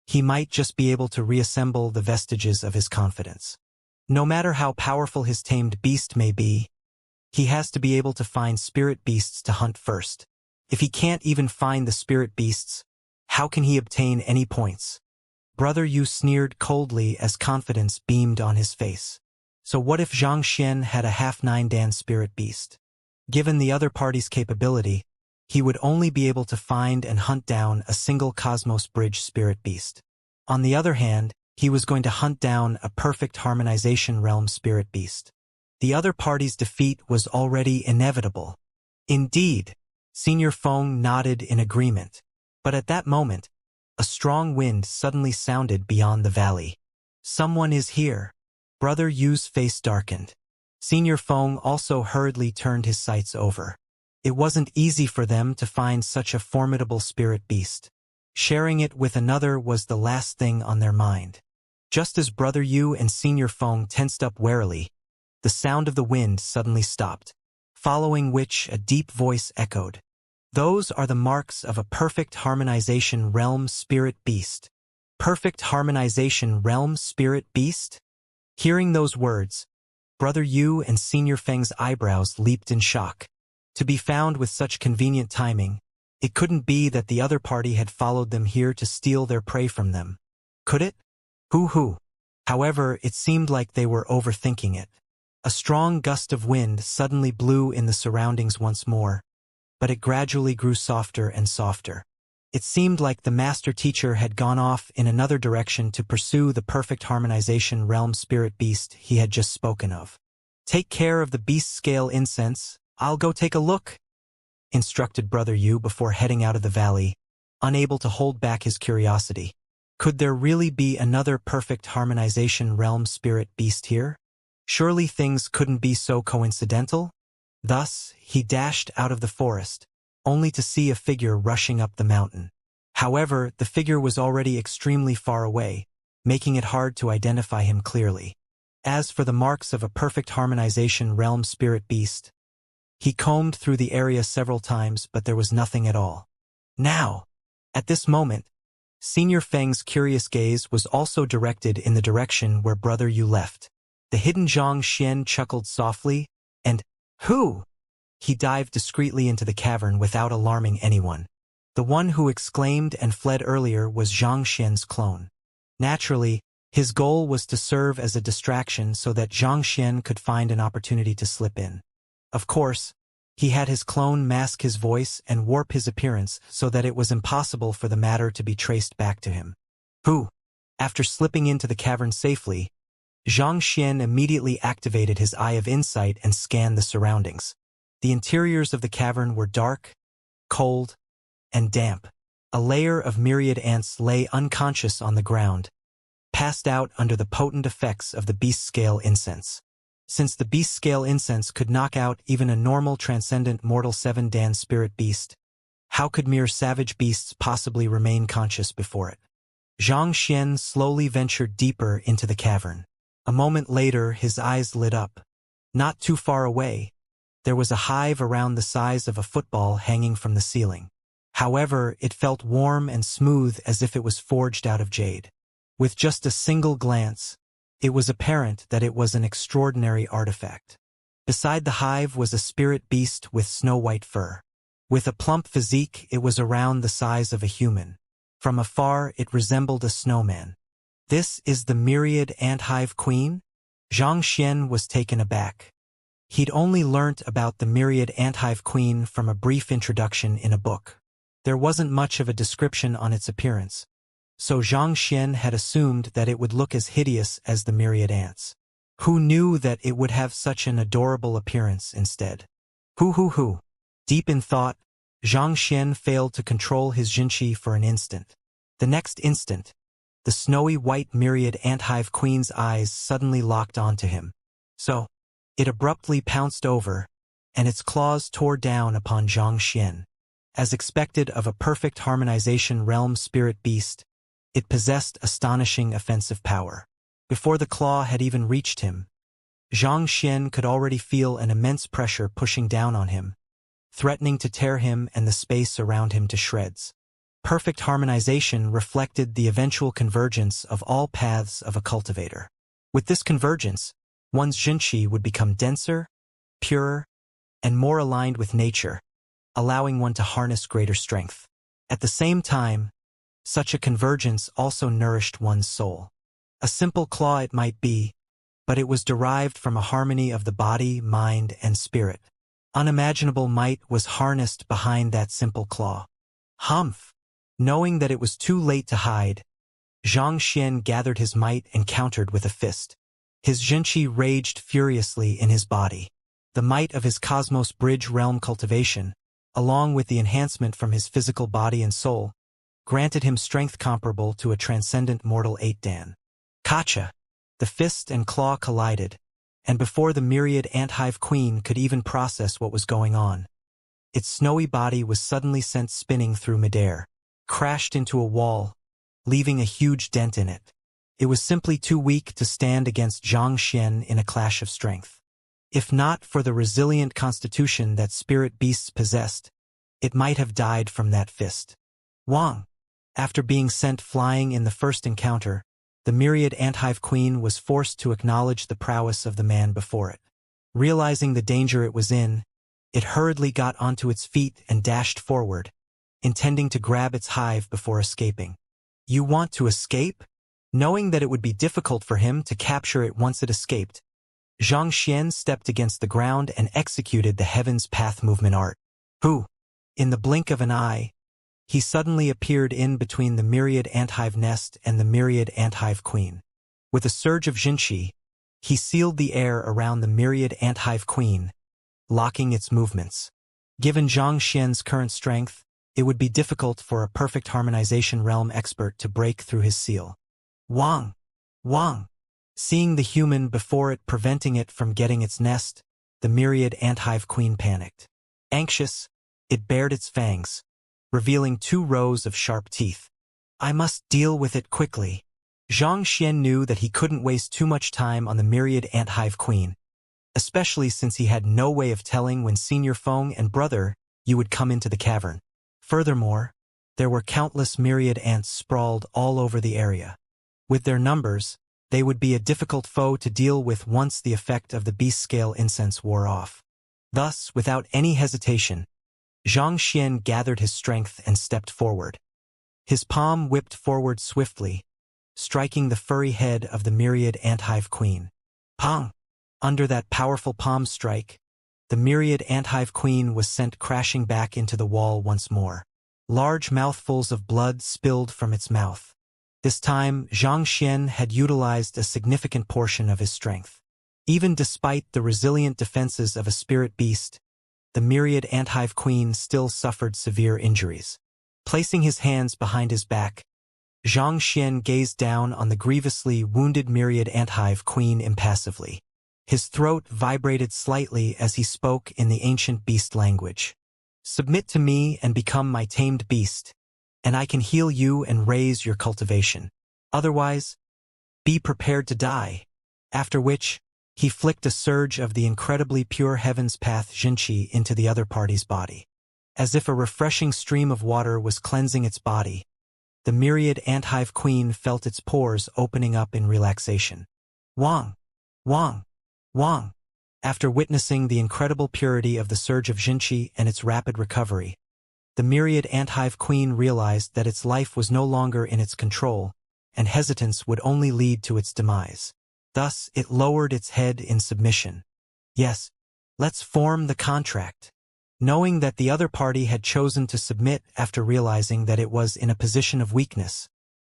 he might just be able to reassemble the vestiges of his confidence. No matter how powerful his tamed beast may be, he has to be able to find spirit beasts to hunt first. If he can't even find the spirit beasts, how can he obtain any points? Brother Yu sneered coldly as confidence beamed on his face. So what if Xianxia had a half-9 Dan spirit beast? Given the other party's capability, he would only be able to find and hunt down a single Cosmos Bridge spirit beast. On the other hand, he was going to hunt down a perfect harmonization realm spirit beast. The other party's defeat was already inevitable. Indeed, Senior Feng nodded in agreement. But at that moment, a strong wind suddenly sounded beyond the valley. Someone is here. Brother Yu's face darkened. Senior Feng also hurriedly turned his sights over. It wasn't easy for them to find such a formidable spirit beast. Sharing it with another was the last thing on their mind. Just as Brother Yu and Senior Feng tensed up warily, the sound of the wind suddenly stopped, following which a deep voice echoed. Those are the marks of a perfect harmonization realm spirit beast. Perfect harmonization realm spirit beast? Hearing those words, Brother Yu and Senior Feng's eyebrows leaped in shock. To be found with such convenient timing, it couldn't be that the other party had followed them here to steal their prey from them. Could it? Hoo-hoo. However, it seemed like they were overthinking it. A strong gust of wind suddenly blew in the surroundings once more, but it gradually grew softer and softer. It seemed like the master teacher had gone off in another direction to pursue the perfect harmonization realm spirit beast he had just spoken of. Take care of the beast scale incense, I'll go take a look, instructed Brother Yu before heading out of the valley, unable to hold back his curiosity. Could there really be another perfect harmonization realm spirit beast here? Surely things couldn't be so coincidental? Thus, he dashed out of the forest, only to see a figure rushing up the mountain. However, the figure was already extremely far away, making it hard to identify him clearly. As for the marks of a perfect harmonization realm spirit beast, he combed through the area several times, but there was nothing at all. Now, at this moment, Senior Feng's curious gaze was also directed in the direction where Brother Yu left. The hidden Xianxia chuckled softly, and, "Who?" He dived discreetly into the cavern without alarming anyone. The one who exclaimed and fled earlier was Xianxia's clone. Naturally, his goal was to serve as a distraction so that Xianxia could find an opportunity to slip in. Of course, he had his clone mask his voice and warp his appearance so that it was impossible for the matter to be traced back to him. Who? After slipping into the cavern safely, Xianxia immediately activated his Eye of Insight and scanned the surroundings. The interiors of the cavern were dark, cold, and damp. A layer of myriad ants lay unconscious on the ground, passed out under the potent effects of the beast scale incense. Since the beast scale incense could knock out even a normal transcendent mortal 7 Dan spirit beast, how could mere savage beasts possibly remain conscious before it? Xianxia slowly ventured deeper into the cavern. A moment later, his eyes lit up. Not too far away, there was a hive around the size of a football hanging from the ceiling. However, it felt warm and smooth as if it was forged out of jade. With just a single glance, it was apparent that it was an extraordinary artifact. Beside the hive was a spirit beast with snow-white fur. With a plump physique, it was around the size of a human. From afar, it resembled a snowman. "This is the myriad ant-hive queen?" Xianxia was taken aback. He'd only learnt about the myriad ant-hive queen from a brief introduction in a book. There wasn't much of a description on its appearance, so Xianxia had assumed that it would look as hideous as the myriad ants. Who knew that it would have such an adorable appearance instead? Hoo. Deep in thought, Xianxia failed to control his Jinqi for an instant. The next instant, the snowy white myriad ant-hive queen's eyes suddenly locked onto him. So, it abruptly pounced over, and its claws tore down upon Xianxia. As expected of a perfect harmonization realm spirit beast, it possessed astonishing offensive power. Before the claw had even reached him, Xianxia could already feel an immense pressure pushing down on him, threatening to tear him and the space around him to shreds. Perfect harmonization reflected the eventual convergence of all paths of a cultivator. With this convergence, one's Jinqi would become denser, purer, and more aligned with nature, allowing one to harness greater strength. At the same time, such a convergence also nourished one's soul. A simple claw it might be, but it was derived from a harmony of the body, mind, and spirit. Unimaginable might was harnessed behind that simple claw. Humph! Knowing that it was too late to hide, Xianxia gathered his might and countered with a fist. His Jinqi raged furiously in his body. The might of his Cosmos Bridge realm cultivation, along with the enhancement from his physical body and soul, granted him strength comparable to a transcendent mortal 8-dan. Kacha! The fist and claw collided, and before the myriad ant-hive queen could even process what was going on, its snowy body was suddenly sent spinning through midair, crashed into a wall, leaving a huge dent in it. It was simply too weak to stand against Xianxia in a clash of strength. If not for the resilient constitution that spirit beasts possessed, it might have died from that fist. Wang! After being sent flying in the first encounter, the myriad ant-hive queen was forced to acknowledge the prowess of the man before it. Realizing the danger it was in, it hurriedly got onto its feet and dashed forward, intending to grab its hive before escaping. You want to escape? Knowing that it would be difficult for him to capture it once it escaped, Xianxia stepped against the ground and executed the Heaven's Path movement art. Who? In the blink of an eye, he suddenly appeared in between the myriad ant-hive nest and the myriad ant-hive queen. With a surge of Jinqi, he sealed the air around the myriad ant-hive queen, locking its movements. Given Xianxia's current strength, it would be difficult for a perfect harmonization realm expert to break through his seal. Wang! Seeing the human before it preventing it from getting its nest, the myriad ant-hive queen panicked. Anxious, it bared its fangs, revealing 2 rows of sharp teeth. I must deal with it quickly. Xianxia knew that he couldn't waste too much time on the myriad ant-hive queen, especially since he had no way of telling when Senior Feng and Brother Yu would come into the cavern. Furthermore, there were countless myriad ants sprawled all over the area. With their numbers, they would be a difficult foe to deal with once the effect of the beast scale incense wore off. Thus, without any hesitation, Xianxia gathered his strength and stepped forward. His palm whipped forward swiftly, striking the furry head of the myriad ant-hive queen. Pong! Under that powerful palm strike, the myriad ant-hive queen was sent crashing back into the wall once more. Large mouthfuls of blood spilled from its mouth. This time, Xianxia had utilized a significant portion of his strength. Even despite the resilient defenses of a spirit beast, the myriad ant-hive queen still suffered severe injuries. Placing his hands behind his back, Xianxia gazed down on the grievously wounded myriad ant-hive queen impassively. His throat vibrated slightly as he spoke in the ancient beast language. Submit to me and become my tamed beast, and I can heal you and raise your cultivation. Otherwise, be prepared to die. After which, he flicked a surge of the incredibly pure Heaven's Path Jinqi into the other party's body. As if a refreshing stream of water was cleansing its body, the myriad anthive queen felt its pores opening up in relaxation. Wang! Wang! Wang! After witnessing the incredible purity of the surge of Xianxia and its rapid recovery, the myriad anthive queen realized that its life was no longer in its control, and hesitance would only lead to its demise. Thus, it lowered its head in submission. Yes, let's form the contract. Knowing that the other party had chosen to submit after realizing that it was in a position of weakness,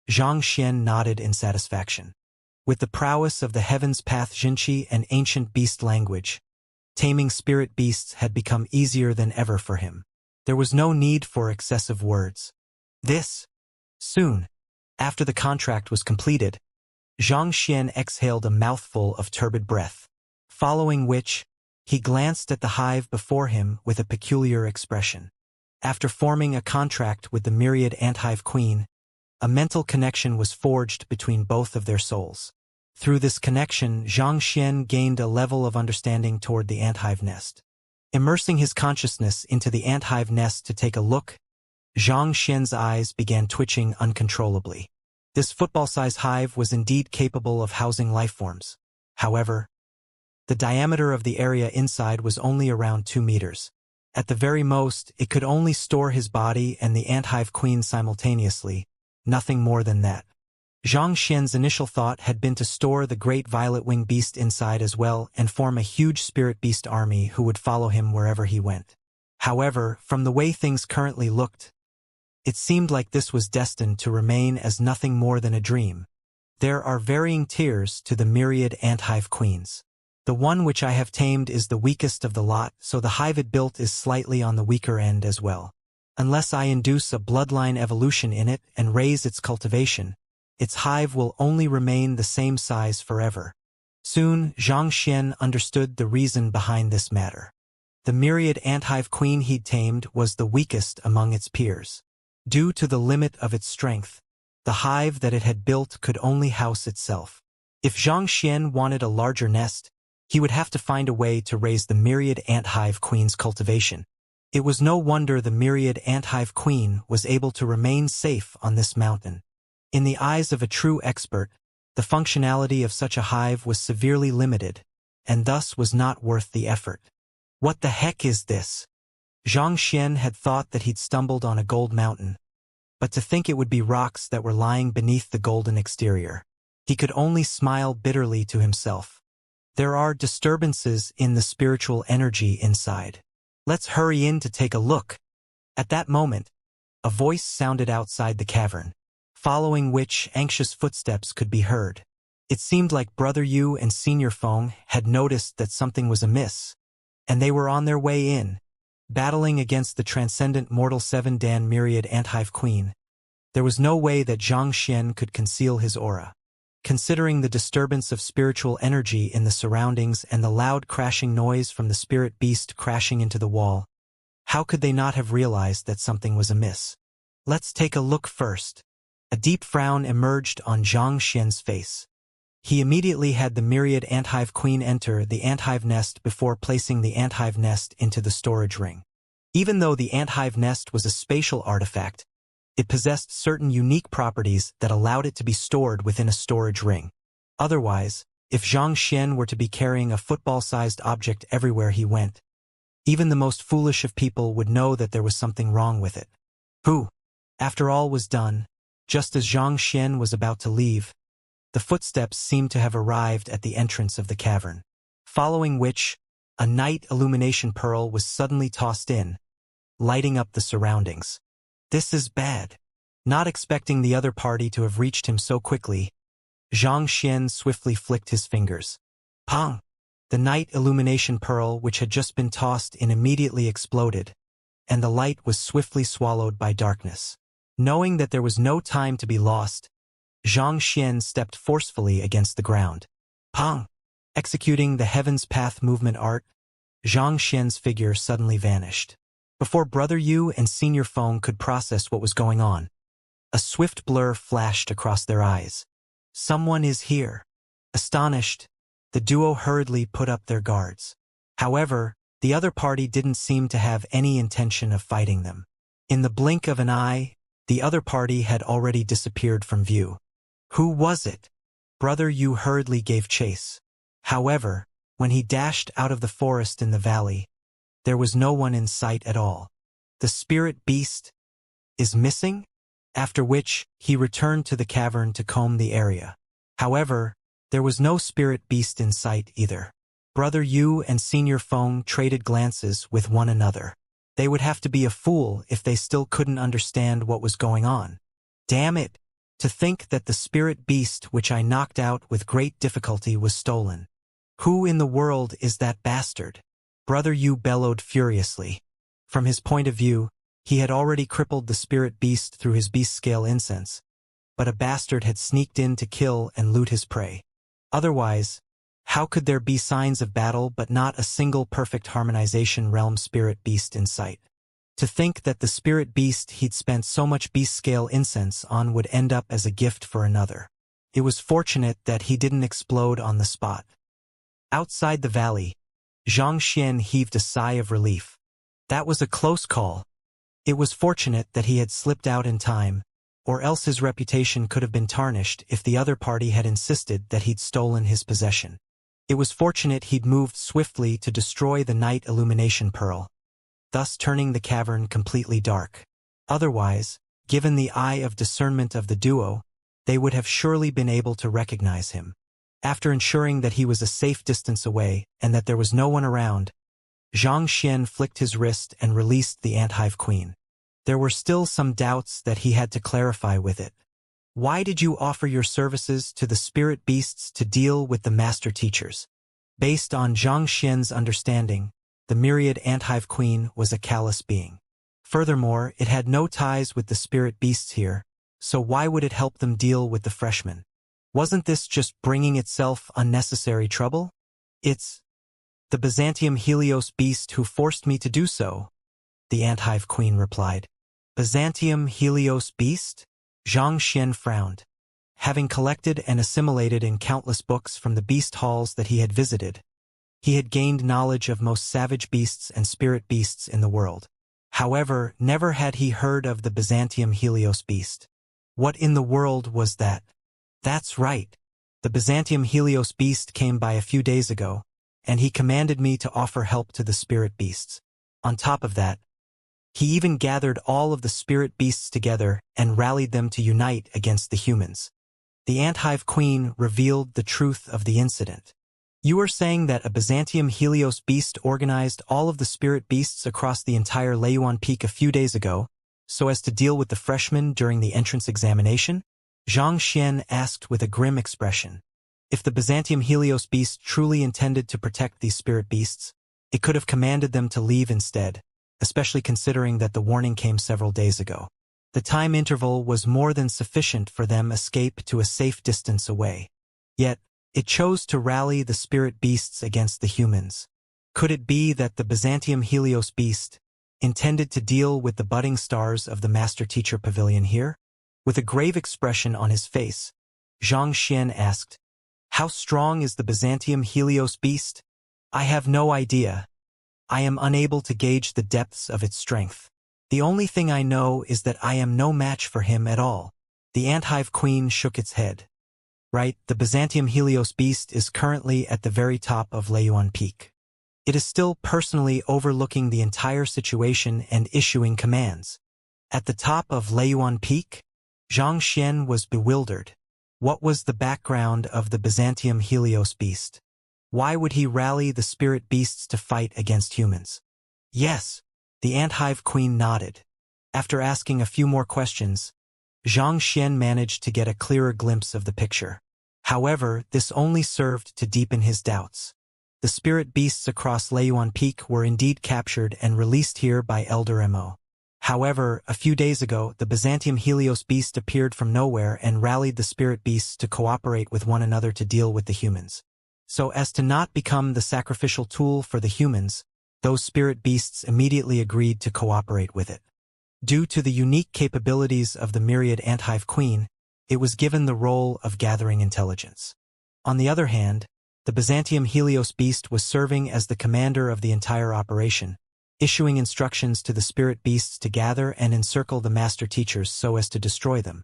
Xianxia nodded in satisfaction. With the prowess of the heavens path Xianxia and ancient beast language, taming spirit beasts had become easier than ever for him. There was no need for excessive words. Soon, after the contract was completed, Xianxia exhaled a mouthful of turbid breath, following which, he glanced at the hive before him with a peculiar expression. After forming a contract with the myriad anthive queen, a mental connection was forged between both of their souls. Through this connection, Xianxia gained a level of understanding toward the anthive nest. Immersing his consciousness into the anthive nest to take a look, Xianxia's eyes began twitching uncontrollably. This football-sized hive was indeed capable of housing lifeforms. However, the diameter of the area inside was only around 2 meters. At the very most, it could only store his body and the anthive queen simultaneously, nothing more than that. Xianxia's initial thought had been to store the great violet-winged beast inside as well and form a huge spirit beast army who would follow him wherever he went. However, from the way things currently looked, it seemed like this was destined to remain as nothing more than a dream. There are varying tiers to the myriad anthive queens. The one which I have tamed is the weakest of the lot, so the hive it built is slightly on the weaker end as well. Unless I induce a bloodline evolution in it and raise its cultivation, its hive will only remain the same size forever. Soon, Xianxia understood the reason behind this matter. The myriad anthive queen he'd tamed was the weakest among its peers. Due to the limit of its strength, the hive that it had built could only house itself. If Xianxia wanted a larger nest, he would have to find a way to raise the myriad anthive queen's cultivation. It was no wonder the myriad anthive queen was able to remain safe on this mountain. In the eyes of a true expert, the functionality of such a hive was severely limited, and thus was not worth the effort. What the heck is this? Xianxia had thought that he'd stumbled on a gold mountain, but to think it would be rocks that were lying beneath the golden exterior. He could only smile bitterly to himself. There are disturbances in the spiritual energy inside. Let's hurry in to take a look. At that moment, a voice sounded outside the cavern, following which anxious footsteps could be heard. It seemed like Brother Yu and Senior Feng had noticed that something was amiss, and they were on their way in, battling against the transcendent mortal 7-Dan myriad anthive queen. There was no way that Xianxia could conceal his aura. Considering the disturbance of spiritual energy in the surroundings and the loud crashing noise from the spirit beast crashing into the wall, how could they not have realized that something was amiss? Let's take a look first. A deep frown emerged on Xianxia's face. He immediately had the myriad anthive queen enter the anthive nest before placing the anthive nest into the storage ring. Even though the anthive nest was a spatial artifact, it possessed certain unique properties that allowed it to be stored within a storage ring. Otherwise, if Xianxia were to be carrying a football-sized object everywhere he went, even the most foolish of people would know that there was something wrong with it. After all was done, just as Xianxia was about to leave, the footsteps seemed to have arrived at the entrance of the cavern, following which, a night illumination pearl was suddenly tossed in, lighting up the surroundings. This is bad. Not expecting the other party to have reached him so quickly, Xianxia swiftly flicked his fingers. Pong! The night illumination pearl which had just been tossed in immediately exploded, and the light was swiftly swallowed by darkness. Knowing that there was no time to be lost, Xianxia stepped forcefully against the ground. Pong! Executing the Heaven's Path movement art, Xianxia's figure suddenly vanished. Before Brother Yu and Senior Feng could process what was going on, a swift blur flashed across their eyes. Someone is here. Astonished, the duo hurriedly put up their guards. However, The other party didn't seem to have any intention of fighting them. In the blink of an eye, the other party had already disappeared from view. Who was it? Brother Yu hurriedly gave chase. However, when he dashed out of the forest in the valley, there was no one in sight at all. The spirit beast is missing? After which, he returned to the cavern to comb the area. However, there was no spirit beast in sight either. Brother Yu and Senior Feng traded glances with one another. They would have to be a fool if they still couldn't understand what was going on. Damn it! To think that the spirit beast which I knocked out with great difficulty was stolen. Who in the world is that bastard? Brother Yu bellowed furiously. From his point of view, he had already crippled the spirit beast through his beast-scale incense, but a bastard had sneaked in to kill and loot his prey. Otherwise, how could there be signs of battle but not a single perfect harmonization realm spirit beast in sight? To think that the spirit beast he'd spent so much beast-scale incense on would end up as a gift for another. It was fortunate that he didn't explode on the spot. Outside the valley, Xianxia heaved a sigh of relief. That was a close call. It was fortunate that he had slipped out in time, or else his reputation could have been tarnished if the other party had insisted that he'd stolen his possession. It was fortunate he'd moved swiftly to destroy the night illumination pearl, thus turning the cavern completely dark. Otherwise, given the eye of discernment of the duo, they would have surely been able to recognize him. After ensuring that he was a safe distance away and that there was no one around, Xianxia flicked his wrist and released the anthive queen. There were still some doubts that he had to clarify with it. Why did you offer your services to the spirit beasts to deal with the master teachers? Based on Xianxia's understanding, the myriad anthive queen was a callous being. Furthermore, it had no ties with the spirit beasts here, so why would it help them deal with the freshmen? Wasn't this just bringing itself unnecessary trouble? It's the Byzantium Helios beast who forced me to do so, the anthive queen replied. Byzantium Helios beast? Xianxia frowned. Having collected and assimilated in countless books from the beast halls that he had visited, he had gained knowledge of most savage beasts and spirit beasts in the world. However, never had he heard of the Byzantium Helios beast. What in the world was that? That's right. The Byzantium Helios beast came by a few days ago, and he commanded me to offer help to the spirit beasts. On top of that, he even gathered all of the spirit beasts together and rallied them to unite against the humans. The anthive queen revealed the truth of the incident. You are saying that a Byzantium Helios beast organized all of the spirit beasts across the entire Leiyuan Peak a few days ago, so as to deal with the freshmen during the entrance examination? Xianxia asked with a grim expression. If the Byzantium Helios beast truly intended to protect these spirit beasts, it could have commanded them to leave instead, especially considering that the warning came several days ago. The time interval was more than sufficient for them escape to a safe distance away. Yet, it chose to rally the spirit beasts against the humans. Could it be that the Byzantium Helios beast intended to deal with the budding stars of the Master Teacher Pavilion here? With a grave expression on his face, Xianxia asked, How strong is the Byzantium Helios beast? I have no idea. I am unable to gauge the depths of its strength. The only thing I know is that I am no match for him at all. The anthive queen shook its head. Right, the Byzantium Helios beast is currently at the very top of Leiyuan Peak. It is still personally overlooking the entire situation and issuing commands. At the top of Leiyuan Peak? Xianxia was bewildered. What was the background of the Byzantium Helios beast? Why would he rally the spirit beasts to fight against humans? Yes, the anthive queen nodded. After asking a few more questions, Xianxia managed to get a clearer glimpse of the picture. However, this only served to deepen his doubts. The spirit beasts across Leiyuan Peak were indeed captured and released here by Elder Mo. However, a few days ago, the Byzantium Helios beast appeared from nowhere and rallied the spirit beasts to cooperate with one another to deal with the humans. So as to not become the sacrificial tool for the humans, those spirit beasts immediately agreed to cooperate with it. Due to the unique capabilities of the myriad anthive queen, it was given the role of gathering intelligence. On the other hand, The Byzantium Helios beast was serving as the commander of the entire operation, issuing instructions to the spirit beasts to gather and encircle the master teachers so as to destroy them.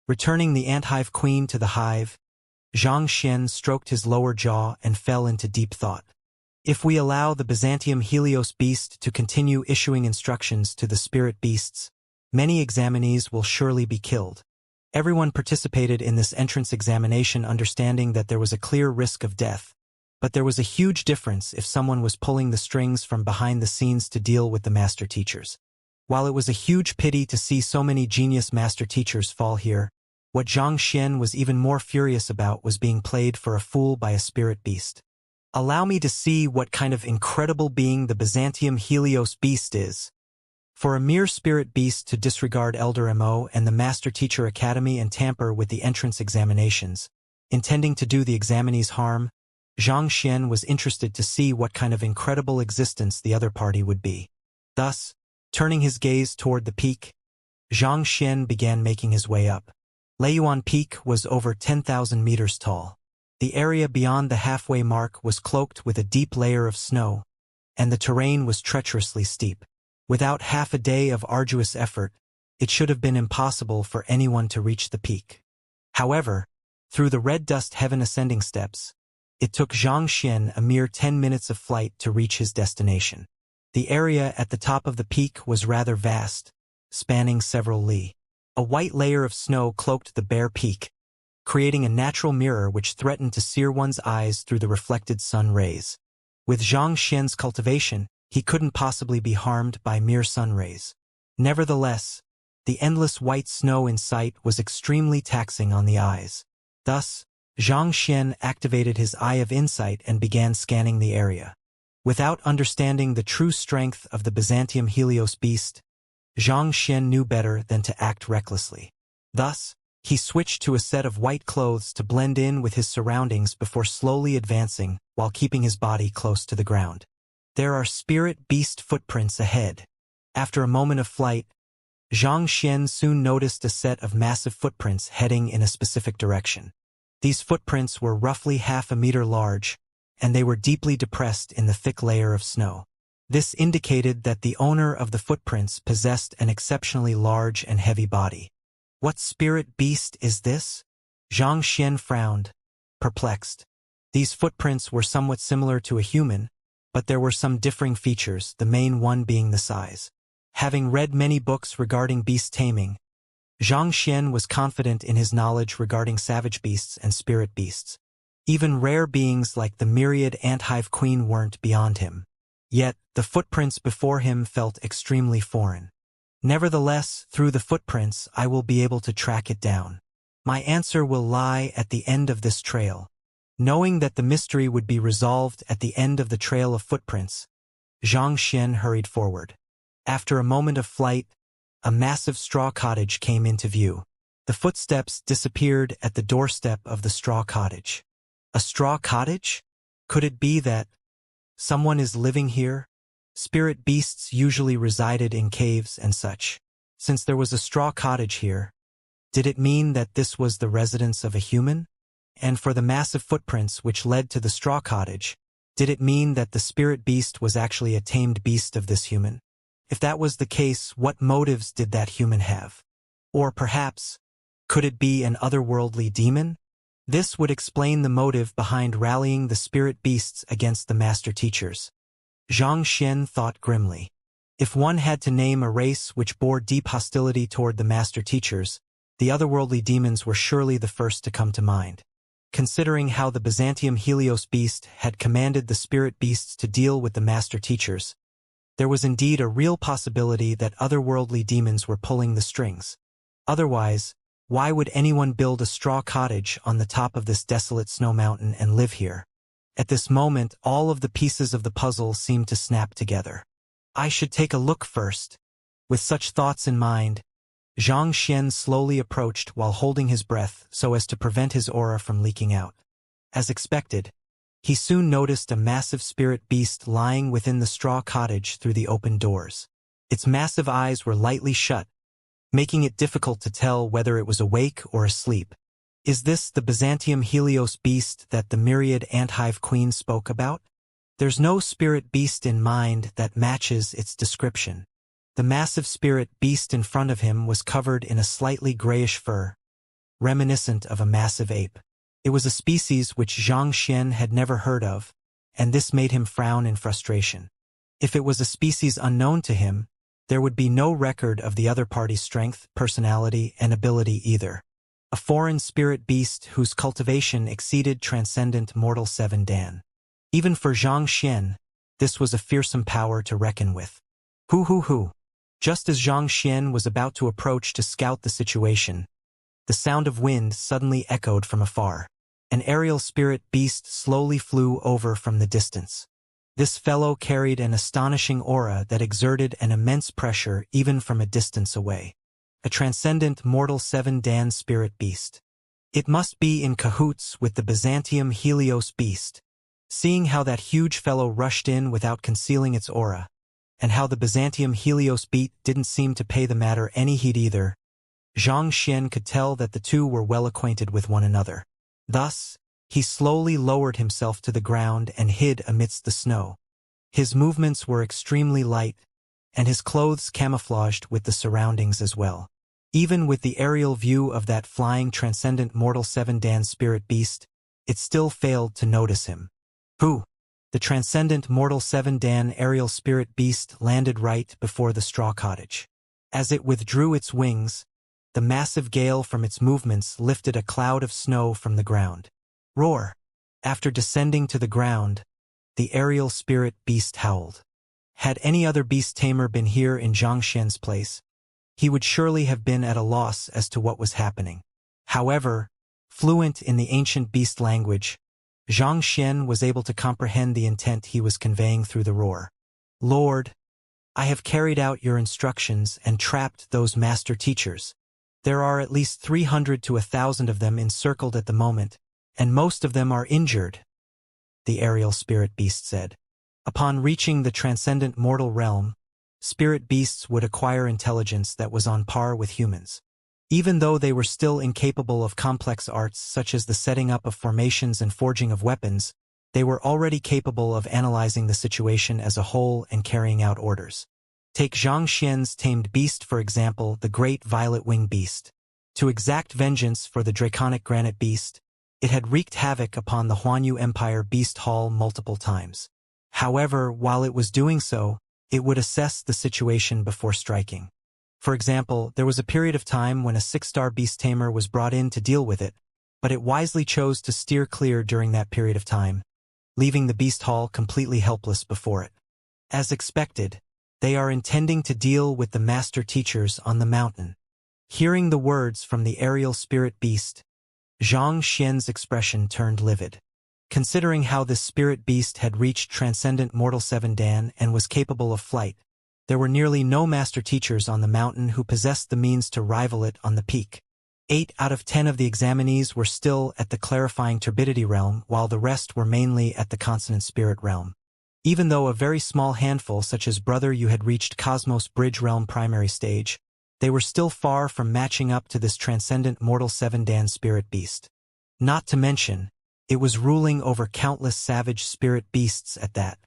Returning the ant-hive queen to the hive, Xianxia stroked his lower jaw and fell into deep thought. If we allow the Byzantium Helios beast to continue issuing instructions to the spirit beasts, many examinees will surely be killed. Everyone participated in this entrance examination understanding that there was a clear risk of death, but there was a huge difference if someone was pulling the strings from behind the scenes to deal with the master teachers. While it was a huge pity to see so many genius master teachers fall here, what Xianxia was even more furious about was being played for a fool by a spirit beast. Allow me to see what kind of incredible being the Byzantium Helios beast is. For a mere spirit beast to disregard Elder Mo and the Master Teacher Academy and tamper with the entrance examinations, intending to do the examinees harm, Xianxia was interested to see what kind of incredible existence the other party would be. Thus, turning his gaze toward the peak, Xianxia began making his way up. Leiyuan Peak was over 10,000 meters tall. The area beyond the halfway mark was cloaked with a deep layer of snow, and the terrain was treacherously steep. Without half a day of arduous effort, it should have been impossible for anyone to reach the peak. However, through the red dust heaven ascending steps, it took Xianxia a mere 10 minutes of flight to reach his destination. The area at the top of the peak was rather vast, spanning several li. A white layer of snow cloaked the bare peak, creating a natural mirror which threatened to sear one's eyes through the reflected sun rays. With Xianxia's cultivation, he couldn't possibly be harmed by mere sun rays. Nevertheless, the endless white snow in sight was extremely taxing on the eyes. Thus, Xianxia activated his Eye of Insight and began scanning the area. Without understanding the true strength of the Byzantium Helios beast, Xianxia knew better than to act recklessly. Thus, he switched to a set of white clothes to blend in with his surroundings before slowly advancing while keeping his body close to the ground. There are spirit beast footprints ahead. After a moment of flight, Xianxia soon noticed a set of massive footprints heading in a specific direction. These footprints were roughly half a meter large, and they were deeply depressed in the thick layer of snow. This indicated that the owner of the footprints possessed an exceptionally large and heavy body. What spirit beast is this? Xianxia frowned, perplexed. These footprints were somewhat similar to a human, but there were some differing features, the main one being the size. Having read many books regarding beast taming, Xianxia was confident in his knowledge regarding savage beasts and spirit beasts. Even rare beings like the myriad ant-hive queen weren't beyond him. Yet, the footprints before him felt extremely foreign. Nevertheless, through the footprints, I will be able to track it down. My answer will lie at the end of this trail. Knowing that the mystery would be resolved at the end of the trail of footprints, Xianxia hurried forward. After a moment of flight, a massive straw cottage came into view. The footsteps disappeared at the doorstep of the straw cottage. A straw cottage? Could it be that someone is living here? Spirit beasts usually resided in caves and such. Since there was a straw cottage here, did it mean that this was the residence of a human? And for the massive footprints which led to the straw cottage, did it mean that the spirit beast was actually a tamed beast of this human? If that was the case, what motives did that human have? Or perhaps, could it be an otherworldly demon? This would explain the motive behind rallying the spirit beasts against the master teachers. Xianxia thought grimly. If one had to name a race which bore deep hostility toward the master teachers, the otherworldly demons were surely the first to come to mind. Considering how the Byzantium Helios beast had commanded the spirit beasts to deal with the master teachers, there was indeed a real possibility that otherworldly demons were pulling the strings. Otherwise, why would anyone build a straw cottage on the top of this desolate snow mountain and live here? At this moment, all of the pieces of the puzzle seemed to snap together. I should take a look first. With such thoughts in mind, Xianxia slowly approached while holding his breath so as to prevent his aura from leaking out. As expected, he soon noticed a massive spirit beast lying within the straw cottage through the open doors. Its massive eyes were lightly shut, making it difficult to tell whether it was awake or asleep. Is this the Byzantium Helios beast that the myriad anthive queen spoke about? There's no spirit beast in mind that matches its description. The massive spirit beast in front of him was covered in a slightly grayish fur, reminiscent of a massive ape. It was a species which Xianxia had never heard of, and this made him frown in frustration. If it was a species unknown to him, there would be no record of the other party's strength, personality, and ability either. A foreign spirit beast whose cultivation exceeded transcendent mortal 7 Dan. Even for Xianxia, this was a fearsome power to reckon with. Hoo. Just as Xianxia was about to approach to scout the situation, the sound of wind suddenly echoed from afar. An aerial spirit beast slowly flew over from the distance. This fellow carried an astonishing aura that exerted an immense pressure even from a distance away. A transcendent mortal 7 Dan spirit beast. It must be in cahoots with the Byzantium Helios beast. Seeing how that huge fellow rushed in without concealing its aura, and how the Byzantium Helios beast didn't seem to pay the matter any heed either, Xianxia could tell that the two were well acquainted with one another. Thus, he slowly lowered himself to the ground and hid amidst the snow. His movements were extremely light, and his clothes camouflaged with the surroundings as well. Even with the aerial view of that flying transcendent mortal 7 Dan spirit beast, it still failed to notice him. Who? The transcendent mortal 7 Dan aerial spirit beast landed right before the straw cottage. As it withdrew its wings, the massive gale from its movements lifted a cloud of snow from the ground. Roar! After descending to the ground, the aerial spirit beast howled. Had any other beast tamer been here in Xianxia's place, he would surely have been at a loss as to what was happening. However, fluent in the ancient beast language, Xianxia was able to comprehend the intent he was conveying through the roar. Lord, I have carried out your instructions and trapped those master teachers. There are at least 300 to 1,000 of them encircled at the moment, and most of them are injured, the aerial spirit beast said. Upon reaching the transcendent mortal realm, spirit beasts would acquire intelligence that was on par with humans. Even though they were still incapable of complex arts such as the setting up of formations and forging of weapons, they were already capable of analyzing the situation as a whole and carrying out orders. Take Xianxia's tamed beast for example, the great violet-winged beast. To exact vengeance for the draconic granite beast, it had wreaked havoc upon the Huanyu Empire Beast Hall multiple times. However, while it was doing so, it would assess the situation before striking. For example, there was a period of time when a 6-star beast tamer was brought in to deal with it, but it wisely chose to steer clear during that period of time, leaving the Beast Hall completely helpless before it. As expected, they are intending to deal with the master teachers on the mountain. Hearing the words from the aerial spirit beast, Xianxia's expression turned livid. Considering how this spirit beast had reached transcendent mortal 7 Dan and was capable of flight, there were nearly no master teachers on the mountain who possessed the means to rival it on the peak. 8 out of 10 of the examinees were still at the clarifying turbidity realm, while the rest were mainly at the consonant spirit realm. Even though a very small handful such as Brother You had reached Cosmos Bridge Realm primary stage, they were still far from matching up to this transcendent mortal 7 Dan spirit beast. Not to mention, it was ruling over countless savage spirit beasts at that.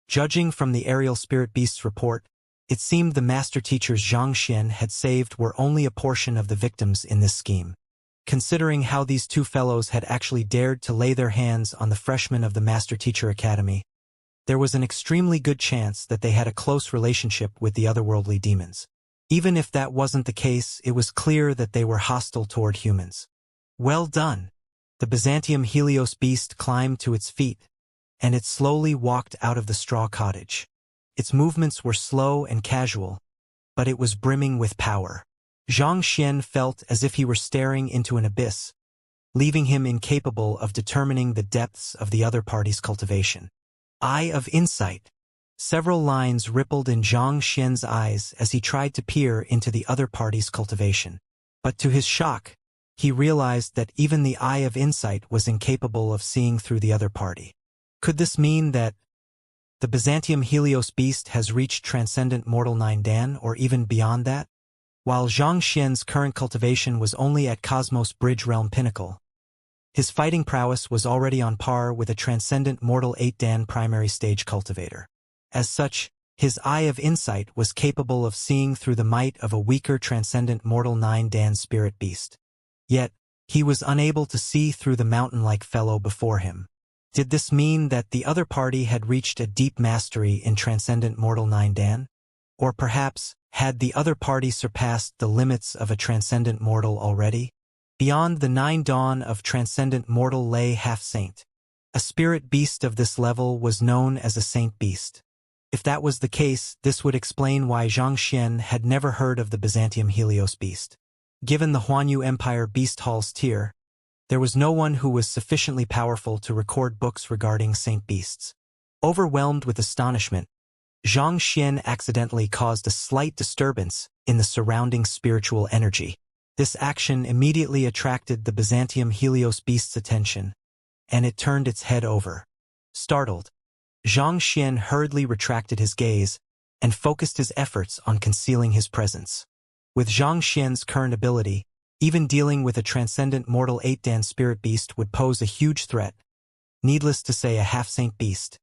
Judging from the aerial spirit beast's report, it seemed the master teachers Xianxia had saved were only a portion of the victims in this scheme. Considering how these two fellows had actually dared to lay their hands on the freshmen of the Master Teacher Academy, there was an extremely good chance that they had a close relationship with the otherworldly demons. Even if that wasn't the case, it was clear that they were hostile toward humans. Well done! The Byzantium Helios beast climbed to its feet, and it slowly walked out of the straw cottage. Its movements were slow and casual, but it was brimming with power. Xianxia felt as if he were staring into an abyss, leaving him incapable of determining the depths of the other party's cultivation. Eye of insight. Several lines rippled in Xianxia's eyes as he tried to peer into the other party's cultivation. But to his shock, he realized that even the eye of insight was incapable of seeing through the other party. Could this mean that the Byzantium Helios beast has reached transcendent mortal 9 Dan or even beyond that? While Xianxia's current cultivation was only at Cosmos Bridge Realm pinnacle, His fighting prowess was already on par with a transcendent mortal 8-dan primary stage cultivator. As such, his eye of insight was capable of seeing through the might of a weaker transcendent mortal 9-dan spirit beast. Yet, he was unable to see through the mountain-like fellow before him. Did this mean that the other party had reached a deep mastery in transcendent mortal 9-dan? Or perhaps, had the other party surpassed the limits of a transcendent mortal already? Beyond the 9 dawn of transcendent mortal lay half-saint. A spirit beast of this level was known as a saint beast. If that was the case, this would explain why Xianxia had never heard of the Byzantium Helios beast. Given the Huanyu Empire beast hall's tier, there was no one who was sufficiently powerful to record books regarding saint beasts. Overwhelmed with astonishment, Xianxia accidentally caused a slight disturbance in the surrounding spiritual energy. This action immediately attracted the Byzantium Helios beast's attention, and it turned its head over. Startled, Xianxia hurriedly retracted his gaze and focused his efforts on concealing his presence. With Xianxia's current ability, even dealing with a transcendent mortal 8-dan spirit beast would pose a huge threat. Needless to say, a half-saint beast.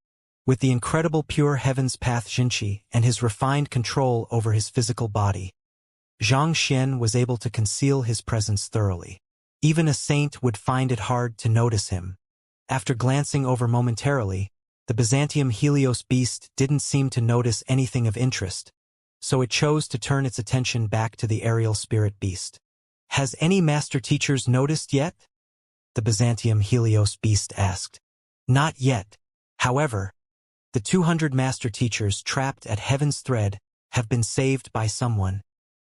With the incredible pure heaven's path Xinqi and his refined control over his physical body, Xianxia was able to conceal his presence thoroughly. Even a saint would find it hard to notice him. After glancing over momentarily, the Byzantium Helios beast didn't seem to notice anything of interest, so it chose to turn its attention back to the aerial spirit beast. "Has any master teachers noticed yet?" the Byzantium Helios beast asked. "Not yet. However, the 200 master teachers trapped at Heaven's Thread have been saved by someone."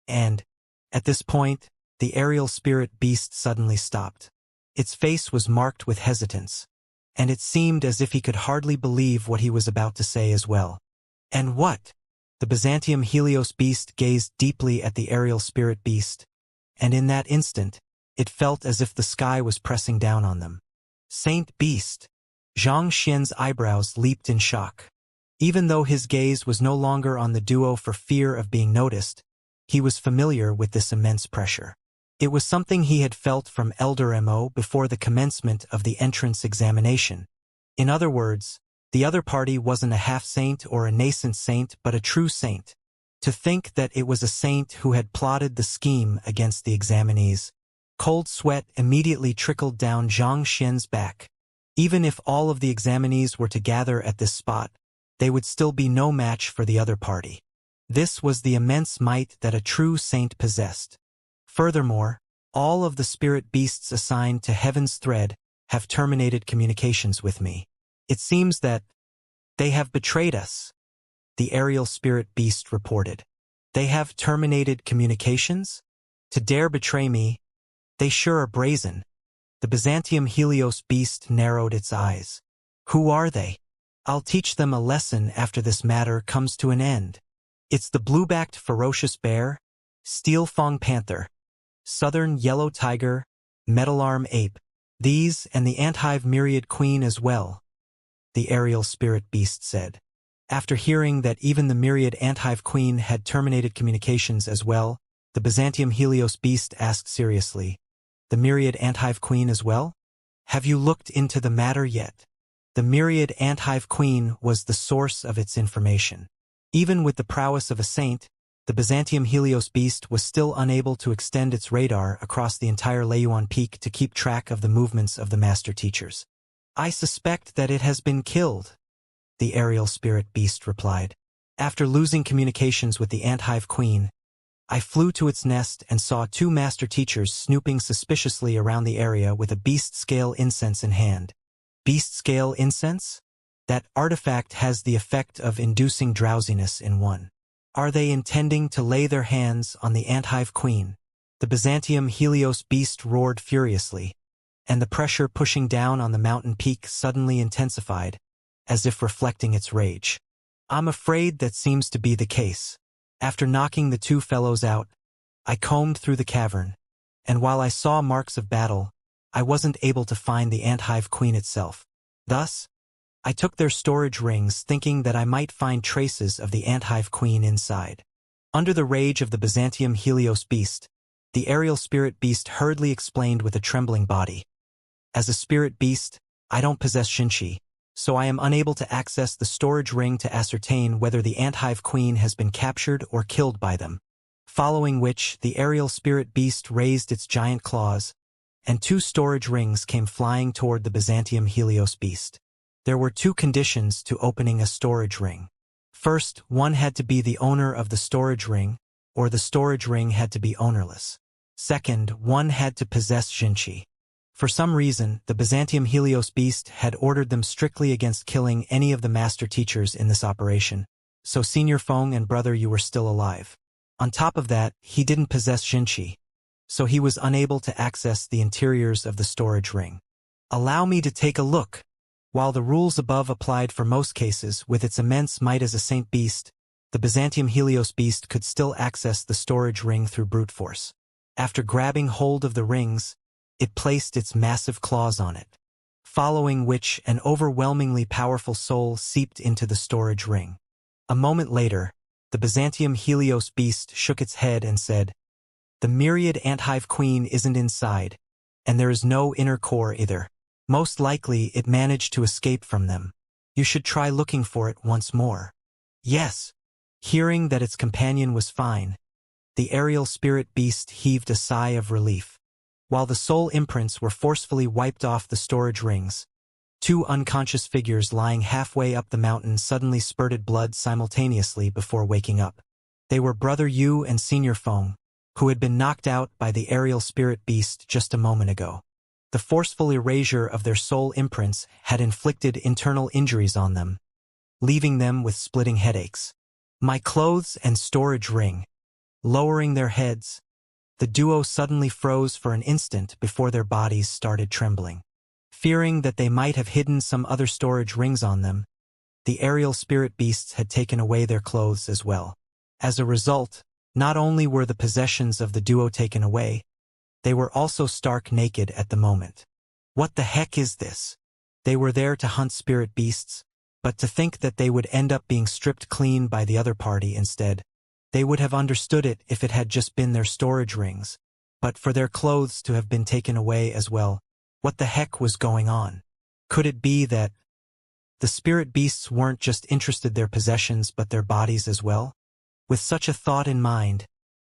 And, at this point, the aerial spirit beast suddenly stopped. Its face was marked with hesitance, and it seemed as if he could hardly believe what he was about to say as well. "And what?" The Byzantium Helios beast gazed deeply at the aerial spirit beast, and in that instant, it felt as if the sky was pressing down on them. "Saint beast!" Xianxia's eyebrows leaped in shock. Even though his gaze was no longer on the duo for fear of being noticed, he was familiar with this immense pressure. It was something he had felt from Elder Mo before the commencement of the entrance examination. In other words, the other party wasn't a half-saint or a nascent saint but a true saint. To think that it was a saint who had plotted the scheme against the examinees. Cold sweat immediately trickled down Xianxia's back. Even if all of the examinees were to gather at this spot, they would still be no match for the other party. This was the immense might that a true saint possessed. Furthermore, all of the spirit beasts assigned to Heaven's Thread have terminated communications with me. It seems that they have betrayed us, the aerial spirit beast reported. "They have terminated communications? To dare betray me, they sure are brazen." The Byzantium Helios beast narrowed its eyes. "Who are they? I'll teach them a lesson after this matter comes to an end. It's the blue-backed ferocious bear, steel-fang panther, southern yellow tiger, metal-arm ape, these and the anthive myriad queen as well," the aerial spirit beast said. After hearing that even the myriad anthive queen had terminated communications as well, the Byzantium Helios beast asked seriously, "The myriad anthive queen as well? Have you looked into the matter yet?" The myriad anthive queen was the source of its information. Even with the prowess of a saint, the Byzantium Helios beast was still unable to extend its radar across the entire Leiyuan Peak to keep track of the movements of the master teachers. "I suspect that it has been killed," the aerial spirit beast replied. "After losing communications with the anthive queen, I flew to its nest and saw 2 master teachers snooping suspiciously around the area with a beast-scale incense in hand." Beast-scale incense? That artifact has the effect of inducing drowsiness in one. Are they intending to lay their hands on the anthive queen? The Byzantium Helios beast roared furiously, and the pressure pushing down on the mountain peak suddenly intensified, as if reflecting its rage. "I'm afraid that seems to be the case. After knocking the 2 fellows out, I combed through the cavern, and while I saw marks of battle, I wasn't able to find the anthive queen itself. Thus, I took their storage rings thinking that I might find traces of the anthive queen inside." Under the rage of the Byzantium Helios beast, the aerial spirit beast hurriedly explained with a trembling body. As a spirit beast, I don't possess Xianxia, so I am unable to access the storage ring to ascertain whether the anthive queen has been captured or killed by them. Following which, the aerial spirit beast raised its giant claws, and 2 storage rings came flying toward the Byzantium Helios beast. There were 2 conditions to opening a storage ring. First, one had to be the owner of the storage ring, or the storage ring had to be ownerless. Second, one had to possess Xianxia. For some reason, the Byzantium Helios beast had ordered them strictly against killing any of the master teachers in this operation, so Senior Feng and Brother Yu were still alive. On top of that, he didn't possess Xianxia, so he was unable to access the interiors of the storage ring. Allow me to take a look. While the rules above applied for most cases, with its immense might as a saint beast, the Byzantium Helios beast could still access the storage ring through brute force. After grabbing hold of the rings, it placed its massive claws on it, following which an overwhelmingly powerful soul seeped into the storage ring. A moment later, the Byzantium Helios beast shook its head and said, "The myriad anthive queen isn't inside, and there is no inner core either. Most likely it managed to escape from them. You should try looking for it once more." Yes. Hearing that its companion was fine, the aerial spirit beast heaved a sigh of relief. While the soul imprints were forcefully wiped off the storage rings, 2 unconscious figures lying halfway up the mountain suddenly spurted blood simultaneously before waking up. They were Brother Yu and Senior Feng, who had been knocked out by the aerial spirit beast just a moment ago. The forceful erasure of their soul imprints had inflicted internal injuries on them, leaving them with splitting headaches. "My clothes and storage ring." Lowering their heads, the duo suddenly froze for an instant before their bodies started trembling. Fearing that they might have hidden some other storage rings on them, the aerial spirit beasts had taken away their clothes as well. As a result, not only were the possessions of the duo taken away, they were also stark naked at the moment. What the heck is this? They were there to hunt spirit beasts, but to think that they would end up being stripped clean by the other party instead. They would have understood it if it had just been their storage rings, but for their clothes to have been taken away as well, what the heck was going on? Could it be that the spirit beasts weren't just interested in their possessions but their bodies as well? With such a thought in mind,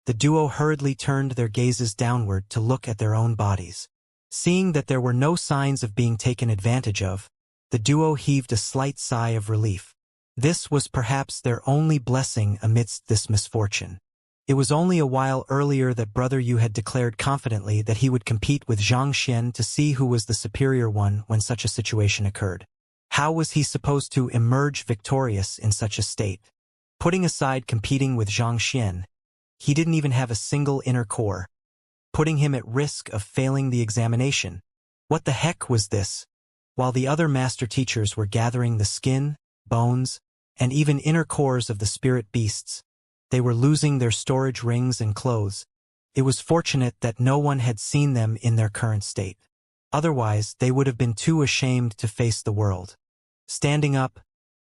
the duo hurriedly turned their gazes downward to look at their own bodies. Seeing that there were no signs of being taken advantage of, the duo heaved a slight sigh of relief. This was perhaps their only blessing amidst this misfortune. It was only a while earlier that Brother Yu had declared confidently that he would compete with Xianxia to see who was the superior one when such a situation occurred. How was he supposed to emerge victorious in such a state? Putting aside competing with Xianxia, he didn't even have a single inner core, putting him at risk of failing the examination. What the heck was this? While the other master teachers were gathering the skin, bones, and even inner cores of the spirit beasts, they were losing their storage rings and clothes. It was fortunate that no one had seen them in their current state. Otherwise, they would have been too ashamed to face the world. Standing up,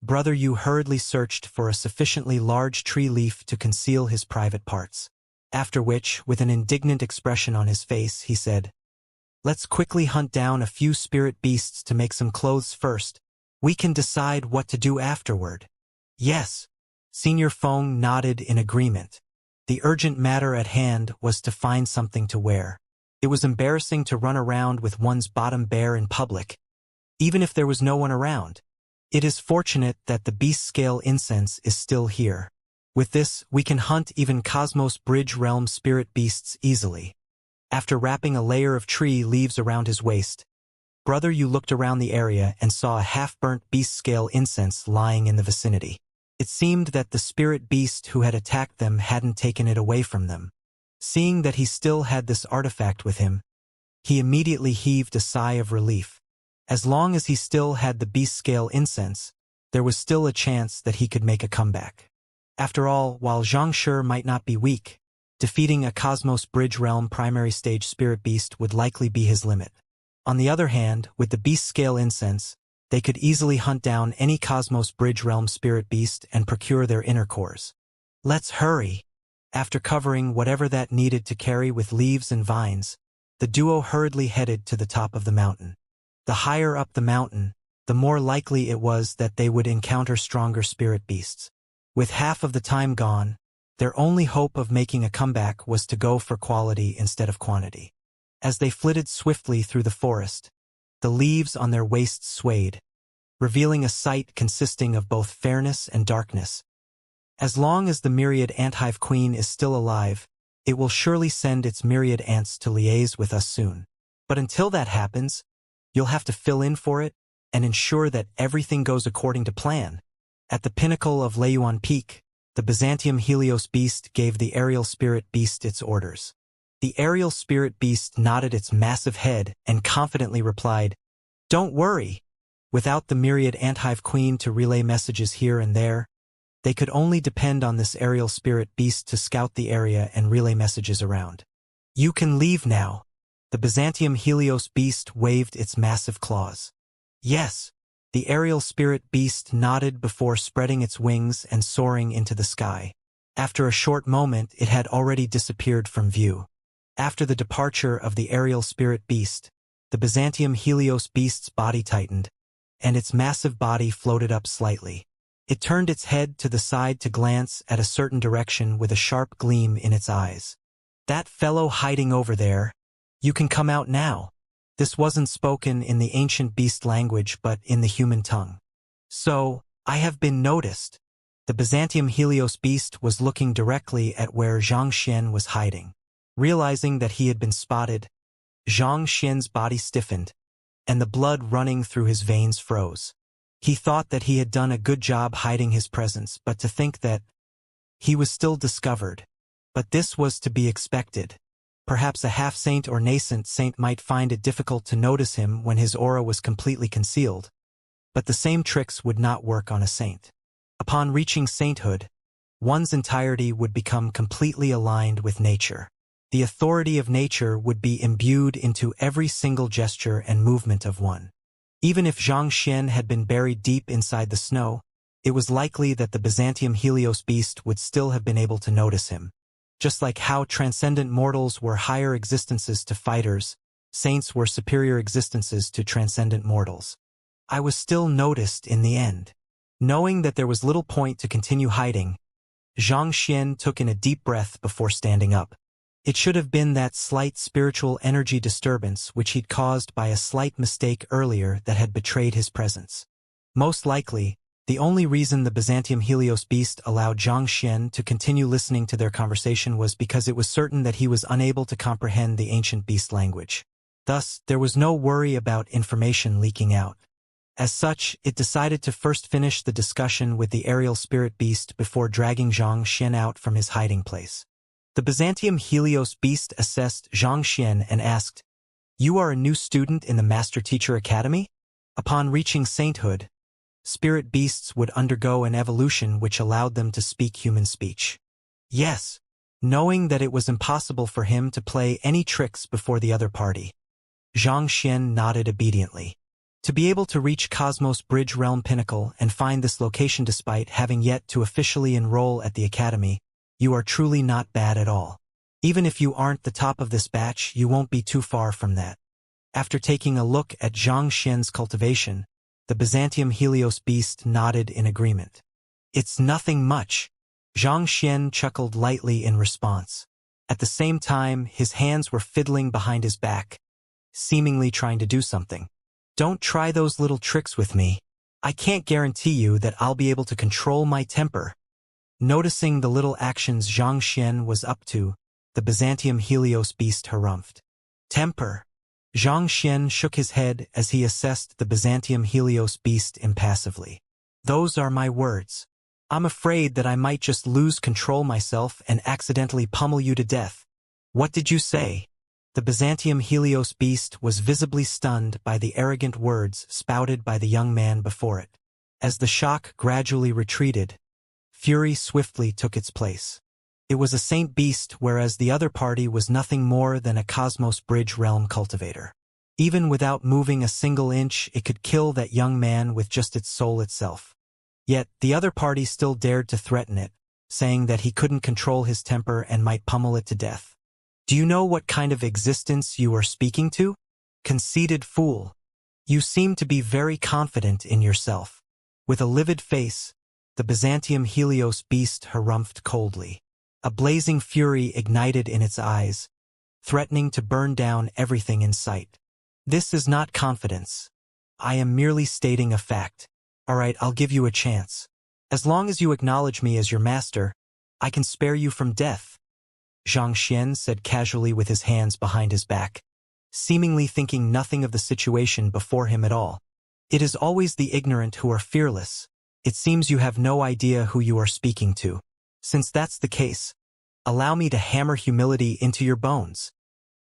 Brother Yu hurriedly searched for a sufficiently large tree leaf to conceal his private parts. After which, with an indignant expression on his face, he said, "Let's quickly hunt down a few spirit beasts to make some clothes first. We can decide what to do afterward." "Yes." Senior Feng nodded in agreement. The urgent matter at hand was to find something to wear. It was embarrassing to run around with one's bottom bare in public, even if there was no one around. It is fortunate that the beast scale incense is still here. With this, we can hunt even Cosmos Bridge Realm spirit beasts easily. After wrapping a layer of tree leaves around his waist, Brother Yu looked around the area and saw a half-burnt beast scale incense lying in the vicinity. It seemed that the spirit beast who had attacked them hadn't taken it away from them. Seeing that he still had this artifact with him, he immediately heaved a sigh of relief. As long as he still had the beast scale incense, there was still a chance that he could make a comeback. After all, while Xianxia might not be weak, defeating a Cosmos Bridge Realm primary stage spirit beast would likely be his limit. On the other hand, with the beast scale incense, they could easily hunt down any Cosmos Bridge Realm spirit beast and procure their inner cores. "Let's hurry." After covering whatever that needed to carry with leaves and vines, the duo hurriedly headed to the top of the mountain. The higher up the mountain, the more likely it was that they would encounter stronger spirit beasts. With half of the time gone, their only hope of making a comeback was to go for quality instead of quantity. As they flitted swiftly through the forest, the leaves on their waists swayed, revealing a sight consisting of both fairness and darkness. As long as the myriad anthive queen is still alive, it will surely send its myriad ants to liaise with us soon. But until that happens, you'll have to fill in for it and ensure that everything goes according to plan. At the pinnacle of Leiyuan Peak, the Byzantium Helios beast gave the aerial spirit beast its orders. The aerial spirit beast nodded its massive head and confidently replied, "Don't worry." Without the myriad anthive queen to relay messages here and there, they could only depend on this aerial spirit beast to scout the area and relay messages around. "You can leave now." The Byzantium Helios beast waved its massive claws. "Yes." The aerial spirit beast nodded before spreading its wings and soaring into the sky. After a short moment, it had already disappeared from view. After the departure of the aerial spirit beast, the Byzantium Helios beast's body tightened, and its massive body floated up slightly. It turned its head to the side to glance at a certain direction with a sharp gleam in its eyes. "That fellow hiding over there, you can come out now." This wasn't spoken in the ancient beast language but in the human tongue. "So, I have been noticed." The Byzantium Helios beast was looking directly at where Xianxia was hiding. Realizing that he had been spotted, Xianxia's body stiffened, and the blood running through his veins froze. He thought that he had done a good job hiding his presence, but to think that he was still discovered. But this was to be expected. Perhaps a half-saint or nascent saint might find it difficult to notice him when his aura was completely concealed. But the same tricks would not work on a saint. Upon reaching sainthood, one's entirety would become completely aligned with nature. The authority of nature would be imbued into every single gesture and movement of one. Even if Xianxia had been buried deep inside the snow, it was likely that the Byzantium Helios beast would still have been able to notice him. Just like how transcendent mortals were higher existences to fighters, saints were superior existences to transcendent mortals. I was still noticed in the end. Knowing that there was little point to continue hiding, Xianxia took in a deep breath before standing up. It should have been that slight spiritual energy disturbance which he'd caused by a slight mistake earlier that had betrayed his presence. Most likely, the only reason the Byzantium Helios beast allowed Xianxia to continue listening to their conversation was because it was certain that he was unable to comprehend the ancient beast language. Thus, there was no worry about information leaking out. As such, it decided to first finish the discussion with the aerial spirit beast before dragging Xianxia out from his hiding place. The Byzantium Helios beast assessed Xianxia and asked, "You are a new student in the Master Teacher Academy?" Upon reaching sainthood, spirit beasts would undergo an evolution which allowed them to speak human speech. "Yes." Knowing that it was impossible for him to play any tricks before the other party, Xianxia nodded obediently. To be able to reach Cosmos Bridge Realm Pinnacle and find this location despite having yet to officially enroll at the Academy, you are truly not bad at all. Even if you aren't the top of this batch, you won't be too far from that. After taking a look at Xianxia's cultivation, the Byzantium Helios beast nodded in agreement. "It's nothing much." Xianxia chuckled lightly in response. At the same time, his hands were fiddling behind his back, seemingly trying to do something. "Don't try those little tricks with me. I can't guarantee you that I'll be able to control my temper." Noticing the little actions Xianxia was up to, the Byzantium Helios beast harumphed. "Temper?" Xianxia shook his head as he assessed the Byzantium Helios beast impassively. "Those are my words. I'm afraid that I might just lose control myself and accidentally pummel you to death." "What did you say?" The Byzantium Helios beast was visibly stunned by the arrogant words spouted by the young man before it. As the shock gradually retreated, fury swiftly took its place. It was a saint beast, whereas the other party was nothing more than a Cosmos Bridge Realm cultivator. Even without moving a single inch, it could kill that young man with just its soul itself. Yet, the other party still dared to threaten it, saying that he couldn't control his temper and might pummel it to death. Do you know what kind of existence you are speaking to? Conceited fool. You seem to be very confident in yourself. With a livid face, the Byzantium Helios beast harumphed coldly. A blazing fury ignited in its eyes, threatening to burn down everything in sight. This is not confidence. I am merely stating a fact. All right, I'll give you a chance. As long as you acknowledge me as your master, I can spare you from death, Xianxia said casually with his hands behind his back, seemingly thinking nothing of the situation before him at all. It is always the ignorant who are fearless. It seems you have no idea who you are speaking to. Since that's the case, allow me to hammer humility into your bones.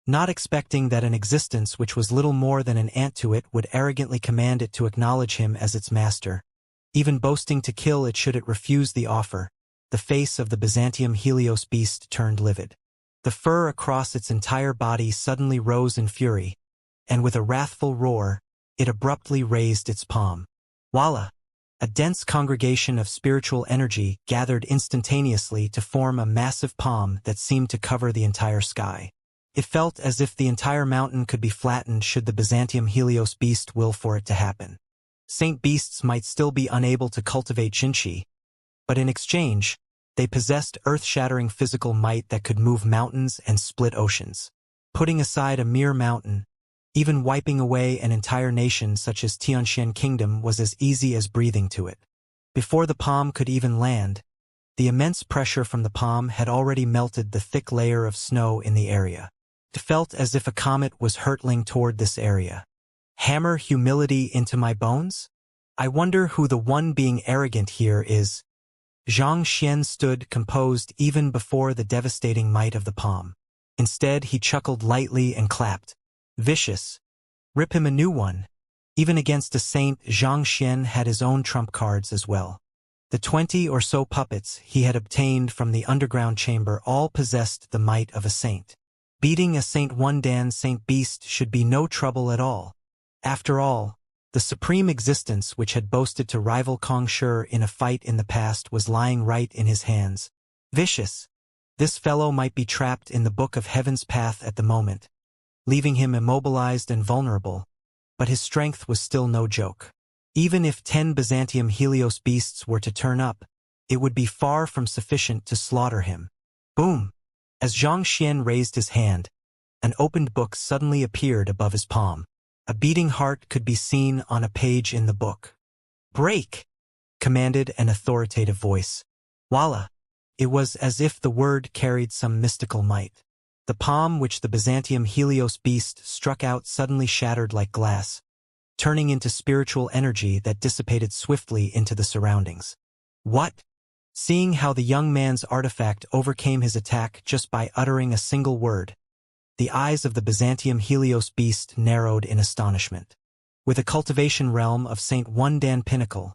Not expecting that an existence which was little more than an ant to it would arrogantly command it to acknowledge him as its master, even boasting to kill it should it refuse the offer, the face of the Byzantium Helios beast turned livid. The fur across its entire body suddenly rose in fury, and with a wrathful roar, it abruptly raised its palm. Voila! A dense congregation of spiritual energy gathered instantaneously to form a massive palm that seemed to cover the entire sky. It felt as if the entire mountain could be flattened should the Byzantium Helios beast will for it to happen. Saint beasts might still be unable to cultivate Xianxia, but in exchange, they possessed earth-shattering physical might that could move mountains and split oceans. Putting aside a mere mountain, even wiping away an entire nation such as Tianxian Kingdom was as easy as breathing to it. Before the palm could even land, the immense pressure from the palm had already melted the thick layer of snow in the area. It felt as if a comet was hurtling toward this area. Hammer humility into my bones? I wonder who the one being arrogant here is. Xianxia stood composed even before the devastating might of the palm. Instead, he chuckled lightly and clapped. Vicious. Rip him a new one. Even against a saint, Xianxia had his own trump cards as well. The 20 or so puppets he had obtained from the underground chamber all possessed the might of a saint. Beating a Saint Wundan Saint Beast should be no trouble at all. After all, the supreme existence which had boasted to rival Kong Shi in a fight in the past was lying right in his hands. Vicious. This fellow might be trapped in the Book of Heaven's path at the moment, leaving him immobilized and vulnerable, but his strength was still no joke. Even if 10 Byzantium Helios beasts were to turn up, it would be far from sufficient to slaughter him. Boom! As Xianxia raised his hand, an opened book suddenly appeared above his palm. A beating heart could be seen on a page in the book. Break! Commanded an authoritative voice. Voila! It was as if the word carried some mystical might. The palm which the Byzantium Helios beast struck out suddenly shattered like glass, turning into spiritual energy that dissipated swiftly into the surroundings. What? Seeing how the young man's artifact overcame his attack just by uttering a single word, the eyes of the Byzantium Helios beast narrowed in astonishment. With a cultivation realm of Saint Wundan pinnacle,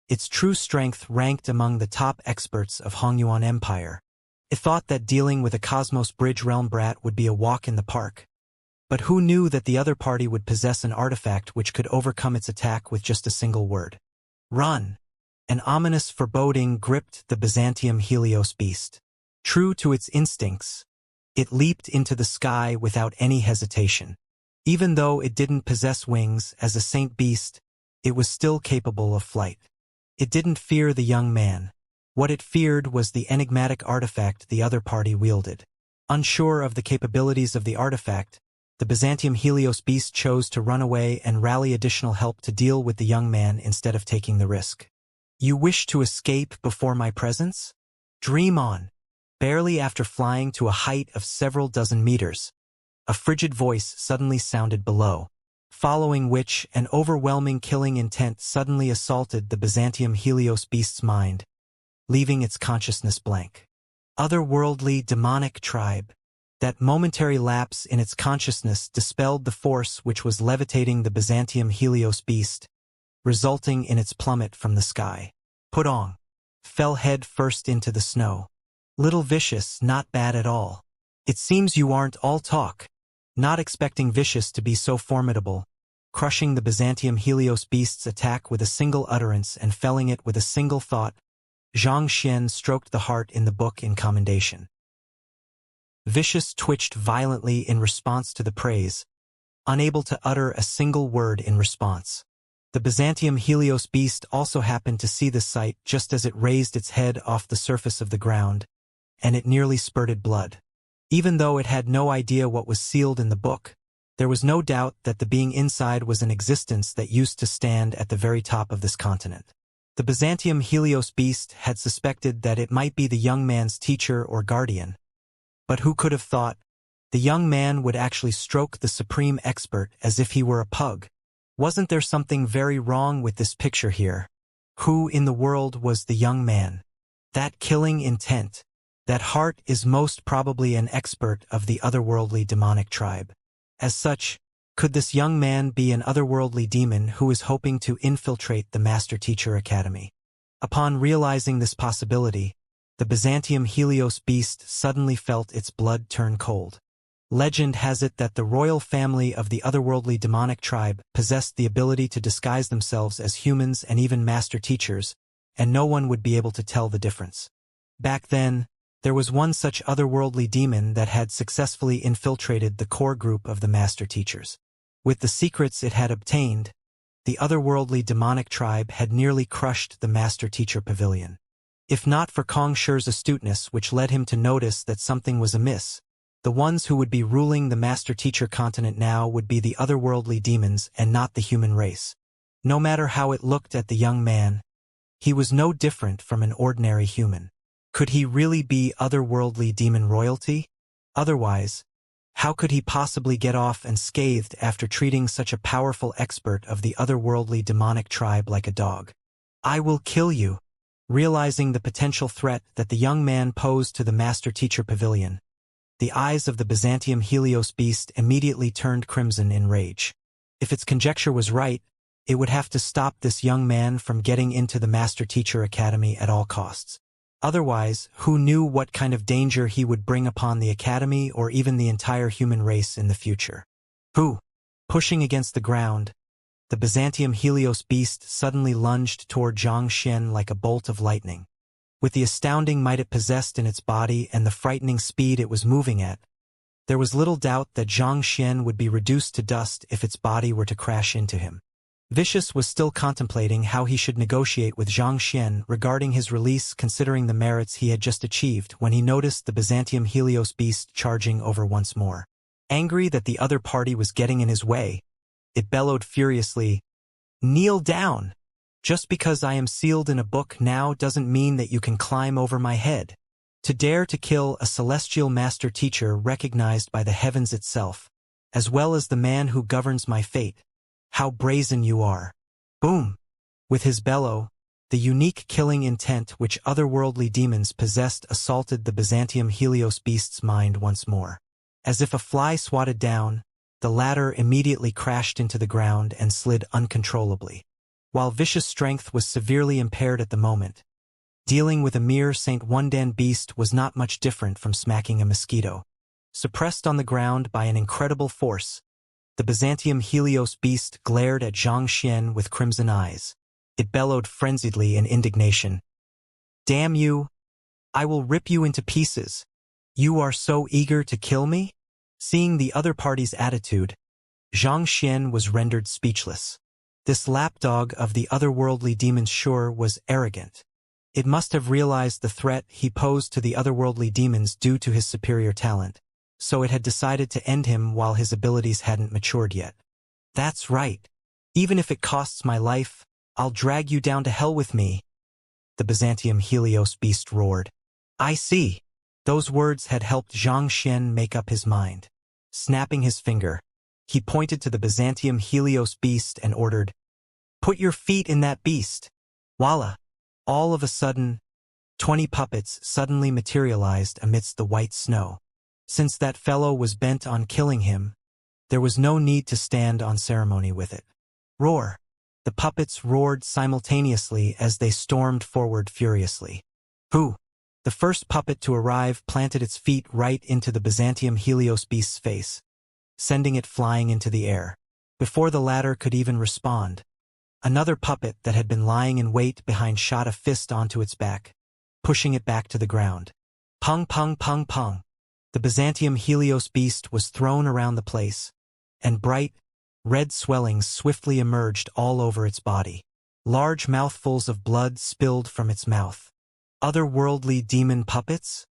its true strength ranked among the top experts of Hongyuan Empire, it thought that dealing with a Cosmos Bridge realm brat would be a walk in the park. But who knew that the other party would possess an artifact which could overcome its attack with just a single word? Run! An ominous foreboding gripped the Byzantium Helios beast. True to its instincts, it leaped into the sky without any hesitation. Even though it didn't possess wings as a saint beast, it was still capable of flight. It didn't fear the young man. What it feared was the enigmatic artifact the other party wielded. Unsure of the capabilities of the artifact, the Byzantium Helios beast chose to run away and rally additional help to deal with the young man instead of taking the risk. You wish to escape before my presence? Dream on. Barely after flying to a height of several dozen meters, a frigid voice suddenly sounded below, following which an overwhelming killing intent suddenly assaulted the Byzantium Helios beast's mind, leaving its consciousness blank. Otherworldly demonic tribe. That momentary lapse in its consciousness dispelled the force which was levitating the Byzantium Helios beast, resulting in its plummet from the sky. Put on. Fell head first into the snow. Little Vicious, not bad at all. It seems you aren't all talk. Not expecting Vicious to be so formidable, crushing the Byzantium Helios beast's attack with a single utterance and felling it with a single thought, Xianxia stroked the heart in the book in commendation. Vicious twitched violently in response to the praise, unable to utter a single word in response. The Byzantium Helios beast also happened to see the sight just as it raised its head off the surface of the ground, and it nearly spurted blood. Even though it had no idea what was sealed in the book, there was no doubt that the being inside was an existence that used to stand at the very top of this continent. The Byzantium Helios beast had suspected that it might be the young man's teacher or guardian. But who could have thought the young man would actually stroke the supreme expert as if he were a pug? Wasn't there something very wrong with this picture here? Who in the world was the young man? That killing intent. That heart is most probably an expert of the otherworldly demonic tribe. As such, could this young man be an otherworldly demon who is hoping to infiltrate the Master Teacher Academy? Upon realizing this possibility, the Byzantium Helios beast suddenly felt its blood turn cold. Legend has it that the royal family of the otherworldly demonic tribe possessed the ability to disguise themselves as humans and even master teachers, and no one would be able to tell the difference. Back then, there was one such otherworldly demon that had successfully infiltrated the core group of the master teachers. With the secrets it had obtained, the otherworldly demonic tribe had nearly crushed the master teacher pavilion. If not for Kong Shi's astuteness, which led him to notice that something was amiss, the ones who would be ruling the master teacher continent now would be the otherworldly demons and not the human race. No matter how it looked at the young man, he was no different from an ordinary human. Could he really be otherworldly demon royalty? Otherwise, how could he possibly get off unscathed after treating such a powerful expert of the otherworldly demonic tribe like a dog? I will kill you. Realizing the potential threat that the young man posed to the master teacher pavilion, the eyes of the Byzantium Helios beast immediately turned crimson in rage. If its conjecture was right, it would have to stop this young man from getting into the Master Teacher Academy at all costs. Otherwise, who knew what kind of danger he would bring upon the Academy or even the entire human race in the future? Who? Pushing against the ground, the Byzantium Helios beast suddenly lunged toward Xianxia like a bolt of lightning. With the astounding might it possessed in its body and the frightening speed it was moving at, there was little doubt that Xianxia would be reduced to dust if its body were to crash into him. Vicious was still contemplating how he should negotiate with Xianxia regarding his release, considering the merits he had just achieved, when he noticed the Byzantium Helios beast charging over once more. Angry that the other party was getting in his way, it bellowed furiously, "Kneel down! Just because I am sealed in a book now doesn't mean that you can climb over my head. To dare to kill a celestial master teacher recognized by the heavens itself, as well as the man who governs my fate. How brazen you are." Boom! With his bellow, the unique killing intent which otherworldly demons possessed assaulted the Byzantium Helios beast's mind once more. As if a fly swatted down, the latter immediately crashed into the ground and slid uncontrollably. While Vicious' strength was severely impaired at the moment, dealing with a mere Saint Wundan beast was not much different from smacking a mosquito. Suppressed on the ground by an incredible force, the Byzantium Helios beast glared at Xianxia with crimson eyes. It bellowed frenziedly in indignation. "Damn you! I will rip you into pieces. You are so eager to kill me?" Seeing the other party's attitude, Xianxia was rendered speechless. This lapdog of the otherworldly demons sure was arrogant. It must have realized the threat he posed to the otherworldly demons due to his superior talent, so it had decided to end him while his abilities hadn't matured yet. "That's right. Even if it costs my life, I'll drag you down to hell with me," the Byzantium Helios beast roared. "I see." Those words had helped Xianxia make up his mind. Snapping his finger, he pointed to the Byzantium Helios beast and ordered, "Put your feet in that beast." Voila! All of a sudden, 20 puppets suddenly materialized amidst the white snow. Since that fellow was bent on killing him, there was no need to stand on ceremony with it. Roar! The puppets roared simultaneously as they stormed forward furiously. Who? The first puppet to arrive planted its feet right into the Byzantium Helios beast's face, sending it flying into the air. Before the latter could even respond, another puppet that had been lying in wait behind shot a fist onto its back, pushing it back to the ground. Pung pung pung pung. The Byzantium Helios beast was thrown around the place, and bright, red swellings swiftly emerged all over its body. Large mouthfuls of blood spilled from its mouth. Otherworldly demon puppets?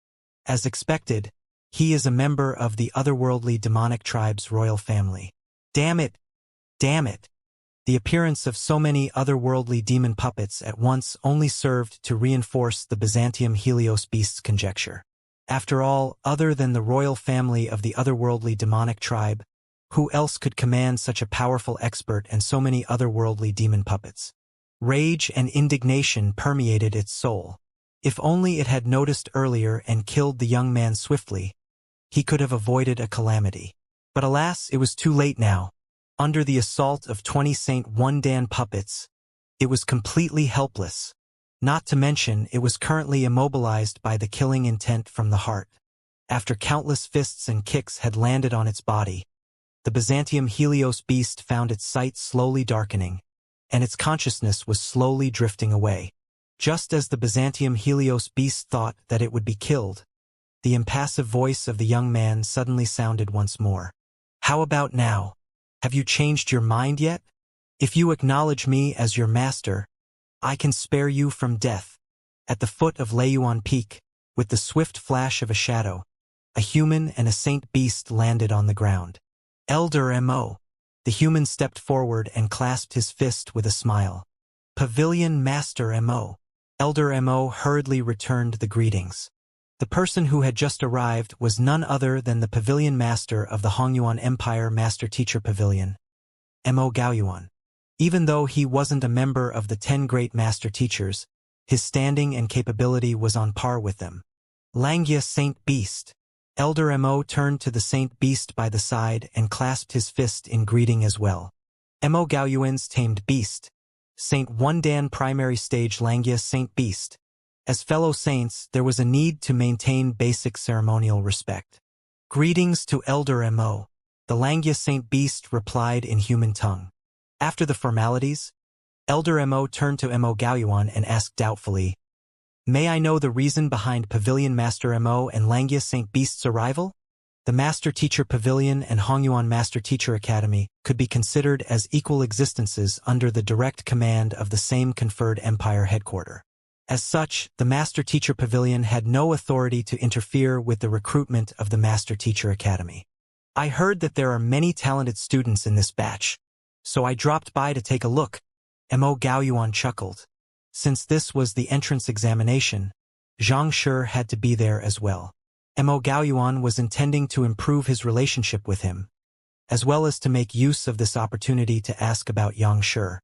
As expected, he is a member of the otherworldly demonic tribe's royal family. Damn it! Damn it! The appearance of so many otherworldly demon puppets at once only served to reinforce the Byzantium Helios beast's conjecture. After all, other than the royal family of the otherworldly demonic tribe, who else could command such a powerful expert and so many otherworldly demon puppets? Rage and indignation permeated its soul. If only it had noticed earlier and killed the young man swiftly, he could have avoided a calamity. But alas, it was too late now. Under the assault of 20 Saint Wundan puppets, it was completely helpless. Not to mention, it was currently immobilized by the killing intent from the heart. After countless fists and kicks had landed on its body, the Byzantium Helios beast found its sight slowly darkening, and its consciousness was slowly drifting away. Just as the Byzantium Helios beast thought that it would be killed, the impassive voice of the young man suddenly sounded once more. How about now? Have you changed your mind yet? If you acknowledge me as your master, I can spare you from death. At the foot of Layuan Peak, with the swift flash of a shadow, a human and a saint beast landed on the ground. Elder Mo. The human stepped forward and clasped his fist with a smile. Pavilion Master Mo. Elder Mo hurriedly returned the greetings. The person who had just arrived was none other than the Pavilion Master of the Hongyuan Empire Master Teacher Pavilion, Mo Gaoyuan. Even though he wasn't a member of the 10 great Master Teachers, his standing and capability was on par with them. Langia Saint Beast. Elder Mo turned to the Saint Beast by the side and clasped his fist in greeting as well. Mo Gaoyuan's tamed beast. Saint Wundan Primary Stage Langia Saint Beast. As fellow saints, there was a need to maintain basic ceremonial respect. Greetings to Elder Mo. The Langia Saint Beast replied in human tongue. After the formalities, Elder Mo turned to Mo Gaoyuan and asked doubtfully, "May I know the reason behind Pavilion Master Mo and Langia Saint Beast's arrival?" The Master Teacher Pavilion and Hongyuan Master Teacher Academy could be considered as equal existences under the direct command of the same conferred empire headquarter. As such, the Master Teacher Pavilion had no authority to interfere with the recruitment of the Master Teacher Academy. I heard that there are many talented students in this batch, so I dropped by to take a look. Mo Gaoyuan chuckled. Since this was the entrance examination, Xianxia had to be there as well. Mo Gaoyuan was intending to improve his relationship with him, as well as to make use of this opportunity to ask about Xianxia.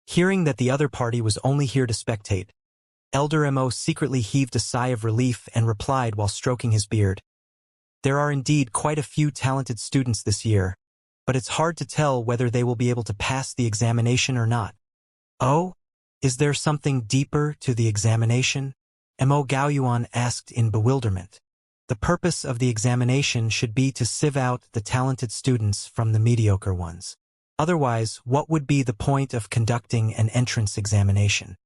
Hearing that the other party was only here to spectate, Elder Mo secretly heaved a sigh of relief and replied while stroking his beard. There are indeed quite a few talented students this year, but it's hard to tell whether they will be able to pass the examination or not. Oh? Is there something deeper to the examination? Mo Gaoyuan asked in bewilderment. The purpose of the examination should be to sieve out the talented students from the mediocre ones. Otherwise, what would be the point of conducting an entrance examination?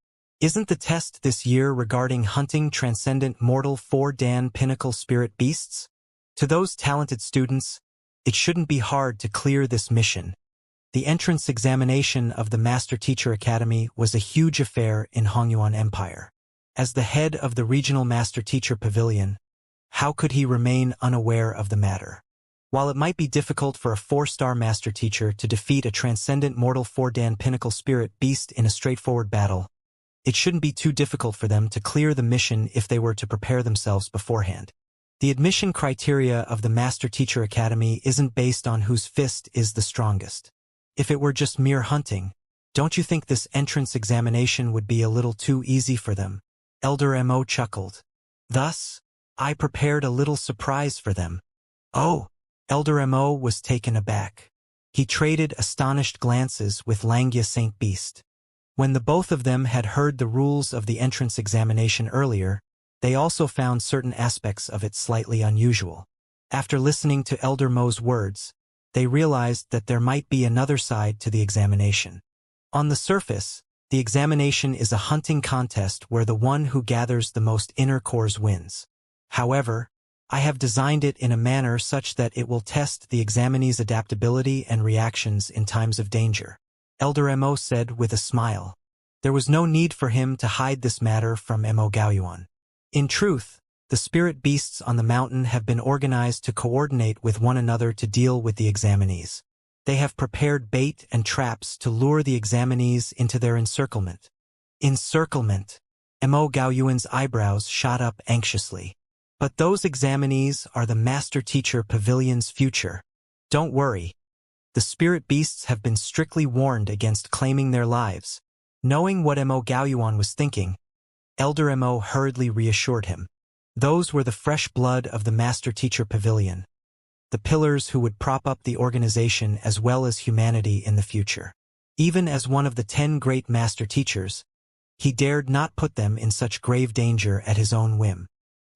Isn't the test this year regarding hunting transcendent mortal 4-Dan pinnacle spirit beasts? To those talented students, it shouldn't be hard to clear this mission. The entrance examination of the Master Teacher Academy was a huge affair in Hongyuan Empire. As the head of the Regional Master Teacher Pavilion, how could he remain unaware of the matter? While it might be difficult for a 4-star Master Teacher to defeat a transcendent mortal 4-Dan pinnacle spirit beast in a straightforward battle, it shouldn't be too difficult for them to clear the mission if they were to prepare themselves beforehand. The admission criteria of the Master Teacher Academy isn't based on whose fist is the strongest. If it were just mere hunting, don't you think this entrance examination would be a little too easy for them? Elder Mo chuckled. Thus, I prepared a little surprise for them. Oh! Elder Mo was taken aback. He traded astonished glances with Langia Saint Beast. When the both of them had heard the rules of the entrance examination earlier, they also found certain aspects of it slightly unusual. After listening to Elder Mo's words, they realized that there might be another side to the examination. On the surface, the examination is a hunting contest where the one who gathers the most inner cores wins. However, I have designed it in a manner such that it will test the examinee's adaptability and reactions in times of danger. Elder Mo said with a smile. There was no need for him to hide this matter from Mo Gaoyuan. In truth, the spirit beasts on the mountain have been organized to coordinate with one another to deal with the examinees. They have prepared bait and traps to lure the examinees into their encirclement. Encirclement. Mo Gaoyuan's eyebrows shot up anxiously. But those examinees are the Master Teacher Pavilion's future. Don't worry. The spirit beasts have been strictly warned against claiming their lives. Knowing what Mo Gaoyuan was thinking, Elder Mo hurriedly reassured him. Those were the fresh blood of the Master Teacher Pavilion, the pillars who would prop up the organization as well as humanity in the future. Even as one of the 10 great Master Teachers, he dared not put them in such grave danger at his own whim.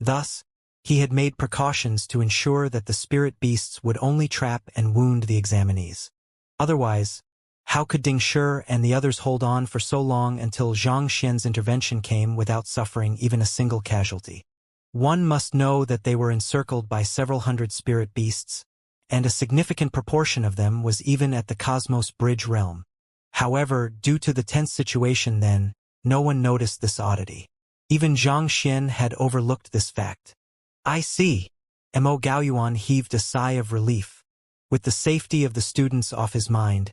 Thus, he had made precautions to ensure that the spirit beasts would only trap and wound the examinees. Otherwise, how could Ding Shi and the others hold on for so long until Xianxia's intervention came without suffering even a single casualty? One must know that they were encircled by several hundred spirit beasts, and a significant proportion of them was even at the Cosmos Bridge realm. However, due to the tense situation then, no one noticed this oddity. Even Xianxia had overlooked this fact. I see. Mo Gaoyuan heaved a sigh of relief. With the safety of the students off his mind,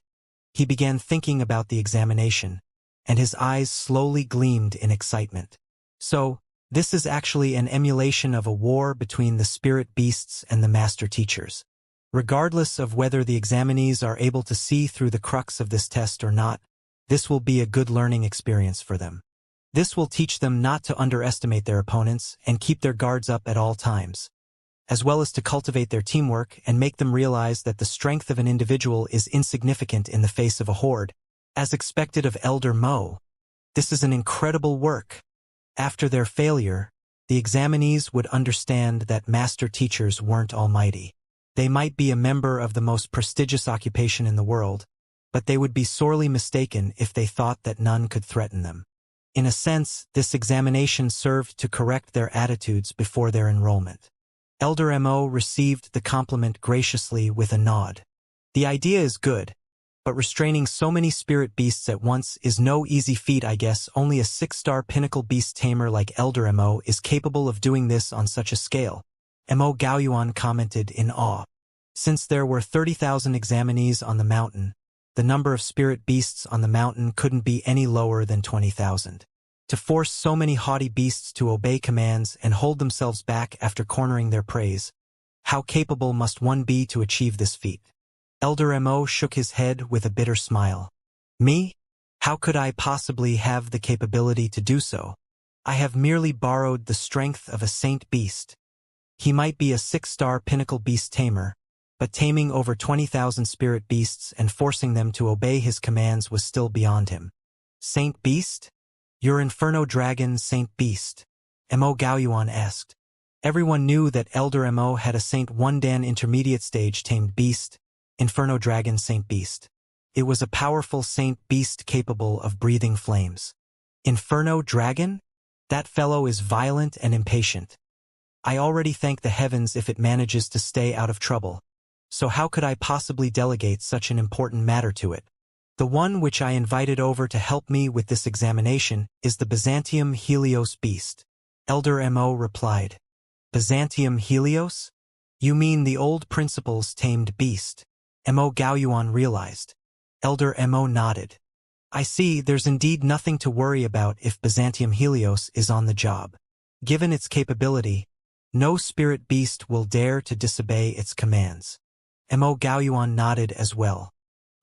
he began thinking about the examination, and his eyes slowly gleamed in excitement. So, this is actually an emulation of a war between the spirit beasts and the master teachers. Regardless of whether the examinees are able to see through the crux of this test or not, this will be a good learning experience for them. This will teach them not to underestimate their opponents and keep their guards up at all times, as well as to cultivate their teamwork and make them realize that the strength of an individual is insignificant in the face of a horde. As expected of Elder Mo, this is an incredible work. After their failure, the examinees would understand that master teachers weren't almighty. They might be a member of the most prestigious occupation in the world, but they would be sorely mistaken if they thought that none could threaten them. In a sense, this examination served to correct their attitudes before their enrollment. Elder Mo received the compliment graciously with a nod. The idea is good, but restraining so many spirit beasts at once is no easy feat. I guess only a 6-star pinnacle beast tamer like Elder Mo is capable of doing this on such a scale. Mo Gaoyuan commented in awe. Since there were 30,000 examinees on the mountain, the number of spirit beasts on the mountain couldn't be any lower than 20,000. To force so many haughty beasts to obey commands and hold themselves back after cornering their praise, how capable must one be to achieve this feat? Elder Mo shook his head with a bitter smile. Me? How could I possibly have the capability to do so? I have merely borrowed the strength of a saint beast. He might be a 6-star pinnacle beast tamer, but taming over 20,000 spirit beasts and forcing them to obey his commands was still beyond him. Saint Beast? Your Inferno Dragon, Saint Beast? Mo Gaoyuan asked. Everyone knew that Elder Mo had a Saint 1 Dan intermediate stage tamed beast, Inferno Dragon Saint Beast. It was a powerful Saint Beast capable of breathing flames. Inferno Dragon? That fellow is violent and impatient. I already thank the heavens if it manages to stay out of trouble. So how could I possibly delegate such an important matter to it? The one which I invited over to help me with this examination is the Byzantium Helios beast. Elder Mo replied. Byzantium Helios? You mean the old principal's tamed beast? Mo Gaoyuan realized. Elder Mo nodded. I see, there's indeed nothing to worry about if Byzantium Helios is on the job. Given its capability, no spirit beast will dare to disobey its commands. Mo Gaoyuan nodded as well.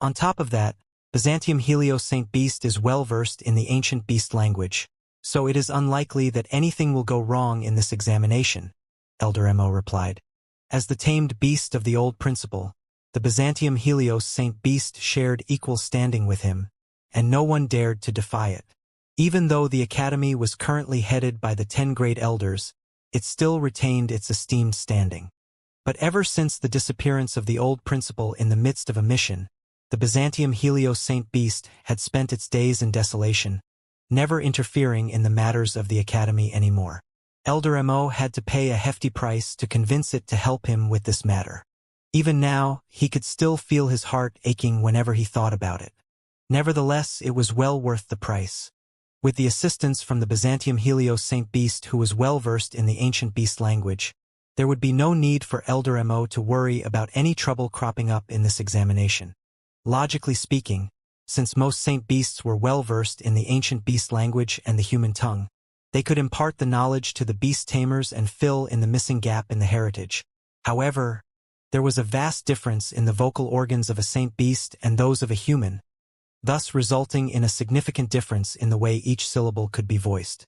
On top of that, Byzantium Helios Saint Beast is well versed in the ancient beast language, so it is unlikely that anything will go wrong in this examination, Elder Mo replied. As the tamed beast of the old principal, the Byzantium Helios Saint Beast shared equal standing with him, and no one dared to defy it. Even though the academy was currently headed by the 10 great elders, it still retained its esteemed standing. But ever since the disappearance of the old principal in the midst of a mission, the Byzantium Helios Saint Beast had spent its days in desolation, never interfering in the matters of the academy anymore. Elder Mo had to pay a hefty price to convince it to help him with this matter. Even now, he could still feel his heart aching whenever he thought about it. Nevertheless, it was well worth the price. With the assistance from the Byzantium Helios Saint Beast who was well versed in the ancient beast language, there would be no need for Elder Mo to worry about any trouble cropping up in this examination. Logically speaking, since most Saint Beasts were well versed in the ancient beast language and the human tongue, they could impart the knowledge to the beast tamers and fill in the missing gap in the heritage. However, there was a vast difference in the vocal organs of a Saint Beast and those of a human, thus resulting in a significant difference in the way each syllable could be voiced.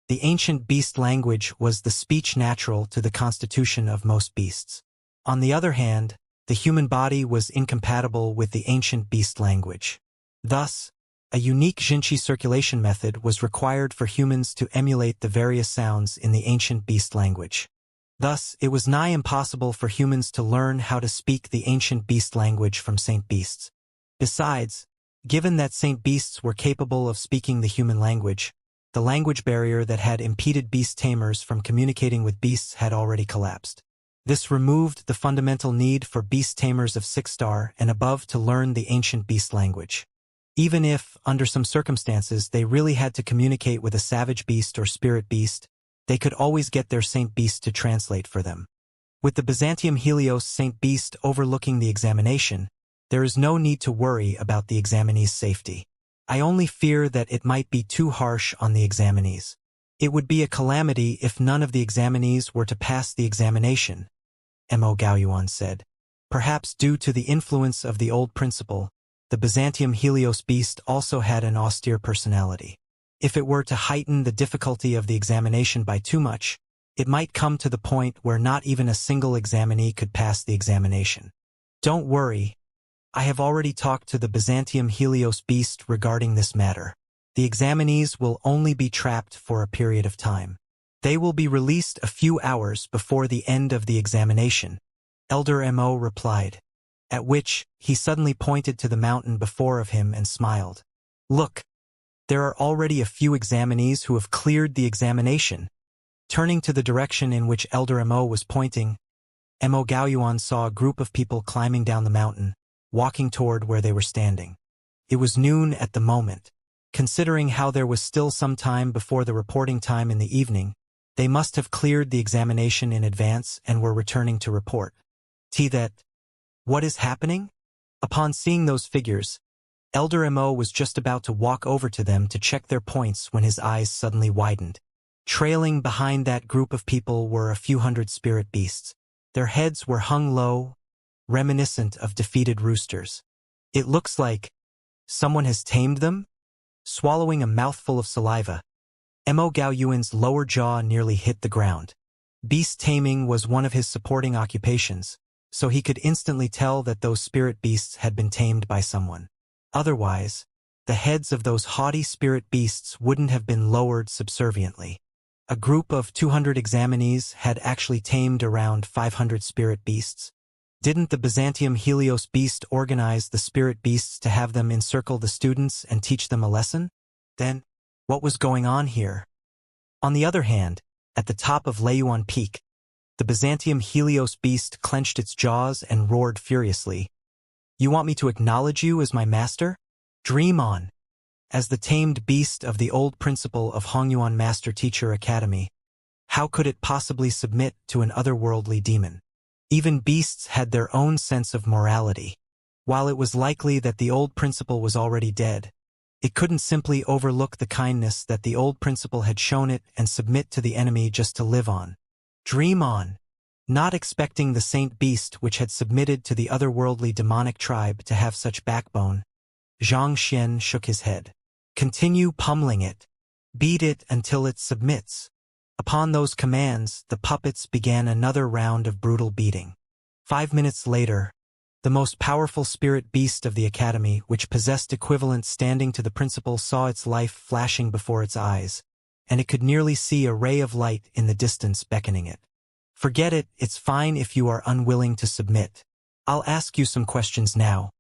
The ancient beast language was the speech natural to the constitution of most beasts. On the other hand, the human body was incompatible with the ancient beast language. Thus, a unique Xianxia circulation method was required for humans to emulate the various sounds in the ancient beast language. Thus, it was nigh impossible for humans to learn how to speak the ancient beast language from Saint Beasts. Besides, given that Saint Beasts were capable of speaking the human language, the language barrier that had impeded beast tamers from communicating with beasts had already collapsed. This removed the fundamental need for beast tamers of 6-star and above to learn the ancient beast language. Even if, under some circumstances, they really had to communicate with a savage beast or spirit beast, they could always get their Saint Beast to translate for them. With the Byzantium Helios Saint Beast overlooking the examination, there is no need to worry about the examinee's safety. I only fear that it might be too harsh on the examinees. It would be a calamity if none of the examinees were to pass the examination, Mo Gaoyuan said. Perhaps due to the influence of the old principle, the Byzantium Helios Beast also had an austere personality. If it were to heighten the difficulty of the examination by too much, it might come to the point where not even a single examinee could pass the examination. Don't worry. I have already talked to the Byzantium Helios Beast regarding this matter. The examinees will only be trapped for a period of time. They will be released a few hours before the end of the examination, Elder Mo replied, at which he suddenly pointed to the mountain before of him and smiled. Look, there are already a few examinees who have cleared the examination. Turning to the direction in which Elder Mo was pointing, Mo Gaoyuan saw a group of people climbing down the mountain, walking toward where they were standing. It was noon at the moment. Considering how there was still some time before the reporting time in the evening, they must have cleared the examination in advance and were returning to report. What is happening? Upon seeing those figures, Elder Mo was just about to walk over to them to check their points when his eyes suddenly widened. Trailing behind that group of people were a few hundred spirit beasts. Their heads were hung low, reminiscent of defeated roosters. It looks like someone has tamed them? Swallowing a mouthful of saliva, Mo Gaoyuan's lower jaw nearly hit the ground. Beast taming was one of his supporting occupations, so he could instantly tell that those spirit beasts had been tamed by someone. Otherwise, the heads of those haughty spirit beasts wouldn't have been lowered subserviently. A group of 200 examinees had actually tamed around 500 spirit beasts. Didn't the Byzantium Helios Beast organize the spirit beasts to have them encircle the students and teach them a lesson? Then, what was going on here? On the other hand, at the top of Leiyuan Peak, the Byzantium Helios Beast clenched its jaws and roared furiously. You want me to acknowledge you as my master? Dream on. As the tamed beast of the old principle of Hongyuan Master Teacher Academy, how could it possibly submit to an otherworldly demon? Even beasts had their own sense of morality. While it was likely that the old principle was already dead, it couldn't simply overlook the kindness that the old principle had shown it and submit to the enemy just to live on. Dream on. Not expecting the saint beast which had submitted to the otherworldly demonic tribe to have such backbone, Xianxia shook his head. Continue pummeling it. Beat it until it submits. Upon those commands, the puppets began another round of brutal beating. 5 minutes later, the most powerful spirit beast of the academy, which possessed equivalent standing to the principal, saw its life flashing before its eyes, and it could nearly see a ray of light in the distance beckoning it. Forget it, it's fine if you are unwilling to submit. I'll ask you some questions now,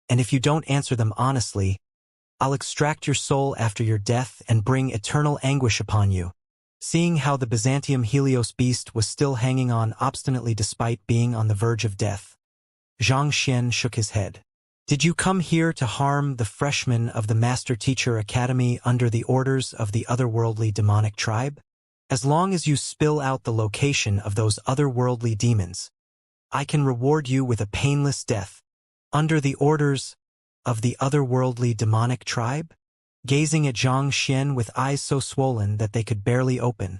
and if you don't answer them honestly, I'll extract your soul after your death and bring eternal anguish upon you. Seeing how the Byzantium Helios beast was still hanging on obstinately despite being on the verge of death, Xianxia shook his head. Did you come here to harm the freshmen of the Master Teacher Academy under the orders of the otherworldly demonic tribe? As long as you spill out the location of those otherworldly demons, I can reward you with a painless death. Under the orders of the otherworldly demonic tribe? Gazing at Xianxia with eyes so swollen that they could barely open,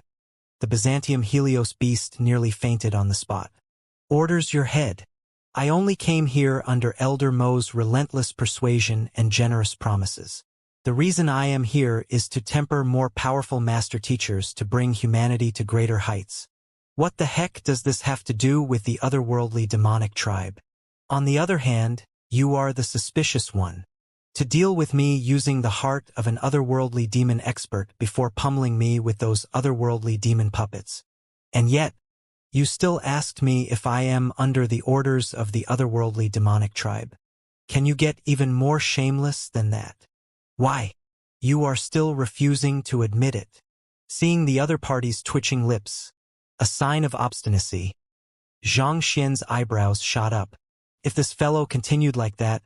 the Byzantium Helios beast nearly fainted on the spot. Orders your head. I only came here under Elder Mo's relentless persuasion and generous promises. The reason I am here is to temper more powerful master teachers to bring humanity to greater heights. What the heck does this have to do with the otherworldly demonic tribe? On the other hand, you are the suspicious one. To deal with me using the heart of an otherworldly demon expert before pummeling me with those otherworldly demon puppets. And yet, you still asked me if I am under the orders of the otherworldly demonic tribe. Can you get even more shameless than that? Why? You are still refusing to admit it. Seeing the other party's twitching lips, a sign of obstinacy, Xianxia's eyebrows shot up. If this fellow continued like that,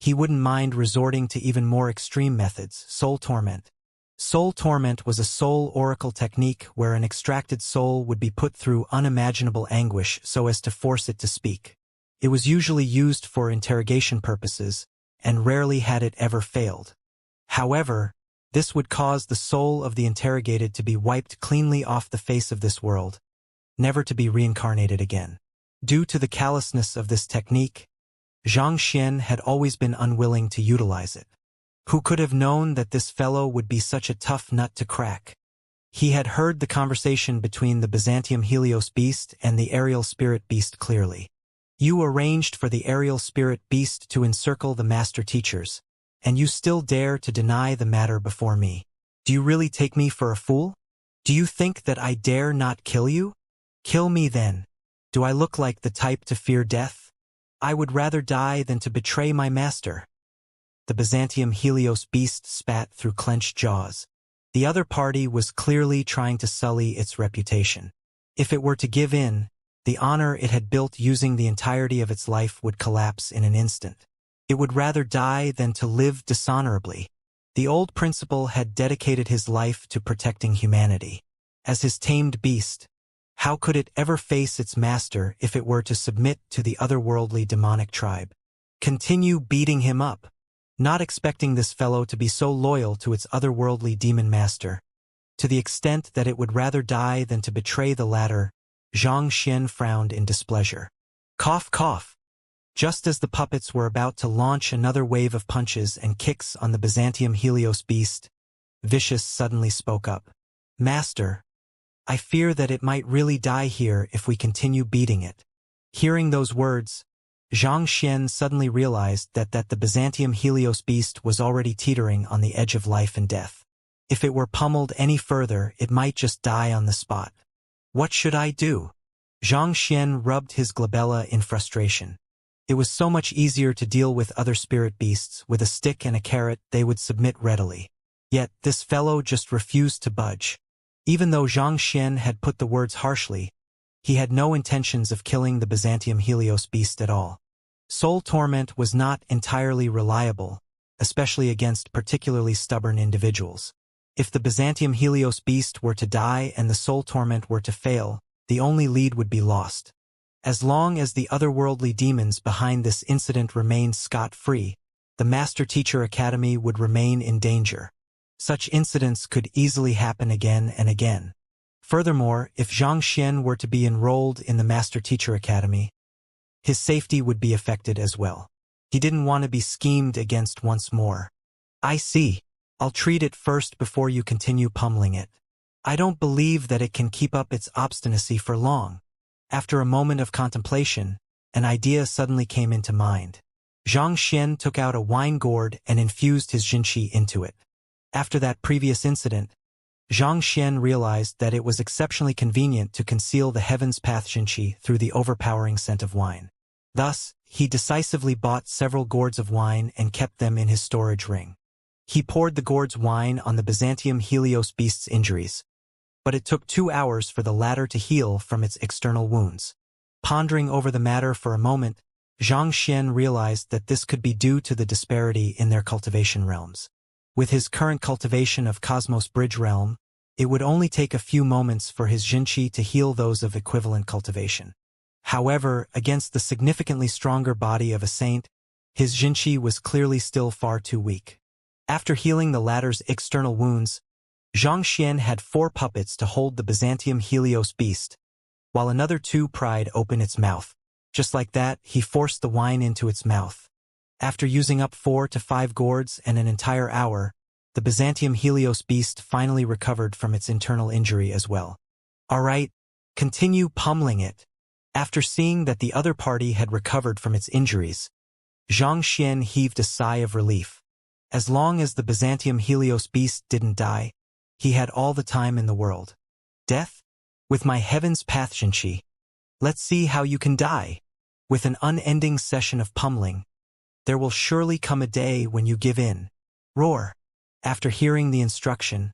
he wouldn't mind resorting to even more extreme methods, soul torment. Soul torment was a soul oracle technique where an extracted soul would be put through unimaginable anguish so as to force it to speak. It was usually used for interrogation purposes, and rarely had it ever failed. However, this would cause the soul of the interrogated to be wiped cleanly off the face of this world, never to be reincarnated again. Due to the callousness of this technique, Xianxia had always been unwilling to utilize it. Who could have known that this fellow would be such a tough nut to crack? He had heard the conversation between the Byzantium Helios beast and the aerial spirit beast clearly. You arranged for the aerial spirit beast to encircle the master teachers, and you still dare to deny the matter before me. Do you really take me for a fool? Do you think that I dare not kill you? Kill me then. Do I look like the type to fear death? I would rather die than to betray my master. The Byzantium Helios beast spat through clenched jaws. The other party was clearly trying to sully its reputation. If it were to give in, the honor it had built using the entirety of its life would collapse in an instant. It would rather die than to live dishonorably. The old principal had dedicated his life to protecting humanity. As his tamed beast, how could it ever face its master if it were to submit to the otherworldly demonic tribe? Continue beating him up. Not expecting this fellow to be so loyal to its otherworldly demon master, to the extent that it would rather die than to betray the latter, Xianxia frowned in displeasure. Cough, cough. Just as the puppets were about to launch another wave of punches and kicks on the Byzantium Helios beast, Vicious suddenly spoke up. Master, I fear that it might really die here if we continue beating it. Hearing those words, Xianxia suddenly realized that the Byzantium Helios beast was already teetering on the edge of life and death. If it were pummeled any further, it might just die on the spot. What should I do? Xianxia rubbed his glabella in frustration. It was so much easier to deal with other spirit beasts. With a stick and a carrot, they would submit readily. Yet this fellow just refused to budge. Even though Xianxia had put the words harshly, he had no intentions of killing the Byzantium Helios beast at all. Soul torment was not entirely reliable, especially against particularly stubborn individuals. If the Byzantium Helios beast were to die and the soul torment were to fail, the only lead would be lost. As long as the otherworldly demons behind this incident remained scot-free, the Master Teacher Academy would remain in danger. Such incidents could easily happen again and again. Furthermore, if Xianxia were to be enrolled in the Master Teacher Academy, his safety would be affected as well. He didn't want to be schemed against once more. I see. I'll treat it first before you continue pummeling it. I don't believe that it can keep up its obstinacy for long. After a moment of contemplation, an idea suddenly came into mind. Xianxia took out a wine gourd and infused his jinqi into it. After that previous incident, Xianxia realized that it was exceptionally convenient to conceal the Heaven's Path jinqi through the overpowering scent of wine. Thus, he decisively bought several gourds of wine and kept them in his storage ring. He poured the gourd's wine on the Byzantium Helios beast's injuries, but it took 2 hours for the latter to heal from its external wounds. Pondering over the matter for a moment, Xianxia realized that this could be due to the disparity in their cultivation realms. With his current cultivation of Cosmos Bridge realm, it would only take a few moments for his Jinqi to heal those of equivalent cultivation. However, against the significantly stronger body of a saint, his Jinqi was clearly still far too weak. After healing the latter's external wounds, Xianxia had 4 puppets to hold the Byzantium Helios beast, while another 2 pried open its mouth. Just like that, he forced the wine into its mouth. After using up 4 to 5 gourds and an entire hour, the Byzantium Helios beast finally recovered from its internal injury as well. All right, continue pummeling it. After seeing that the other party had recovered from its injuries, Xianxia heaved a sigh of relief. As long as the Byzantium Helios beast didn't die, he had all the time in the world. Death? With my heaven's path, Xianxia. Let's see how you can die. With an unending session of pummeling, there will surely come a day when you give in. Roar. After hearing the instruction,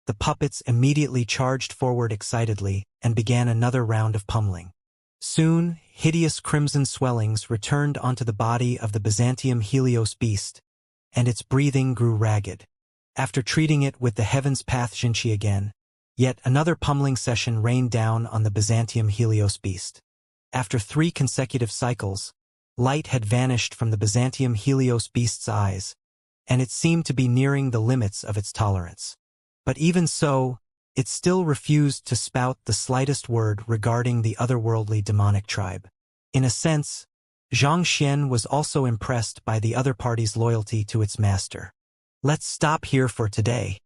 the puppets immediately charged forward excitedly and began another round of pummeling. Soon, hideous crimson swellings returned onto the body of the Byzantium Helios beast, and its breathing grew ragged. After treating it with the Heaven's Path Jinqi again, yet another pummeling session rained down on the Byzantium Helios beast. After 3 consecutive cycles, light had vanished from the Byzantium Helios beast's eyes, and it seemed to be nearing the limits of its tolerance. But even so, it still refused to spout the slightest word regarding the otherworldly demonic tribe. In a sense, Xianxia was also impressed by the other party's loyalty to its master. Let's stop here for today.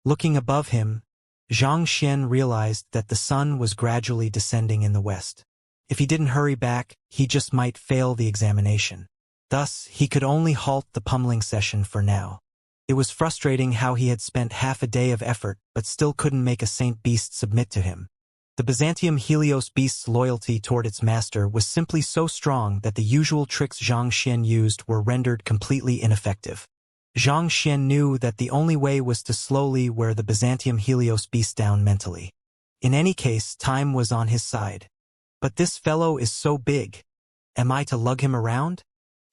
Looking above him, Xianxia realized that the sun was gradually descending in the west. If he didn't hurry back, he just might fail the examination. Thus, he could only halt the pummeling session for now. It was frustrating how he had spent half a day of effort but still couldn't make a saint beast submit to him. The Byzantium Helios beast's loyalty toward its master was simply so strong that the usual tricks Xianxia used were rendered completely ineffective. Xianxia knew that the only way was to slowly wear the Byzantium Helios beast down mentally. In any case, time was on his side. But this fellow is so big. Am I to lug him around?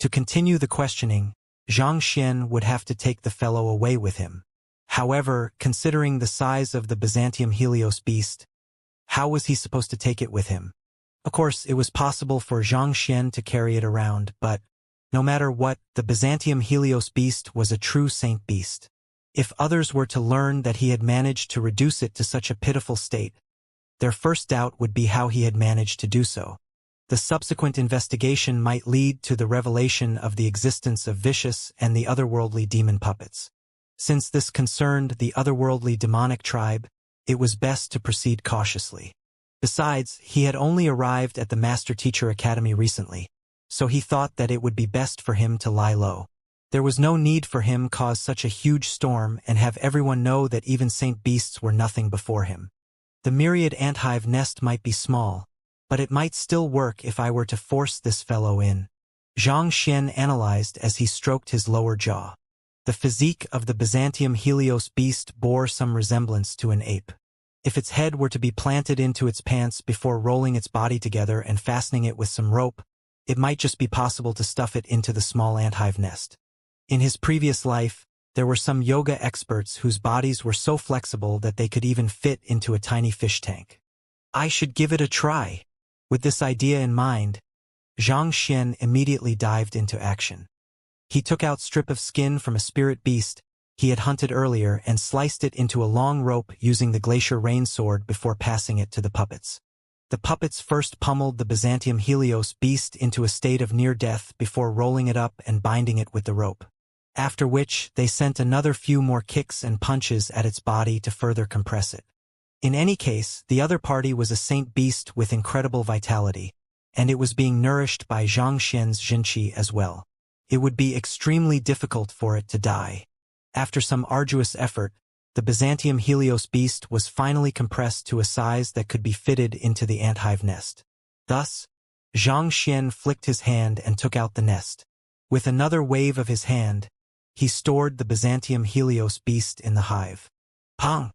To continue the questioning, Xianxia would have to take the fellow away with him. However, considering the size of the Byzantium Helios beast, how was he supposed to take it with him? Of course, it was possible for Xianxia to carry it around, but no matter what, the Byzantium Helios beast was a true saint beast. If others were to learn that he had managed to reduce it to such a pitiful state, their first doubt would be how he had managed to do so. The subsequent investigation might lead to the revelation of the existence of Vicious and the otherworldly demon puppets. Since this concerned the otherworldly demonic tribe, it was best to proceed cautiously. Besides, he had only arrived at the Master Teacher Academy recently, so he thought that it would be best for him to lie low. There was no need for him to cause such a huge storm and have everyone know that even saint beasts were nothing before him. The myriad anthive nest might be small, but it might still work if I were to force this fellow in. Xianxia analyzed as he stroked his lower jaw. The physique of the Byzantium Helios beast bore some resemblance to an ape. If its head were to be planted into its pants before rolling its body together and fastening it with some rope, it might just be possible to stuff it into the small anthive nest. In his previous life, there were some yoga experts whose bodies were so flexible that they could even fit into a tiny fish tank. I should give it a try. With this idea in mind, Xianxia immediately dived into action. He took out a strip of skin from a spirit beast he had hunted earlier and sliced it into a long rope using the glacier rain sword before passing it to the puppets. The puppets first pummeled the Byzantium Helios beast into a state of near death before rolling it up and binding it with the rope. After which, they sent another few more kicks and punches at its body to further compress it. In any case, the other party was a saint beast with incredible vitality, and it was being nourished by Xianxia's Jinqi as well. It would be extremely difficult for it to die. After some arduous effort, the Byzantium Helios beast was finally compressed to a size that could be fitted into the anthive nest. Thus, Xianxia flicked his hand and took out the nest. With another wave of his hand, he stored the Byzantium Helios beast in the hive. Pong!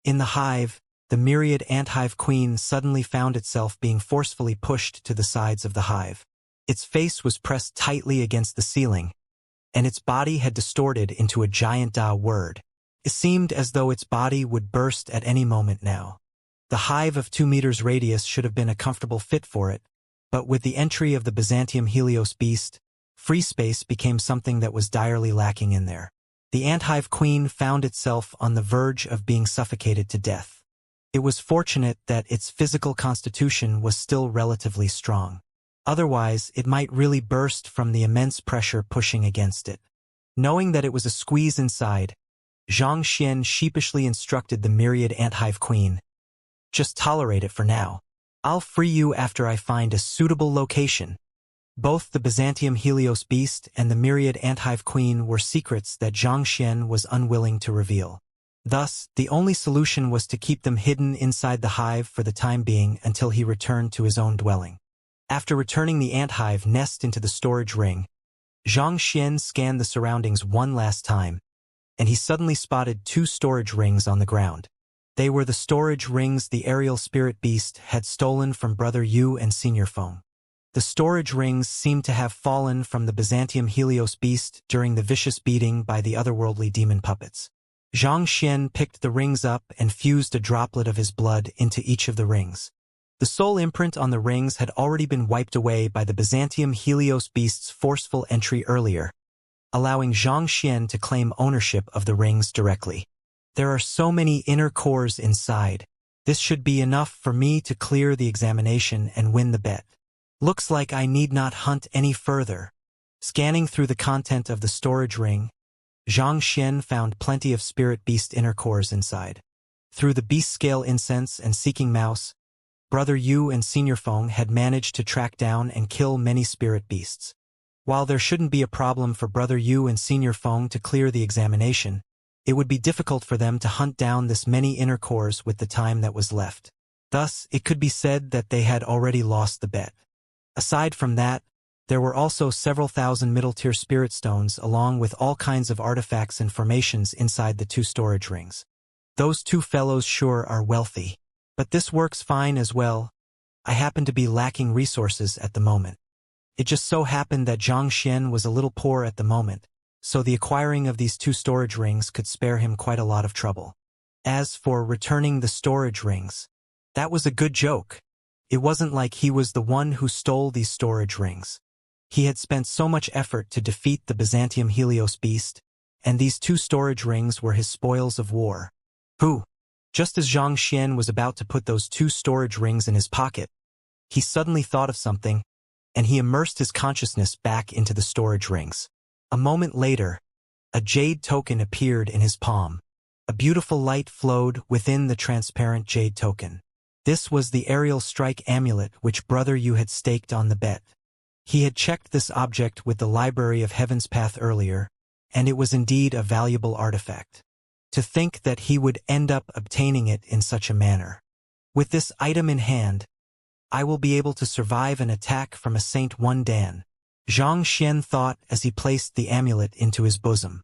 In the hive, the myriad ant-hive queen suddenly found itself being forcefully pushed to the sides of the hive. Its face was pressed tightly against the ceiling, and its body had distorted into a giant Da word. It seemed as though its body would burst at any moment now. The hive of 2 meters radius should have been a comfortable fit for it, but with the entry of the Byzantium Helios beast, free space became something that was direly lacking in there. The ant-hive queen found itself on the verge of being suffocated to death. It was fortunate that its physical constitution was still relatively strong. Otherwise, it might really burst from the immense pressure pushing against it. Knowing that it was a squeeze inside, Xianxia sheepishly instructed the myriad ant-hive queen, "Just tolerate it for now. I'll free you after I find a suitable location." Both the Byzantium Helios beast and the myriad ant-hive queen were secrets that Xianxia was unwilling to reveal. Thus, the only solution was to keep them hidden inside the hive for the time being until he returned to his own dwelling. After returning the ant-hive nest into the storage ring, Xianxia scanned the surroundings one last time, and he suddenly spotted 2 storage rings on the ground. They were the storage rings the aerial spirit beast had stolen from Brother Yu and Senior Feng. The storage rings seemed to have fallen from the Byzantium Helios beast during the vicious beating by the otherworldly demon puppets. Xianxia picked the rings up and fused a droplet of his blood into each of the rings. The soul imprint on the rings had already been wiped away by the Byzantium Helios beast's forceful entry earlier, allowing Xianxia to claim ownership of the rings directly. There are so many inner cores inside. This should be enough for me to clear the examination and win the bet. Looks like I need not hunt any further. Scanning through the content of the storage ring, Xianxia found plenty of spirit beast inner cores inside. Through the beast scale incense and seeking mouse, Brother Yu and Senior Feng had managed to track down and kill many spirit beasts. While there shouldn't be a problem for Brother Yu and Senior Feng to clear the examination, it would be difficult for them to hunt down this many inner cores with the time that was left. Thus, it could be said that they had already lost the bet. Aside from that, there were also several thousand middle-tier spirit stones along with all kinds of artifacts and formations inside the 2 storage rings. Those 2 fellows sure are wealthy. But this works fine as well. I happen to be lacking resources at the moment. It just so happened that Xianxia was a little poor at the moment, so the acquiring of these 2 storage rings could spare him quite a lot of trouble. As for returning the storage rings, that was a good joke. It wasn't like he was the one who stole these storage rings. He had spent so much effort to defeat the Byzantium Helios beast, and these 2 storage rings were his spoils of war. Just as Xianxia was about to put those 2 storage rings in his pocket, he suddenly thought of something, and he immersed his consciousness back into the storage rings. A moment later, a jade token appeared in his palm. A beautiful light flowed within the transparent jade token. This was the aerial strike amulet which Brother Yu had staked on the bet. He had checked this object with the Library of Heaven's Path earlier, and it was indeed a valuable artifact. To think that he would end up obtaining it in such a manner. With this item in hand, I will be able to survive an attack from a Saint One Dan, Xianxia thought as he placed the amulet into his bosom.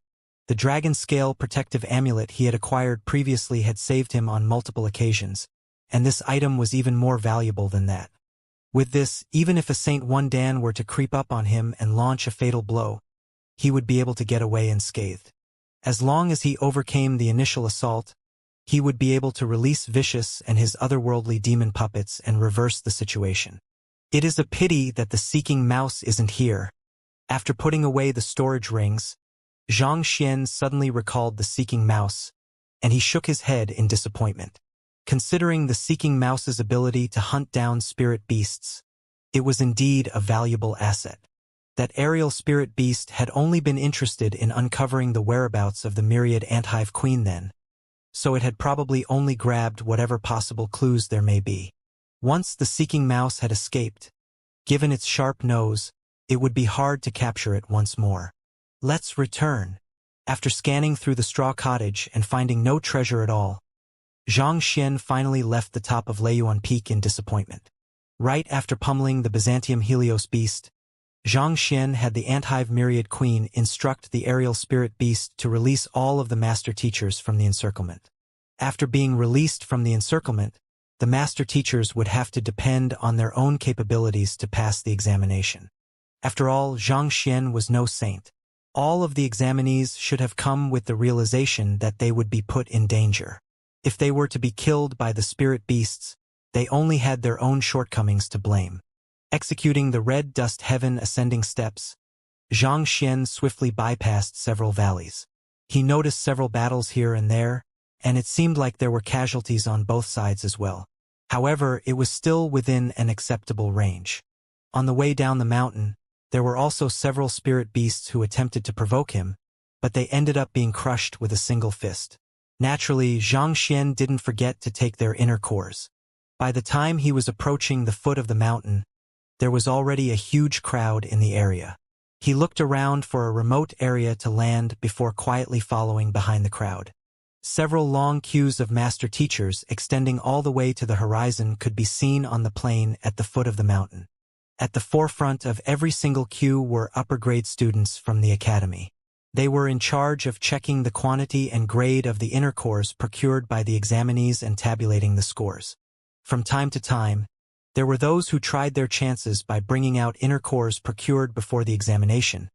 The dragon scale protective amulet he had acquired previously had saved him on multiple occasions, and this item was even more valuable than that. With this, even if a Saint One Dan were to creep up on him and launch a fatal blow, he would be able to get away unscathed. As long as he overcame the initial assault, he would be able to release Vicious and his otherworldly demon puppets and reverse the situation. It is a pity that the seeking mouse isn't here. After putting away the storage rings, Xianxia suddenly recalled the seeking mouse, and he shook his head in disappointment. Considering the seeking mouse's ability to hunt down spirit beasts, it was indeed a valuable asset. That aerial spirit beast had only been interested in uncovering the whereabouts of the myriad ant-hive queen then, so it had probably only grabbed whatever possible clues there may be. Once the seeking mouse had escaped, given its sharp nose, it would be hard to capture it once more. Let's return. After scanning through the straw cottage and finding no treasure at all, Xianxia finally left the top of Leiyuan Peak in disappointment. Right after pummeling the Byzantium Helios beast, Xianxia had the ant-hive myriad queen instruct the aerial spirit beast to release all of the master teachers from the encirclement. After being released from the encirclement, the master teachers would have to depend on their own capabilities to pass the examination. After all, Xianxia was no saint. All of the examinees should have come with the realization that they would be put in danger. If they were to be killed by the spirit beasts, they only had their own shortcomings to blame. Executing the red dust heaven ascending steps, Xianxia swiftly bypassed several valleys. He noticed several battles here and there, and it seemed like there were casualties on both sides as well. However, it was still within an acceptable range. On the way down the mountain, there were also several spirit beasts who attempted to provoke him, but they ended up being crushed with a single fist. Naturally, Xianxia didn't forget to take their inner cores. By the time he was approaching the foot of the mountain, there was already a huge crowd in the area. He looked around for a remote area to land before quietly following behind the crowd. Several long queues of master teachers extending all the way to the horizon could be seen on the plain at the foot of the mountain. At the forefront of every single queue were upper-grade students from the academy. They were in charge of checking the quantity and grade of the inner cores procured by the examinees and tabulating the scores. From time to time, there were those who tried their chances by bringing out inner cores procured before the examination.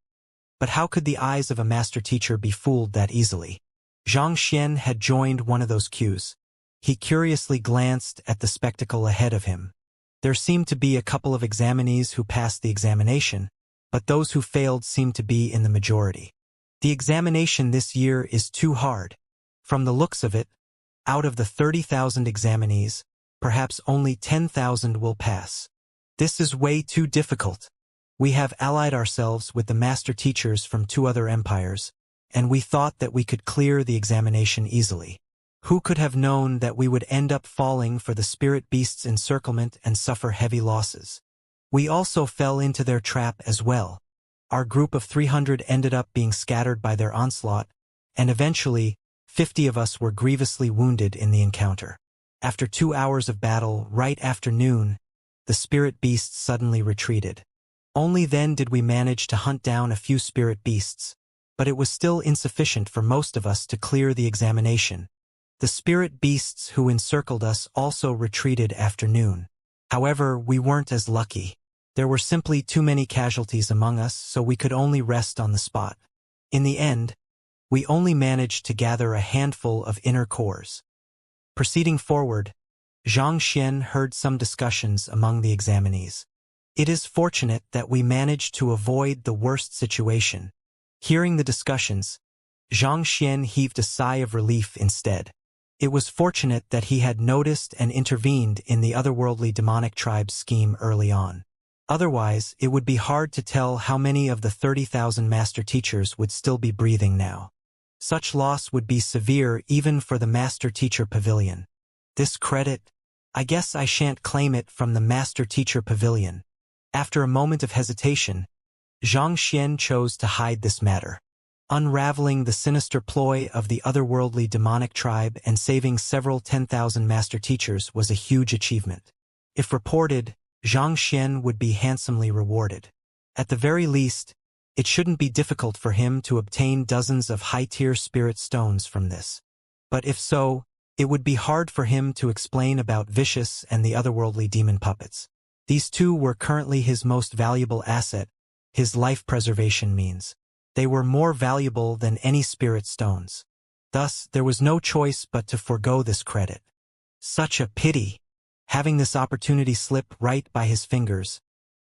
But how could the eyes of a master teacher be fooled that easily? Xianxia had joined one of those queues. He curiously glanced at the spectacle ahead of him. There seemed to be a couple of examinees who passed the examination, but those who failed seemed to be in the majority. The examination this year is too hard. From the looks of it, out of the 30,000 examinees, perhaps only 10,000 will pass. This is way too difficult. We have allied ourselves with the master teachers from 2 other empires, and we thought that we could clear the examination easily. Who could have known that we would end up falling for the spirit beast's encirclement and suffer heavy losses? We also fell into their trap as well. Our group of 300 ended up being scattered by their onslaught, and eventually, 50 of us were grievously wounded in the encounter. After 2 hours of battle, right after noon, the spirit beasts suddenly retreated. Only then did we manage to hunt down a few spirit beasts, but it was still insufficient for most of us to clear the examination. The spirit beasts who encircled us also retreated after noon. However, we weren't as lucky. There were simply too many casualties among us, so we could only rest on the spot. In the end, we only managed to gather a handful of inner cores. Proceeding forward, Xianxia heard some discussions among the examinees. It is fortunate that we managed to avoid the worst situation. Hearing the discussions, Xianxia heaved a sigh of relief instead. It was fortunate that he had noticed and intervened in the otherworldly demonic tribe's scheme early on. Otherwise, it would be hard to tell how many of the 30,000 master teachers would still be breathing now. Such loss would be severe even for the master teacher pavilion. This credit, I guess I shan't claim it from the master teacher pavilion. After a moment of hesitation, Xianxia chose to hide this matter. Unraveling the sinister ploy of the otherworldly demonic tribe and saving several 10,000 master teachers was a huge achievement. If reported, Xianxia would be handsomely rewarded. At the very least, it shouldn't be difficult for him to obtain dozens of high-tier spirit stones from this. But if so, it would be hard for him to explain about Vicious and the otherworldly demon puppets. These 2 were currently his most valuable asset, his life preservation means. They were more valuable than any spirit stones. Thus, there was no choice but to forego this credit. Such a pity! Having this opportunity slip right by his fingers,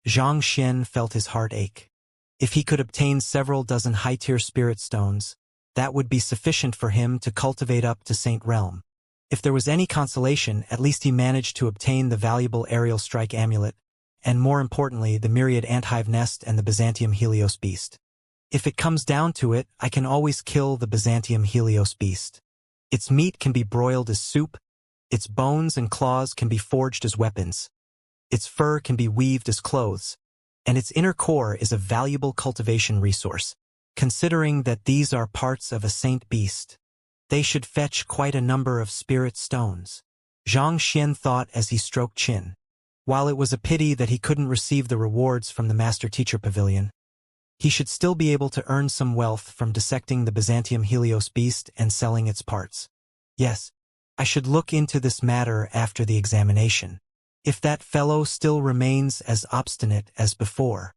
Xianxia felt his heart ache. If he could obtain several dozen high-tier spirit stones, that would be sufficient for him to cultivate up to Saint Realm. If there was any consolation, at least he managed to obtain the valuable aerial strike amulet, and more importantly, the myriad anthive nest and the Byzantium Helios beast. If it comes down to it, I can always kill the Byzantium Helios beast. Its meat can be broiled as soup, its bones and claws can be forged as weapons, its fur can be weaved as clothes, and its inner core is a valuable cultivation resource. Considering that these are parts of a saint beast, they should fetch quite a number of spirit stones. Xianxia thought as he stroked chin. While it was a pity that he couldn't receive the rewards from the Master Teacher Pavilion, he should still be able to earn some wealth from dissecting the Byzantium Helios beast and selling its parts. Yes, I should look into this matter after the examination. If that fellow still remains as obstinate as before.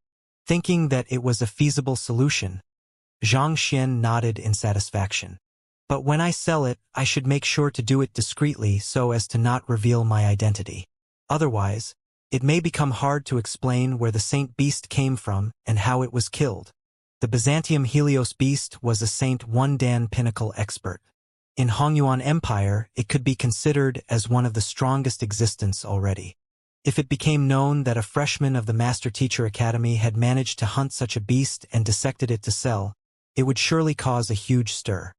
Thinking that it was a feasible solution, Xianxia nodded in satisfaction. But when I sell it, I should make sure to do it discreetly so as to not reveal my identity. Otherwise, it may become hard to explain where the Saint Beast came from and how it was killed. The Byzantium Helios Beast was a Saint One-Dan pinnacle expert. In Hongyuan Empire, it could be considered as one of the strongest existence already. If it became known that a freshman of the Master Teacher Academy had managed to hunt such a beast and dissected it to sell, it would surely cause a huge stir.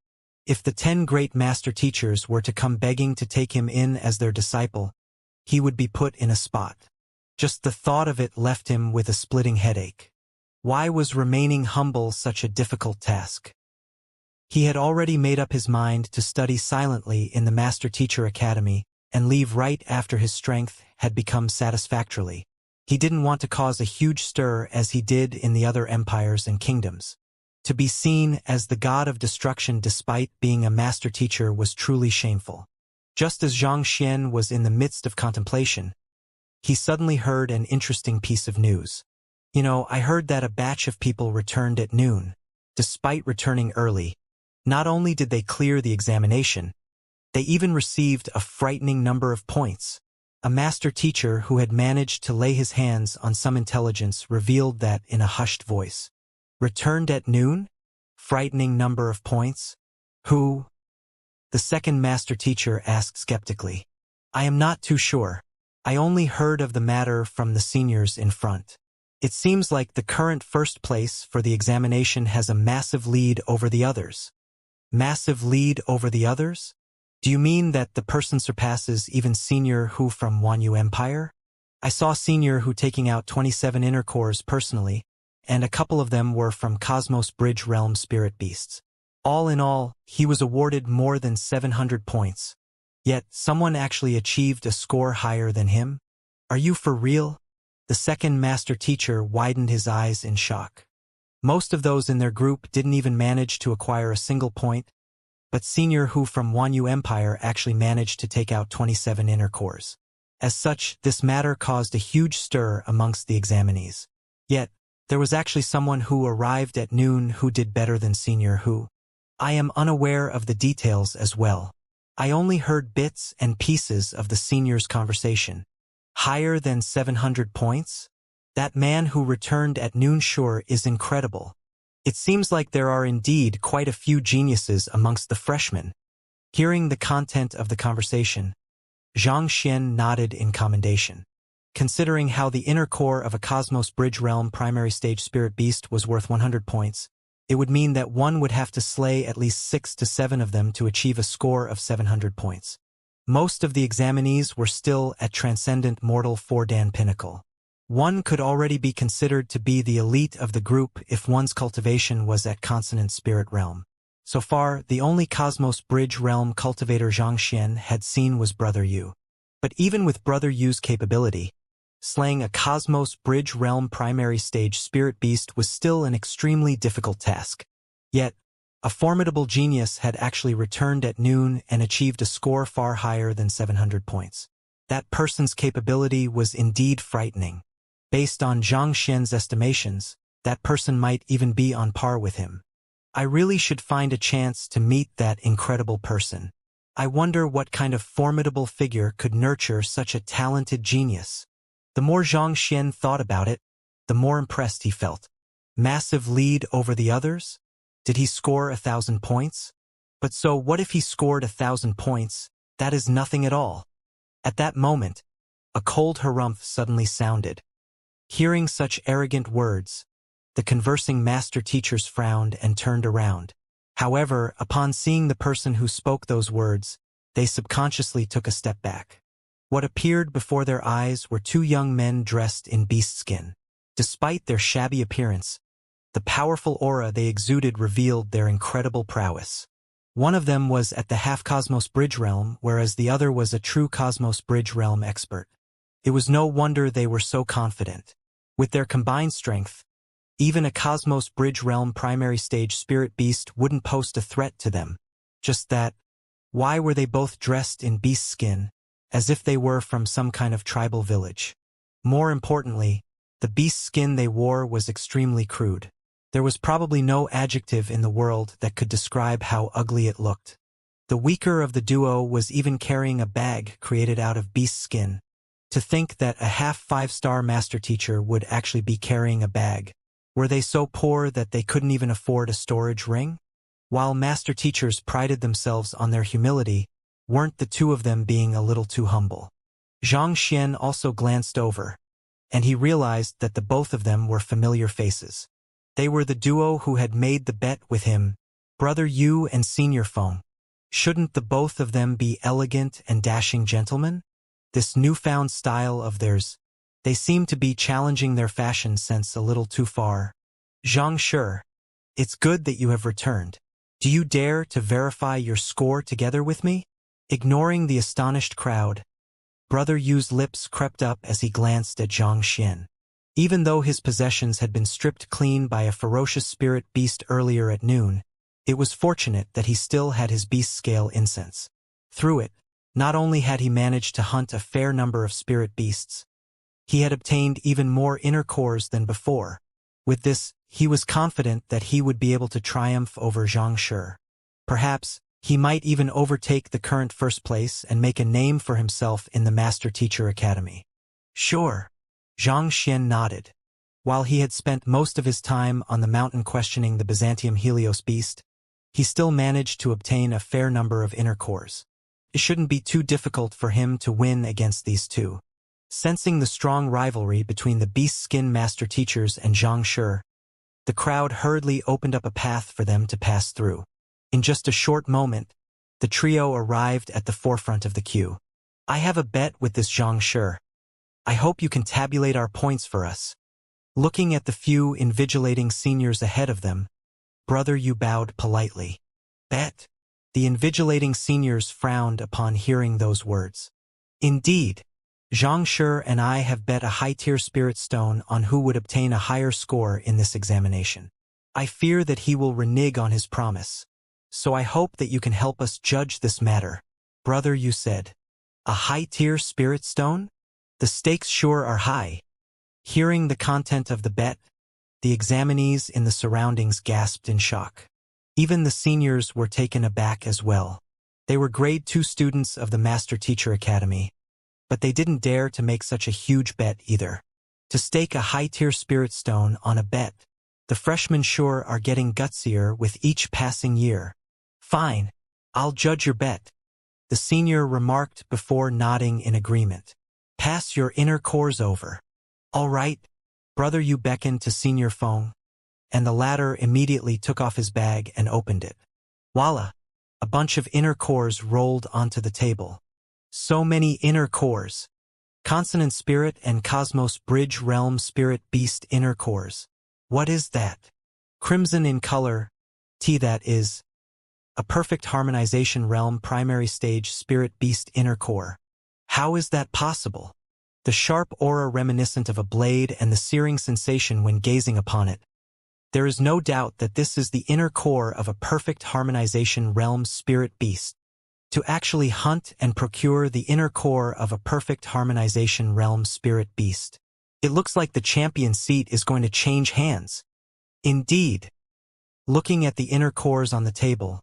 If the 10 great Master Teachers were to come begging to take him in as their disciple, he would be put in a spot. Just the thought of it left him with a splitting headache. Why was remaining humble such a difficult task? He had already made up his mind to study silently in the Master Teacher Academy and leave right after his strength had become satisfactorily. He didn't want to cause a huge stir as he did in the other empires and kingdoms. To be seen as the god of destruction despite being a master teacher was truly shameful. Just as Xianxia was in the midst of contemplation, he suddenly heard an interesting piece of news. I heard that a batch of people returned at noon. Despite returning early, not only did they clear the examination, they even received a frightening number of points. A master teacher who had managed to lay his hands on some intelligence revealed that in a hushed voice. Returned at noon? Frightening number of points? Who? The second master teacher asked skeptically. I am not too sure. I only heard of the matter from the seniors in front. It seems like the current first place for the examination has a massive lead over the others. Massive lead over the others? Do you mean that the person surpasses even Senior Hu from Wanyu Empire? I saw Senior Hu taking out 27 inner cores personally, and a couple of them were from Cosmos Bridge Realm spirit beasts. All in all, he was awarded more than 700 points. Yet, someone actually achieved a score higher than him? Are you for real? The second master teacher widened his eyes in shock. Most of those in their group didn't even manage to acquire a single point, but Senior Hu from Wanyu Empire actually managed to take out 27 inner cores. As such, this matter caused a huge stir amongst the examinees. Yet, there was actually someone who arrived at noon who did better than Senior Hu. I am unaware of the details as well. I only heard bits and pieces of the senior's conversation. Higher than 700 points? That man who returned at noon sure is incredible. It seems like there are indeed quite a few geniuses amongst the freshmen. Hearing the content of the conversation, Xianxia nodded in commendation. Considering how the inner core of a Cosmos Bridge Realm primary stage spirit beast was worth 100 points, it would mean that one would have to slay at least 6 to 7 of them to achieve a score of 700 points. Most of the examinees were still at Transcendent Mortal 4-Dan Pinnacle. One could already be considered to be the elite of the group if one's cultivation was at Consonant Spirit Realm. So far, the only Cosmos Bridge Realm cultivator Xianxia had seen was Brother Yu. But even with Brother Yu's capability, slaying a Cosmos Bridge Realm primary stage spirit beast was still an extremely difficult task. Yet, a formidable genius had actually returned at noon and achieved a score far higher than 700 points. That person's capability was indeed frightening. Based on Zhang Xian's estimations, that person might even be on par with him. I really should find a chance to meet that incredible person. I wonder what kind of formidable figure could nurture such a talented genius. The more Zhang Xian thought about it, the more impressed he felt. Massive lead over the others? Did he score 1,000 points? But so what if he scored 1,000 points? That is nothing at all. At that moment, a cold harumph suddenly sounded. Hearing such arrogant words, the conversing master teachers frowned and turned around. However, upon seeing the person who spoke those words, they subconsciously took a step back. What appeared before their eyes were 2 young men dressed in beast skin. Despite their shabby appearance, the powerful aura they exuded revealed their incredible prowess. One of them was at the half-Cosmos Bridge Realm, whereas the other was a true Cosmos Bridge Realm expert. It was no wonder they were so confident. With their combined strength, even a Cosmos Bridge Realm primary stage spirit beast wouldn't pose a threat to them. Just that, Why were they both dressed in beast skin, as if they were from some kind of tribal village? More importantly, the beast skin they wore was extremely crude. There was probably no adjective in the world that could describe how ugly it looked. The weaker of the duo was even carrying a bag created out of beast skin. To think that a half-5-star master teacher would actually be carrying a bag. Were they so poor that they couldn't even afford a storage ring? While master teachers prided themselves on their humility, weren't the two of them being a little too humble? Xianxia also glanced over, and he realized that the both of them were familiar faces. They were the duo who had made the bet with him, Brother Yu and Senior Feng. Shouldn't the both of them be elegant and dashing gentlemen? This newfound style of theirs, they seemed to be challenging their fashion sense a little too far. Xianxia, it's good that you have returned. Do you dare to verify your score together with me? Ignoring the astonished crowd, Brother Yu's lips crept up as he glanced at Xianxia. Even though his possessions had been stripped clean by a ferocious spirit beast earlier at noon, it was fortunate that he still had his beast scale incense. Through it, not only had he managed to hunt a fair number of spirit beasts, he had obtained even more inner cores than before. With this, he was confident that he would be able to triumph over Xianxia. Perhaps, he might even overtake the current first place and make a name for himself in the Master Teacher Academy. Sure. Xianxia nodded. While he had spent most of his time on the mountain questioning the Byzantium Helios beast, he still managed to obtain a fair number of inner cores. It shouldn't be too difficult for him to win against these two. Sensing the strong rivalry between the beast skin master teachers and Xianxia, the crowd hurriedly opened up a path for them to pass through. In just a short moment, the trio arrived at the forefront of the queue. I have a bet with this Xianxia. I hope you can tabulate our points for us. Looking at the few invigilating seniors ahead of them, Brother Yu bowed politely. Bet? The invigilating seniors frowned upon hearing those words. Indeed, Xianxia and I have bet a high-tier spirit stone on who would obtain a higher score in this examination. I fear that he will renege on his promise, so I hope that you can help us judge this matter. Brother Yu said, a high-tier spirit stone? The stakes sure are high. Hearing the content of the bet, the examinees in the surroundings gasped in shock. Even the seniors were taken aback as well. They were grade 2 students of the Master Teacher Academy, but they didn't dare to make such a huge bet either. To stake a high-tier spirit stone on a bet, the freshmen sure are getting gutsier with each passing year. Fine, I'll judge your bet, the senior remarked before nodding in agreement. Pass your inner cores over. All right, Brother Yu beckoned to Senior Feng, and the latter immediately took off his bag and opened it. Voila! A bunch of inner cores rolled onto the table. So many inner cores. Consonant Spirit and Cosmos Bridge Realm Spirit Beast inner cores. What is that? Crimson in color, that is. A perfect harmonization realm primary stage spirit beast inner core. How is that possible? The sharp aura reminiscent of a blade and the searing sensation when gazing upon it. There is no doubt that this is the inner core of a perfect harmonization realm spirit beast. To actually hunt and procure the inner core of a perfect harmonization realm spirit beast. It looks like the champion seat is going to change hands. Indeed. Looking at the inner cores on the table,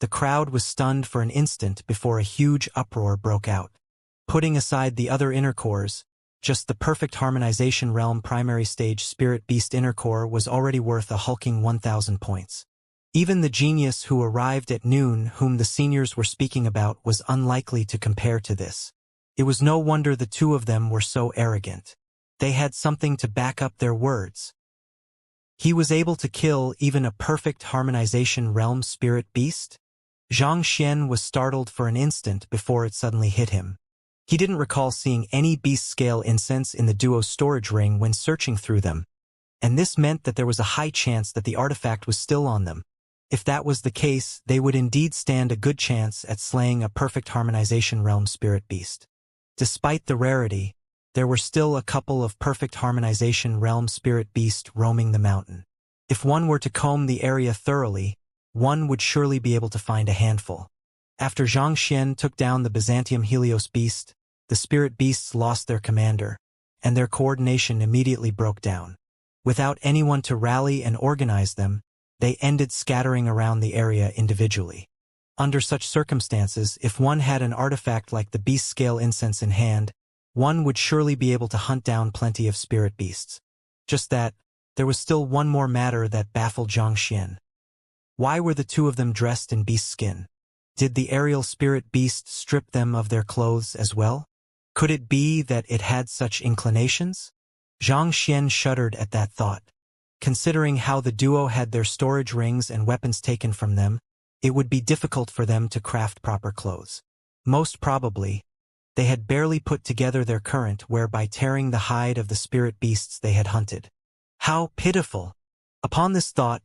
the crowd was stunned for an instant before a huge uproar broke out. Putting aside the other inner cores, just the perfect harmonization realm primary stage spirit beast inner core was already worth a hulking 1,000 points. Even the genius who arrived at noon whom the seniors were speaking about was unlikely to compare to this. It was no wonder the two of them were so arrogant. They had something to back up their words. He was able to kill even a perfect harmonization realm spirit beast? Xianxia was startled for an instant before it suddenly hit him. He didn't recall seeing any beast-scale incense in the duo's storage ring when searching through them, and this meant that there was a high chance that the artifact was still on them. If that was the case, they would indeed stand a good chance at slaying a perfect harmonization realm spirit beast. Despite the rarity, there were still a couple of perfect harmonization realm spirit beast roaming the mountain. If one were to comb the area thoroughly, one would surely be able to find a handful. After Xianxia took down the Byzantium Helios beast, the spirit beasts lost their commander, and their coordination immediately broke down. Without anyone to rally and organize them, they ended scattering around the area individually. Under such circumstances, if one had an artifact like the beast scale incense in hand, one would surely be able to hunt down plenty of spirit beasts. Just that, there was still one more matter that baffled Xianxia. Why were the two of them dressed in beast skin? Did the aerial spirit beast strip them of their clothes as well? Could it be that it had such inclinations? Xianxia shuddered at that thought. Considering how the duo had their storage rings and weapons taken from them, it would be difficult for them to craft proper clothes. Most probably, they had barely put together their current whereby tearing the hide of the spirit beasts they had hunted. How pitiful! Upon this thought,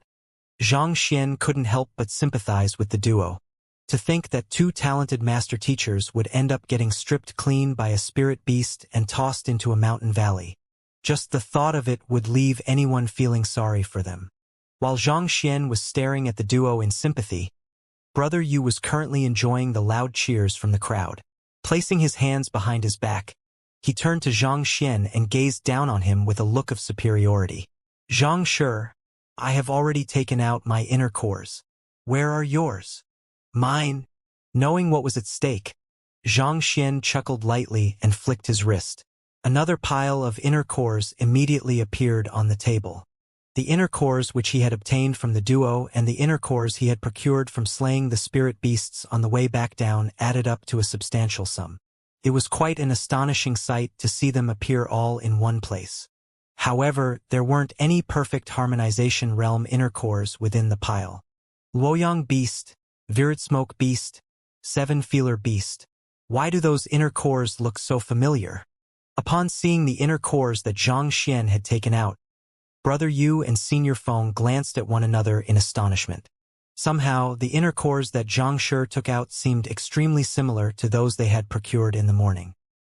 Xianxia couldn't help but sympathize with the duo. To think that two talented master teachers would end up getting stripped clean by a spirit beast and tossed into a mountain valley. Just the thought of it would leave anyone feeling sorry for them. While Xianxia was staring at the duo in sympathy, Brother Yu was currently enjoying the loud cheers from the crowd. Placing his hands behind his back, he turned to Xianxia and gazed down on him with a look of superiority. Xianxia, I have already taken out my inner cores. Where are yours? Mine. Knowing what was at stake, Xianxia chuckled lightly and flicked his wrist. Another pile of inner cores immediately appeared on the table. The inner cores which he had obtained from the duo and the inner cores he had procured from slaying the spirit beasts on the way back down added up to a substantial sum. It was quite an astonishing sight to see them appear all in one place. However, there weren't any perfect harmonization realm inner cores within the pile. Luoyang beast, Virid smoke beast, Seven feeler beast. Why do those inner cores look so familiar? Upon seeing the inner cores that Xianxia had taken out, Brother Yu and Senior Feng glanced at one another in astonishment. Somehow, the inner cores that Xianxia took out seemed extremely similar to those they had procured in the morning.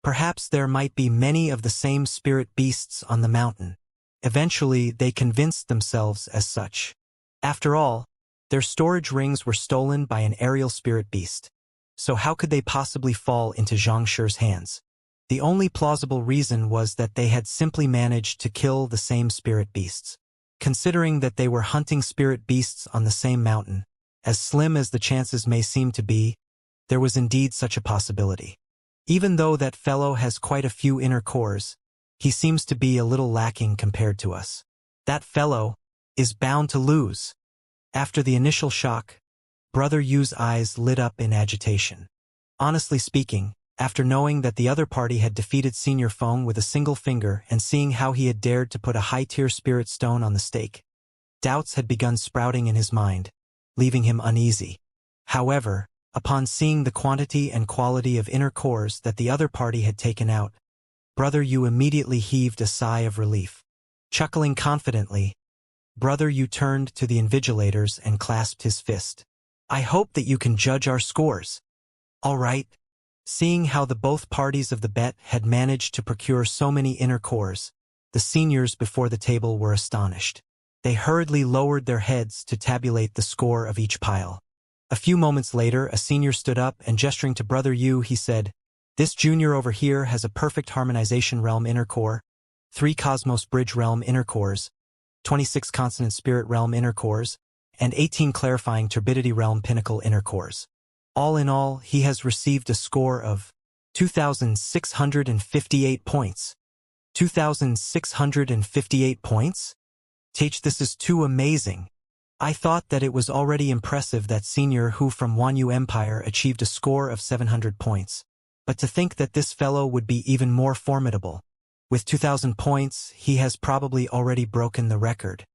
Perhaps there might be many of the same spirit beasts on the mountain. Eventually, they convinced themselves as such. After all, their storage rings were stolen by an aerial spirit beast. So how could they possibly fall into Xianxia's hands? The only plausible reason was that they had simply managed to kill the same spirit beasts. Considering that they were hunting spirit beasts on the same mountain, as slim as the chances may seem to be, there was indeed such a possibility. Even though that fellow has quite a few inner cores, he seems to be a little lacking compared to us. That fellow is bound to lose. After the initial shock, Brother Yu's eyes lit up in agitation. Honestly speaking, after knowing that the other party had defeated Senior Feng with a single finger and seeing how he had dared to put a high-tier spirit stone on the stake, doubts had begun sprouting in his mind, leaving him uneasy. However, upon seeing the quantity and quality of inner cores that the other party had taken out, Brother Yu immediately heaved a sigh of relief. Chuckling confidently, Brother Yu turned to the invigilators and clasped his fist. I hope that you can judge our scores. All right. Seeing how the both parties of the bet had managed to procure so many inner cores, the seniors before the table were astonished. They hurriedly lowered their heads to tabulate the score of each pile. A few moments later, a senior stood up and gesturing to Brother Yu, he said, This junior over here has a perfect harmonization realm inner core, 3 cosmos bridge realm inner cores, 26 consonant spirit realm inner cores, and 18 clarifying turbidity realm pinnacle inner cores. All in all, he has received a score of 2,658 points. 2,658 points? Teach, this is too amazing. I thought that it was already impressive that senior who from Wanyu Empire achieved a score of 700 points. But to think that this fellow would be even more formidable. With 2,000 points, he has probably already broken the record.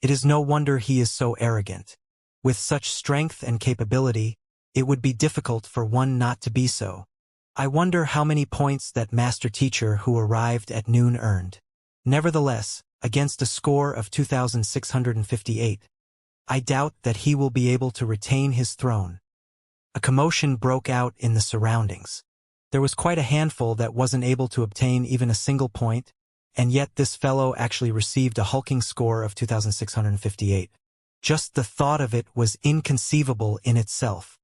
It is no wonder he is so arrogant. With such strength and capability, it would be difficult for one not to be so. I wonder how many points that master teacher who arrived at noon earned. Nevertheless, against a score of 2,658, I doubt that he will be able to retain his throne. A commotion broke out in the surroundings. There was quite a handful that wasn't able to obtain even a single point, and yet this fellow actually received a hulking score of 2,658. Just the thought of it was inconceivable in itself.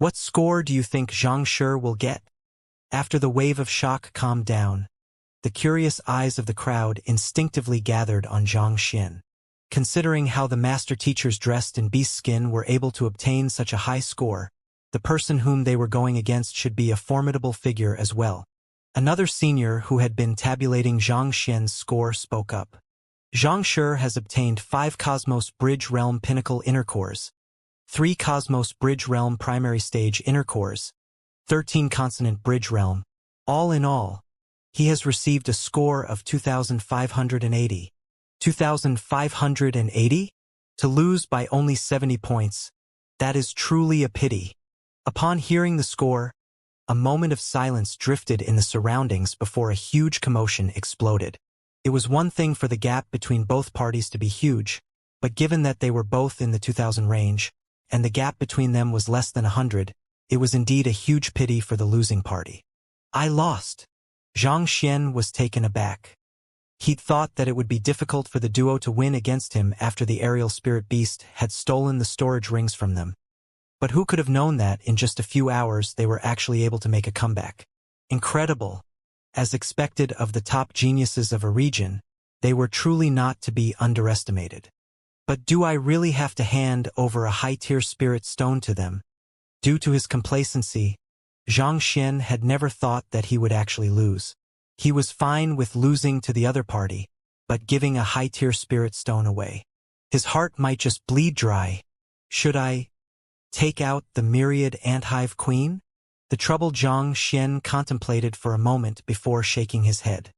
What score do you think Xianxia will get? After the wave of shock calmed down, the curious eyes of the crowd instinctively gathered on Zhang Xin. Considering how the master teachers dressed in beast skin were able to obtain such a high score, the person whom they were going against should be a formidable figure as well. Another senior who had been tabulating Zhang Xian's score spoke up. Xianxia has obtained 5 Cosmos Bridge Realm Pinnacle Inner Cores, 3 Cosmos Bridge Realm Primary Stage Inner Cores, 13 Consonant Bridge Realm. All in all, he has received a score of 2,580. 2,580? To lose by only 70 points. That is truly a pity. Upon hearing the score, a moment of silence drifted in the surroundings before a huge commotion exploded. It was one thing for the gap between both parties to be huge, but given that they were both in the 2,000 range, and the gap between them was less than 100, it was indeed a huge pity for the losing party. I lost. Zhang Xian was taken aback. He'd thought that it would be difficult for the duo to win against him after the aerial spirit beast had stolen the storage rings from them. But who could have known that in just a few hours they were actually able to make a comeback? Incredible. As expected of the top geniuses of a region, they were truly not to be underestimated. But do I really have to hand over a high-tier spirit stone to them? Due to his complacency, Zhang Xian had never thought that he would actually lose. He was fine with losing to the other party, but giving a high-tier spirit stone away. His heart might just bleed dry. Should I take out the myriad anthive queen? The troubled Zhang Xian contemplated for a moment before shaking his head.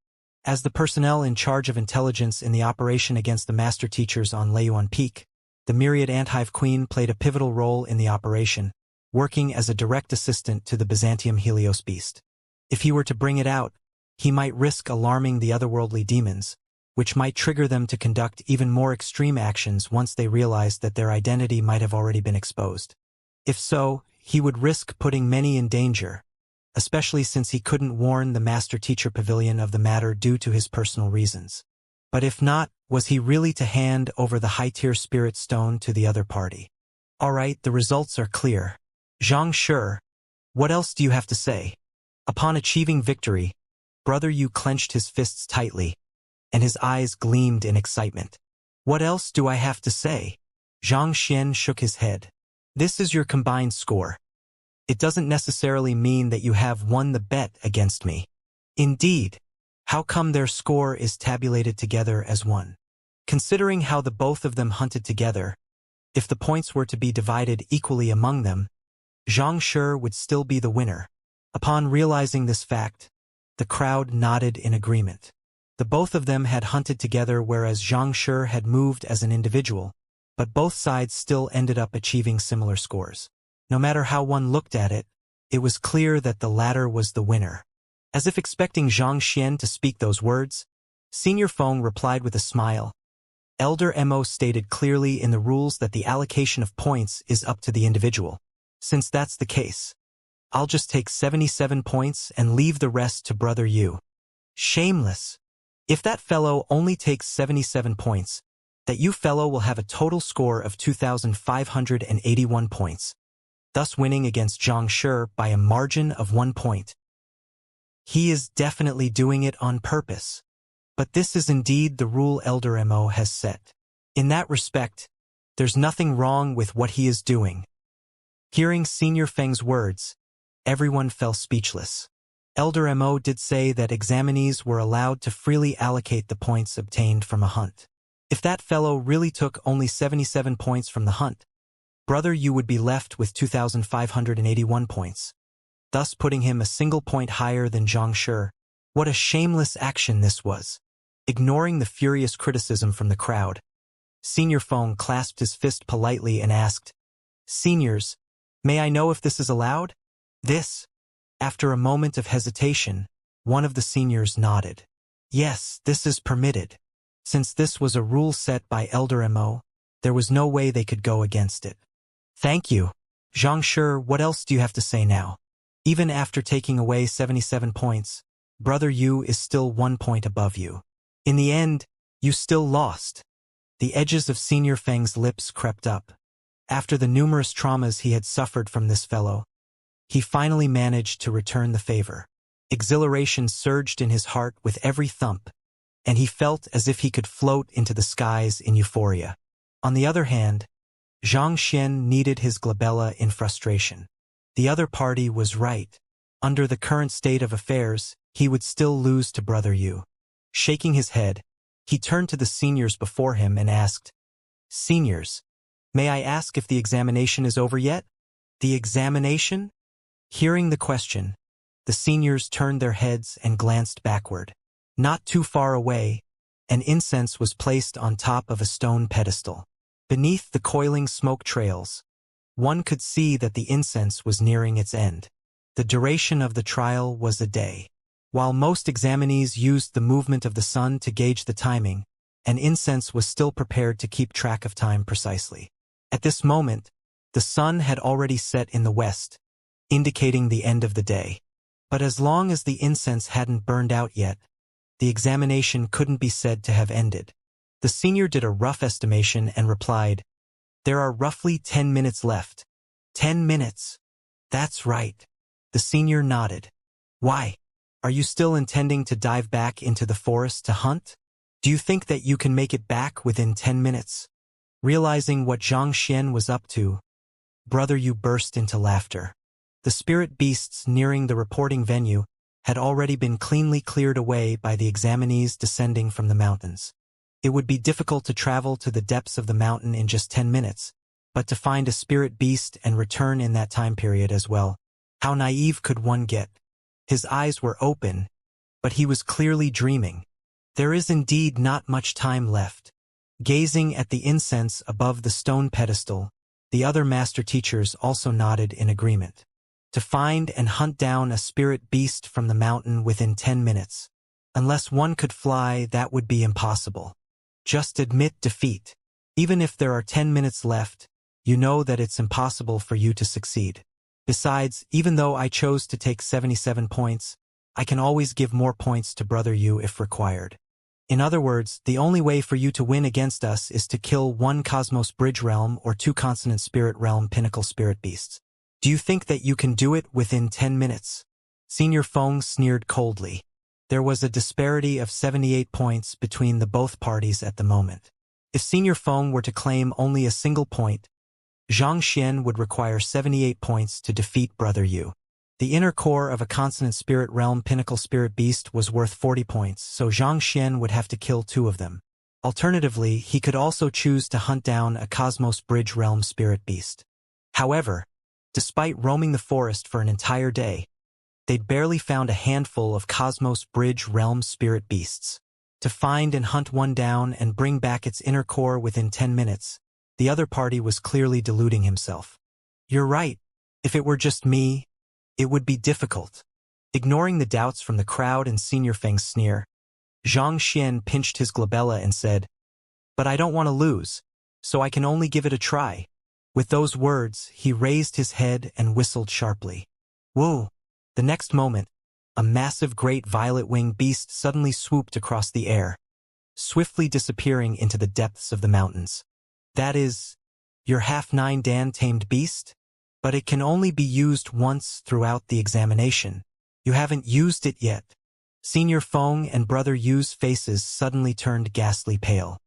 As the personnel in charge of intelligence in the operation against the master teachers on Leiyuan Peak, the myriad anthive queen played a pivotal role in the operation, working as a direct assistant to the Byzantium Helios beast. If he were to bring it out, he might risk alarming the otherworldly demons, which might trigger them to conduct even more extreme actions once they realized that their identity might have already been exposed. If so, he would risk putting many in danger, especially since he couldn't warn the Master-Teacher Pavilion of the matter due to his personal reasons. But if not, was he really to hand over the high-tier spirit stone to the other party? Alright, the results are clear. Xianxia, what else do you have to say? Upon achieving victory, Brother Yu clenched his fists tightly, and his eyes gleamed in excitement. What else do I have to say? Zhang Xian shook his head. This is your combined score. It doesn't necessarily mean that you have won the bet against me. Indeed, how come their score is tabulated together as one? Considering how the both of them hunted together, if the points were to be divided equally among them, Xianxia would still be the winner. Upon realizing this fact, the crowd nodded in agreement. The both of them had hunted together whereas Xianxia had moved as an individual, but both sides still ended up achieving similar scores. No matter how one looked at it, it was clear that the latter was the winner. As if expecting Zhang Xian to speak those words, Senior Feng replied with a smile. Elder Mo stated clearly in the rules that the allocation of points is up to the individual. Since that's the case, I'll just take 77 points and leave the rest to Brother Yu. Shameless. If that fellow only takes 77 points, that you fellow will have a total score of 2,581 points, thus winning against Xianxia by a margin of 1 point. He is definitely doing it on purpose. But this is indeed the rule Elder Mo has set. In that respect, there's nothing wrong with what he is doing. Hearing Senior Feng's words, everyone fell speechless. Elder Mo did say that examinees were allowed to freely allocate the points obtained from a hunt. If that fellow really took only 77 points from the hunt, Brother Yu would be left with 2,581 points, thus putting him a single point higher than Xianxia. What a shameless action this was. Ignoring the furious criticism from the crowd, Senior Feng clasped his fist politely and asked, Seniors, may I know if this is allowed? This. After a moment of hesitation, one of the seniors nodded. Yes, this is permitted. Since this was a rule set by Elder Mo, there was no way they could go against it. Thank you. Xianxia, what else do you have to say now? Even after taking away 77 points, Brother Yu is still 1 point above you. In the end, you still lost. The edges of Senior Feng's lips crept up. After the numerous traumas he had suffered from this fellow, He finally managed to return the favor. Exhilaration surged in his heart with every thump, and he felt as if he could float into the skies in euphoria. On the other hand, Xianxia kneaded his glabella in frustration. The other party was right. Under the current state of affairs, he would still lose to Brother Yu. Shaking his head, he turned to the seniors before him and asked, "Seniors, may I ask if the examination is over yet?" "The examination?" Hearing the question, the seniors turned their heads and glanced backward. Not too far away, an incense was placed on top of a stone pedestal. Beneath the coiling smoke trails, one could see that the incense was nearing its end. The duration of the trial was a day. While most examinees used the movement of the sun to gauge the timing, an incense was still prepared to keep track of time precisely. At this moment, the sun had already set in the west, indicating the end of the day. But as long as the incense hadn't burned out yet, the examination couldn't be said to have ended. The senior did a rough estimation and replied, "There are roughly 10 minutes left." 10 minutes? That's right. The senior nodded. "Why? Are you still intending to dive back into the forest to hunt? Do you think that you can make it back within 10 minutes? Realizing what Xianxia was up to, Brother Yu burst into laughter. The spirit beasts nearing the reporting venue had already been cleanly cleared away by the examinees descending from the mountains. It would be difficult to travel to the depths of the mountain in just 10 minutes, but to find a spirit beast and return in that time period as well. How naive could one get? His eyes were open, but he was clearly dreaming. There is indeed not much time left. Gazing at the incense above the stone pedestal, the other master teachers also nodded in agreement. To find and hunt down a spirit beast from the mountain within 10 minutes. Unless one could fly, that would be impossible. Just admit defeat. Even if there are 10 minutes left, you know that it's impossible for you to succeed. Besides, even though I chose to take 77 points, I can always give more points to Brother Yu if required. In other words, the only way for you to win against us is to kill 1 Cosmos Bridge Realm or 2 Consonant Spirit Realm Pinnacle Spirit Beasts. Do you think that you can do it within 10 minutes? Senior Feng sneered coldly. There was a disparity of 78 points between the both parties at the moment. If Senior Feng were to claim only a single point, Xianxia would require 78 points to defeat Brother Yu. The inner core of a Consonant Spirit Realm Pinnacle Spirit Beast was worth 40 points, so Xianxia would have to kill 2 of them. Alternatively, he could also choose to hunt down a Cosmos Bridge Realm Spirit Beast. However, despite roaming the forest for an entire day, they'd barely found a handful of Cosmos Bridge Realm Spirit Beasts. To find and hunt one down and bring back its inner core within 10 minutes, the other party was clearly deluding himself. You're right. If it were just me, it would be difficult. Ignoring the doubts from the crowd and Senior Feng's sneer, Xianxia pinched his glabella and said, "But I don't want to lose, so I can only give it a try." With those words, he raised his head and whistled sharply. Whoa! The next moment, a massive great violet-winged beast suddenly swooped across the air, swiftly disappearing into the depths of the mountains. That is, your half-9 Dan-tamed beast? But it can only be used once throughout the examination. You haven't used it yet. Senior Feng and Brother Yu's faces suddenly turned ghastly pale.